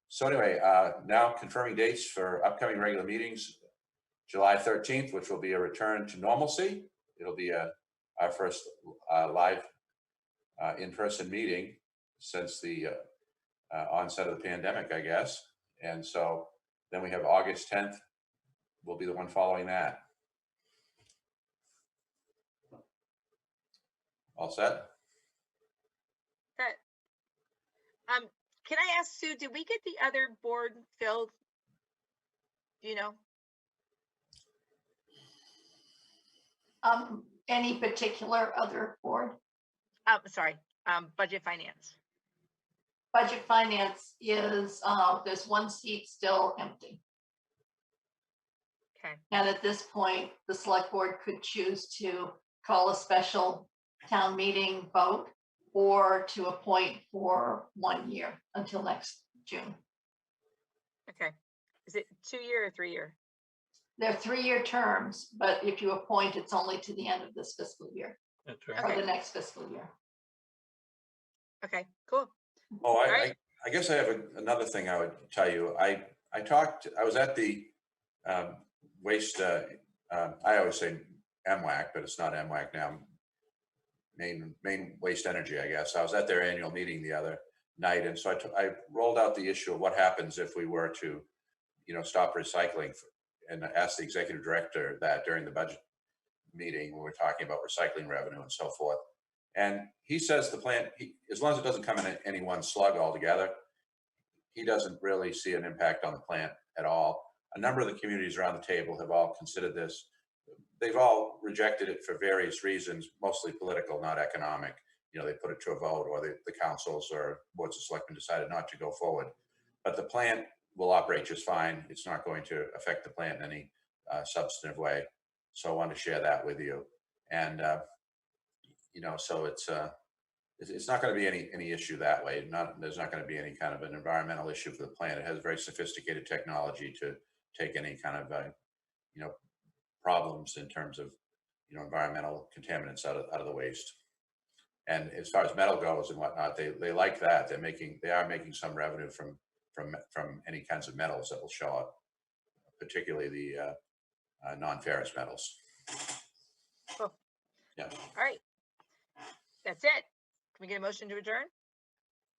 So anyway, now confirming dates for upcoming regular meetings. July 13th, which will be a return to normalcy. It'll be our first live in-person meeting since the onset of the pandemic, I guess. And so then we have August 10th will be the one following that. All set? Can I ask Sue, did we get the other board filled? Do you know? Any particular other board? Sorry, budget finance. Budget finance is, there's one seat still empty. Okay. And at this point, the select board could choose to call a special town meeting vote or to appoint for 1 year until next June. Okay. Is it 2-year or 3-year? They're 3-year terms, but if you appoint, it's only to the end of this fiscal year. That's Or the next fiscal year. Okay, cool. Oh, I guess I have another thing I would tell you. I was at the waste, I always say MWAC, but it's not MWAC now, Maine Waste Energy, I guess. I was at their annual meeting the other night, and so I rolled out the issue of what happens if we were to, stop recycling, and asked the executive director that during the budget meeting when we're talking about recycling revenue and so forth. And he says the plant, as long as it doesn't come in any one slug altogether, he doesn't really see an impact on the plant at all. A number of the communities around the table have all considered this. They've all rejected it for various reasons, mostly political, not economic. They put it to a vote, or the councils or boards of selectmen decided not to go forward. But the plant will operate just fine. It's not going to affect the plant in any substantive way. So I wanted to share that with you. And so it's not going to be any issue that way. There's not going to be any kind of an environmental issue for the plant. It has very sophisticated technology to take any kind of problems in terms of environmental contaminants out of the waste. And as far as metal goes and whatnot, they like that. They are making some revenue from any kinds of metals that will show up, particularly the non-ferrous metals. Cool. Yeah. All right. That's it. Can we get a motion to adjourn?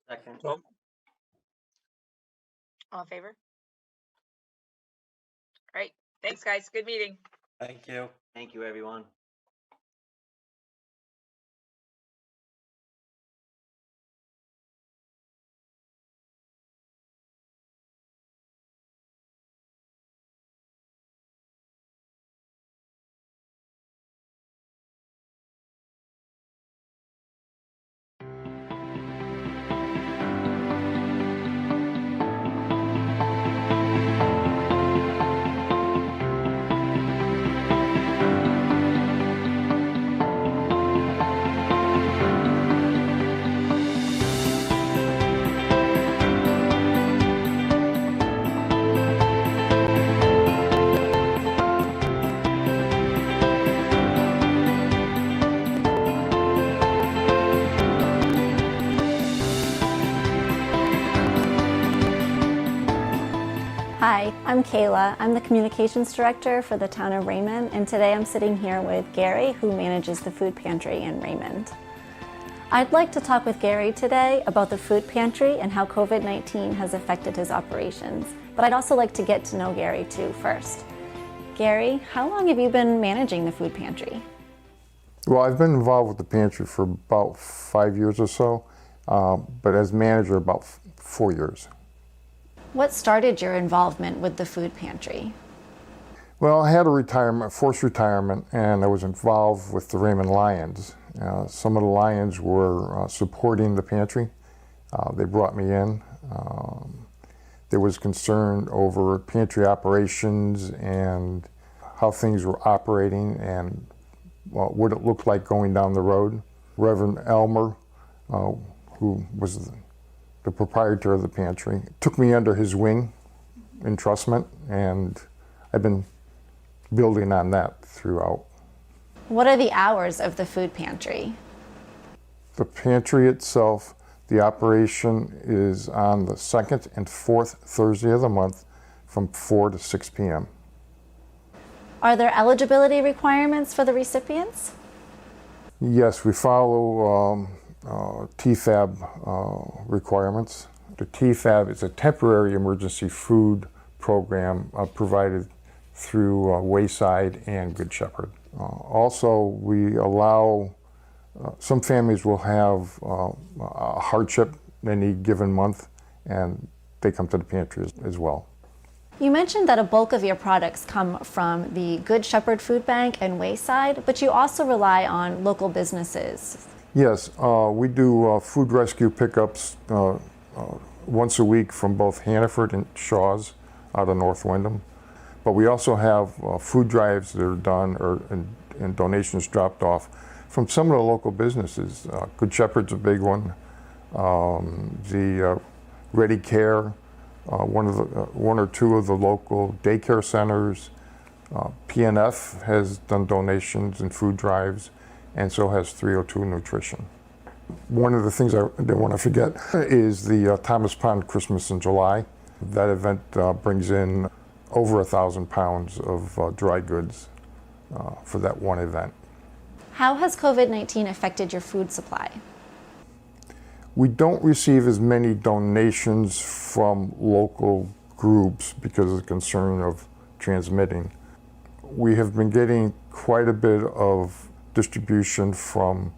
Second. All in favor? All right. Thanks, guys. Good meeting. Thank you. Thank you, everyone. Hi, I'm Kayla. I'm the Communications Director for the Town of Raymond, and today I'm sitting here with Gary, who manages the food pantry in Raymond. I'd like to talk with Gary today about the food pantry and how COVID-19 has affected his operations. But I'd also like to get to know Gary too first. Gary, how long have you been managing the food pantry? Well, I've been involved with the pantry for about 5 years or so, but as manager about 4 years. What started your involvement with the food pantry? Well, I had a forced retirement, and I was involved with the Raymond Lions. Some of the Lions were supporting the pantry. They brought me in. There was concern over pantry operations and how things were operating and what it looked like going down the road. Reverend Elmer, who was the proprietor of the pantry, took me under his wing, entrustment, and I've been building on that throughout. What are the hours of the food pantry? The pantry itself, the operation is on the second and fourth Thursday of the month from 4 to 6 p.m. Are there eligibility requirements for the recipients? Yes, we follow TFAB requirements. The TFAB is a temporary emergency food program provided through Wayside and Good Shepherd. Also, we allow, some families will have a hardship in any given month, and they come to the pantry as well. You mentioned that a bulk of your products come from the Good Shepherd Food Bank and Wayside, but you also rely on local businesses. Yes, we do food rescue pickups once a week from both Hannaford and Shaw's out of North Windham. But we also have food drives that are done and donations dropped off from some of the local businesses. Good Shepherd's a big one. The Ready Care, one or two of the local daycare centers. PNF has done donations and food drives, and so has 302 Nutrition. One of the things I didn't want to forget is the Thomas Pond Christmas in July. That event brings in over 1,000 pounds of dry goods for that one event. How has COVID-19 affected your food supply? We don't receive as many donations from local groups because of the concern of transmitting. We have been getting quite a bit of distribution from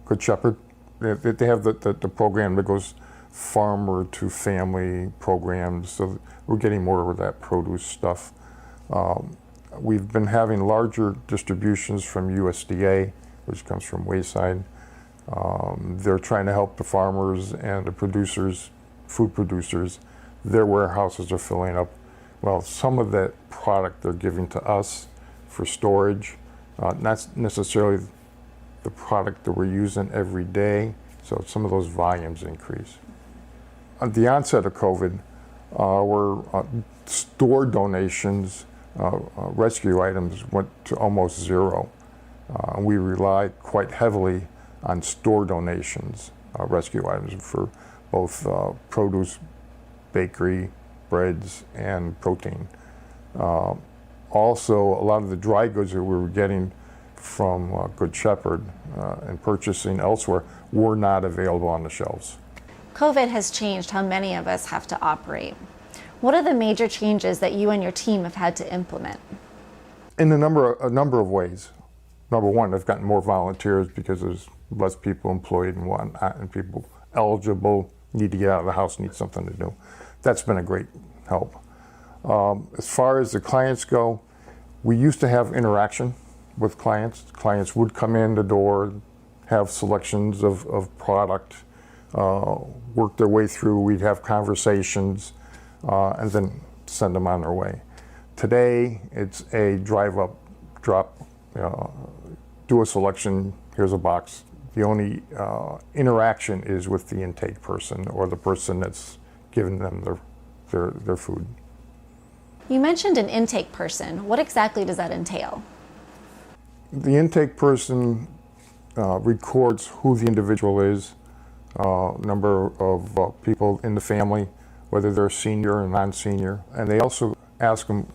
Good Shepherd. They have the program that goes farmer to family programs, so we're getting more of that produce stuff. We've been having larger distributions from USDA, which comes from Wayside. They're trying to help the farmers and the producers, food producers. Their warehouses are filling up. Well, some of that product they're giving to us for storage, not necessarily the product that we're using every day, so some of those volumes increase. At the onset of COVID, our store donations, rescue items went to almost zero. We rely quite heavily on store donations, rescue items for both produce, bakery, breads, and protein. Also, a lot of the dry goods that we were getting from Good Shepherd and purchasing elsewhere were not available on the shelves. COVID has changed how many of us have to operate. What are the major changes that you and your team have had to implement? In a number of ways. Number one, I've gotten more volunteers because there's less people employed and whatnot, and people eligible, need to get out of the house, need something to do. That's been a great help. As far as the clients go, we used to have interaction with clients. Clients would come in the door, have selections of product, work their way through, we'd have conversations, and then send them on their way. Today, it's a drive up, drop, do a selection, here's a box. The only interaction is with the intake person or the person that's giving them their food. You mentioned an intake person. What exactly does that entail? The intake person records who the individual is, number of people in the family, whether they're senior or non-senior, and they also ask them,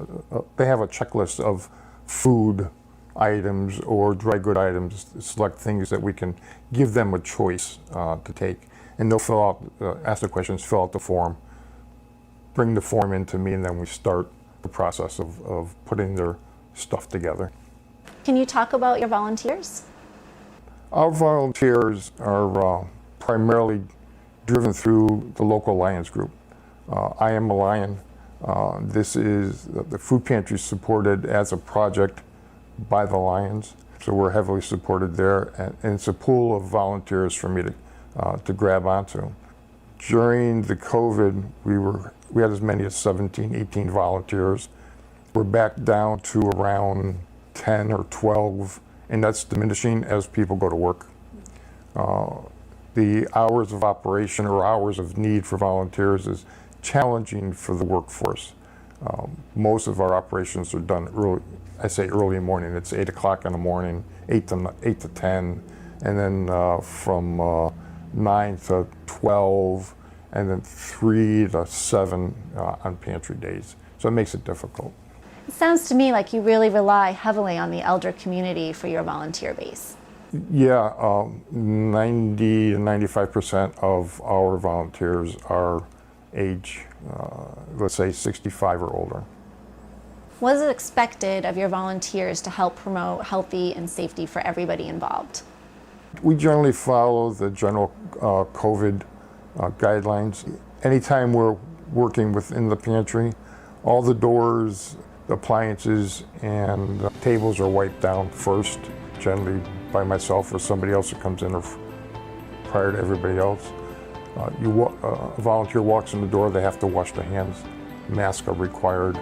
they have a checklist of food items or dry good items, select things that we can give them a choice to take. And they'll fill out, ask the questions, fill out the form, bring the form into me, and then we start the process of putting their stuff together. Can you talk about your volunteers? Our volunteers are primarily driven through the local Lions group. I am a Lion. This is, the food pantry supported as a project by the Lions, so we're heavily supported there, and it's a pool of volunteers for me to grab onto. During the COVID, we had as many as 17, 18 volunteers. We're back down to around 10 or 12, and that's diminishing as people go to work. The hours of operation or hours of need for volunteers is challenging for the workforce. Most of our operations are done early, I say early morning, it's 8 o'clock in the morning, 8 to 10, and then from 9 to 12, and then 3 to 7 on pantry days. So it makes it difficult. It sounds to me like you really rely heavily on the elder community for your volunteer base. Yeah, 90 to 95% of our volunteers are age, let's say 65 or older. What is expected of your volunteers to help promote healthy and safety for everybody involved? We generally follow the general COVID guidelines. Anytime we're working within the pantry, all the doors, the appliances, and tables are wiped down first, generally by myself or somebody else that comes in or prior to everybody else. A volunteer walks in the door, they have to wash their hands. Masks are required.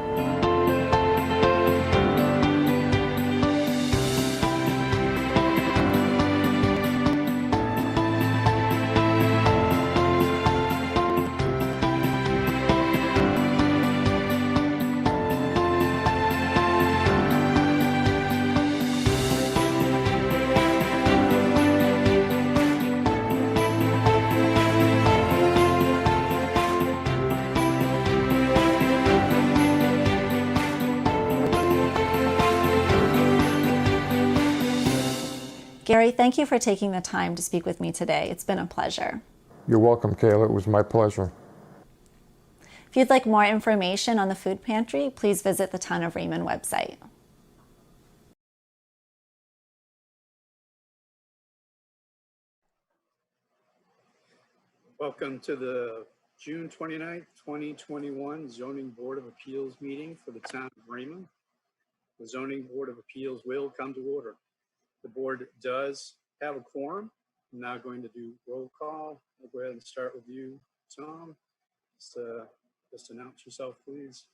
Gary, thank you for taking the time to speak with me today. It's been a pleasure. You're welcome, Kayla. It was my pleasure. If you'd like more information on the food pantry, please visit the Town of Raymond website. Welcome to the June 29th, 2021 Zoning Board of Appeals meeting for the Town of Raymond. The Zoning Board of Appeals will come to order. The board does have a quorum. I'm now going to do roll call. I'll go ahead and start with you, Tom. Just announce yourself, please.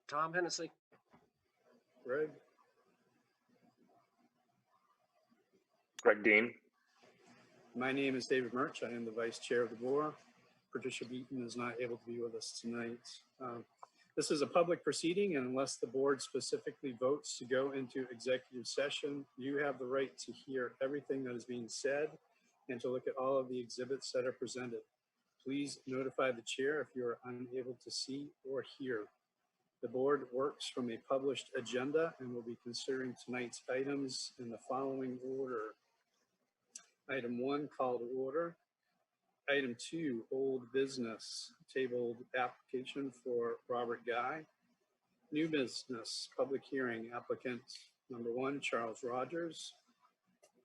Tom Hennessy. Greg. Greg Dean. My name is David Murch. I am the vice chair of the board. Patricia Beaton is not able to be with us tonight. This is a public proceeding, and unless the board specifically votes to go into executive session, you have the right to hear everything that is being said and to look at all of the exhibits that are presented. Please notify the chair if you are unable to see or hear. The board works from a published agenda and will be considering tonight's items in the following order. Item 1, call to order. Item 2, old business, tabled application for Robert Guy. New business, public hearing, applicant number 1, Charles Rogers.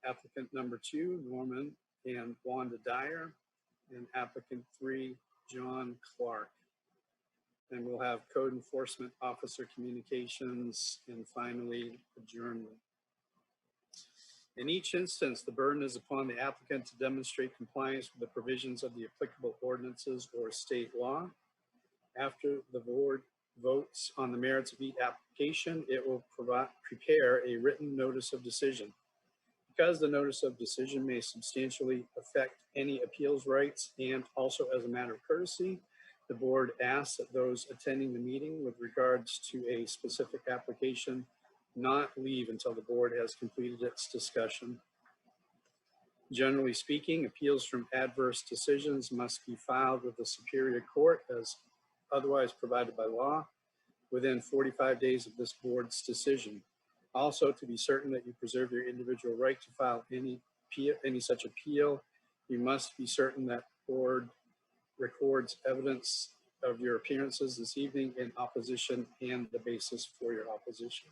Applicant number 2, Norman and Wanda Dyer. And applicant 3, John Clark. And we'll have code enforcement officer communications and finally adjournment. In each instance, the burden is upon the applicant to demonstrate compliance with the provisions of the applicable ordinances or state law. After the board votes on the merits of each application, it will prepare a written notice of decision. Because the notice of decision may substantially affect any appeals rights and also as a matter of courtesy, the board asks that those attending the meeting with regards to a specific application not leave until the board has completed its discussion. Generally speaking, appeals from adverse decisions must be filed with the Superior Court as otherwise provided by law within 45 days of this board's decision. Also, to be certain that you preserve your individual right to file any such appeal, you must be certain that the board records evidence of your appearances this evening in opposition and the basis for your opposition.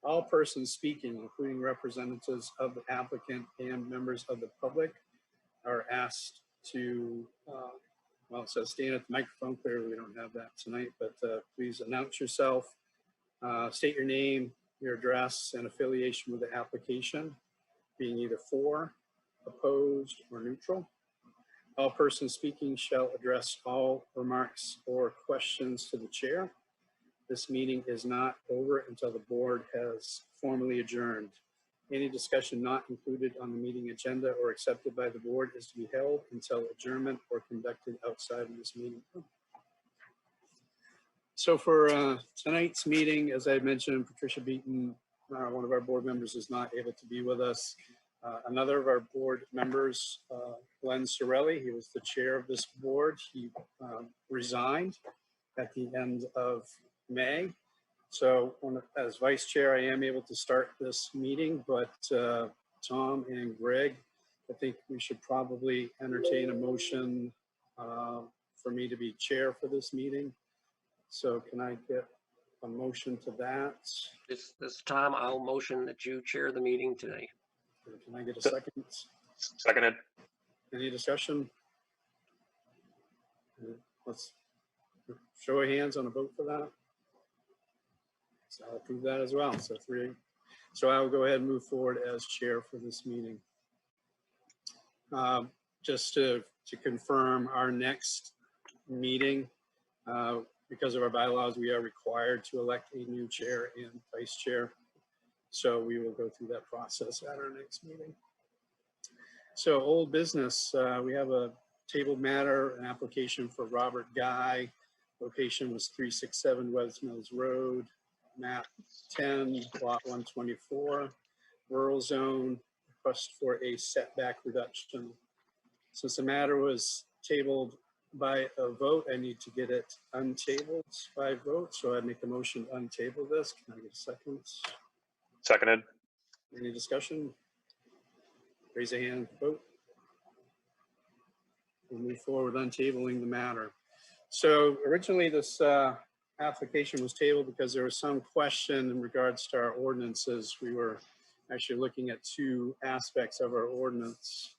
All persons speaking, including representatives of the applicant and members of the public, are asked to, well, it says stand at the microphone. Clearly, we don't have that tonight, but please announce yourself, state your name, your address, and affiliation with the application, being either for, opposed, or neutral. All persons speaking shall address all remarks or questions to the chair. This meeting is not over until the board has formally adjourned. Any discussion not included on the meeting agenda or accepted by the board is to be held until adjournment or conducted outside of this meeting. So for tonight's meeting, as I mentioned, Patricia Beaton, one of our board members, is not able to be with us. Another of our board members, Glenn Sorelli, he was the chair of this board. He resigned at the end of May. So as vice chair, I am able to start this meeting, but Tom and Greg, I think we should probably entertain a motion for me to be chair for this meeting. So can I get a motion to that? This Tom, I'll motion that you chair the meeting today. Can I get a second? Seconded. Any discussion? Let's show of hands on a vote for that. So I'll approve that as well. So 3. So I will go ahead and move forward as chair for this meeting. Just to confirm, our next meeting, because of our bylaws, we are required to elect a new chair and vice chair. So we will go through that process at our next meeting. So old business, we have a tabled matter, an application for Robert Guy. Location was 367 West Mills Road, map 10, lot 124, rural zone, request for a setback reduction. Since the matter was tabled by a vote, I need to get it untabled by vote. So I make a motion to untable this. Can I get a second? Seconded. Any discussion? Raise a hand, vote. We'll move forward with untabling the matter. So originally this application was tabled because there was some question in regards to our ordinances. We were actually looking at 2 aspects of our ordinance.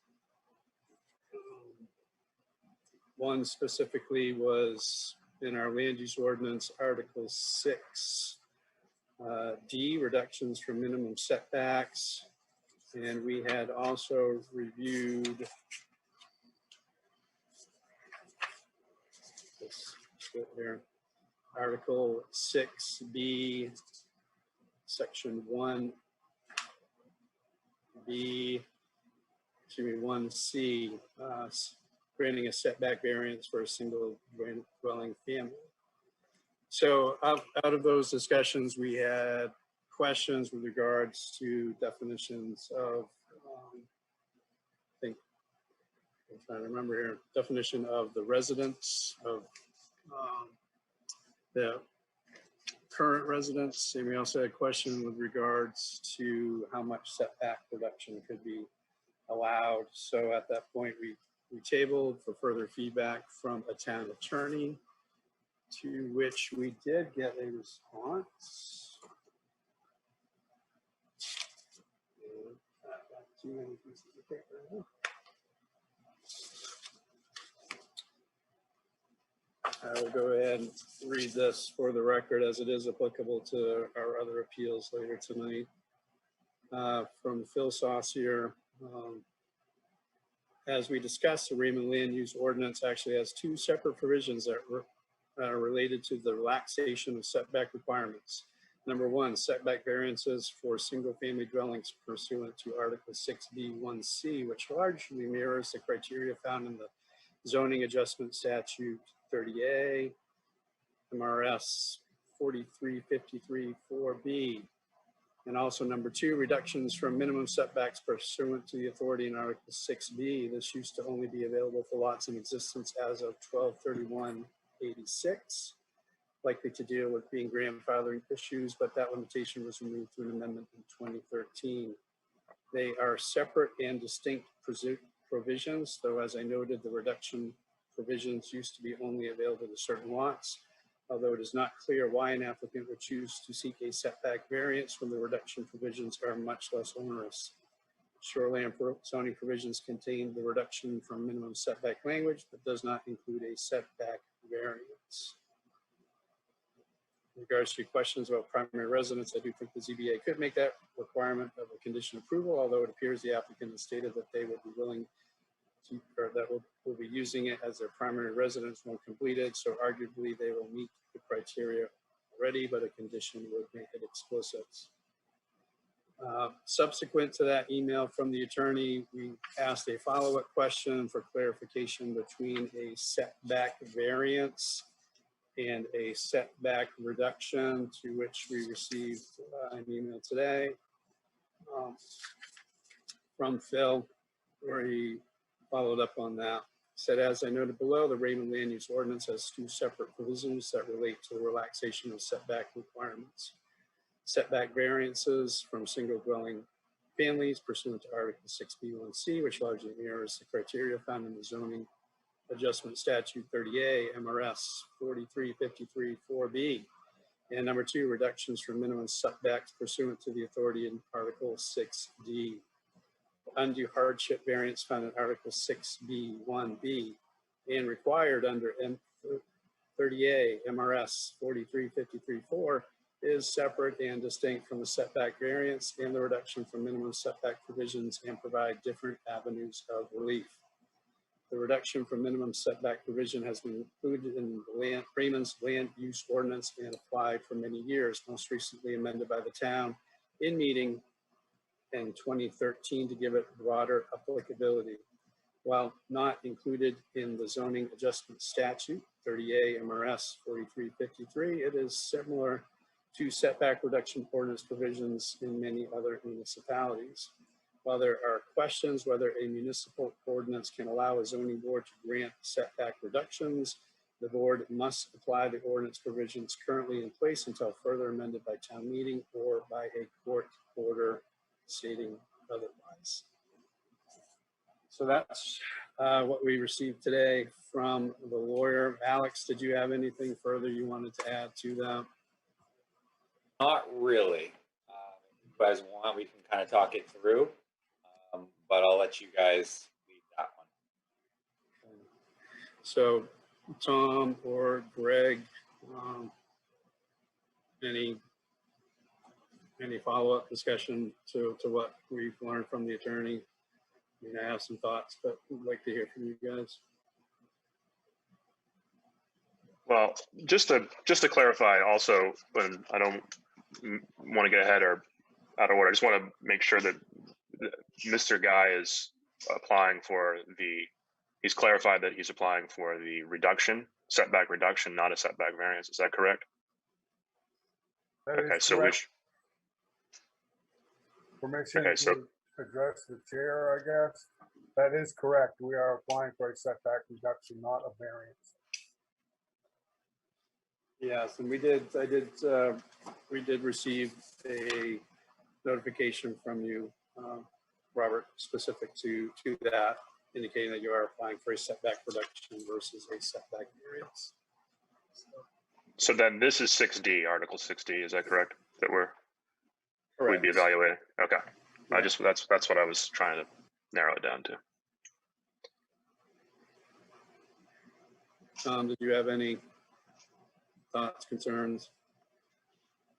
One specifically was in our land use ordinance, Article 6, D, reductions from minimum setbacks. And we had also reviewed this here, Article 6B, Section 1B, 1C, granting a setback variance for a single dwelling family. So out of those discussions, we had questions with regards to definitions of, I think, I'm trying to remember here, definition of the residence of the current residents. And we also had a question with regards to how much setback reduction could be allowed. So at that point, we tabled for further feedback from a town attorney, to which we did get a response. Too many pieces of paper. I will go ahead and read this for the record as it is applicable to our other appeals later tonight. From Phil Saucier. As we discussed, the Raymond Land Use Ordinance actually has 2 separate provisions that are related to the relaxation of setback requirements. Number 1, setback variances for single-family dwellings pursuant to Article 6B1C, which largely mirrors the criteria found in the Zoning Adjustment Statute 30A, MRS 4353-4B. And also number 2, reductions from minimum setbacks pursuant to the authority in Article 6B. This used to only be available for lots in existence as of 12/31/86, likely to deal with being grandfathering issues, but that limitation was removed through an amendment in 2013. They are separate and distinct provisions, though as I noted, the reduction provisions used to be only available to certain lots. Although it is not clear why an applicant would choose to seek a setback variance when the reduction provisions are much less onerous. Shoreline zoning provisions contain the reduction from minimum setback language, but does not include a setback variance. In regards to your questions about primary residence, I do think the ZBA could make that requirement of a condition approval, although it appears the applicant has stated that they would be willing to, or that will be using it as their primary residence when completed. So arguably they will meet the criteria already, but a condition would make it explicit. Subsequent to that email from the attorney, we asked a follow-up question for clarification between a setback variance and a setback reduction, to which we received an email today. from Phil, where he followed up on that. Said, as I noted below, the Raymond Land Use Ordinance has two separate provisions that relate to the relaxation of setback requirements. Setback variances from single dwelling families pursuant to Article 6B1C, which largely mirrors the criteria found in the zoning adjustment statute 30A MRS 4353-4B. And number two, reductions from minimum setbacks pursuant to the authority in Article 6D. Undue hardship variance found in Article 6B1B and required under M30A MRS 4353-4 is separate and distinct from the setback variance and the reduction from minimum setback provisions and provide different avenues of relief. The reduction from minimum setback provision has been included in Raymond's land use ordinance and applied for many years, most recently amended by the town in meeting in 2013 to give it broader applicability. While not included in the zoning adjustment statute 30A MRS 4353, it is similar to setback reduction ordinance provisions in many other municipalities. While there are questions whether a municipal ordinance can allow a zoning board to grant setback reductions, the board must apply the ordinance provisions currently in place until further amended by town meeting or by a court order stating otherwise. So that's what we received today from the lawyer. Alex, did you have anything further you wanted to add to that? Not really. If you guys want, we can kind of talk it through, but I'll let you guys lead that one. So Tom or Greg, any follow-up discussion to what we've learned from the attorney? I mean, I have some thoughts, but I'd like to hear from you guys. Well, just to clarify also, when I don't want to get ahead or out of order, I just want to make sure that Mr. Guy is applying for he's clarified that he's applying for the reduction, setback reduction, not a setback variance. Is that correct? Okay, so correct. Permission Okay, so to address the chair, I guess. That is correct. We are applying for a setback reduction, not a variance. Yes, and we did receive a notification from you, Robert, specific to that, indicating that you are applying for a setback reduction versus a setback variance. So then this is 6D, Article 6D, is that correct? That we'd be Correct. evaluating. Okay. Yeah. That's what I was trying to narrow it down to. Tom, did you have any thoughts, concerns?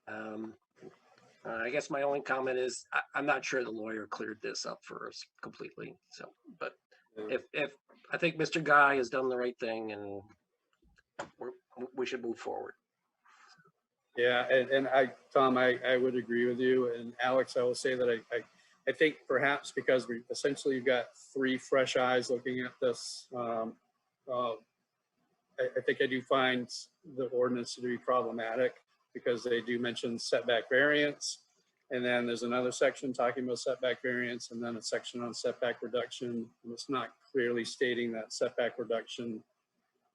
I guess my only comment is I'm not sure the lawyer cleared this up for us completely. So, but if I think Mr. Guy has done the right thing, and we should move forward. Yeah, and Tom, I would agree with you. And Alex, I will say that I think perhaps because we essentially got three fresh eyes looking at this, I think I do find the ordinance to be problematic because they do mention setback variance. And then there's another section talking about setback variance and then a section on setback reduction. And it's not clearly stating that setback reduction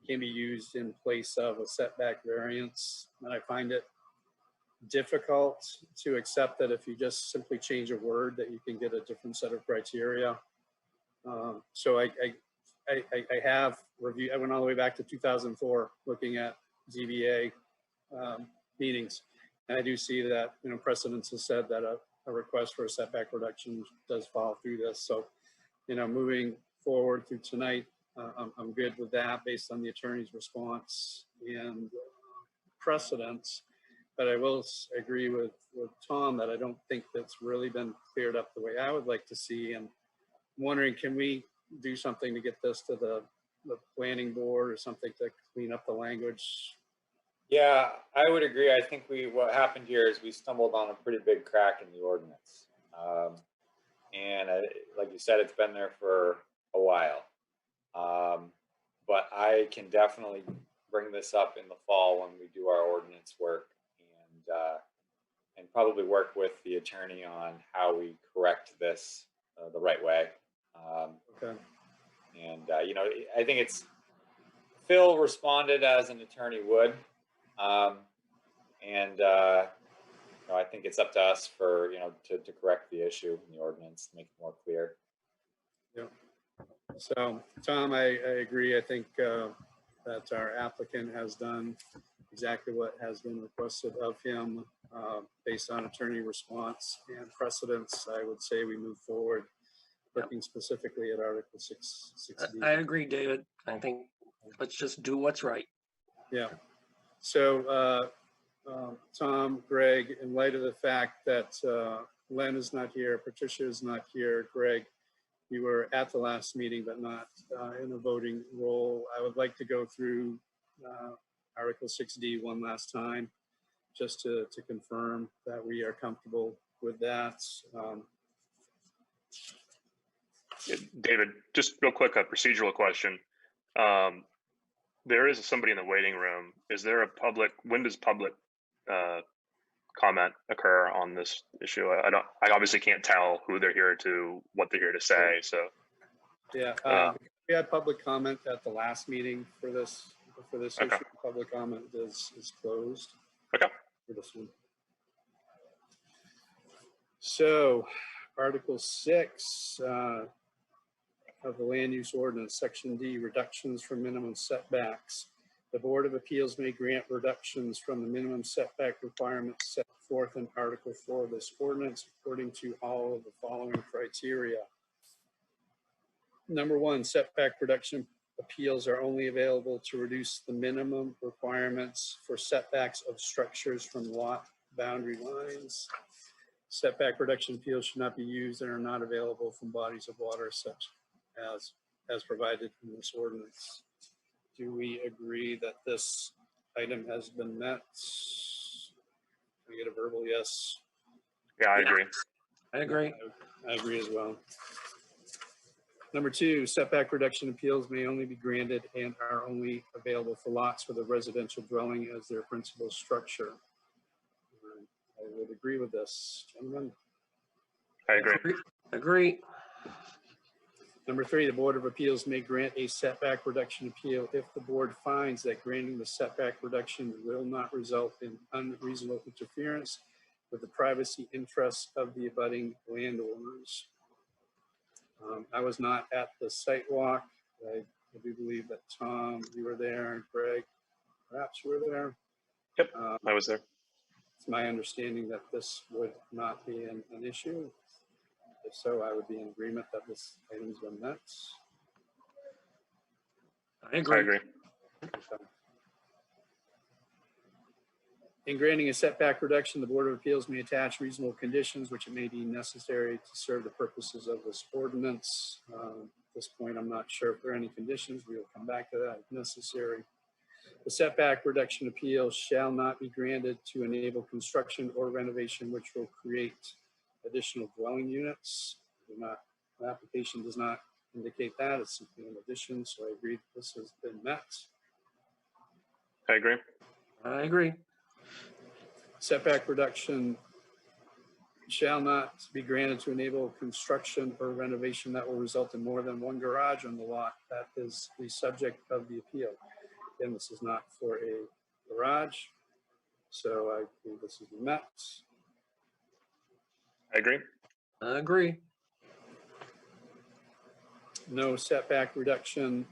can be used in place of a setback variance. And I find it difficult to accept that if you just simply change a word that you can get a different set of criteria. So I have reviewed, I went all the way back to 2004 looking at ZBA meetings. And I do see that, precedents has said that a request for a setback reduction does fall through this. So, moving forward through tonight, I'm good with that based on the attorney's response and precedents. But I will agree with Tom that I don't think that's really been cleared up the way I would like to see. And I'm wondering, can we do something to get this to the planning board or something to clean up the language? Yeah, I would agree. I think what happened here is we stumbled on a pretty big crack in the ordinance. Like you said, it's been there for a while. But I can definitely bring this up in the fall when we do our ordinance work and probably work with the attorney on how we correct this the right way. Okay. And I think Phil responded as an attorney would, and I think it's up to us for to correct the issue in the ordinance, to make it more clear. Yeah. So, Tom, I agree. I think that our applicant has done exactly what has been requested of him based on attorney response and precedents. I would say we move forward, looking specifically at Article 6D. I agree, David. I think let's just do what's right. Yeah. So, Tom, Greg, in light of the fact that Len is not here, Patricia is not here, Greg, you were at the last meeting, but not in a voting role. I would like to go through Article 6D one last time, just to confirm that we are comfortable with that. Yeah, David, just real quick, a procedural question. There is somebody in the waiting room. Is there when does public comment occur on this issue? I obviously can't tell who they're here to, what they're here to say. So yeah, we had public comment at the last meeting for this issue. Public comment is closed. Okay. For this one. So, Article 6 of the Land Use Ordinance, Section D, reductions from minimum setbacks. The Board of Appeals may grant reductions from the minimum setback requirements set forth in Article 4 of this ordinance according to all of the following criteria. Number one, setback reduction appeals are only available to reduce the minimum requirements for setbacks of structures from lot boundary lines. Setback reduction appeals should not be used and are not available from bodies of water such as provided in this ordinance. Do we agree that this item has been met? Can I get a verbal yes? Yeah, I agree. I agree. I agree as well. Number two, setback reduction appeals may only be granted and are only available for lots with a residential dwelling as their principal structure. I would agree with this, gentlemen. I agree. Agree. Number three, the Board of Appeals may grant a setback reduction appeal if the board finds that granting the setback reduction will not result in unreasonable interference with the privacy interests of the abutting landowners. I was not at the site walk. I do believe that Tom, you were there, and Greg, perhaps you were there. Yep, I was there. It's my understanding that this would not be an issue. If so, I would be in agreement that this item's been met. I agree. I agree. Okay. In granting a setback reduction, the Board of Appeals may attach reasonable conditions which it may be necessary to serve the purposes of this ordinance. At this point, I'm not sure if there are any conditions. We will come back to that if necessary. The setback reduction appeal shall not be granted to enable construction or renovation which will create additional dwelling units. The application does not indicate that. It's simply an addition, so I agree that this has been met. I agree. I agree. Setback reduction shall not be granted to enable construction or renovation that will result in more than one garage on the lot. That is the subject of the appeal. Again, this is not for a garage, so I think this is met. I agree. I agree. No setback reduction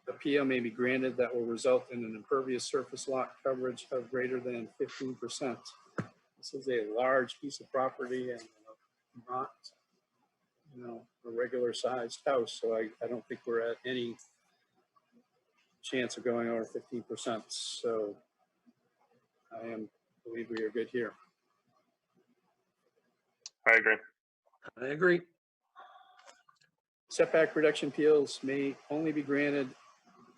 appeal may be granted that will result in an impervious surface lot coverage of greater than 15%. This is a large piece of property and not, a regular sized house. So I don't think we're at any chance of going over 15%. So I believe we are good here. I agree. I agree. Setback reduction appeals may only be granted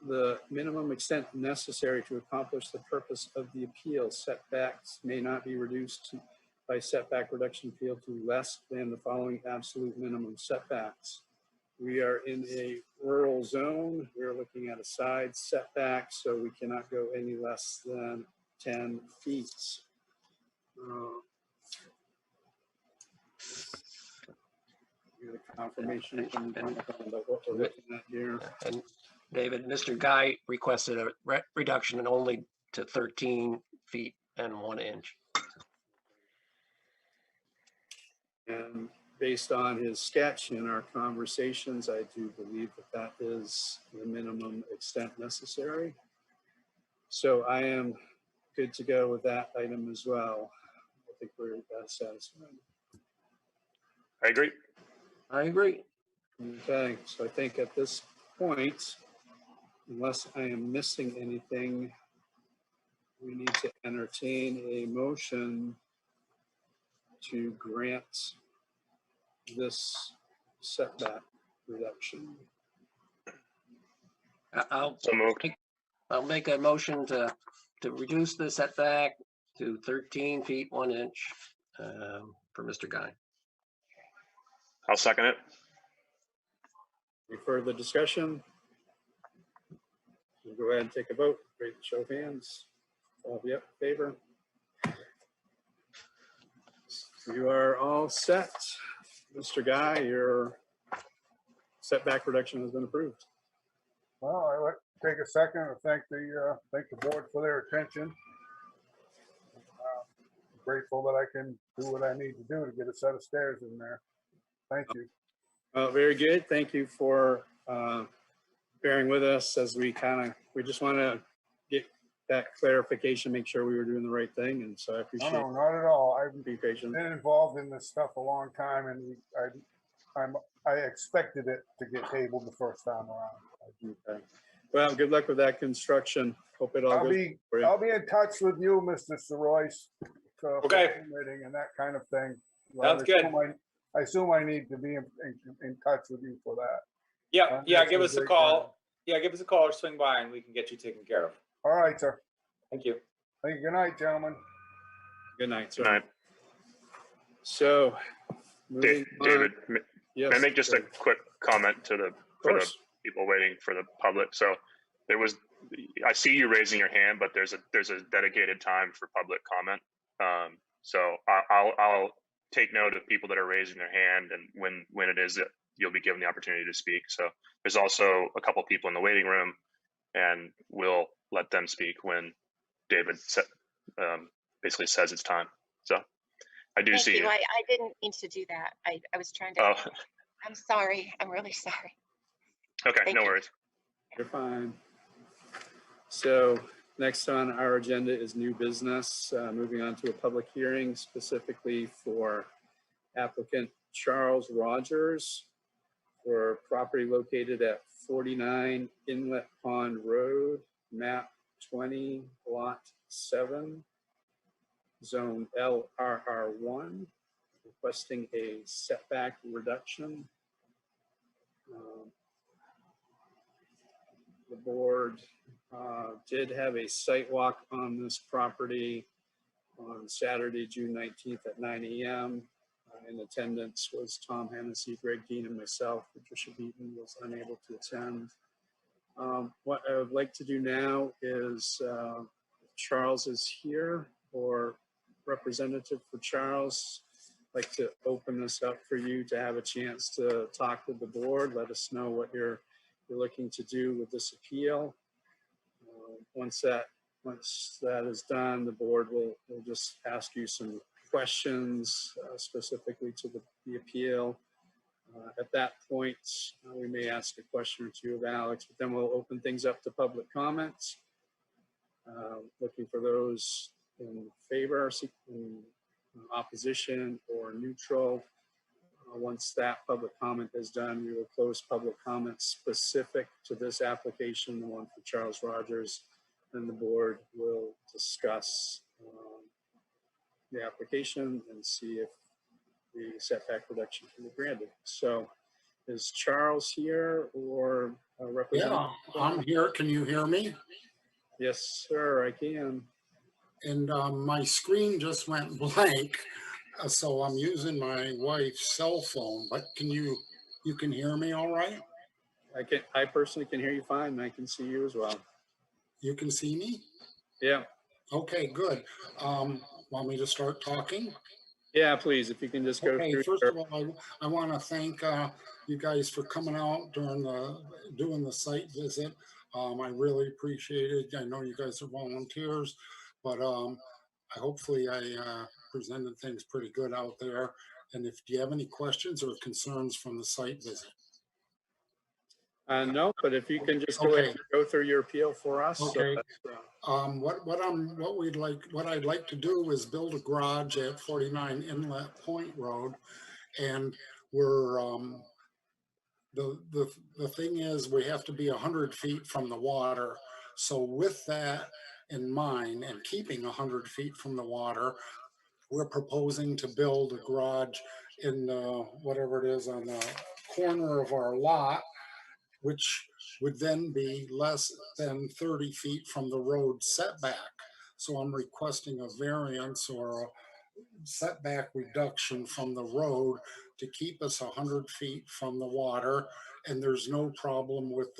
the minimum extent necessary to accomplish the purpose of the appeal. Setbacks may not be reduced by setback reduction appeal to less than the following absolute minimum setbacks. We are in a rural zone. We're looking at a side setback, so we cannot go any less than 10 feet. Get a confirmation from Jonathan about what we're looking at here. And David, Mr. Guy requested a reduction and only to 13 feet and 1 inch. And based on his sketch in our conversations, I do believe that that is the minimum extent necessary. So I am good to go with that item as well. I think we're satisfied. I agree. I agree. Okay, so I think at this point, unless I am missing anything, we need to entertain a motion to grant this setback reduction. I'll make a motion to reduce the setback to 13 feet 1 inch for Mr. Guy. I'll second it. Any further discussion? We'll go ahead and take a vote. Great show of hands. All of you in favor? You are all set. Mr. Guy, your setback reduction has been approved. Well, I'd like to take a second and thank the board for their attention. Grateful that I can do what I need to do to get a set of stairs in there. Thank you. Very good. Thank you for bearing with us as we just want to get that clarification, make sure we were doing the right thing. And so I appreciate No, not at all. I've be patient. been involved in this stuff a long time, and I expected it to get tabled the first time around. Okay. Well, good luck with that construction. Hope it all I'll goes be for you. I'll be in touch with you, Mr. Soroyce. Okay. Permitting and that kind of thing. Sounds good. I assume I need to be in touch with you for that. Yeah, yeah, give us a great call. Yeah, give us a call or swing by and we can get you taken care of. All right, sir. Thank you. Thank you. Good night, gentlemen. Good night, sir. Good night. So, moving David, on. Yes, may I make just a sure. quick comment for the people waiting for the public? So I see you raising your hand, but there's a dedicated time for public comment. So I'll take note of people that are raising their hand, and when it is that you'll be given the opportunity to speak. So there's also a couple people in the waiting room, and we'll let them speak when David basically says it's time. So I do see you. I didn't mean to do that. I was trying to. Oh. I'm sorry. I'm really sorry. Okay, Thank no you. worries. You're fine. So next on our agenda is new business, moving on to a public hearing specifically for applicant Charles Rogers for property located at 49 Inlet Pond Road, map 20, lot 7, zone LRR1, requesting a setback reduction. The board did have a site walk on this property on Saturday, June 19th at 9 a.m. In attendance was Tom Hennessy, Greg Dean, and myself. Patricia Beaton was unable to attend. What I would like to do now is Charles is here, or representative for Charles. I'd like to open this up for you to have a chance to talk with the board. Let us know what you're looking to do with this appeal. Once that is done, the board will just ask you some questions specifically to the appeal. At that point, we may ask a question or two of Alex, but then we'll open things up to public comments. Looking for those in favor, in opposition, or neutral. Once that public comment is done, we will close public comments specific to this application, the one for Charles Rogers, and the board will discuss the application and see if the setback reduction can be granted. So is Charles here, or representative? Yeah, I'm here. Can you hear me? Yes, sir, I can. And my screen just went blank. So I'm using my wife's cell phone, but you can hear me all right? I personally can hear you fine, and I can see you as well. You can see me? Yeah. Okay, good. Want me to start talking? Yeah, please, if you can just go Okay, through. first of all, I want to thank you guys for coming out during doing the site visit. I really appreciate it. I know you guys are volunteers, but hopefully I presented things pretty good out there. And if you have any questions or concerns from the site visit. No, but if you can just go ahead and go through your appeal for us. Okay. What I'd like to do is build a garage at 49 Inlet Point Road, and we're the thing is we have to be 100 feet from the water. So with that in mind and keeping 100 feet from the water, we're proposing to build a garage in whatever it is on the corner of our lot, which would then be less than 30 feet from the road setback. So I'm requesting a variance or a setback reduction from the road to keep us 100 feet from the water. And there's no problem with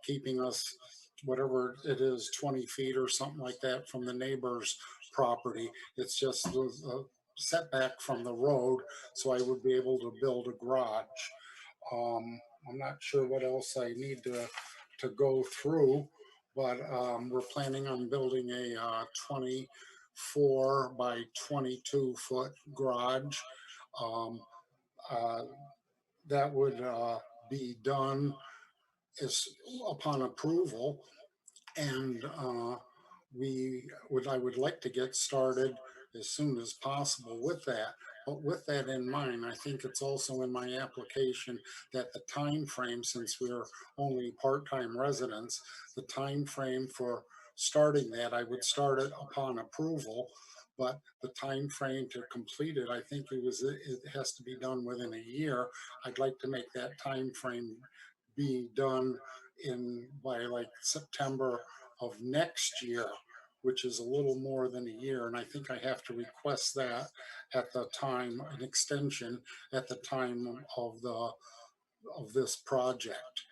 keeping us, whatever it is, 20 feet or something like that from the neighbor's property. It's just a setback from the road, so I would be able to build a garage. I'm not sure what else I need to go through, but we're planning on building a 24 by 22 foot garage. That would be done upon approval, and I would like to get started as soon as possible with that. But with that in mind, I think it's also in my application that the time frame, since we're only part-time residents, the time frame for starting that, I would start it upon approval, but the time frame to complete it, I think it has to be done within a year. I'd like to make that time frame be done by like September of next year, which is a little more than a year. And I think I have to request that at the time, an extension at the time of this project.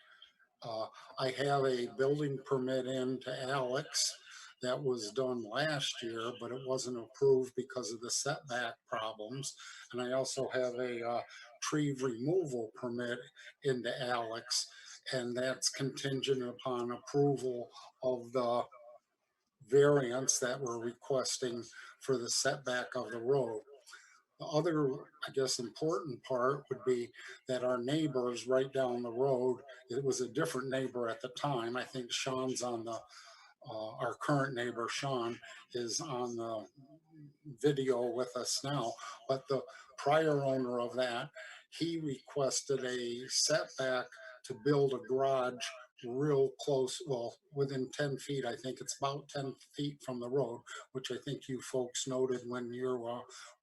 I have a building permit in to Alex that was done last year, but it wasn't approved because of the setback problems. And I also have a tree removal permit into Alex, and that's contingent upon approval of the variance that we're requesting for the setback of the road. The other, I guess, important part would be that our neighbors right down the road, it was a different neighbor at the time. I think Sean's on our current neighbor, Sean, is on the video with us now, but the prior owner of that, he requested a setback to build a garage real close, well, within 10 feet. I think it's about 10 feet from the road, which I think you folks noted when you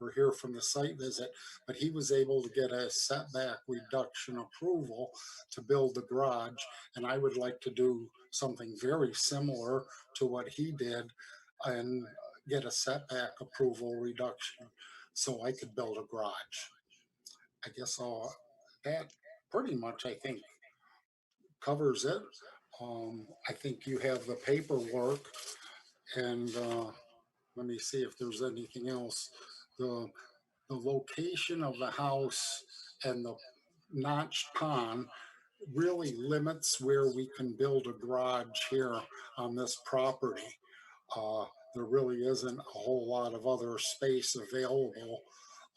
were here from the site visit. But he was able to get a setback reduction approval to build the garage, and I would like to do something very similar to what he did and get a setback approval reduction so I could build a garage. I guess that pretty much, I think, covers it. I think you have the paperwork, and let me see if there's anything else. The location of the house and the notched pond really limits where we can build a garage here on this property. There really isn't a whole lot of other space available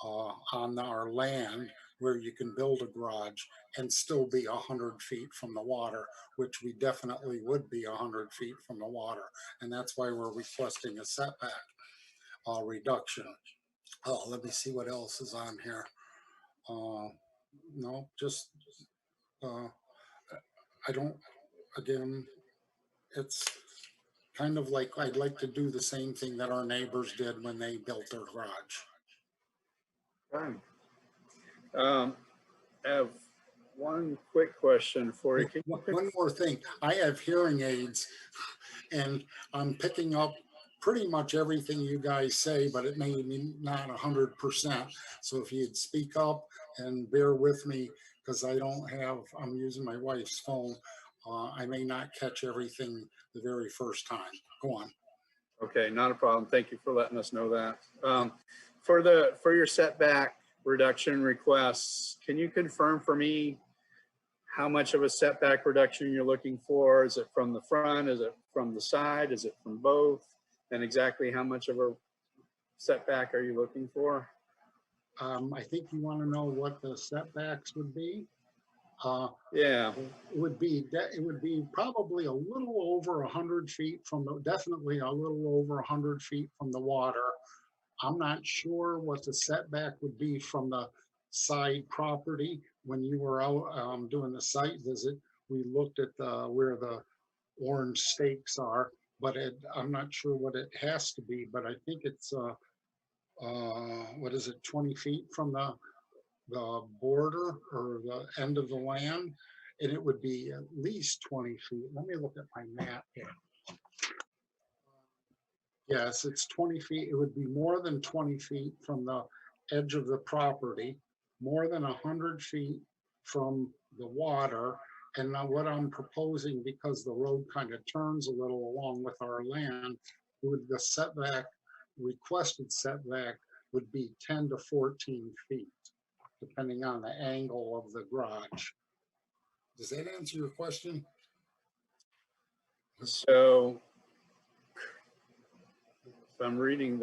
on our land where you can build a garage and still be 100 feet from the water, which we definitely would be 100 feet from the water. And that's why we're requesting a setback reduction. Let me see what else is on here. No, just, I don't, again, it's kind of like I'd like to do the same thing that our neighbors did when they built their garage. Fine. I have one quick question for you. One more thing. I have hearing aids, and I'm picking up pretty much everything you guys say, but it may be not 100%. So if you'd speak up and bear with me, because I'm using my wife's phone. I may not catch everything the very first time. Go on. Okay, not a problem. Thank you for letting us know that. for your setback reduction requests, can you confirm for me how much of a setback reduction you're looking for? Is it from the front? Is it from the side? Is it from both? And exactly how much of a setback are you looking for? I think you want to know what the setbacks would be. Yeah, it would be probably a little over 100 feet from the, definitely a little over 100 feet from the water. I'm not sure what the setback would be from the side property. When you were out doing the site visit, we looked at where the orange stakes are, but I'm not sure what it has to be, but I think it's, what is it, 20 feet from the border or the end of the land, and it would be at least 20 feet. Let me look at my map here. Yes, it's 20 feet. It would be more than 20 feet from the edge of the property, more than 100 feet from the water. And now what I'm proposing, because the road kind of turns a little along with our land, the setback, requested setback would be 10 to 14 feet, depending on the angle of the garage. Does that answer your question? so if I'm reading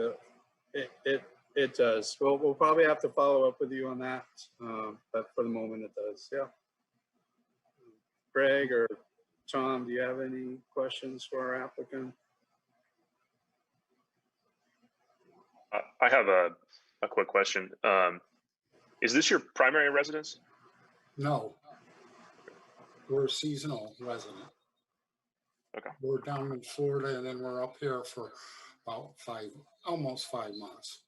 it does. We'll probably have to follow up with you on that, but for the moment it does, yeah. Greg or Tom, do you have any questions for our applicant? I have a quick question. Is this your primary residence? No, we're a seasonal resident. Okay. We're down in Florida and then we're up here for about almost 5 months.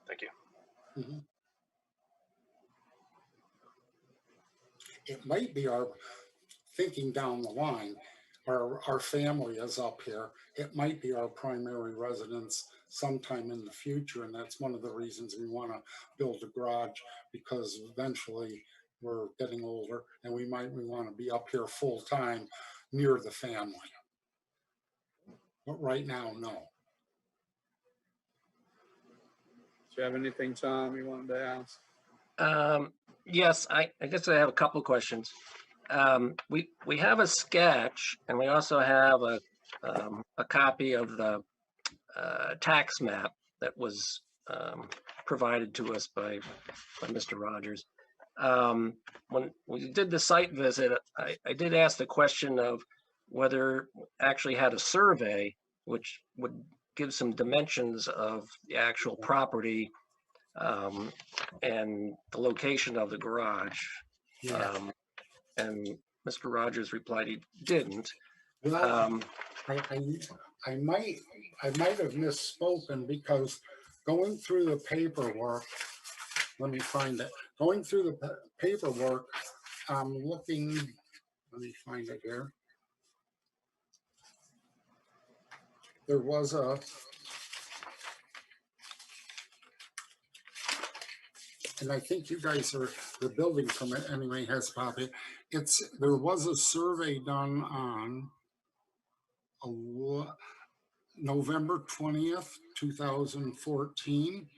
Thank you. Mm-hmm. It might be our thinking down the line. Our family is up here. It might be our primary residence sometime in the future, and that's one of the reasons we want to build a garage, because eventually we're getting older and we want to be up here full time near the family. But right now, no. Do you have anything, Tom, you wanted to ask? Yes, I guess I have a couple of questions. We have a sketch, and we also have a copy of the tax map that was provided to us by Mr. Rogers. When we did the site visit, I did ask the question of whether actually had a survey which would give some dimensions of the actual property and the location of the garage. Yeah. And Mr. Rogers replied he didn't. Well, I might have misspoken, because going through the paperwork, let me find it. Going through the paperwork, I'm looking, let me find it here. There was and I think you guys are, the building permit anyway has copied. There was a survey done on November 20th, 2014.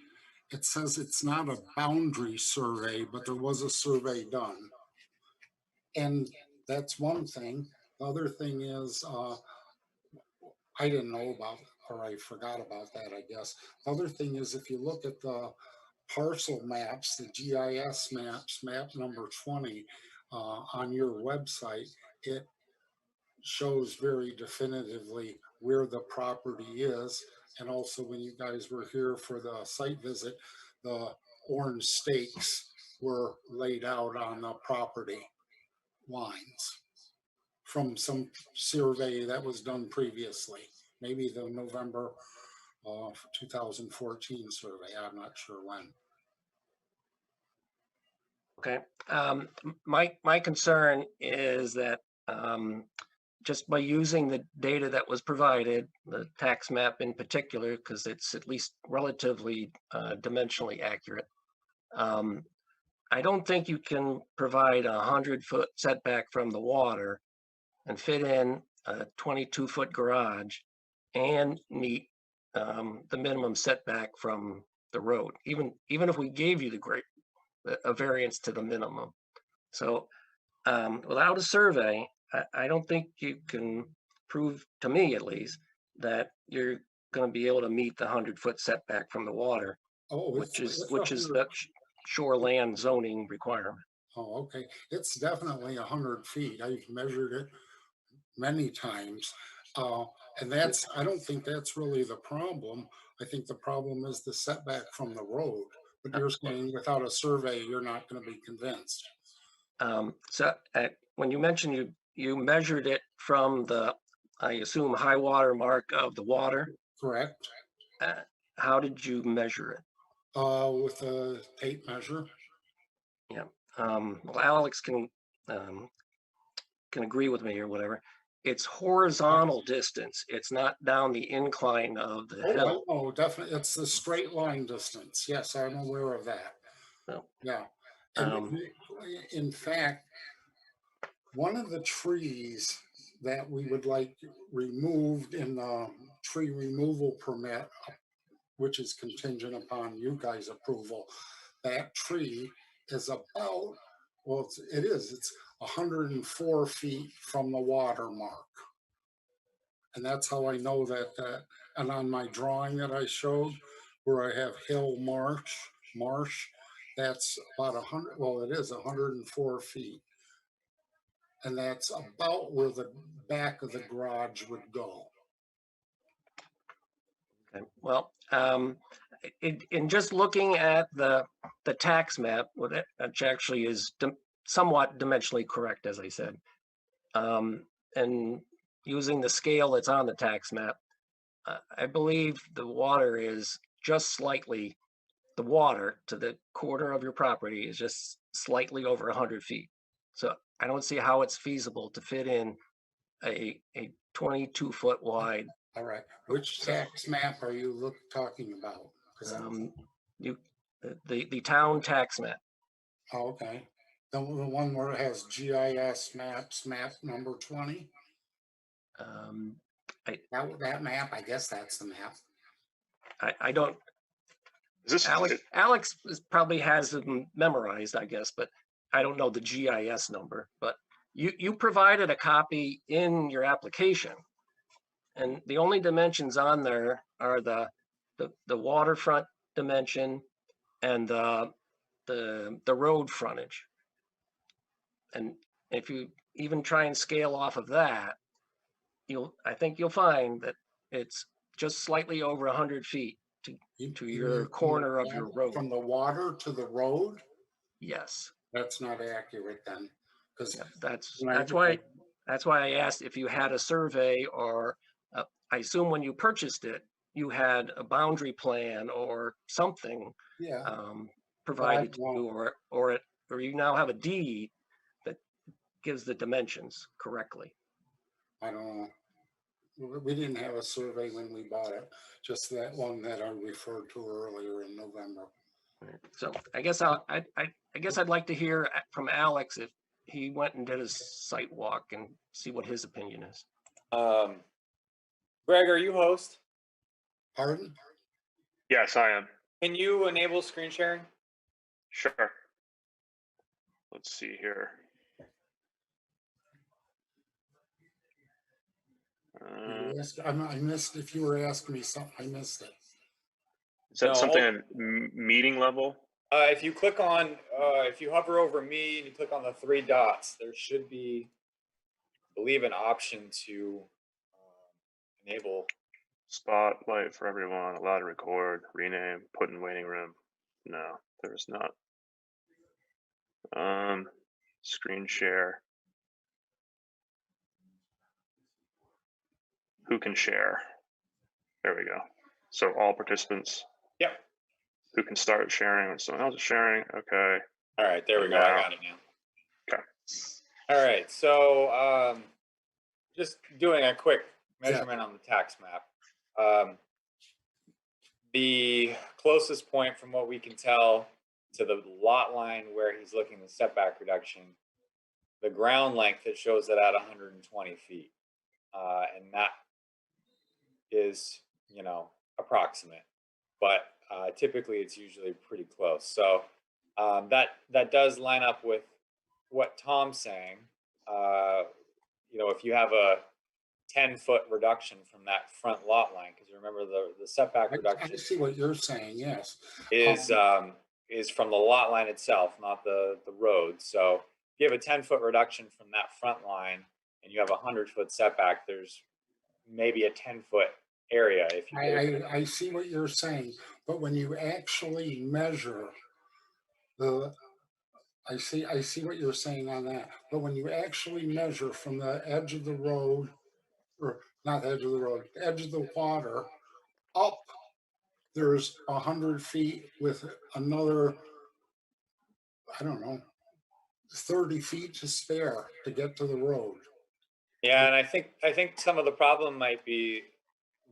It says it's not a boundary survey, but there was a survey done. And that's one thing. The other thing is, I didn't know about, or I forgot about that, I guess. The other thing is, if you look at the parcel maps, the GIS maps, map number 20 on your website, it shows very definitively where the property is. And also, when you guys were here for the site visit, the orange stakes were laid out on the property lines from some survey that was done previously, maybe the November 2014 survey. I'm not sure when. Okay. My concern is that just by using the data that was provided, the tax map in particular, because it's at least relatively dimensionally accurate, I don't think you can provide 100-foot setback from the water and fit in a 22-foot garage and meet the minimum setback from the road, even if we gave you a variance to the minimum. So without a survey, I don't think you can prove, to me at least, that you're going to be able to meet the 100-foot setback from the water, which is the shoreland zoning requirement. Oh, okay. It's definitely 100 feet. I've measured it many times. And I don't think that's really the problem. I think the problem is the setback from the road. But you're saying without a survey, you're not going to be convinced. When you mentioned you measured it from the, I assume, high water mark of the water. Correct. How did you measure it? With a tape measure. Yeah. Well, Alex can agree with me or whatever. It's horizontal distance. It's not down the incline of the hill. Oh, definitely. It's the straight line distance. Yes, I'm aware of that. So, yeah. And in fact, one of the trees that we would like removed in the tree removal permit, which is contingent upon you guys' approval, that tree is about, well, it's 104 feet from the water mark. And that's how I know that, and on my drawing that I showed, where I have hill marsh, that's about 100, well, it is 104 feet. And that's about where the back of the garage would go. Okay. Well, in just looking at the tax map, which actually is somewhat dimensionally correct, as I said, and using the scale that's on the tax map, I believe the water is just slightly, the water to the corner of your property is just slightly over 100 feet. So I don't see how it's feasible to fit in a 22-foot wide. All right. Which tax map are you talking about? The town tax map. Oh, okay. The one where it has GIS maps, map number 20? That map, I guess that's the map. I don't. Alex probably has them memorized, I guess, but I don't know the GIS number. But you provided a copy in your application, and the only dimensions on there are the waterfront dimension and the road frontage. And if you even try and scale off of that, I think you'll find that it's just slightly over 100 feet to your corner of your road. From the water to the road? Yes. That's not accurate then. Because that's why I asked if you had a survey, or I assume when you purchased it, you had a boundary plan or something provided to you, or you now have a deed that gives the dimensions correctly. I don't know. We didn't have a survey when we bought it, just that one that I referred to earlier in November. So I guess I'd like to hear from Alex if he went and did a site walk and see what his opinion is. Greg, are you host? Pardon? Yes, I am. Can you enable screen sharing? Sure. Let's see here. I missed, if you were asking me something, I missed it. Is that something at meeting level? If you click on, if you hover over me and you click on the 3 dots, there should be, I believe, an option to enable. Spotlight for everyone, allow to record, rename, put in waiting room. No, there's not. Screen share. Who can share? There we go. So all participants. Yep. Who can start sharing when someone else is sharing? Okay. All right, there we go. I got it now. Okay. All right, so just doing a quick measurement on the tax map. The closest point from what we can tell to the lot line where he's looking at the setback reduction, the ground length, it shows it at 120 feet. And is, approximate, but typically it's usually pretty close. So that does line up with what Tom's saying. If you have a 10-foot reduction from that front lot line, because remember the setback reduction. I see what you're saying, yes. Is from the lot line itself, not the road. So if you have a 10-foot reduction from that front line and you have a 100-foot setback, there's maybe a 10-foot area. If you I see what you're saying, but when you actually measure I see what you're saying on that, but when you actually measure from the edge of the road, or not the edge of the road, the edge of the water up, there's 100 feet with another, I don't know, 30 feet to spare to get to the road. Yeah, and I think some of the problem might be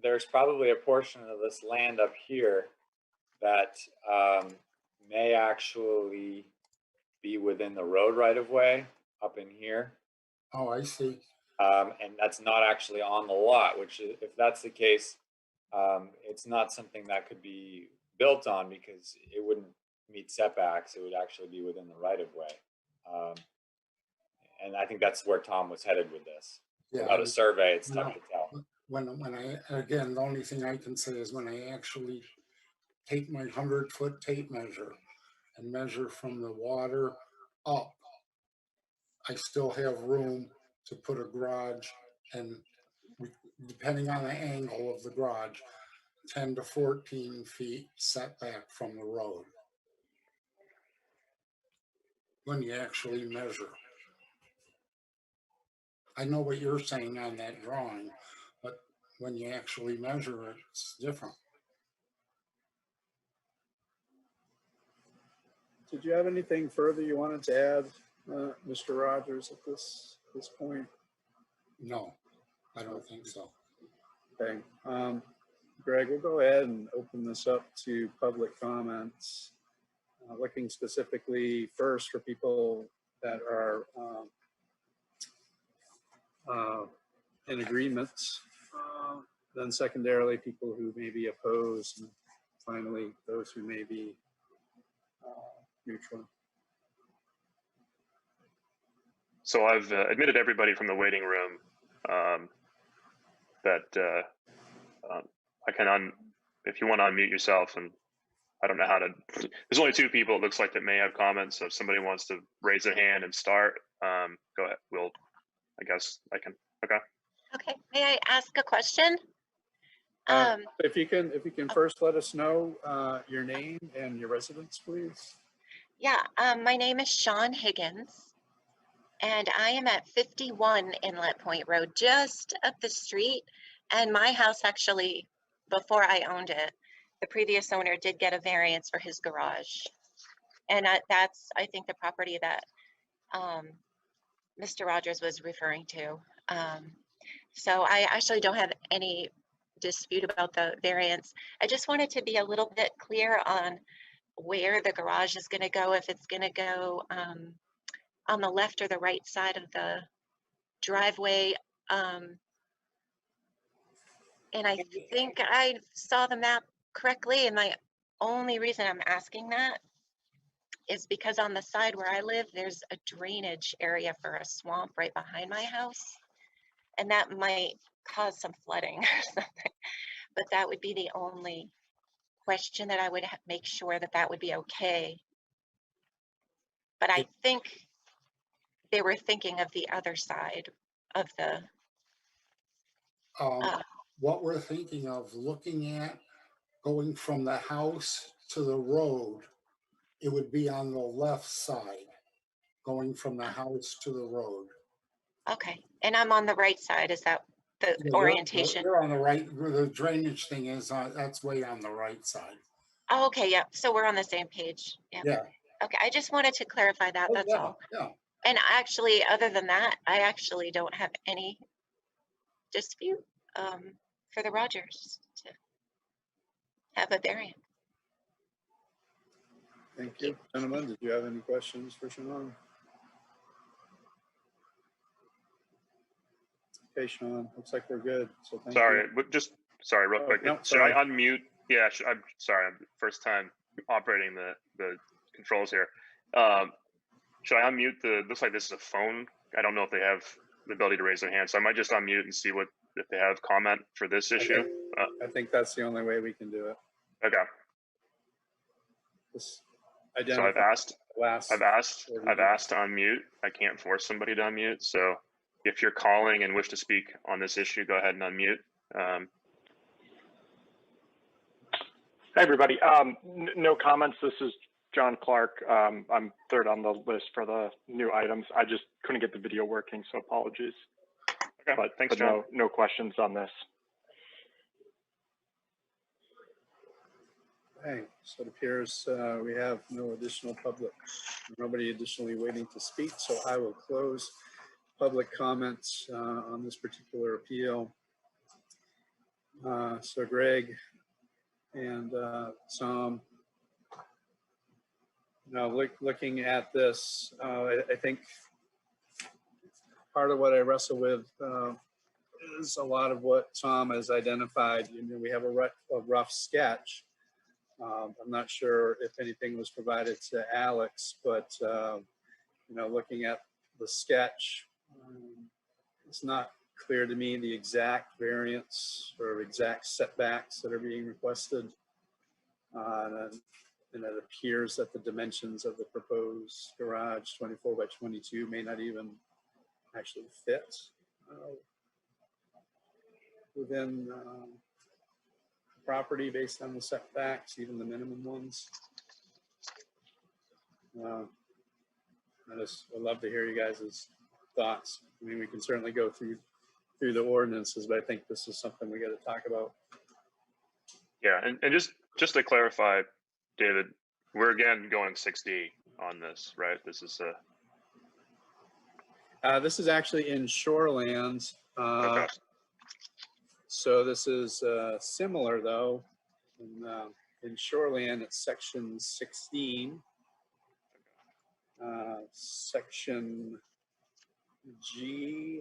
there's probably a portion of this land up here that may actually be within the road right of way up in here. Oh, I see. And that's not actually on the lot, which if that's the case, it's not something that could be built on because it wouldn't meet setbacks. It would actually be within the right of way. And I think that's where Tom was headed with this. Yeah, Without a survey, it's tough to tell. When again, the only thing I can say is when I actually take my 100-foot tape measure and measure from the water up, I still have room to put a garage, and depending on the angle of the garage, 10 to 14 feet setback from the road when you actually measure. I know what you're saying on that drawing, but when you actually measure it, it's different. Did you have anything further you wanted to add, Mr. Rogers, at this point? No, I don't think so. Okay. Greg, we'll go ahead and open this up to public comments, looking specifically first for people that are in agreement, then secondarily people who may be opposed, and finally those who may be neutral. So I've admitted everybody from the waiting room that I can if you want to unmute yourself, and I don't know how to, there's only 2 people it looks like that may have comments. So if somebody wants to raise their hand and start, go ahead. I guess I can, okay. Okay, may I ask a question? If you can first let us know your name and your residence, please. Yeah, my name is Sean Higgins, and I am at 51 Inlet Point Road, just up the street. And my house actually, before I owned it, the previous owner did get a variance for his garage. And that's, I think, the property that Mr. Rogers was referring to. So I actually don't have any dispute about the variance. I just wanted to be a little bit clear on where the garage is going to go, if it's going to go on the left or the right side of the driveway. And I think I saw the map correctly, and my only reason I'm asking that is because on the side where I live, there's a drainage area for a swamp right behind my house, and that might cause some flooding or something. But that would be the only question that I would make sure that that would be okay. But I think they were thinking of the other side of the. What we're thinking of looking at going from the house to the road, it would be on the left side, going from the house to the road. Okay, and I'm on the right side. Is that the orientation? You're on the right, where the drainage thing is, that's way on the right side. Oh, okay, yeah. So we're on the same page. Yeah. Okay, I just wanted to clarify that. Oh, that's yeah, all. yeah. And actually, other than that, I actually don't have any dispute for the Rogers to have a variant. Thank you. Gentlemen, did you have any questions for Sean? Okay, Sean, looks like we're good. So thank Sorry, you. but just sorry, real quick. no, Should sorry. I unmute? Yeah, I'm sorry. I'm first time operating the controls here. Should I unmute looks like this is a phone. I don't know if they have the ability to raise their hand, so I might just unmute and see if they have comment for this issue. I think that's the only way we can do it. Okay. Just So I've asked to last. unmute. I can't force somebody to unmute. So if you're calling and wish to speak on this issue, go ahead and unmute. Hi, everybody. No comments. This is John Clark. I'm third on the list for the new items. I just couldn't get the video working, so apologies. Okay, but thanks, John. No questions on this. Okay, so it appears we have no additional nobody additionally waiting to speak, so I will close public comments on this particular appeal. So Greg and Tom, looking at this, I think part of what I wrestle with is a lot of what Tom has identified. We have a rough sketch. I'm not sure if anything was provided to Alex, but looking at the sketch, it's not clear to me the exact variance or exact setbacks that are being requested. And it appears that the dimensions of the proposed garage 24 by 22 may not even actually fit within property based on the setbacks, even the minimum ones. I'd love to hear you guys' thoughts. I mean, we can certainly go through the ordinances, but I think this is something we got to talk about. Yeah, and just to clarify, David, we're again going 6D on this, right? This is this is actually in shorelands. Okay. So this is similar though. In shoreland, it's section 16, section G,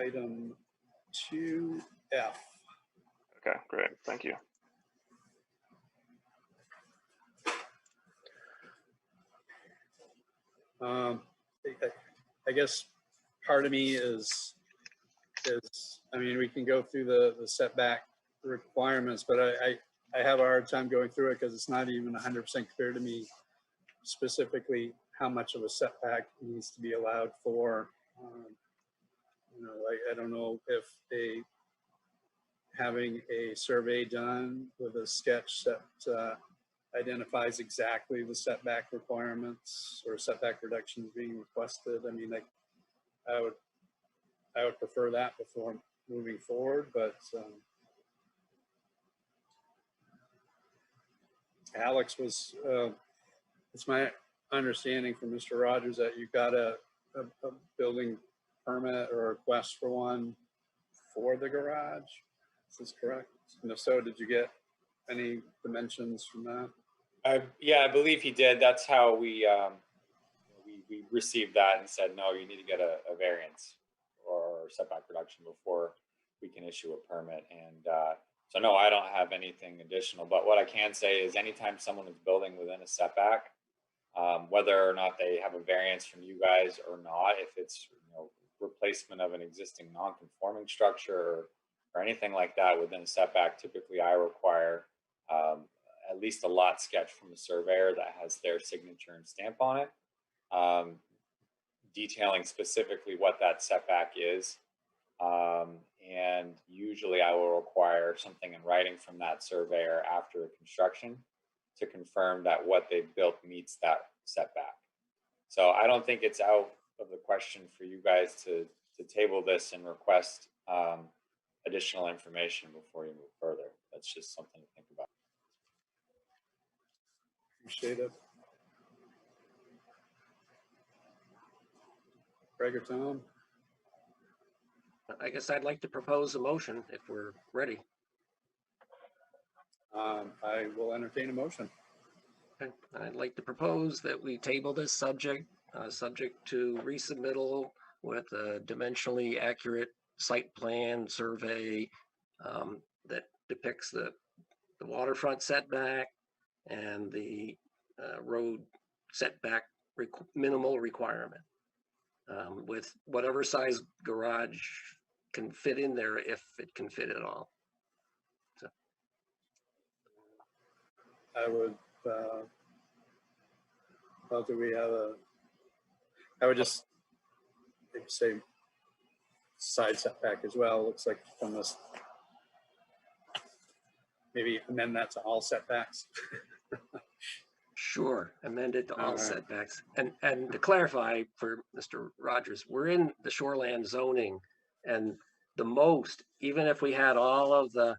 item 2F. Okay, great. Thank you. I guess part of me is, I mean, we can go through the setback requirements, but I have a hard time going through it because it's not even 100% clear to me specifically how much of a setback needs to be allowed for. I don't know if having a survey done with a sketch that identifies exactly the setback requirements or setback reductions being requested. I mean, I would prefer that before moving forward, but Alex was, it's my understanding from Mr. Rogers that you got a building permit or a request for one for the garage. Is this correct? And if so, did you get any dimensions from that? Yeah, I believe he did. That's how we received that and said, no, you need to get a variance or setback reduction before we can issue a permit. And so no, I don't have anything additional, but what I can say is anytime someone is building within a setback, whether or not they have a variance from you guys or not, if it's replacement of an existing non-conforming structure or anything like that within a setback, typically I require at least a lot sketch from a surveyor that has their signature and stamp on it, detailing specifically what that setback is. And usually I will require something in writing from that surveyor after construction to confirm that what they've built meets that setback. So I don't think it's out of the question for you guys to table this and request additional information before you move further. That's just something to think about. Appreciate it. Greg or Tom? I guess I'd like to propose a motion if we're ready. I will entertain a motion. Okay. I'd like to propose that we table this subject to resubmittal with a dimensionally accurate site plan survey that depicts the waterfront setback and the road setback minimal requirement with whatever size garage can fit in there if it can fit at all. So I would, well, do we have I would just maybe say side setback as well. Looks like from this, maybe amend that to all setbacks. sure, amend it to all right. setbacks. And to clarify for Mr. Rogers, we're in the shoreland zoning, and the most, even if we had all of the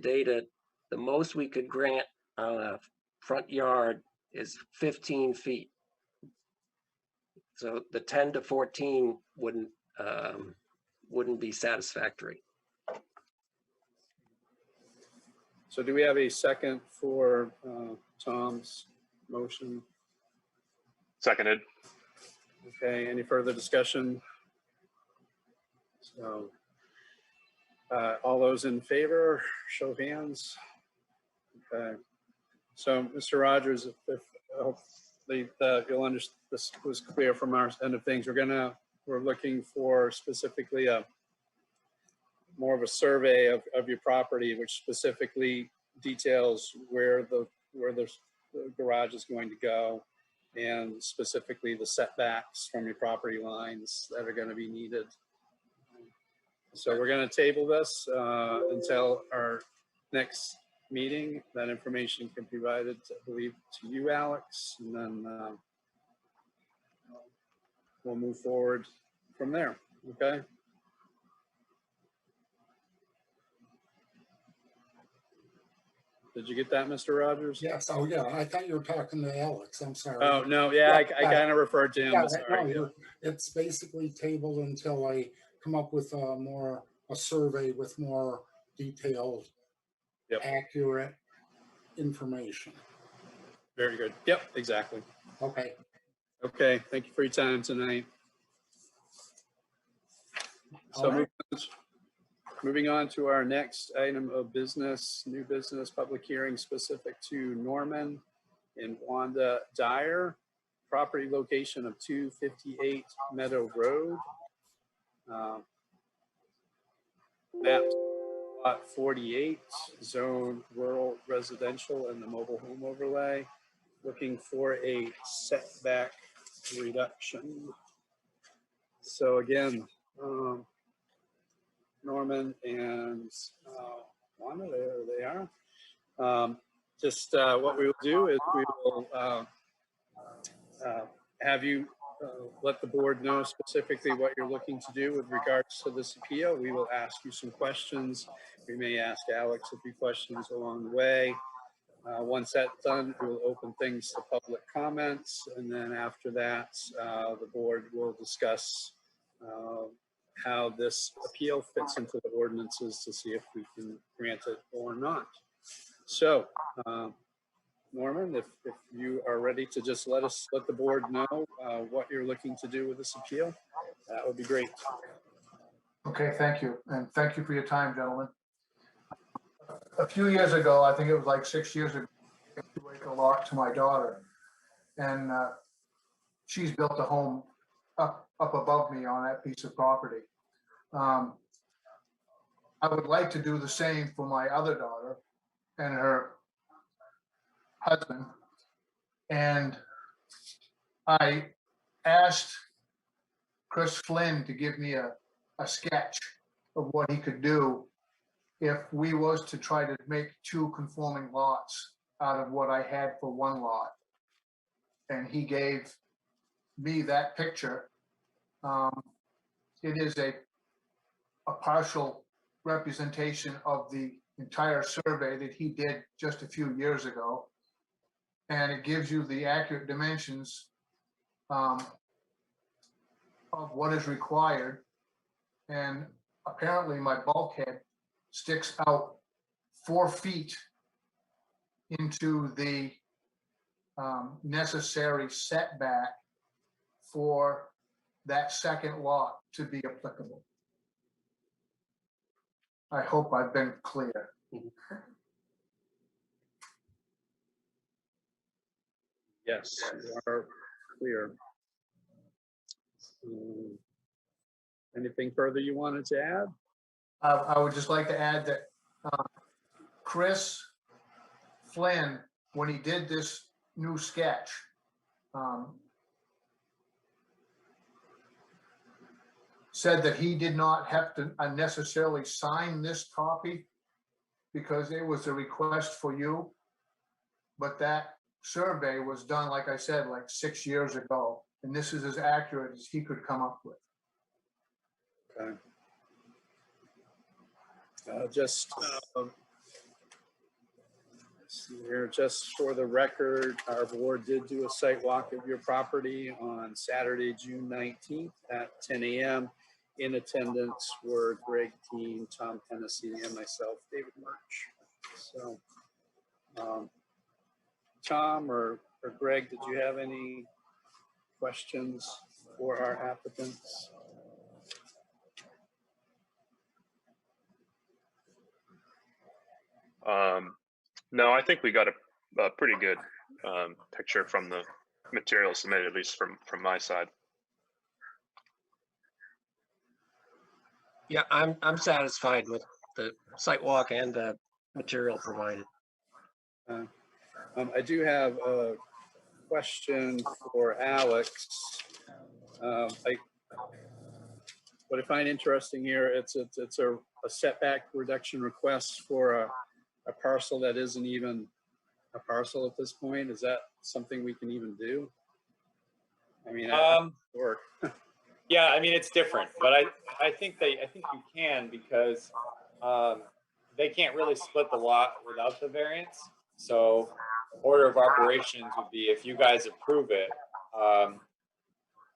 data, the most we could grant on a front yard is 15 feet. So the 10 to 14 wouldn't be satisfactory. So do we have a second for Tom's motion? Seconded. Okay, any further discussion? So all those in favor, show of hands. Okay, so Mr. Rogers, if hopefully you'll understand, this was clear from our end of things. We're looking for specifically more of a survey of your property, which specifically details where the garage is going to go, and specifically the setbacks from your property lines that are going to be needed. So we're going to table this until our next meeting. That information can be provided, I believe, to you, Alex, and then we'll move forward from there. Okay. Did you get that, Mr. Rogers? Yes. Oh, yeah. I thought you were talking to Alex. I'm sorry. Oh, no. Yeah, I kind of referred to him. Yeah, Sorry. no, it's basically tabled until I come up with a survey with more detailed, accurate information. Very good. Yep, exactly. Okay. Okay. Thank you for your time tonight. So moving on to our next item of business, new business, public hearing specific to Norman and Wanda Dyer, property location of 258 Meadow Road. Map lot 48, zone rural residential and the mobile home overlay. Looking for a setback reduction. So again, Norman and Wanda, there they are. Just what we will do is we will have you let the board know specifically what you're looking to do with regards to this appeal. We will ask you some questions. We may ask Alex a few questions along the way. Once that's done, we'll open things to public comments. And then after that, the board will discuss how this appeal fits into the ordinances to see if we can grant it or not. So, Norman, if you are ready to just let the board know what you're looking to do with this appeal, that would be great. Okay, thank you. And thank you for your time, gentlemen. A few years ago, I think it was like 6 years ago, I gave a 2-acre lot to my daughter. And she's built a home up above me on that piece of property. I would like to do the same for my other daughter and her husband. And I asked Chris Flynn to give me a sketch of what he could do if we was to try to make 2 conforming lots out of what I had for 1 lot. And he gave me that picture. It is a partial representation of the entire survey that he did just a few years ago. And it gives you the accurate dimensions of what is required. And apparently my bulkhead sticks out 4 feet into the necessary setback for that second lot to be applicable. I hope I've been clear. Yes, you are clear. Anything further you wanted to add? I would just like to add that Chris Flynn, when he did this new sketch, said that he did not have to unnecessarily sign this copy because it was a request for you. But that survey was done, like I said, like 6 years ago, and this is as accurate as he could come up with. Okay. Just for the record, our board did do a site walk of your property on Saturday, June 19th at 10 a.m. In attendance were Greg Dean, Tom Hennessy, and myself, David March. So, Tom or Greg, did you have any questions for our applicants? No, I think we got a pretty good picture from the material submitted, at least from my side. Yeah, I'm satisfied with the site walk and the material provided. I do have a question for Alex. What I find interesting here, it's a setback reduction request for a parcel that isn't even a parcel at this point. Is that something we can even do? I mean, work. Yeah, I mean, it's different, but I think you can, because they can't really split the lot without the variance. So order of operations would be, if you guys approve it,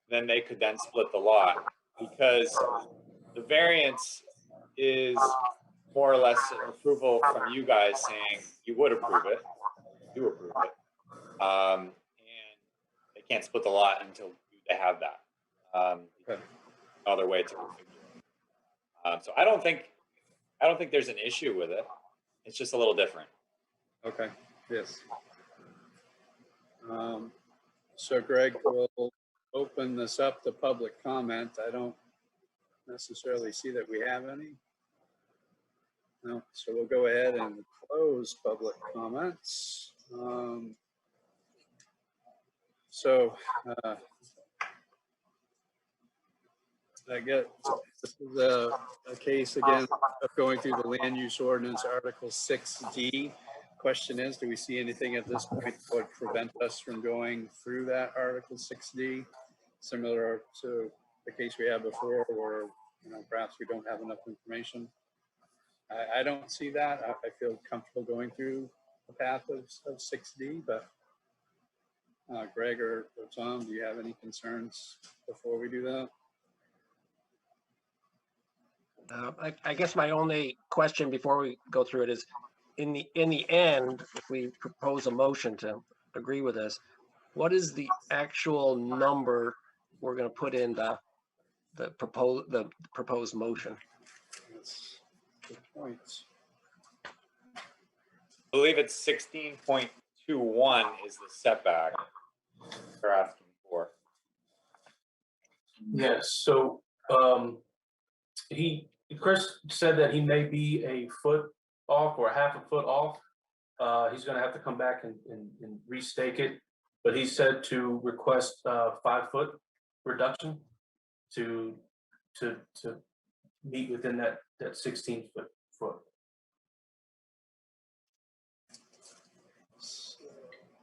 then they could then split the lot, because the variance is more or less an approval from you guys saying you would approve it, do approve it, and they can't split the lot until they have that. Other way to configure it. So I don't think there's an issue with it. It's just a little different. Okay. Yes. So Greg, will open this up to public comment. I don't necessarily see that we have any. No, so we'll go ahead and close public comments. I get this is a case again of going through the land use ordinance, Article 6D. Question is, do we see anything at this point that would prevent us from going through that Article 6D, similar to the case we had before, where perhaps we don't have enough information? I don't see that. I feel comfortable going through the path of 6D, but Greg or Tom, do you have any concerns before we do that? I guess my only question before we go through it is, in the end, if we propose a motion to agree with this, what is the actual number we're going to put in the proposed motion? That's a good point. I believe it's 16.21 is the setback they're asking for. Yes. So Chris said that he may be a foot off or half a foot off. He's going to have to come back and restake it, but he said to request 5 foot reduction to meet within that 16 foot.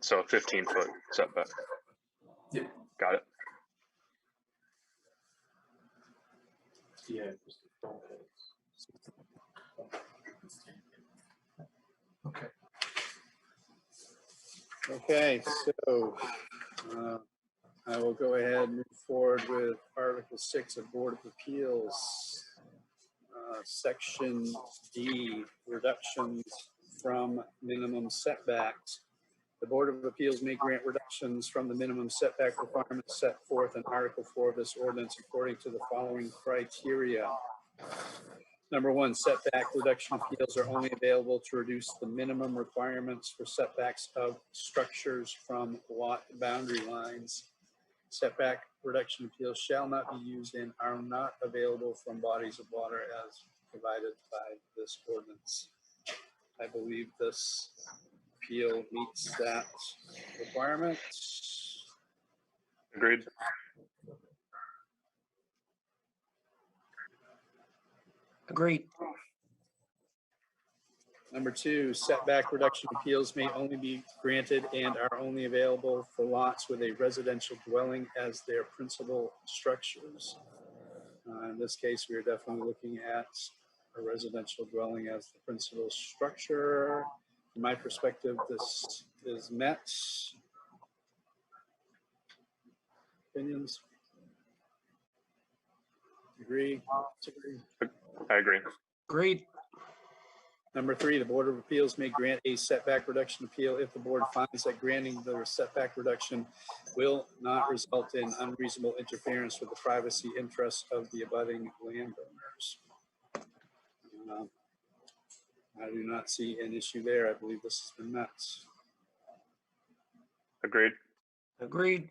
So a 15-foot setback. Yeah. Got it. Yeah. Okay. Okay, so I will go ahead and move forward with Article 6 of Board of Appeals, Section D, reductions from minimum setbacks. The Board of Appeals may grant reductions from the minimum setback requirements set forth in Article 4 of this ordinance according to the following criteria. Number one, setback reduction appeals are only available to reduce the minimum requirements for setbacks of structures from lot boundary lines. Setback reduction appeals shall not be used and are not available from bodies of water as provided by this ordinance. I believe this appeal meets that requirement. Agreed. Agreed. Number two, setback reduction appeals may only be granted and are only available for lots with a residential dwelling as their principal structures. In this case, we are definitely looking at a residential dwelling as the principal structure. From my perspective, this is met. Opinions? Agree? Disagree? I agree. Agreed. Number three, the Board of Appeals may grant a setback reduction appeal if the board finds that granting the setback reduction will not result in unreasonable interference with the privacy interests of the abutting landowners. I do not see an issue there. I believe this has been met. Agreed. Agreed.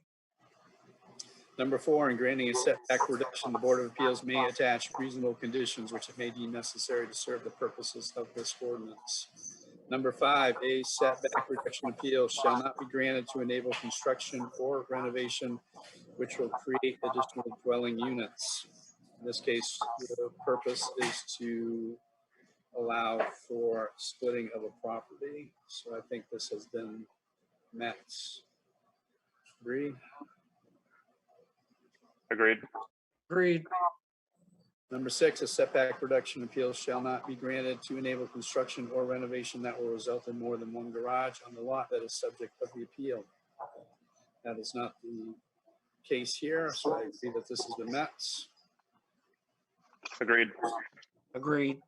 Number four, in granting a setback reduction, the Board of Appeals may attach reasonable conditions which it may deem necessary to serve the purposes of this ordinance. Number five, a setback reduction appeal shall not be granted to enable construction or renovation which will create additional dwelling units. In this case, the purpose is to allow for splitting of a property. So I think this has been met. Agree? Agreed. Agreed. Number six, a setback reduction appeal shall not be granted to enable construction or renovation that will result in more than one garage on the lot that is subject of the appeal. That is not the case here, so I agree that this has been met. Agreed. Agreed.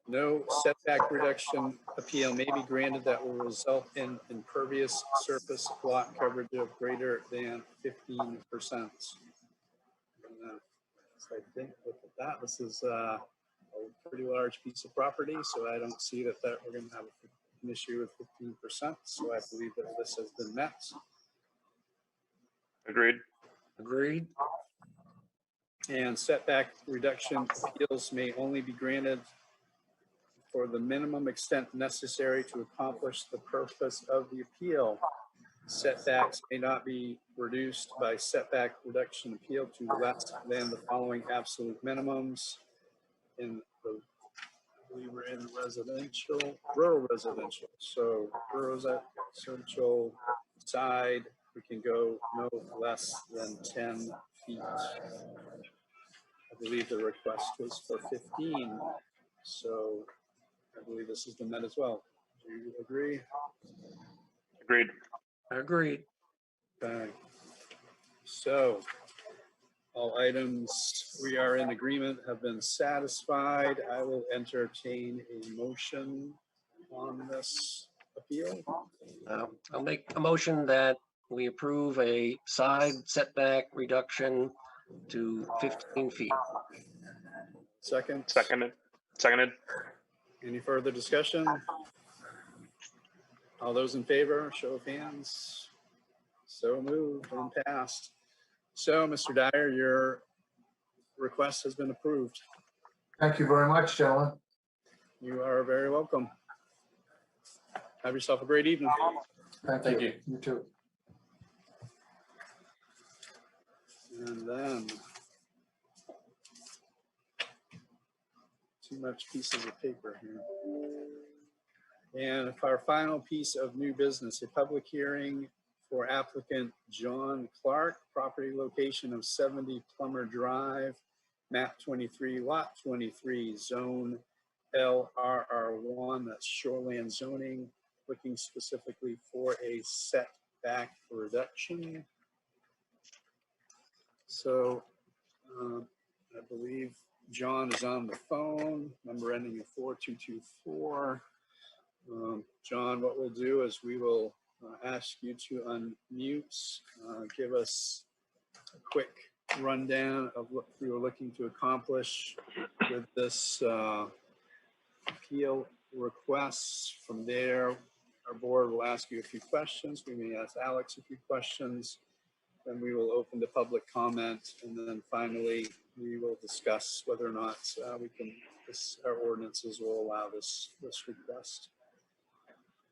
No setback reduction appeal may be granted that will result in impervious surface lot coverage of greater than 15%. I think look at that. This is a pretty large piece of property, so I don't see that we're going to have an issue with 15%. So I believe that this has been met. Agreed. Agreed. And setback reduction appeals may only be granted for the minimum extent necessary to accomplish the purpose of the appeal. Setbacks may not be reduced by setback reduction appeal to less than the following absolute minimums. In the, I believe we're in residential, rural residential. So rural residential side, we can go no less than 10 feet. I believe the request was for 15. So I believe this has been met as well. Do you agree? Agreed. Agreed. Okay. So all items we are in agreement have been satisfied. I will entertain a motion on this appeal. I'll make a motion that we approve a side setback reduction to 15 feet. Second. Seconded. Seconded. Any further discussion? All those in favor, show of hands. So moved and passed. So, Mr. Dyer, your request has been approved. Thank you very much, gentlemen. You are very welcome. Have yourself a great evening. Thank you. You too. And then too much pieces of paper here. And our final piece of new business, a public hearing for applicant John Clark, property location of 70 Plummer Drive, map 23, lot 23, zone LRR1, that's shoreland zoning, looking specifically for a setback reduction. So I believe John is on the phone, number ending in 4224. John, what we'll do is we will ask you to unmute, give us a quick rundown of what we were looking to accomplish with this appeal requests. From there, our board will ask you a few questions. We may ask Alex a few questions. Then we will open to public comment. And then finally, we will discuss whether or not our ordinances will allow this request.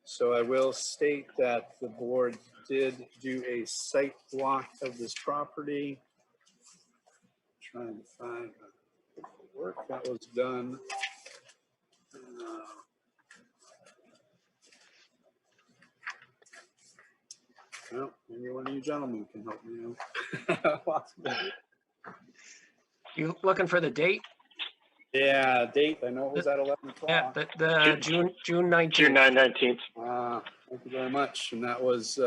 So I will state that the board did do a site walk of this property. Trying to find the work that was done. Well, maybe one of you gentlemen can help me out. You looking for the date? Yeah, date. I know it was at 11 o'clock. Yeah, the June 19th. June 19th. Thank you very much. And that was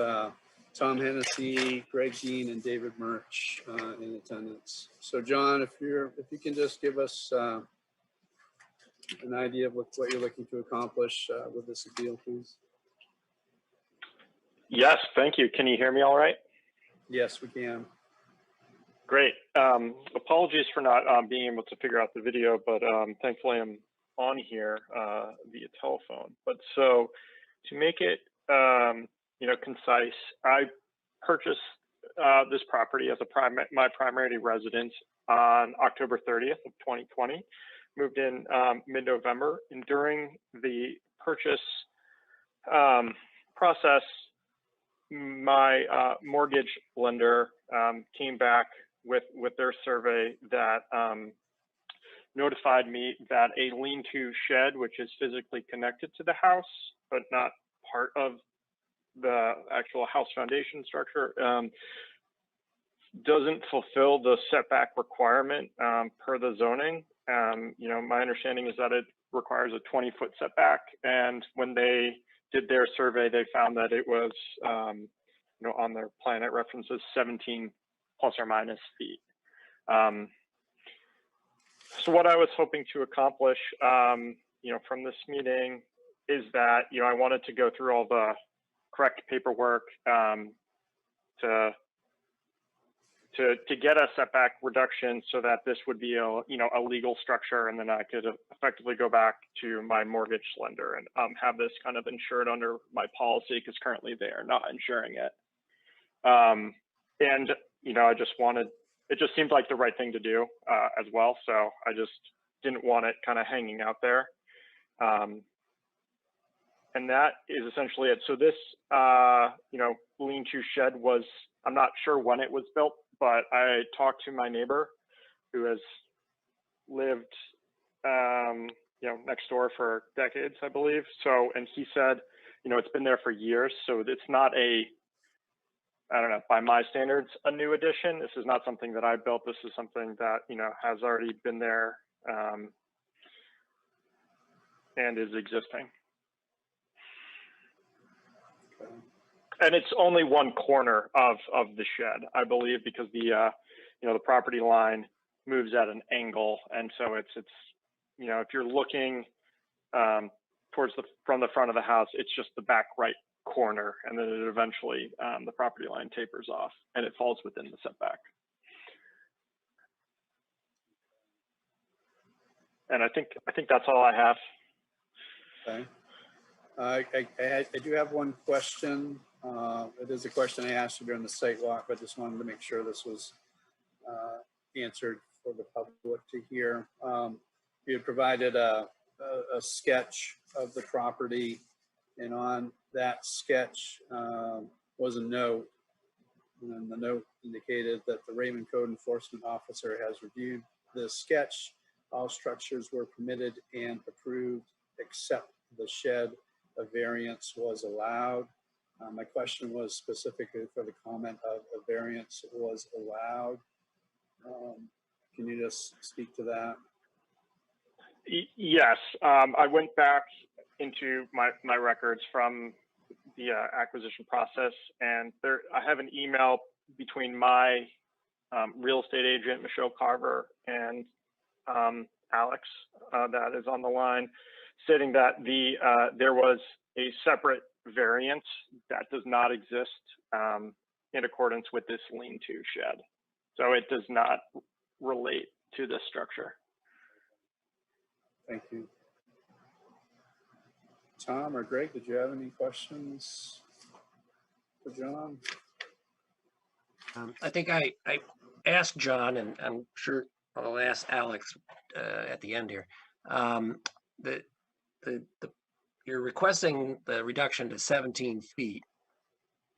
Tom Hennessy, Greg Dean, and David Murch in attendance. So John, if you can just give us an idea of what you're looking to accomplish with this appeal, please. Yes, thank you. Can you hear me all right? Yes, we can. Great. Apologies for not being able to figure out the video, but thankfully I'm on here via telephone. But so to make it, concise, I purchased this property as my primary residence on October 30th of 2020. Moved in mid-November, and during the purchase process, my mortgage lender came back with their survey that notified me that a lean-to shed, which is physically connected to the house, but not part of the actual house foundation structure, doesn't fulfill the setback requirement per the zoning. My understanding is that it requires a 20-foot setback, and when they did their survey, they found that it was, on their plan, it references 17 plus or minus feet. So what I was hoping to accomplish, from this meeting is that, I wanted to go through all the correct paperwork to get a setback reduction so that this would be a legal structure, and then I could effectively go back to my mortgage lender and have this kind of insured under my policy, because currently they are not insuring it. I just wanted, it just seemed like the right thing to do as well. So I just didn't want it kind of hanging out there. And that is essentially it. So this, lean-to shed was, I'm not sure when it was built, but I talked to my neighbor who has lived, next door for decades, I believe. So, and he said, it's been there for years. So it's not I don't know, by my standards, a new addition. This is not something that I built. This is something that, has already been there and is existing. Okay. And it's only one corner of the shed, I believe, because the property line moves at an angle, and so it's if you're looking from the front of the house, it's just the back right corner, and then it eventually the property line tapers off, and it falls within the setback. And I think that's all I have. Okay. I do have one question. It is a question I asked you during the site walk, but just wanted to make sure this was answered for the public to hear. You had provided a sketch of the property, and on that sketch was a note, and the note indicated that the Raymond Code Enforcement Officer has reviewed the sketch. All structures were permitted and approved except the shed. A variance was allowed. My question was specifically for the comment of a variance was allowed. Can you just speak to that? Yes, I went back into my records from the acquisition process, and I have an email between my real estate agent, Michelle Carver, and Alex that is on the line, stating that there was a separate variance that does not exist in accordance with this lean-to shed. So it does not relate to this structure. Thank you. Tom or Greg, did you have any questions for John? I think I asked John, and I'm sure I'll ask Alex at the end here. The you're requesting the reduction to 17 feet,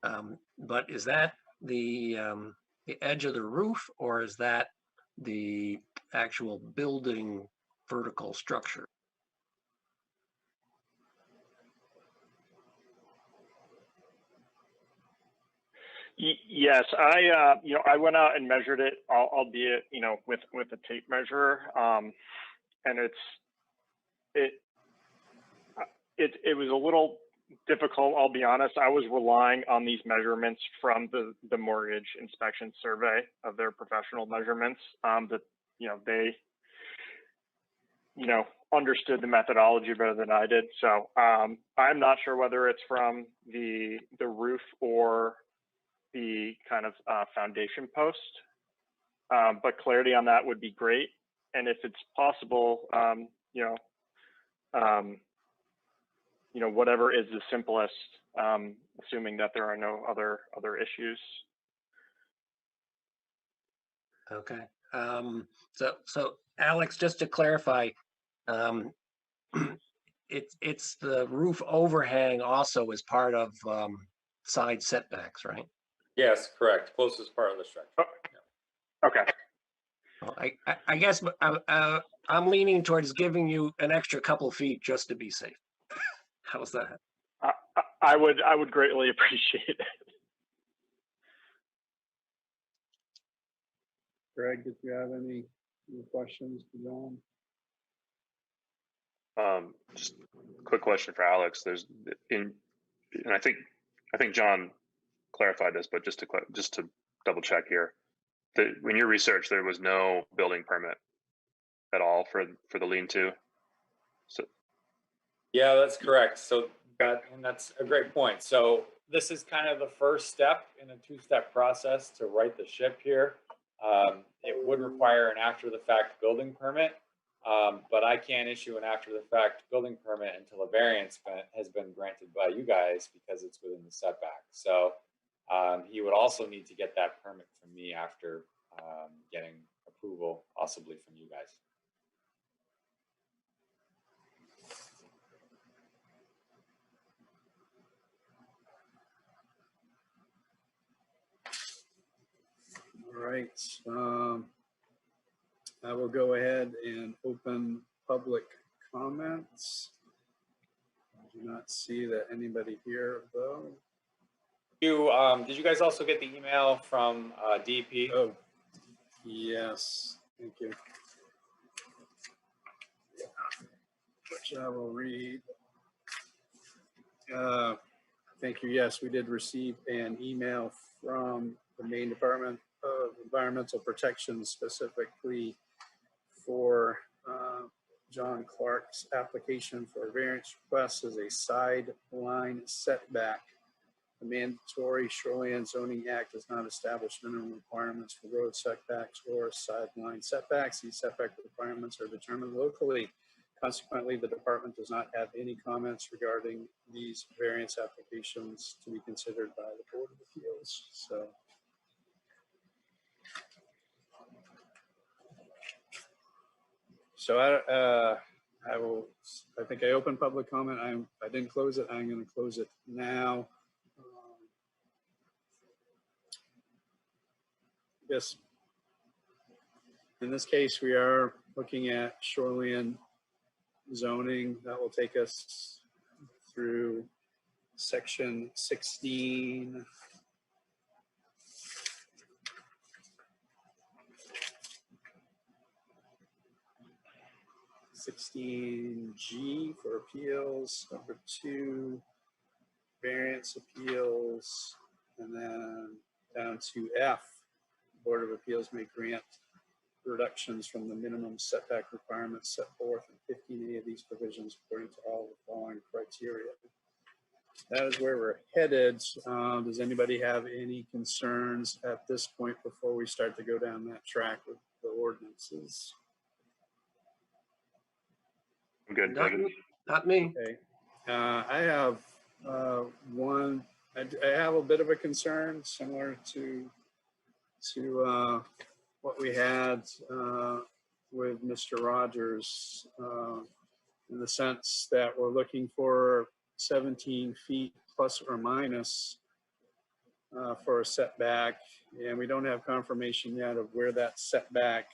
but is that the edge of the roof, or is that the actual building vertical structure? Yes, I went out and measured it, albeit, with a tape measure, and it was a little difficult. I'll be honest. I was relying on these measurements from the mortgage inspection survey of their professional measurements. That they understood the methodology better than I did. So I'm not sure whether it's from the roof or the kind of foundation post, but clarity on that would be great. And if it's possible, whatever is the simplest, assuming that there are no other issues. Okay. So Alex, just to clarify, it's the roof overhang also as part of side setbacks, right? Yes, correct. Closest part of the structure. Okay. Well, I guess I'm leaning towards giving you an extra couple feet just to be safe. How's that? I would greatly appreciate it. Greg, did you have any questions for John? Just a quick question for Alex. And I think John clarified this, but just to double check here, in your research there was no building permit at all for the lean-to. So yeah, that's correct. So and that's a great point. So this is kind of the first step in a two-step process to right the ship here. It would require an after-the-fact building permit, but I can't issue an after-the-fact building permit until a variance has been granted by you guys because it's within the setback. So he would also need to get that permit from me after getting approval, possibly from you guys. All right. I will go ahead and open public comments. I do not see that anybody here, though. Did you guys also get the email from DP? Oh, yes. Thank you. Which I will read. Thank you. Yes, we did receive an email from the Maine Department of Environmental Protection, specifically for John Clark's application for a variance request as a sideline setback. The mandatory Shoreline Zoning Act does not establish minimum requirements for road setbacks or sideline setbacks. These setback requirements are determined locally. Consequently, the department does not have any comments regarding these variance applications to be considered by the Board of Appeals. So I think I opened public comment. I didn't close it. I'm going to close it now. Yes. In this case, we are looking at shoreline zoning. That will take us through section 16. G for appeals, number 2, variance appeals, and then down to F. Board of Appeals may grant reductions from the minimum setback requirements set forth in 15A of these provisions according to all the following criteria. That is where we're headed. Does anybody have any concerns at this point before we start to go down that track with the ordinances? I'm good, Not, David. not me. Okay. I have one, I have a bit of a concern similar to what we had with Mr. Rogers, in the sense that we're looking for 17 feet plus or minus for a setback, and we don't have confirmation yet of where that setback,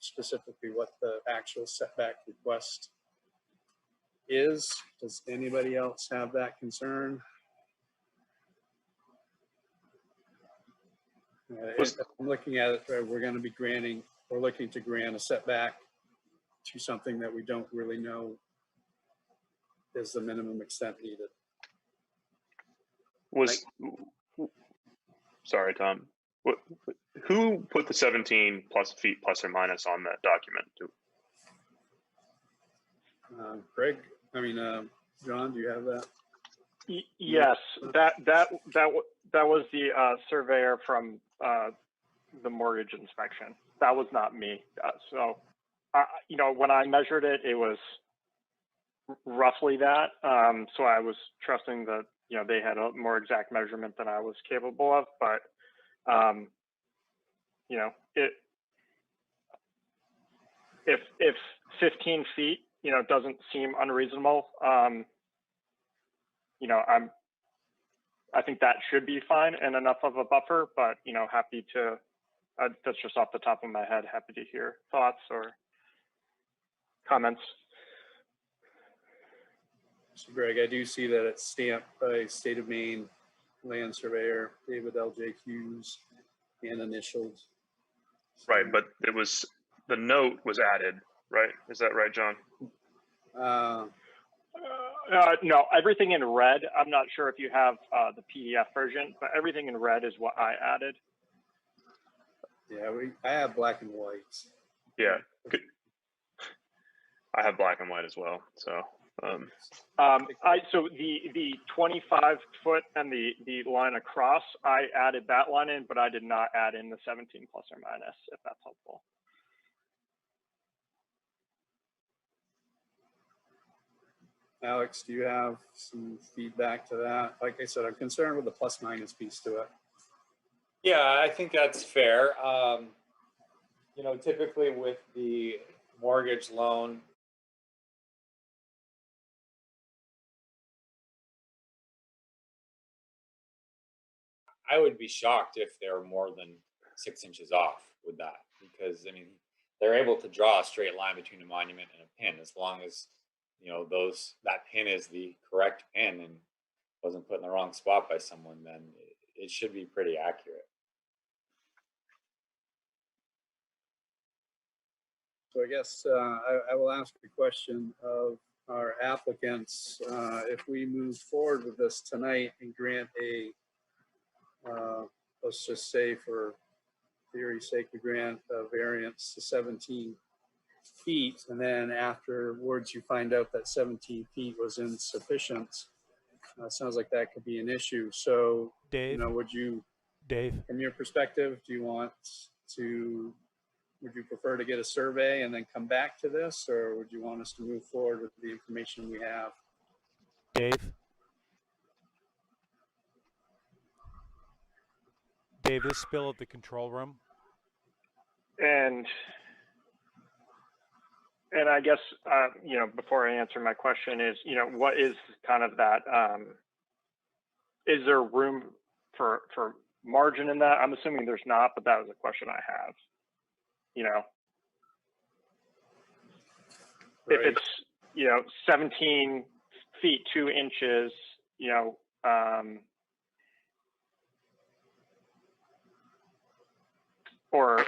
specifically what the actual setback request is. Does anybody else have that concern? I'm looking at it, we're going to be we're looking to grant a setback to something that we don't really know is the minimum extent needed. Sorry, Tom. Who put the 17 plus feet plus or minus on that document? Greg, John, do you have that? Yes, that was the surveyor from the mortgage inspection. That was not me. So, when I measured it, it was roughly that. So I was trusting that they had a more exact measurement than I was capable of. But if 15 feet doesn't seem unreasonable, I think that should be fine and enough of a buffer, but happy to, that's just off the top of my head, happy to hear thoughts or comments. So Greg, I do see that it's stamped by State of Maine Land Surveyor David L.J. Hughes and initialed. Right, but the note was added, right? Is that right, John? No, everything in red. I'm not sure if you have the PDF version, but everything in red is what I added. Yeah, I have black and white. Yeah, I have black and white as well. So, so the 25 foot and the line across, I added that line in, but I did not add in the 17 plus or minus, if that's helpful. Alex, do you have some feedback to that? Like I said, I'm concerned with the plus minus piece to it. Yeah, I think that's fair. Typically with the mortgage loan, I would be shocked if they're more than 6 inches off with that, because they're able to draw a straight line between a monument and a pin, as long as that pin is the correct pin and wasn't put in the wrong spot by someone, then it should be pretty accurate. So I guess I will ask the question of our applicants. If we move forward with this tonight and grant a, let's just say for theory's sake, we grant a variance to 17 feet, and then afterwards you find out that 17 feet was insufficient, sounds like that could be an issue. So, Dave, Dave, from your perspective, would you prefer to get a survey and then come back to this, or would you want us to move forward with the information we have? Dave, this spill at the control room. And I guess, before I answer my question is, what is kind of that, is there room for margin in that? I'm assuming there's not, but that was a question I have. If it's, 17 feet, 2 inches, or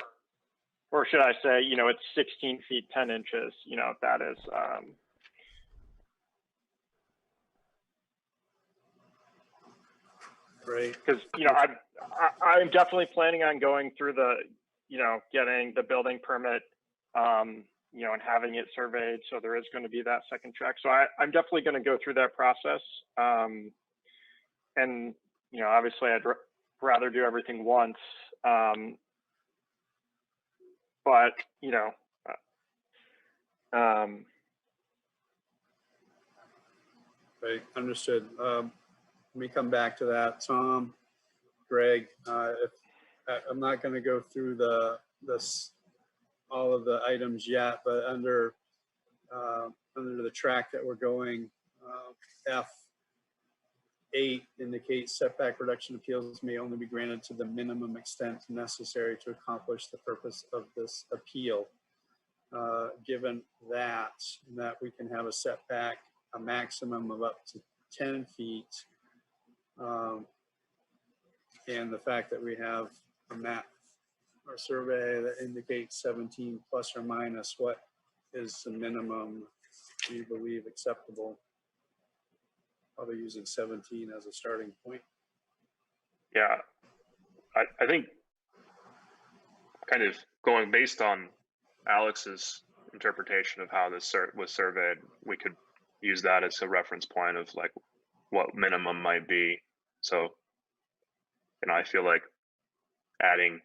should I say, it's 16 feet, 10 inches, if that is, right. Because, I'm definitely planning on going through the, getting the building permit, and having it surveyed. So there is going to be that second check. So I'm definitely going to go through that process. And, obviously I'd rather do everything once. But, Okay, understood. Let me come back to that. Tom, Greg, I'm not going to go through all of the items yet, but under the track that we're going, F8 indicates setback reduction appeals may only be granted to the minimum extent necessary to accomplish the purpose of this appeal. Given that we can have a setback, a maximum of up to 10 feet, and the fact that we have a map or survey that indicates 17 plus or minus, what is the minimum you believe acceptable? Probably using 17 as a starting point. Yeah, I think kind of going based on Alex's interpretation of how this was surveyed, we could use that as a reference point of like what minimum might be. So, I feel like adding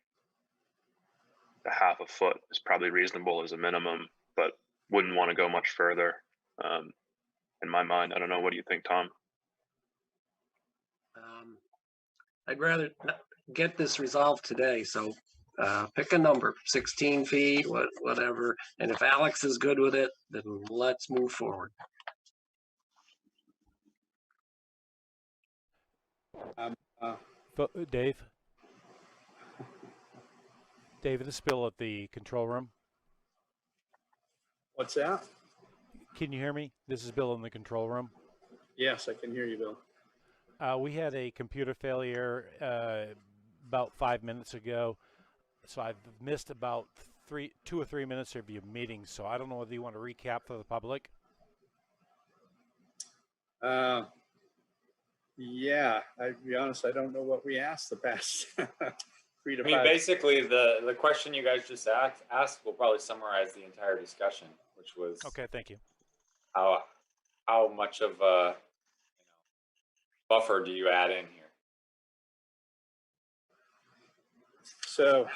a half a foot is probably reasonable as a minimum, but wouldn't want to go much further. In my mind, I don't know. What do you think, Tom? I'd rather get this resolved today. So pick a number, 16 feet, whatever. And if Alex is good with it, then let's move forward. Dave? David, this is Bill at the control room. What's that? Can you hear me? This is Bill in the control room. Yes, I can hear you, Bill. We had a computer failure about 5 minutes ago, so I've missed about 2 or 3 minutes of your meeting. So I don't know whether you want to recap for the public. Yeah, I'll be honest, I don't know what we asked the past 3 to 5. I mean, basically, the question you guys just asked will probably summarize the entire discussion, which was okay. Thank you. How much of a buffer do you add in here? So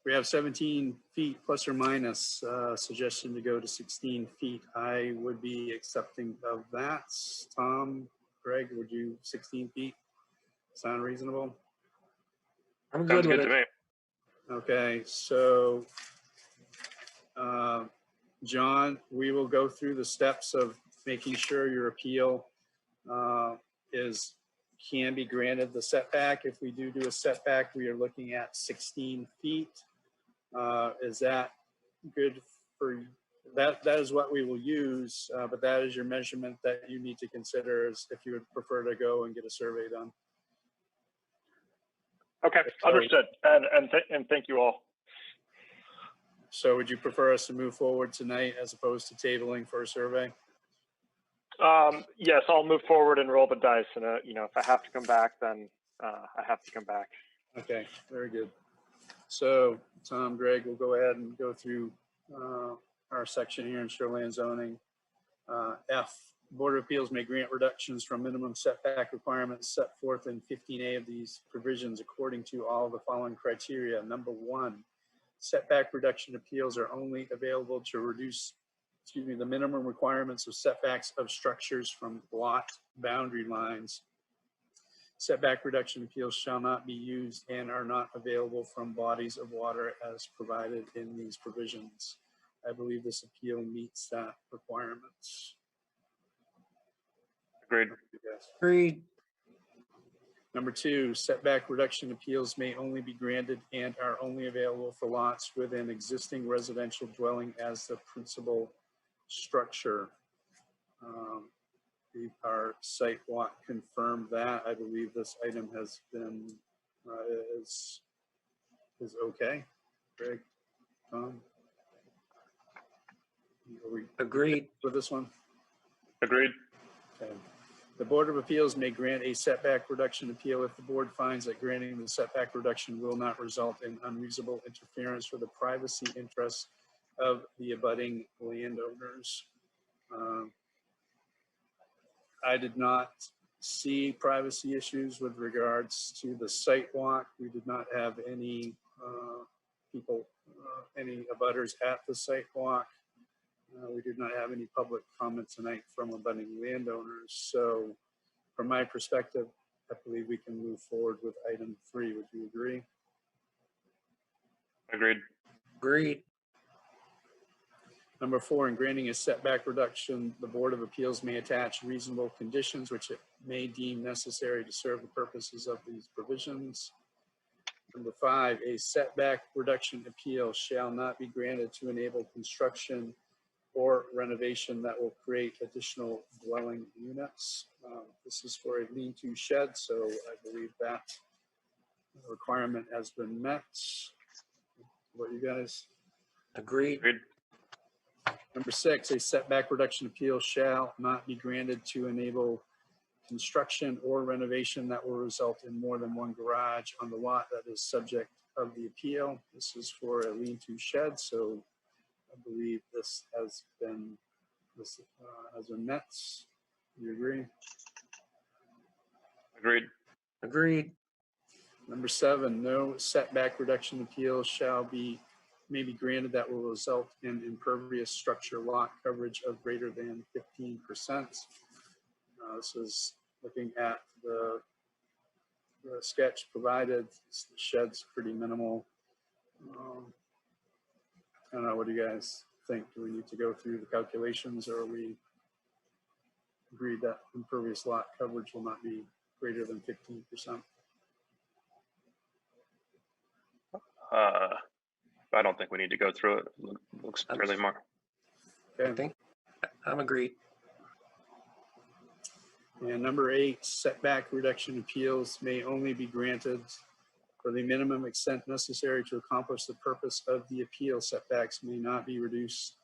we have 17 feet plus or minus, suggestion to go to 16 feet. I would be accepting of that. Tom, Greg, would you 16 feet sound reasonable? I'm good with it. To me. Okay, so John, we will go through the steps of making sure your appeal can be granted the setback. If we do a setback, we are looking at 16 feet. Is that good for you? That is what we will use, but that is your measurement that you need to consider as if you would prefer to go and get a survey done. Okay, understood. And thank you all. So would you prefer us to move forward tonight as opposed to tabling for a survey? Yes, I'll move forward and roll the dice. And if I have to come back, then I have to come back. Okay, very good. So Tom, Greg, we'll go ahead and go through our section here in shoreline zoning. F, Board of Appeals may grant reductions from minimum setback requirements set forth in 15A of these provisions according to all the following criteria. Number 1, setback reduction appeals are only available to reduce, the minimum requirements of setbacks of structures from lot boundary lines. Setback reduction appeals shall not be used and are not available from bodies of water as provided in these provisions. I believe this appeal meets that requirement. Agreed. Agreed. Number 2, setback reduction appeals may only be granted and are only available for lots with an existing residential dwelling as the principal structure. Our site walk confirmed that. I believe this item has been is okay. Greg, Tom, agreed with this one. Agreed. Okay. The Board of Appeals may grant a setback reduction appeal if the board finds that granting the setback reduction will not result in unreasonable interference with the privacy interests of the abutting landowners. I did not see privacy issues with regards to the site walk. We did not have any people, any abutters at the site walk. We did not have any public comment tonight from abutting landowners. So from my perspective, I believe we can move forward with item 3. Would you agree? Agreed. Agreed. Number 4, in granting a setback reduction, the Board of Appeals may attach reasonable conditions which it may deem necessary to serve the purposes of these provisions. Number 5, a setback reduction appeal shall not be granted to enable construction or renovation that will create additional dwelling units. This is for a lean-to shed, so I believe that requirement has been met. What do you guys? Agreed. Number 6, a setback reduction appeal shall not be granted to enable construction or renovation that will result in more than one garage on the lot that is subject of the appeal. This is for a lean-to shed, so I believe this has been met. You agree? Agreed. Agreed. Number 7, no setback reduction appeal may be granted that will result in impervious structure lot coverage of greater than 15%. This is looking at the sketch provided. The shed's pretty minimal. I don't know, what do you guys think? Do we need to go through the calculations, or are we agreed that impervious lot coverage will not be greater than 15%? I don't think we need to go through it. Looks fairly marked. Okay. I think I'm agreed. And number 8, setback reduction appeals may only be granted for the minimum extent necessary to accomplish the purpose of the appeal. Setbacks may not be reduced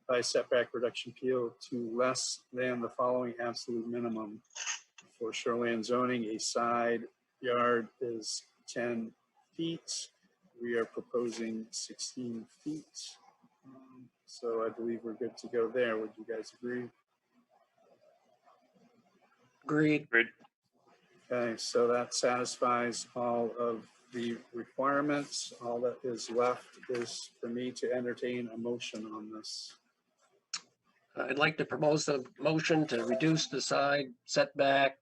by setback reduction appeal to less than the following absolute minimum. For shoreline zoning, a side yard is 10 feet. We are proposing 16 feet. So I believe we're good to go there. Would you guys agree? Agreed. Agreed. Okay, so that satisfies all of the requirements. All that is left is for me to entertain a motion on this. I'd like to propose a motion to reduce the side setback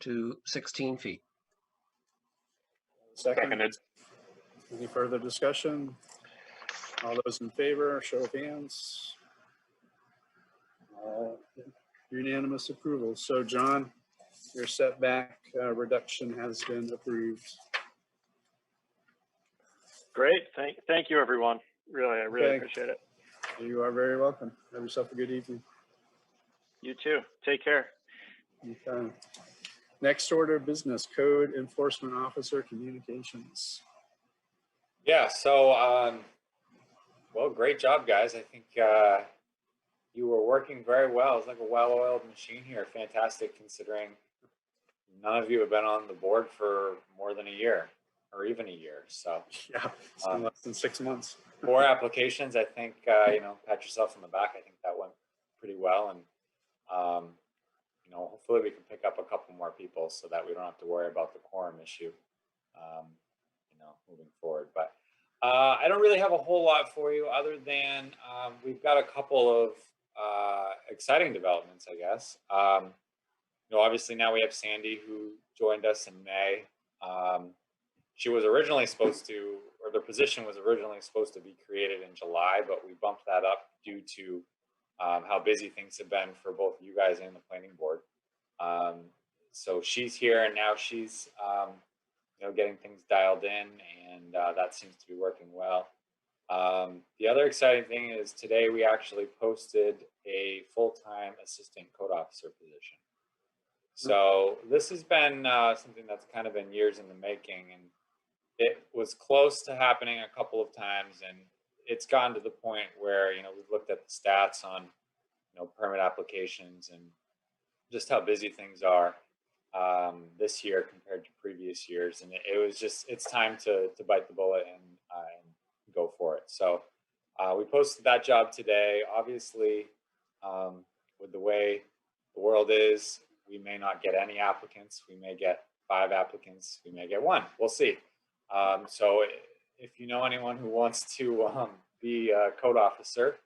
to 16 feet. Seconded. Any further discussion? All those in favor, show of hands. Unanimous approval. So John, your setback reduction has been approved. Great. Thank you, everyone. Really, I really appreciate it. You are very welcome. Have yourself a good evening. You too. Take care. Okay. Next order of business, Code Enforcement Officer Communications. Yeah, so, well, great job, guys. I think you were working very well. It's like a well-oiled machine here. Fantastic, considering none of you have been on the board for more than a year, or even a year. So yeah, it's been less than 6 months. 4 applications. I think pat yourself on the back. I think that went pretty well, and hopefully we can pick up a couple more people so that we don't have to worry about the quorum issue, moving forward. But I don't really have a whole lot for you other than we've got a couple of exciting developments, I guess. Obviously now we have Sandy, who joined us in May. She was originally supposed to, or the position was originally supposed to be created in July, but we bumped that up due to how busy things have been for both you guys and the planning board. So she's here, and now she's getting things dialed in, and that seems to be working well. The other exciting thing is today we actually posted a full-time assistant code officer position. So this has been something that's kind of been years in the making, and it was close to happening a couple of times, and it's gotten to the point where we've looked at the stats on permit applications and just how busy things are this year compared to previous years, and it was just, it's time to bite the bullet and go for it. So we posted that job today. Obviously, with the way the world is, we may not get any applicants. We may get 5 applicants. We may get 1. We'll see. So if you know anyone who wants to be a code officer,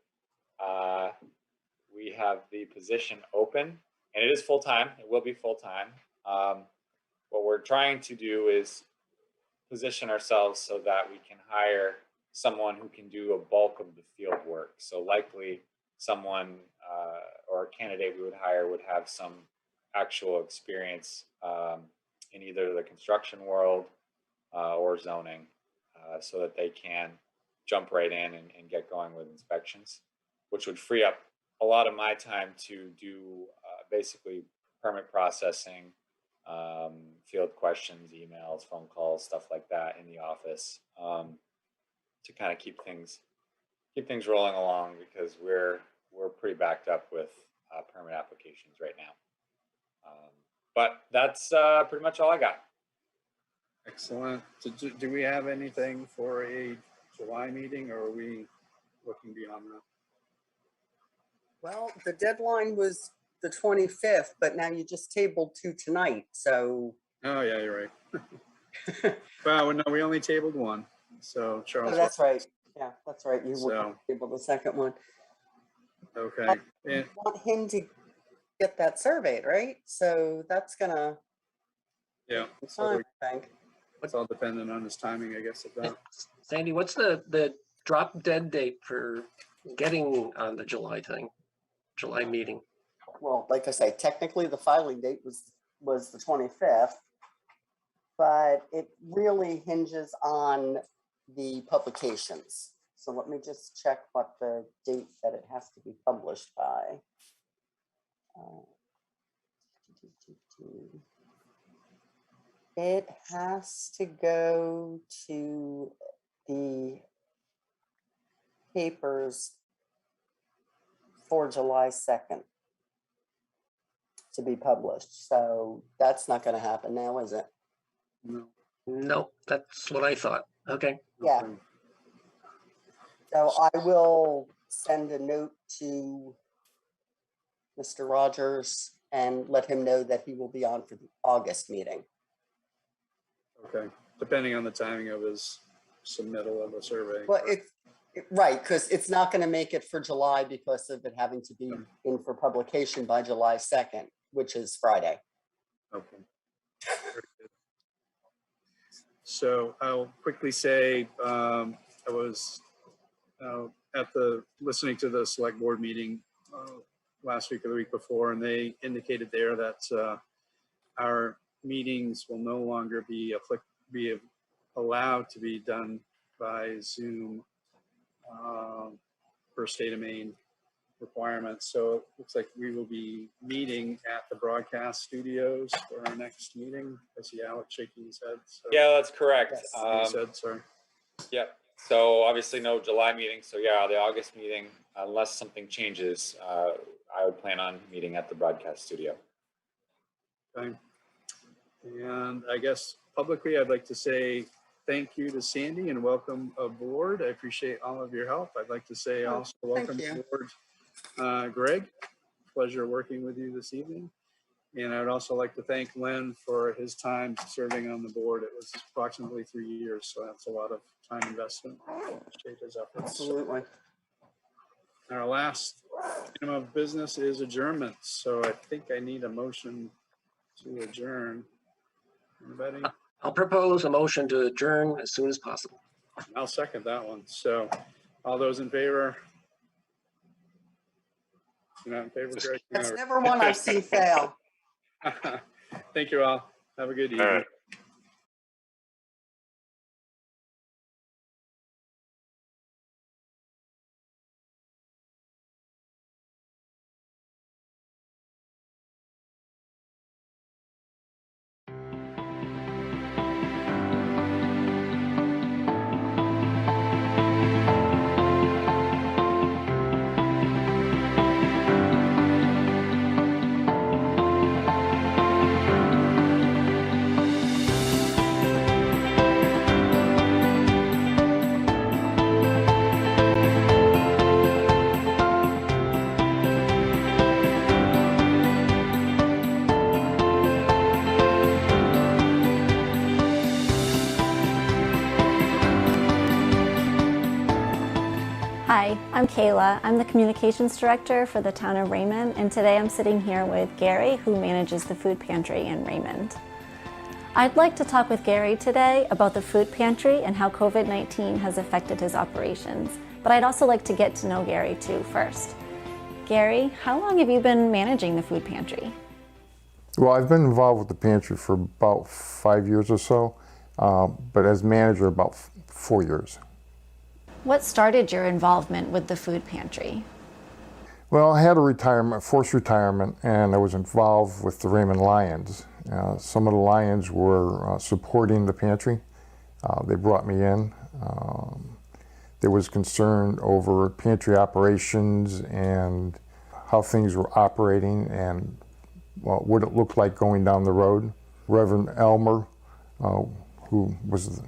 have the position open, and it is full-time. It will be full-time. What we're trying to do is position ourselves so that we can hire someone who can do a bulk of the field work. So likely someone or a candidate we would hire would have some actual experience in either the construction world or zoning, so that they can jump right in and get going with inspections, which would free up a lot of my time to do basically permit processing, field questions, emails, phone calls, stuff like that in the office, to kind of keep things rolling along, because we're pretty backed up with permit applications right now. But that's pretty much all I got. Excellent. Do we have anything for a July meeting, or are we looking beyond that? Well, the deadline was the 25th, but now you just tabled 2 tonight, so. Oh, yeah, you're right. Well, no, we only tabled 1. So Charles. Oh, that's right. Yeah, that's right. You were So, able the second one. okay. You want him to get that surveyed, right? So that's gonna Yeah. take So time, I think. it's all dependent on his timing, I guess, at that. Sandy, what's the drop dead date for getting on the July meeting? Well, like I say, technically the filing date was the 25th, but it really hinges on the publications. So let me just check what the date that it has to be published by. It has to go to the papers for July 2nd to be published. So that's not going to happen now, is it? No. Nope, that's what I thought. Okay. Yeah. So I will send a note to Mr. Rogers and let him know that he will be on for the August meeting. Okay. Depending on the timing of his submittal of a survey. Well, right, because it's not going to make it for July because of it having to be in for publication by July 2nd, which is Friday. Okay. Very good. So I'll quickly say, I was listening to the select board meeting last week or the week before, and they indicated there that our meetings will no longer be allowed to be done by Zoom per state of Maine requirements. So it looks like we will be meeting at the broadcast studios for our next meeting. I see Alex shaking his head. So. Yeah, that's correct. He said, sorry. Yep. So obviously no July meeting. So yeah, the August meeting, unless something changes, I would plan on meeting at the broadcast studio. Okay. And I guess publicly, I'd like to say thank you to Sandy and welcome aboard. I appreciate all of your help. I'd like to say also welcome aboard Greg. Pleasure working with you this evening. And I would also like to thank Len for his time serving on the board. It was approximately 3 years, so that's a lot of time investment. Appreciate his efforts. Absolutely. Our last item of business is adjournment. So I think I need a motion to adjourn. Anybody? I'll propose a motion to adjourn as soon as possible. I'll second that one. So all those in favor? You're not in favor, Greg? That's No. never one I've seen fail. Thank you all. Have a good evening. Kayla. I'm the Communications Director for the town of Raymond, and today I'm sitting here with Gary, who manages the food pantry in Raymond. I'd like to talk with Gary today about the food pantry and how COVID-19 has affected his operations. But I'd also like to get to know Gary too first. Gary, how long have you been managing the food pantry? Well, I've been involved with the pantry for about 5 years or so, but as manager about 4 years. What started your involvement with the food pantry? Well, I had a forced retirement, and I was involved with the Raymond Lions. Some of the Lions were supporting the pantry. They brought me in. There was concern over pantry operations and how things were operating and what it looked like going down the road. Reverend Elmer, who was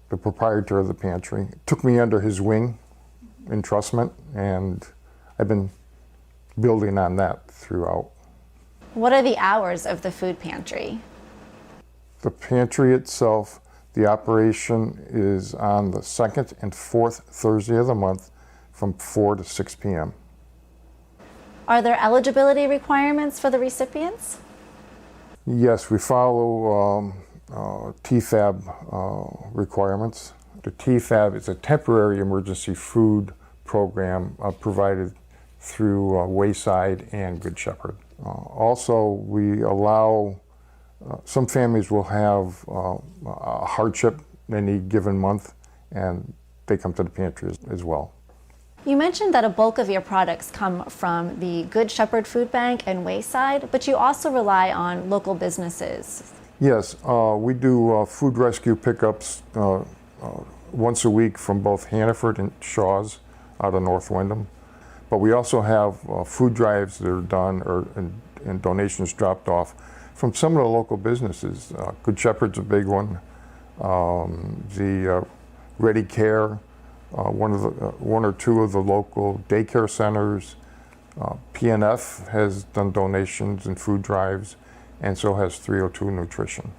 the proprietor of the pantry, took me under his wing, entrustment, and I've been building on that throughout. What are the hours of the food pantry? The pantry itself, the operation is on the second and fourth Thursday of the month from 4 to 6 p.m. Are there eligibility requirements for the recipients? Yes, we follow TFAB requirements. The TFAB is a temporary emergency food program provided through Wayside and Good Shepherd. Also, we allow, some families will have a hardship in any given month, and they come to the pantry as well. You mentioned that a bulk of your products come from the Good Shepherd Food Bank and Wayside, but you also rely on local businesses. Yes, we do food rescue pickups once a week from both Hannaford and Shaw's out of North Windham. But we also have food drives that are done and donations dropped off from some of the local businesses. Good Shepherd's a big one. The Ready Care, one or two of the local daycare centers. PNF has done donations and food drives, and so has 302 Nutrition.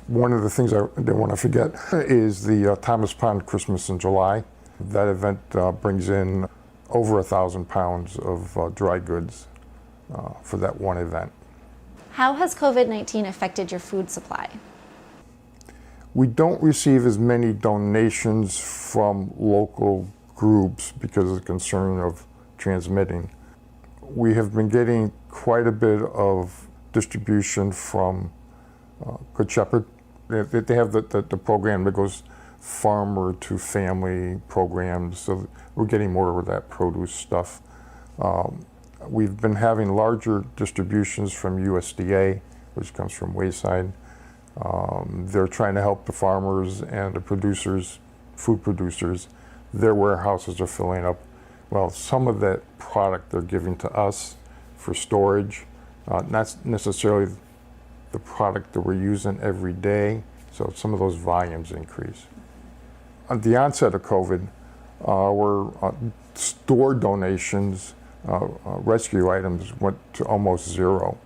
One of the things I didn't want to forget is the Thomas Pond Christmas in July. That event brings in over 1,000 pounds of dry goods for that one event. How has COVID-19 affected your food supply? We don't receive as many donations from local groups because of the concern of transmitting. We have been getting quite a bit of distribution from Good Shepherd. They have the program that goes farmer to family programs, so we're getting more of that produce stuff. We've been having larger distributions from USDA, which comes from Wayside. They're trying to help the farmers and the producers, food producers. Their warehouses are filling up. Well, some of that product they're giving to us for storage, not necessarily the product that we're using every day, so some of those volumes increase. At the onset of COVID, our store donations, rescue items went to almost zero.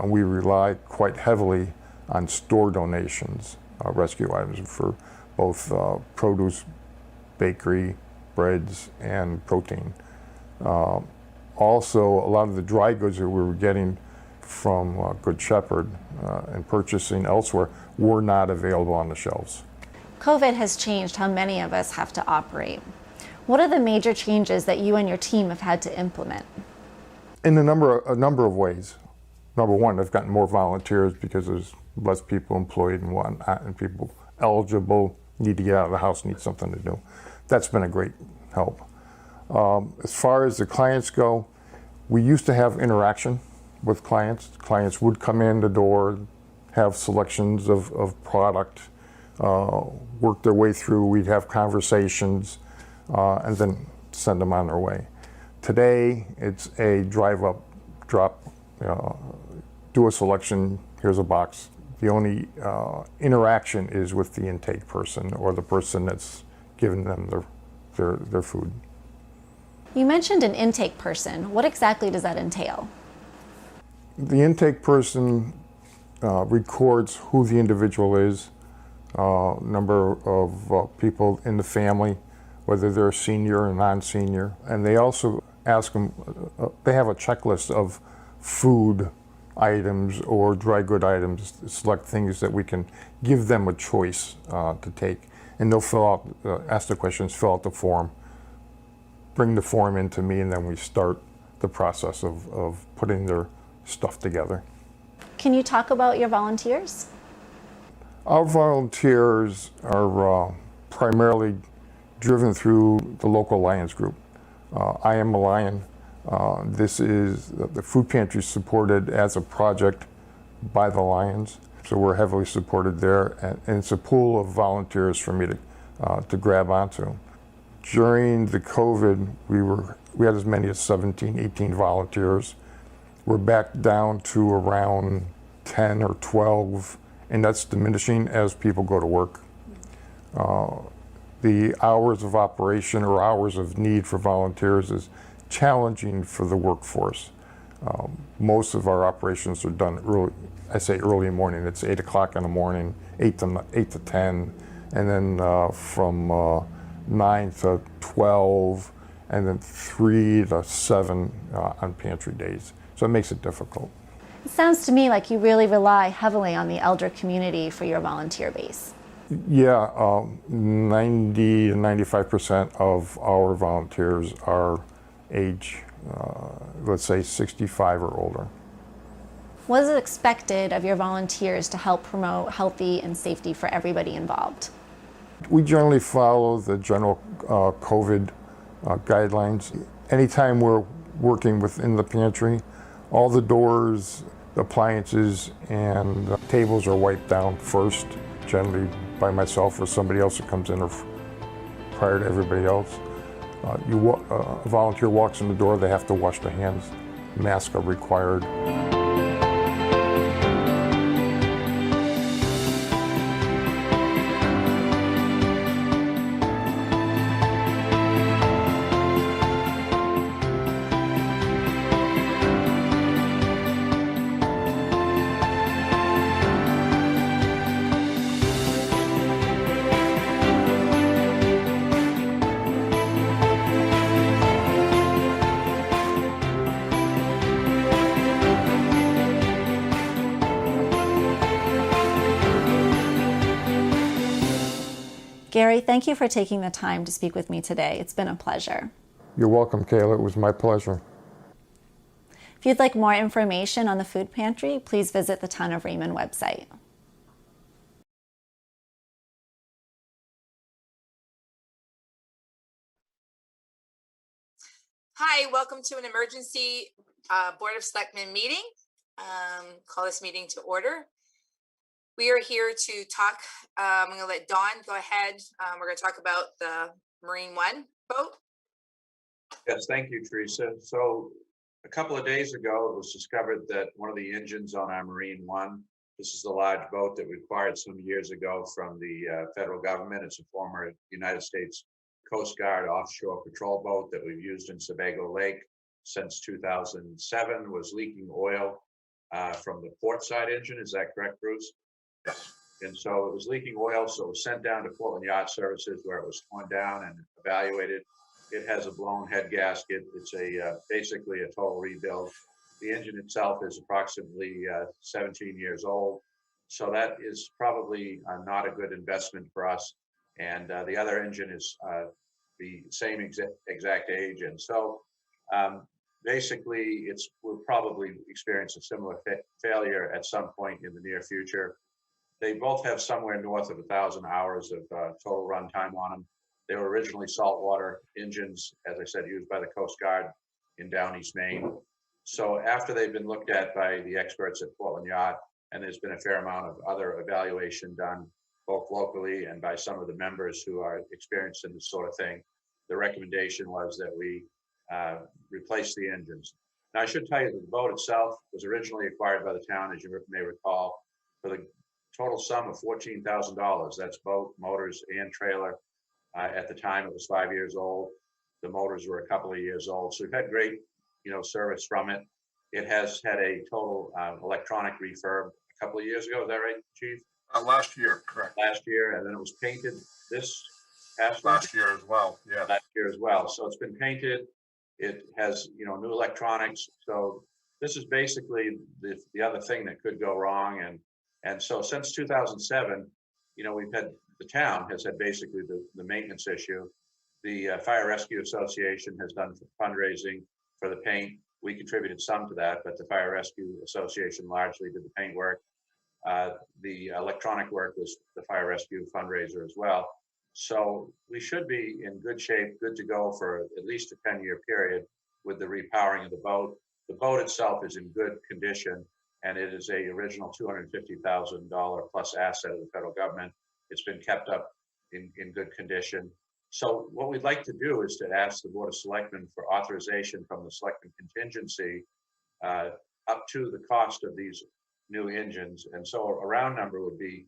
We rely quite heavily on store donations, rescue items for both produce, bakery, breads, and protein. Also, a lot of the dry goods that we were getting from Good Shepherd and purchasing elsewhere were not available on the shelves. COVID has changed how many of us have to operate. What are the major changes that you and your team have had to implement? In a number of ways. Number one, I've gotten more volunteers because there's less people employed and whatnot, and people eligible, need to get out of the house, need something to do. That's been a great help. As far as the clients go, we used to have interaction with clients. Clients would come in the door, have selections of product, work their way through. We'd have conversations, and then send them on their way. Today, it's a drive up, drop, do a selection, here's a box. The only interaction is with the intake person or the person that's giving them their food. You mentioned an intake person. What exactly does that entail? The intake person records who the individual is, number of people in the family, whether they're a senior or non-senior. And they also ask them, they have a checklist of food items or dry good items, select things that we can give them a choice to take. And they'll fill out, ask the questions, fill out the form, bring the form in to me, and then we start the process of putting their stuff together. Can you talk about your volunteers? Our volunteers are primarily driven through the local Lions group. I am a Lion. This is, the food pantry supported as a project by the Lions. So we're heavily supported there, and it's a pool of volunteers for me to grab onto. During the COVID, we had as many as 17, 18 volunteers. We're back down to around 10 or 12, and that's diminishing as people go to work. The hours of operation or hours of need for volunteers is challenging for the workforce. Most of our operations are done early, I say early morning, it's 8 o'clock in the morning, 8 to 10, and then from 9 to 12, and then 3 to 7 on pantry days. So it makes it difficult. It sounds to me like you really rely heavily on the elder community for your volunteer base. Yeah, 90 to 95% of our volunteers are age, let's say 65 or older. What is expected of your volunteers to help promote healthy and safety for everybody involved? We generally follow the general COVID guidelines. Anytime we're working within the pantry, all the doors, the appliances, and tables are wiped down first, generally by myself or somebody else that comes in or prior to everybody else. A volunteer walks in the door, they have to wash their hands. Masks are required. Gary, thank you for taking the time to speak with me today. It's been a pleasure. You're welcome, Kayla. It was my pleasure. If you'd like more information on the food pantry, please visit the Town of Raymond website. Hi, welcome to an emergency Board of Selectmen meeting. Call this meeting to order. We are here to talk, I'm going to let Dawn go ahead. We're going to talk about the Marine One boat. Yes, thank you, Teresa. So a couple of days ago, it was discovered that one of the engines on our Marine One, this is the large boat that we acquired some years ago from the federal government. It's a former United States Coast Guard offshore patrol boat that we've used in Sebago Lake since 2007, was leaking oil from the port side engine. Is that correct, Bruce? Yes. And so it was leaking oil, so it was sent down to Portland Yacht Services where it was torn down and evaluated. It has a blown head gasket. It's basically a total rebuild. The engine itself is approximately 17 years old. So that is probably not a good investment for us. And the other engine is the same exact age. And so basically we'll probably experience a similar failure at some point in the near future. They both have somewhere north of 1,000 hours of total runtime on them. They were originally saltwater engines, as I said, used by the Coast Guard in Down East Maine. So after they've been looked at by the experts at Portland Yacht, and there's been a fair amount of other evaluation done both locally and by some of the members who are experienced in this sort of thing, the recommendation was that we replace the engines. Now, I should tell you that the boat itself was originally acquired by the town, as you may recall, for the total sum of $14,000. That's boat, motors, and trailer. At the time, it was 5 years old. The motors were a couple of years old. So we've had great, service from it. It has had a total electronic refurb a couple of years ago. Is that right, Chief? Last year, correct. Last year, and then it was painted this Last year as well, yeah. Last year as well. So it's been painted. It has, you know, new electronics. So this is basically the other thing that could go wrong. And so since 2007, you know, the town has had basically the maintenance issue. The Fire Rescue Association has done fundraising for the paint. We contributed some to that, but the Fire Rescue Association largely did the paint work. The electronic work was the Fire Rescue fundraiser as well. So we should be in good shape, good to go for at least a 10-year period with the repowering of the boat. The boat itself is in good condition, and it is a original $250,000 plus asset of the federal government. It's been kept up in good condition. So what we'd like to do is to ask the Board of Selectmen for authorization from the Selectmen contingency up to the cost of these new engines. And so a round number would be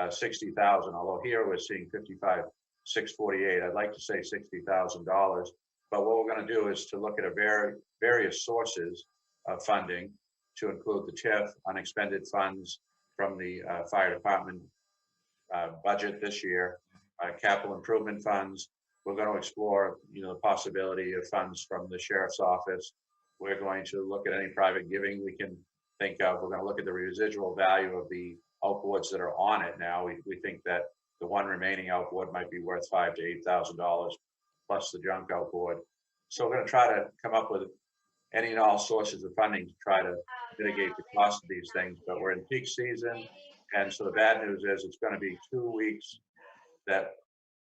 60,000, although here we're seeing 55,648. I'd like to say $60,000. But what we're going to do is to look at various sources of funding to include the TIF, unexpended funds from the fire department budget this year, capital improvement funds. We're going to explore, you know, the possibility of funds from the sheriff's office. We're going to look at any private giving we can think of. We're going to look at the residual value of the outboards that are on it now. We think that the one remaining outboard might be worth $5,000 to $8,000 plus the junk outboard. So we're going to try to come up with any and all sources of funding to try to mitigate the cost of these things. But we're in peak season, and so the bad news is it's going to be 2 weeks that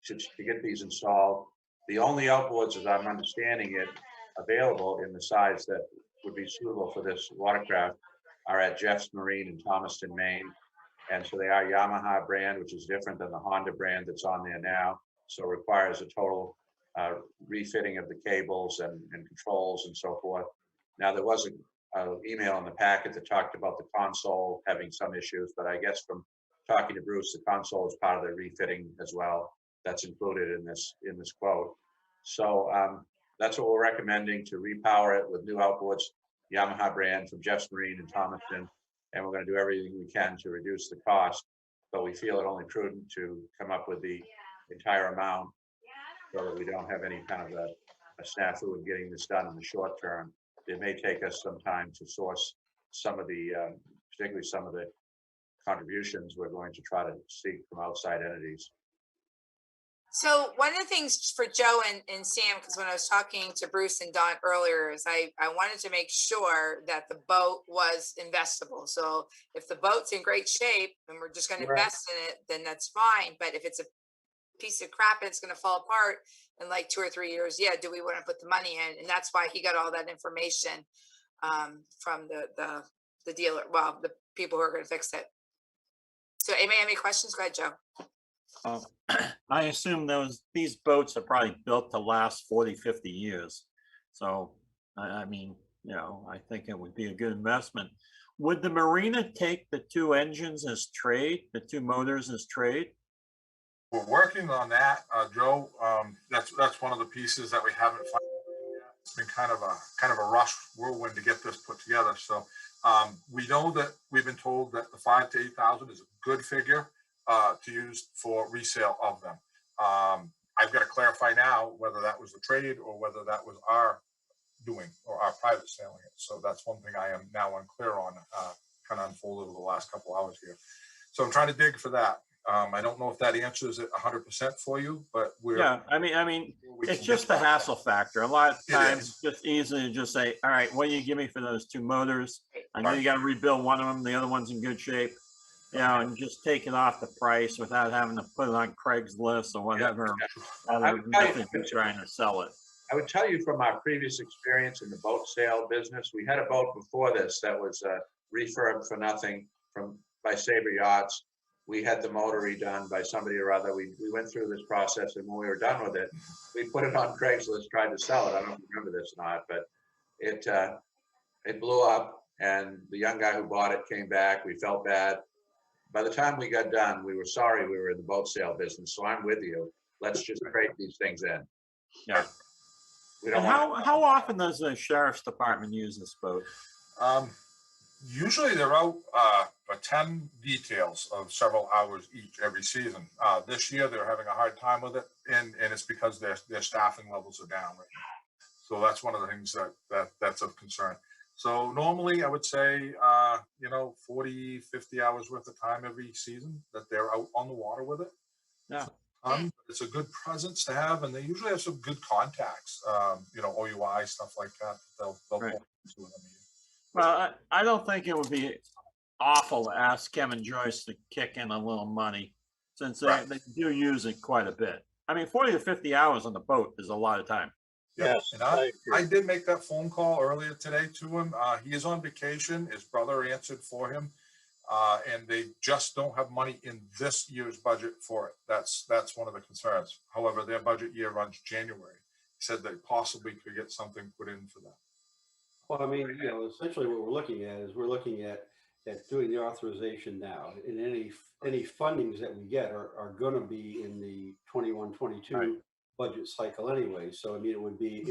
to get these installed. The only outboards, as I'm understanding it, available in the size that would be suitable for this watercraft are at Jeff's Marine in Thomaston, Maine. And so they are Yamaha brand, which is different than the Honda brand that's on there now. So it requires a total refitting of the cables and controls and so forth. Now, there was an email in the packet that talked about the console having some issues, but I guess from talking to Bruce, the console is part of the refitting as well. That's included in this quote. So that's what we're recommending, to repower it with new outboards, Yamaha brand from Jeff's Marine in Thomaston. And we're going to do everything we can to reduce the cost, but we feel it only prudent to come up with the entire amount so that we don't have any kind of a snafu in getting this done in the short term. It may take us some time to source some of the, particularly some of the contributions we're going to try to seek from outside entities. So one of the things for Joe and Sam, because when I was talking to Bruce and Don earlier, is I wanted to make sure that the boat was investable. So if the boat's in great shape and we're just going to invest in it, then that's fine. But if it's a piece of crap and it's going to fall apart in like 2 or 3 years, yeah, do we want to put the money in? And that's why he got all that information from the dealer, well, the people who are going to fix it. So any questions? Go ahead, Joe. I assume these boats are probably built to last 40, 50 years. So, I mean, you know, I think it would be a good investment. Would the marina take the 2 engines as trade, the 2 motors as trade? We're working on that, Joe. That's one of the pieces that we haven't found yet. It's been kind of a rush whirlwind to get this put together. So we know that we've been told that the 5,000 to 8,000 is a good figure to use for resale of them. I've got to clarify now whether that was the trade or whether that was our doing or our private selling it. So that's one thing I am now unclear on, kind of unfolded over the last couple hours here. So I'm trying to dig for that. I don't know if that answers it 100% for you, but we're— Yeah, I mean, it's just the hassle factor. A lot of times it's just easy to just say, all right, what do you give me for those 2 motors? I know you got to rebuild one of them, the other one's in good shape. You know, and just take it off the price without having to put it on Craigslist or whatever other method you're trying to sell it. I would tell you from our previous experience in the boat sale business, we had a boat before this that was refurbed for nothing by Sabre Yachts. We had the motor redone by somebody or other. We went through this process, and when we were done with it, we put it on Craigslist, tried to sell it. I don't remember this or not, but it blew up, and the young guy who bought it came back. We felt bad. By the time we got done, we were sorry we were in the boat sale business. So I'm with you. Let's just trade these things in. Yeah. We don't how often does the sheriff's department use this boat? Usually they're out for 10 details of several hours each every season. This year they're having a hard time with it, and it's because their staffing levels are down right now. So that's one of the things that's of concern. So normally I would say, 40, 50 hours worth of time every season that they're out on the water with it. Yeah. It's a good presence to have, and they usually have some good contacts, OUI, stuff like that. They'll Right. pull into it. Well, I don't think it would be awful to ask Kevin Joyce to kick in a little money, since they do use it quite a bit. I mean, 40 to 50 hours on the boat is a lot of time. Yep. And I did make that phone call earlier today to him. He is on vacation. His brother answered for him. And they just don't have money in this year's budget for it. That's one of the concerns. However, their budget year runs January. He said they possibly could get something put in for that. Well, I mean, essentially what we're looking at is we're looking at doing the authorization now, and any fundings that we get are going to be in the 21-22 budget cycle anyway. So I mean, it would be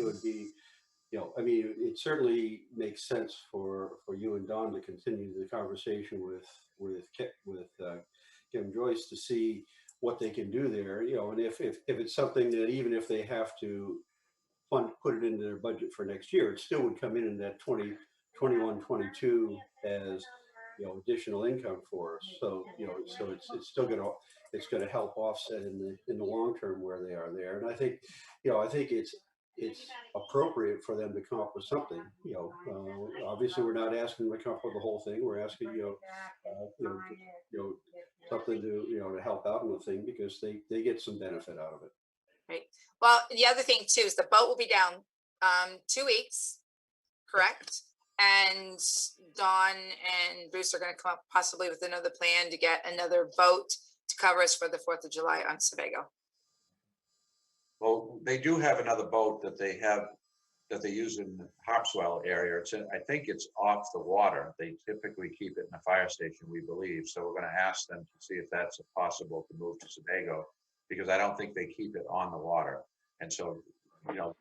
I mean, it certainly makes sense for you and Don to continue the conversation with Kim Joyce to see what they can do there. And if it's something that even if they have to put it into their budget for next year, it still would come in that 21-22 as additional income for us. So so it's still gonna help offset in the long term where they are there. And I think it's appropriate for them to come up with something. Obviously we're not asking them to come up with the whole thing. We're asking something to help out in the thing, because they get some benefit out of it. Right. Well, the other thing too is the boat will be down 2 weeks, correct? And Dawn and Bruce are going to come up possibly with another plan to get another boat to cover us for the 4th of July on Sebago. Well, they do have another boat that they use in the Harpswell area. I think it's off the water. They typically keep it in a fire station, we believe. So we're going to ask them to see if that's possible to move to Sebago, because I don't think they keep it on the water. And so,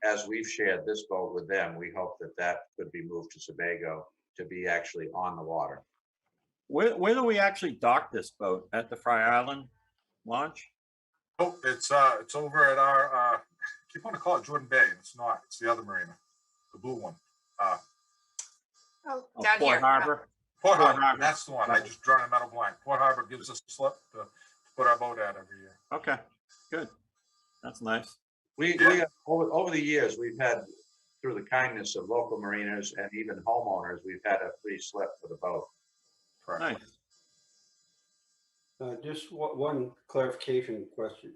as we've shared this boat with them, we hope that could be moved to Sebago to be actually on the water. Where do we actually dock this boat? At the Fry Island launch? Oh, it's over at our, I keep wanting to call it Jordan Bay. It's not. It's the other marina, the blue one. Down Port here. Harbor. Port Harbor. That's the one. I just drawn a metal blank. Port Harbor gives us a slip to put our boat out every year. Okay, good. That's nice. We over the years, we've had, through the kindness of local marinas and even homeowners, we've had a free slip for the boat. Nice. Just one clarification question,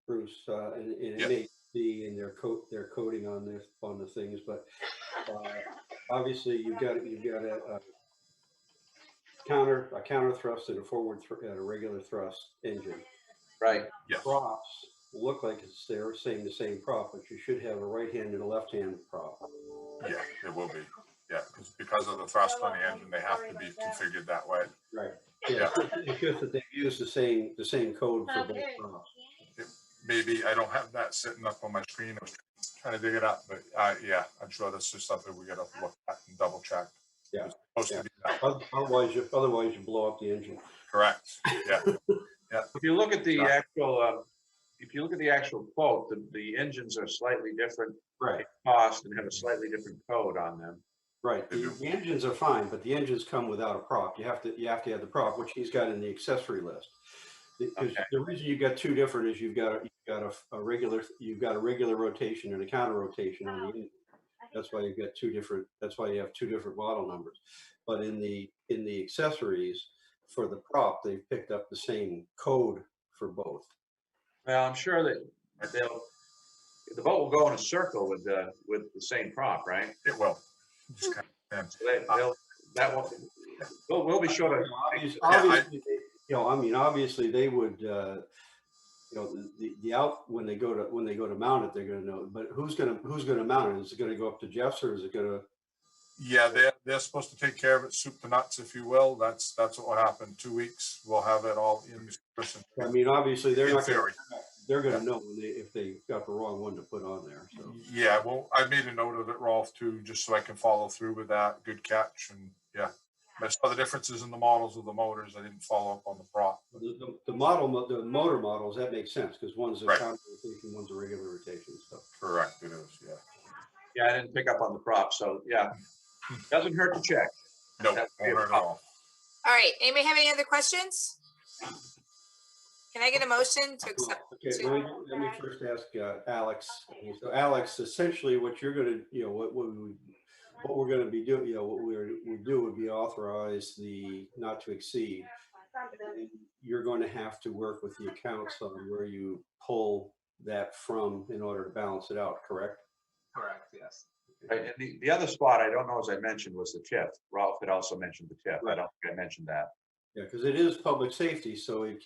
Bruce, and it may be in their coding on the things, but obviously you've got a counter thrust and a forward and a regular thrust engine. Right. Yeah. Props look like they're saying the same prop, but you should have a right hand and a left hand prop. Yeah, it will be. Yeah, because of the thrust on the engine, they have to be configured that way. Right. Yeah. It's just that they've used the same code for both props. Maybe I don't have that sitting up on my screen. I was trying to dig it up, but yeah, I'm sure that's just something we got to look at and double check. Yeah. It's supposed to be that. Otherwise you blow up the engine. Correct. Yeah. Yeah. If you look at the actual quote, the engines are slightly different cost and have a slightly different code on them. Right. The engines are fine, but the engines come without a prop. You have to have the prop, which he's got in the accessory list. The reason you got two different is you've got a regular rotation and a counter rotation on the engine. That's why you've got two different. That's why you have two different model numbers. But in the accessories for the prop, they've picked up the same code for both. Well, I'm sure that the boat will go in a circle with the same prop, right? It will. So we'll be sure to. Obviously they would. The out when they go to mount it, they're going to know. But who's going to mount it? Is it going to go up to Jeff's, or is it going to? Yeah, they're supposed to take care of it, soup to nuts, if you will. That's what will happen. 2 weeks, we'll have it all in person. I mean, obviously they're not going they're gonna know when if they got the wrong one to put on there, so. Yeah, well, I made a note of it, Rolf, too, just so I can follow through with that. Good catch. And yeah, I saw the differences in the models of the motors. I didn't follow up on the prop. The motor models, that makes sense, because one's a Right. counter rotation, one's a regular rotation, so. Correct, it is, yeah. Yeah, I didn't pick up on the prop, so yeah, doesn't hurt to check. No, won't hurt at all. All right, anybody have any other questions? Can I get a motion to accept? Okay, let me first ask Alex. So Alex, essentially what you're gonna, what we're gonna be doing, what we do would be authorize the not to exceed. And you're going to have to work with the accounts on where you pull that from in order to balance it out, correct? Correct, yes. Right, and the other spot, I don't know, as I mentioned, was the TIF. Ralph had also mentioned the TIF. I don't think I mentioned that. Yeah, because it is public safety, so it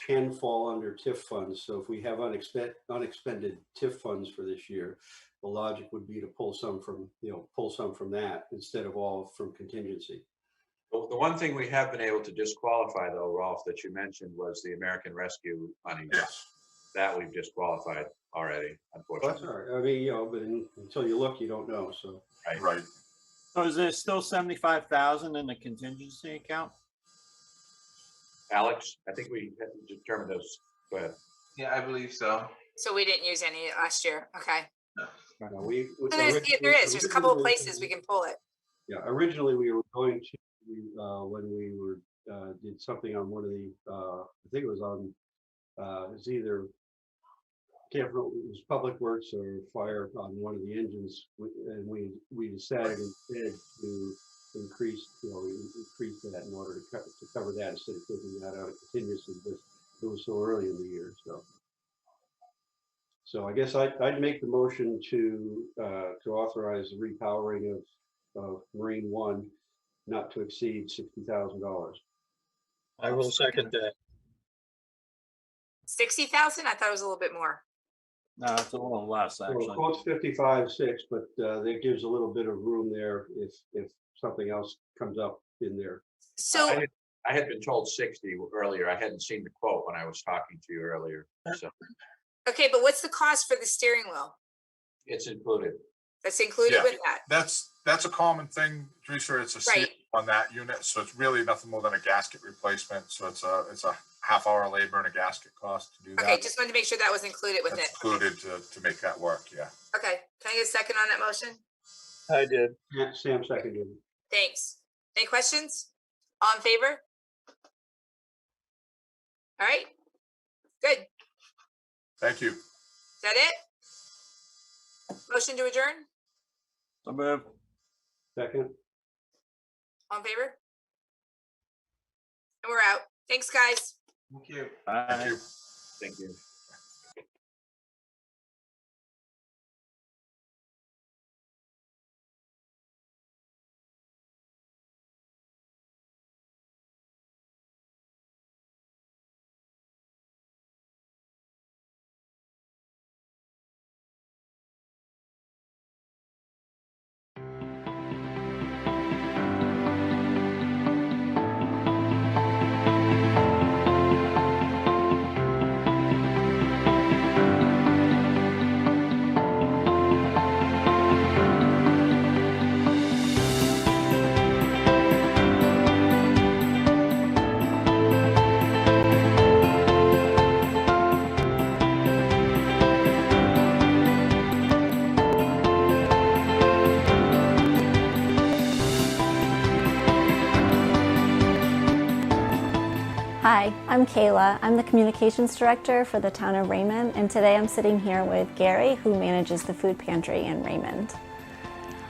can fall under TIF funds. So if we have unexpended TIF funds for this year, the logic would be to pull some from that instead of all from contingency. The one thing we have been able to disqualify, though, Rolf, that you mentioned was the American Rescue money. Yes. That we've disqualified already, unfortunately. That's all right. I mean, but until you look, you don't know. So Right. So is there still 75,000 in the contingency account? Alex, I think we had determined those. Go ahead. Yeah, I believe so. So we didn't use any last year, okay. So There's a couple of places we can pull it. Yeah, originally we were going to, when we were, did something on one of the, I think it was on, it's either, can't remember, it was Public Works or Fire on one of the engines, and we decided instead to increase that in order to cover that instead of taking that out of contingency, because it was so early in the year, so I guess I'd make the motion to authorize the repowering of Marine One not to exceed $60,000. I will second that. 60,000? I thought it was a little bit more. No, it's a little less, actually. Well, quote's 55.6, but that gives a little bit of room there if something else comes up in there. So I had been told 60 earlier. I hadn't seen the quote when I was talking to you earlier. So okay, but what's the cost for the steering wheel? it's included. That's included with that? That's a common thing, Teresa. It's a seal Right. on that unit, so it's really nothing more than a gasket replacement. So it's a half-hour labor and a gasket cost to do that. Okay, just wanted to make sure that was included with That's it. included to make that work. Yeah. Okay, can I get a second on that motion? I did. Yeah, Sam seconded. Thanks. Any questions? All in favor? All right, good. Thank you. Is that it? Motion to adjourn? So move. Second. All in favor? And we're out. Thanks, guys. Thank you. Thank you. Thank you. Hi, I'm Kayla. I'm the Communications Director for the Town of Raymond, and today I'm sitting here with Gary, who manages the food pantry in Raymond.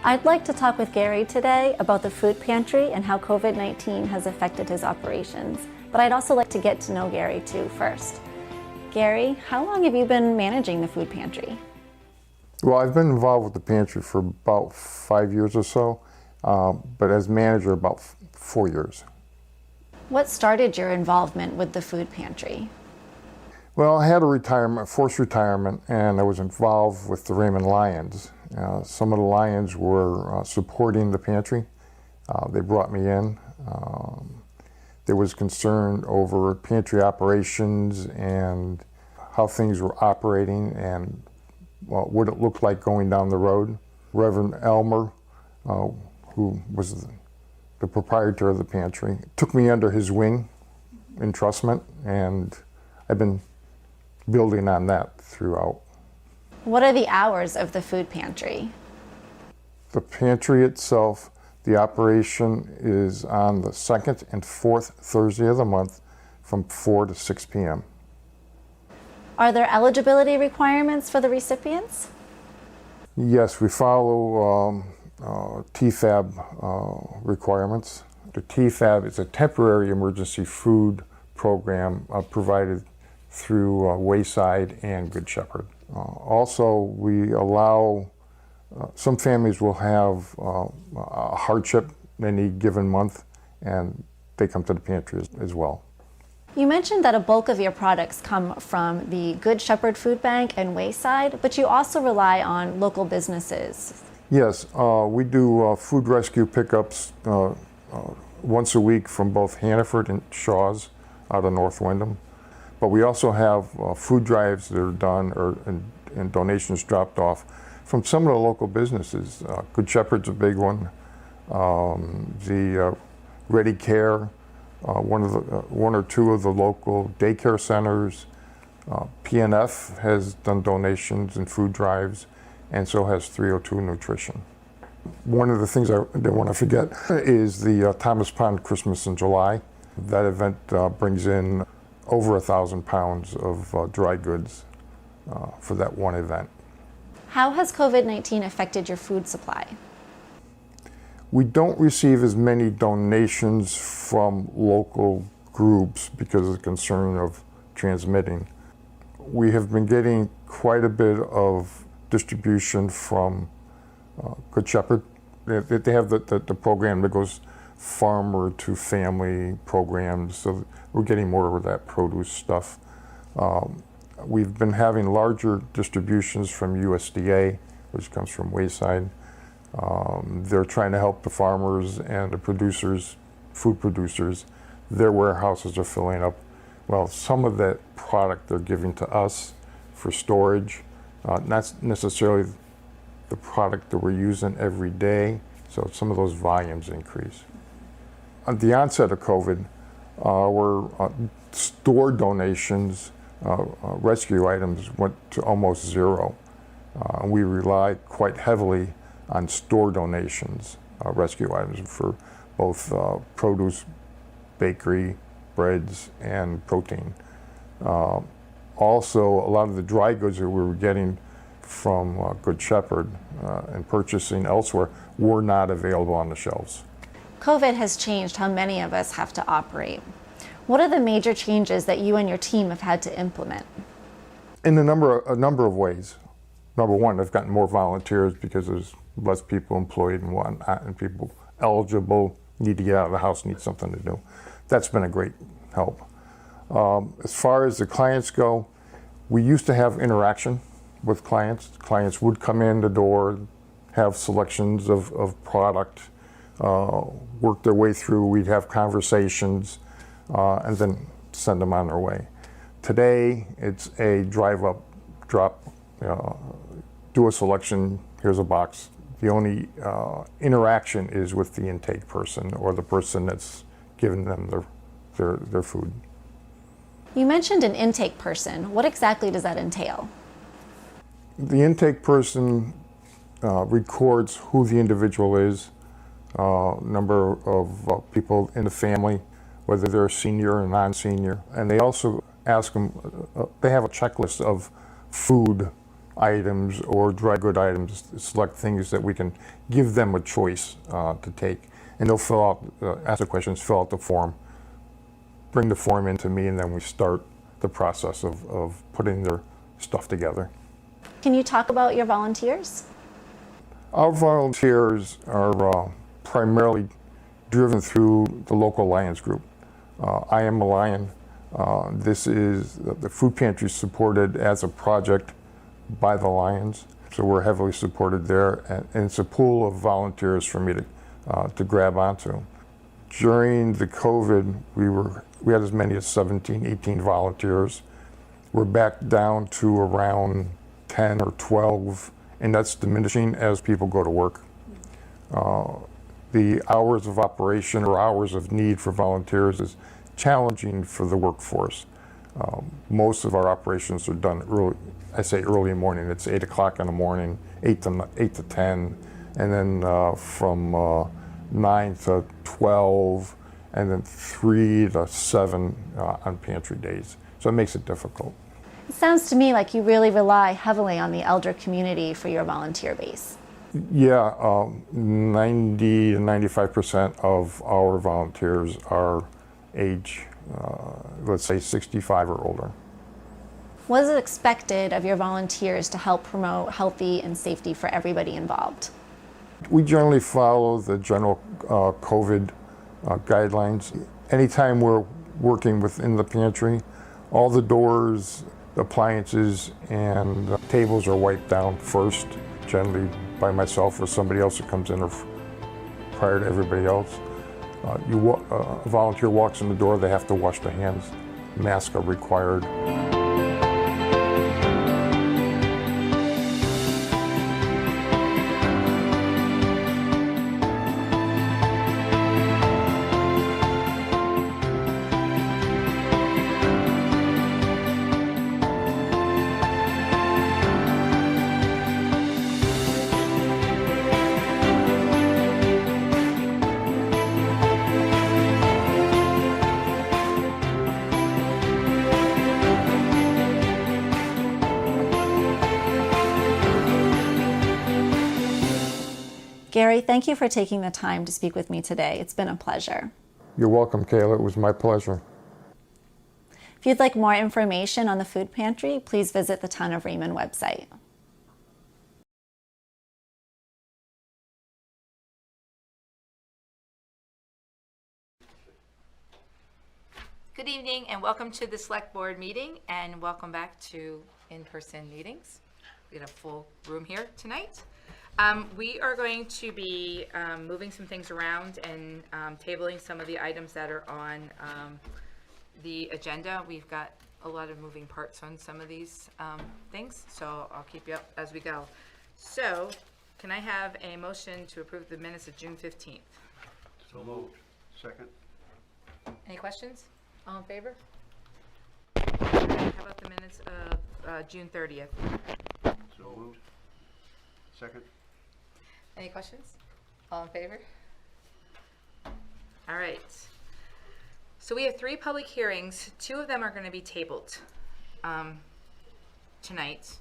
I'd like to talk with Gary today about the food pantry and how COVID-19 has affected his operations, but I'd also like to get to know Gary too first. Gary, how long have you been managing the food pantry? Well, I've been involved with the pantry for about 5 years or so, but as manager about 4 years. What started your involvement with the food pantry? Well, I had a forced retirement, and I was involved with the Raymond Lions. Some of the Lions were supporting the pantry. They brought me in. There was concern over pantry operations and how things were operating and what it looked like going down the road. Reverend Elmer, who was the proprietor of the pantry, took me under his wing, entrustment, and I've been building on that throughout. What are the hours of the food pantry? The pantry itself, the operation is on the second and fourth Thursday of the month from 4 to 6 p.m. Are there eligibility requirements for the recipients? Yes, we follow TFAB requirements. The TFAB is a temporary emergency food program provided through Wayside and Good Shepherd. Also, we allow, some families will have a hardship in any given month, and they come to the pantry as well. You mentioned that a bulk of your products come from the Good Shepherd Food Bank and Wayside, but you also rely on local businesses. Yes, we do food rescue pickups once a week from both Hannaford and Shaw's out of North Windham. But we also have food drives that are done and donations dropped off from some of the local businesses. Good Shepherd's a big one. The Ready Care, one or two of the local daycare centers. PNF has done donations and food drives, and so has 302 Nutrition. One of the things I didn't want to forget is the Thomas Pond Christmas in July. That event brings in over 1,000 pounds of dry goods for that one event. How has COVID-19 affected your food supply? We don't receive as many donations from local groups because of the concern of transmitting. We have been getting quite a bit of distribution from Good Shepherd. They have the program that goes farmer to family programs, so we're getting more of that produce stuff. We've been having larger distributions from USDA, which comes from Wayside. They're trying to help the farmers and the producers, food producers. Their warehouses are filling up. Well, some of that product they're giving to us for storage, not necessarily the product that we're using every day, so some of those volumes increase. At the onset of COVID, our store donations, rescue items went to almost zero. We rely quite heavily on store donations, rescue items for both produce, bakery, breads, and protein. Also, a lot of the dry goods that we were getting from Good Shepherd and purchasing elsewhere were not available on the shelves. COVID has changed how many of us have to operate. What are the major changes that you and your team have had to implement? In a number of ways. Number one, I've gotten more volunteers because there's less people employed and whatnot, and people eligible, need to get out of the house, need something to do. That's been a great help. As far as the clients go, we used to have interaction with clients. Clients would come in the door, have selections of product, work their way through, we'd have conversations, and then send them on their way. Today, it's a drive up, drop, do a selection, here's a box. The only interaction is with the intake person or the person that's giving them their food. You mentioned an intake person. What exactly does that entail? The intake person records who the individual is, number of people in the family, whether they're senior or non-senior. And they also ask them, they have a checklist of food items or dry good items, select things that we can give them a choice to take. And they'll fill out, ask the questions, fill out the form, bring the form into me, and then we start the process of putting their stuff together. Can you talk about your volunteers? Our volunteers are primarily driven through the local Lions group. I am a Lion. This is, the food pantry supported as a project by the Lions, so we're heavily supported there, and it's a pool of volunteers for me to grab onto. During the COVID, we had as many as 17, 18 volunteers, we're back down to around 10 or 12, and that's diminishing as people go to work. The hours of operation or hours of need for volunteers is challenging for the workforce. Most of our operations are done early, I say early morning, it's 8 o'clock in the morning, 8 to 10, and then from 9 to 12, and then 3 to 7 on pantry days. So it makes it difficult. It sounds to me like you really rely heavily on the elder community for your volunteer base. Yeah, 90 to 95% of our volunteers are age, let's say 65 or older. What is expected of your volunteers to help promote healthy and safety for everybody involved? We generally follow the general COVID guidelines. Anytime we're working within the pantry, all the doors, appliances, and tables are wiped down first, generally by myself or somebody else that comes in or prior to everybody else. A volunteer walks in the door, they have to wash their hands. Masks are required. Gary, thank you for taking the time to speak with me today. It's been a pleasure. You're welcome, Kayla. It was my pleasure. If you'd like more information on the food pantry, please visit the Town of Raymond website. Good evening and welcome to the Select Board meeting and welcome back to in-person meetings. We have a full room here tonight. We are going to be moving some things around and tabling some of the items that are on the agenda. We've got a lot of moving parts on some of these things, so I'll keep you up as we go. So, can I have a motion to approve the minutes of June 15th? So moved. Second. Any questions? All in favor? How about the minutes of June 30th? So moved. Second. Any questions? All in favor? All right. So we have 3 public hearings. 2 of them are going to be tabled tonight.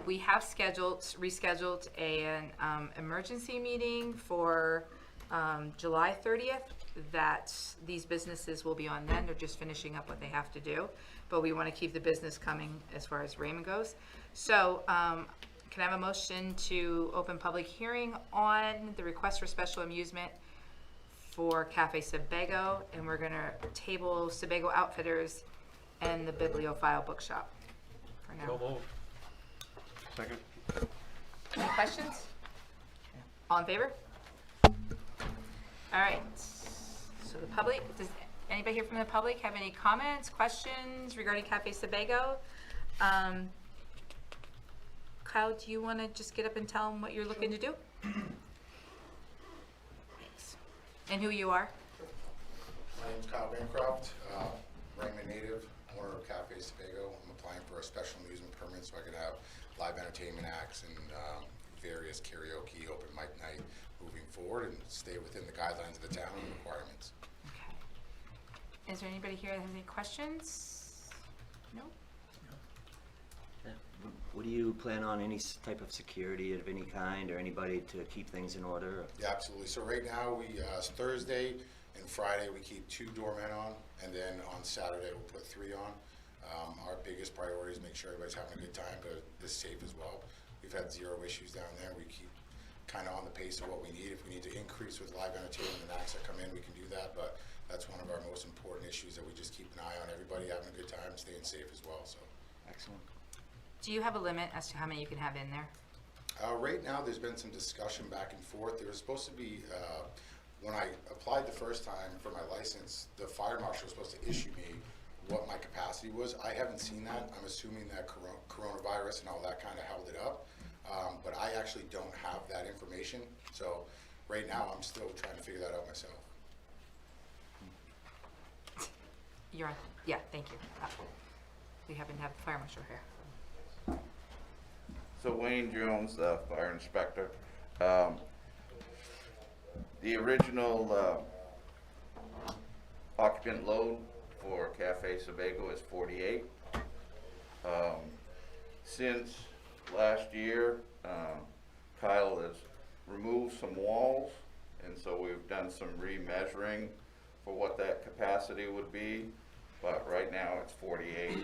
We have rescheduled an emergency meeting for July 30th that these businesses will be on then. They're just finishing up what they have to do, but we want to keep the business coming as far as Raymond goes. So can I have a motion to open public hearing on the request for special amusement for Cafe Sebago, and we're going to table Sebago Outfitters and the Bibliophile Bookshop for now. So moved. Second. Any questions? All in favor? All right. So the public, does anybody here from the public have any comments, questions regarding Cafe Sebago? Kyle, do you want to just get up and tell them what you're looking to do? Thanks. And who you are? My name's Kyle Bancroft, Raymond native, owner of Cafe Sebago. I'm applying for a special amusement permit so I could have live entertainment acts and various karaoke, open mic night moving forward and stay within the guidelines of the town and requirements. Okay. Is there anybody here that has any questions? No? What do you plan on, any type of security of any kind or anybody to keep things in order? Yeah, absolutely. So right now, we Thursday and Friday, we keep 2 doormen on, and then on Saturday, we'll put 3 on. Our biggest priority is make sure everybody's having a good time, but is safe as well. We've had 0 issues down there. We keep kind of on the pace of what we need. If we need to increase with live entertainment and acts that come in, we can do that, but that's one of our most important issues, that we just keep an eye on everybody having a good time, staying safe as well. So excellent. Do you have a limit as to how many you can have in there? Right now, there's been some discussion back and forth. There was supposed to be, when I applied the first time for my license, the fire marshal was supposed to issue me what my capacity was. I haven't seen that. I'm assuming that coronavirus and all that kind of held it up. But I actually don't have that information. So right now, I'm still trying to figure that out myself. You're on. Yeah, thank you. We happen to have the fire marshal here. So Wayne Jones, the fire inspector. The original occupant load for Cafe Sebago is 48. Since last year, Kyle has removed some walls, and so we've done some remeasuring for what that capacity would be, but right now it's 48.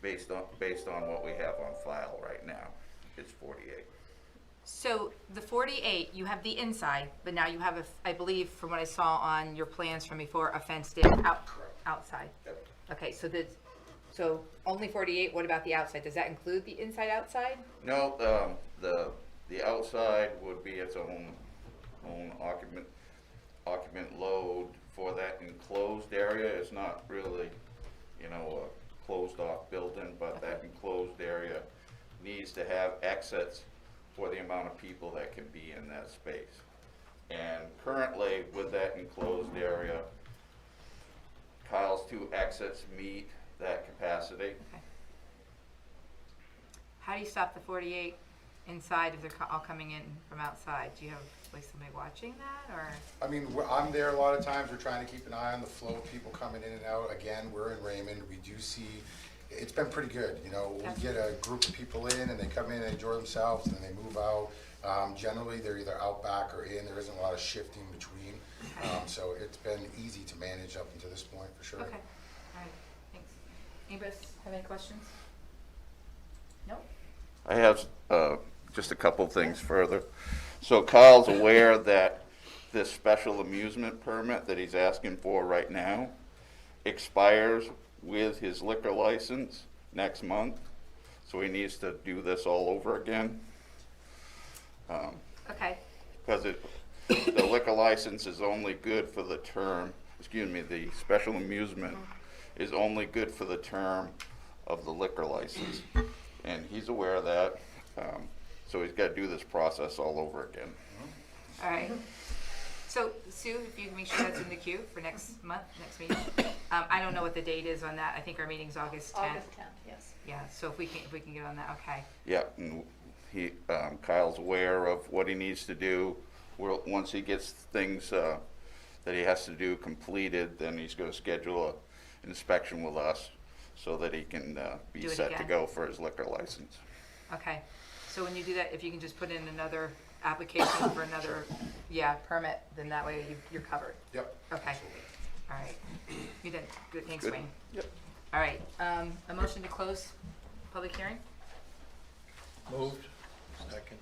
Based on what we have on file right now, it's 48. So the 48, you have the inside, but now you have, I believe, from what I saw on your plans from before, a fenced-in outside. Yep. Okay, so only 48. What about the outside? Does that include the inside outside? No, the outside would be its own occupant load for that enclosed area. It's not really, you know, a closed off building, but that enclosed area needs to have exits for the amount of people that can be in that space. And currently with that enclosed area, Kyle's 2 exits meet that capacity. Okay. How do you stop the 48 inside if they're all coming in from outside? Do you have like somebody watching that, or? I mean, I'm there a lot of times. We're trying to keep an eye on the flow of people coming in and out. Again, we're in Raymond. We do see, it's been pretty good. You know, we get a group of people in and they come in and enjoy themselves and then they move out. Generally, they're either out back or in. There isn't a lot of shifting between. So it's been easy to manage up until this point for sure. Okay. All right. Thanks. Anybody have any questions? No? I have just a couple things further. So Kyle's aware that this special amusement permit that he's asking for right now expires with his liquor license next month. So he needs to do this all over again. Okay. Because the liquor license is only good for the term, the special amusement is only good for the term of the liquor license. And he's aware of that. So he's got to do this process all over again. All right. So Sue, if you can make sure that's in the queue for next month, next meeting. I don't know what the date is on that. I think our meeting's August 10th. August 10th, yes. Yeah. So if we can get on that, okay. Yeah, and Kyle's aware of what he needs to do. Once he gets things that he has to do completed, then he's going to schedule an inspection with us so that he can be set to go for his liquor license. Okay. So when you do that, if you can just put in another application for another, permit, then that way you're covered. Yep. Okay. All right. You did good. Thanks, Good. Wayne. Yep. All right. A motion to close public hearing. Moved. Second.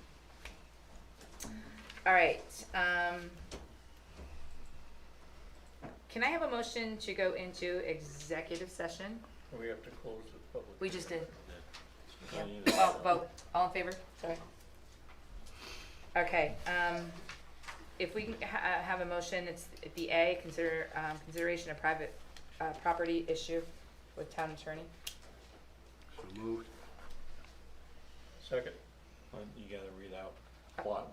All right. Can I have a motion to go into executive session? We have to close the public. We just did. Yeah. Oh, vote. All in favor? Sorry. Okay. If we can have a motion, it's the A, consideration of private property issue with town attorney. So moved. Second. You gotta read out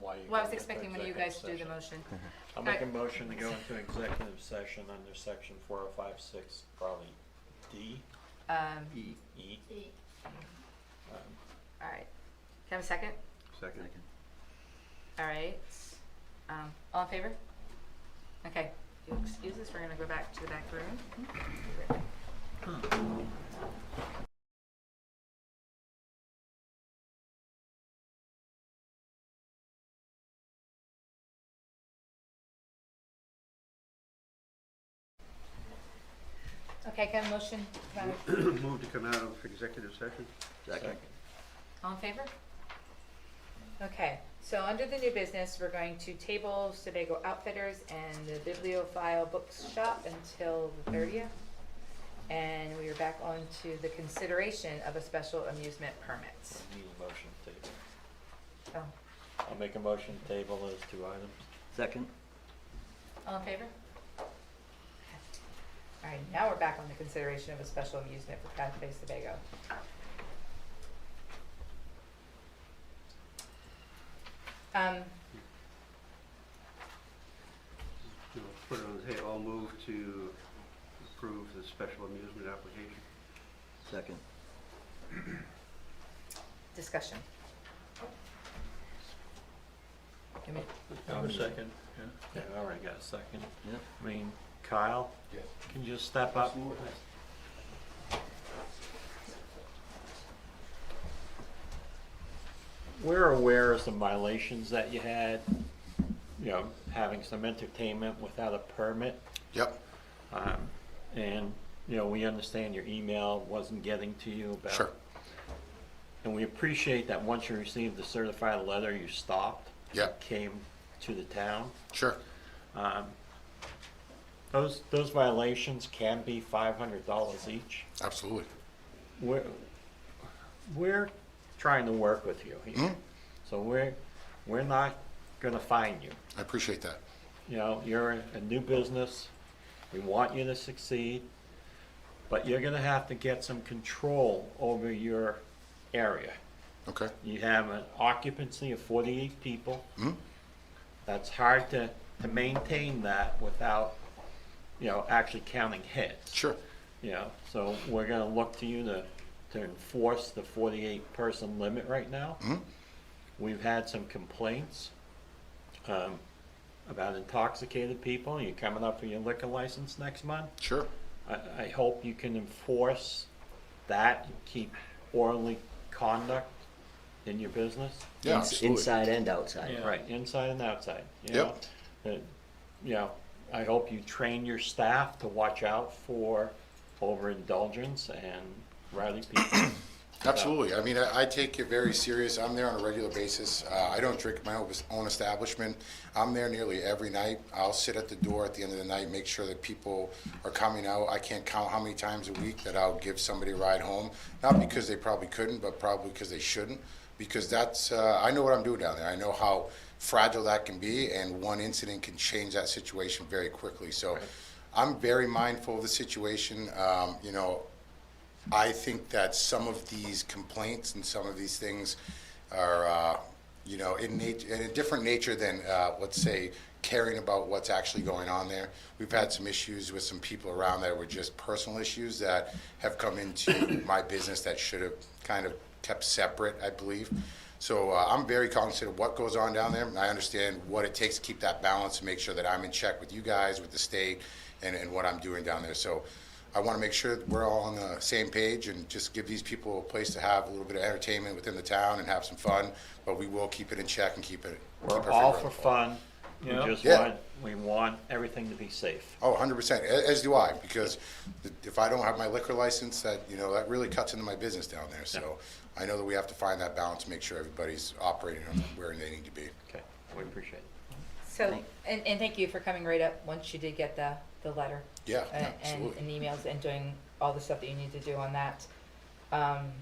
why you. Well, I was expecting one of you guys to do the motion. I'll make a motion to go into executive session under section 4056, probably D. E. All right. Can I have a second? Second. All right. All in favor? Okay. If you'll excuse us, we're going to go back to the back room. Okay, can I have a motion? Move to come out of executive session. Second. All in favor? Okay, so under the new business, we're going to table Sebago Outfitters and the Bibliophile Bookshop until the 30th. And we are back on to the consideration of a special amusement permit. Need a motion table. Oh, I'll make a motion to table those 2 items. Second. all in favor? All right, now we're back on the consideration of a special amusement for Cafe Sebago. Put it on the table. I'll move to approve the special amusement application. Second. Discussion. Give me- Have a second? Yeah, I already got a second. I mean, Kyle? Yes. Can you just step up? We're aware of some violations that you had, having some entertainment without a permit. Yep. And, we understand your email wasn't getting to you about. Sure. And we appreciate that once you received the certified letter, you stopped. Yep. Came to the town. Sure. Those violations can be $500 each. Absolutely. We're trying to work with you here. Mhm. So we're not gonna fine you. I appreciate that. You're a new business. We want you to succeed, but you're gonna have to get some control over your area. Okay. You have an occupancy of 48 people. Mhm. That's hard to maintain that without, actually counting heads. Sure. So we're gonna look to you to enforce the 48 person limit right now. Mhm. We've had some complaints about intoxicated people. You're coming up for your liquor license next month. Sure. I hope you can enforce that and keep orderly conduct in your business. Yeah, absolutely. Inside and outside. Right, inside and outside. Yep. I hope you train your staff to watch out for overindulgence and rowdy people. Absolutely. I mean, I take it very serious. I'm there on a regular basis. I don't drink at my own establishment. I'm there nearly every night. I'll sit at the door at the end of the night, make sure that people are coming out. I can't count how many times a week that I'll give somebody a ride home, not because they probably couldn't, but probably because they shouldn't. Because that's, I know what I'm doing down there. I know how fragile that can be, and one incident can change that situation very quickly. So I'm very mindful of the situation. I think that some of these complaints and some of these things are, in a different nature than, let's say, caring about what's actually going on there. We've had some issues with some people around that were just personal issues that have come into my business that should have kind of kept separate, I believe. So I'm very cognizant of what goes on down there, and I understand what it takes to keep that balance and make sure that I'm in check with you guys, with the state, and what I'm doing down there. So I want to make sure that we're all on the same page and just give these people a place to have a little bit of entertainment within the town and have some fun, but we will keep it in check and keep We're our all finger for on the fun. We want everything to be safe. Oh, 100%, as do I, because if I don't have my liquor license, that really cuts into my business down there. So I know that we have to find that balance, make sure everybody's operating where they need to be. Okay, we appreciate it. So, and thank you for coming right up once you did get the letter. Yeah, And absolutely. emails and doing all the stuff that you need to do on that. And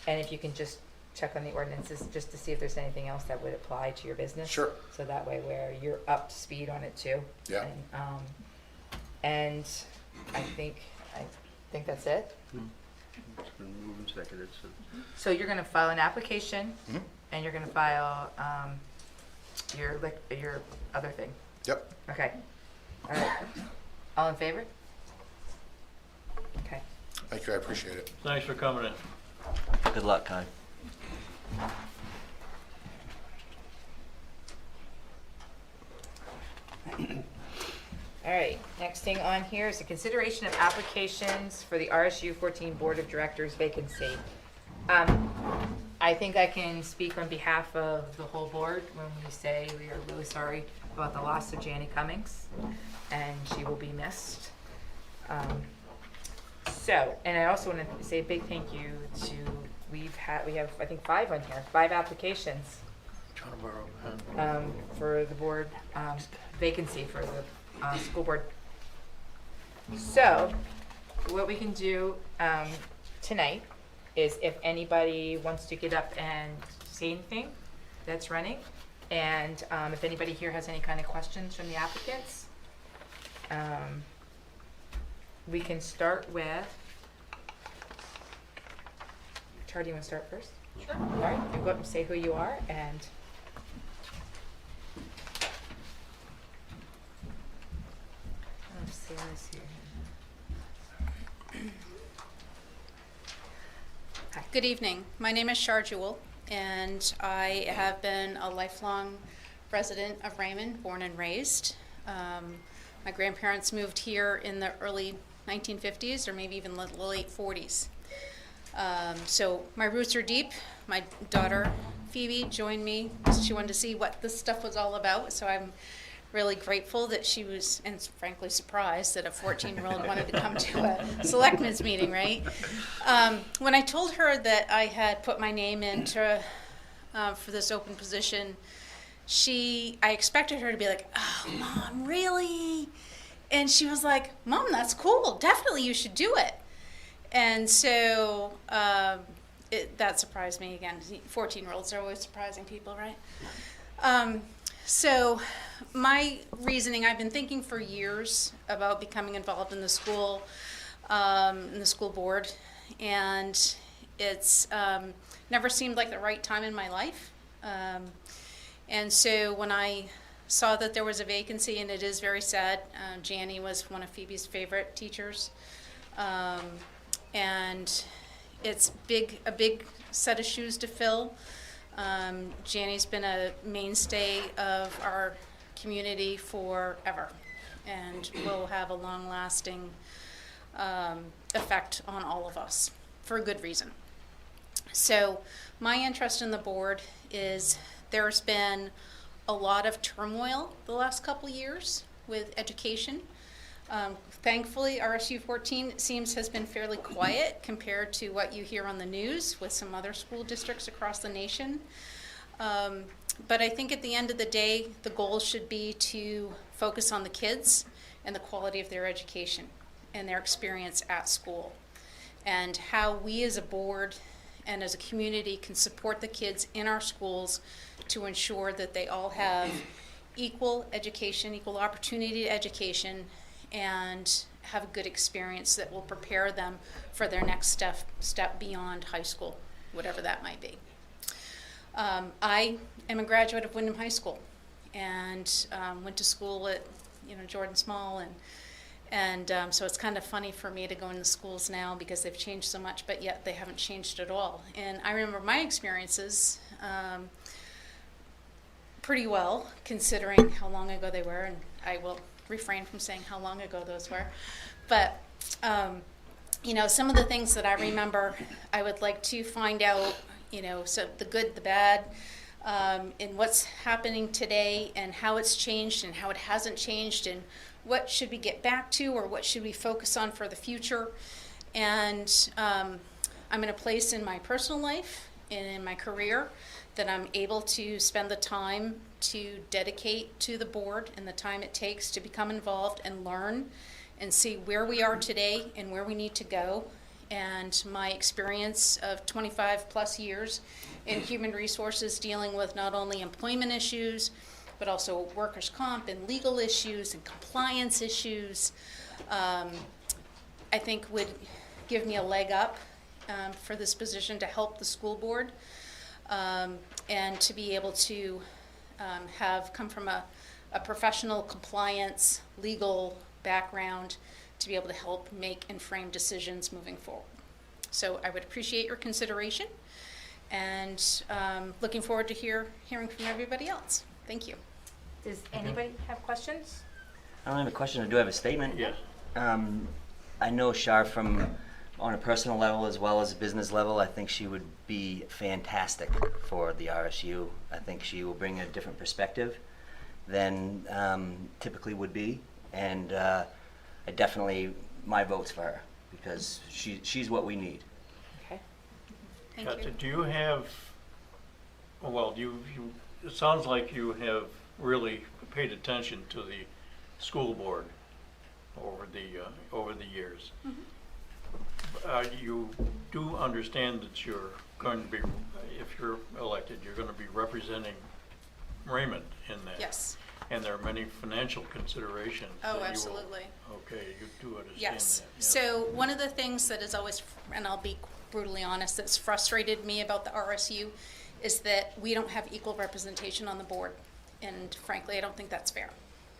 if you can just check on the ordinances just to see if there's anything else that would apply to your business. Sure. So that way where you're up to speed on it too. Yeah. And I think that's it. It's been moved and seconded, so. So you're gonna file an application Mhm. and you're gonna file, your other thing. Yep. Okay. All right. All in favor? Okay. Thank you, I appreciate it. Thanks for coming in. Good luck, Kai. All right, next thing on here is the consideration of applications for the RSU 14 Board of Directors vacancy. I think I can speak on behalf of the whole board when we say we are really sorry about the loss of Janie Cummings, and she will be missed. And I also want to say a big thank you to, we have, I think 5 on here, 5 applications for the board vacancy for the school board. So what we can do tonight is if anybody wants to get up and say anything that's running, and if anybody here has any kind of questions from the applicants, we can start with, Char, do you want to start first? Sure. All right, you go up and say who you are and. Sarah's here. Good evening. My name is Char Jewell, and I have been a lifelong resident of Raymond, born and raised. My grandparents moved here in the early 1950s, or maybe even the late 40s. So my roots are deep. My daughter, Phoebe, joined me. She wanted to see what this stuff was all about, so I'm really grateful that she was, and frankly surprised that a 14-year-old wanted to come to a selectmen's meeting, right? When I told her that I had put my name in for this open position, I expected her to be like, "Oh, Mom, really?" And she was like, "Mom, that's cool. Definitely you should do it." And so that surprised me again. 14-year-olds are always surprising people, right? So my reasoning, I've been thinking for years about becoming involved in the school board, and it's never seemed like the right time in my life. And so when I saw that there was a vacancy, and it is very sad, Janie was one of Phoebe's favorite teachers, and it's a big set of shoes to fill. Janie's been a mainstay of our community forever, and will have a long-lasting effect on all of us for a good reason. So my interest in the board is there's been a lot of turmoil the last couple years with education. Thankfully, RSU 14, it seems, has been fairly quiet compared to what you hear on the news with some other school districts across the nation. But I think at the end of the day, the goal should be to focus on the kids and the quality of their education and their experience at school, and how we as a board and as a community can support the kids in our schools to ensure that they all have equal education, equal opportunity education, and have a good experience that will prepare them for their next step beyond high school, whatever that might be. I am a graduate of Wyndham High School, and went to school at Jordan Small, and so it's kind of funny for me to go into schools now because they've changed so much, but yet they haven't changed at all. And I remember my experiences pretty well, considering how long ago they were, and I will refrain from saying how long ago those were. But some of the things that I remember, I would like to find out, so the good, the bad, and what's happening today, and how it's changed and how it hasn't changed, and what should we get back to, or what should we focus on for the future. And I'm in a place in my personal life and in my career that I'm able to spend the time to dedicate to the board and the time it takes to become involved and learn and see where we are today and where we need to go. And my experience of 25 plus years in human resources, dealing with not only employment issues, but also workers' comp and legal issues and compliance issues, I think would give me a leg up for this position to help the school board, and to be able to have come from a professional compliance legal background to be able to help make and frame decisions moving forward. So I would appreciate your consideration, and looking forward to hearing from everybody else. Thank you. Does anybody have questions? I don't have a question, I do have a statement. Yes. I know Shar from on a personal level as well as a business level. I think she would be fantastic for the RSU. I think she will bring a different perspective than typically would be, and I definitely, my vote's for her because she's what we need. Okay. Thank you. Do you have, well, it sounds like you have really paid attention to the school board over the years. Mm-hmm. You do understand that you're going to be, if you're elected, you're going to be representing Raymond in that. Yes. And there are many financial considerations. that Oh, you will- absolutely. Okay, you do understand Yes. that. So one of the things that is always, and I'll be brutally honest, that's frustrated me about the RSU is that we don't have equal representation on the board. And frankly, I don't think that's fair.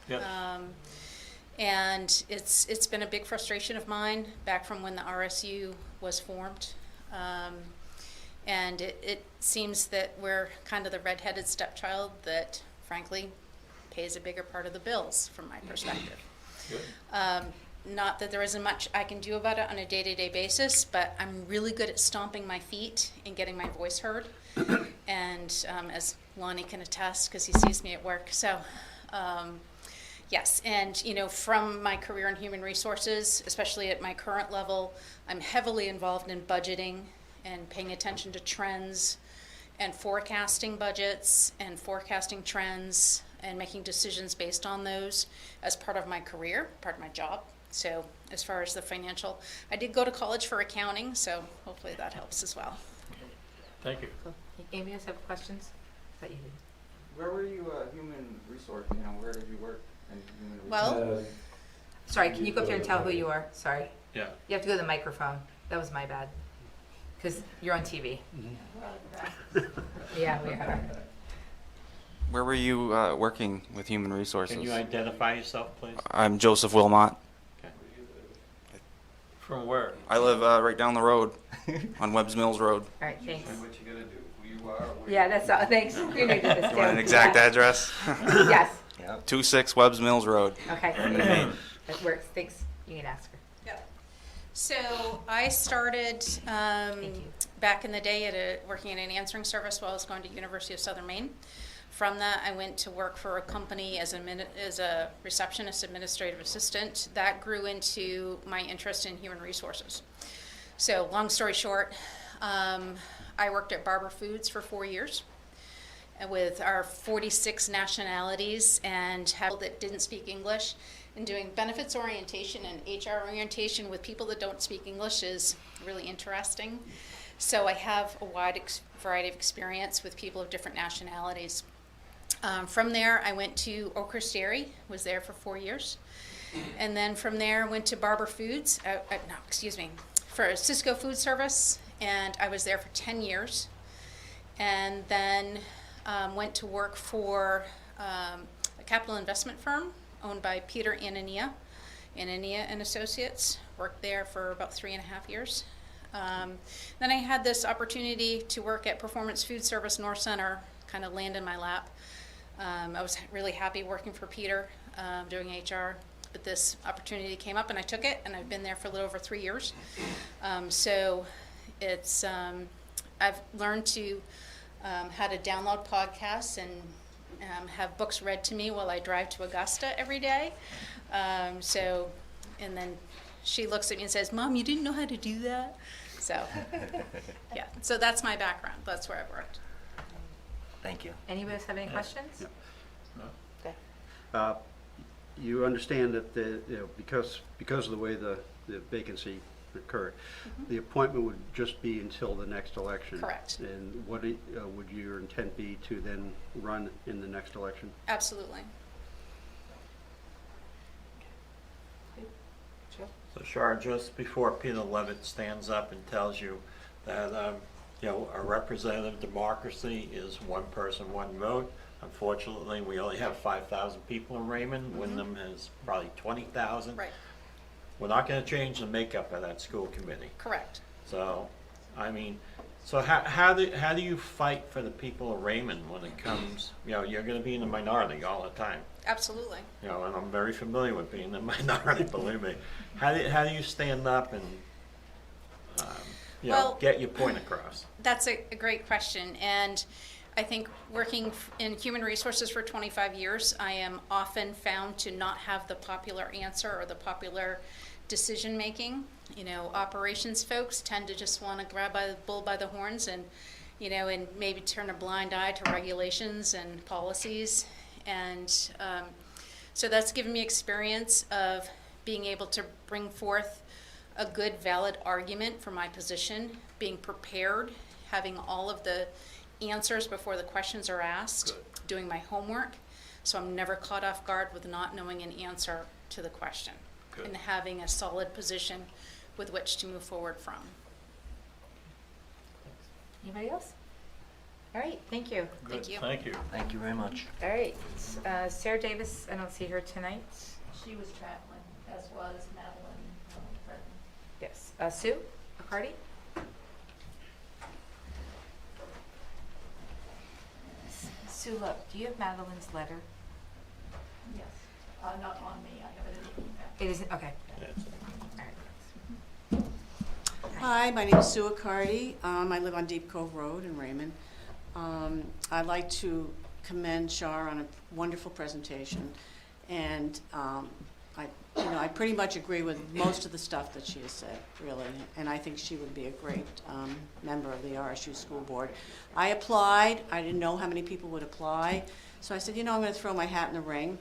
Yes. And it's been a big frustration of mine back from when the RSU was formed. And it seems that we're kind of the redheaded stepchild that frankly pays a bigger part of the bills from my perspective. Not that there isn't much I can do about it on a day-to-day basis, but I'm really good at stomping my feet and getting my voice heard. And as Lonnie can attest, because he sees me at work. So yes, and you know, from my career in human resources, especially at my current level, I'm heavily involved in budgeting and paying attention to trends and forecasting budgets and forecasting trends and making decisions based on those as part of my career, part of my job. So as far as the financial, I did go to college for accounting, so hopefully that helps as well. Thank you. Cool. Amy, does have questions? That you did. Where were you human resource? You know, where did you work in human resource? Well, Sorry, can you go up there and tell who you are? Sorry. Yeah. You have to go to the microphone. That was my bad. Because you're on TV. Yeah, we are. Where were you working with human resources? Can you identify yourself, please? I'm Joseph Wilmot. Okay. From where? I live right down the road on Webbs Mills Road. All right, thanks. What you gotta do, who you are. Yeah, that's all. Thanks. You know this You want an exact address? Yes. 26 Webbs Mills Road. Okay. That works. Thanks. You can ask her. yeah. So I started back in the day working in an answering service while I was going to University of Southern Maine. From that, I went to work for a company as a receptionist, administrative assistant. That grew into my interest in human resources. So long story short, I worked at Barber Foods for 4 years with our 46 nationalities and had people that didn't speak English. And doing benefits orientation and HR orientation with people that don't speak English is really interesting. So I have a wide variety of experience with people of different nationalities. From there, I went to Oakhurst Dairy, was there for 4 years. And then from there, went to Barber Foods, for Cisco Food Service, and I was there for 10 years. And then went to work for a capital investment firm owned by Peter Anania and Associates. Worked there for about 3.5 years. Then I had this opportunity to work at Performance Food Service North Center, kind of land in my lap. I was really happy working for Peter, doing HR, but this opportunity came up and I took it, and I've been there for a little over 3 years. So it's, I've learned to how to download podcasts and have books read to me while I drive to Augusta every day. And then she looks at me and says, "Mom, you didn't know how to do that?" So, yeah, so that's my background. That's where I've worked. Thank you. Anybody else have any questions? No. You understand that because of the way the vacancy occurred, the appointment would just be until the next election. Correct. And what would your intent be to then run in the next election? Absolutely. So Shar, just before Peter Levitt stands up and tells you that, a representative democracy is one person, one vote. Unfortunately, we only have 5,000 people in Raymond. Wyndham has probably 20,000. Right. We're not going to change the makeup of that school committee. Correct. So, I mean, so how do you fight for the people of Raymond when it comes, you're going to be in the minority all the time. Absolutely. And I'm very familiar with being in the minority, believe me. How do you stand up and, get your point across? That's a great question. And I think working in human resources for 25 years, I am often found to not have the popular answer or the popular decision making. Operations folks tend to just want to grab the bull by the horns and maybe turn a blind eye to regulations and policies. And so that's given me experience of being able to bring forth a good, valid argument for my position, being prepared, having all of the answers before the questions are asked, doing my homework. So I'm never caught off guard with not knowing an answer to the question and having a solid position with which to move forward from. Anybody else? All right, thank you. Thank you. Thank you. Thank you very much. All right, Sarah Davis, I don't see her tonight. She was traveling, as was Madeline Fredden. Yes. Sue McCarty? Sue, look, do you have Madeline's letter? Yes, not on me, I have it in the email. It isn't, okay. Hi, my name is Sue Accardi. I live on Deep Cove Road in Raymond. I'd like to commend Shar on a wonderful presentation. And I pretty much agree with most of the stuff that she has said, really. And I think she would be a great member of the RSU School Board. I applied. I didn't know how many people would apply. So I said, I'm going to throw my hat in the ring.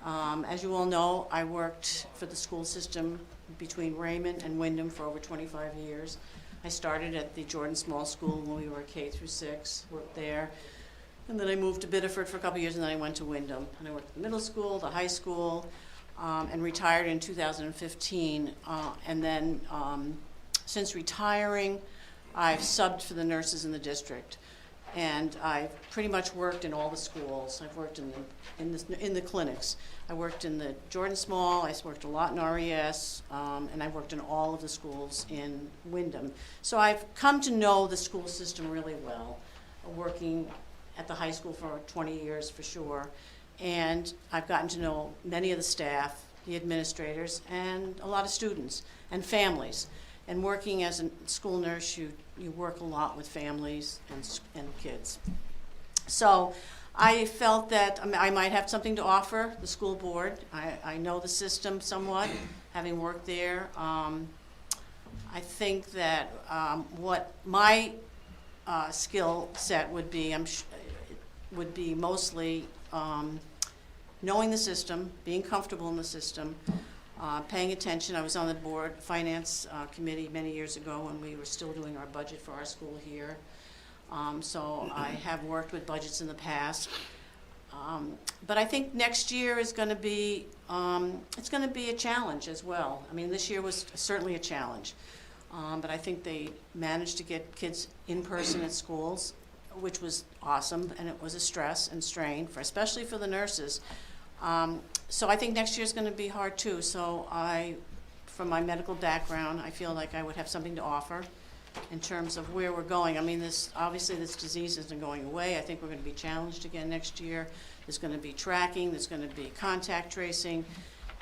As you all know, I worked for the school system between Raymond and Wyndham for over 25 years. I started at the Jordan Small School when we were K through 6, worked there. And then I moved to Biddeford for a couple of years, and then I went to Wyndham. And I worked at the middle school, the high school, and retired in 2015. And then since retiring, I've subbed for the nurses in the district. And I've pretty much worked in all the schools. I've worked in the clinics. I worked in the Jordan Small, I worked a lot in RES, and I worked in all of the schools in Wyndham. So I've come to know the school system really well, working at the high school for 20 years for sure. And I've gotten to know many of the staff, the administrators, and a lot of students and families. And working as a school nurse, you work a lot with families and kids. So I felt that I might have something to offer the school board. I know the system somewhat, having worked there. I think that what my skill set would be, would be mostly knowing the system, being comfortable in the system, paying attention. I was on the board finance committee many years ago when we were still doing our budget for our school here. So I have worked with budgets in the past. But I think next year is going to be, it's going to be a challenge as well. I mean, this year was certainly a challenge. But I think they managed to get kids in person at schools, which was awesome, and it was a stress and strain, especially for the nurses. So I think next year is going to be hard too. So from my medical background, I feel like I would have something to offer in terms of where we're going. I mean, obviously this disease isn't going away. I think we're going to be challenged again next year. There's going to be tracking, there's going to be contact tracing,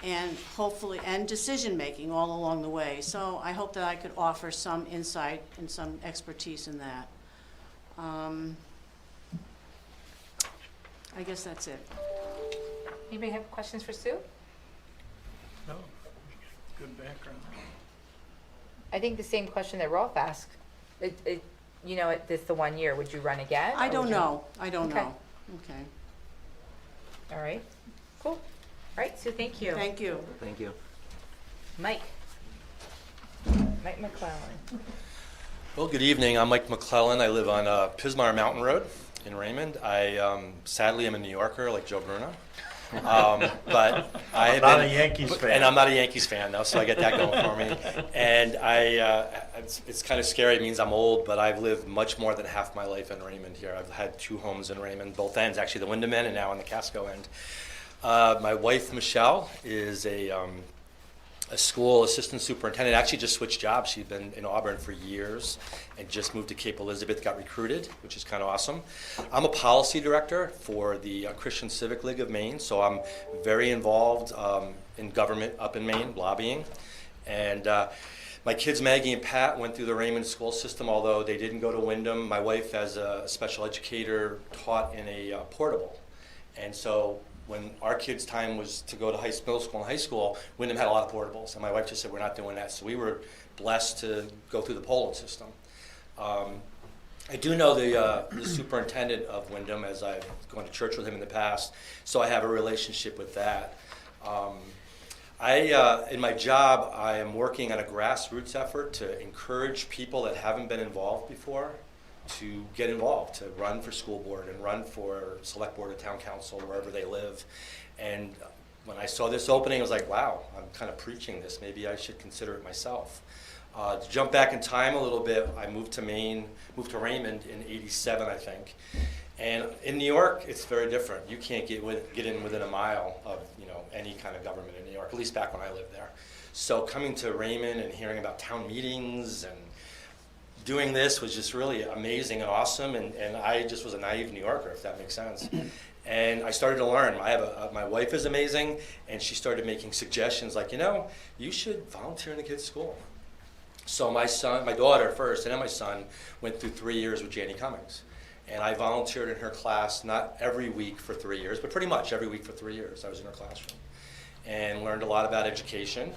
and hopefully, and decision making all along the way. So I hope that I could offer some insight and some expertise in that. I guess that's it. Anybody have questions for Sue? No. Good background. I think the same question that Rolf asked. This the 1 year, would you run again? I don't know. I don't know. Okay. All right. Cool. All right, Sue, thank you. Thank you. Thank you. Mike. Mike McClellan. Well, good evening. I'm Mike McClellan. I live on Pismar Mountain Road in Raymond. I sadly am a New Yorker like Joe Bruno. But I have not a Yankees fan. And I'm not a Yankees fan, though, so I get that going for me. And it's kind of scary. It means I'm old, but I've lived much more than half my life in Raymond here. I've had 2 homes in Raymond, both ends, actually the Wyndham end and now on the Casco end. My wife, Michelle, is a school assistant superintendent. Actually just switched jobs. She'd been in Auburn for years and just moved to Cape Elizabeth, got recruited, which is kind of awesome. I'm a policy director for the Christian Civic League of Maine, so I'm very involved in government up in Maine, lobbying. And my kids, Maggie and Pat, went through the Raymond school system, although they didn't go to Wyndham. My wife, as a special educator, taught in a portable. And so when our kids' time was to go to middle school and high school, Wyndham had a lot of portables, and my wife just said, we're not doing that. So we were blessed to go through the Poland system. I do know the superintendent of Wyndham, as I've gone to church with him in the past, so I have a relationship with that. In my job, I am working on a grassroots effort to encourage people that haven't been involved before to get involved, to run for school board and run for select board or town council, wherever they live. And when I saw this opening, I was like, wow, I'm kind of preaching this. Maybe I should consider it myself. To jump back in time a little bit, I moved to Raymond in '87, I think. And in New York, it's very different. You can't get in within a mile of any kind of government in New York, at least back when I lived there. So coming to Raymond and hearing about town meetings and doing this was just really amazing and awesome. And I just was a naive New Yorker, if that makes sense. And I started to learn. My wife is amazing, and she started making suggestions like, you should volunteer in the kids' school. So my daughter first, and then my son went through 3 years with Janie Cummings. And I volunteered in her class, not every week for 3 years, but pretty much every week for 3 years. I was in her classroom and learned a lot about education,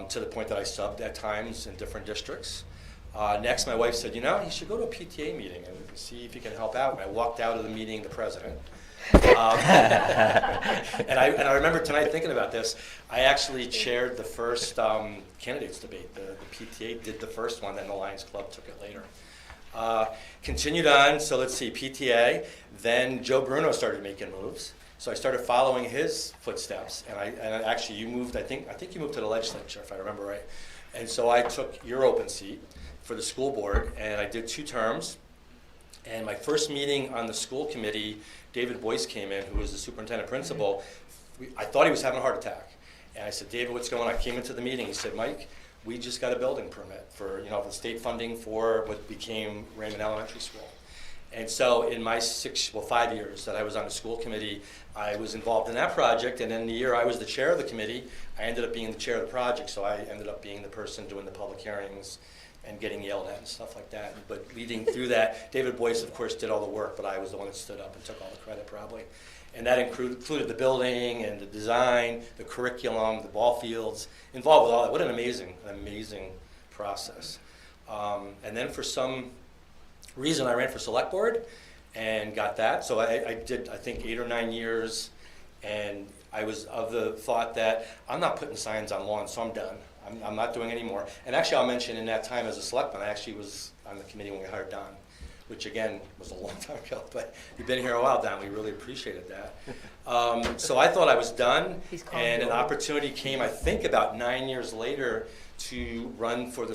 to the point that I subbed at times in different districts. Next, my wife said, you should go to a PTA meeting and see if you can help out. And I walked out of the meeting the president. And I remember tonight thinking about this. I actually chaired the first candidates debate. The PTA did the first one, then the Lions Club took it later. Continued on, so let's see, PTA. Then Joe Bruno started making moves. So I started following his footsteps. And actually, you moved, I think you moved to the legislature, if I remember right. And so I took your open seat for the school board, and I did 2 terms. And my first meeting on the school committee, David Boyce came in, who was the superintendent principal. I thought he was having a heart attack. And I said, David, what's going on? I came into the meeting. He said, Mike, we just got a building permit for, the state funding for what became Raymond Elementary School. And so in my 5 years that I was on the school committee, I was involved in that project. And then the year I was the chair of the committee, I ended up being the chair of the project. So I ended up being the person doing the public hearings and getting yelled at and stuff like that. But leading through that, David Boyce, of course, did all the work, but I was the one that stood up and took all the credit probably. And that included the building and the design, the curriculum, the ball fields, involved with all that. What an amazing process. And then for some reason, I ran for select board and got that. So I did, I think, 8 or 9 years, and I was of the thought that I'm not putting signs on lawns, so I'm done. I'm not doing any more. And actually, I'll mention in that time as a selectman, I actually was on the committee when we hired Don, which again was a long time ago, but you've been here a while, Don. We really appreciated that. So I thought I was done, and an opportunity came, I think about 9 years later, to run for the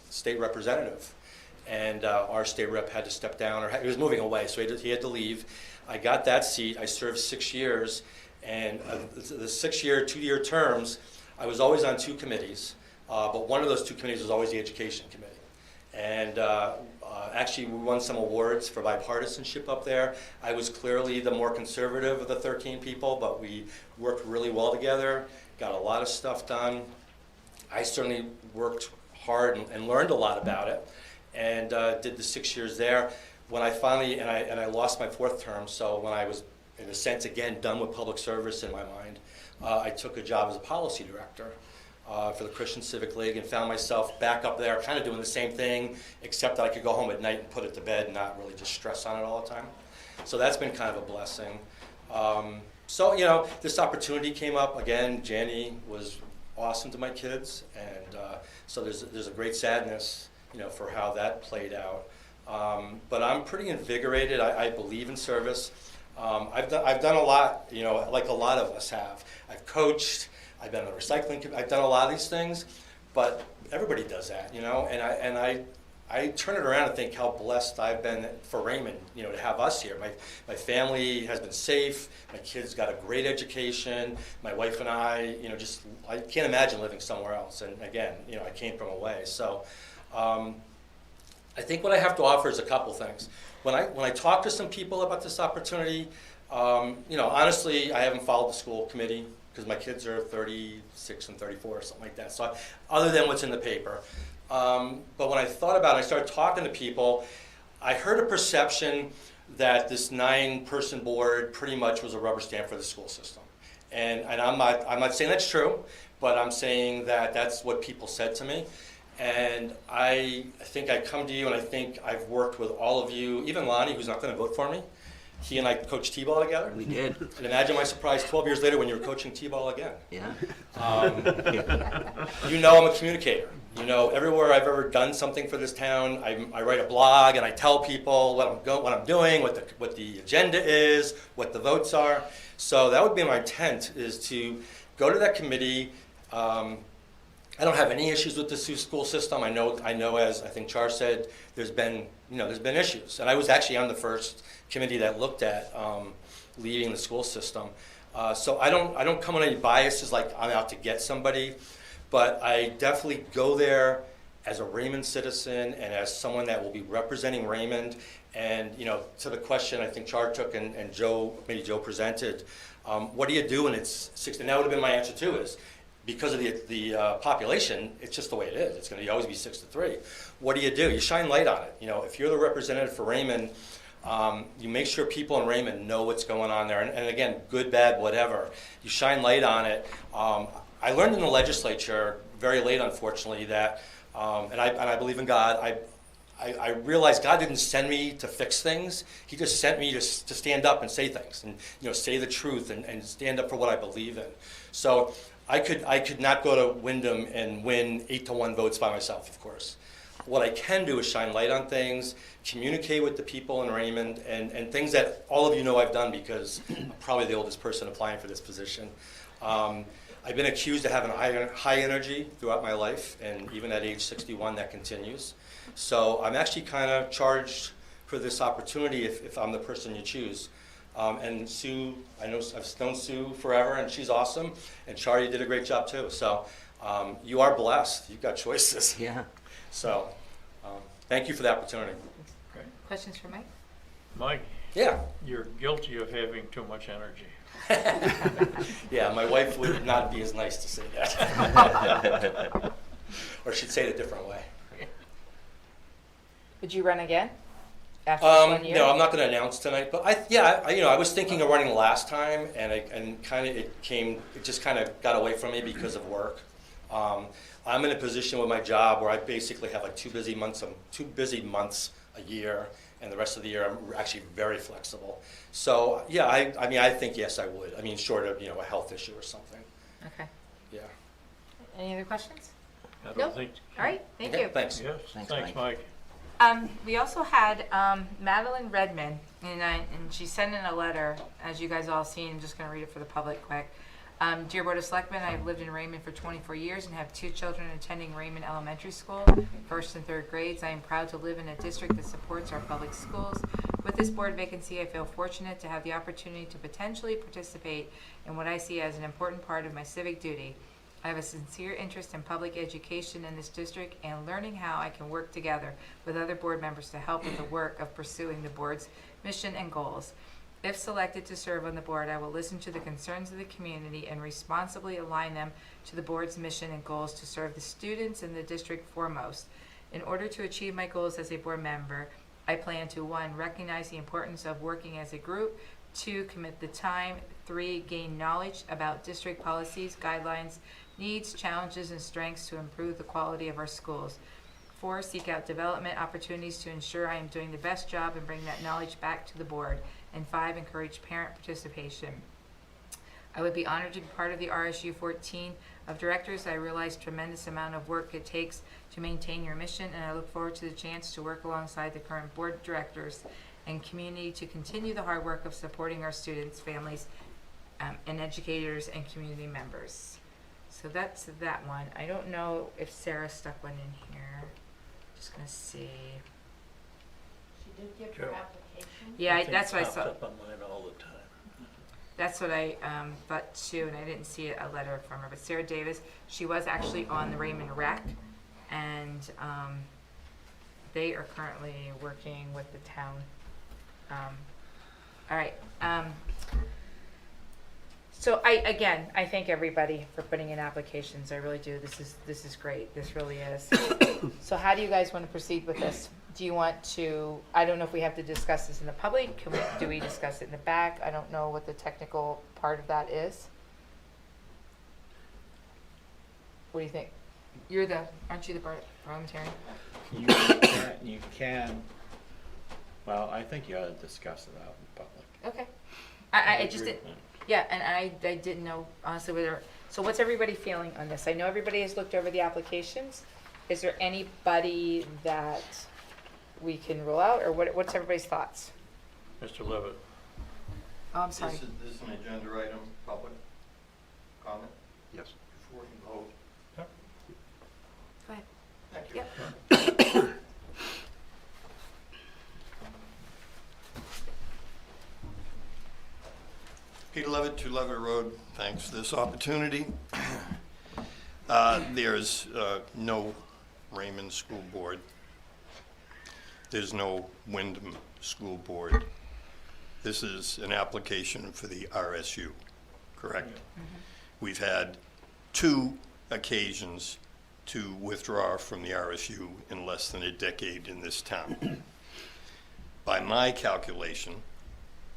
state representative. And our state rep had to step down, or he was moving away, so he had to leave. I got that seat. I served 6 years, and the 6-year, 2-year terms, I was always on 2 committees, but one of those 2 committees was always the education committee. And actually, we won some awards for bipartisanship up there. I was clearly the more conservative of the 13 people, but we worked really well together, got a lot of stuff done. I certainly worked hard and learned a lot about it, and did the 6 years there. When I finally, and I lost my 4th term, so when I was, in a sense, again, done with public service in my mind, I took a job as a policy director for the Christian Civic League, and found myself back up there kind of doing the same thing, except that I could go home at night and put it to bed and not really just stress on it all the time. So that's been kind of a blessing. So, this opportunity came up. Again, Janie was awesome to my kids, and so there's a great sadness, for how that played out. But I'm pretty invigorated. I believe in service. I've done a lot, like a lot of us have. I've coached, I've been on the recycling committee, I've done a lot of these things, but everybody does that, and I turn it around and think how blessed I've been for Raymond, to have us here. My family has been safe, my kids got a great education, my wife and I, I can't imagine living somewhere else, and again, I came from away, so I think what I have to offer is a couple things. When I talk to some people about this opportunity, honestly, I haven't followed the school committee because my kids are 36 and 34 or something like that. So other than what's in the paper. But when I thought about it, I started talking to people, I heard a perception that this 9-person board pretty much was a rubber stamp for the school system. And I'm not saying that's true, but I'm saying that that's what people said to me. And I think I come to you, and I think I've worked with all of you, even Lonnie, who's not going to vote for me. He and I coached T-ball together. We did. And imagine my surprise 12 years later when you were coaching T-ball again. Yeah. You know I'm a communicator. You know, everywhere I've ever done something for this town, I write a blog and I tell people what I'm doing, what the agenda is, what the votes are. So that would be my intent, is to go to that committee. I don't have any issues with the school system. I know, as I think Char said, there's been issues. And I was actually on the first committee that looked at leaving the school system. So I don't come on any biases like I'm out to get somebody, but I definitely go there as a Raymond citizen and as someone that will be representing Raymond. And, to the question I think Char took and maybe Joe presented, what do you do when it's 60? And that would have been my answer too, is because of the population, it's just the way it is. It's going to always be 6-3. What do? You shine light on it. If you're the representative for Raymond, you make sure people in Raymond know what's going on there. And again, good, bad, whatever. You shine light on it. I learned in the legislature very late, unfortunately, that, and I believe in God, I realized God didn't send me to fix things. He just sent me to stand up and say things and say the truth and stand up for what I believe in. So I could not go to Wyndham and win 8-1 votes by myself, of course. What I can do is shine light on things, communicate with the people in Raymond, and things that all of you know I've done, because I'm probably the oldest person applying for this position. I've been accused of having high energy throughout my life, and even at age 61 that continues. So I'm actually kind of charged for this opportunity if I'm the person you choose. And Sue, I've known Sue forever, and she's awesome. And Char, you did a great job too. So you are blessed. You've got choices. Yeah. So thank you for the opportunity. Great. Questions for Mike? Mike? Yeah. You're guilty of having too much energy. Yeah, my wife would not be as nice to say that. Or she'd say it a different way. Would you run again? After this 1 year? No, I'm not going to announce tonight. But I was thinking of running last time, and it just kind of got away from me because of work. I'm in a position with my job where I basically have like 2 busy months a year, and the rest of the year I'm actually very flexible. So yeah, I think yes, I would. Short of a health issue or something. Okay. Yeah. Any other questions? I don't No? think. All right, thank Okay, you. thanks. Yes, Thanks, thanks, Mike. We also had Madeline Redmond, and she sent in a letter, as you guys all seen. I'm just going to read it for the public quick. Dear Board of Selectmen, I've lived in Raymond for 24 years and have 2 children attending Raymond Elementary School, 1st and 3rd grades. I am proud to live in a district that supports our public schools. With this board vacancy, I feel fortunate to have the opportunity to potentially participate in what I see as an important part of my civic duty. I have a sincere interest in public education in this district and learning how I can work together with other board members to help with the work of pursuing the board's mission and goals. If selected to serve on the board, I will listen to the concerns of the community and responsibly align them to the board's mission and goals to serve the students in the district foremost. In order to achieve my goals as a board member, I plan to 1, recognize the importance of working as a group, 2, commit the time, 3, gain knowledge about district policies, guidelines, needs, challenges, and strengths to improve the quality of our schools. 4, seek out development opportunities to ensure I am doing the best job and bring that knowledge back to the board. And 5, encourage parent participation. I would be honored to be part of the RSU 14 of directors. I realize tremendous amount of work it takes to maintain your mission, and I look forward to the chance to work alongside the current board of directors and community to continue the hard work of supporting our students, families, and educators and community members. So that's that one. I don't know if Sarah stuck one in here. Just gonna see. She did give her application. Yeah, think that's what I it saw. pops up on mine all the time. That's what I thought too, and I didn't see a letter from her. But Sarah Davis, she was actually on the Raymond Rec, and they are currently working with the town. All right. So I thank everybody for putting in applications. I really do. This is great. This really is. So how do you guys want to proceed with this? Do you want to, I don't know if we have to discuss this in the public. Do we discuss it in the back? I don't know what the technical part of that is. What do you think? Aren't you the parliamentarian? You can, well, I think you ought to discuss it out in public. Okay. I just didn't, yeah, and I didn't know honestly whether, so what's everybody feeling on this? I know everybody has looked over the applications. Is there anybody that we can rule out, or what's everybody's thoughts? Mr. Levitt. Oh, I'm sorry. This is an agenda item, public comment Yes. before you vote. Go ahead. Thank you. Yep. Peter Levitt, 2 Levitt Road. Thanks for this opportunity. There's no Raymond School Board. There's no Wyndham School Board. This is an application for the RSU, correct? We've had 2 occasions to withdraw from the RSU in less than a decade in this town. By my calculation,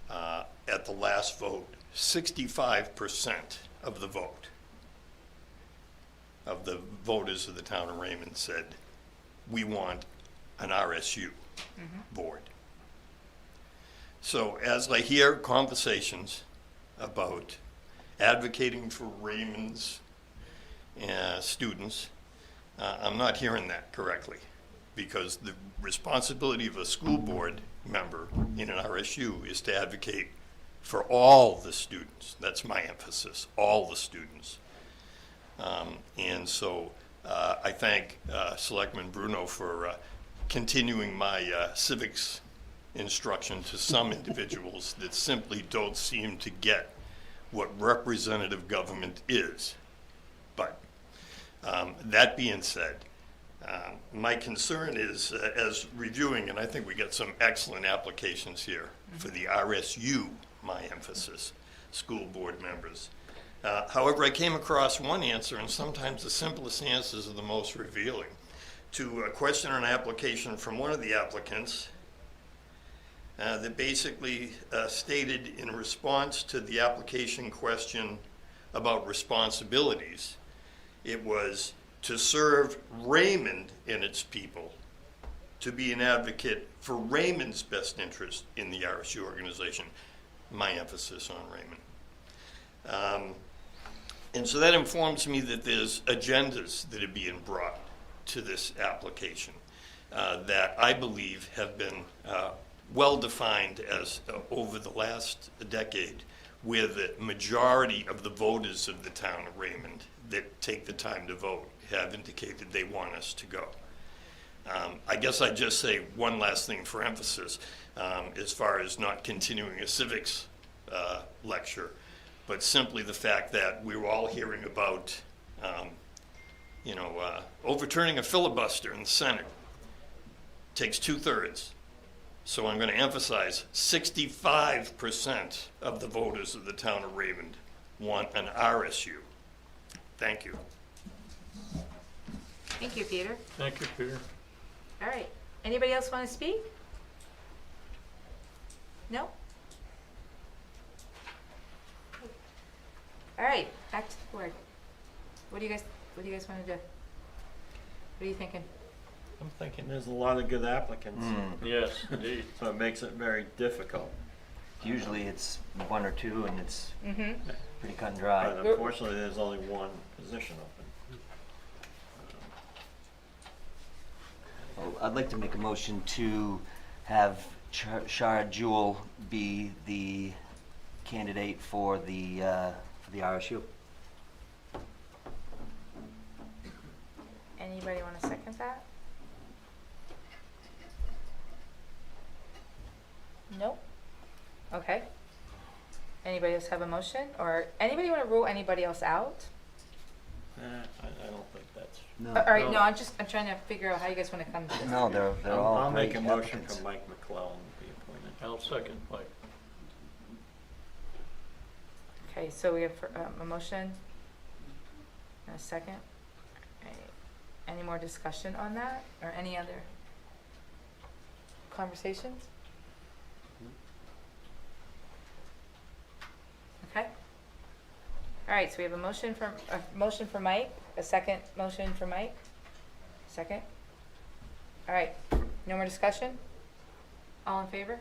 at the last vote, 65% of the vote of the voters of the town of Raymond said, we want an RSU board. So as I hear conversations about advocating for Raymond's students, I'm not hearing that correctly, because the responsibility of a school board member in an RSU is to advocate for all the students. That's my emphasis, all the students. And so I thank Selectman Bruno for continuing my civics instruction to some individuals that simply don't seem to get what representative government is. But that being said, my concern is, as reviewing, and I think we got some excellent applications here for the RSU, my emphasis, school board members. However, I came across one answer, and sometimes the simplest answers are the most revealing, to a question or an application from one of the applicants that basically stated, in response to the application question about responsibilities, it was to serve Raymond and its people, to be an advocate for Raymond's best interest in the RSU organization. My emphasis on Raymond. And so that informs me that there's agendas that are being brought to this application that I believe have been well defined as over the last decade, where the majority of the voters of the town of Raymond that take the time to vote have indicated they want us to go. I guess I'd just say one last thing for emphasis, as far as not continuing a civics lecture, but simply the fact that we were all hearing about, overturning a filibuster in the Senate takes 2/3. So I'm going to emphasize 65% of the voters of the town of Raymond want an RSU. Thank you. Thank you, Peter. Thank you, Peter. All right. Anybody else want to speak? No? All right, back to the board. What do you guys want to do? What are you thinking? I'm thinking there's a lot of good applicants. Yes, indeed. So it makes it very difficult. Usually it's 1 or 2 and it's pretty cut and dry. But unfortunately, there's only 1 position open. Well, I'd like to make a motion to have Shar Jewell be the candidate for the RSU. Anybody want to second that? Nope. Okay. Anybody else have a motion? Or anybody want to rule anybody else out? I don't think that's. No. All right, no, I'm trying to figure out how you guys want to come to this. No, they're all I'll make great a motion applicants. for Mike McClellan to be appointed. I'll second Mike. Okay, so we have a motion and a second. Okay. Any more discussion on that, or any other conversations? Okay. All right, so we have a motion for Mike, a second motion for Mike. Second. All right, no more discussion? All in favor?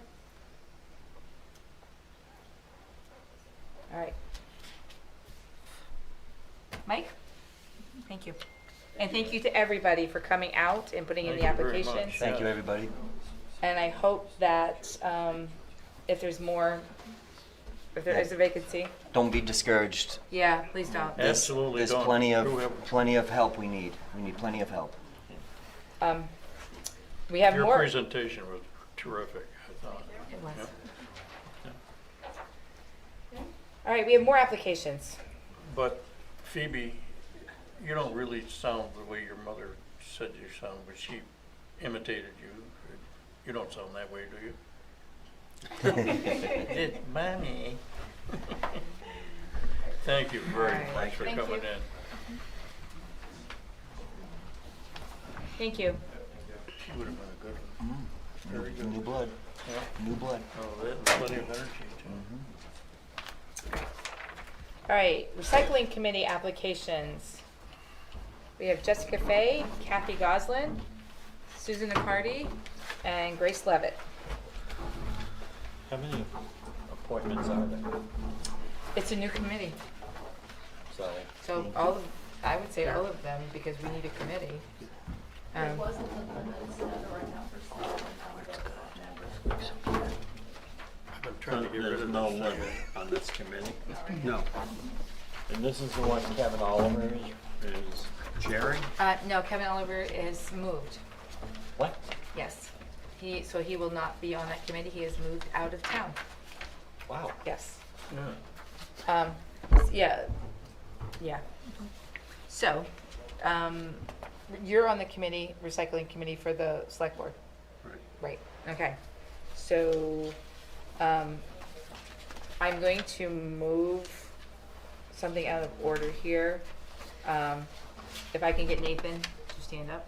Thank you. And thank you to everybody for coming out and putting in the Thank you very applications. much. Thank you, everybody. And I hope that if there's more, if there is a vacancy, Don't be discouraged. yeah, please don't. Absolutely There's don't. plenty of help we need. We need plenty of help. We have Your more. presentation was terrific, I thought. It was. Yep. All right, we have more applications. But Phoebe, you don't really sound the way your mother said you sound, but she imitated you. You don't sound that way, do you? It's Mommy. Thank you very All right. much for Thank coming you. in. Thank you. She would have been a good one. Very good. New blood. Yeah. New blood. Oh, they have plenty of energy too. All right, recycling committee applications. We have Jessica Fay, Kathy Goslin, Susan Accardi, and Grace Levitt. How many appointments are there? It's a new committee, So, so I would say all of them, because we need a committee. There wasn't a minutes that are number 7, members. I've been trying to get rid there's of no this. limit on this committee. No. And this is the one Kevin Oliver is chairing? No, Kevin Oliver is moved. What? Yes. So he will not be on that committee. He has moved out of town. Wow. Yes. Yeah. Yeah. So, you're on the committee, recycling committee for the select board? Right, okay. So, I'm going to move something out of order here. If I can get Nathan to stand up.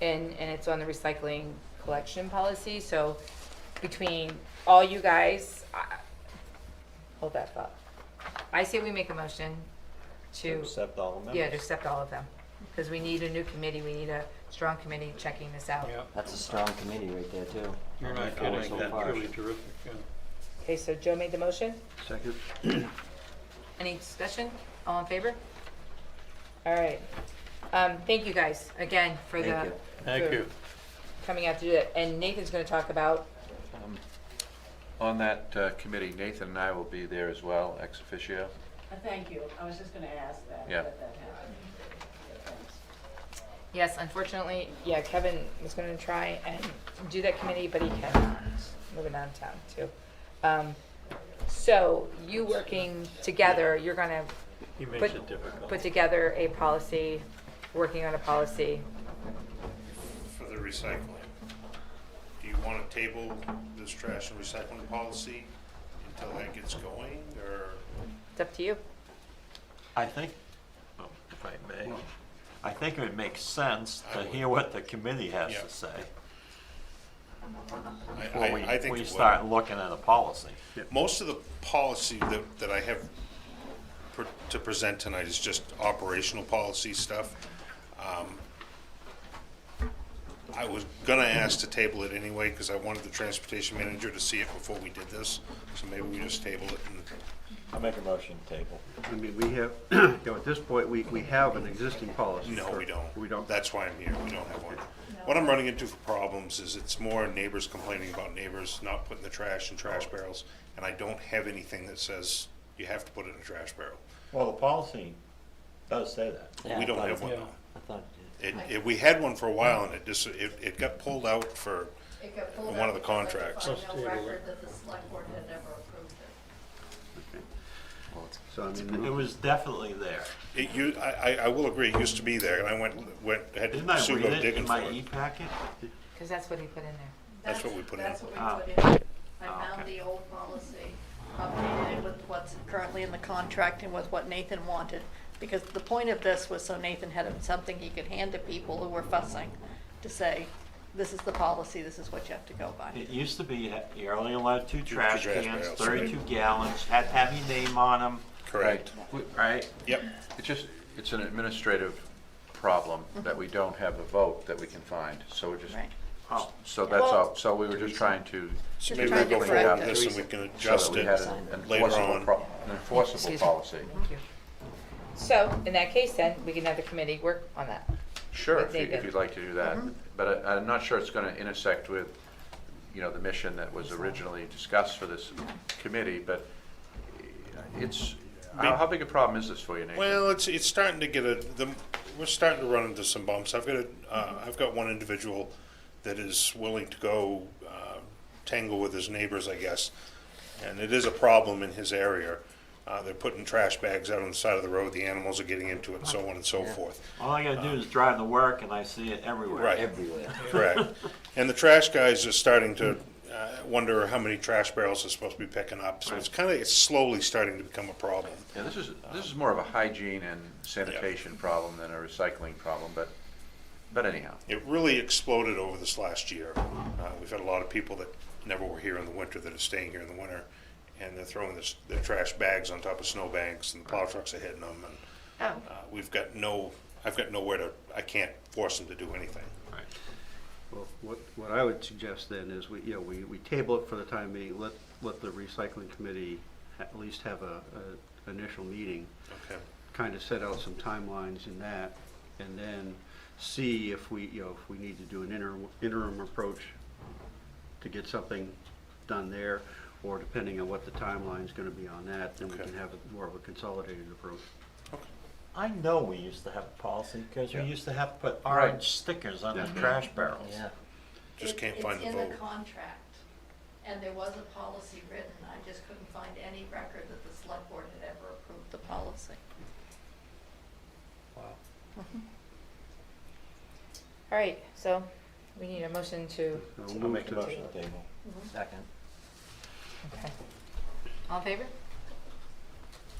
And it's on the recycling collection policy, so between all you guys, hold that thought. I say we make a motion To accept all the members? Yeah, to accept all of them, because we need a new committee, we need a strong committee checking this out. Yeah. That's a strong committee right there, too. You're not I'll kidding. make That's that really terrific, yeah. Okay, so Joe made the motion. Second? Any discussion? All in favor? All right. Thank you guys again for Thank the you. Thank for you. coming out to do it. And Nathan's going to talk about. On that committee, Nathan and I will be there as well, ex officio. Thank you. I was just gonna ask that. Yeah. that happened. Thanks. Yes, unfortunately, yeah, Kevin was going to try and do that committee, but he cannot. Moving out of town too. So you working together, you're going to He makes it difficult. put together a policy, working on a policy. For the recycling, do you want to table this trash and recycling policy until that gets going, or? It's up to you. I think, if I may, I think it would make sense to hear what the committee has Yeah. to say. I think Before it we would. start looking at a policy. Most of the policy that I have to present tonight is just operational policy stuff. I was gonna ask to table it anyway, because I wanted the transportation manager to see it before we did this, so maybe we just table it and. I'll make a motion to table. I mean, we have, at this point, we have an existing policy. No, we don't. We don't? That's why I'm here. We don't have one. What I'm running into for problems is it's more neighbors complaining about neighbors not putting the trash in trash barrels, and I don't have anything that says you have to put it in a trash barrel. Well, the policy does say that. We don't have one Yeah. though. I thought We had one for a while, and it got pulled out for It got pulled one out of the because I could contracts. find no record that the select board had ever approved it. So, I mean, it was definitely there. I will agree, it used to be there, and I had Didn't I Sue read go it digging in for my it. e-packet? Because that's what he put in there. That's what we put in. That's what we Ah. put in. I Oh, found okay. the old policy, updated it with what's currently in the contract and with what Nathan wanted. Because the point of this was so Nathan had something he could hand to people who were fussing to say, this is the policy, this is what you have to go by. It used to be you're only allowed two trash trash cans, barrels, 32 gallons, had to have your name on them. Correct. Right? Yep. It's an administrative problem that we don't have a vote that we can find, so we're just, Right. Oh, so that's Well- all, so we were just trying to. So Just maybe trying we'll to go correct forward it. with this and we can so that adjust we it had an later enforceable on. an enforceable Excuse me. policy. Thank you. So, in that case then, we can have the committee work on that. Sure, With if you- if Nathan. you'd like to do that. But I'm not sure it's going to intersect with, you know, the mission that was originally discussed for this committee, but it's, how big a problem is this for you, Nathan? Well, it's starting to get we're starting to run into some bumps. I've got one individual that is willing to go tangle with his neighbors, I guess, and it is a problem in his area. They're putting trash bags out on the side of the road, the animals are getting into it, and so on and so forth. All I gotta do is drive to work and I see it everywhere. Right. Everywhere. Correct. And the trash guys are starting to wonder how many trash barrels they're supposed to be picking up, so it's slowly starting to become a problem. Yeah, this is more of a hygiene and sanitation problem than a recycling problem, but anyhow. It really exploded over this last year. We've had a lot of people that never were here in the winter that are staying here in the winter, and they're throwing their trash bags on top of snowbanks, and the plow trucks are hitting them, and I've got nowhere to, I can't force them to do anything. Well, what I would suggest then is we table it for the time being, let the recycling committee at least have a initial meeting. Okay. Kind of set out some timelines in that, and then see if we need to do an interim approach to get something done there, or depending on what the timeline's gonna be on that, then we can have more of a consolidated approach. I know we used to have a policy, because we used to have to put Right. orange stickers on the trash barrels. Yeah. Just can't find the It's vote. in the contract, and there was a policy written, I just couldn't find any record that the select board had ever approved the policy. Wow. All right, so we need a motion to. I'll make a motion to table. Second. Okay. All in favor?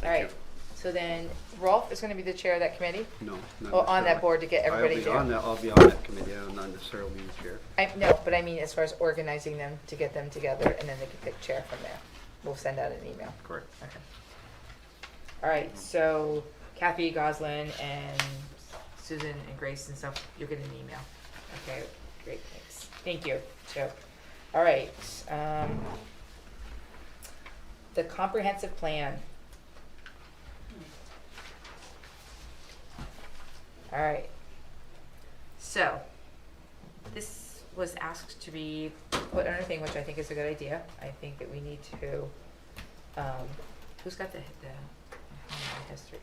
All right, so then Rolf is gonna be the chair of that committee? No, not Oh, on that necessarily. board to get everybody there? I'll be on that committee, I'll not necessarily be the chair. No, but I mean as far as organizing them to get them together, and then they can pick chair from there. We'll send out an email. Correct. Okay. All right, so Kathy, Goslin, and Susan and Grace and stuff, you'll get an email. Okay, great, thanks. Thank you, Joe. All right, the comprehensive plan. All right. So, this was asked to be put on a thing, which I think is a good idea. I think that we need to, who's got the history?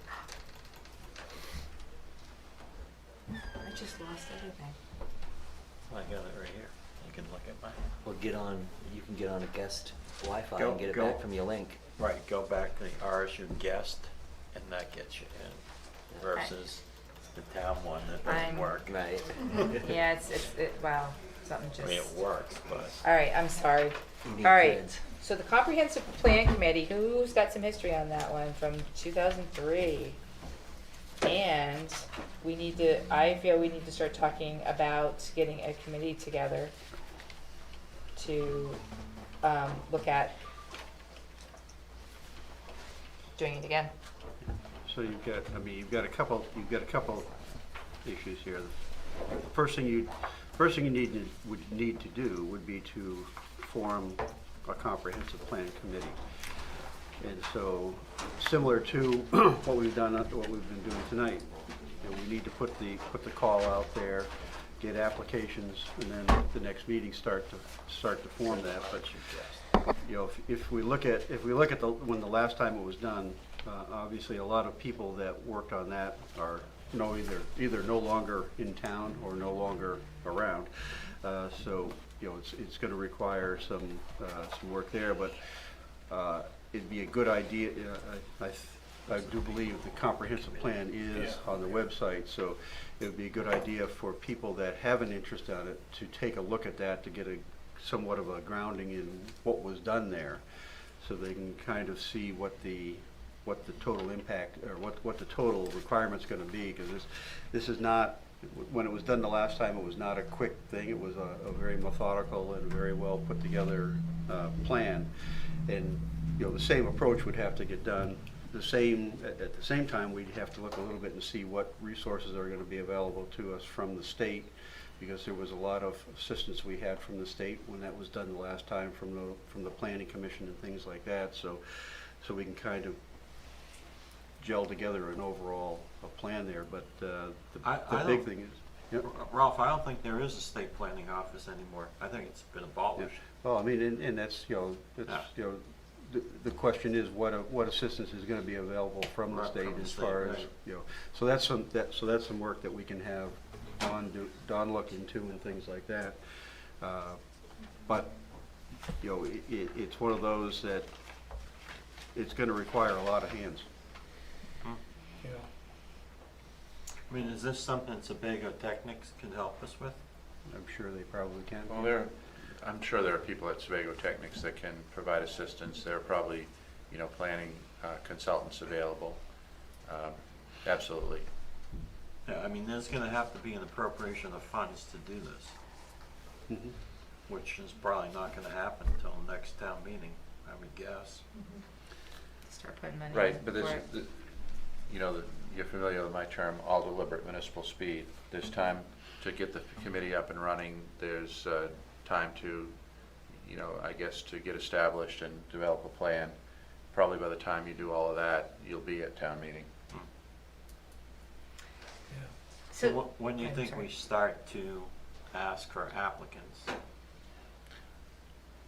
I just lost everything. I got it right here. You can look at mine. Well, you can get on a guest Wi-Fi Go- and get it go- back from your link. Right, go back to the RSU guest, and that gets you in, versus the town one that doesn't I'm- work. Right. Yeah, wow, something I mean, just. it works, but. All right, I'm sorry. You need All right, kids. so the comprehensive plan committee, who's got some history on that one from 2003? And I feel we need to start talking about getting a committee together to look at doing it again. So you've got a couple issues here. The first thing you would need to do would be to form a comprehensive plan committee. And so, similar to what we've been doing tonight, we need to put the call out there, get applications, and then the next meeting start to form that. But if we look at when the last time it was done, obviously a lot of people that worked on that are either no longer in town or no longer around. So it's going to require some work there, but it'd be a good idea. I do believe the comprehensive plan is on the website, so it would be a good idea for people that have an interest on it to take a look at that, to get somewhat of a grounding in what was done there, so they can kind of see what the total impact, or what the total requirement's going to be, because this is not, when it was done the last time, it was not a quick thing. It was a very methodical and very well put together plan, and the same approach would have to get done. At the same time, we'd have to look a little bit and see what resources are going to be available to us from the state, because there was a lot of assistance we had from the state when that was done the last time, from the planning commission and things like that. So we can kind of gel together an overall plan there, but the I big don't- thing is. Yep. Ralph, I don't think there is a state planning office anymore. I think it's been abolished. Well, I mean, and that's, the question is what assistance is gonna be available from the Right, state from the as state, far as, right. so that's some work that we can have Don look into and things like that. But, it's one of those that it's gonna require a lot of hands. Yeah. I mean, is this something that Sebago Technics can help us with? I'm sure they probably can. Well, I'm sure there are people at Sebago Technics that can provide assistance. There are probably, planning consultants available. Absolutely. Yeah, I mean, there's gonna have to be an appropriation of funds to do this, which is probably not gonna happen until the next town meeting, I would guess. Start putting money. Right, in but for it. you're familiar with my term, all deliberate municipal speed. There's time to get the committee up and running. There's time to, I guess, to get established and develop a plan. Probably by the time you do all of that, you'll be at town meeting. So when do you think we start to ask for applicants?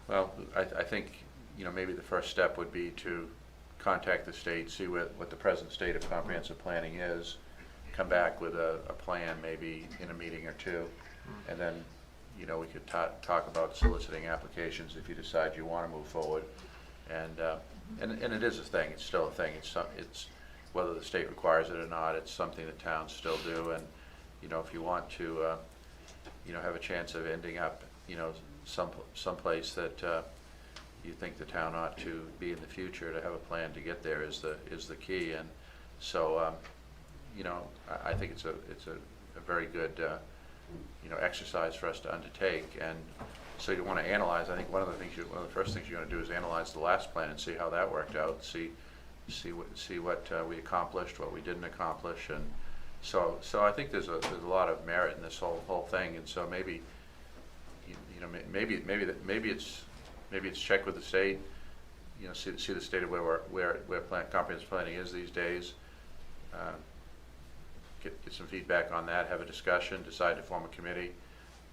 Well, I think, maybe the first step would be to contact the state, see what the present state of comprehensive planning is, come back with a plan maybe in a meeting or two, and then, we could talk about soliciting applications if you decide you want to move forward. And it is a thing, it's still a thing, it's whether the state requires it or not, it's something that towns still do, and, if you want to, have a chance of ending up, someplace that you think the town ought to be in the future, to have a plan to get there is the key. And so, I think it's a very good, exercise for us to undertake. And so you want to analyze. I think one of the first things you're going to do is analyze the last plan and see how that worked out. See what we accomplished, what we didn't accomplish, and so I think there's a lot of merit in this whole thing. And so maybe maybe it's check with the state, see the state of where comprehensive planning is these days, get some feedback on that, have a discussion, decide to form a committee,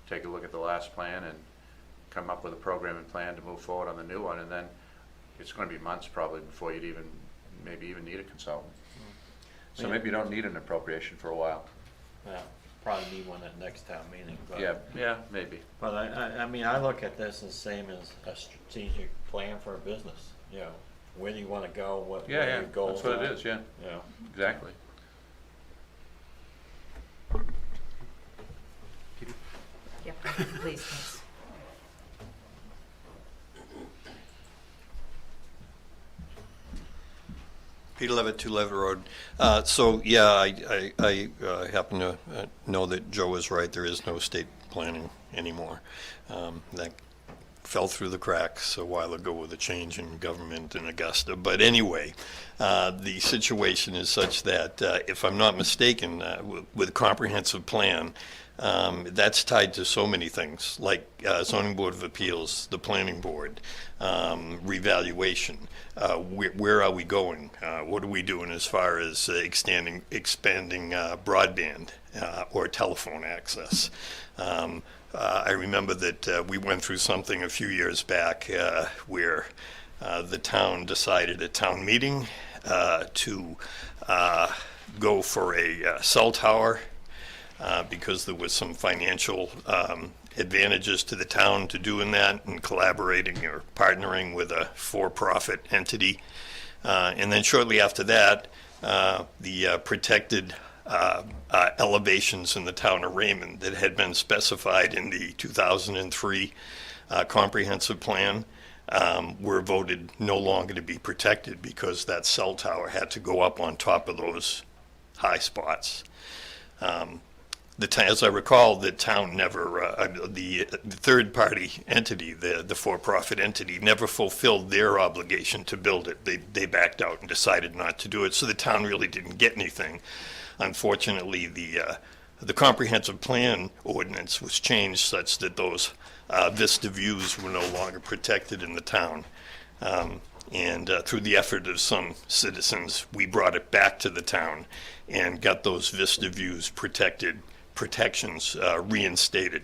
take a look at the last plan and come up with a program and plan to move forward on the new one. And then it's going to be months probably before you'd even need a consultant. So maybe you don't need an appropriation for a while. Yeah, probably need one at next town meeting. But, Yeah, maybe. But I mean, I look at this as same as a strategic plan for a business. Where do you want to go? What are your goals? That's what it are? is. Yeah. Exactly. Yep, please, thanks. Peter Levitt, 2 Levitt Road. I happen to know that Joe is right. There is no state planning anymore. That fell through the cracks a while ago with a change in government in Augusta. But anyway, the situation is such that, if I'm not mistaken, with a comprehensive plan, that's tied to so many things, like zoning board of appeals, the planning board, revaluation. Where are we going? What are we doing as far as expanding broadband or telephone access? I remember that we went through something a few years back where the town decided at town meeting to go for a cell tower because there was some financial advantages to the town to doing that and collaborating or partnering with a for-profit entity. And then shortly after that, the protected elevations in the town of Raymond that had been specified in the 2003 comprehensive plan were voted no longer to be protected because that cell tower had to go up on top of those high spots. As I recall, the town never, the third-party entity, the for-profit entity, never fulfilled their obligation to build it. They backed out and decided not to do it, so the town really didn't get anything. Unfortunately, the comprehensive plan ordinance was changed such that those vista views were no longer protected in the town. And through the effort of some citizens, we brought it back to the town and got those Vista Views protections reinstated.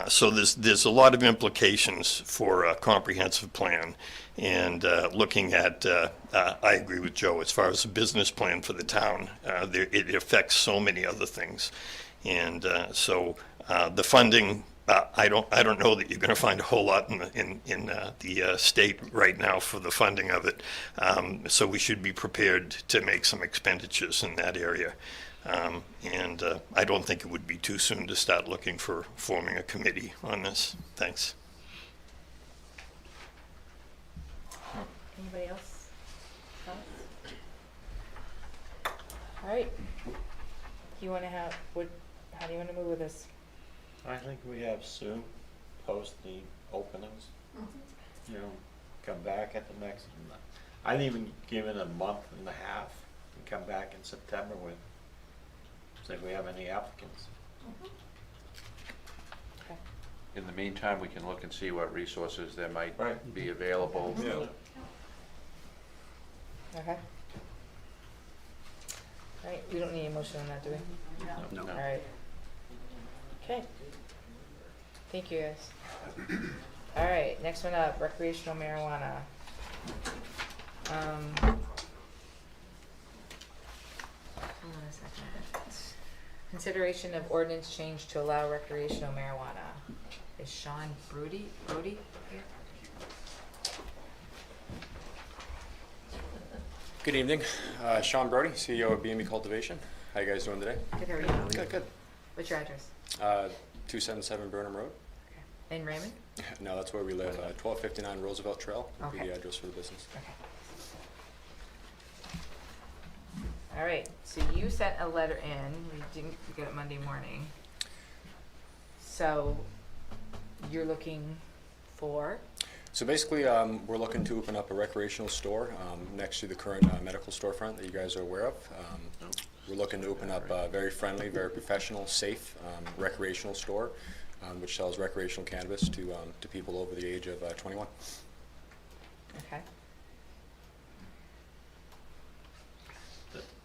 So there's a lot of implications for a comprehensive plan, and looking at, I agree with Joe, as far as a business plan for the town, it affects so many other things. And so the funding, I don't know that you're going to find a whole lot in the state right now for the funding of it. So we should be prepared to make some expenditures in that area. And I don't think it would be too soon to start looking for forming a committee on this. Thanks. Anybody else? Thoughts? All right. You want to have, how do you want to move with this? I think we have Sue post the openings. You know, come back at the next, I'd even give it a month and a half and come back in September with, see if we have any applicants. In the meantime, we can look and see what resources there might be available. Yeah. Okay. All right, we don't need a motion on that, do we? No. All right. Okay. Thank you, guys. All right, next one up, recreational marijuana. Hold on a second. Consideration of ordinance change to allow recreational marijuana. Is Sean Brody here? Good evening. Sean Brody, CEO of B&B Cultivation. How you guys doing today? Good, how are you? Good, good. What's your address? 277 Burnham Road. In Raymond? No, that's where we live. 1259 Roosevelt Trail would be Okay. the address for the business. Okay. All right, so you sent a letter in, we didn't get it Monday morning. So you're looking for? So basically, we're looking to open up a recreational store next to the current medical storefront that you guys are aware of. We're looking to open up a very friendly, very professional, safe recreational store, which sells recreational cannabis to people over the age of 21. Okay.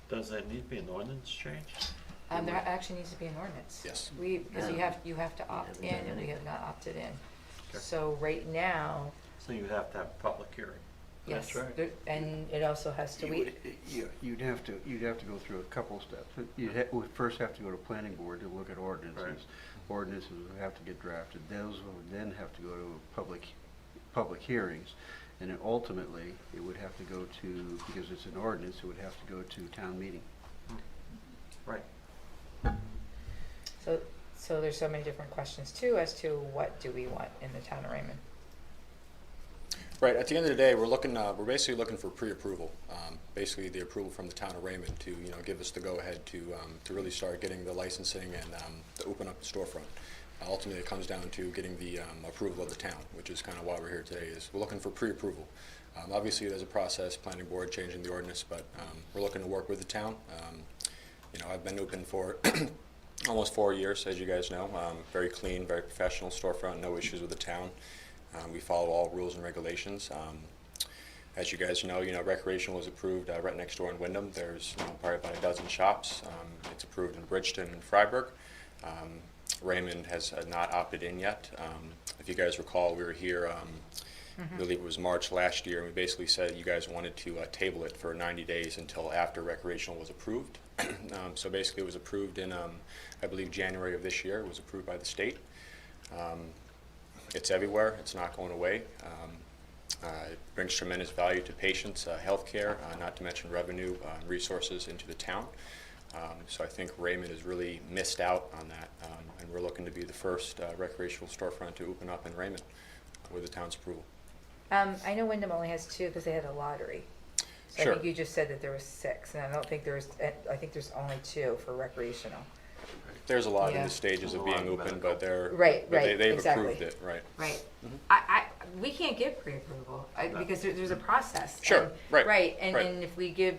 Does that need to be an ordinance change? There actually needs to be an ordinance. Yes. Because you have to opt in, and we have not opted in. Okay. So right now, So you have to have a public hearing. yes, That's right. and it also has to wait. You'd have to go through a couple steps. We'd first have to go to planning board to look at ordinances. Right. Ordinances would have to get drafted. Those would then have to go to public hearings. And then ultimately, it would have to go to, because it's an ordinance, it would have to go to town meeting. Right. So there's so many different questions too as to what do we want in the town of Raymond. Right. At the end of the day, we're basically looking for pre-approval. Basically, the approval from the town of Raymond to give us the go-ahead to really start getting the licensing and to open up the storefront. Ultimately, it comes down to getting the approval of the town, which is kind of why we're here today. Is we're looking for pre-approval. Obviously, there's a process, planning board changing the ordinance, but we're looking to work with the town. I've been open for almost 4 years, as you guys know. Very clean, very professional storefront, no issues with the town. We follow all rules and regulations. As you guys know, recreational was approved right next door in Wyndham. There's probably about a dozen shops. It's approved in Bridgeton and Freiburg. Raymond has not opted in yet. If you guys recall, we were here, I believe it was March last year, and we basically said you guys wanted to table it for 90 days until after recreational was approved. So basically it was approved in, I believe, January of this year. It was approved by the state. It's everywhere. It's not going away. It brings tremendous value to patients, healthcare, not to mention revenue and resources into the town. So I think Raymond has really missed out on that, and we're looking to be the first recreational storefront to open up in Raymond with the town's approval. I know Wyndham only has 2 because they had a lottery. So Sure. I think you just said that there was 6, and I don't think there's, I think there's only 2 for recreational. There's a lot in Yeah. the stages of being open, but Right, they've exactly. approved it, right? Right. Mm-hmm. We can't give pre-approval because there's a process. Sure, And- right. Right, and Right. if we give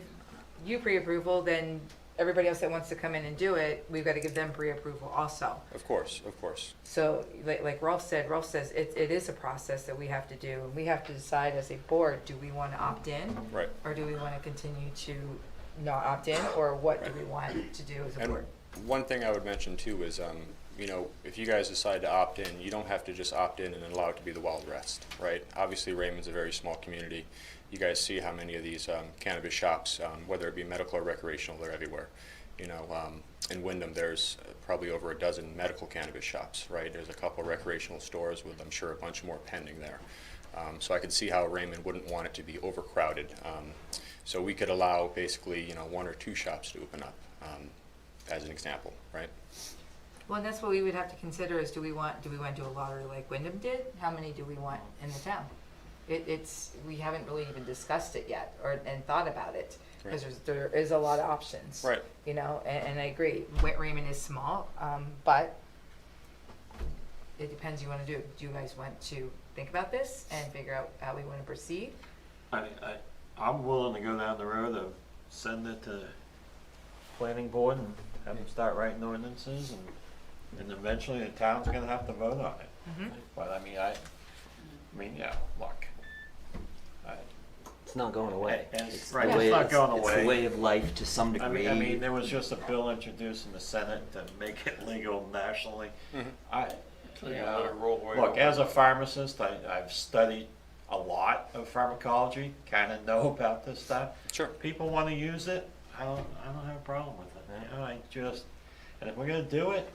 you pre-approval, then everybody else that wants to come in and do it, we've got to give them pre-approval also. Of course, of course. So like Rolf says, it is a process that we have to do. And we have to decide as a board, do we want to opt in? Right. Or do we want to continue to not opt in? Or what do we want to do as a And board? one thing I would mention too is, you know, if you guys decide to opt in, you don't have to just opt in and allow it to be the Wild West, right? Obviously, Raymond's a very small community. You guys see how many of these cannabis shops, whether it be medical or recreational, they're everywhere. You know, in Wyndham, there's probably over a dozen medical cannabis shops, right? There's a couple recreational stores with, I'm sure, a bunch more pending there. So I could see how Raymond wouldn't want it to be overcrowded. So we could allow basically, you know, 1 or 2 shops to open up, as an example, right? Well, and that's what we would have to consider is do we want to do a lottery like Wyndham did? How many do we want in the town? We haven't really even discussed it yet and thought about it because there is a lot of options. Right. You know, and I agree. Raymond is small, but it depends what you want to do. Do you guys want to think about this and figure out how we want to proceed? I'm willing to go down the road of send it to planning board and have them start writing ordinances and eventually the town's gonna have to vote on it. But I mean, yeah, look. It's not going away. It's not going away. It's the way of life to some degree. I mean, there was just a bill introduced in the Senate to make it legal nationally. Look, as a pharmacist, I've studied a lot of pharmacology, kind of know about this stuff. Sure. People want to use it. I don't have a problem with it. You know, and if we're gonna do it,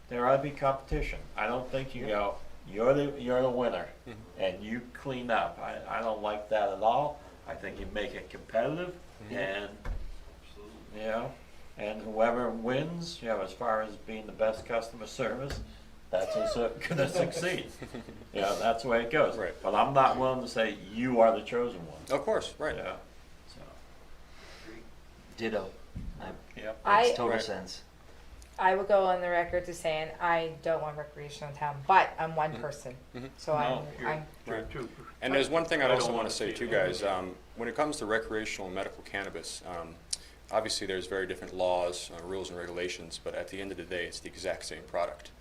there ought to be competition. I don't think you go, you're the winner, and you clean up. I don't like that at all. I think you make it competitive, and you know, and whoever wins, you know, as far as being the best customer service, that's gonna succeed. You know, that's the way it goes. Right. But I'm not willing to say you are the chosen one. Of course, right. Yeah. Ditto. Yep. Makes total sense. I would go on the record to saying I don't want recreational in town, but I'm one person, so I'm Right. And there's one thing I also want to say too, guys. When it comes to recreational and medical cannabis, obviously there's very different laws, rules, and regulations, but at the end of the day, it's the exact same product.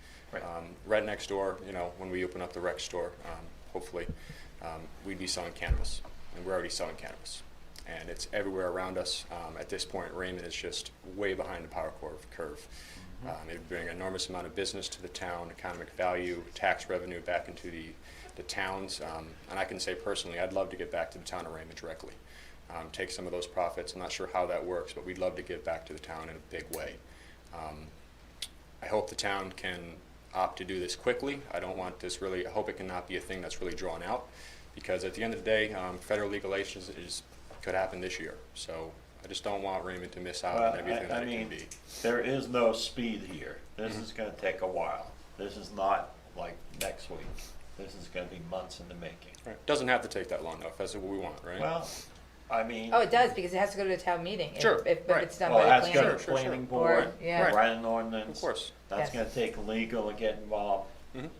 Right next door, you know, when we open up the rec store, hopefully, we'd be selling cannabis, and we're already selling cannabis. And it's everywhere around us. At this point, Raymond is just way behind the power curve. It would bring an enormous amount of business to the town, economic value, tax revenue back into the towns. And I can say personally, I'd love to get back to the town of Raymond directly. Take some of those profits. I'm not sure how that works, but we'd love to give back to the town in a big way. I hope the town can opt to do this quickly. I don't want this really, I hope it cannot be a thing that's really drawn out, because at the end of the day, federal legalization could happen this year. So I just don't want Raymond to miss out on everything that it can be. There is no speed here. This is going to take a while. This is not like next week. This is going to be months in the making. Right. Doesn't have to take that long, though, if that's what we want, right? Well, I mean. Oh, it does, because it has to go to a town meeting. Sure. But it's done Well, by the that's going to planning. planning board, Yeah. write an ordinance. Of course. That's Yes. going to take legal to get involved.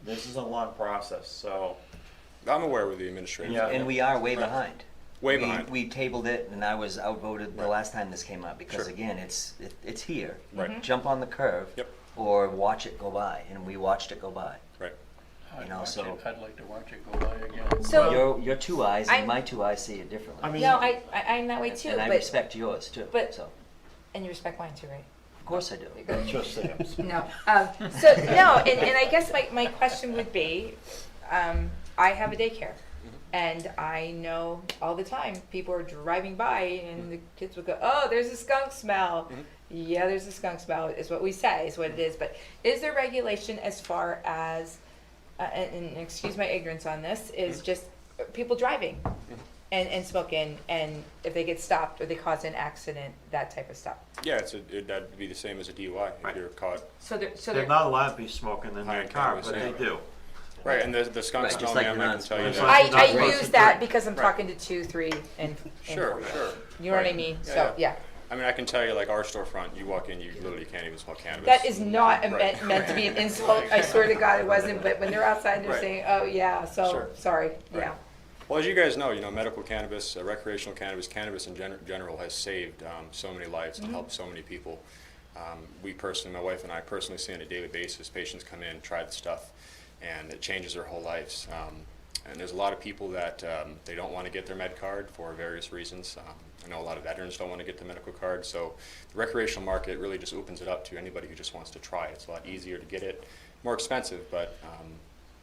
This is a long process, so. I'm aware with the administration. Yeah. And we are way behind. Way behind. We tabled it, and I was outvoted the last time this came up, because again, it's here. Right. Jump on the curve, Yep. or watch it go by, and we watched it go by. Right. You know, so I'd like to watch it go by again. So your 2 eyes and my 2 eyes see it differently. I mean, no, I'm that way too. and I but, respect yours too. but- So and you respect mine too, right? of course I do. Just saying. No. So no, and I guess my question would be, I have a daycare. And I know all the time people are driving by and the kids will go, oh, there's a skunk smell. Yeah, there's a skunk smell is what we say, is what it is. But is there regulation as far as, and excuse my ignorance on this, is just people driving and smoking, and if they get stopped or they cause an accident, that type of stuff? Yeah, that'd be the same as a DUI if you're caught. So They're not allowed to be smoking in their High car, cannabis, but they yeah. do. Right, and the skunks Right, just smell, like man, I you're can tell you not that. I supposed use to that drink. because I'm talking to 2, 3, and Sure, 4. sure. You know what I Right. mean? Yeah, So, yeah. I mean, I can tell you, like our storefront, you walk in, you literally can't even smell cannabis. That is not Right. meant to be an insult. I swear to God it wasn't. But when they're outside, they're Right. saying, "Oh yeah, so Sure. sorry, Right. yeah." Well, as you guys know, medical cannabis, recreational cannabis, cannabis in general has saved so many lives and helped so many people. We personally, my wife and I personally see on a daily basis, patients come in, try the stuff, and it changes their whole lives. And there's a lot of people that they don't want to get their med card for various reasons. I know a lot of veterans don't want to get the medical card, so the recreational market really just opens it up to anybody who just wants to try it. It's a lot easier to get it, more expensive, but at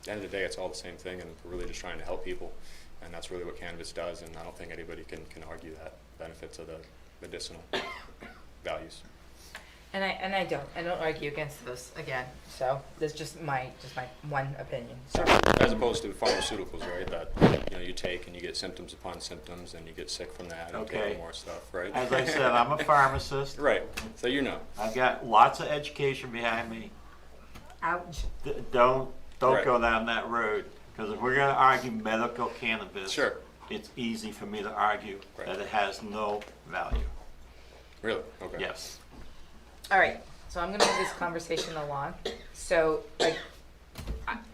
the end of the day, it's all the same thing, and we're really just trying to help people, and that's really what cannabis does, and I don't think anybody can argue that benefits of the medicinal values. And I don't argue against this again. So that's just my one opinion. So. As opposed to pharmaceuticals, right? That you take and you get symptoms upon symptoms, and you get sick from that, and Okay. take more stuff, right? As I said, I'm a pharmacist. Right. So I've got lots of education behind me. Ouch. Don't Right. go down that road, because if we're going to argue medical cannabis, Sure. it's easy for me to argue that it has no value. Really? Okay. Yes. All right. So I'm going to move this conversation along. So,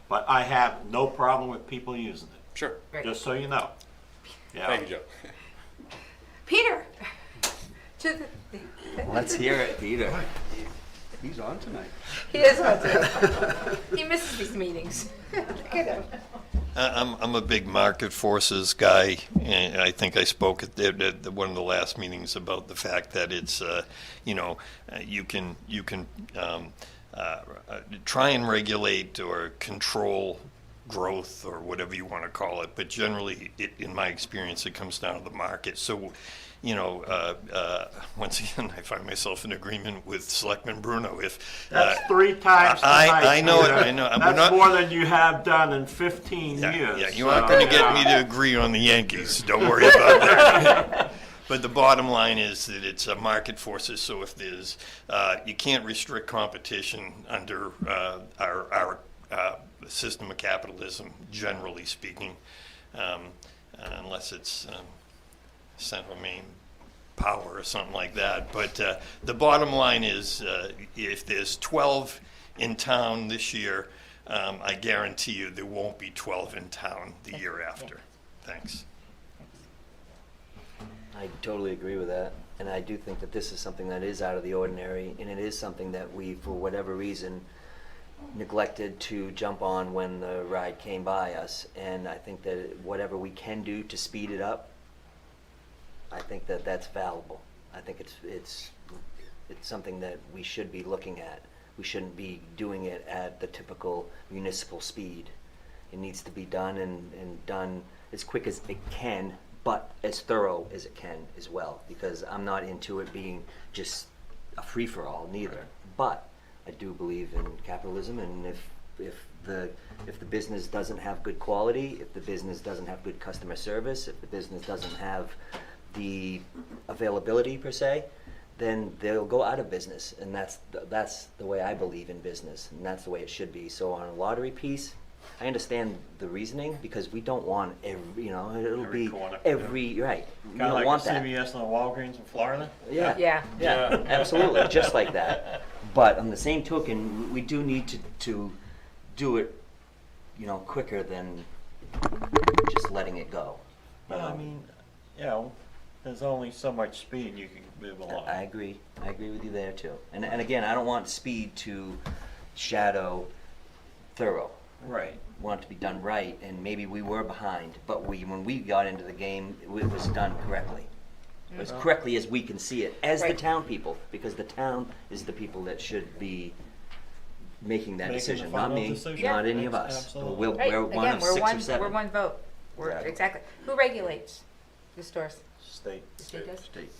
But I have no problem with people using it. Sure. Right. Just so you know. Yeah. Thank you, Joe. Peter. To the, Let's hear it, Peter. He's on tonight. He is on today. He misses these meetings. Look at him. I'm a big market forces guy, and I think I spoke at one of the last meetings about the fact that it's, you can try and regulate or control growth or whatever you want to call it, but generally, in my experience, it comes down to the market. So, once again, I find myself in agreement with Selectman Bruno. If That's 3 times tonight. I know Peter. it. I know. That's more than you have done in 15 years. Yeah, you aren't going to get me to agree on the Yankees. Don't worry about that. But the bottom line is that it's a market forces. So if there's, you can't restrict competition under our system of capitalism, generally speaking, unless it's Central Maine Power or something like that. But the bottom line is, if there's 12 in town this year, I guarantee you there won't be 12 in town the year after. Thanks. I totally agree with that, and I do think that this is something that is out of the ordinary, and it is something that we, for whatever reason, neglected to jump on when the ride came by us. And I think that whatever we can do to speed it up, I think that that's valuable. I think it's something that we should be looking at. We shouldn't be doing it at the typical municipal speed. It needs to be done and done as quick as it can, but as thorough as it can as well, because I'm not into it being just a free-for-all neither. But I do believe in capitalism, and if the business doesn't have good quality, if the business doesn't have good customer service, if the business doesn't have the availability per se, then they'll go out of business, and that's the way I believe in business, and that's the way it should be. So on a lottery piece, I understand the reasoning, because we don't want it'll be corner, every right. We Kind of don't like want the that. CVS and the Walgreens in Florida. Yeah, absolutely, just like that. But on the same token, we do need to do it, quicker than just letting it go. Well, I mean, there's only so much speed you can move along. I agree with you there too. And again, I don't want speed to shadow thorough. Right. We want it to be done right, and maybe we were behind, but when we got into the game, it was done correctly. As correctly as we can see it, as the town people, because the town is the people that should be making that decision, not me, not any of us. Absolutely. We're one of 6 or 7. We're one vote. Exactly. Who regulates the stores? State. The state does? State.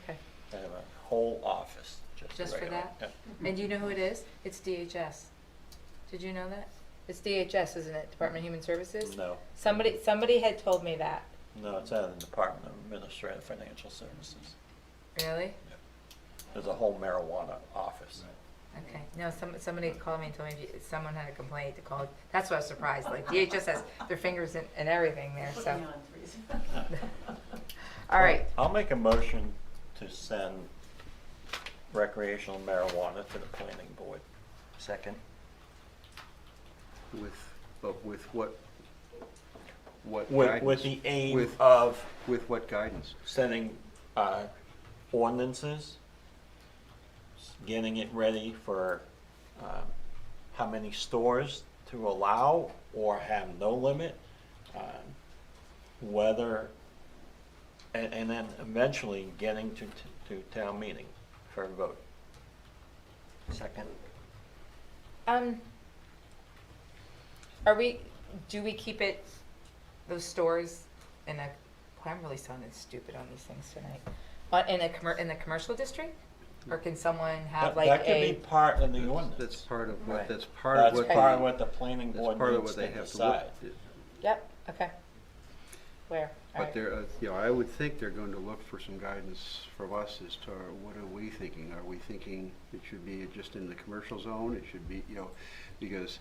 Okay. They have a whole office Just for regulate. that? And do you know who it is? It's DHS. Did you know that? It's DHS, isn't it? Department of Human Services? No. Somebody had told me that. No, it's out of the Department of Administrative Financial Services. Really? There's a whole marijuana office. Okay. No, somebody called me and told me someone had a complaint to call. That's why I was surprised. Like DHS has their fingers in everything there. So. All right. I'll make a motion to send recreational marijuana to the planning board. Second. With what? what with guidance? the aim With- of With what guidance? setting ordinances, getting it ready for how many stores to allow or have no limit, whether, and then eventually getting to town meeting for a vote. Second. Do we keep it, those stores in a, I'm really sounding stupid on these things tonight. In the commercial district? Or can someone have That like that could be a, part of the ordinance. That's part of what, Right. that's part of That's what. part the- of what the planning that's board part of needs what they to have to look. decide. yep, okay. Where? All But right. they're, you know, I would think they're going to look for some guidance from us as to what are we thinking? Are we thinking it should be just in the commercial zone? It should be, you know, because.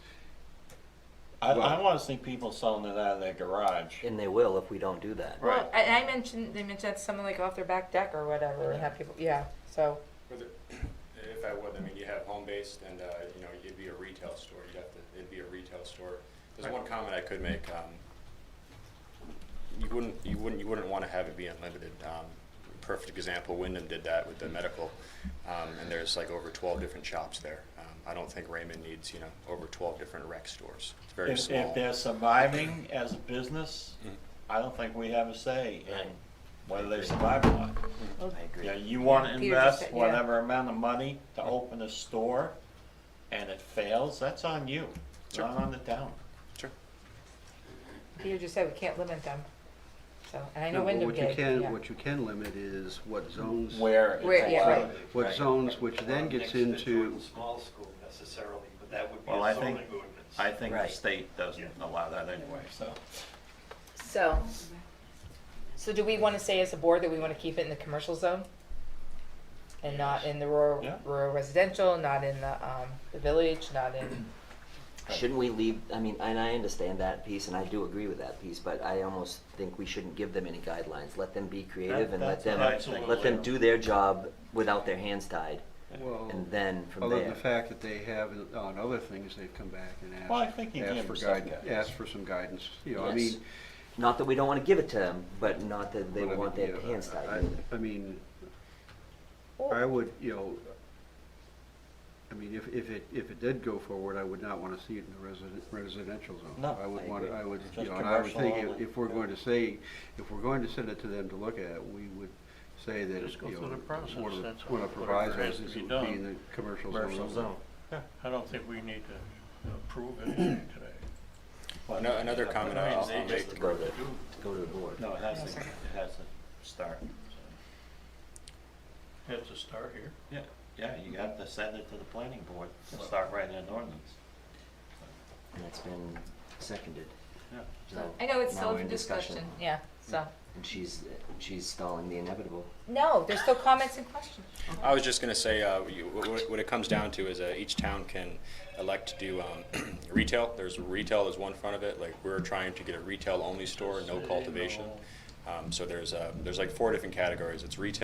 I well, want to see people selling it out of their garage. And they will if we don't do that. Right. Well, and they mentioned that's something like off their back deck or whatever, and have people, yeah, so. If I would, I mean, you have home-based and, you know, it'd be a retail store, it'd be a retail store. There's one comment I could make, you wouldn't want to have it be unlimited. Perfect example, Wyndham did that with the medical, and there's like over 12 different shops there. I don't think Raymond needs, you know, over 12 different rec stores. It's very If small. they're surviving as a business, I don't think we have a say in Right. whether they survive or not. I agree. Yeah, you want to Peter just invest said- yeah. whatever amount of money to open a store, and it fails, that's on you, Sure. not on the town. Sure. Peter just said we can't limit them, so, and I know No, but Wyndham what you did, can, yeah. what you can limit is what zones. Where Where- yeah, right. What Right. zones, which then gets into. Small school necessarily, but that would be Well, a I zoning think, ordinance. I think the Right. state doesn't allow that anyway, so. So do we want to say as a board that we want to keep it in the commercial zone? And not in the Yeah. rural residential, not in the village, not in, Shouldn't we leave, I mean, and I understand that piece, and I do agree with that piece, but I almost think we shouldn't give them any guidelines. Let them be creative and let them, That's what I let them think. do their job without their hands tied. Well, And then from other than there. the fact that they have on other things, they've come back and asked. Well, I think you asked give for them some guidance. Asked for some guidance, you know, I Yes. mean. Not that we don't want to give it to them, but not that they But I want mean, their you know, hands tied. I mean, I would, you know, I mean, if it did go forward, I would not want to see it in the residential zone. No, I would I want, agree. I would, you Just know, and I would commercial think only. if we're going to say, if we're going to send it to them to look at, we would say that, Just go you through know, the process, one of the, that's one of the all. Whatever has provisos to is be it would done. be in the commercial Commercial zone. zone. Yeah, I don't think we need to approve anything today. Well, another comment I'll make. To go to the board. No, it has to start. It's a start here. Yeah, you have to send it to the planning board to start writing an ordinance. And it's been seconded. Yeah. So I know it's now still we're in in discussion, yeah, so. And she's stalling the inevitable. No, there's still comments and questions. I was just going to say, what it comes down to is each town can elect to do retail. There's one front of it. Like we're trying to get a retail-only store, no cultivation. So there's like 4 different categories. It's retail.